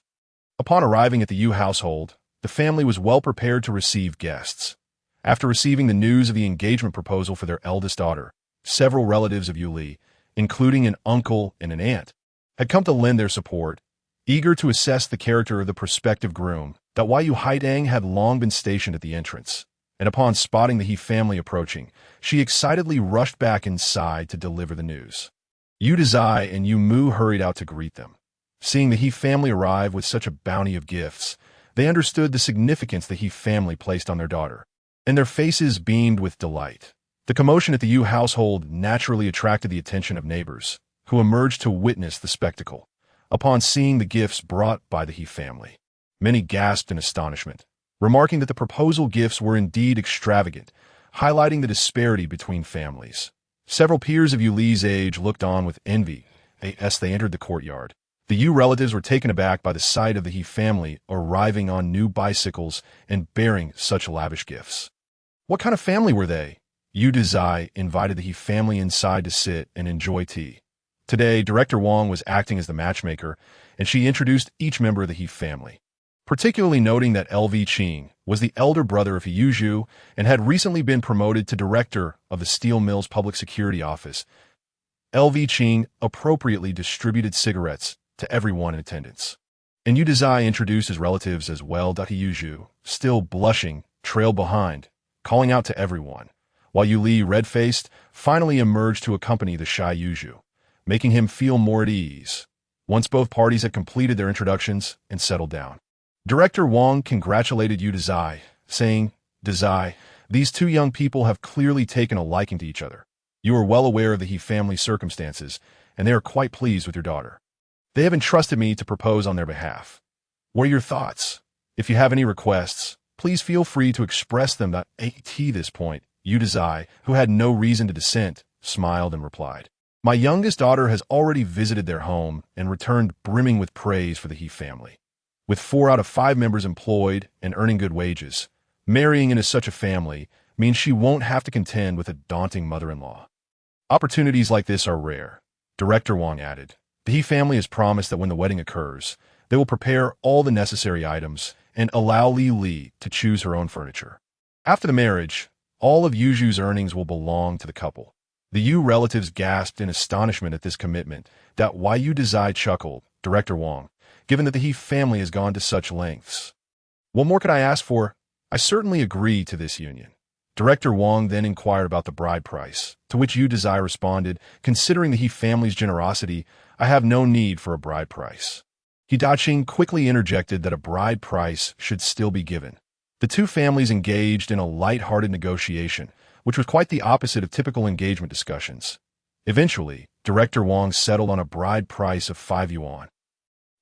Upon arriving at the Yu household, the family was well prepared to receive guests. After receiving the news of the engagement proposal for their eldest daughter, several relatives of Yu Li, including an uncle and an aunt, had come to lend their support, eager to assess the character of the prospective groom. That Yu Haidang had long been stationed at the entrance, and upon spotting the He family approaching, she excitedly rushed back inside to deliver the news. Yu Dezai and Yu Mu hurried out to greet them. Seeing the He family arrive with such a bounty of gifts, they understood the significance the He family placed on their daughter, and their faces beamed with delight. The commotion at the Yu household naturally attracted the attention of neighbors, who emerged to witness the spectacle. Upon seeing the gifts brought by the He family, many gasped in astonishment, remarking that the proposal gifts were indeed extravagant, highlighting the disparity between families. Several peers of Yu Li's age looked on with envy as they entered the courtyard. The Yu relatives were taken aback by the sight of the He family arriving on new bicycles and bearing such lavish gifts. What kind of family were they? Yu Dezai invited the He family inside to sit and enjoy tea. Today, Director Wang was acting as the matchmaker, and she introduced each member of the He family, particularly noting that LV Qing was the elder brother of He Yuzhu and had recently been promoted to director of the steel mill's public security office. LV Qing appropriately distributed cigarettes to everyone in attendance. And Yu Dezai introduced his relatives as well. He Yuzhu, still blushing, trailed behind, calling out to everyone, while Yu Li, red-faced, finally emerged to accompany the shy Yuzhu. making him feel more at ease, once both parties had completed their introductions and settled down. Director Wang congratulated Yu Dezai, saying, "Dezai, these two young people have clearly taken a liking to each other. You are well aware of the He family's circumstances, and they are quite pleased with your daughter. They have entrusted me to propose on their behalf. What are your thoughts? If you have any requests, please feel free to express them." At this point, Yu Dezai, who had no reason to dissent, smiled and replied, "My youngest daughter has already visited their home and returned brimming with praise for the He family. With 4 out of 5 members employed and earning good wages, marrying into such a family means she won't have to contend with a daunting mother-in-law. Opportunities like this are rare," Director Wang added. "The He family has promised that when the wedding occurs, they will prepare all the necessary items and allow Li to choose her own furniture. After the marriage, all of Yuju's earnings will belong to the couple." The Yu relatives gasped in astonishment at this commitment. That why Yu Dezai chuckled, Director Wang, given that the He family has gone to such lengths. "What more could I ask for? I certainly agree to this union." Director Wang then inquired about the bride price, to which Yu Dezai responded, "Considering the He family's generosity, I have no need for a bride price." He Daqing quickly interjected that a bride price should still be given. The two families engaged in a light-hearted negotiation, which was quite the opposite of typical engagement discussions. Eventually, Director Wang settled on a bride price of 5 yuan.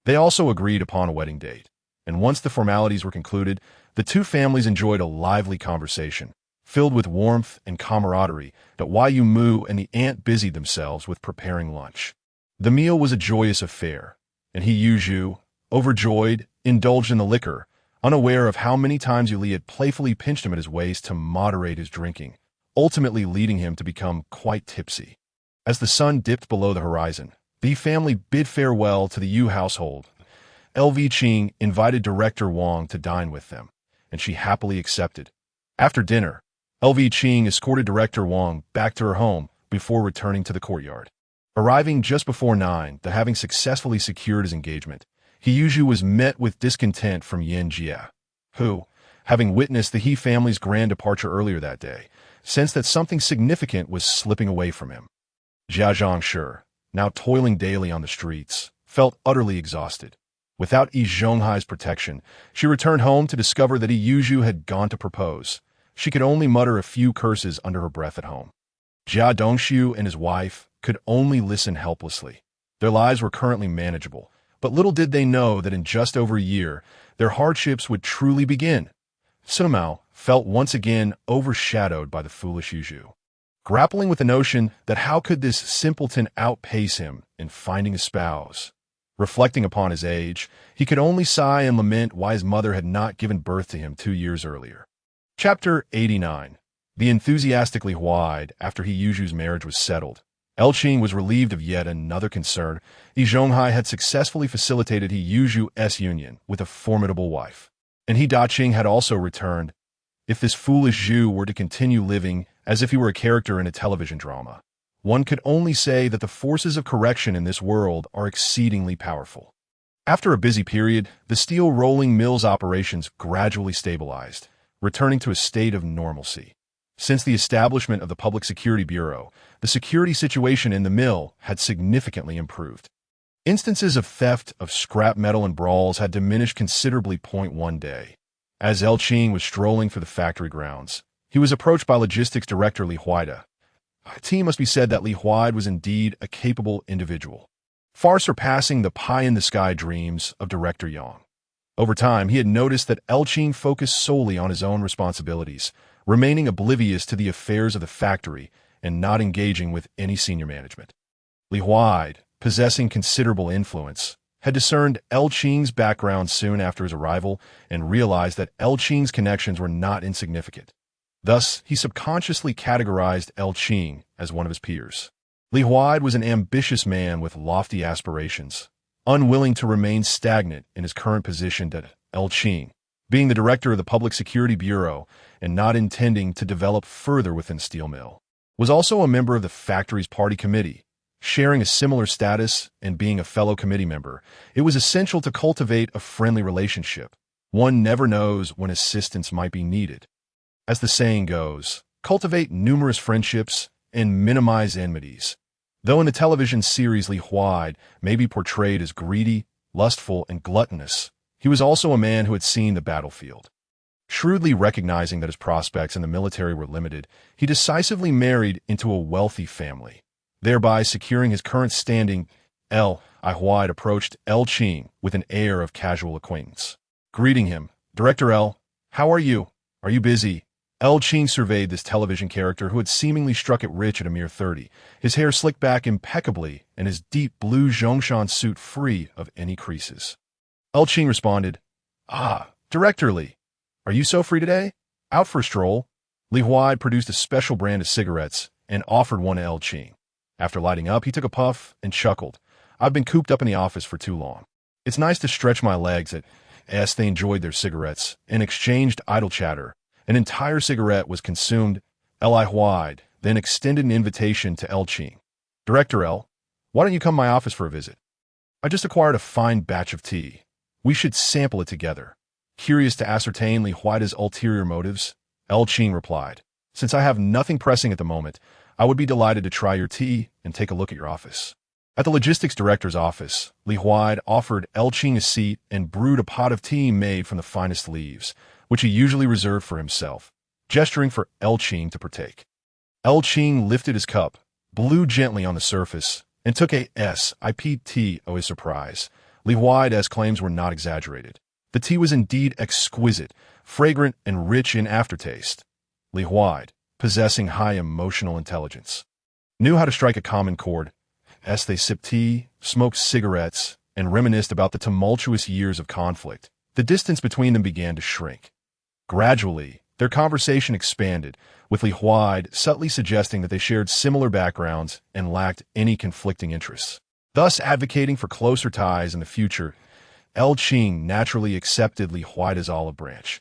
They also agreed upon a wedding date, and once the formalities were concluded, the two families enjoyed a lively conversation, filled with warmth and camaraderie, that Yu Mu and the aunt busied themselves with preparing lunch. The meal was a joyous affair, and Yuju, overjoyed, indulged in the liquor, unaware of how many times Yu Li had playfully pinched him at his waist to moderate his drinking, ultimately leading him to become quite tipsy. As the sun dipped below the horizon, the family bid farewell to the Yu household. LV Qing invited Director Wang to dine with them, and she happily accepted. After dinner, LV Qing escorted Director Wang back to her home before returning to the courtyard. Arriving just before 9, having successfully secured his engagement, Yuju was met with discontent from Yan Jia, who, having witnessed the He family's grand departure earlier that day, sensed that something significant was slipping away from him. Xiao Jiang, now toiling daily on the streets, felt utterly exhausted. Without Yi Zhonghai's protection, she returned home to discover that Yuju had gone to propose. She could only mutter a few curses under her breath at home. Jia Dongxiu and his wife could only listen helplessly. Their lives were currently manageable, but little did they know that in just over a year, their hardships would truly begin. Sima felt once again overshadowed by the foolish Yuju, grappling with the notion that how could this simpleton outpace him in finding a spouse. Reflecting upon his age, he could only sigh and lament why his mother had not given birth to him 2 years earlier. Chapter 89. The enthusiastically wide after Yuju's marriage was settled. Elqing was relieved of yet another concern. Yi Zhonghai had successfully facilitated Yuju's union with a formidable wife, and Daqing had also returned. If this foolish Zhu were to continue living as if he were a character in a television drama, one could only say that the forces of correction in this world are exceedingly powerful. After a busy period, the steel rolling mill's operations gradually stabilized, returning to a state of normalcy. Since the establishment of the Public Security Bureau, the security situation in the mill had significantly improved. Instances of theft of scrap metal and brawls had diminished considerably. One day, as Elqing was strolling through the factory grounds, he was approached by Logistics Director Li Huida. It must be said that Li Huida was indeed a capable individual, far surpassing the pie-in-the-sky dreams of Director Yang. Over time, he had noticed that Elqing focused solely on his own responsibilities, remaining oblivious to the affairs of the factory and not engaging with any senior management. Li Huida, possessing considerable influence, had discerned Elqing's background soon after his arrival and realized that Elqing's connections were not insignificant. Thus, he subconsciously categorized Elqing as one of his peers. Li Huida was an ambitious man with lofty aspirations, unwilling to remain stagnant in his current position. Elqing, being the director of the Public Security Bureau and not intending to develop further within steel mill, was also a member of the factory's party committee. Sharing a similar status and being a fellow committee member, it was essential to cultivate a friendly relationship. One never knows when assistance might be needed. As the saying goes, cultivate numerous friendships and minimize enmities. Though in the television series Li Huai may be portrayed as greedy, lustful, and gluttonous, he was also a man who had seen the battlefield. Shrewdly recognizing that his prospects in the military were limited, he decisively married into a wealthy family, thereby securing his current standing. Li Huai approached Qing with an air of casual acquaintance. Greeting him, "Director L, how are you? Are you busy?" Qing surveyed this television character who had seemingly struck it rich at a mere 30, his hair slicked back impeccably and his deep blue Zhongshan suit free of any creases. Qing responded, "Ah, Director Li, are you so free today? Out for a stroll?" Li Huai produced a special brand of cigarettes and offered one to Qing. After lighting up, he took a puff and chuckled. "I've been cooped up in the office for too long. It's nice to stretch my legs." As they enjoyed their cigarettes and exchanged idle chatter, an entire cigarette was consumed. Li Huai then extended an invitation to Qing. "Director L, why don't you come to my office for a visit? I just acquired a fine batch of tea. We should sample it together." Curious to ascertain Li Huai's ulterior motives, Qing replied, "Since I have nothing pressing at the moment, I would be delighted to try your tea and take a look at your office." At the logistics director's office, Li Huai offered Qing a seat and brewed a pot of tea made from the finest leaves, which he usually reserved for himself, gesturing for Qing to partake. Qing lifted his cup, blew gently on the surface, and took a sip tea. Oh, his surprise. Li Huai's claims were not exaggerated. The tea was indeed exquisite, fragrant, and rich in aftertaste. Li Huai, possessing high emotional intelligence, knew how to strike a common chord. As they sipped tea, smoked cigarettes, and reminisced about the tumultuous years of conflict, the distance between them began to shrink. Gradually, their conversation expanded, with Li Huai subtly suggesting that they shared similar backgrounds and lacked any conflicting interests, thus advocating for closer ties in the future. Qing naturally accepted Li Huai's olive branch.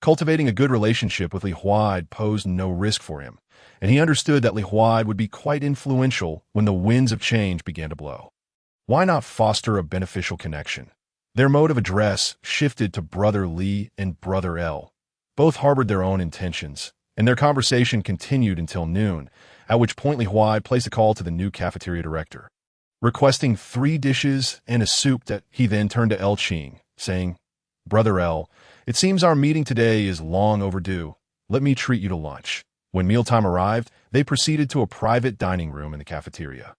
Cultivating a good relationship with Li Huai posed no risk for him, and he understood that Li Huai would be quite influential when the winds of change began to blow. Why not foster a beneficial connection? Their mode of address shifted to Brother Li and Brother L. Both harbored their own intentions, and their conversation continued until noon, at which point Li Huai placed a call to the new cafeteria director, requesting 3 dishes and a soup. That he then turned to Qing, saying, "Brother L, it seems our meeting today is long overdue. Let me treat you to lunch." When mealtime arrived, they proceeded to a private dining room in the cafeteria.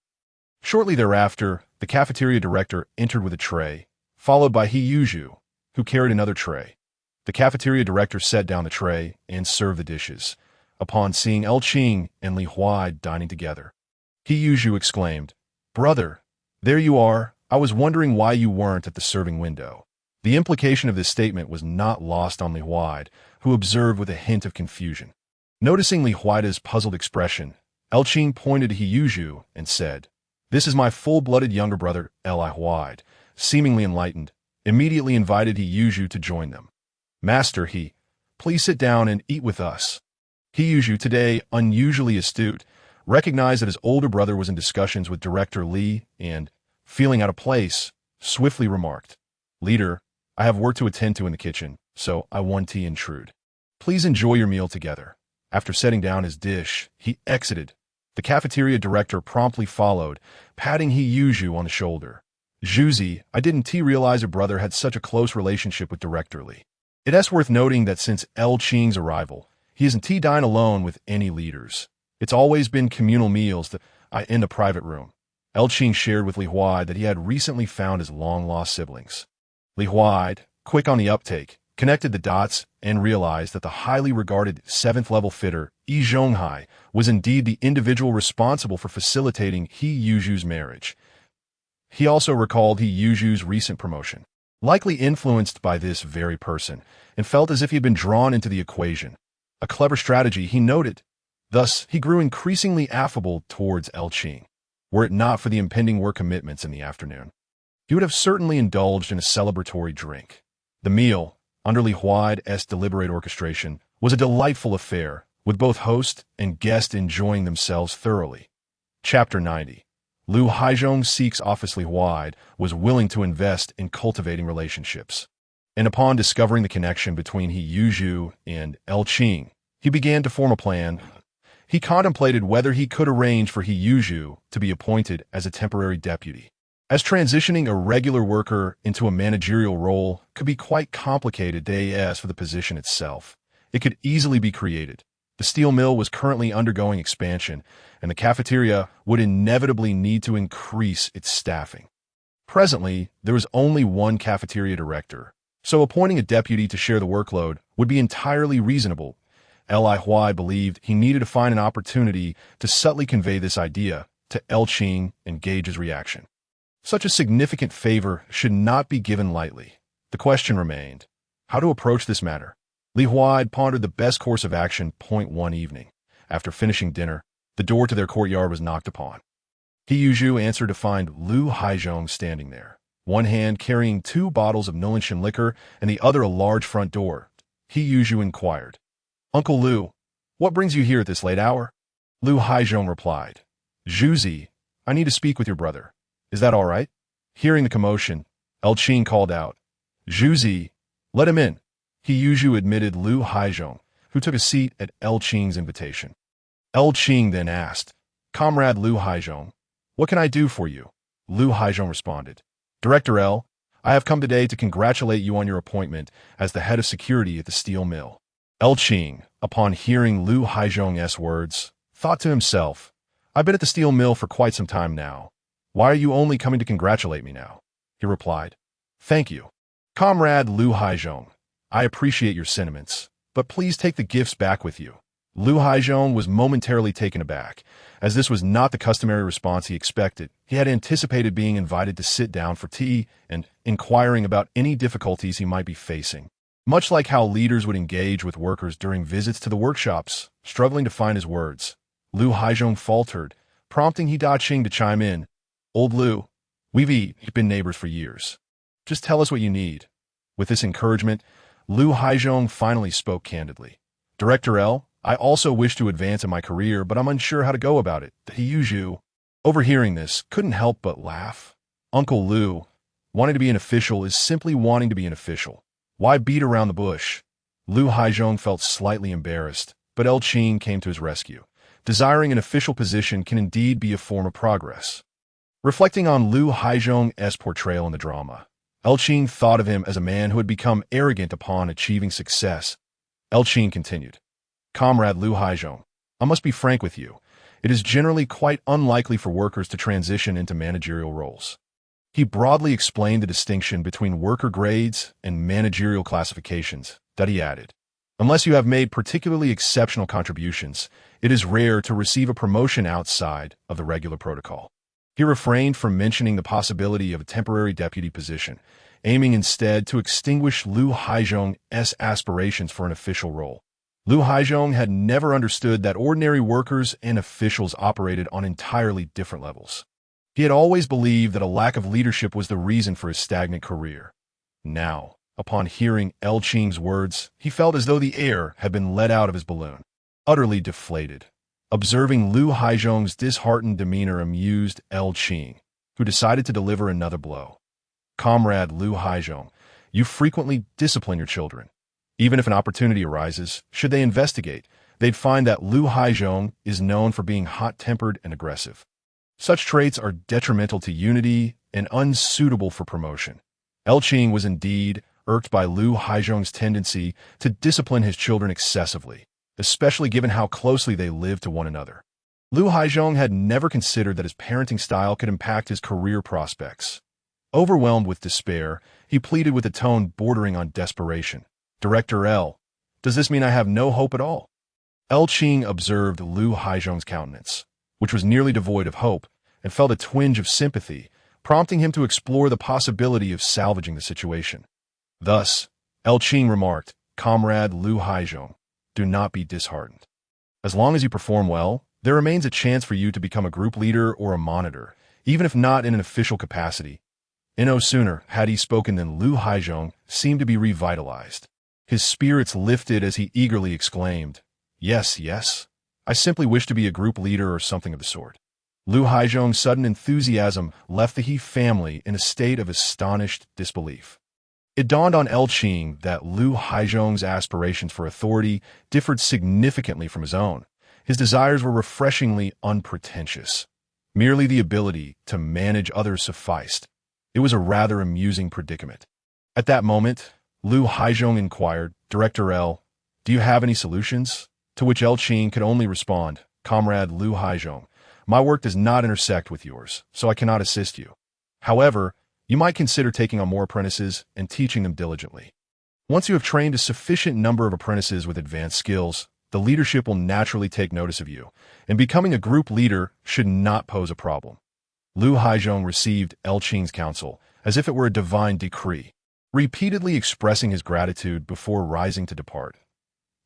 Shortly thereafter, the cafeteria director entered with a tray, followed by Zhu, who carried another tray. The cafeteria director set down the tray and served the dishes. Upon seeing Qing and Li Huai dining together, Zhu exclaimed, "Brother, there you are. I was wondering why you weren't at the serving window." The implication of this statement was not lost on Li Huai, who observed with a hint of confusion. Noticing Li Huai's puzzled expression, Qing pointed to Zhu and said, "This is my full-blooded younger brother." Li Huai, seemingly enlightened, immediately invited Zhu to join them. "Master, please sit down and eat with us." Zhu, today unusually astute, recognized that his older brother was in discussions with Director Li and, feeling out of place, swiftly remarked, "Leader, I have work to attend to in the kitchen, so I want to intrude. Please enjoy your meal together." After setting down his dish, he exited. The cafeteria director promptly followed, patting Zhu on the shoulder. "Zhuzi, I didn't realize your brother had such a close relationship with Director Li. It's worth noting that since Qing's arrival, he hasn't dined alone with any leaders. It's always been communal meals in the private room." Qing shared with Li Huai that he had recently found his long-lost siblings. Li Huai, quick on the uptake, connected the dots and realized that the highly regarded 7th-level fitter, Yi Zhonghai, was indeed the individual responsible for facilitating Zhu's marriage. He also recalled Zhu's recent promotion, likely influenced by this very person, and felt as if he had been drawn into the equation. A clever strategy, he noted. Thus, he grew increasingly affable towards Qing. Were it not for the impending work commitments in the afternoon, he would have certainly indulged in a celebratory drink. The meal, under Li Huai's deliberate orchestration, was a delightful affair, with both host and guest enjoying themselves thoroughly. Chapter 90. Lu Haizhong seeks office. Li Huai was willing to invest in cultivating relationships, and upon discovering the connection between Zhu and Qing, he began to form a plan. He contemplated whether he could arrange for He Yuzhu to be appointed as a temporary deputy, as transitioning a regular worker into a managerial role could be quite complicated. As for the position itself, it could easily be created. The steel mill was currently undergoing expansion, and the cafeteria would inevitably need to increase its staffing. Presently, there was only one cafeteria director, so appointing a deputy to share the workload would be entirely reasonable. Li Huai believed he needed to find an opportunity to subtly convey this idea to Qing and gauge his reaction. Such a significant favor should not be given lightly. The question remained, how to approach this matter? Li Huai pondered the best course of action. One evening, after finishing dinner, the door to their courtyard was knocked upon. He Yuzhu answered to find Lu Haizhong standing there, one hand carrying 2 bottles of Nulingshan liquor and the other a large front door. He Yuzhu inquired, "Uncle Lu, what brings you here at this late hour?" Lu Haizhong replied, "Zhuzi, I need to speak with your brother. Is that all right?" Hearing the commotion, Qing called out, "Zhuzi, let him in." He Yuzhu admitted Lu Haizhong, who took a seat at Qing's invitation. Qing then asked, "Comrade Lu Haizhong, what can I do for you?" Lu Haizhong responded, "Director L, I have come today to congratulate you on your appointment as the head of security at the steel mill." Qing, upon hearing Lu Haizhong's words, thought to himself, "I've been at the steel mill for quite some time now. Why are you only coming to congratulate me now?" He replied, "Thank you, Comrade Lu Haizhong. I appreciate your sentiments, but please take the gifts back with you." Lu Haizhong was momentarily taken aback, as this was not the customary response he expected. He had anticipated being invited to sit down for tea and inquiring about any difficulties he might be facing, much like how leaders would engage with workers during visits to the workshops. Struggling to find his words, Lu Haizhong faltered, prompting He Qing to chime in, "Old Lu, we've been neighbors for years. Just tell us what you need." With this encouragement, Lu Haizhong finally spoke candidly. "Director L, I also wish to advance in my career, but I'm unsure how to go about it." The He Yuzhu, overhearing this, couldn't help but laugh. "Uncle Lu, wanting to be an official is simply wanting to be an official. Why beat around the bush?" Lu Haizhong felt slightly embarrassed, but Qing came to his rescue. Desiring an official position can indeed be a form of progress. Reflecting on Lu Haizhong's portrayal in the drama, Qing thought of him as a man who had become arrogant upon achieving success. Qing continued, "Comrade Lu Haizhong, I must be frank with you. It is generally quite unlikely for workers to transition into managerial roles." He broadly explained the distinction between worker grades and managerial classifications. That he added, "Unless you have made particularly exceptional contributions, it is rare to receive a promotion outside of the regular protocol." He refrained from mentioning the possibility of a temporary deputy position, aiming instead to extinguish Lu Haizhong's aspirations for an official role. Lu Haizhong had never understood that ordinary workers and officials operated on entirely different levels. He had always believed that a lack of leadership was the reason for his stagnant career. Now, upon hearing Qing's words, he felt as though the air had been let out of his balloon. Utterly deflated. Observing Lu Haizhong's disheartened demeanor amused Qing, who decided to deliver another blow. "Comrade Lu Haizhong, you frequently discipline your children. Even if an opportunity arises, should they investigate, they'd find that Lu Haizhong is known for being hot-tempered and aggressive. Such traits are detrimental to unity and unsuitable for promotion." Qing was indeed irked by Lu Haizhong's tendency to discipline his children excessively, especially given how closely they lived to one another. Lu Haizhong had never considered that his parenting style could impact his career prospects. Overwhelmed with despair, he pleaded with a tone bordering on desperation, "Director L, does this mean I have no hope at all?" Qing observed Lu Haizhong's countenance, which was nearly devoid of hope, and felt a twinge of sympathy, prompting him to explore the possibility of salvaging the situation. Thus, Qing remarked, "Comrade Lu Haizhong, do not be disheartened. As long as you perform well, there remains a chance for you to become a group leader or a monitor, even if not in an official capacity." No sooner had he spoken than Lu Haizhong seemed to be revitalized. His spirits lifted as he eagerly exclaimed, "Yes, yes, I simply wish to be a group leader or something of the sort." Lu Haizhong's sudden enthusiasm left the He family in a state of astonished disbelief. It dawned on Qing that Lu Haizhong's aspirations for authority differed significantly from his own. His desires were refreshingly unpretentious. Merely the ability to manage others sufficed. It was a rather amusing predicament. At that moment, Lu Haizhong inquired, Director L, do you have any solutions? To which Qing could only respond, Comrade Lu Haizhong, my work does not intersect with yours, so I cannot assist you. However, you might consider taking on more apprentices and teaching them diligently. Once you have trained a sufficient number of apprentices with advanced skills, the leadership will naturally take notice of you, and becoming a group leader should not pose a problem. Lu Haizhong received Qing's counsel as if it were a divine decree, repeatedly expressing his gratitude before rising to depart.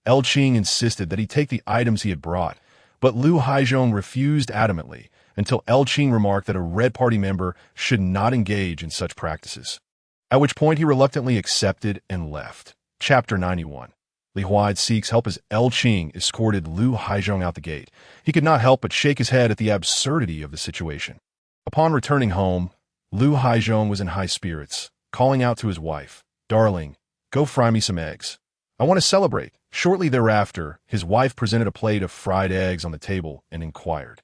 Qing insisted that he take the items he had brought, but Lu Haizhong refused adamantly until Qing remarked that a Red Party member should not engage in such practices, at which point he reluctantly accepted and left. Chapter 91. Li Huai seeks help as Qing escorted Lu Haizhong out the gate. He could not help but shake his head at the absurdity of the situation. Upon returning home, Lu Haizhong was in high spirits, calling out to his wife, Darling, go fry me some eggs. I want to celebrate. Shortly thereafter, his wife presented a plate of fried eggs on the table and inquired,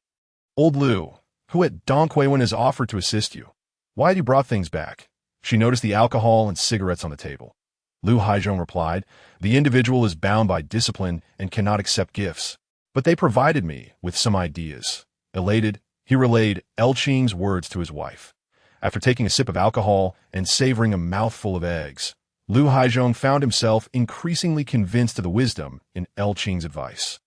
Old Lu, who at Donghuiwen has offered to assist you? Why had you brought things back? She noticed the alcohol and cigarettes on the table. Lu Haizhong replied, The individual is bound by discipline and cannot accept gifts, but they provided me with some ideas. Elated, he relayed Qing's words to his wife. After taking a sip of alcohol and savoring a mouthful of eggs, Lu Haizhong found himself increasingly convinced of the wisdom in Qing's advice.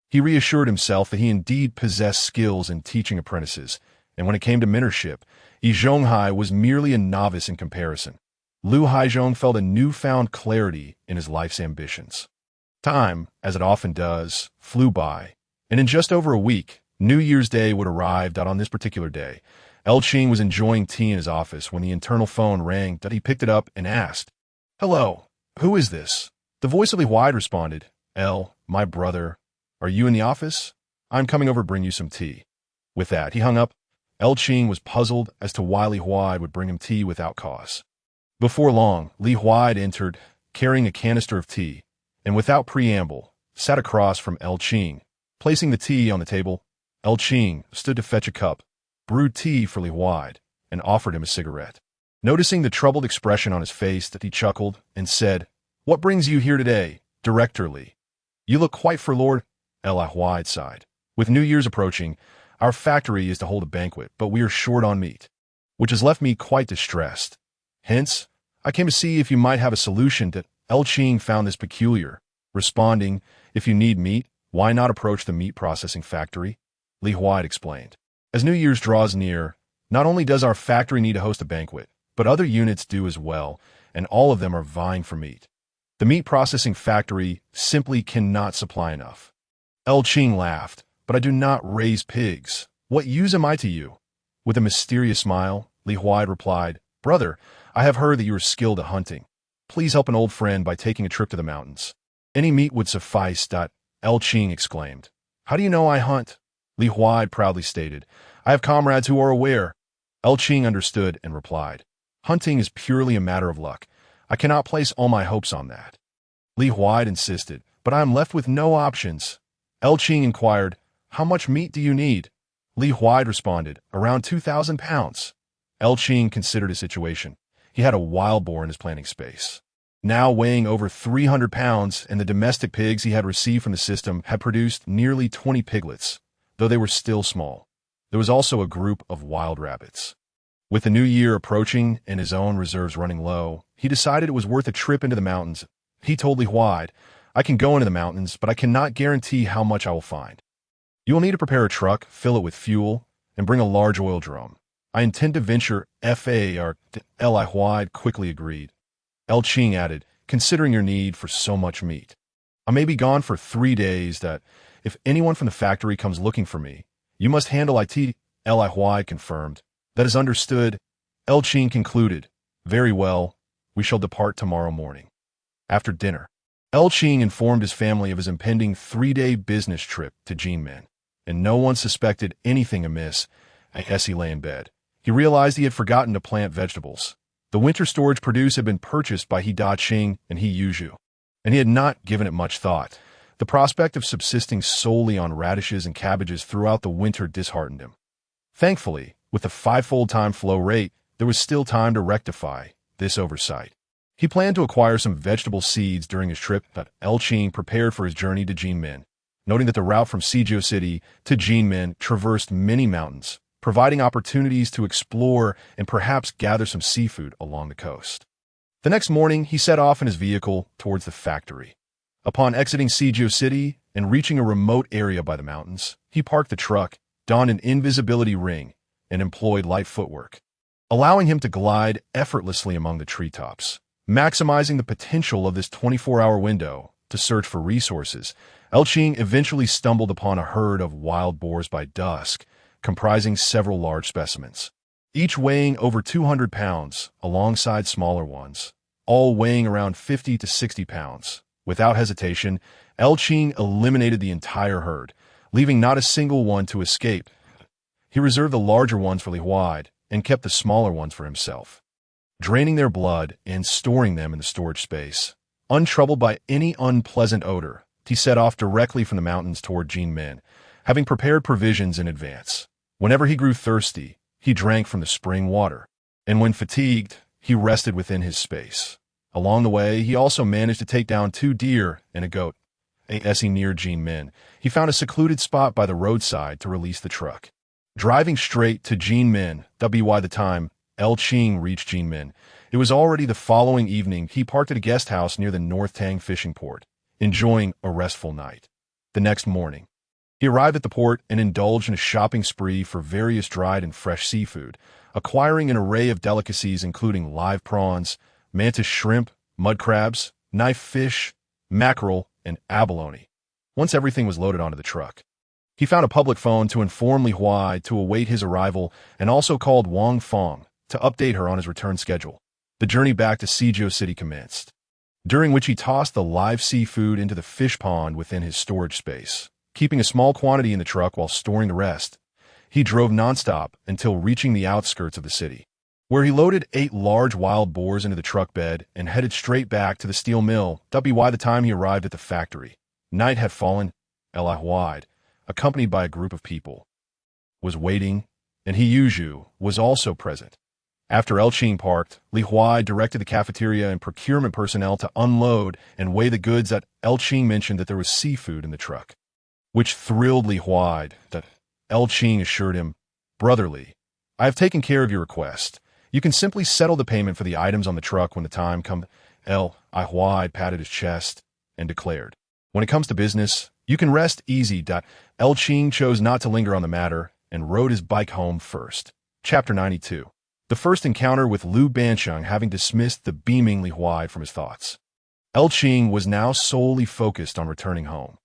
He reassured himself that he indeed possessed skills in teaching apprentices, and when it came to mentorship, Yi Zhonghai was merely a novice in comparison. Lu Haizhong felt a newfound clarity in his life's ambitions. Time, as it often does, flew by, and in just over a week, New Year's Day would arrive. On this particular day, Qing was enjoying tea in his office when the internal phone rang. He picked it up and asked, Hello, who is this? The voice of Li Huai responded, My brother. Are you in the office? I'm coming over to bring you some tea. With that, he hung up. Qing was puzzled as to why Li Huai would bring him tea without cause. Before long, Li Huai entered, carrying a canister of tea, and without preamble, sat across from Qing. Placing the tea on the table, Qing stood to fetch a cup, brewed tea for Li Huai, and offered him a cigarette. Noticing the troubled expression on his face, he chuckled and said, What brings you here today, Director Li? You look quite forlorn. Li Huai sighed. With New Year's approaching, our factory is to hold a banquet, but we are short on meat, which has left me quite distressed. Hence, I came to see if you might have a solution. Qing found this peculiar, responding, If you need meat, why not approach the meat processing factory? Li Huai explained. As New Year's draws near, not only does our factory need to host a banquet, but other units do as well, and all of them are vying for meat. The meat processing factory simply cannot supply enough. Qing laughed, But I do not raise pigs. What use am I to you? With a mysterious smile, Li Huai replied, Brother, I have heard that you are skilled at hunting. Please help an old friend by taking a trip to the mountains. Any meat would suffice. Qing exclaimed. How do you know I hunt? Li Huai proudly stated, I have comrades who are aware. Qing understood and replied, Hunting is purely a matter of luck. I cannot place all my hopes on that. Li Huai insisted, But I am left with no options. Qing inquired, How much meat do you need? Li Huai responded, Around 2,000 pounds. Qing considered his situation. He had a wild boar in his planting space, now weighing over 300 pounds, and the domestic pigs he had received from the system had produced nearly 20 piglets, though they were still small. There was also a group of wild rabbits. With the new year approaching and his own reserves running low, he decided it was worth a trip into the mountains. He told Li Huai, I can go into the mountains, but I cannot guarantee how much I will find. You will need to prepare a truck, fill it with fuel, and bring a large oil drum. I intend to venture FAR. Li Huai quickly agreed. Qing added, Considering your need for so much meat, I may be gone for 3 days. If anyone from the factory comes looking for me, you must handle it. Li Huai confirmed. That is understood. Qing concluded. Very well, we shall depart tomorrow morning. After dinner, Qing informed his family of his impending 3-day business trip to Jinmen, and no one suspected anything amiss as he lay in bed. He realized he had forgotten to plant vegetables. The winter storage produce had been purchased by He Da Qing and He Yuzhu, and he had not given it much thought. The prospect of subsisting solely on radishes and cabbages throughout the winter disheartened him. Thankfully, with the fivefold time flow rate, there was still time to rectify this oversight. He planned to acquire some vegetable seeds during his trip, but Qing prepared for his journey to Jinmen, noting that the route from Xiao City to Jinmen traversed many mountains, providing opportunities to explore and perhaps gather some seafood along the coast. The next morning, he set off in his vehicle towards the factory. Upon exiting Xiao City and reaching a remote area by the mountains, he parked the truck, donned an invisibility ring, and employed light footwork, allowing him to glide effortlessly among the treetops. Maximizing the potential of this 24-hour window to search for resources, Qing eventually stumbled upon a herd of wild boars by dusk, comprising several large specimens, each weighing over 200 pounds alongside smaller ones, all weighing around 50 to 60 pounds. Without hesitation, Qing eliminated the entire herd, leaving not a single one to escape. He reserved the larger ones for Li Huai and kept the smaller ones for himself, draining their blood and storing them in the storage space. Untroubled by any unpleasant odor, he set off directly from the mountains toward Jinmen, having prepared provisions in advance. Whenever he grew thirsty, he drank from the spring water, and when fatigued, he rested within his space. Along the way, he also managed to take down 2 deer and a goat. As he neared Jinmen, he found a secluded spot by the roadside to release the truck. Driving straight to Jinmen, by the time Qing reached Jinmen, it was already the following evening. He parked at a guest house near the North Tang fishing port, enjoying a restful night. The next morning, he arrived at the port and indulged in a shopping spree for various dried and fresh seafood, acquiring an array of delicacies including live prawns, mantis shrimp, mud crabs, knife fish, mackerel, and abalone. Once everything was loaded onto the truck, he found a public phone to inform Li Huai to await his arrival and also called Wang Fong to update her on his return schedule. The journey back to Xiao City commenced, during which he tossed the live seafood into the fish pond within his storage space, keeping a small quantity in the truck while storing the rest. He drove nonstop until reaching the outskirts of the city, where he loaded 8 large wild boars into the truck bed and headed straight back to the steel mill. By the time he arrived at the factory, night had fallen. Li Huai, accompanied by a group of people, was waiting, and Yu was also present. After Qing parked, Li Huai directed the cafeteria and procurement personnel to unload and weigh the goods. That Qing mentioned that there was seafood in the truck, which thrilled Li Huai. That Qing assured him, "Brotherly, I have taken care of your request. You can simply settle the payment for the items on the truck when the time comes." Li Huai patted his chest and declared, "When it comes to business, you can rest easy." Qing chose not to linger on the matter and rode his bike home first. Chapter 92. The first encounter with Liu Bansheng having dismissed the beaming Li Huai from his thoughts, Qing was now solely focused on returning home.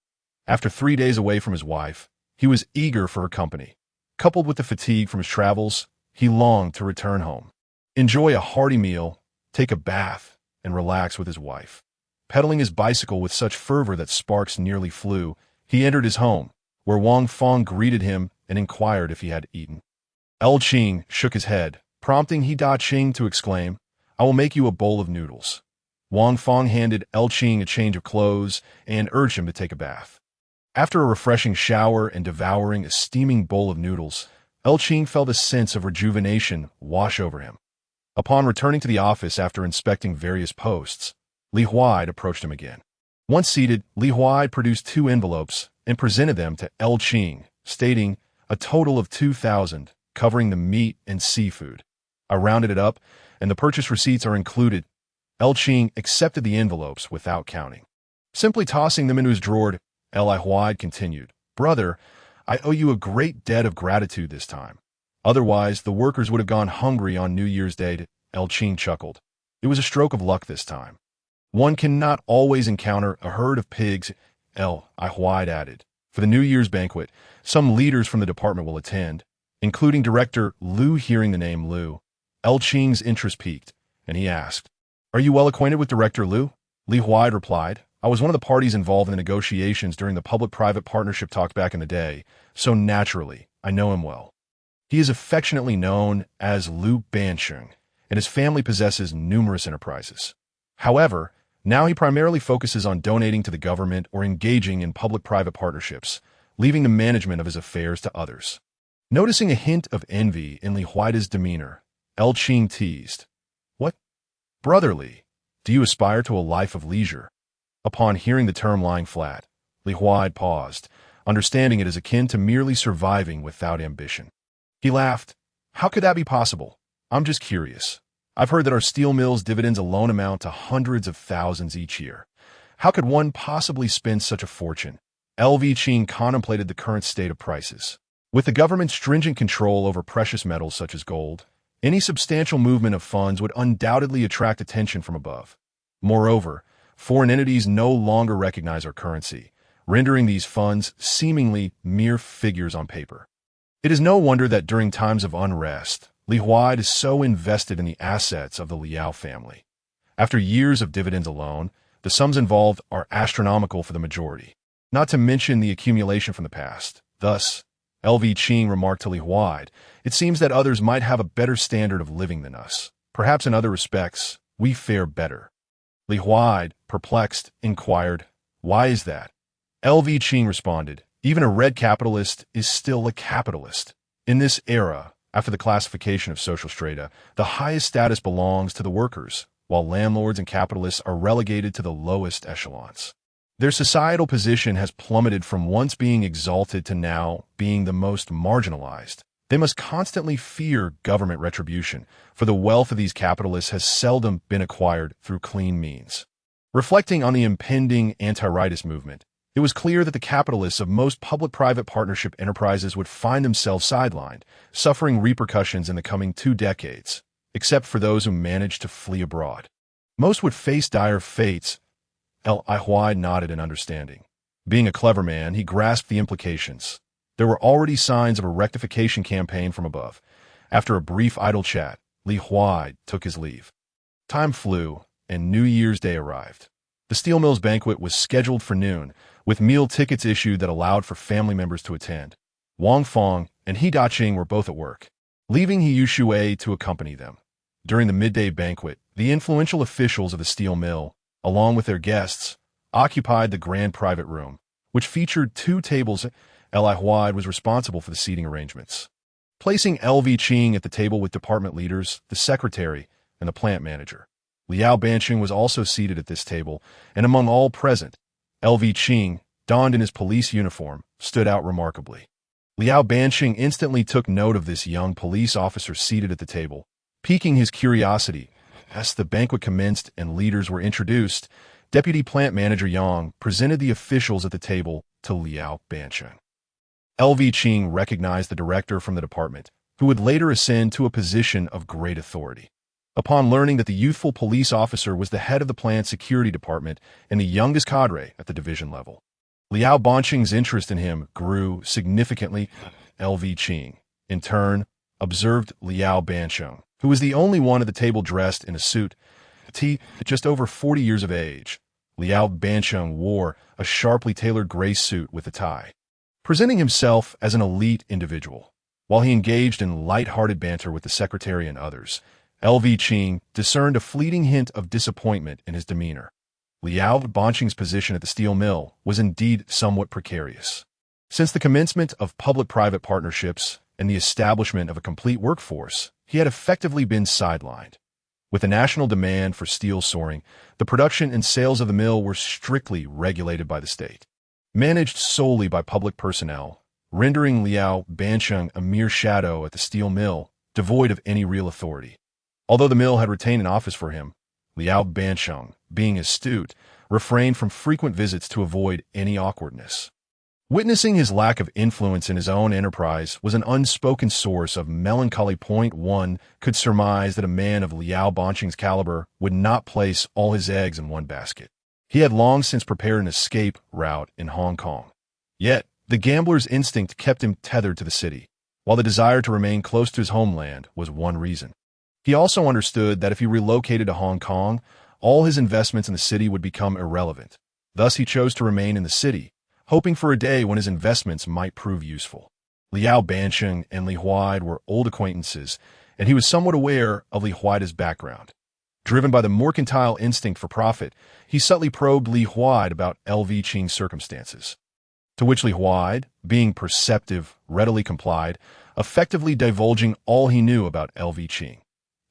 After 3 days away from his wife, he was eager for her company. Coupled with the fatigue from his travels, he longed to return home, enjoy a hearty meal, take a bath, and relax with his wife. Pedaling his bicycle with such fervor that sparks nearly flew, he entered his home, where Wang Fong greeted him and inquired if he had eaten. Qing shook his head, prompting Qing to exclaim, "I will make you a bowl of noodles." Wang Fong handed Qing a change of clothes and urged him to take a bath. After a refreshing shower and devouring a steaming bowl of noodles, Qing felt a sense of rejuvenation wash over him. Upon returning to the office after inspecting various posts, Li Huai approached him again. Once seated, Li Huai produced 2 envelopes and presented them to Qing, stating a total of 2,000, covering the meat and seafood. "I rounded it up, and the purchase receipts are included." Qing accepted the envelopes without counting, simply tossing them into his drawer. Li Huai continued, "Brother, I owe you a great debt of gratitude this time. Otherwise, the workers would have gone hungry on New Year's Day." Qing chuckled. "It was a stroke of luck this time. One cannot always encounter a herd of pigs." Li Huai added, "For the New Year's banquet, some leaders from the department will attend, including Director Liu." Hearing the name Liu, Qing's interest piqued, and he asked, "Are you well acquainted with Director Liu?" Li Huai replied, "I was one of the parties involved in the negotiations during the public-private partnership talk back in the day, so naturally, I know him well. He is affectionately known as Liu Bansheng, and his family possesses numerous enterprises. However, Now he primarily focuses on donating to the government or engaging in public-private partnerships, leaving the management of his affairs to others. Noticing a hint of envy in Li Huaida's demeanor, Qing teased, "What? Brotherly, do you aspire to a life of leisure?" Upon hearing the term lying flat, Li Huaida paused, understanding it as akin to merely surviving without ambition. He laughed. "How could that be possible? I'm just curious. I've heard that our steel mill's dividends alone amount to hundreds of thousands each year. How could one possibly spend such a fortune?" Qing contemplated the current state of prices. With the government's stringent control over precious metals such as gold, any substantial movement of funds would undoubtedly attract attention from above. Moreover, foreign entities no longer recognize our currency, rendering these funds seemingly mere figures on paper. It is no wonder that during times of unrest, Li Huaida is so invested in the assets of the Liao family. After years of dividends alone, the sums involved are astronomical for the majority, not to mention the accumulation from the past. Thus, Qing remarked to Li Huaida, "It seems that others might have a better standard of living than us. Perhaps in other respects, we fare better." Li Huaida, perplexed, inquired, "Why is that?" Qing responded, "Even a red capitalist is still a capitalist. In this era, after the classification of social strata, the highest status belongs to the workers, while landlords and capitalists are relegated to the lowest echelons. Their societal position has plummeted from once being exalted to now being the most marginalized. They must constantly fear government retribution, for the wealth of these capitalists has seldom been acquired through clean means." Reflecting on the impending anti-rightist movement, it was clear that the capitalists of most public-private partnership enterprises would find themselves sidelined, suffering repercussions in the coming 2 decades, except for those who managed to flee abroad. Most would face dire fates. Li Huaida nodded in understanding. Being a clever man, he grasped the implications. There were already signs of a rectification campaign from above. After a brief idle chat, Li Huaida took his leave. Time flew, and New Year's Day arrived. The steel mill's banquet was scheduled for noon, with meal tickets issued that allowed for family members to attend. Wang Feng and He Daqing were both at work, leaving He Yushui to accompany them. During the midday banquet, the influential officials of the steel mill, along with their guests, occupied the grand private room, which featured 2 tables. Li Huaida was responsible for the seating arrangements, placing Qing at the table with department leaders, the secretary, and the plant manager. Liao Banqing was also seated at this table, and among all present, Qing, donned in his police uniform, stood out remarkably. Liao Banqing instantly took note of this young police officer seated at the table, piquing his curiosity. As the banquet commenced and leaders were introduced, Deputy Plant Manager Yang presented the officials at the table to Liao Banqing. Qing recognized the director from the department, who would later ascend to a position of great authority. Upon learning that the youthful police officer was the head of the plant security department and the youngest cadre at the division level, Liao Banqing's interest in him grew significantly. Qing, in turn, observed Liao Banqing, who was the only one at the table dressed in a suit. Just over 40 years of age, Liao Banqing wore a sharply tailored gray suit with a tie, presenting himself as an elite individual. While he engaged in light-hearted banter with the secretary and others, Qing discerned a fleeting hint of disappointment in his demeanor. Liao Banqing's position at the steel mill was indeed somewhat precarious. Since the commencement of public-private partnerships and the establishment of a complete workforce, he had effectively been sidelined. With the national demand for steel soaring, the production and sales of the mill were strictly regulated by the state, managed solely by public personnel, rendering Liao Banqing a mere shadow at the steel mill, devoid of any real authority. Although the mill had retained an office for him, Liao Banqing, being astute, refrained from frequent visits to avoid any awkwardness. Witnessing his lack of influence in his own enterprise was an unspoken source of melancholy. One could surmise that a man of Liao Banqing's caliber would not place all his eggs in one basket. He had long since prepared an escape route in Hong Kong. Yet, the gambler's instinct kept him tethered to the city, while the desire to remain close to his homeland was one reason. He also understood that if he relocated to Hong Kong, all his investments in the city would become irrelevant. Thus, he chose to remain in the city, hoping for a day when his investments might prove useful. Liao Banqing and Li Huaida were old acquaintances, and he was somewhat aware of Li Huaida's background. Driven by the mercantile instinct for profit, he subtly probed Li Huaid about LV Qing's circumstances. To which Li Huaid, being perceptive, readily complied, effectively divulging all he knew about LV Qing.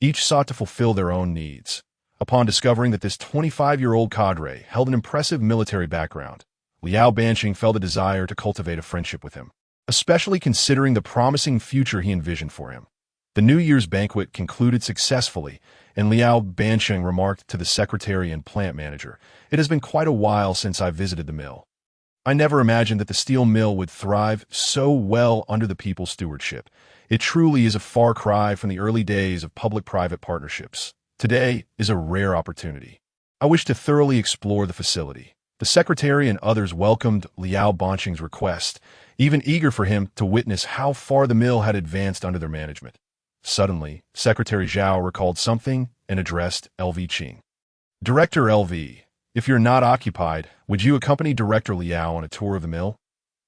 Each sought to fulfill their own needs. Upon discovering that this 25-year-old cadre held an impressive military background, Liao Banqing felt a desire to cultivate a friendship with him, especially considering the promising future he envisioned for him. The New Year's banquet concluded successfully, and Liao Banqing remarked to the secretary and plant manager, "It has been quite a while since I visited the mill. I never imagined that the steel mill would thrive so well under the people's stewardship. It truly is a far cry from the early days of public-private partnerships. Today is a rare opportunity. I wish to thoroughly explore the facility." The secretary and others welcomed Liao Banqing's request, even eager for him to witness how far the mill had advanced under their management. Suddenly, Secretary Zhao recalled something and addressed LV Qing. "Director LV, if you're not occupied, would you accompany Director Liao on a tour of the mill?"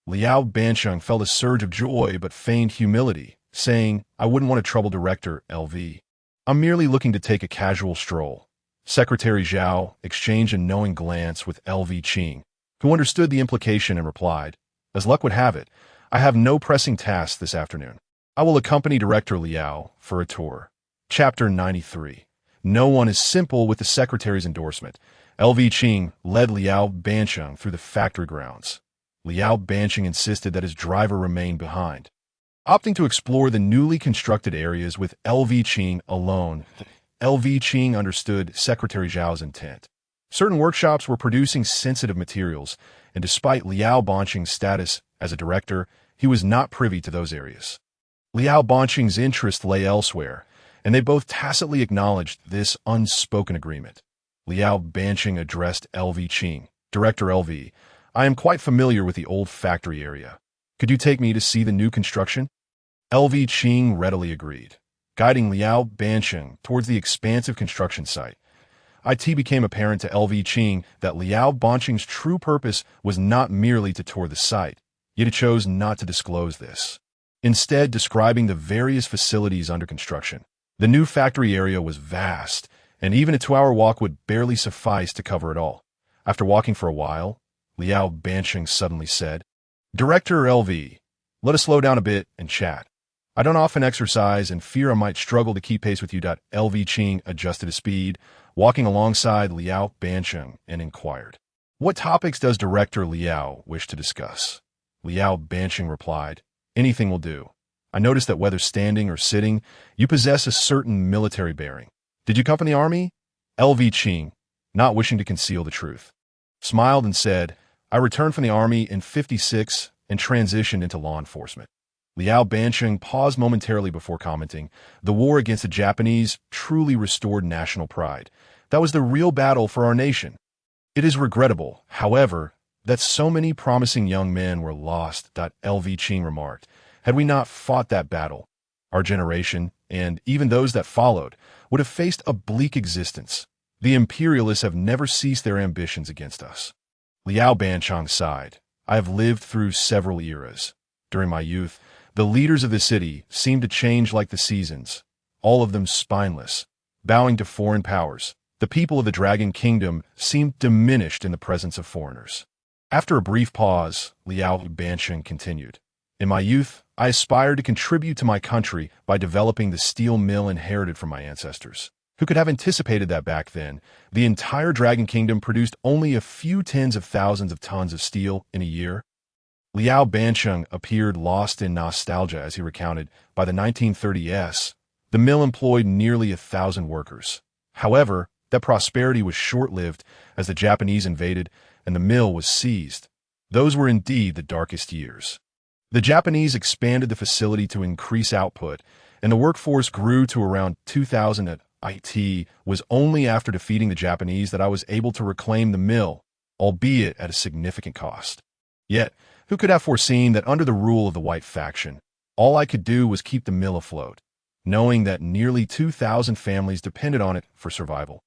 Liao Banqing felt a surge of joy but feigned humility, saying, "I wouldn't want to trouble Director LV. I'm merely looking to take a casual stroll." Secretary Zhao exchanged a knowing glance with LV Qing, who understood the implication and replied, "As luck would have it, I have no pressing tasks this afternoon. I will accompany Director Liao for a tour." Chapter 93. No one is simple with the secretary's endorsement. LV Qing led Liao Banqing through the factory grounds. Liao Banqing insisted that his driver remain behind. Opting to explore the newly constructed areas with LV Qing alone, LV Qing understood Secretary Zhao's intent. Certain workshops were producing sensitive materials, and despite Liao Banqing's status as a director, he was not privy to those areas. Liao Banqing's interest lay elsewhere, and they both tacitly acknowledged this unspoken agreement. Liao Banqing addressed LV Qing, "Director LV, I am quite familiar with the old factory area. Could you take me to see the new construction?" LV Qing readily agreed, guiding Liao Banqing towards the expansive construction site. It became apparent to LV Qing that Liao Banqing's true purpose was not merely to tour the site, yet he chose not to disclose this. Instead, describing the various facilities under construction. The new factory area was vast, and even a 2-hour walk would barely suffice to cover it all. After walking for a while, Liao Banqing suddenly said, "Director LV, let us slow down a bit and chat. I don't often exercise and fear I might struggle to keep pace with you." LV Qing adjusted his speed, walking alongside Liao Banqing, and inquired, "What topics does Director Liao wish to discuss?" Liao Banqing replied, "Anything will do. I noticed that whether standing or sitting, you possess a certain military bearing. Did you come from the army?" LV Qing, not wishing to conceal the truth, smiled and said, "I returned from the army in '56 and transitioned into law enforcement." Liao Banqing paused momentarily before commenting, "The war against the Japanese truly restored national pride. That was the real battle for our nation. It is regrettable, however, that so many promising young men were lost." LV Qing remarked, "Had we not fought that battle, our generation, and even those that followed, would have faced a bleak existence. The imperialists have never ceased their ambitions against us." Liao Banqing sighed, "I have lived through several eras. During my youth, the leaders of the city seemed to change like the seasons, all of them spineless, bowing to foreign powers. The people of the Dragon Kingdom seemed diminished in the presence of foreigners." After a brief pause, Liao Banqing continued, "In my youth, I aspired to contribute to my country by developing the steel mill inherited from my ancestors. Who could have anticipated that back then, the entire Dragon Kingdom produced only a few tens of thousands of tons of steel in a year?" Liao Banqing appeared lost in nostalgia as he recounted, by the 1930s, the mill employed nearly 1,000 workers. However, that prosperity was short-lived as the Japanese invaded and the mill was seized. Those were indeed the darkest years. The Japanese expanded the facility to increase output, and the workforce grew to around 2,000. It was only after defeating the Japanese that I was able to reclaim the mill, albeit at a significant cost. Yet, who could have foreseen that under the rule of the White faction, all I could do was keep the mill afloat, knowing that nearly 2,000 families depended on it for survival?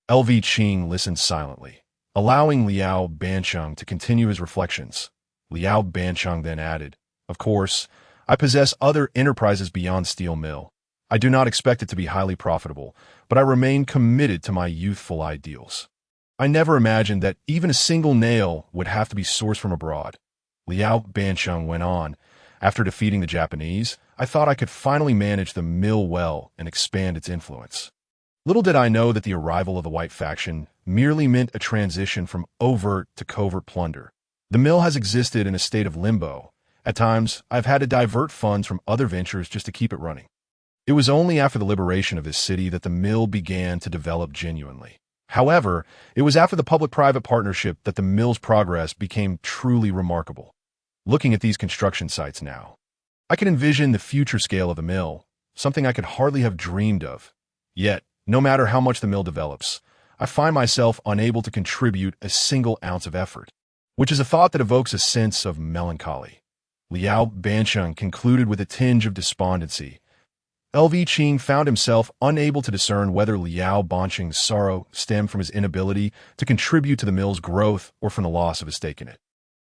LV Qing listened silently, allowing Liao Banqing to continue his reflections. Liao Banqing then added, "Of course, I possess other enterprises beyond steel mill. I do not expect it to be highly profitable, but I remain committed to my youthful ideals. I never imagined that even a single nail would have to be sourced from abroad. Liao Bansheng went on. After defeating the Japanese, I thought I could finally manage the mill well and expand its influence. Little did I know that the arrival of the White faction merely meant a transition from overt to covert plunder. The mill has existed in a state of limbo. At times, I've had to divert funds from other ventures just to keep it running. It was only after the liberation of this city that the mill began to develop genuinely. However, it was after the public-private partnership that the mill's progress became truly remarkable. Looking at these construction sites now, I can envision the future scale of the mill, something I could hardly have dreamed of. Yet, no matter how much the mill develops, I find myself unable to contribute a single ounce of effort, which is a thought that evokes a sense of melancholy. Liao Bansheng concluded with a tinge of despondency. LV Qing found himself unable to discern whether Liao Bansheng's sorrow stemmed from his inability to contribute to the mill's growth or from the loss of his stake in it.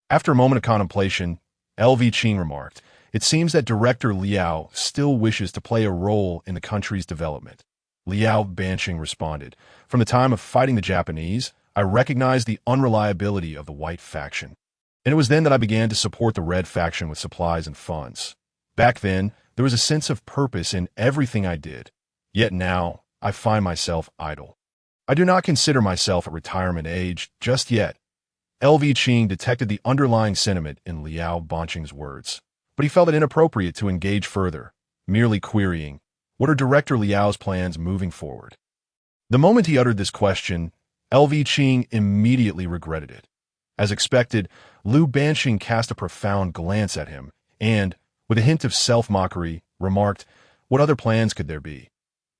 After a moment of contemplation, LV Qing remarked, "It seems that Director Liao still wishes to play a role in the country's development." Liao Bansheng responded, "From the time of fighting the Japanese, I recognized the unreliability of the White faction. And it was then that I began to support the Red faction with supplies and funds. Back then, there was a sense of purpose in everything I did. Yet now, I find myself idle. I do not consider myself at retirement age just yet." LV Qing detected the underlying sentiment in Liao Bansheng's words, but he felt it inappropriate to engage further, merely querying, "What are Director Liao's plans moving forward?" The moment he uttered this question, LV Qing immediately regretted it. As expected, Liu Bansheng cast a profound glance at him and, with a hint of self-mockery, remarked, "What other plans could there be?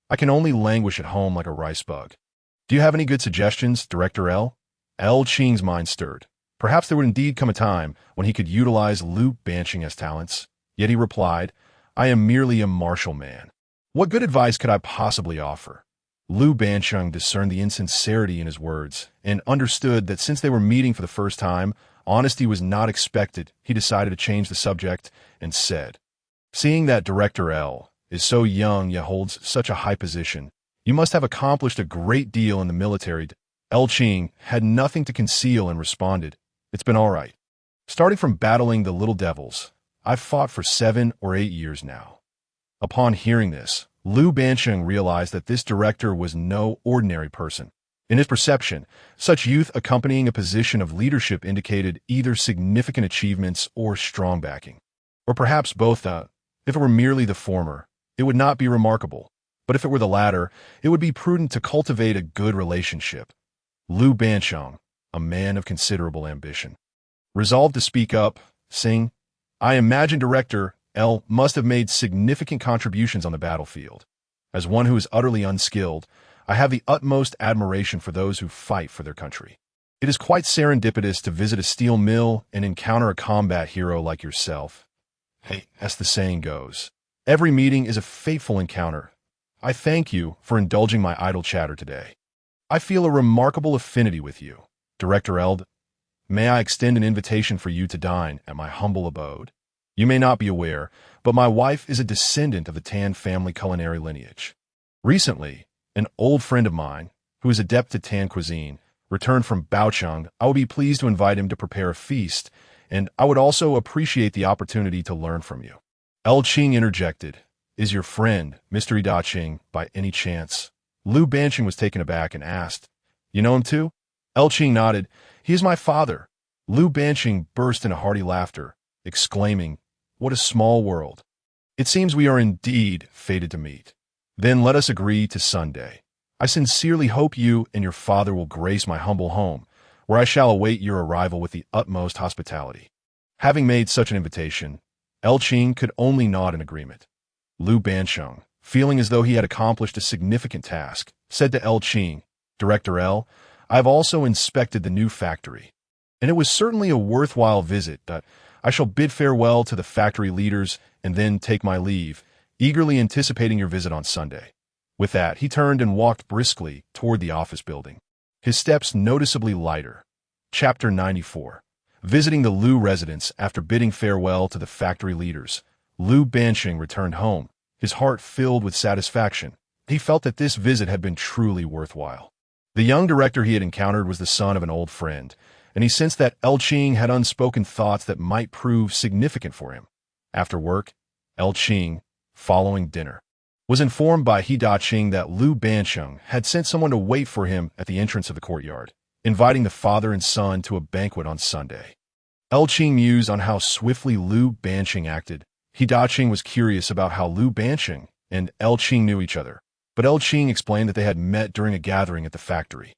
I can only languish at home like a rice bug. Do you have any good suggestions, Director L?" L. Qing's mind stirred. Perhaps there would indeed come a time when he could utilize Liu Bansheng as talents. Yet he replied, "I am merely a martial man. What good advice could I possibly offer?" Liu Bansheng discerned the insincerity in his words and understood that since they were meeting for the first time, honesty was not expected. He decided to change the subject and said, "Seeing that Director L is so young yet holds such a high position, you must have accomplished a great deal in the military." L. Qing had nothing to conceal and responded, "It's been all right. Starting from battling the little devils, I've fought for 7 or 8 years now." Upon hearing this, Liu Bansheng realized that this director was no ordinary person. In his perception, such youth accompanying a position of leadership indicated either significant achievements or strong backing. Or perhaps both. If it were merely the former, it would not be remarkable. But if it were the latter, it would be prudent to cultivate a good relationship. Liu Bansheng, a man of considerable ambition, resolved to speak up, saying, "I imagine Director L must have made significant contributions on the battlefield. As one who is utterly unskilled, I have the utmost admiration for those who fight for their country. It is quite serendipitous to visit a steel mill and encounter a combat hero like yourself. Hey, as the saying goes, every meeting is a fateful encounter. I thank you for indulging my idle chatter today. I feel a remarkable affinity with you, Director Eld. May I extend an invitation for you to dine at my humble abode? You may not be aware, but my wife is a descendant of the Tan family culinary lineage. Recently, an old friend of mine, who is adept at Tan cuisine, returned from Baocheng. I would be pleased to invite him to prepare a feast, and I would also appreciate the opportunity to learn from you." El Qing interjected, "Is your friend, Mr. Ida Qing, by any chance?" Liu Bansheng was taken aback and asked, "You know him too?" El Qing nodded. "He is my father." Liu Bansheng burst into hearty laughter, exclaiming, "What a small world! It seems we are indeed fated to meet. Then let us agree to Sunday. I sincerely hope you and your father will grace my humble home, where I shall await your arrival with the utmost hospitality." Having made such an invitation, El Qing could only nod in agreement. Liu Bansheng, feeling as though he had accomplished a significant task, said to El Qing, "Director L, I have also inspected the new factory, and it was certainly a worthwhile visit. I shall bid farewell to the factory leaders and then take my leave, eagerly anticipating your visit on Sunday." With that, he turned and walked briskly toward the office building, his steps noticeably lighter. Chapter 94. Visiting the Liu residence after bidding farewell to the factory leaders, Liu Bansheng returned home, his heart filled with satisfaction. He felt that this visit had been truly worthwhile. The young director he had encountered was the son of an old friend, and he sensed that Qing had unspoken thoughts that might prove significant for him. After work, Qing, following dinner, was informed by Qing that Lu Bansheng had sent someone to wait for him at the entrance of the courtyard, inviting the father and son to a banquet on Sunday. Qing mused on how swiftly Lu Bansheng acted. Qing was curious about how Lu Bansheng and Qing knew each other, but Qing explained that they had met during a gathering at the factory.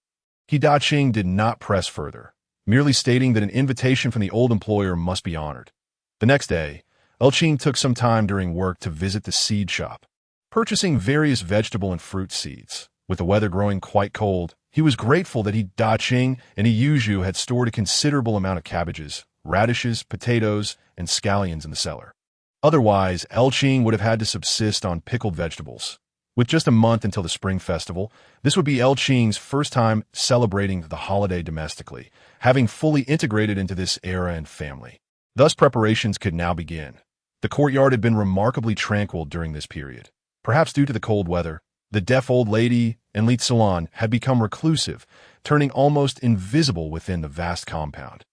Qing did not press further, merely stating that an invitation from the old employer must be honored. The next day, Qing took some time during work to visit the seed shop, purchasing various vegetable and fruit seeds. With the weather growing quite cold, he was grateful that Qing and Yuzhu had stored a considerable amount of cabbages, radishes, potatoes, and scallions in the cellar. Otherwise, Qing would have had to subsist on pickled vegetables. With just a month until the Spring Festival, this would be Qing's first time celebrating the holiday domestically, having fully integrated into this era and family. Thus, preparations could now begin. The courtyard had been remarkably tranquil during this period. Perhaps due to the cold weather, the deaf old lady and Li Salon had become reclusive, turning almost invisible within the vast compound.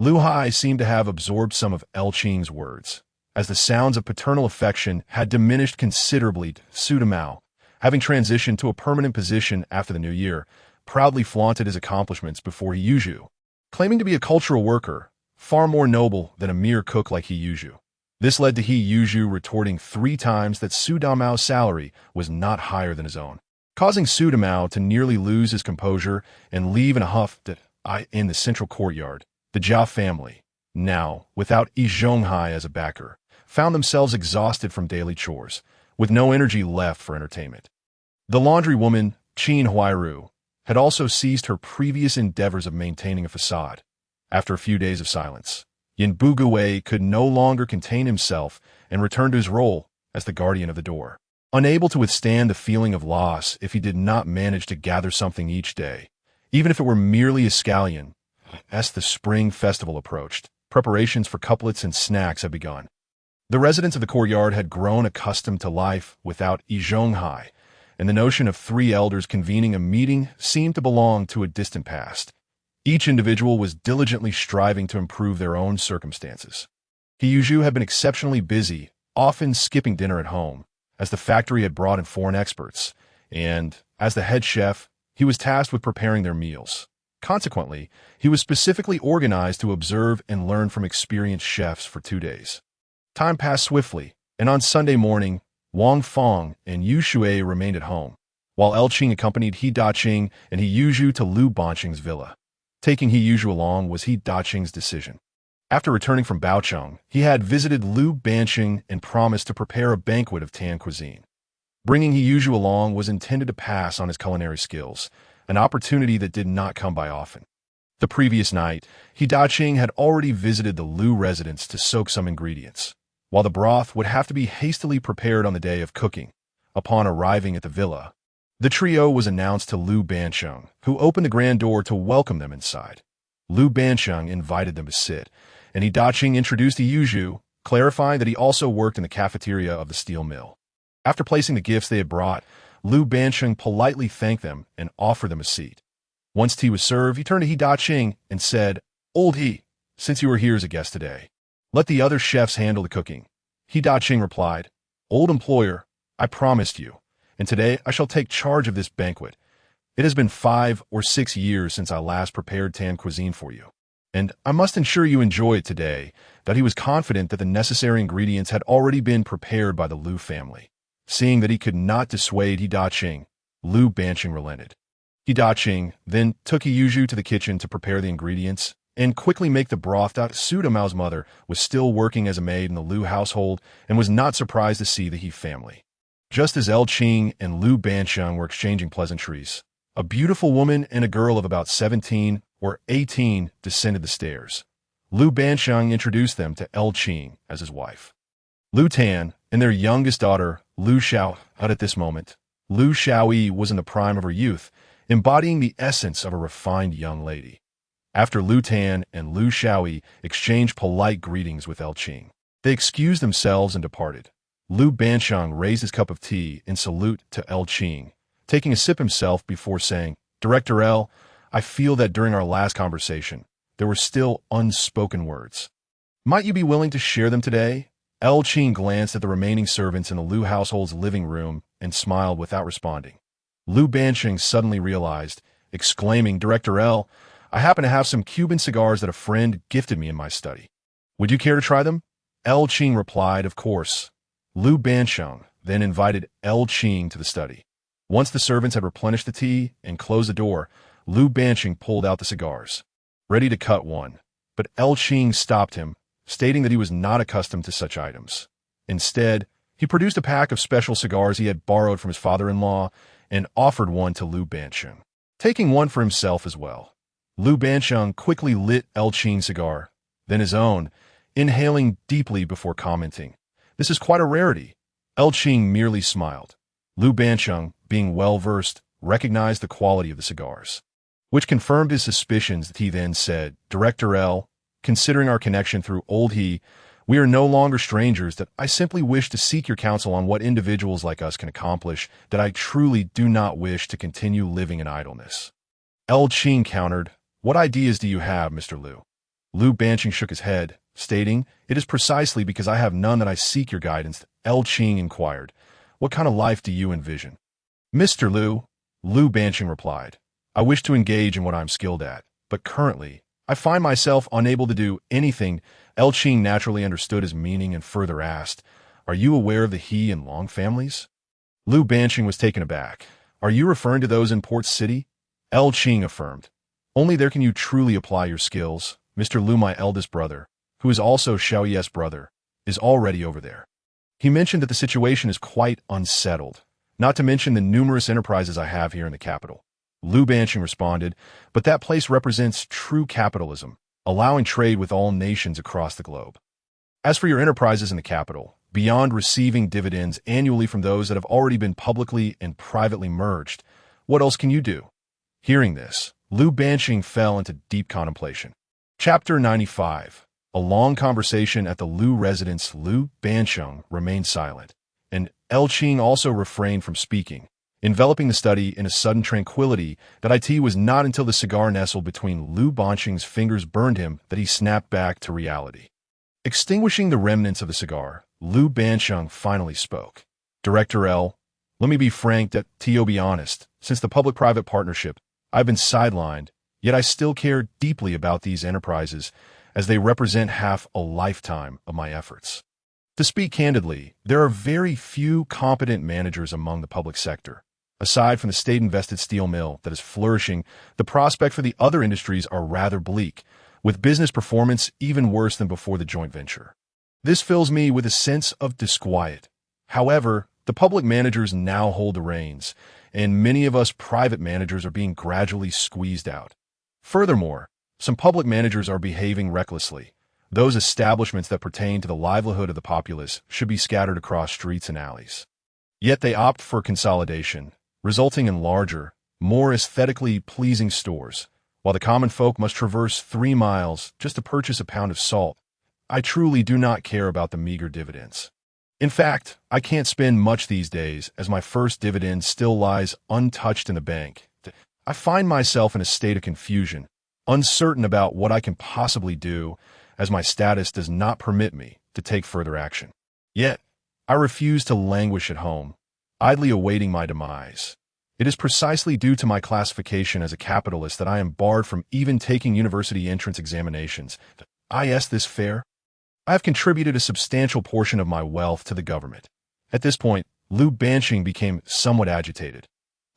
Lu Hai seemed to have absorbed some of Qing's words, as the sounds of paternal affection had diminished considerably. Su Damao, having transitioned to a permanent position after the new year, proudly flaunted his accomplishments before Yuzhu, claiming to be a cultural worker, far more noble than a mere cook like Yuzhu. This led to Yuzhu retorting 3 times that Su Damao's salary was not higher than his own, causing Su Damao to nearly lose his composure and leave in a huff. In the central courtyard, the Jia family, now without Yi Zhonghai as a backer, found themselves exhausted from daily chores, with no energy left for entertainment. The laundry woman, Qin Huairu, had also ceased her previous endeavors of maintaining a facade. After a few days of silence, Yin Buguwei could no longer contain himself and returned to his role as the guardian of the door. Unable to withstand the feeling of loss if he did not manage to gather something each day, even if it were merely a scallion, as the Spring Festival approached, preparations for couplets and snacks had begun. The residents of the courtyard had grown accustomed to life without Yi Zhonghai, and the notion of 3 elders convening a meeting seemed to belong to a distant past. Each individual was diligently striving to improve their own circumstances. Yuzhu had been exceptionally busy, often skipping dinner at home, as the factory had brought in foreign experts, and, as the head chef, he was tasked with preparing their meals. Consequently, he was specifically organized to observe and learn from experienced chefs for 2 days. Time passed swiftly, and on Sunday morning, Wang Feng and Yu Shui remained at home, while Qing accompanied Qing and Yuzhu to Lu Bansheng's villa. Taking Yuzhu along was Qing's decision. After returning from Baocheng, he had visited Lu Bansheng and promised to prepare a banquet of Tan cuisine. Bringing Yuzhu along was intended to pass on his culinary skills, an opportunity that did not come by often. The previous night, Qing had already visited the Lu residence to soak some ingredients, while the broth would have to be hastily prepared on the day of cooking. Upon arriving at the villa, the trio was announced to Lu Bansheng, who opened the grand door to welcome them inside. Lu Bansheng invited them to sit, and Qing introduced Yuzhu, clarifying that he also worked in the cafeteria of the steel mill. After placing the gifts they had brought, Lu Bansheng politely thanked them and offered them a seat. Once tea was served, he turned to Qing and said, "Old He, since you are here as a guest today, let the other chefs handle the cooking." Qing replied, "Old employer, I promised you, and today I shall take charge of this banquet. It has been 5 or 6 years since I last prepared Tan cuisine for you, and I must ensure you enjoy it today." That he was confident that the necessary ingredients had already been prepared by the Lu family. Seeing that he could not dissuade Qing, Lu Bansheng relented. Qing then took Yuzhu to the kitchen to prepare the ingredients and quickly make the broth. Su Damao's mother was still working as a maid in the Lu household and was not surprised to see the He family. Just as Qing and Lu Bansheng were exchanging pleasantries, a beautiful woman and a girl of about 17 or 18 descended the stairs. Lu Bansheng introduced them to Qing as his wife. Lu Tan and their youngest daughter, Lu Xiao. At this moment, Lu Xiaoyi was in the prime of her youth, embodying the essence of a refined young lady. After Lu Tan and Lu Xiaoyi exchanged polite greetings with Qing, they excused themselves and departed. Lu Bansheng raised his cup of tea in salute to El Qing, taking a sip himself before saying, "Director L, I feel that during our last conversation, there were still unspoken words. Might you be willing to share them today?" El Qing glanced at the remaining servants in the Lu household's living room and smiled without responding. Lu Bansheng suddenly realized, exclaiming, "Director L, I happen to have some Cuban cigars that a friend gifted me in my study. Would you care to try them?" El Qing replied, "Of course." Lu Bansheng then invited El Qing to the study. Once the servants had replenished the tea and closed the door, Lu Bansheng pulled out the cigars, ready to cut one. But El Qing stopped him, stating that he was not accustomed to such items. Instead, he produced a pack of special cigars he had borrowed from his father-in-law and offered one to Lu Bansheng, taking one for himself as well. Lu Bansheng quickly lit El Qing's cigar, then his own, inhaling deeply before commenting, "This is quite a rarity." El Qing merely smiled. Lu Bansheng, being well-versed, recognized the quality of the cigars, which confirmed his suspicions that he then said, "Director L, considering our connection through Old He, we are no longer strangers that I simply wish to seek your counsel on what individuals like us can accomplish, that I truly do not wish to continue living in idleness." El Qing countered, "What ideas do you have, Mr. Lu?" Lu Bansheng shook his head, stating, "It is precisely because I have none that I seek your guidance." El Qing inquired, "What kind of life do you envision?" "Mr. Lu," Lu Bansheng replied, "I wish to engage in what I'm skilled at, but currently, I find myself unable to do anything." El Qing naturally understood his meaning and further asked, "Are you aware of the He and Long families?" Lu Bansheng was taken aback. "Are you referring to those in Port City?" El Qing affirmed, "Only there can you truly apply your skills. Mr. Lu, my eldest brother, who is also Xiao Ye's brother, is already over there. He mentioned that the situation is quite unsettled, not to mention the numerous enterprises I have here in the capital." Lu Bansheng responded, "But that place represents true capitalism, allowing trade with all nations across the globe. As for your enterprises in the capital, beyond receiving dividends annually from those that have already been publicly and privately merged, what else can you do?" Hearing this, Lu Bansheng fell into deep contemplation. Chapter 95. A long conversation at the Lu residence. Lu Bansheng remained silent, and El Qing also refrained from speaking, enveloping the study in a sudden tranquility that it was not until the cigar nestled between Lu Bansheng's fingers burned him that he snapped back to reality. Extinguishing the remnants of the cigar, Lu Bansheng finally spoke. "Director L, let me be frank that, to be honest, since the public-private partnership, I've been sidelined, yet I still care deeply about these enterprises, as they represent half a lifetime of my efforts. To speak candidly, there are very few competent managers among the public sector. Aside from the state-invested steel mill that is flourishing, the prospect for the other industries are rather bleak, with business performance even worse than before the joint venture. This fills me with a sense of disquiet. However, the public managers now hold the reins, and many of us private managers are being gradually squeezed out. Furthermore, some public managers are behaving recklessly. Those establishments that pertain to the livelihood of the populace should be scattered across streets and alleys. Yet they opt for consolidation, resulting in larger, more aesthetically pleasing stores, while the common folk must traverse 3 miles just to purchase a pound of salt. I truly do not care about the meager dividends. In fact, I can't spend much these days, as my first dividend still lies untouched in the bank. I find myself in a state of confusion, uncertain about what I can possibly do, as my status does not permit me to take further action. Yet, I refuse to languish at home, idly awaiting my demise. It is precisely due to my classification as a capitalist that I am barred from even taking university entrance examinations. Is this fair? I have contributed a substantial portion of my wealth to the government." At this point, Lu Bansheng became somewhat agitated.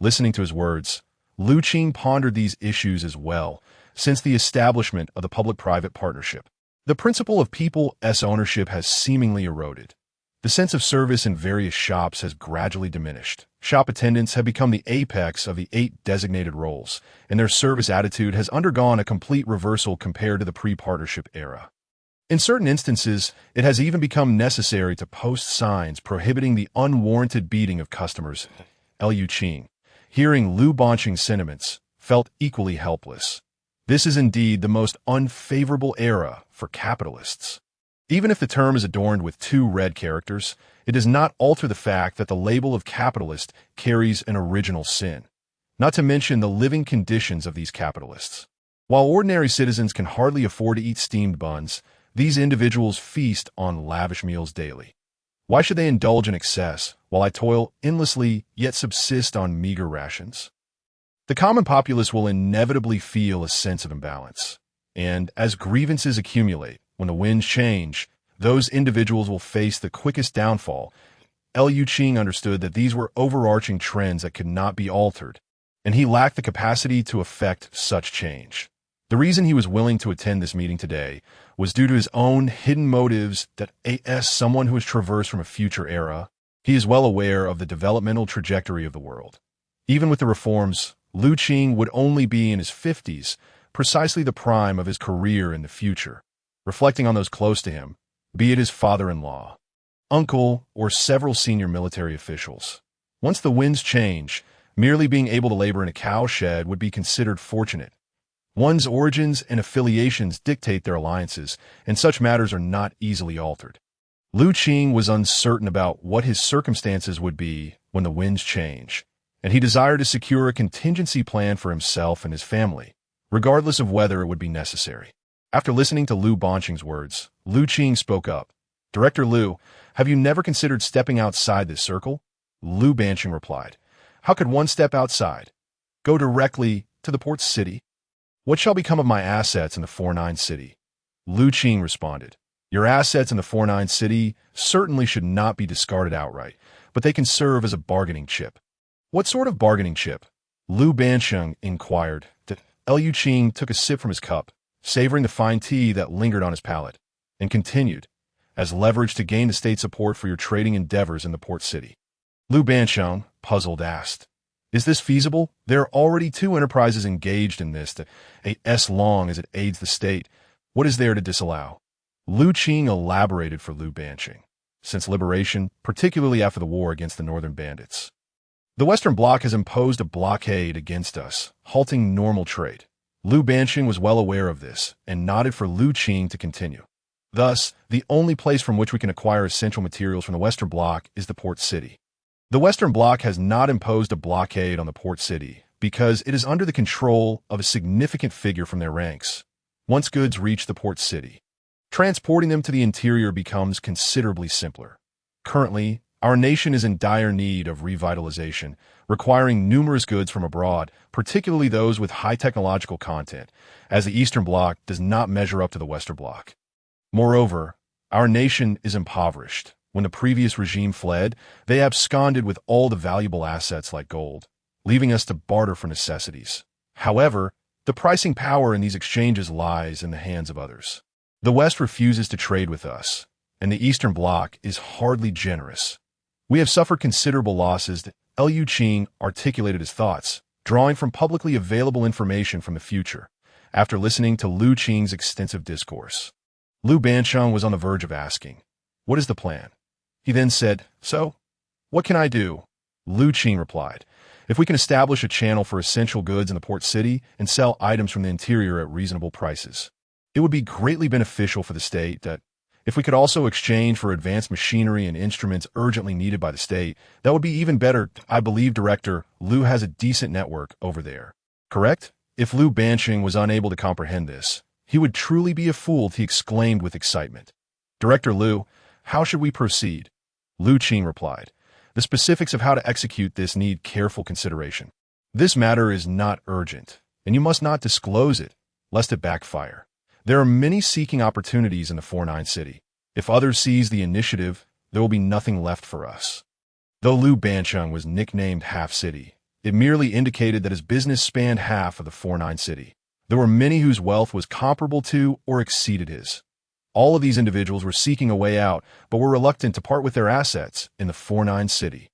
Listening to his words, Lu Qing pondered these issues as well, since the establishment of the public-private partnership. The principle of people's ownership has seemingly eroded. The sense of service in various shops has gradually diminished. Shop attendants have become the apex of the 8 designated roles, and their service attitude has undergone a complete reversal compared to the pre-partnership era. In certain instances, it has even become necessary to post signs prohibiting the unwarranted beating of customers. Lu Qing, hearing Lu Bansheng's sentiments, felt equally helpless. This is indeed the most unfavorable era for capitalists. Even if the term is adorned with two red characters, it does not alter the fact that the label of capitalist carries an original sin, not to mention the living conditions of these capitalists. While ordinary citizens can hardly afford to eat steamed buns, these individuals feast on lavish meals daily. Why should they indulge in excess, while I toil endlessly yet subsist on meager rations? The common populace will inevitably feel a sense of imbalance, and as grievances accumulate, when the winds change, those individuals will face the quickest downfall. Liu Qing understood that these were overarching trends that could not be altered, and he lacked the capacity to effect such change. The reason he was willing to attend this meeting today was due to his own hidden motives that as someone who has traversed from a future era, he is well aware of the developmental trajectory of the world. Even with the reforms, Liu Qing would only be in his 50s, precisely the prime of his career in the future. Reflecting on those close to him, be it his father-in-law, uncle, or several senior military officials. Once the winds change, merely being able to labor in a cow shed would be considered fortunate. One's origins and affiliations dictate their alliances, and such matters are not easily altered. Liu Qing was uncertain about what his circumstances would be when the winds change, and he desired to secure a contingency plan for himself and his family, regardless of whether it would be necessary. After listening to Liu Banqing's words, Liu Qing spoke up. "Director Liu, have you never considered stepping outside this circle?" Liu Banqing replied. "How could one step outside? Go directly to the port city? What shall become of my assets in the 49 city?" Liu Qing responded. "Your assets in the 49 city certainly should not be discarded outright, but they can serve as a bargaining chip." "What sort of bargaining chip?" Liu Banqing inquired. Liu Qing took a sip from his cup, savoring the fine tea that lingered on his palate, and continued, "As leverage to gain the state support for your trading endeavors in the port city." Liu Banqing, puzzled, asked, "Is this feasible? There are already two enterprises engaged in this, as long as it aids the state. What is there to disallow?" Liu Qing elaborated for Liu Banqing. "Since liberation, particularly after the war against the northern bandits, the Western Bloc has imposed a blockade against us, halting normal trade." Liu Banqing was well aware of this and nodded for Liu Qing to continue. "Thus, the only place from which we can acquire essential materials from the Western Bloc is the port city. The Western Bloc has not imposed a blockade on the port city because it is under the control of a significant figure from their ranks. Once goods reach the port city, transporting them to the interior becomes considerably simpler. Currently, our nation is in dire need of revitalization, requiring numerous goods from abroad, particularly those with high technological content, as the Eastern Bloc does not measure up to the Western Bloc. Moreover, our nation is impoverished. When the previous regime fled, they absconded with all the valuable assets like gold, leaving us to barter for necessities. However, the pricing power in these exchanges lies in the hands of others. The West refuses to trade with us, and the Eastern Bloc is hardly generous. We have suffered considerable losses." Liu Qing articulated his thoughts, drawing from publicly available information from the future, after listening to Liu Qing's extensive discourse. Liu Banqing was on the verge of asking, "What is the plan?" He then said, "So, what can I do?" Liu Qing replied, "If we can establish a channel for essential goods in the port city and sell items from the interior at reasonable prices, it would be greatly beneficial for the state. That if we could also exchange for advanced machinery and instruments urgently needed by the state, that would be even better. I believe Director Liu has a decent network over there. Correct?" If Liu Banqing was unable to comprehend this, he would truly be a fool, he exclaimed with excitement. "Director Liu, how should we proceed?" Liu Qing replied, "The specifics of how to execute this need careful consideration. This matter is not urgent, and you must not disclose it, lest it backfire. There are many seeking opportunities in the 49 city. If others seize the initiative, there will be nothing left for us." Though Liu Banqing was nicknamed Half City, it merely indicated that his business spanned half of the 49 city. There were many whose wealth was comparable to or exceeded his. All of these individuals were seeking a way out, but were reluctant to part with their assets in the 49 city.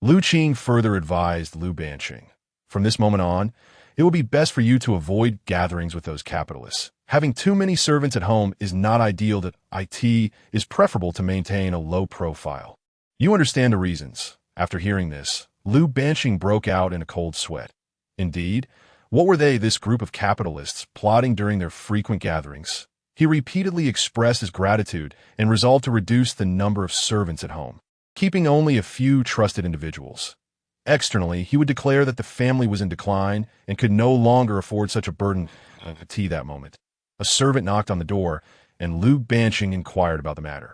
Liu Qing further advised Liu Banqing, "From this moment on, it will be best for you to avoid gatherings with those capitalists. Having too many servants at home is not ideal. That it is preferable to maintain a low profile. You understand the reasons." After hearing this, Liu Banqing broke out in a cold sweat. Indeed, what were they, this group of capitalists, plotting during their frequent gatherings? He repeatedly expressed his gratitude and resolved to reduce the number of servants at home, keeping only a few trusted individuals. Externally, he would declare that the family was in decline and could no longer afford such a burden of tea that moment. A servant knocked on the door, and Lu Banqing inquired about the matter.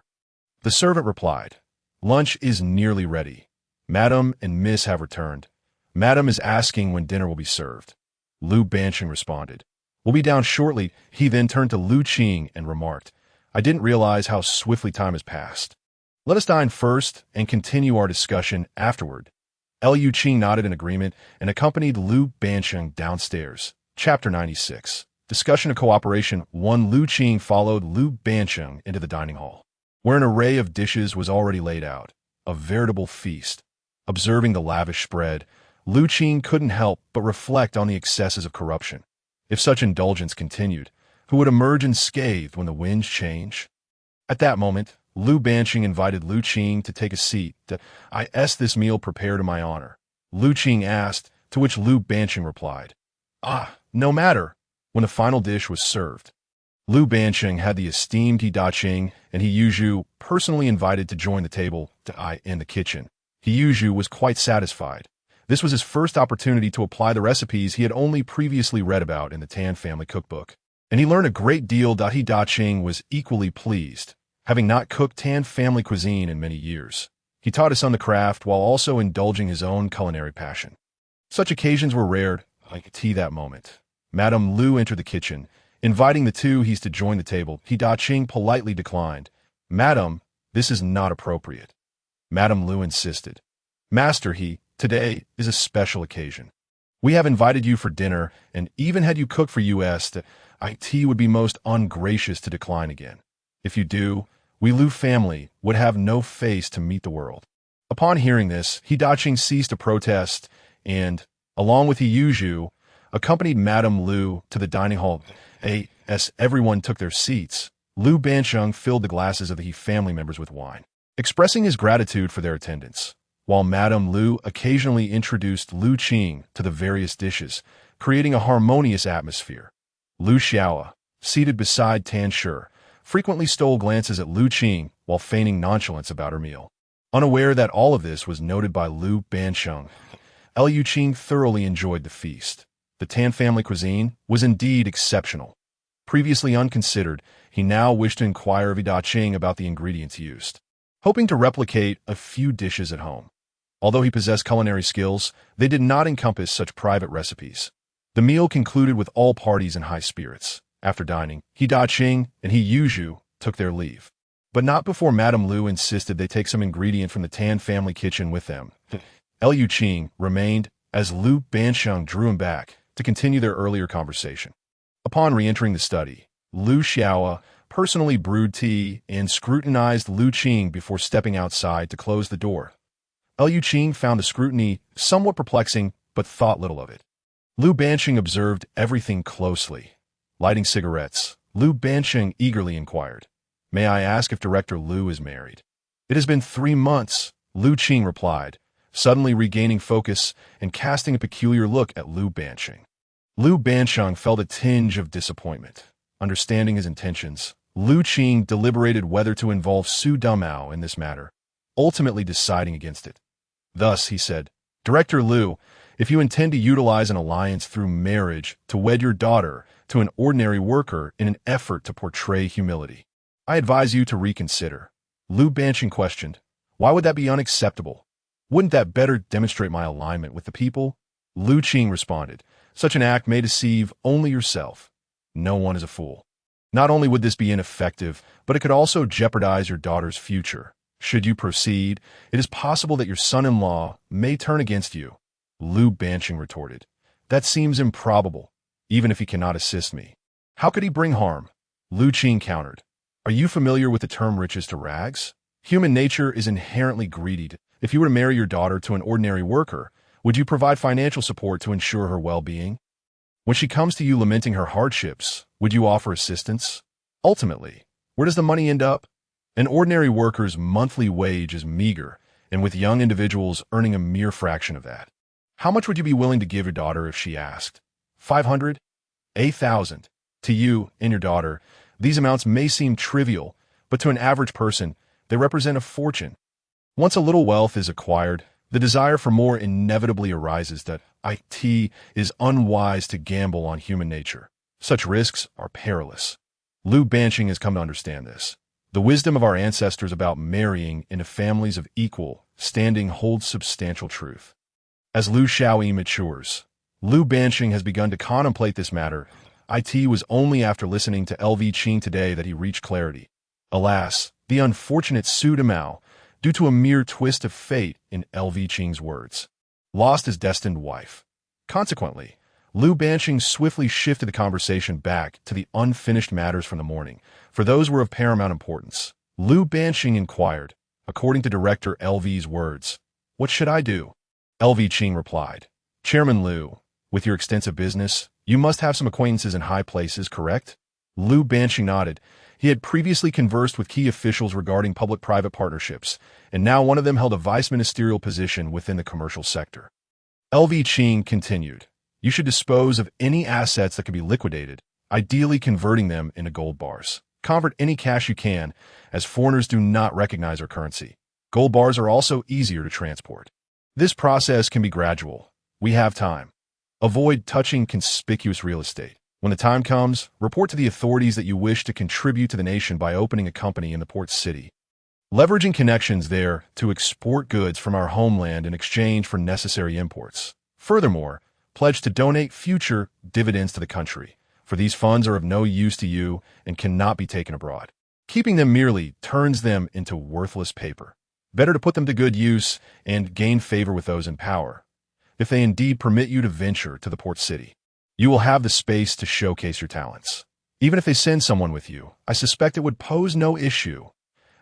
The servant replied, "Lunch is nearly ready. Madam and Miss have returned. Madam is asking when dinner will be served." Lu Banqing responded, "We'll be down shortly." He then turned to Lu Qing and remarked, "I didn't realize how swiftly time has passed. Let us dine first and continue our discussion afterward." Lu Qing nodded in agreement and accompanied Lu Banqing downstairs. Chapter 96. Discussion of Cooperation 1. Lu Qing followed Lu Banqing into the dining hall, where an array of dishes was already laid out, a veritable feast. Observing the lavish spread, Lu Qing couldn't help but reflect on the excesses of corruption. If such indulgence continued, who would emerge unscathed when the winds change? At that moment, Lu Banqing invited Lu Qing to take a seat. "I asked this meal prepared in my honor," Lu Qing asked, to which Lu Banqing replied, "Ah, no matter." When the final dish was served, Lu Banqing had the esteemed He Daqing and He Yuzhu personally invited to join the table in the kitchen. He Yuzhu was quite satisfied. This was his first opportunity to apply the recipes he had only previously read about in the Tan family cookbook, and he learned a great deal. He Daqing was equally pleased, having not cooked Tan family cuisine in many years. He taught his son the craft while also indulging his own culinary passion. Such occasions were rare, like tea that moment. Madame Lu entered the kitchen, inviting the two He's to join the table. He Daqing politely declined. "Madam, this is not appropriate." Madame Lu insisted. "Master He, today is a special occasion. We have invited you for dinner, and even had you cooked for us, tea would be most ungracious to decline again. If you do, we Lu family would have no face to meet the world." Upon hearing this, He Daqing ceased to protest and, along with He Yuzhu, accompanied Madame Lu to the dining hall. As everyone took their seats, Lu Banqing filled the glasses of the He family members with wine, expressing his gratitude for their attendance, while Madame Lu occasionally introduced Lu Qing to the various dishes, creating a harmonious atmosphere. Lu Xiao, seated beside Tan Shi, frequently stole glances at Lu Qing while feigning nonchalance about her meal. Unaware that all of this was noted by Lu Banqing, Lu Qing thoroughly enjoyed the feast. The Tan family cuisine was indeed exceptional. Previously unconsidered, he now wished to inquire of He Daqing about the ingredients used, hoping to replicate a few dishes at home. Although he possessed culinary skills, they did not encompass such private recipes. The meal concluded with all parties in high spirits. After dining, He Daqing and He Yuzhu took their leave, but not before Madame Lu insisted they take some ingredient from the Tan family kitchen with them. Lu Qing remained as Lu Banqing drew him back to continue their earlier conversation. Upon re-entering the study, Lu Xiao personally brewed tea and scrutinized Lu Qing before stepping outside to close the door. Lu Qing found the scrutiny somewhat perplexing, but thought little of it. Lu Banqing observed everything closely. Lighting cigarettes, Lu Banqing eagerly inquired, "May I ask if Director Lu is married?" "It has been 3 months," Lu Qing replied, suddenly regaining focus and casting a peculiar look at Lu Banqing. Lu Banqing felt a tinge of disappointment. Understanding his intentions, Lu Qing deliberated whether to involve Su Dumao in this matter, ultimately deciding against it. Thus, he said, "Director Lu, if you intend to utilize an alliance through marriage to wed your daughter to an ordinary worker in an effort to portray humility, I advise you to reconsider." Lu Banqing questioned, "Why would that be unacceptable? Wouldn't that better demonstrate my alignment with the people?" Lu Qing responded, "Such an act may deceive only yourself. No one is a fool. Not only would this be ineffective, but it could also jeopardize your daughter's future. Should you proceed, it is possible that your son-in-law may turn against you." Lu Banqing retorted, "That seems improbable, even if he cannot assist me. How could he bring harm?" Lu Qing countered, "Are you familiar with the term riches to rags? Human nature is inherently greedy. If you were to marry your daughter to an ordinary worker, would you provide financial support to ensure her well-being? When she comes to you lamenting her hardships, would you offer assistance? Ultimately, where does the money end up? An ordinary worker's monthly wage is meager, and with young individuals earning a mere fraction of that. How much would you be willing to give your daughter if she asked? 500? 8,000? To you and your daughter, These amounts may seem trivial, but to an average person, they represent a fortune. Once a little wealth is acquired, the desire for more inevitably arises that it is unwise to gamble on human nature. Such risks are perilous. Liu Banqing has come to understand this. The wisdom of our ancestors about marrying into families of equal standing holds substantial truth. As Liu Shaoyi matures, Liu Banqing has begun to contemplate this matter. It was only after listening to LV Qing today that he reached clarity. Alas, the unfortunate Su Damao, due to a mere twist of fate in LV Qing's words, lost his destined wife. Consequently, Liu Banqing swiftly shifted the conversation back to the unfinished matters from the morning, for those were of paramount importance. Liu Banqing inquired, according to Director LV's words, "What should I do?" LV Qing replied, "Chairman Liu, with your extensive business, you must have some acquaintances in high places, correct?" Liu Banqing nodded. He had previously conversed with key officials regarding public-private partnerships, and now one of them held a vice-ministerial position within the commercial sector. LV Qing continued, "You should dispose of any assets that can be liquidated, ideally converting them into gold bars. Convert any cash you can, as foreigners do not recognize our currency. Gold bars are also easier to transport. This process can be gradual. We have time. Avoid touching conspicuous real estate. When the time comes, report to the authorities that you wish to contribute to the nation by opening a company in the port city, leveraging connections there to export goods from our homeland in exchange for necessary imports. Furthermore, pledge to donate future dividends to the country, for these funds are of no use to you and cannot be taken abroad. Keeping them merely turns them into worthless paper. Better to put them to good use and gain favor with those in power, if they indeed permit you to venture to the port city. You will have the space to showcase your talents. Even if they send someone with you, I suspect it would pose no issue,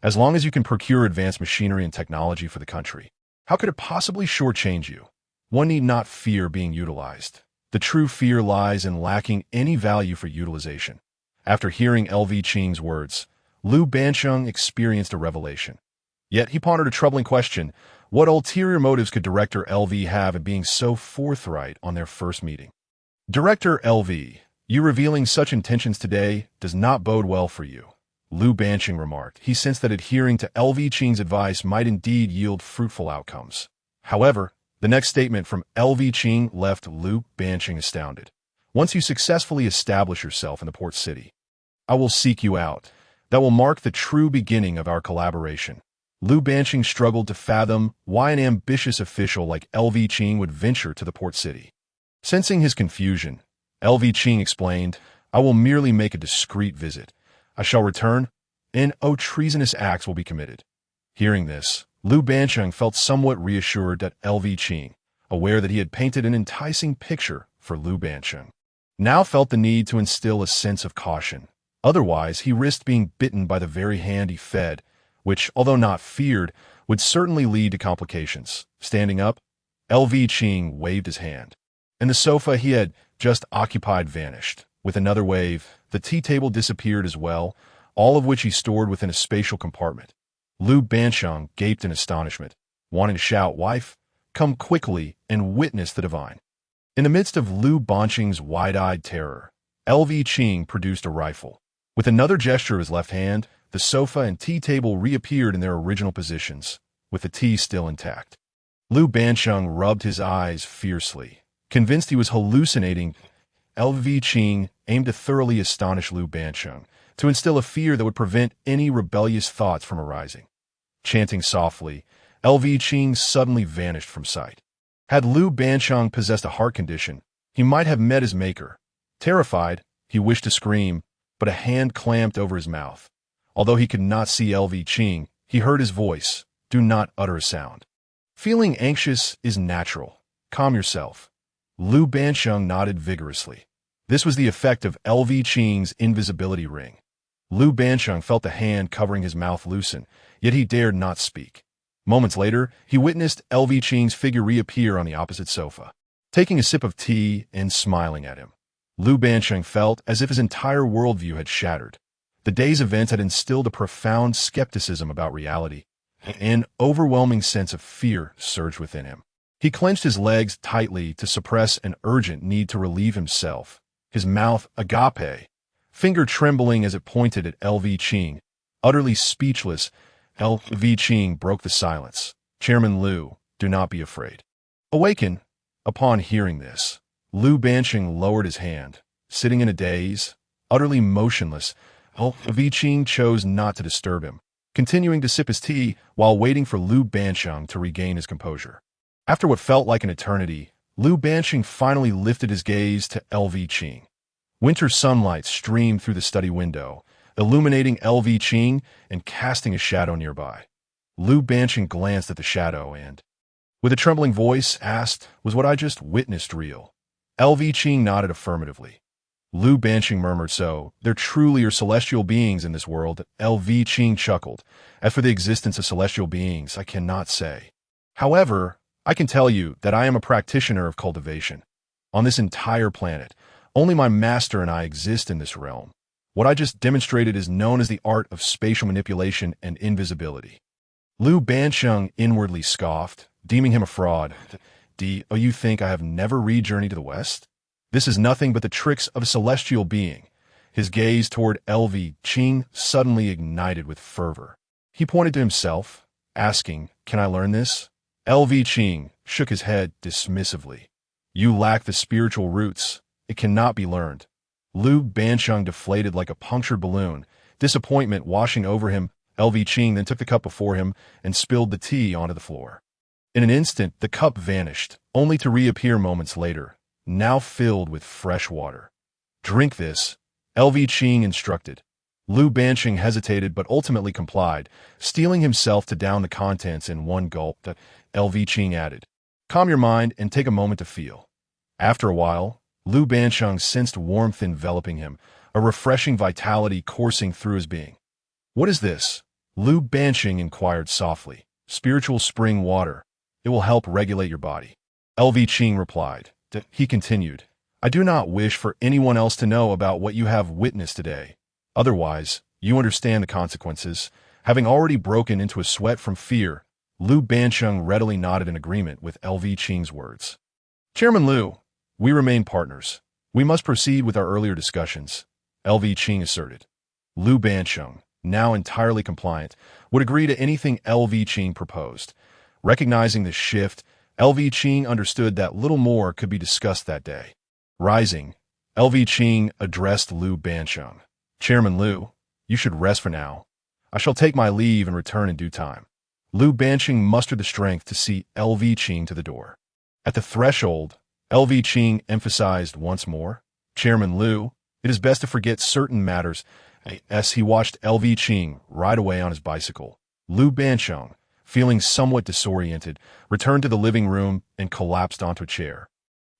as long as you can procure advanced machinery and technology for the country. How could it possibly shortchange you? One need not fear being utilized. The true fear lies in lacking any value for utilization." After hearing LV Qing's words, Liu Banqing experienced a revelation. Yet he pondered a troubling question: what ulterior motives could Director LV have in being so forthright on their first meeting? "Director LV, you revealing such intentions today does not bode well for you," Liu Banqing remarked. He sensed that adhering to LV Qing's advice might indeed yield fruitful outcomes. However, the next statement from LV Qing left Liu Banqing astounded. "Once you successfully establish yourself in the port city, I will seek you out. That will mark the true beginning of our collaboration." Liu Banqing struggled to fathom why an ambitious official like LV Qing would venture to the port city. Sensing his confusion, LV Qing explained, "I will merely make a discreet visit. I shall return, and treasonous acts will be committed." Hearing this, Liu Banqing felt somewhat reassured that LV Qing, aware that he had painted an enticing picture for Liu Banqing, now felt the need to instill a sense of caution. Otherwise, he risked being bitten by the very hand he fed, which, although not feared, would certainly lead to complications. Standing up, LV Qing waved his hand, and the sofa he had just occupied vanished. With another wave, the tea table disappeared as well, all of which he stored within a spatial compartment. Liu Banqing gaped in astonishment, wanting to shout, "Wife, come quickly and witness the divine." In the midst of Liu Banqing's wide-eyed terror, LV Qing produced a rifle. With another gesture of his left hand, the sofa and tea table reappeared in their original positions, with the tea still intact. Liu Banqing rubbed his eyes fiercely. Convinced he was hallucinating, LV Qing aimed to thoroughly astonish Liu Banqing, to instill a fear that would prevent any rebellious thoughts from arising. Chanting softly, LV Qing suddenly vanished from sight. Had Liu Banqing possessed a heart condition, he might have met his maker. Terrified, he wished to scream, but a hand clamped over his mouth. Although he could not see LV Qing, he heard his voice, "Do not utter a sound. Feeling anxious is natural. Calm yourself." Liu Banqing nodded vigorously. This was the effect of LV Qing's invisibility ring. Liu Banqing felt the hand covering his mouth loosen, yet he dared not speak. Moments later, he witnessed LV Qing's figure reappear on the opposite sofa, taking a sip of tea and smiling at him. Liu Banqing felt as if his entire worldview had shattered. The day's events had instilled a profound skepticism about reality. An overwhelming sense of fear surged within him. He clenched his legs tightly to suppress an urgent need to relieve himself. His mouth agape finger trembling as it pointed at LV Qing. Utterly speechless, LV Qing broke the silence. Chairman Liu, do not be afraid. Awaken. Upon hearing this, Liu Banqing lowered his hand. Sitting in a daze, utterly motionless, LV Qing chose not to disturb him, continuing to sip his tea while waiting for Liu Banqing to regain his composure. After what felt like an eternity, Liu Banqing finally lifted his gaze to LV Qing. Winter sunlight streamed through the study window, illuminating LV Qing and casting a shadow nearby. Liu Banqing glanced at the shadow and, with a trembling voice, asked, "Was what I just witnessed real?" LV Qing nodded affirmatively. Liu Banqing murmured, "So, there truly are celestial beings in this world." LV Qing chuckled. "As for the existence of celestial beings, I cannot say. However, I can tell you that I am a practitioner of cultivation. On this entire planet, only my master and I exist in this realm. What I just demonstrated is known as the art of spatial manipulation and invisibility." Liu Banqing inwardly scoffed, deeming him a fraud. "Oh, you think I have never re-journeyed to the West? This is nothing but the tricks of a celestial being." His gaze toward LV Qing suddenly ignited with fervor. He pointed to himself, asking, "Can I learn this?" LV Qing shook his head dismissively. "You lack the spiritual roots. It cannot be learned." Liu Banqing deflated like a punctured balloon, disappointment washing over him. LV Qing then took the cup before him and spilled the tea onto the floor. In an instant, the cup vanished, only to reappear moments later, now filled with fresh water. "Drink this," LV Qing instructed. Liu Banqing hesitated but ultimately complied, steeling himself to down the contents in one gulp. LV Qing added, "Calm your mind and take a moment to feel." After a while, Liu Banqing sensed warmth enveloping him, a refreshing vitality coursing through his being. "What is this?" Liu Banqing inquired softly. "Spiritual spring water. It will help regulate your body." LV Qing replied. He continued, "I do not wish for anyone else to know about what you have witnessed today. Otherwise, you understand the consequences." Having already broken into a sweat from fear, Liu Banqing readily nodded in agreement with LV Qing's words. "Chairman Liu, we remain partners. We must proceed with our earlier discussions," LV Qing asserted. Liu Banqing, now entirely compliant, would agree to anything LV Qing proposed. Recognizing this shift, LV Qing understood that little more could be discussed that day. Rising, LV Qing addressed Liu Banqing. "Chairman Liu, you should rest for now. I shall take my leave and return in due time." Liu Banqing mustered the strength to see LV Qing to the door. At the threshold, LV Qing emphasized once more, "Chairman Liu, it is best to forget certain matters." As he watched LV Qing ride away on his bicycle, Liu Banqing, feeling somewhat disoriented, returned to the living room and collapsed onto a chair.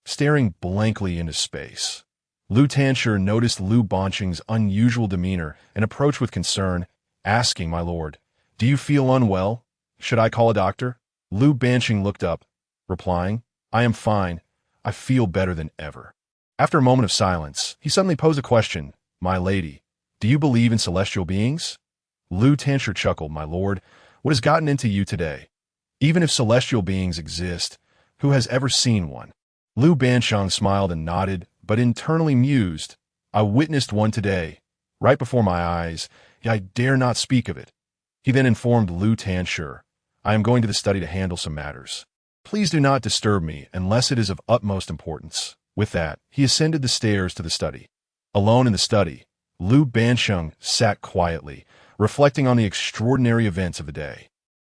Staring blankly into space, Liu Tanshi noticed Liu Banqing's unusual demeanor and approached with concern, asking, "My lord, do you feel unwell? Should I call a doctor?" Liu Banqing looked up, replying, "I am fine. I feel better than ever." After a moment of silence, he suddenly posed a question. "My lady, do you believe in celestial beings?" Liu Tanshi chuckled. "My lord, what has gotten into you today? Even if celestial beings exist, who has ever seen one?" Liu Banqing smiled and nodded, but internally mused, "I witnessed one today, right before my eyes, yet I dare not speak of it." He then informed Liu Tanshi, "I am going to the study to handle some matters. Please do not disturb me unless it is of utmost importance." With that, he ascended the stairs to the study. Alone in the study, Liu Banqing sat quietly, reflecting on the extraordinary events of the day.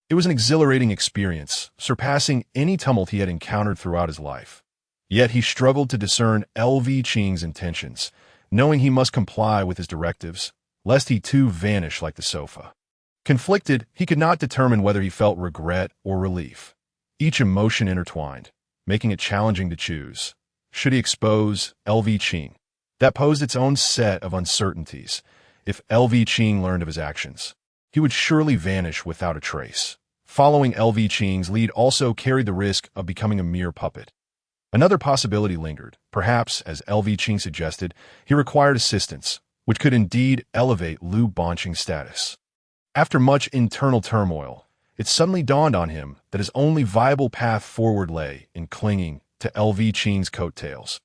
It was an exhilarating experience, surpassing any tumult he had encountered throughout his life. Yet he struggled to discern LV Qing's intentions, knowing he must comply with his directives, lest he too vanish like the sofa. Conflicted, he could not determine whether he felt regret or relief. Each emotion intertwined, making it challenging to choose. Should he expose LV Qing? That posed its own set of uncertainties. If LV Qing learned of his actions, he would surely vanish without a trace. Following LV Qing's lead also carried the risk of becoming a mere puppet. Another possibility lingered. Perhaps, as LV Qing suggested, he required assistance, which could indeed elevate Liu Banqing's status. After much internal turmoil, it suddenly dawned on him that his only viable path forward lay in clinging to LV Qing's coattails.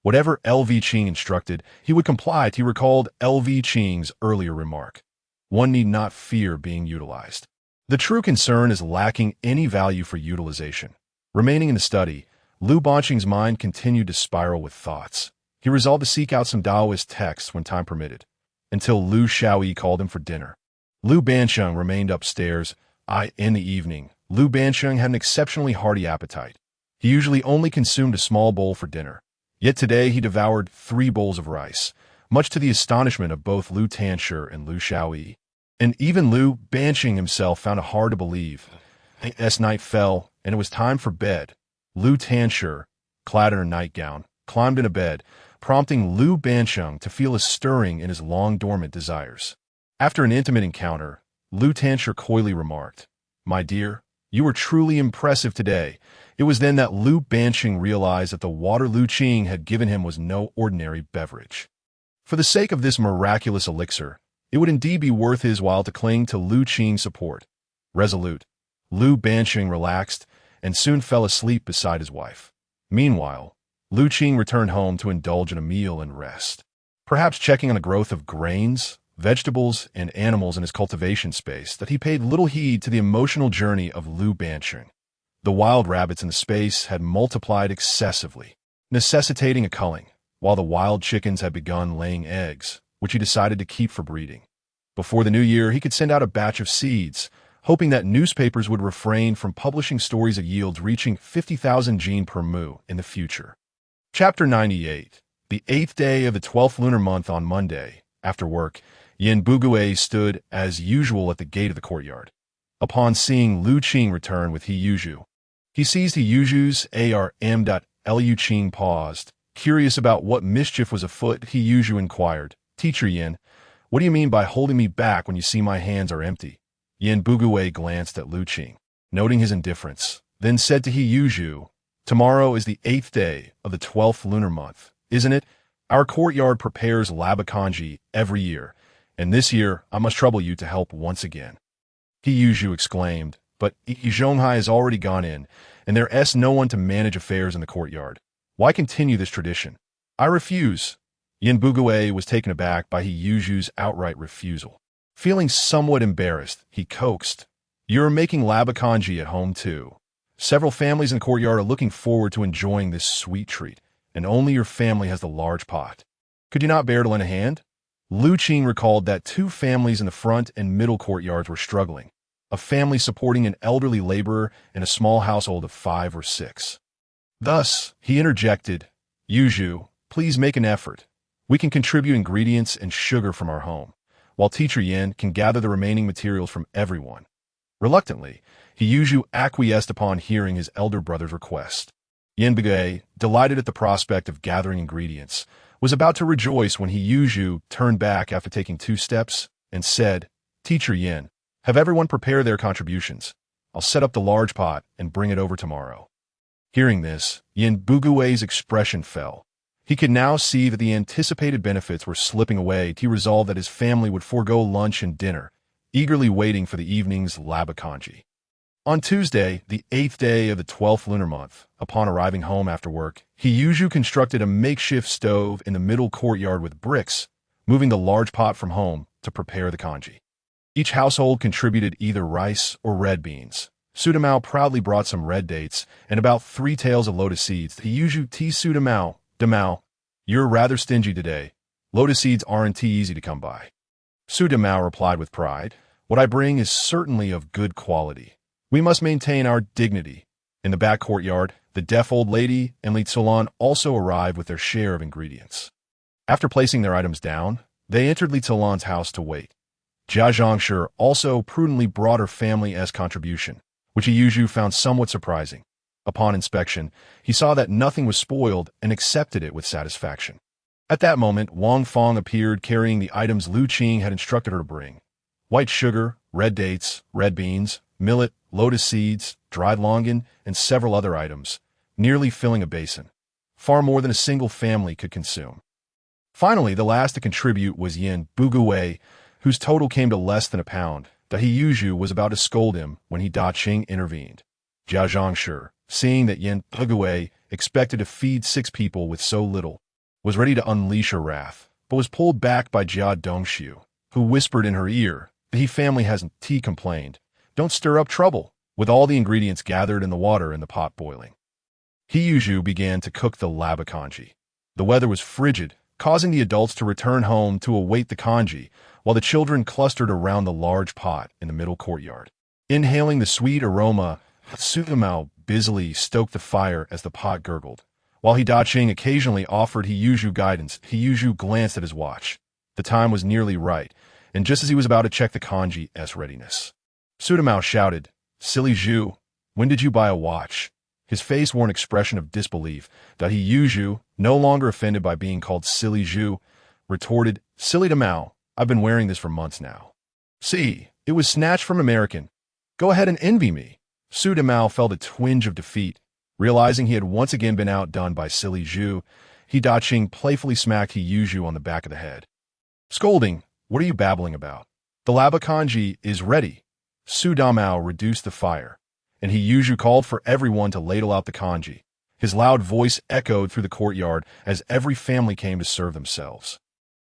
Whatever LV Qing instructed, he would comply. He recalled LV Qing's earlier remark. One need not fear being utilized. The true concern is lacking any value for utilization. Remaining in the study, Lu Banqing's mind continued to spiral with thoughts. He resolved to seek out some Taoist texts when time permitted, until Lu Xiaoyi called him for dinner. Lu Banqing remained upstairs. In the evening, Lu Banqing had an exceptionally hearty appetite. He usually only consumed a small bowl for dinner. Yet today he devoured 3 bowls of rice, much to the astonishment of both Lu Tanshi and Lu Xiaoyi. And even Lu Banqing himself found it hard to believe. As night fell, and it was time for bed, Lu Tanshi, clad in her nightgown, climbed into bed, prompting Lu Banqing to feel a stirring in his long-dormant desires. After an intimate encounter, Lu Tanshi coyly remarked, "My dear, you were truly impressive today." It was then that Lu Banqing realized that the water Lu Qing had given him was no ordinary beverage. For the sake of this miraculous elixir, it would indeed be worth his while to cling to Lu Qing's support. Resolute, Lu Banqing relaxed and soon fell asleep beside his wife. Meanwhile, Lu Qing returned home to indulge in a meal and rest. Perhaps checking on the growth of grains, vegetables, and animals in his cultivation space, that he paid little heed to the emotional journey of Lu Banqing. The wild rabbits in the space had multiplied excessively, necessitating a culling, while the wild chickens had begun laying eggs, which he decided to keep for breeding. Before the new year, he could send out a batch of seeds, hoping that newspapers would refrain from publishing stories of yields reaching 50,000 jin per mu in the future. Chapter 98. The 8th day of the 12th lunar month on Monday, after work, Yin Bugue stood as usual at the gate of the courtyard. Upon seeing Lu Qing return with He Yuzhu, he seized He Yuzhu's arm. Lu Qing paused, curious about what mischief was afoot. He Yuzhu inquired, "Teacher Yin, what do you mean by holding me back when you see my hands are empty?" Yin Bugue glanced at Lu Qing, noting his indifference, then said to He Yuzhu, "Tomorrow is the 8th day of the 12th lunar month, isn't it? Our courtyard prepares labakanji every year, and this year I must trouble you to help once again." He Yuzhu exclaimed, "But Zhonghai has already gone in, and there is no one to manage affairs in the courtyard. Why continue this tradition?" "I refuse." Yin Bugue was taken aback by He Yuzhu's outright refusal. Feeling somewhat embarrassed, he coaxed, "You're making labakanji at home too. Several families in the courtyard are looking forward to enjoying this sweet treat, and only your family has the large pot. Could you not bear to lend a hand?" Lu Qing recalled that 2 families in the front and middle courtyards were struggling, a family supporting an elderly laborer and a small household of 5 or 6. Thus, he interjected, "Yuzhu, please make an effort. We can contribute ingredients and sugar from our home, while Teacher Yin can gather the remaining materials from everyone." Reluctantly, He Yuzhu acquiesced upon hearing his elder brother's request. Yin Bugue, delighted at the prospect of gathering ingredients, was about to rejoice when He Yuzhu turned back after taking 2 steps and said, "Teacher Yin, have everyone prepare their contributions. I'll set up the large pot and bring it over tomorrow." Hearing this, Yin Bugue's expression fell. He could now see that the anticipated benefits were slipping away. He resolved that his family would forego lunch and dinner, eagerly waiting for the evening's labakanji. On Tuesday, the 8th day of the 12th lunar month, upon arriving home after work, He Yuzhu constructed a makeshift stove in the middle courtyard with bricks, moving the large pot from home to prepare the kanji. Each household contributed either rice or red beans. Sudamao proudly brought some red dates and about 3 tails of lotus seeds. He Yuzhu T. Sudamao, you're rather stingy today. Lotus seeds aren't easy to come by. Sudamao replied with pride, "What I bring is certainly of good quality. We must maintain our dignity." In the back courtyard, the deaf old lady and Li Tzulan also arrived with their share of ingredients. After placing their items down, they entered Li Tzulan's house to wait. Xiao Jiang also prudently brought her family's contribution, which He Yuzhu found somewhat surprising. Upon inspection, he saw that nothing was spoiled and accepted it with satisfaction. At that moment, Wang Fong appeared carrying the items Lu Qing had instructed her to bring: white sugar, red dates, red beans, millet, lotus seeds, dried longan, and several other items, nearly filling a basin, far more than a single family could consume. Finally, the last to contribute was Yin Bugue, whose total came to less than a pound. He Yuzhu was about to scold him when He Da Qing intervened. Xiao Jiang, seeing that Yin Bugue expected to feed 6 people with so little, was ready to unleash her wrath, but was pulled back by Xiao, who whispered in her ear, "The He family hasn't tea complained. Don't stir up trouble," with all the ingredients gathered and the water in the pot boiling. He began to cook the laba congee. The weather was frigid, causing the adults to return home to await the congee, while the children clustered around the large pot in the middle courtyard. Inhaling the sweet aroma, Sudamao busily stoked the fire as the pot gurgled. While Hidaching occasionally offered He guidance, He glanced at his watch. The time was nearly right, and just as he was about to check the kanji's readiness, Sudamao shouted, "Silly Zhu, when did you buy a watch?" His face wore an expression of disbelief. That He, no longer offended by being called Silly Zhu, retorted, "Silly Damao, I've been wearing this for months now." "See, it was snatched from American. Go ahead and envy me." Sudamao felt a twinge of defeat. Realizing he had once again been outdone by Silly Zhu, Hidaching playfully smacked He on the back of the head. Scolding, "What are you babbling about? The laba congee is ready." Sudamao reduced the fire, and He called for everyone to ladle out the congee. His loud voice echoed through the courtyard as every family came to serve themselves.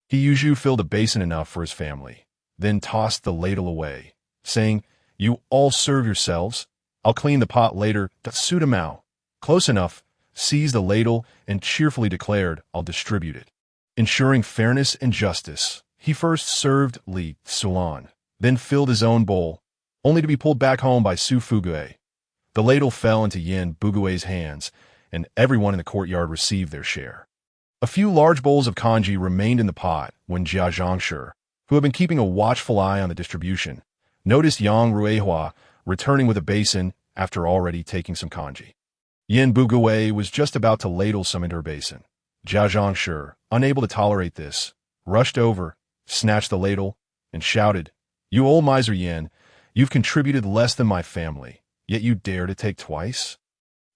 He filled a basin enough for his family, then tossed the ladle away, saying, "You all serve yourselves. I'll clean the pot later." Sudamao, close enough, seized the ladle and cheerfully declared, "I'll distribute it." Ensuring fairness and justice, he first served Li Sulan, then filled his own bowl, only to be pulled back home by Su Fugue. The ladle fell into Yin Bugue's hands, and everyone in the courtyard received their share. A few large bowls of congee remained in the pot when Xiao Jiang, who had been keeping a watchful eye on the distribution, noticed Yang Ruihua returning with a basin after already taking some congee. Yin Bugue was just about to ladle some into her basin. Xiao Jiang, unable to tolerate this, rushed over, snatched the ladle, and shouted, "You old miser Yin, you've contributed less than my family, yet you dare to take twice?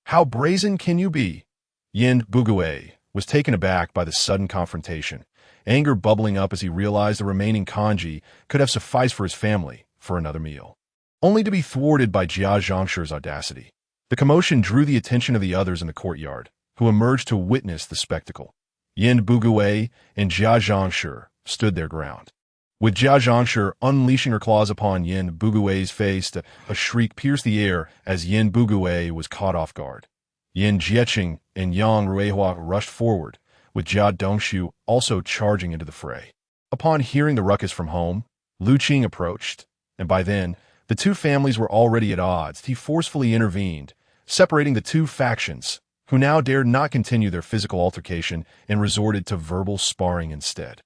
How brazen can you be?" Yin Bugue was taken aback by the sudden confrontation, anger bubbling up as he realized the remaining congee could have sufficed for his family for another meal, only to be thwarted by Xiao Jiang's audacity. The commotion drew the attention of the others in the courtyard, who emerged to witness the spectacle. Yin Bugue and Xiao Jiang stood their ground. With Xiao Jiang unleashing her claws upon Yin Bugue's face, a shriek pierced the air as Yin Bugue was caught off guard. Yin Jieqing and Yang Ruihua rushed forward, with Xiao Dongxiu also charging into the fray. Upon hearing the ruckus from home, Lu Qing approached, and by then, the two families were already at odds. He forcefully intervened, separating the two factions, who now dared not continue their physical altercation and resorted to verbal sparring instead.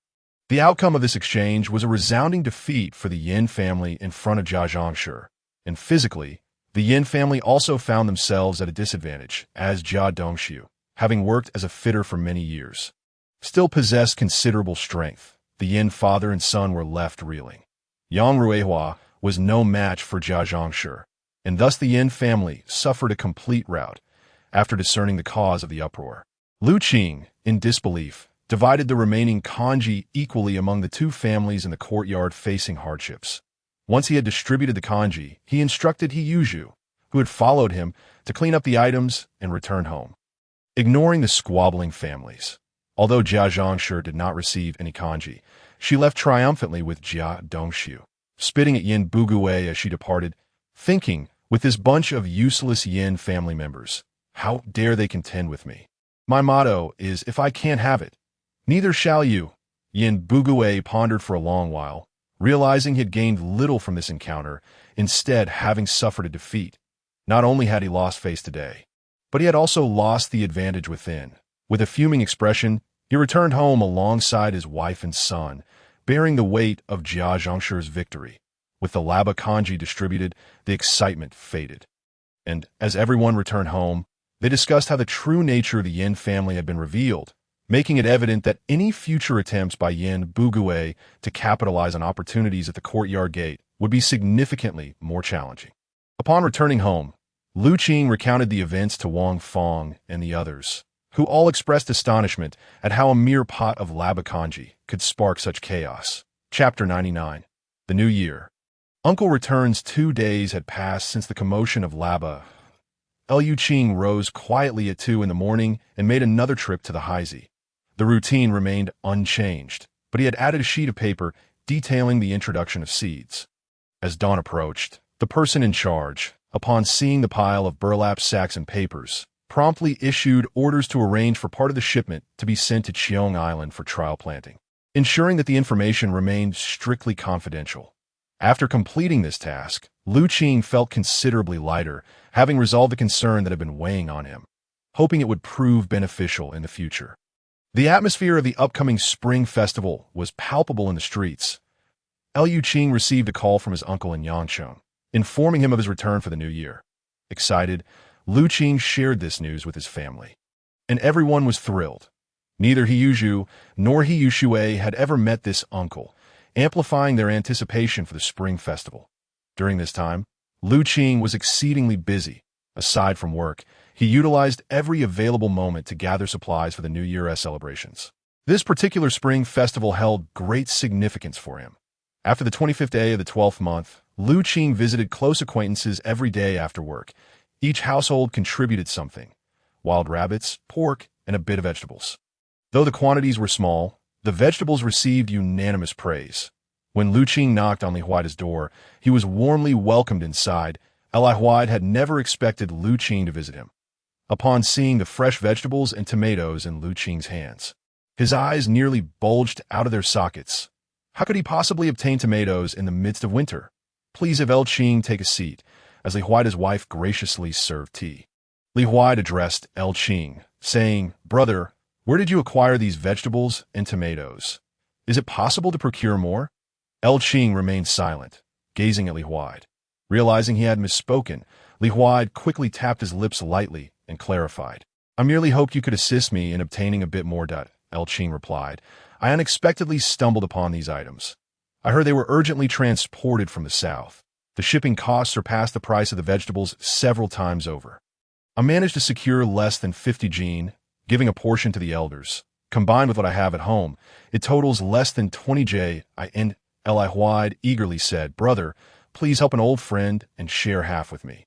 The outcome of this exchange was a resounding defeat for the Yin family in front of Xiao Jiang, and physically, the Yin family also found themselves at a disadvantage, as Xiao Dongxiu, having worked as a fitter for many years, still possessed considerable strength. The Yin father and son were left reeling. Yang Ruihua was no match for Xiao Jiang, and thus the Yin family suffered a complete rout after discerning the cause of the uproar. Lu Qing, in disbelief, divided the remaining congee equally among the two families in the courtyard facing hardships. Once he had distributed the congee, he instructed He, who had followed him, to clean up the items and return home, ignoring the squabbling families. Although Xiao Jiang did not receive any congee, she left triumphantly with Xiao Dongxiu, spitting at Yin Bugue as she departed, thinking, with this bunch of useless Yin family members, how dare they contend with me? My motto is, if I can't have it, neither shall you. Yin Bugue pondered for a long while, realizing he had gained little from this encounter, instead having suffered a defeat. Not only had he lost face today, but he had also lost the advantage within. With a fuming expression, he returned home alongside his wife and son, bearing the weight of Xiao Jiang's victory. With the laba congee distributed, the excitement faded. And as everyone returned home, they discussed how the true nature of the Yin family had been revealed, making it evident that any future attempts by Yin Bugue to capitalize on opportunities at the courtyard gate would be significantly more challenging. Upon returning home, Lu Qing recounted the events to Wang Fong and the others, who all expressed astonishment at how a mere pot of laba congee could spark such chaos. Chapter 99. The New Year. Uncle returns 2 days had passed since the commotion of laba. Lu Qing rose quietly at 2 in the morning and made another trip to the Haizi. The routine remained unchanged, but he had added a sheet of paper detailing the introduction of seeds. As dawn approached, the person in charge, upon seeing the pile of burlap sacks and papers, promptly issued orders to arrange for part of the shipment to be sent to Qiong Island for trial planting, ensuring that the information remained strictly confidential. After completing this task, Lu Qing felt considerably lighter, having resolved the concern that had been weighing on him, hoping it would prove beneficial in the future. The atmosphere of the upcoming spring festival was palpable in the streets. Lu Qing received a call from his uncle in Yangcheng, informing him of his return for the new year. Excited, Lu Qing shared this news with his family, and everyone was thrilled. Neither He Yuzhu nor He Yushui had ever met this uncle, amplifying their anticipation for the spring festival. During this time, Lu Qing was exceedingly busy. Aside from work, he utilized every available moment to gather supplies for the New Year's celebrations. This particular spring festival held great significance for him. After the 25th day of the 12th month, Lu Qing visited close acquaintances every day after work. Each household contributed something: wild rabbits, pork, and a bit of vegetables. Though the quantities were small, the vegetables received unanimous praise. When Lu Qing knocked on Li Huaide's door, he was warmly welcomed inside. Li Huaide had never expected Lu Qing to visit him. Upon seeing the fresh vegetables and tomatoes in Lu Qing's hands, his eyes nearly bulged out of their sockets. How could he possibly obtain tomatoes in the midst of winter? Please have Qing take a seat, as Li Huaide's wife graciously served tea. Li Huaide addressed Qing, saying, "Brother, where did you acquire these vegetables and tomatoes? Is it possible to procure more?" Qing remained silent, gazing at Li Huaide. Realizing he had misspoken, Li Huaide quickly tapped his lips lightly and clarified. "I merely hoped you could assist me in obtaining a bit more." Qing replied. "I unexpectedly stumbled upon these items. I heard they were urgently transported from the south. The shipping costs surpassed the price of the vegetables several times over. I managed to secure less than 50 jin, giving a portion to the elders. Combined with what I have at home, it totals less than 20 j. Li Huaide eagerly said, "Brother, please help an old friend and share half with me."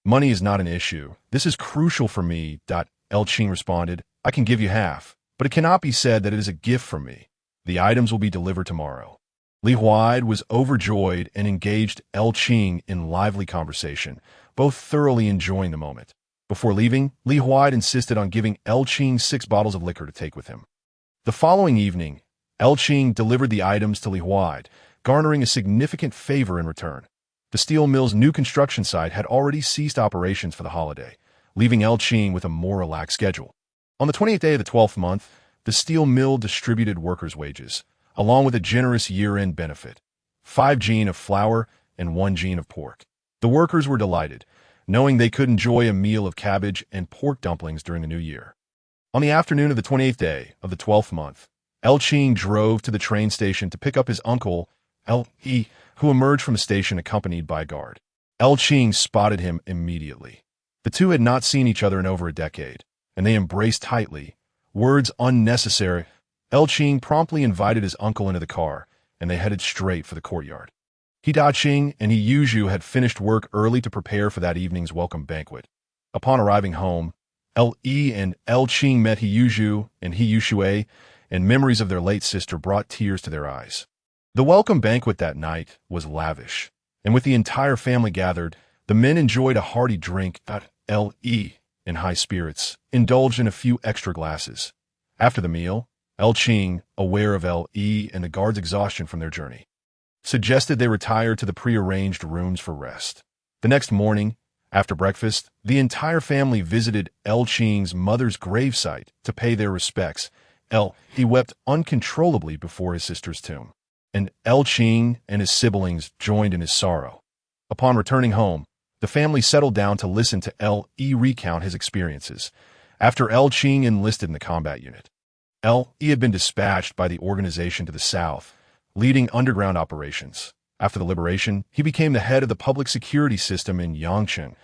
"Money is not an issue. This is crucial for me." Qing responded. "I can give you half, but it cannot be said that it is a gift from me. The items will be delivered tomorrow." Li Huaide was overjoyed and engaged Qing in lively conversation, both thoroughly enjoying the moment. Before leaving, Li Huaide insisted on giving Qing 6 bottles of liquor to take with him. The following evening, Qing delivered the items to Li Huaide, garnering a significant favor in return. The steel mill's new construction site had already ceased operations for the holiday, leaving Qing with a more relaxed schedule. On the 28th day of the 12th month, the steel mill distributed workers' wages, along with a generous year-end benefit: 5 jin of flour and 1 jin of pork. The workers were delighted, knowing they could enjoy a meal of cabbage and pork dumplings during the new year. On the afternoon of the 28th day of the 12th month, Qing drove to the train station to pick up his uncle, Li, who emerged from the station accompanied by a guard. Qing spotted him immediately. The two had not seen each other in over a decade, and they embraced tightly. Words unnecessary. Qing promptly invited his uncle into the car, and they headed straight for the courtyard. He Qing and He Yuzhu had finished work early to prepare for that evening's welcome banquet. Upon arriving home, Li and Qing met He Yuzhu and He Yushui, and memories of their late sister brought tears to their eyes. The welcome banquet that night was lavish, and with the entire family gathered, the men enjoyed a hearty drink. Li, in high spirits, indulged in a few extra glasses. After the meal, Qing, aware of Li and the guard's exhaustion from their journey, suggested they retire to the pre-arranged rooms for rest. The next morning, after breakfast, the entire family visited Qing's mother's gravesite to pay their respects. He wept uncontrollably before his sister's tomb, and Qing and his siblings joined in his sorrow. Upon returning home, the family settled down to listen to Li recount his experiences. After Qing enlisted in the combat unit, Li had been dispatched by the organization to the south, leading underground operations. After the liberation, he became the head of the public security system in Yangcheng.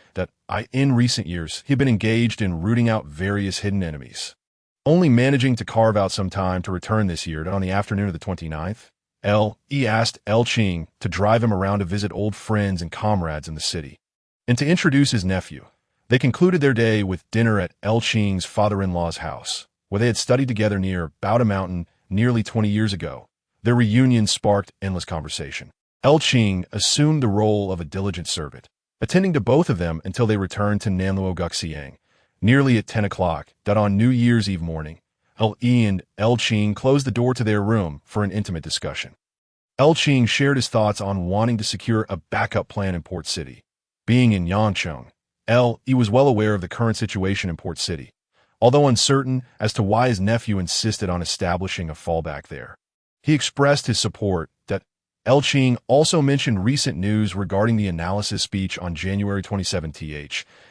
In recent years, he had been engaged in rooting out various hidden enemies, only managing to carve out some time to return this year. On the afternoon of the 29th, Li asked Qing to drive him around to visit old friends and comrades in the city, and to introduce his nephew. They concluded their day with dinner at Qing's father-in-law's house. where they had studied together near Bauta Mountain nearly 20 years ago. Their reunion sparked endless conversation. Qing assumed the role of a diligent servant, attending to both of them until they returned to Nanluo Guxiang, nearly at 10 o'clock. On New Year's Eve morning, and Qing closed the door to their room for an intimate discussion. Qing shared his thoughts on wanting to secure a backup plan in Port City. Being in Yangcheng, he was well aware of the current situation in Port City, although uncertain as to why his nephew insisted on establishing a fallback there. He expressed his support. Qing also mentioned recent news regarding the analysis speech on January 27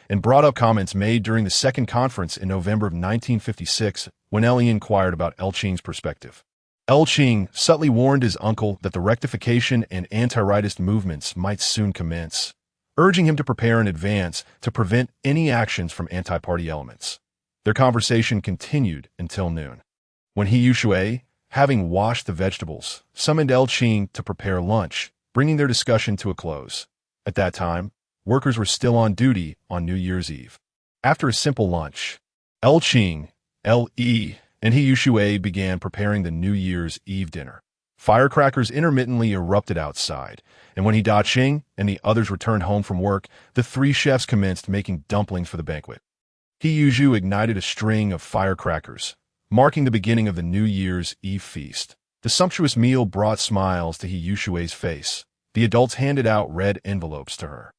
and brought up comments made during the second conference in November of 1956 when Li inquired about Qing's perspective. Qing subtly warned his uncle that the rectification and anti-rightist movements might soon commence, urging him to prepare in advance to prevent any actions from anti-party elements. Their conversation continued until noon, when He Yushui, having washed the vegetables, summoned Qing to prepare lunch, bringing their discussion to a close. At that time, workers were still on duty on New Year's Eve. After a simple lunch, Qing, Li, and He Yushui began preparing the New Year's Eve dinner. Firecrackers intermittently erupted outside, and when He Qing and the others returned home from work, the three chefs commenced making dumplings for the banquet. He Yushu ignited a string of firecrackers, marking the beginning of the New Year's Eve feast. The sumptuous meal brought smiles to He Yushui's face. The adults handed out red envelopes to her,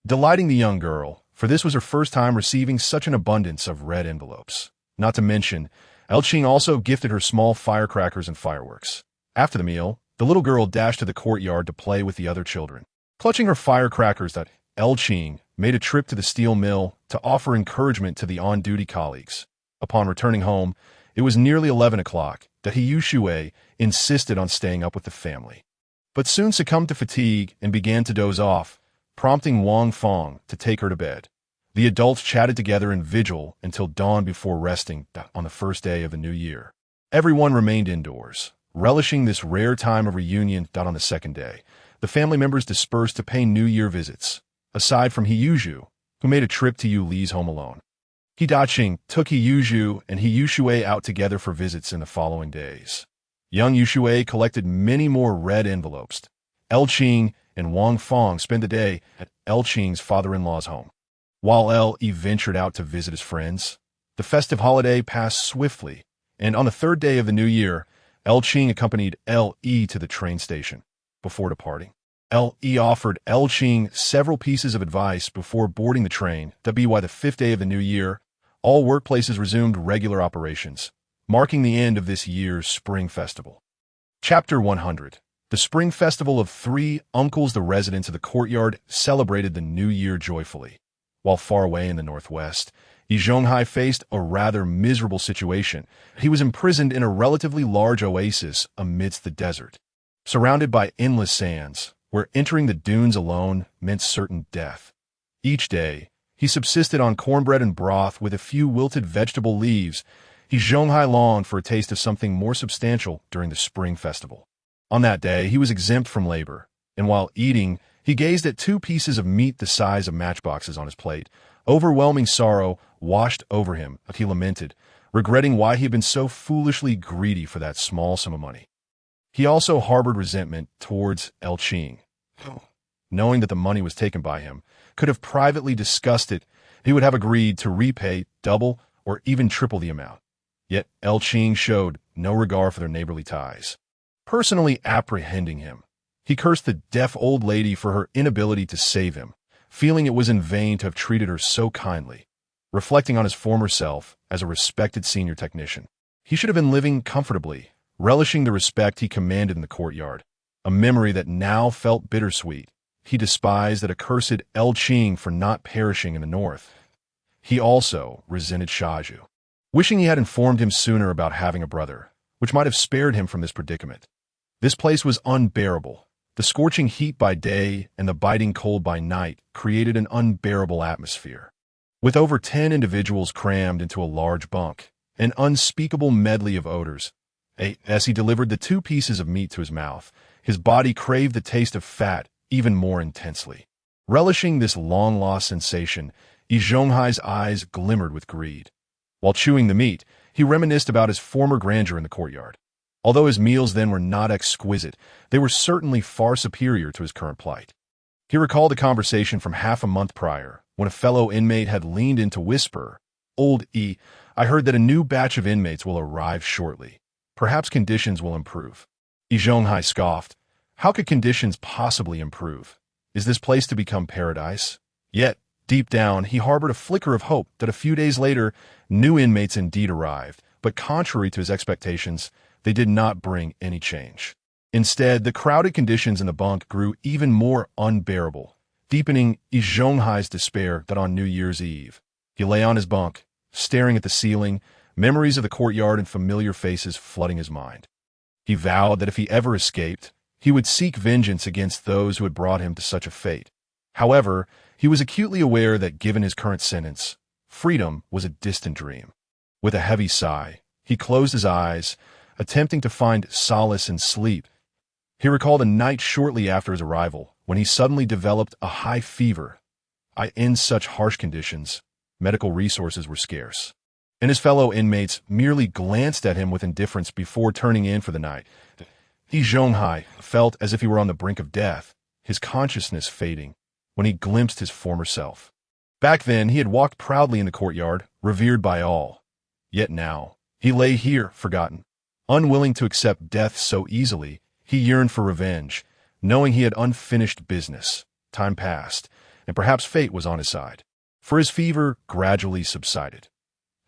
delighting the young girl, for this was her first time receiving such an abundance of red envelopes. Not to mention, Qing also gifted her small firecrackers and fireworks. After the meal, the little girl dashed to the courtyard to play with the other children. Clutching her firecrackers, Qing made a trip to the steel mill to offer encouragement to the on-duty colleagues. Upon returning home, it was nearly 11 o'clock that He Yushui insisted on staying up with the family, but soon succumbed to fatigue and began to doze off, prompting Wang Fong to take her to bed. The adults chatted together in vigil until dawn before resting on the first day of the new year. Everyone remained indoors, relishing this rare time of reunion. On the second day, the family members dispersed to pay New Year visits, aside from He Yushu, who made a trip to Yu Li's home alone. He Qing took He Yushu and He Yushui out together for visits in the following days. Young Yushui collected many more red envelopes. Qing and Wang Fong spent the day at Qing's father-in-law's home. While Li ventured out to visit his friends, the festive holiday passed swiftly, and on the third day of the new year, Qing accompanied Li to the train station. Before departing, Li offered Qing several pieces of advice before boarding the train. By the fifth day of the new year, all workplaces resumed regular operations, marking the end of this year's Spring Festival. Chapter 100. The Spring Festival of Three Uncles. The residents of the courtyard celebrated the new year joyfully. While far away in the northwest, Yi Zhonghai faced a rather miserable situation. He was imprisoned in a relatively large oasis amidst the desert, surrounded by endless sands, where entering the dunes alone meant certain death. Each day, he subsisted on cornbread and broth with a few wilted vegetable leaves. He Zhonghai longed for a taste of something more substantial during the Spring Festival. On that day, he was exempt from labor, and while eating, he gazed at two pieces of meat the size of matchboxes on his plate. Overwhelming sorrow washed over him, he lamented, regretting why he had been so foolishly greedy for that small sum of money. He also harbored resentment towards Qing, who, knowing that the money was taken by him, could have privately discussed it. He would have agreed to repay double or even triple the amount. Yet Qing showed no regard for their neighborly ties. Personally apprehending him, he cursed the deaf old lady for her inability to save him, feeling it was in vain to have treated her so kindly. Reflecting on his former self as a respected senior technician, he should have been living comfortably, relishing the respect he commanded in the courtyard, a memory that now felt bittersweet. He despised that accursed Qing for not perishing in the north. He also resented Xiao, wishing he had informed him sooner about having a brother, which might have spared him from this predicament. This place was unbearable. The scorching heat by day and the biting cold by night created an unbearable atmosphere. With over 10 individuals crammed into a large bunk, an unspeakable medley of odors. As he delivered the two pieces of meat to his mouth, his body craved the taste of fat even more intensely. Relishing this long-lost sensation, Yi Zhonghai's eyes glimmered with greed. While chewing the meat, He reminisced about his former grandeur in the courtyard. Although his meals then were not exquisite, they were certainly far superior to his current plight. He recalled a conversation from half a month prior, when a fellow inmate had leaned in to whisper, "Old E, I heard that a new batch of inmates will arrive shortly. Perhaps conditions will improve." Yi Zhonghai scoffed. How could conditions possibly improve? Is this place to become paradise? Yet, deep down, he harbored a flicker of hope that a few days later, new inmates indeed arrived, but contrary to his expectations, they did not bring any change. Instead, the crowded conditions in the bunk grew even more unbearable, deepening Yi Zhonghai's despair that on New Year's Eve. He lay on his bunk, staring at the ceiling, memories of the courtyard and familiar faces flooding his mind. He vowed that if he ever escaped, he would seek vengeance against those who had brought him to such a fate. However, he was acutely aware that given his current sentence, freedom was a distant dream. With a heavy sigh, he closed his eyes, attempting to find solace in sleep. He recalled a night shortly after his arrival, when he suddenly developed a high fever. In such harsh conditions, medical resources were scarce, and his fellow inmates merely glanced at him with indifference before turning in for the night. Yi Zhonghai felt as if he were on the brink of death, his consciousness fading, when he glimpsed his former self. Back then, he had walked proudly in the courtyard, revered by all. Yet now, he lay here, forgotten. Unwilling to accept death so easily, he yearned for revenge, knowing he had unfinished business. Time passed, and perhaps fate was on his side, for his fever gradually subsided.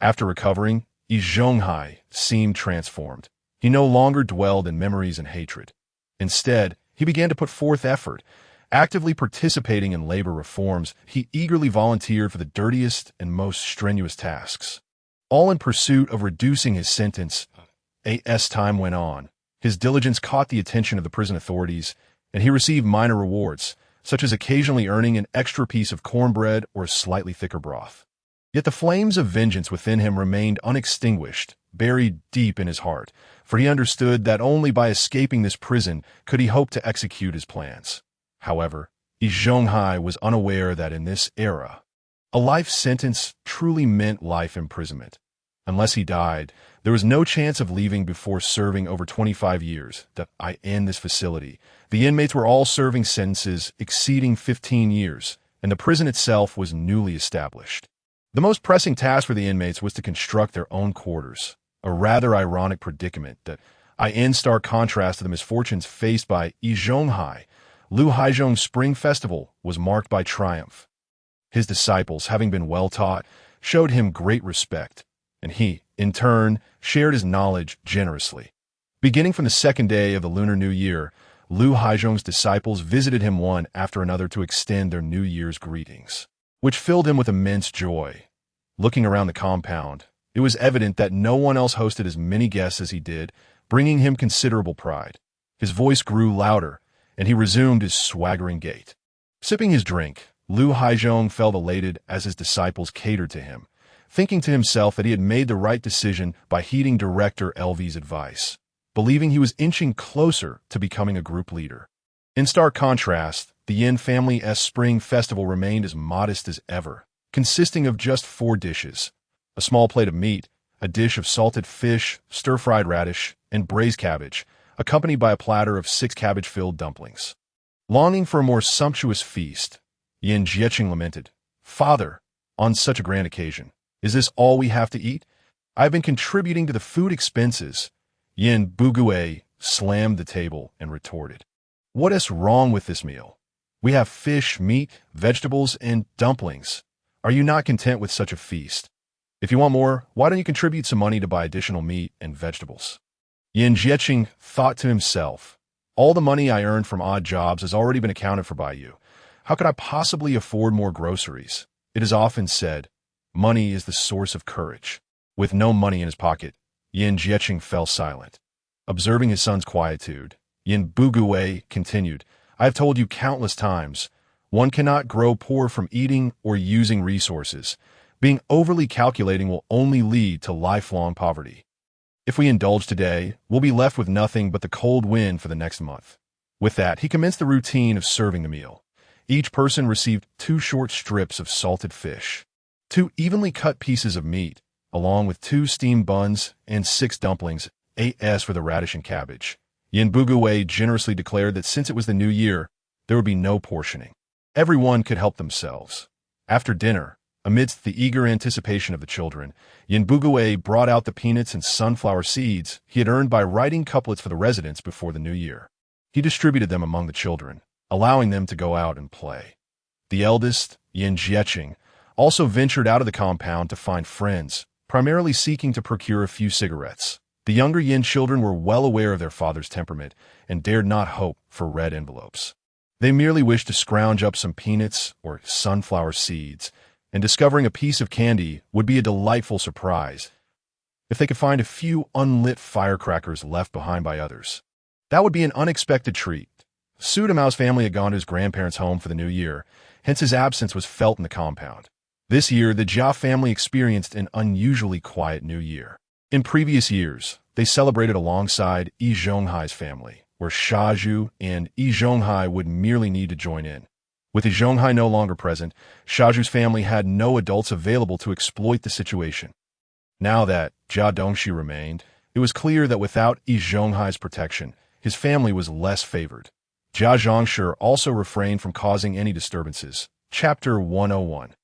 After recovering, Yi Zhonghai seemed transformed. He no longer dwelled in memories and hatred. Instead, he began to put forth effort. Actively participating in labor reforms, he eagerly volunteered for the dirtiest and most strenuous tasks. All in pursuit of reducing his sentence. As time went on, his diligence caught the attention of the prison authorities, and he received minor rewards, such as occasionally earning an extra piece of cornbread or a slightly thicker broth. Yet the flames of vengeance within him remained unextinguished, buried deep in his heart, for he understood that only by escaping this prison could he hope to execute his plans. However, Yi Zhonghai was unaware that in this era, a life sentence truly meant life imprisonment. Unless he died, there was no chance of leaving before serving over 25 years. In this facility, the inmates were all serving sentences exceeding 15 years, and the prison itself was newly established. The most pressing task for the inmates was to construct their own quarters, a rather ironic predicament that, in stark contrast to the misfortunes faced by Yi Zhonghai, Lu Haizhong's Spring Festival was marked by triumph. His disciples, having been well taught, showed him great respect, and he, in turn, shared his knowledge generously. Beginning from the second day of the Lunar New Year, Lu Haizhong's disciples visited him one after another to extend their New Year's greetings, which filled him with immense joy. Looking around the compound, it was evident that no one else hosted as many guests as he did, bringing him considerable pride. His voice grew louder, and he resumed his swaggering gait. Sipping his drink, Lu Haizhong felt elated as his disciples catered to him, thinking to himself that he had made the right decision by heeding Director LV's advice, believing he was inching closer to becoming a group leader. In stark contrast, the Yin family's Spring Festival remained as modest as ever, consisting of just 4 dishes: a small plate of meat, a dish of salted fish, stir-fried radish, and braised cabbage, accompanied by a platter of 6 cabbage-filled dumplings. Longing for a more sumptuous feast, Yin Jieching lamented, "Father, on such a grand occasion, is this all we have to eat? I have been contributing to the food expenses." Yin Bugue slammed the table and retorted, "What is wrong with this meal? We have fish, meat, vegetables, and dumplings. Are you not content with such a feast? If you want more, why don't you contribute some money to buy additional meat and vegetables?" Yin Jieching thought to himself, "All the money I earned from odd jobs has already been accounted for by you. How could I possibly afford more groceries? It is often said, money is the source of courage." With no money in his pocket, Yin Jieching fell silent. Observing his son's quietude, Yin Bugue continued, "I have told you countless times, one cannot grow poor from eating or using resources. Being overly calculating will only lead to lifelong poverty. If we indulge today, we'll be left with nothing but the cold wind for the next month." With that, he commenced the routine of serving the meal. Each person received 2 short strips of salted fish, 2 evenly cut pieces of meat, along with 2 steamed buns and 6 dumplings, 8s for the radish and cabbage. Yin Bugui generously declared that since it was the new year, there would be no portioning. Everyone could help themselves. After dinner, amidst the eager anticipation of the children, Yin Bugui brought out the peanuts and sunflower seeds he had earned by writing couplets for the residents before the new year. He distributed them among the children, allowing them to go out and play. The eldest, Yin Jieching, also ventured out of the compound to find friends, primarily seeking to procure a few cigarettes. The younger Yin children were well aware of their father's temperament and dared not hope for red envelopes. They merely wished to scrounge up some peanuts or sunflower seeds, and discovering a piece of candy would be a delightful surprise if they could find a few unlit firecrackers left behind by others. That would be an unexpected treat. Sudamao's family had gone to his grandparents' home for the new year, hence his absence was felt in the compound. This year, the Jia family experienced an unusually quiet new year. In previous years, they celebrated alongside Yi Zhonghai's family, where Xiao and Yi Zhonghai would merely need to join in. With Yi Zhonghai no longer present, Xiaoju's family had no adults available to exploit the situation. Now that Jia Dongxi remained, it was clear that without Yi Zhonghai's protection, his family was less favored. Jia Zhongshi also refrained from causing any disturbances. Chapter 101.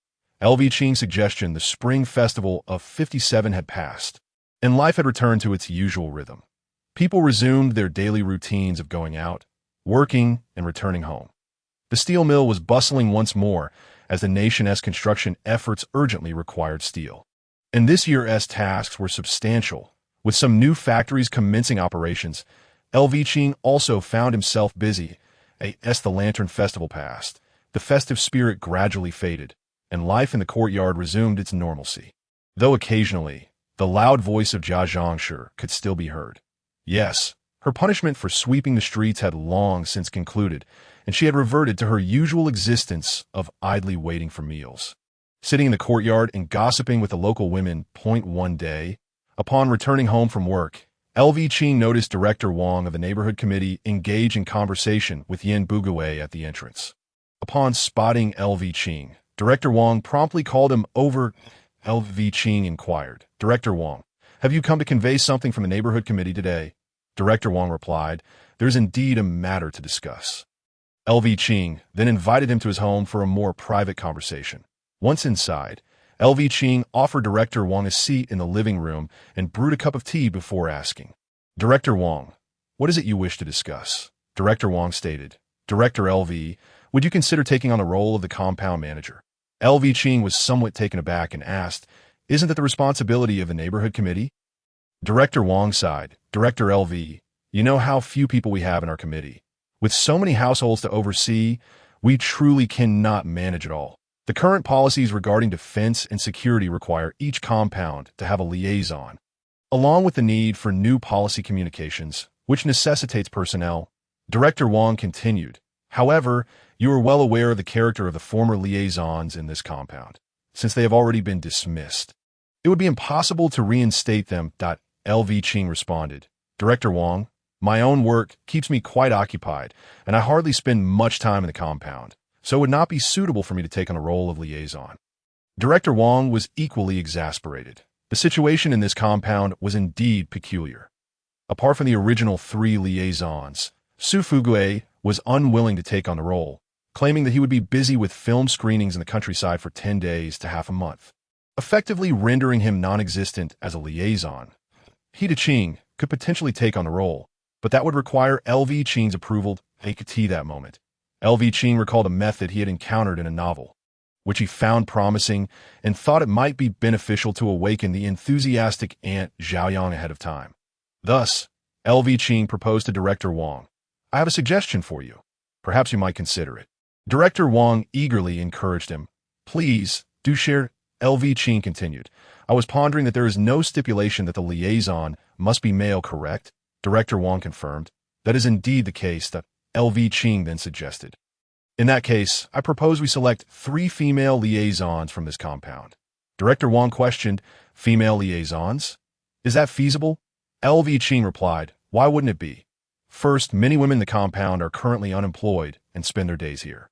LV Qing's suggestion: the spring festival of 57 had passed, and life had returned to its usual rhythm. People resumed their daily routines of going out, working, and returning home. The steel mill was bustling once more as the nation's construction efforts urgently required steel. And this year's tasks were substantial. With some new factories commencing operations, LV Qing also found himself busy. As the Lantern Festival passed, the festive spirit gradually faded, and life in the courtyard resumed its normalcy. Though occasionally, the loud voice of Jia Zhongshi could still be heard. Yes, her punishment for sweeping the streets had long since concluded, and she had reverted to her usual existence of idly waiting for meals. Sitting in the courtyard and gossiping with the local women. One day, upon returning home from work, LV Qing noticed Director Wang of the neighborhood committee engage in conversation with Yin Bugui at the entrance. Upon spotting LV Qing, Director Wang promptly called him over. LV Qing inquired, "Director Wang, have you come to convey something from the neighborhood committee today?" Director Wang replied, "There's indeed a matter to discuss." LV Qing then invited him to his home for a more private conversation. Once inside, LV Qing offered Director Wang a seat in the living room and brewed a cup of tea before asking, "Director Wang, what is it you wish to discuss?" Director Wang stated, "Director LV, would you consider taking on the role of the compound manager?" LV Qing was somewhat taken aback and asked, "Isn't that the responsibility of the neighborhood committee?" Director Wang sighed, "Director LV, you know how few people we have in our committee. With so many households to oversee, we truly cannot manage it all. The current policies regarding defense and security require each compound to have a liaison, along with the need for new policy communications, which necessitates personnel." Director Wang continued, "However, you are well aware of the character of the former liaisons in this compound, since they have already been dismissed. It would be impossible to reinstate them." LV Qing responded, "Director Wang, my own work keeps me quite occupied, and I hardly spend much time in the compound, so it would not be suitable for me to take on a role of liaison." Director Wang was equally exasperated. The situation in this compound was indeed peculiar. Apart from the original 3 liaisons, Su Fugui was unwilling to take on the role, claiming that he would be busy with film screenings in the countryside for 10 days to half a month, effectively rendering him non-existent as a liaison. He Qing could potentially take on the role, but that would require LV Qing's approval. That moment, LV Qing recalled a method he had encountered in a novel, which he found promising and thought it might be beneficial to awaken the enthusiastic Aunt Xiao Jiang ahead of time. Thus, LV Qing proposed to Director Wang, "I have a suggestion for you. Perhaps you might consider it." Director Wang eagerly encouraged him. "Please, do share." LV Qing continued, "I was pondering that there is no stipulation that the liaison must be male, correct?" Director Wang confirmed, "That is indeed the case." LV Qing then suggested, "In that case, I propose we select 3 female liaisons from this compound." Director Wang questioned, "Female liaisons? Is that feasible?" LV Qing replied, "Why wouldn't it be? First, many women in the compound are currently unemployed and spend their days here.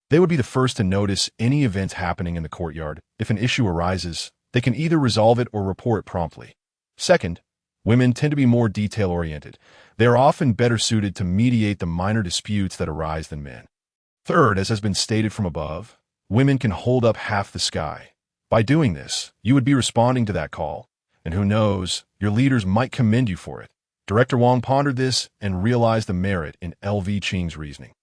They would be the first to notice any events happening in the courtyard if an issue arises. They can either resolve it or report promptly. Second, women tend to be more detail-oriented. They are often better suited to mediate the minor disputes that arise than men. Third, as has been stated from above, women can hold up half the sky. By doing this, you would be responding to that call, and who knows, your leaders might commend you for it. Director Wang pondered this and realized the merit in L.V. Qing's reasoning.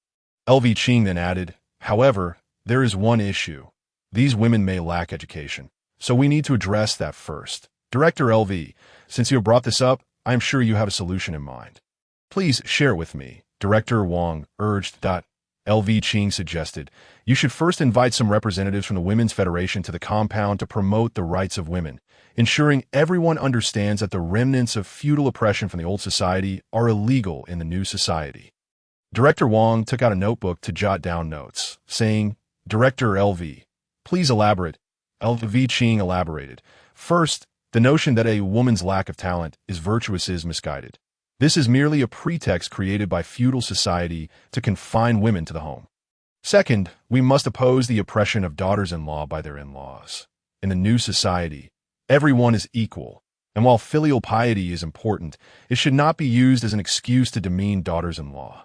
L.V. Qing then added, however, there is one issue. These women may lack education, so we need to address that first. Director L.V., since you have brought this up, I am sure you have a solution in mind. Please share it with me, Director Wang urged. L.V. Qing suggested, you should first invite some representatives from the Women's Federation to the compound to promote the rights of women, ensuring everyone understands that the remnants of feudal oppression from the old society are illegal in the new society. Director Wang took out a notebook to jot down notes, saying, Director L.V., please elaborate. L.V. Qing elaborated. First, the notion that a woman's lack of talent is virtuous is misguided. This is merely a pretext created by feudal society to confine women to the home. Second, we must oppose the oppression of daughters-in-law by their in-laws. In the new society, everyone is equal, and while filial piety is important, it should not be used as an excuse to demean daughters-in-law.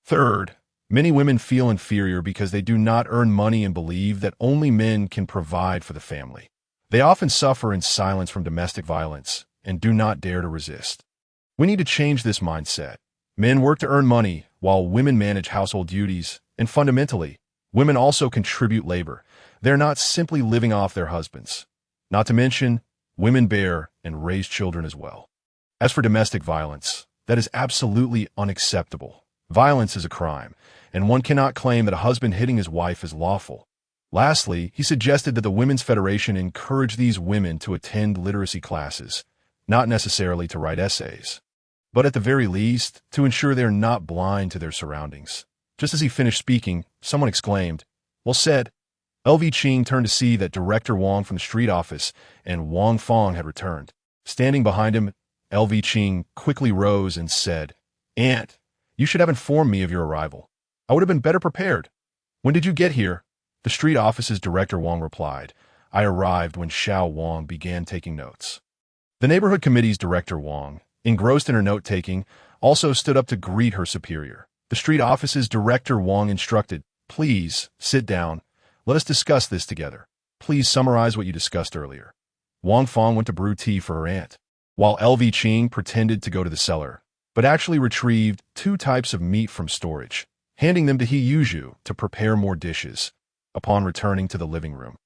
Third, many women feel inferior because they do not earn money and believe that only men can provide for the family. They often suffer in silence from domestic violence and do not dare to resist. We need to change this mindset. Men work to earn money while women manage household duties, and fundamentally, women also contribute labor. They're not simply living off their husbands. Not to mention, women bear and raise children as well. As for domestic violence, that is absolutely unacceptable. Violence is a crime, and one cannot claim that a husband hitting his wife is lawful. Lastly, he suggested that the Women's Federation encourage these women to attend literacy classes, not necessarily to write essays, but at the very least, to ensure they are not blind to their surroundings. Just as he finished speaking, someone exclaimed, well said. L.V. Qing turned to see that Director Wang from the street office and Wang Fong had returned. Standing behind him, L.V. Qing quickly rose and said, Aunt, you should have informed me of your arrival. I would have been better prepared. When did you get here? The street office's Director Wang replied, I arrived when Xiao Wang began taking notes. The neighborhood committee's Director Wang, engrossed in her note-taking, also stood up to greet her superior. The street office's Director Wang instructed, please, sit down. Let us discuss this together. Please summarize what you discussed earlier. Wang Fong went to brew tea for her aunt, while L.V. Qing pretended to go to the cellar, but actually retrieved 2 types of meat from storage, handing them to He Yuzhu to prepare more dishes. Upon returning to the living room,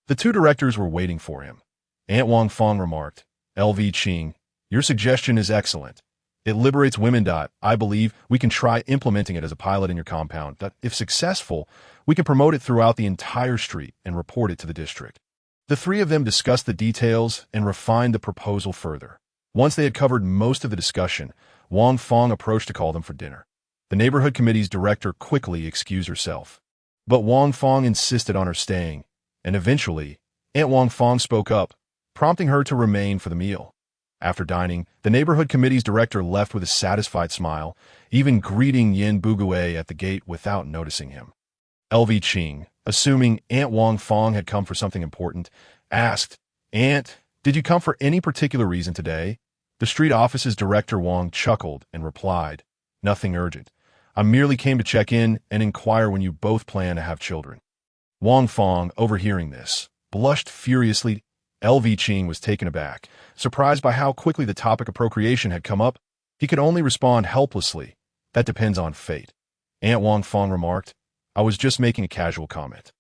the 2 directors were waiting for him. Aunt Wang Fong remarked, L.V. Qing, your suggestion is excellent. It liberates women. I believe we can try implementing it as a pilot in your compound. If successful, we can promote it throughout the entire street and report it to the district. The 3 of them discussed the details and refined the proposal further. Once they had covered most of the discussion, Wang Fong approached to call them for dinner. The neighborhood committee's director quickly excused herself, but Wang Fong insisted on her staying, and eventually, Aunt Wang Fong spoke up, prompting her to remain for the meal. After dining, the neighborhood committee's director left with a satisfied smile, even greeting Yin Bugue at the gate without noticing him. L.V. Qing, assuming Aunt Wang Fong had come for something important, asked, Aunt, did you come for any particular reason today? The street office's Director Wang chuckled and replied, nothing urgent. I merely came to check in and inquire when you both plan to have children. Wang Fong, overhearing this, blushed furiously. L.V. Qing was taken aback, surprised by how quickly the topic of procreation had come up. He could only respond helplessly, that depends on fate. Aunt Wang Fong remarked, I was just making a casual comment.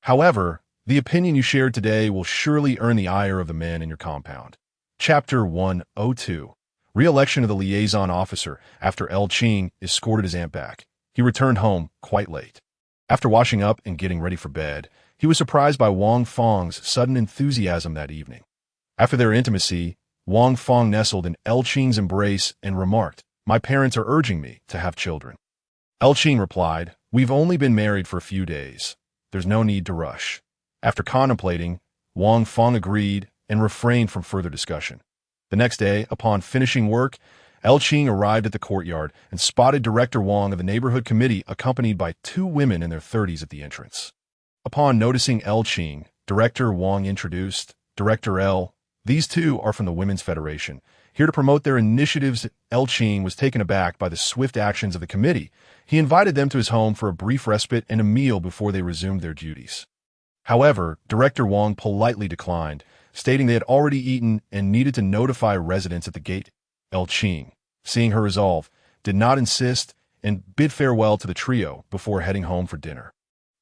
However, the opinion you shared today will surely earn the ire of the men in your compound. Chapter 102. Re-election of the liaison officer after L. Qing escorted his aunt back. He returned home quite late. After washing up and getting ready for bed, he was surprised by Wang Fong's sudden enthusiasm that evening. After their intimacy, Wang Fong nestled in L. Qing's embrace and remarked, my parents are urging me to have children. L. Qing replied, we've only been married for a few days. There's no need to rush. After contemplating, Wang Fong agreed and refrained from further discussion. The next day, upon finishing work, L. Qing arrived at the courtyard and spotted Director Wang of the neighborhood committee accompanied by 2 women in their 30s at the entrance. Upon noticing L. Qing, Director Wang introduced, Director L. These two are from the Women's Federation, here to promote their initiatives. Qing was taken aback by the swift actions of the committee. He invited them to his home for a brief respite and a meal before they resumed their duties. However, Director Wang politely declined, stating they had already eaten and needed to notify residents at the gate. Qing, seeing her resolve, did not insist and bid farewell to the trio before heading home for dinner.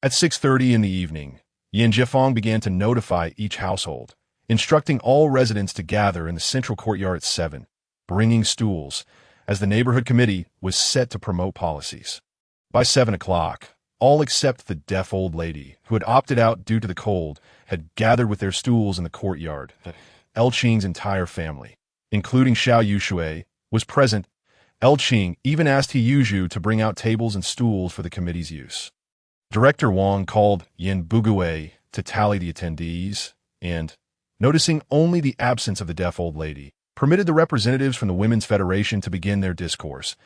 At 6:30 in the evening, Yin Jiefeng began to notify each household, instructing all residents to gather in the central courtyard at 7, bringing stools, as the neighborhood committee was set to promote policies. By 7 o'clock, all except the deaf old lady, who had opted out due to the cold, had gathered with their stools in the courtyard. Qing's entire family, including Xiao Jiang, was present. Qing even asked He Yuzhu to bring out tables and stools for the committee's use. Director Wang called Yin Bugui to tally the attendees and, noticing only the absence of the deaf old lady, permitted the representatives from the Women's Federation to begin their discourse.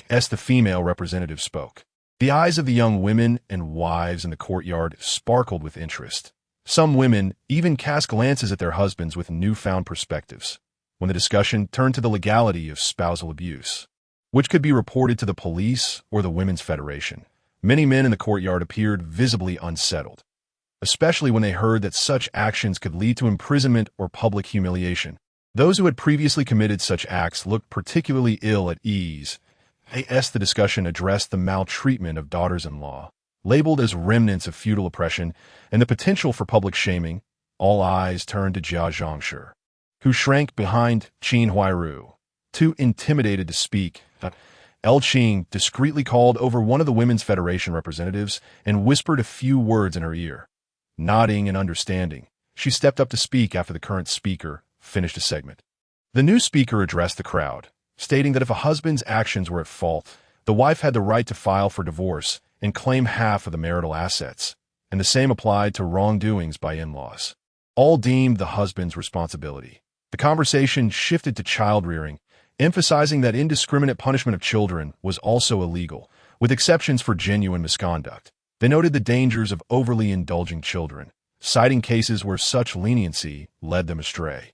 As the female representative spoke, the eyes of the young women and wives in the courtyard sparkled with interest. Some women even cast glances at their husbands with newfound perspectives, when the discussion turned to the legality of spousal abuse, which could be reported to the police or the Women's Federation. Many men in the courtyard appeared visibly unsettled, especially when they heard that such actions could lead to imprisonment or public humiliation. Those who had previously committed such acts looked particularly ill at ease. As the discussion addressed the maltreatment of daughters-in-law, labeled as remnants of feudal oppression, and the potential for public shaming, all eyes turned to Xiao Jiang, who shrank behind Qin Huairu, too intimidated to speak. Qing discreetly called over one of the Women's Federation representatives and whispered a few words in her ear. Nodding and understanding, she stepped up to speak after the current speaker finished a segment. The new speaker addressed the crowd, stating that if a husband's actions were at fault, the wife had the right to file for divorce and claim half of the marital assets, and the same applied to wrongdoings by in-laws. All deemed the husband's responsibility. The conversation shifted to child-rearing, emphasizing that indiscriminate punishment of children was also illegal, with exceptions for genuine misconduct. They noted the dangers of overly indulging children, citing cases where such leniency led them astray.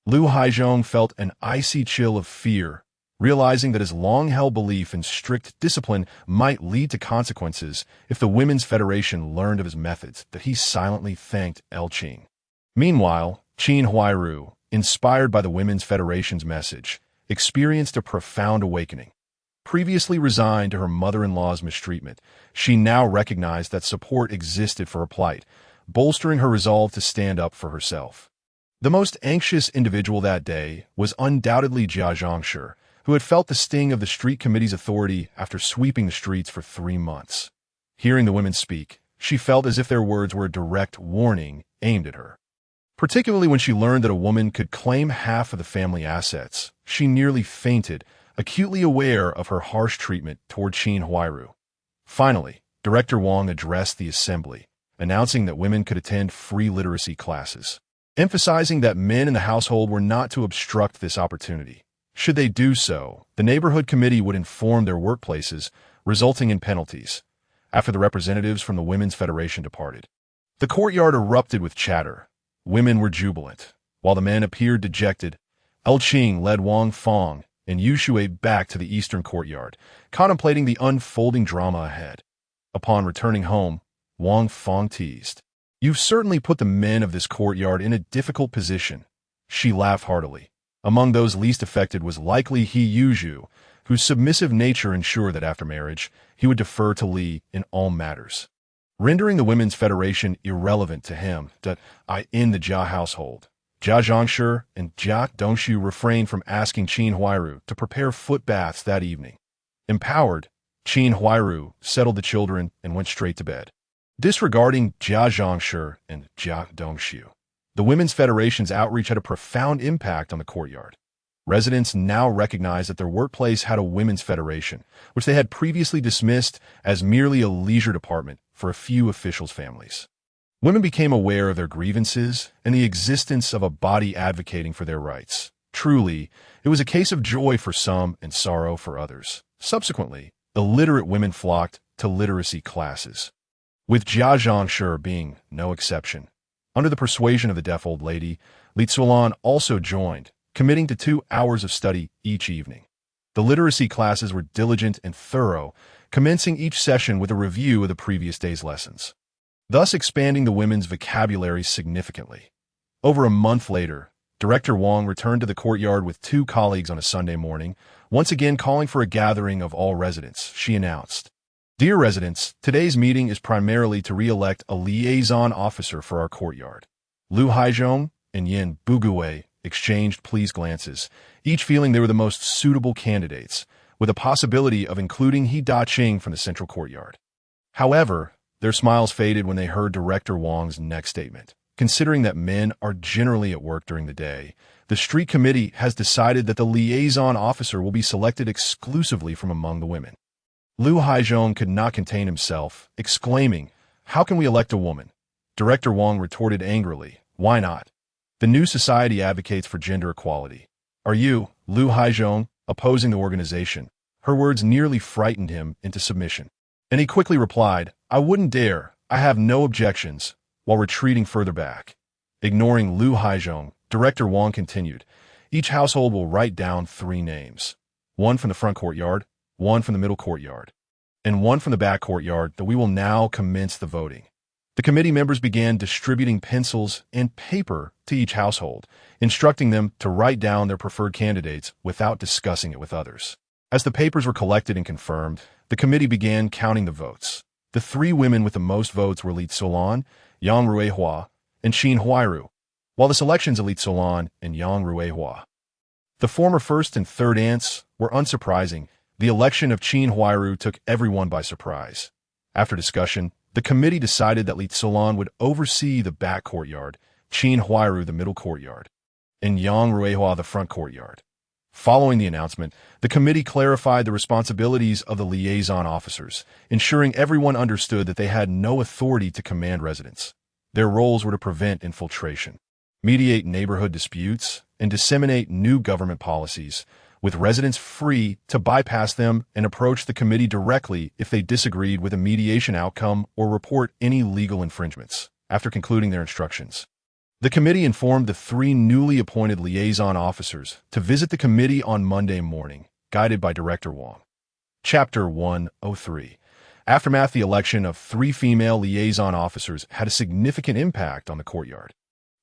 Lu Haizhong felt an icy chill of fear, realizing that his long-held belief in strict discipline might lead to consequences if the Women's Federation learned of his methods. That he silently thanked Qing. Meanwhile, Qin Huairu, inspired by the Women's Federation's message, experienced a profound awakening. Previously resigned to her mother-in-law's mistreatment, she now recognized that support existed for her plight, bolstering her resolve to stand up for herself. The most anxious individual that day was undoubtedly Xiao Jiang, who had felt the sting of the street committee's authority after sweeping the streets for 3 months. Hearing the women speak, she felt as if their words were a direct warning aimed at her. Particularly when she learned that a woman could claim half of the family assets, she nearly fainted, acutely aware of her harsh treatment toward Qin Huairu. Finally, Director Wang addressed the assembly, announcing that women could attend free literacy classes, emphasizing that men in the household were not to obstruct this opportunity. Should they do so, the neighborhood committee would inform their workplaces, resulting in penalties. After the representatives from the Women's Federation departed, the courtyard erupted with chatter. Women were jubilant, while the men appeared dejected. Qing led Wang Feng and Yu Shui back to the eastern courtyard, contemplating the unfolding drama ahead. Upon returning home, Wang Feng teased, "You've certainly put the men of this courtyard in a difficult position." She laughed heartily. Among those least affected was likely He Yuzhu, whose submissive nature ensured that after marriage, he would defer to Li in all matters, rendering the Women's Federation irrelevant to him. In the Jia household, Jia Zhangshi and Jia Dongshu refrained from asking Qin Huairu to prepare foot baths that evening. Empowered, Qin Huairu settled the children and went straight to bed. Disregarding Jia Zhangshi and Jia Dongshu, the Women's Federation's outreach had a profound impact on the courtyard. Residents now recognized that their workplace had a Women's Federation, which they had previously dismissed as merely a leisure department for a few officials' families. Women became aware of their grievances and the existence of a body advocating for their rights. Truly, it was a case of joy for some and sorrow for others. Subsequently, illiterate women flocked to literacy classes, with Jia Zhangshi being no exception. Under the persuasion of the deaf old lady, Li Zuolan also joined, committing to 2 hours of study each evening. The literacy classes were diligent and thorough, commencing each session with a review of the previous day's lessons, thus expanding the women's vocabulary significantly. Over a month later, Director Wang returned to the courtyard with 2 colleagues on a Sunday morning, once again calling for a gathering of all residents. She announced, "Dear residents, today's meeting is primarily to re-elect a liaison officer for our courtyard." Lu Haizhong and Yin Bugui exchanged pleased glances, each feeling they were the most suitable candidates, with a possibility of including He Da-Qing from the central courtyard. However, their smiles faded when they heard Director Wang's next statement. Considering that men are generally at work during the day, the street committee has decided that the liaison officer will be selected exclusively from among the women. Lu Haizhong could not contain himself, exclaiming, "How can we elect a woman?" Director Wang retorted angrily, "Why not? The new society advocates for gender equality. Are you, Lu Haizhong, opposing the organization?" Her words nearly frightened him into submission. And he quickly replied, "I wouldn't dare. I have no objections," while retreating further back. Ignoring Lu Haizhong, Director Wang continued, "Each household will write down 3 names. 1 from the front courtyard, 1 from the middle courtyard, and 1 from the back courtyard, that we will now commence the voting." The committee members began distributing pencils and paper to each household, instructing them to write down their preferred candidates without discussing it with others. As the papers were collected and confirmed, the committee began counting the votes. The 3 women with the most votes were Li Zuolan, Yang Ruihua, and Qin Huairu, while the selections of Li Zuolan and Yang Ruihua, the former first and third aunts, were unsurprising. The election of Qin Huairu took everyone by surprise. After discussion, the committee decided that Li Zuolan would oversee the back courtyard, Qin Huairu the middle courtyard, and Yang Ruihua the front courtyard. Following the announcement, the committee clarified the responsibilities of the liaison officers, ensuring everyone understood that they had no authority to command residents. Their roles were to prevent infiltration, mediate neighborhood disputes, and disseminate new government policies, with residents free to bypass them and approach the committee directly if they disagreed with a mediation outcome or report any legal infringements. After concluding their instructions, the committee informed the 3 newly appointed liaison officers to visit the committee on Monday morning, guided by Director Wang. Chapter 103. Aftermath. The election of 3 female liaison officers had a significant impact on the courtyard.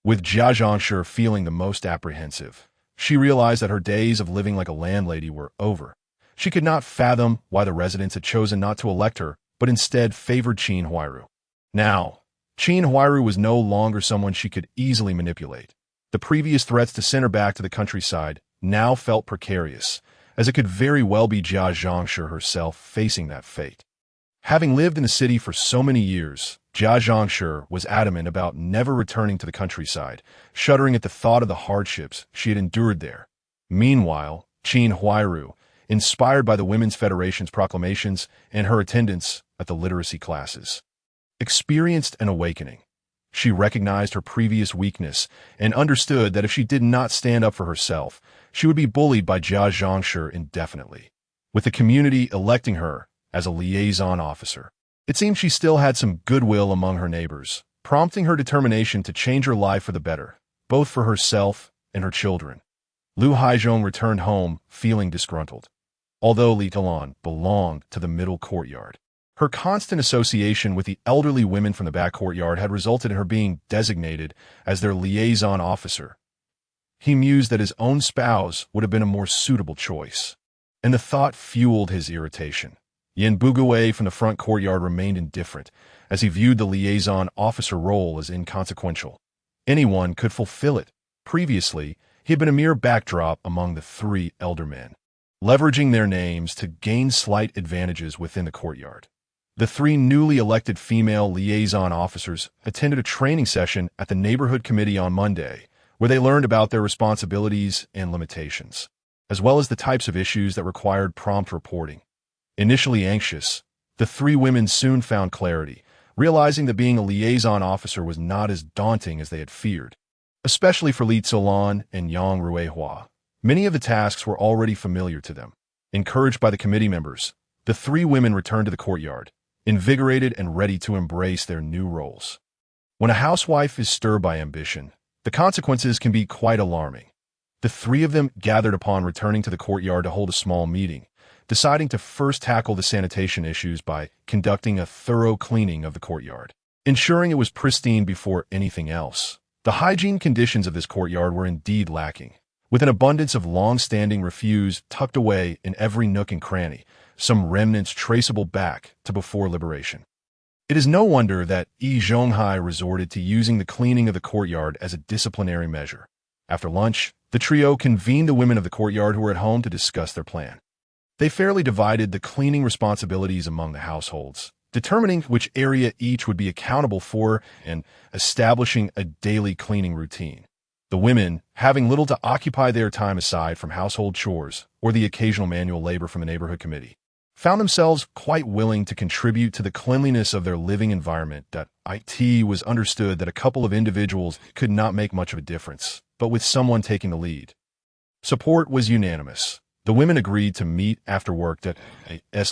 With Xiao Jiang feeling the most apprehensive, she realized that her days of living like a landlady were over. She could not fathom why the residents had chosen not to elect her, but instead favored Qin Huairu. Now, Qin Huairu was no longer someone she could easily manipulate. The previous threats to send her back to the countryside now felt precarious, as it could very well be Xiao Jiang herself facing that fate. Having lived in the city for so many years, Xiao Jiang was adamant about never returning to the countryside, shuddering at the thought of the hardships she had endured there. Meanwhile, Qin Huairu, inspired by the Women's Federation's proclamations and her attendance at the literacy classes, experienced an awakening. She recognized her previous weakness and understood that if she did not stand up for herself, she would be bullied by Xiao Jiang indefinitely. With the community electing her as a liaison officer, it seemed she still had some goodwill among her neighbors, prompting her determination to change her life for the better, both for herself and her children. Lu Haizhong returned home feeling disgruntled. Although Li Zuolan belonged to the middle courtyard, her constant association with the elderly women from the back courtyard had resulted in her being designated as their liaison officer. He mused that his own spouse would have been a more suitable choice, and the thought fueled his irritation. Yin Bugui from the front courtyard remained indifferent, as he viewed the liaison officer role as inconsequential. Anyone could fulfill it. Previously, he had been a mere backdrop among the 3 elder men, leveraging their names to gain slight advantages within the courtyard. The 3 newly elected female liaison officers attended a training session at the neighborhood committee on Monday, where they learned about their responsibilities and limitations, as well as the types of issues that required prompt reporting. Initially anxious, the 3 women soon found clarity, realizing that being a liaison officer was not as daunting as they had feared, especially for Li Zuolan and Yang Ruihua. Many of the tasks were already familiar to them. Encouraged by the committee members, the 3 women returned to the courtyard, invigorated and ready to embrace their new roles. When a housewife is stirred by ambition, the consequences can be quite alarming. The three of them gathered upon returning to the courtyard to hold a small meeting, deciding to first tackle the sanitation issues by conducting a thorough cleaning of the courtyard, ensuring it was pristine before anything else. The hygiene conditions of this courtyard were indeed lacking, with an abundance of long-standing refuse tucked away in every nook and cranny, some remnants traceable back to before liberation. It is no wonder that Yi Zhonghai resorted to using the cleaning of the courtyard as a disciplinary measure. After lunch, the trio convened the women of the courtyard who were at home to discuss their plan. They fairly divided the cleaning responsibilities among the households, determining which area each would be accountable for and establishing a daily cleaning routine. The women, having little to occupy their time aside from household chores or the occasional manual labor from the neighborhood committee, found themselves quite willing to contribute to the cleanliness of their living environment. It was understood that a couple of individuals could not make much of a difference, but with someone taking the lead. Support was unanimous. The women agreed to meet after work at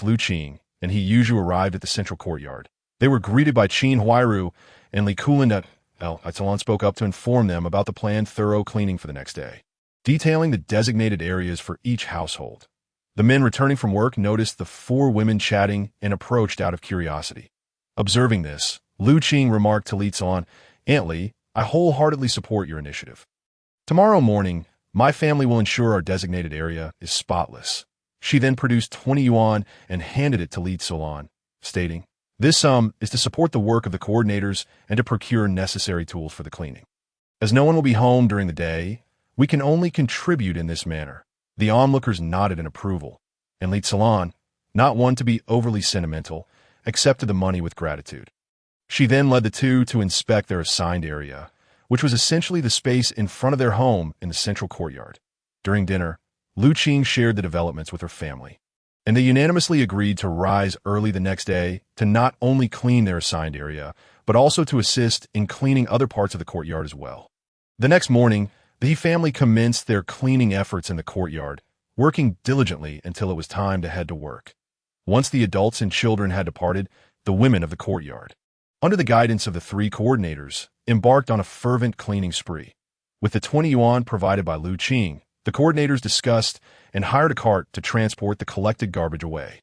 Lu Qing, and he usually arrived at the central courtyard. They were greeted by Qin Huairu and Li Kulin. Italon spoke up to inform them about the planned thorough cleaning for the next day, detailing the designated areas for each household. The men returning from work noticed the four women chatting and approached out of curiosity. Observing this, Lu Qing remarked to Li Zon, "Aunt Li, I wholeheartedly support your initiative. Tomorrow morning, my family will ensure our designated area is spotless." She then produced 20 yuan and handed it to Li Zon, stating, "This sum is to support the work of the coordinators and to procure necessary tools for the cleaning. As no one will be home during the day, we can only contribute in this manner." The onlookers nodded in approval, and Li Zon, not one to be overly sentimental, accepted the money with gratitude. She then led the two to inspect their assigned area, which was essentially the space in front of their home in the central courtyard. During dinner, Lu Qing shared the developments with her family, and they unanimously agreed to rise early the next day to not only clean their assigned area, but also to assist in cleaning other parts of the courtyard as well. The next morning, the He family commenced their cleaning efforts in the courtyard, working diligently until it was time to head to work. Once the adults and children had departed, the women of the courtyard, under the guidance of the three coordinators, embarked on a fervent cleaning spree. With the 20 yuan provided by Lu Qing, the coordinators discussed and hired a cart to transport the collected garbage away.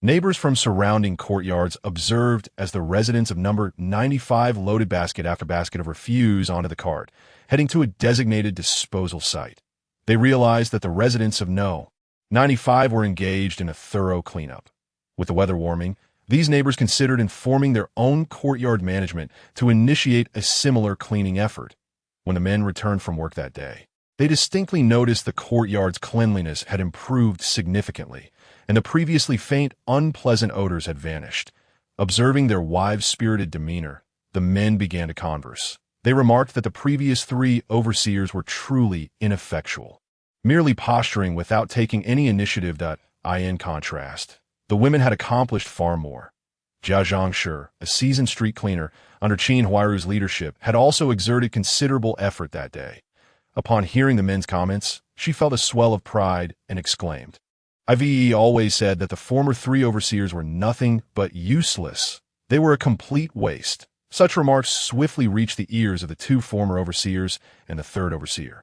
Neighbors from surrounding courtyards observed as the residents of number 95 loaded basket after basket of refuse onto the cart, heading to a designated disposal site. They realized that the residents of No. 95 were engaged in a thorough cleanup. With the weather warming, these neighbors considered informing their own courtyard management to initiate a similar cleaning effort. When the men returned from work that day, they distinctly noticed the courtyard's cleanliness had improved significantly, and the previously faint, unpleasant odors had vanished. Observing their wives' spirited demeanor, the men began to converse. They remarked that the previous three overseers were truly ineffectual, merely posturing without taking any initiative. In contrast, the women had accomplished far more. Xiao Jiang, a seasoned street cleaner under Qin Huairu's leadership, had also exerted considerable effort that day. Upon hearing the men's comments, she felt a swell of pride and exclaimed, "I've always said that the former three overseers were nothing but useless. They were a complete waste." Such remarks swiftly reached the ears of the two former overseers and the third overseer.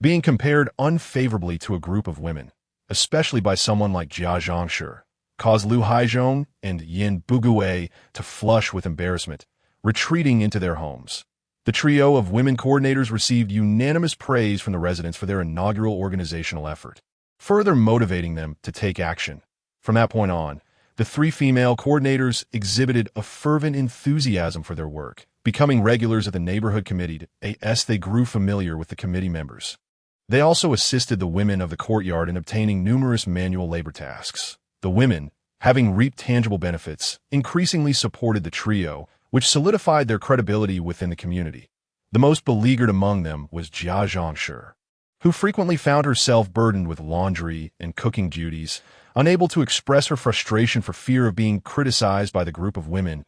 Being compared unfavorably to a group of women, especially by someone like Jia Zhangshi, caused Lu Haizhong and Yin Bugui to flush with embarrassment, retreating into their homes. The trio of women coordinators received unanimous praise from the residents for their inaugural organizational effort, further motivating them to take action. From that point on, the three female coordinators exhibited a fervent enthusiasm for their work, becoming regulars of the neighborhood committee as they grew familiar with the committee members. They also assisted the women of the courtyard in obtaining numerous manual labor tasks. The women, having reaped tangible benefits, increasingly supported the trio, which solidified their credibility within the community. The most beleaguered among them was Jia Zhangshi, who frequently found herself burdened with laundry and cooking duties, unable to express her frustration for fear of being criticized by the group of women.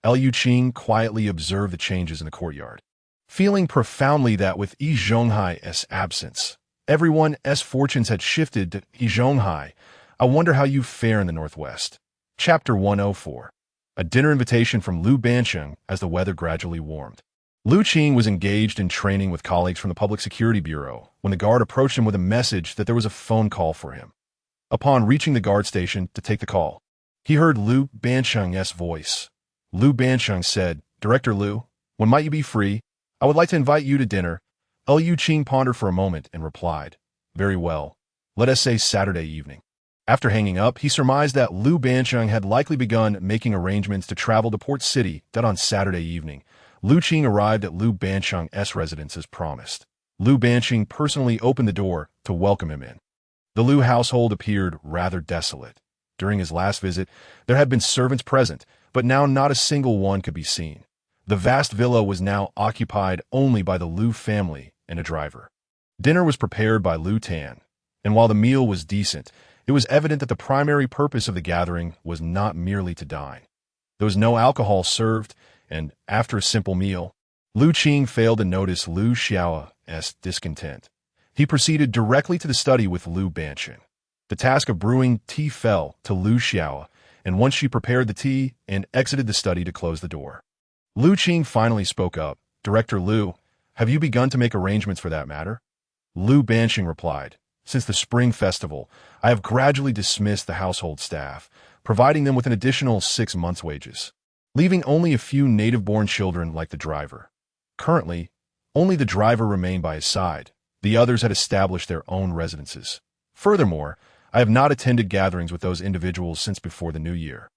Lu Qing quietly observed the changes in the courtyard, feeling profoundly that with Yi Zhonghai's absence, everyone's fortunes had shifted to Yi Zhonghai. I wonder how you fare in the Northwest. Chapter 104. a dinner invitation from Lu Bansheng as the weather gradually warmed. Lu Qing was engaged in training with colleagues from the Public Security Bureau when the guard approached him with a message that there was a phone call for him. Upon reaching the guard station to take the call, he heard Lu Bansheng's voice. Lu Bansheng said, "Director Lu, when might you be free? I would like to invite you to dinner." Lu Qing pondered for a moment and replied, "Very well. Let us say Saturday evening." After hanging up, he surmised that Lu Bansheng had likely begun making arrangements to travel to Port City that on Saturday evening, Lu Qing arrived at Lu Bansheng's residence as promised. Lu Bansheng personally opened the door to welcome him in. The Lu household appeared rather desolate. During his last visit, there had been servants present, but now not a single one could be seen. The vast villa was now occupied only by the Lu family and a driver. Dinner was prepared by Lu Tan, and while the meal was decent, it was evident that the primary purpose of the gathering was not merely to dine. There was no alcohol served, and after a simple meal, Lu Qing failed to notice Lu Xiao's discontent. He proceeded directly to the study with Lu Bansheng. The task of brewing tea fell to Lu Xiao, and once she prepared the tea and exited the study to close the door, Lu Qing finally spoke up. "Director Lu, have you begun to make arrangements for that matter?" Lu Bansheng replied, "Since the Spring Festival, I have gradually dismissed the household staff, providing them with an additional 6 months' wages, leaving only a few native-born children like the driver. Currently, only the driver remained by his side. The others had established their own residences. Furthermore, I have not attended gatherings with those individuals since before the new year."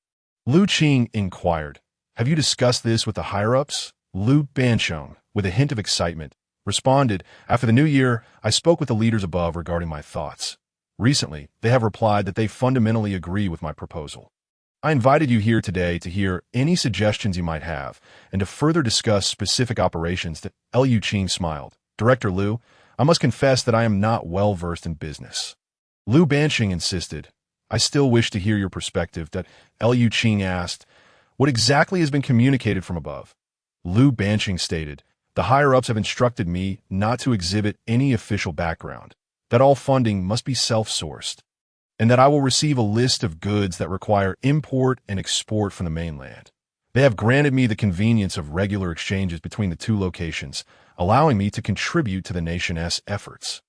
Lu Qing inquired, "Have you discussed this with the higher-ups?" Lu Bansheng, with a hint of excitement, responded, "After the new year, I spoke with the leaders above regarding my thoughts. Recently, they have replied that they fundamentally agree with my proposal. I invited you here today to hear any suggestions you might have and to further discuss specific operations." That Lu Qing smiled. "Director Lu, I must confess that I am not well versed in business." Lu Bansheng insisted, "I still wish to hear your perspective." That Lu Qing asked, "What exactly has been communicated from above?" Lu Bansheng stated, "The higher-ups have instructed me not to exhibit any official background, that all funding must be self-sourced, and that I will receive a list of goods that require import and export from the mainland. They have granted me the convenience of regular exchanges between the two locations, allowing me to contribute to the nation's efforts.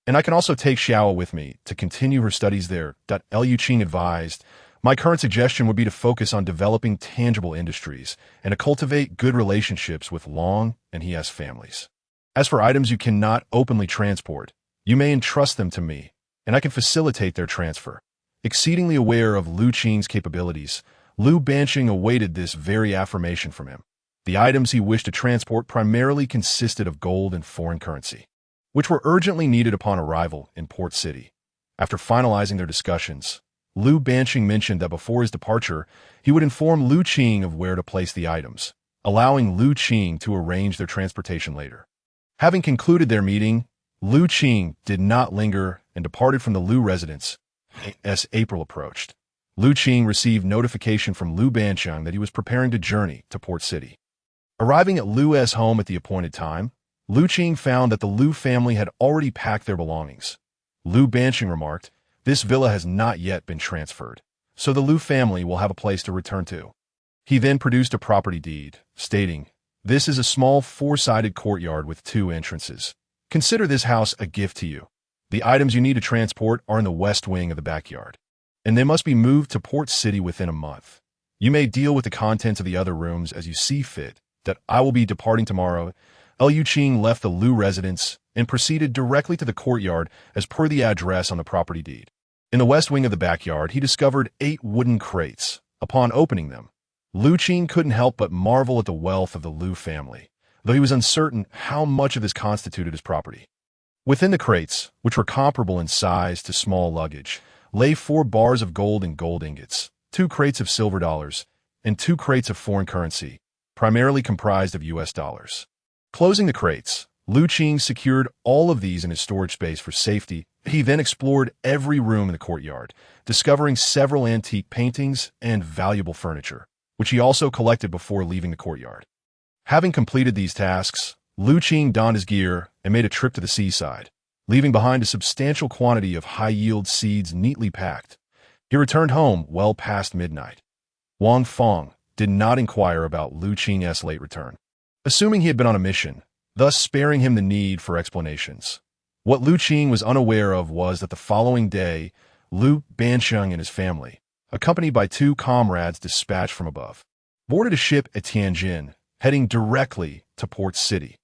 And I can also take Xiao with me to continue her studies there." Lu Qing advised, "My current suggestion would be to focus on developing tangible industries and to cultivate good relationships with Long and his families. As for items you cannot openly transport, you may entrust them to me, and I can facilitate their transfer." Exceedingly aware of Lu Qing's capabilities, Lu Bansheng awaited this very affirmation from him. The items he wished to transport primarily consisted of gold and foreign currency, which were urgently needed upon arrival in Port City. After finalizing their discussions, Lu Bansheng mentioned that before his departure, he would inform Lu Qing of where to place the items, allowing Lu Qing to arrange their transportation later. Having concluded their meeting, Lu Qing did not linger and departed from the Lu residence as April approached. Lu Qing received notification from Lu Bansheng that he was preparing to journey to Port City. Arriving at Lu's home at the appointed time, Lu Qing found that the Lu family had already packed their belongings. Lu Bansheng remarked, "This villa has not yet been transferred, so the Lu family will have a place to return to." He then produced a property deed, stating, "This is a small 4-sided courtyard with 2 entrances. Consider this house a gift to you. The items you need to transport are in the west wing of the backyard, and they must be moved to Port City within a month. You may deal with the contents of the other rooms as you see fit. That I will be departing tomorrow." Lu Qing left the Lu residence and proceeded directly to the courtyard as per the address on the property deed. In the west wing of the backyard, he discovered 8 wooden crates. Upon opening them, Lu Qing couldn't help but marvel at the wealth of the Lu family, though he was uncertain how much of this constituted his property. Within the crates, which were comparable in size to small luggage, lay 4 bars of gold and gold ingots, 2 crates of silver dollars, and 2 crates of foreign currency, primarily comprised of US dollars. Closing the crates, Lu Qing secured all of these in his storage space for safety. He then explored every room in the courtyard, discovering several antique paintings and valuable furniture, which he also collected before leaving the courtyard. Having completed these tasks, Lu Qing donned his gear and made a trip to the seaside, leaving behind a substantial quantity of high-yield seeds neatly packed. He returned home well past midnight. Wang Feng, did not inquire about Lu Qing's late return, assuming he had been on a mission, thus sparing him the need for explanations. What Lu Qing was unaware of was that the following day, Lu Bansheng and his family, accompanied by 2 comrades dispatched from above, boarded a ship at Tianjin, heading directly to Port City.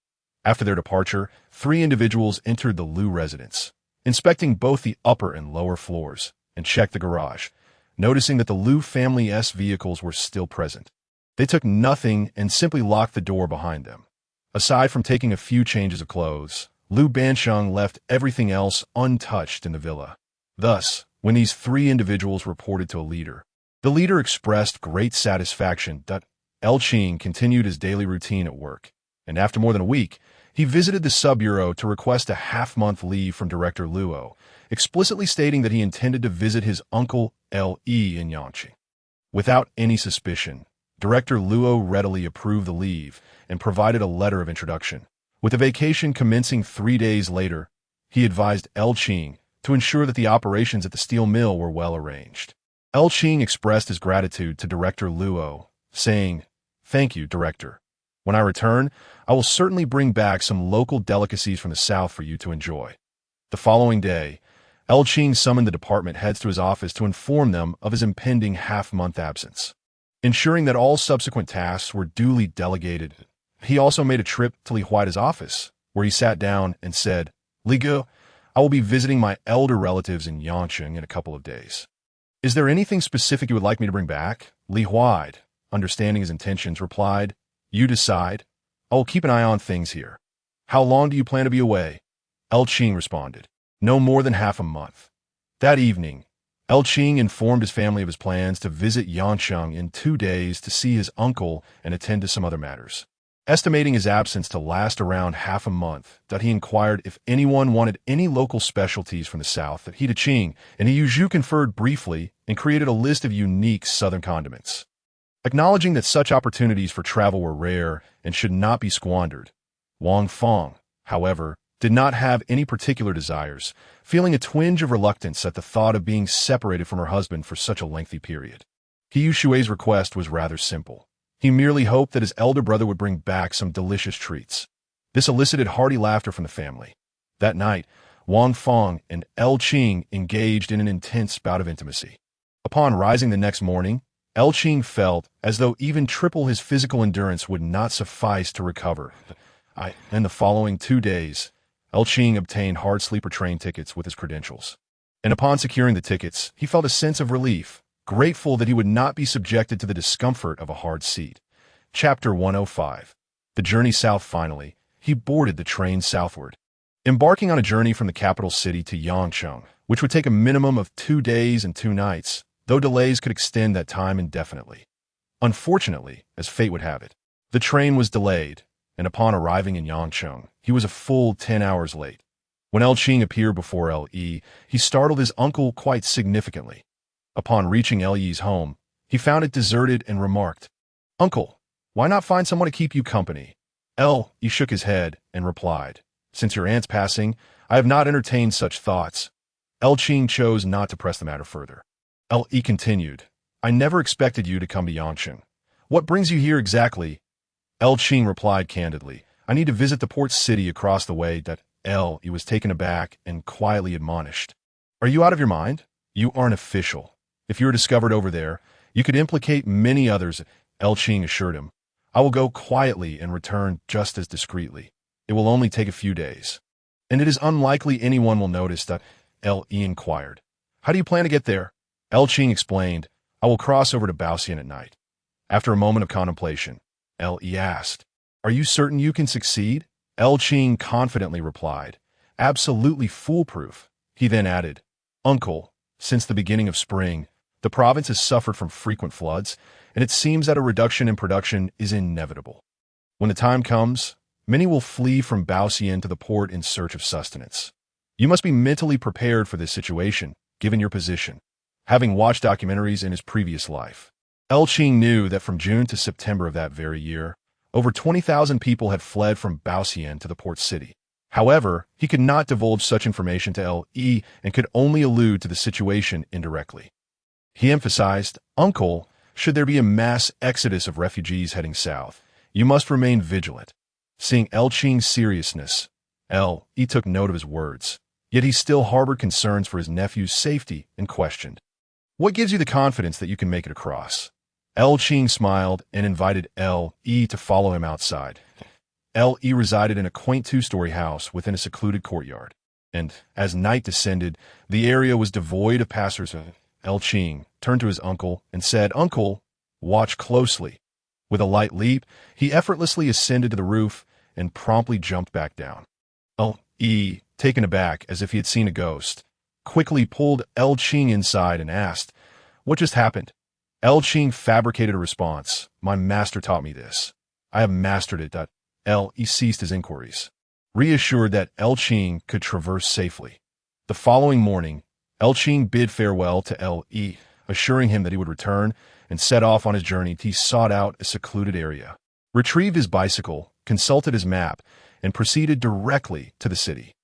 After their departure, 3 individuals entered the Lu residence, inspecting both the upper and lower floors, and checked the garage, noticing that the Lu family's vehicles were still present. They took nothing and simply locked the door behind them. Aside from taking a few changes of clothes, Lu Bansheng left everything else untouched in the villa. Thus, when these 3 individuals reported to a leader, the leader expressed great satisfaction that Qing continued his daily routine at work, and after more than a week, he visited the sub-bureau to request a half-month leave from Director Luo, explicitly stating that he intended to visit his uncle L.E. in Yangqing. Without any suspicion, Director Luo readily approved the leave and provided a letter of introduction. With the vacation commencing 3 days later, he advised Qing to ensure that the operations at the steel mill were well arranged. Qing expressed his gratitude to Director Luo, saying, "Thank you, Director. When I return, I will certainly bring back some local delicacies from the south for you to enjoy." The following day, Qing summoned the department heads to his office to inform them of his impending half-month absence. Ensuring that all subsequent tasks were duly delegated, he also made a trip to Li Huaida's office, where he sat down and said, "Li Gu, I will be visiting my elder relatives in Yangqing in a couple of days. Is there anything specific you would like me to bring back?" Li Huaida, understanding his intentions, replied, "You decide. I will keep an eye on things here." "How long do you plan to be away?" Qing responded, "No more than half a month." That evening, Qing informed his family of his plans to visit Yangqing in 2 days to see his uncle and attend to some other matters. Estimating his absence to last around half a month, that he inquired if anyone wanted any local specialties from the south that he to Qing, and he Yu conferred briefly and created a list of unique southern condiments. Acknowledging that such opportunities for travel were rare and should not be squandered, Wang Feng, however, did not have any particular desires, feeling a twinge of reluctance at the thought of being separated from her husband for such a lengthy period. He Shui's request was rather simple. He merely hoped that his elder brother would bring back some delicious treats. This elicited hearty laughter from the family. That night, Wang Feng and Qing engaged in an intense bout of intimacy. Upon rising the next morning, Qing felt as though even triple his physical endurance would not suffice to recover. In the following 2 days, Qing obtained hard sleeper train tickets with his credentials. And upon securing the tickets, he felt a sense of relief, grateful that he would not be subjected to the discomfort of a hard seat. Chapter 105. The journey south. Finally, he boarded the train southward, embarking on a journey from the capital city to Yangqing, which would take a minimum of 2 days and 2 nights, though delays could extend that time indefinitely. Unfortunately, as fate would have it, the train was delayed, and upon arriving in Yangqing, he was a full 10 hours late. When Qing appeared before L.E., he startled his uncle quite significantly. Upon reaching L.E.'s home, he found it deserted and remarked, "Uncle, why not find someone to keep you company?" L.E. shook his head and replied, "Since your aunt's passing, I have not entertained such thoughts." Qing chose not to press the matter further. L.E. continued, "I never expected you to come to Yangqing. What brings you here exactly?" Qing replied candidly, "I need to visit the port city across the way." That L.E. was taken aback and quietly admonished, "Are you out of your mind? You are an official. If you are discovered over there, you could implicate many others." Qing assured him, "I will go quietly and return just as discreetly. It will only take a few days. And it is unlikely anyone will notice." That L.E. inquired, "How do you plan to get there?" Qing explained, "I will cross over to Baoxian at night." After a moment of contemplation, L.E. asked, "Are you certain you can succeed?" Qing confidently replied, "Absolutely foolproof." He then added, "Uncle, since the beginning of spring, the province has suffered from frequent floods, and it seems that a reduction in production is inevitable. When the time comes, many will flee from Baoxian to the port in search of sustenance. You must be mentally prepared for this situation, given your position." Having watched documentaries in his previous life, Qing knew that from June to September of that very year, over 20,000 people had fled from Baoxian to the port city. However, he could not divulge such information to L.E. and could only allude to the situation indirectly. He emphasized, "Uncle, Should there be a mass exodus of refugees heading south, you must remain vigilant. Seeing Qing's seriousness, He took note of his words, yet he still harbored concerns for his nephew's safety and questioned, "What gives you the confidence that you can make it across?" Qing smiled and invited to follow him outside. Resided in a quaint two-story house within a secluded courtyard, and as night descended, the area was devoid of passers. Qing turned to his uncle and said, "Uncle, watch closely." With a light leap, he effortlessly ascended to the roof and promptly jumped back down. Taken aback as if he had seen a ghost, quickly pulled Qing inside and asked, "What just happened?" Qing fabricated a response, "My master taught me this. I have mastered it." He ceased his inquiries, reassured that Qing could traverse safely. The following morning, Qing bid farewell to assuring him that he would return, and set off on his journey. He sought out a secluded area, retrieved his bicycle, consulted his map, and proceeded directly to the city.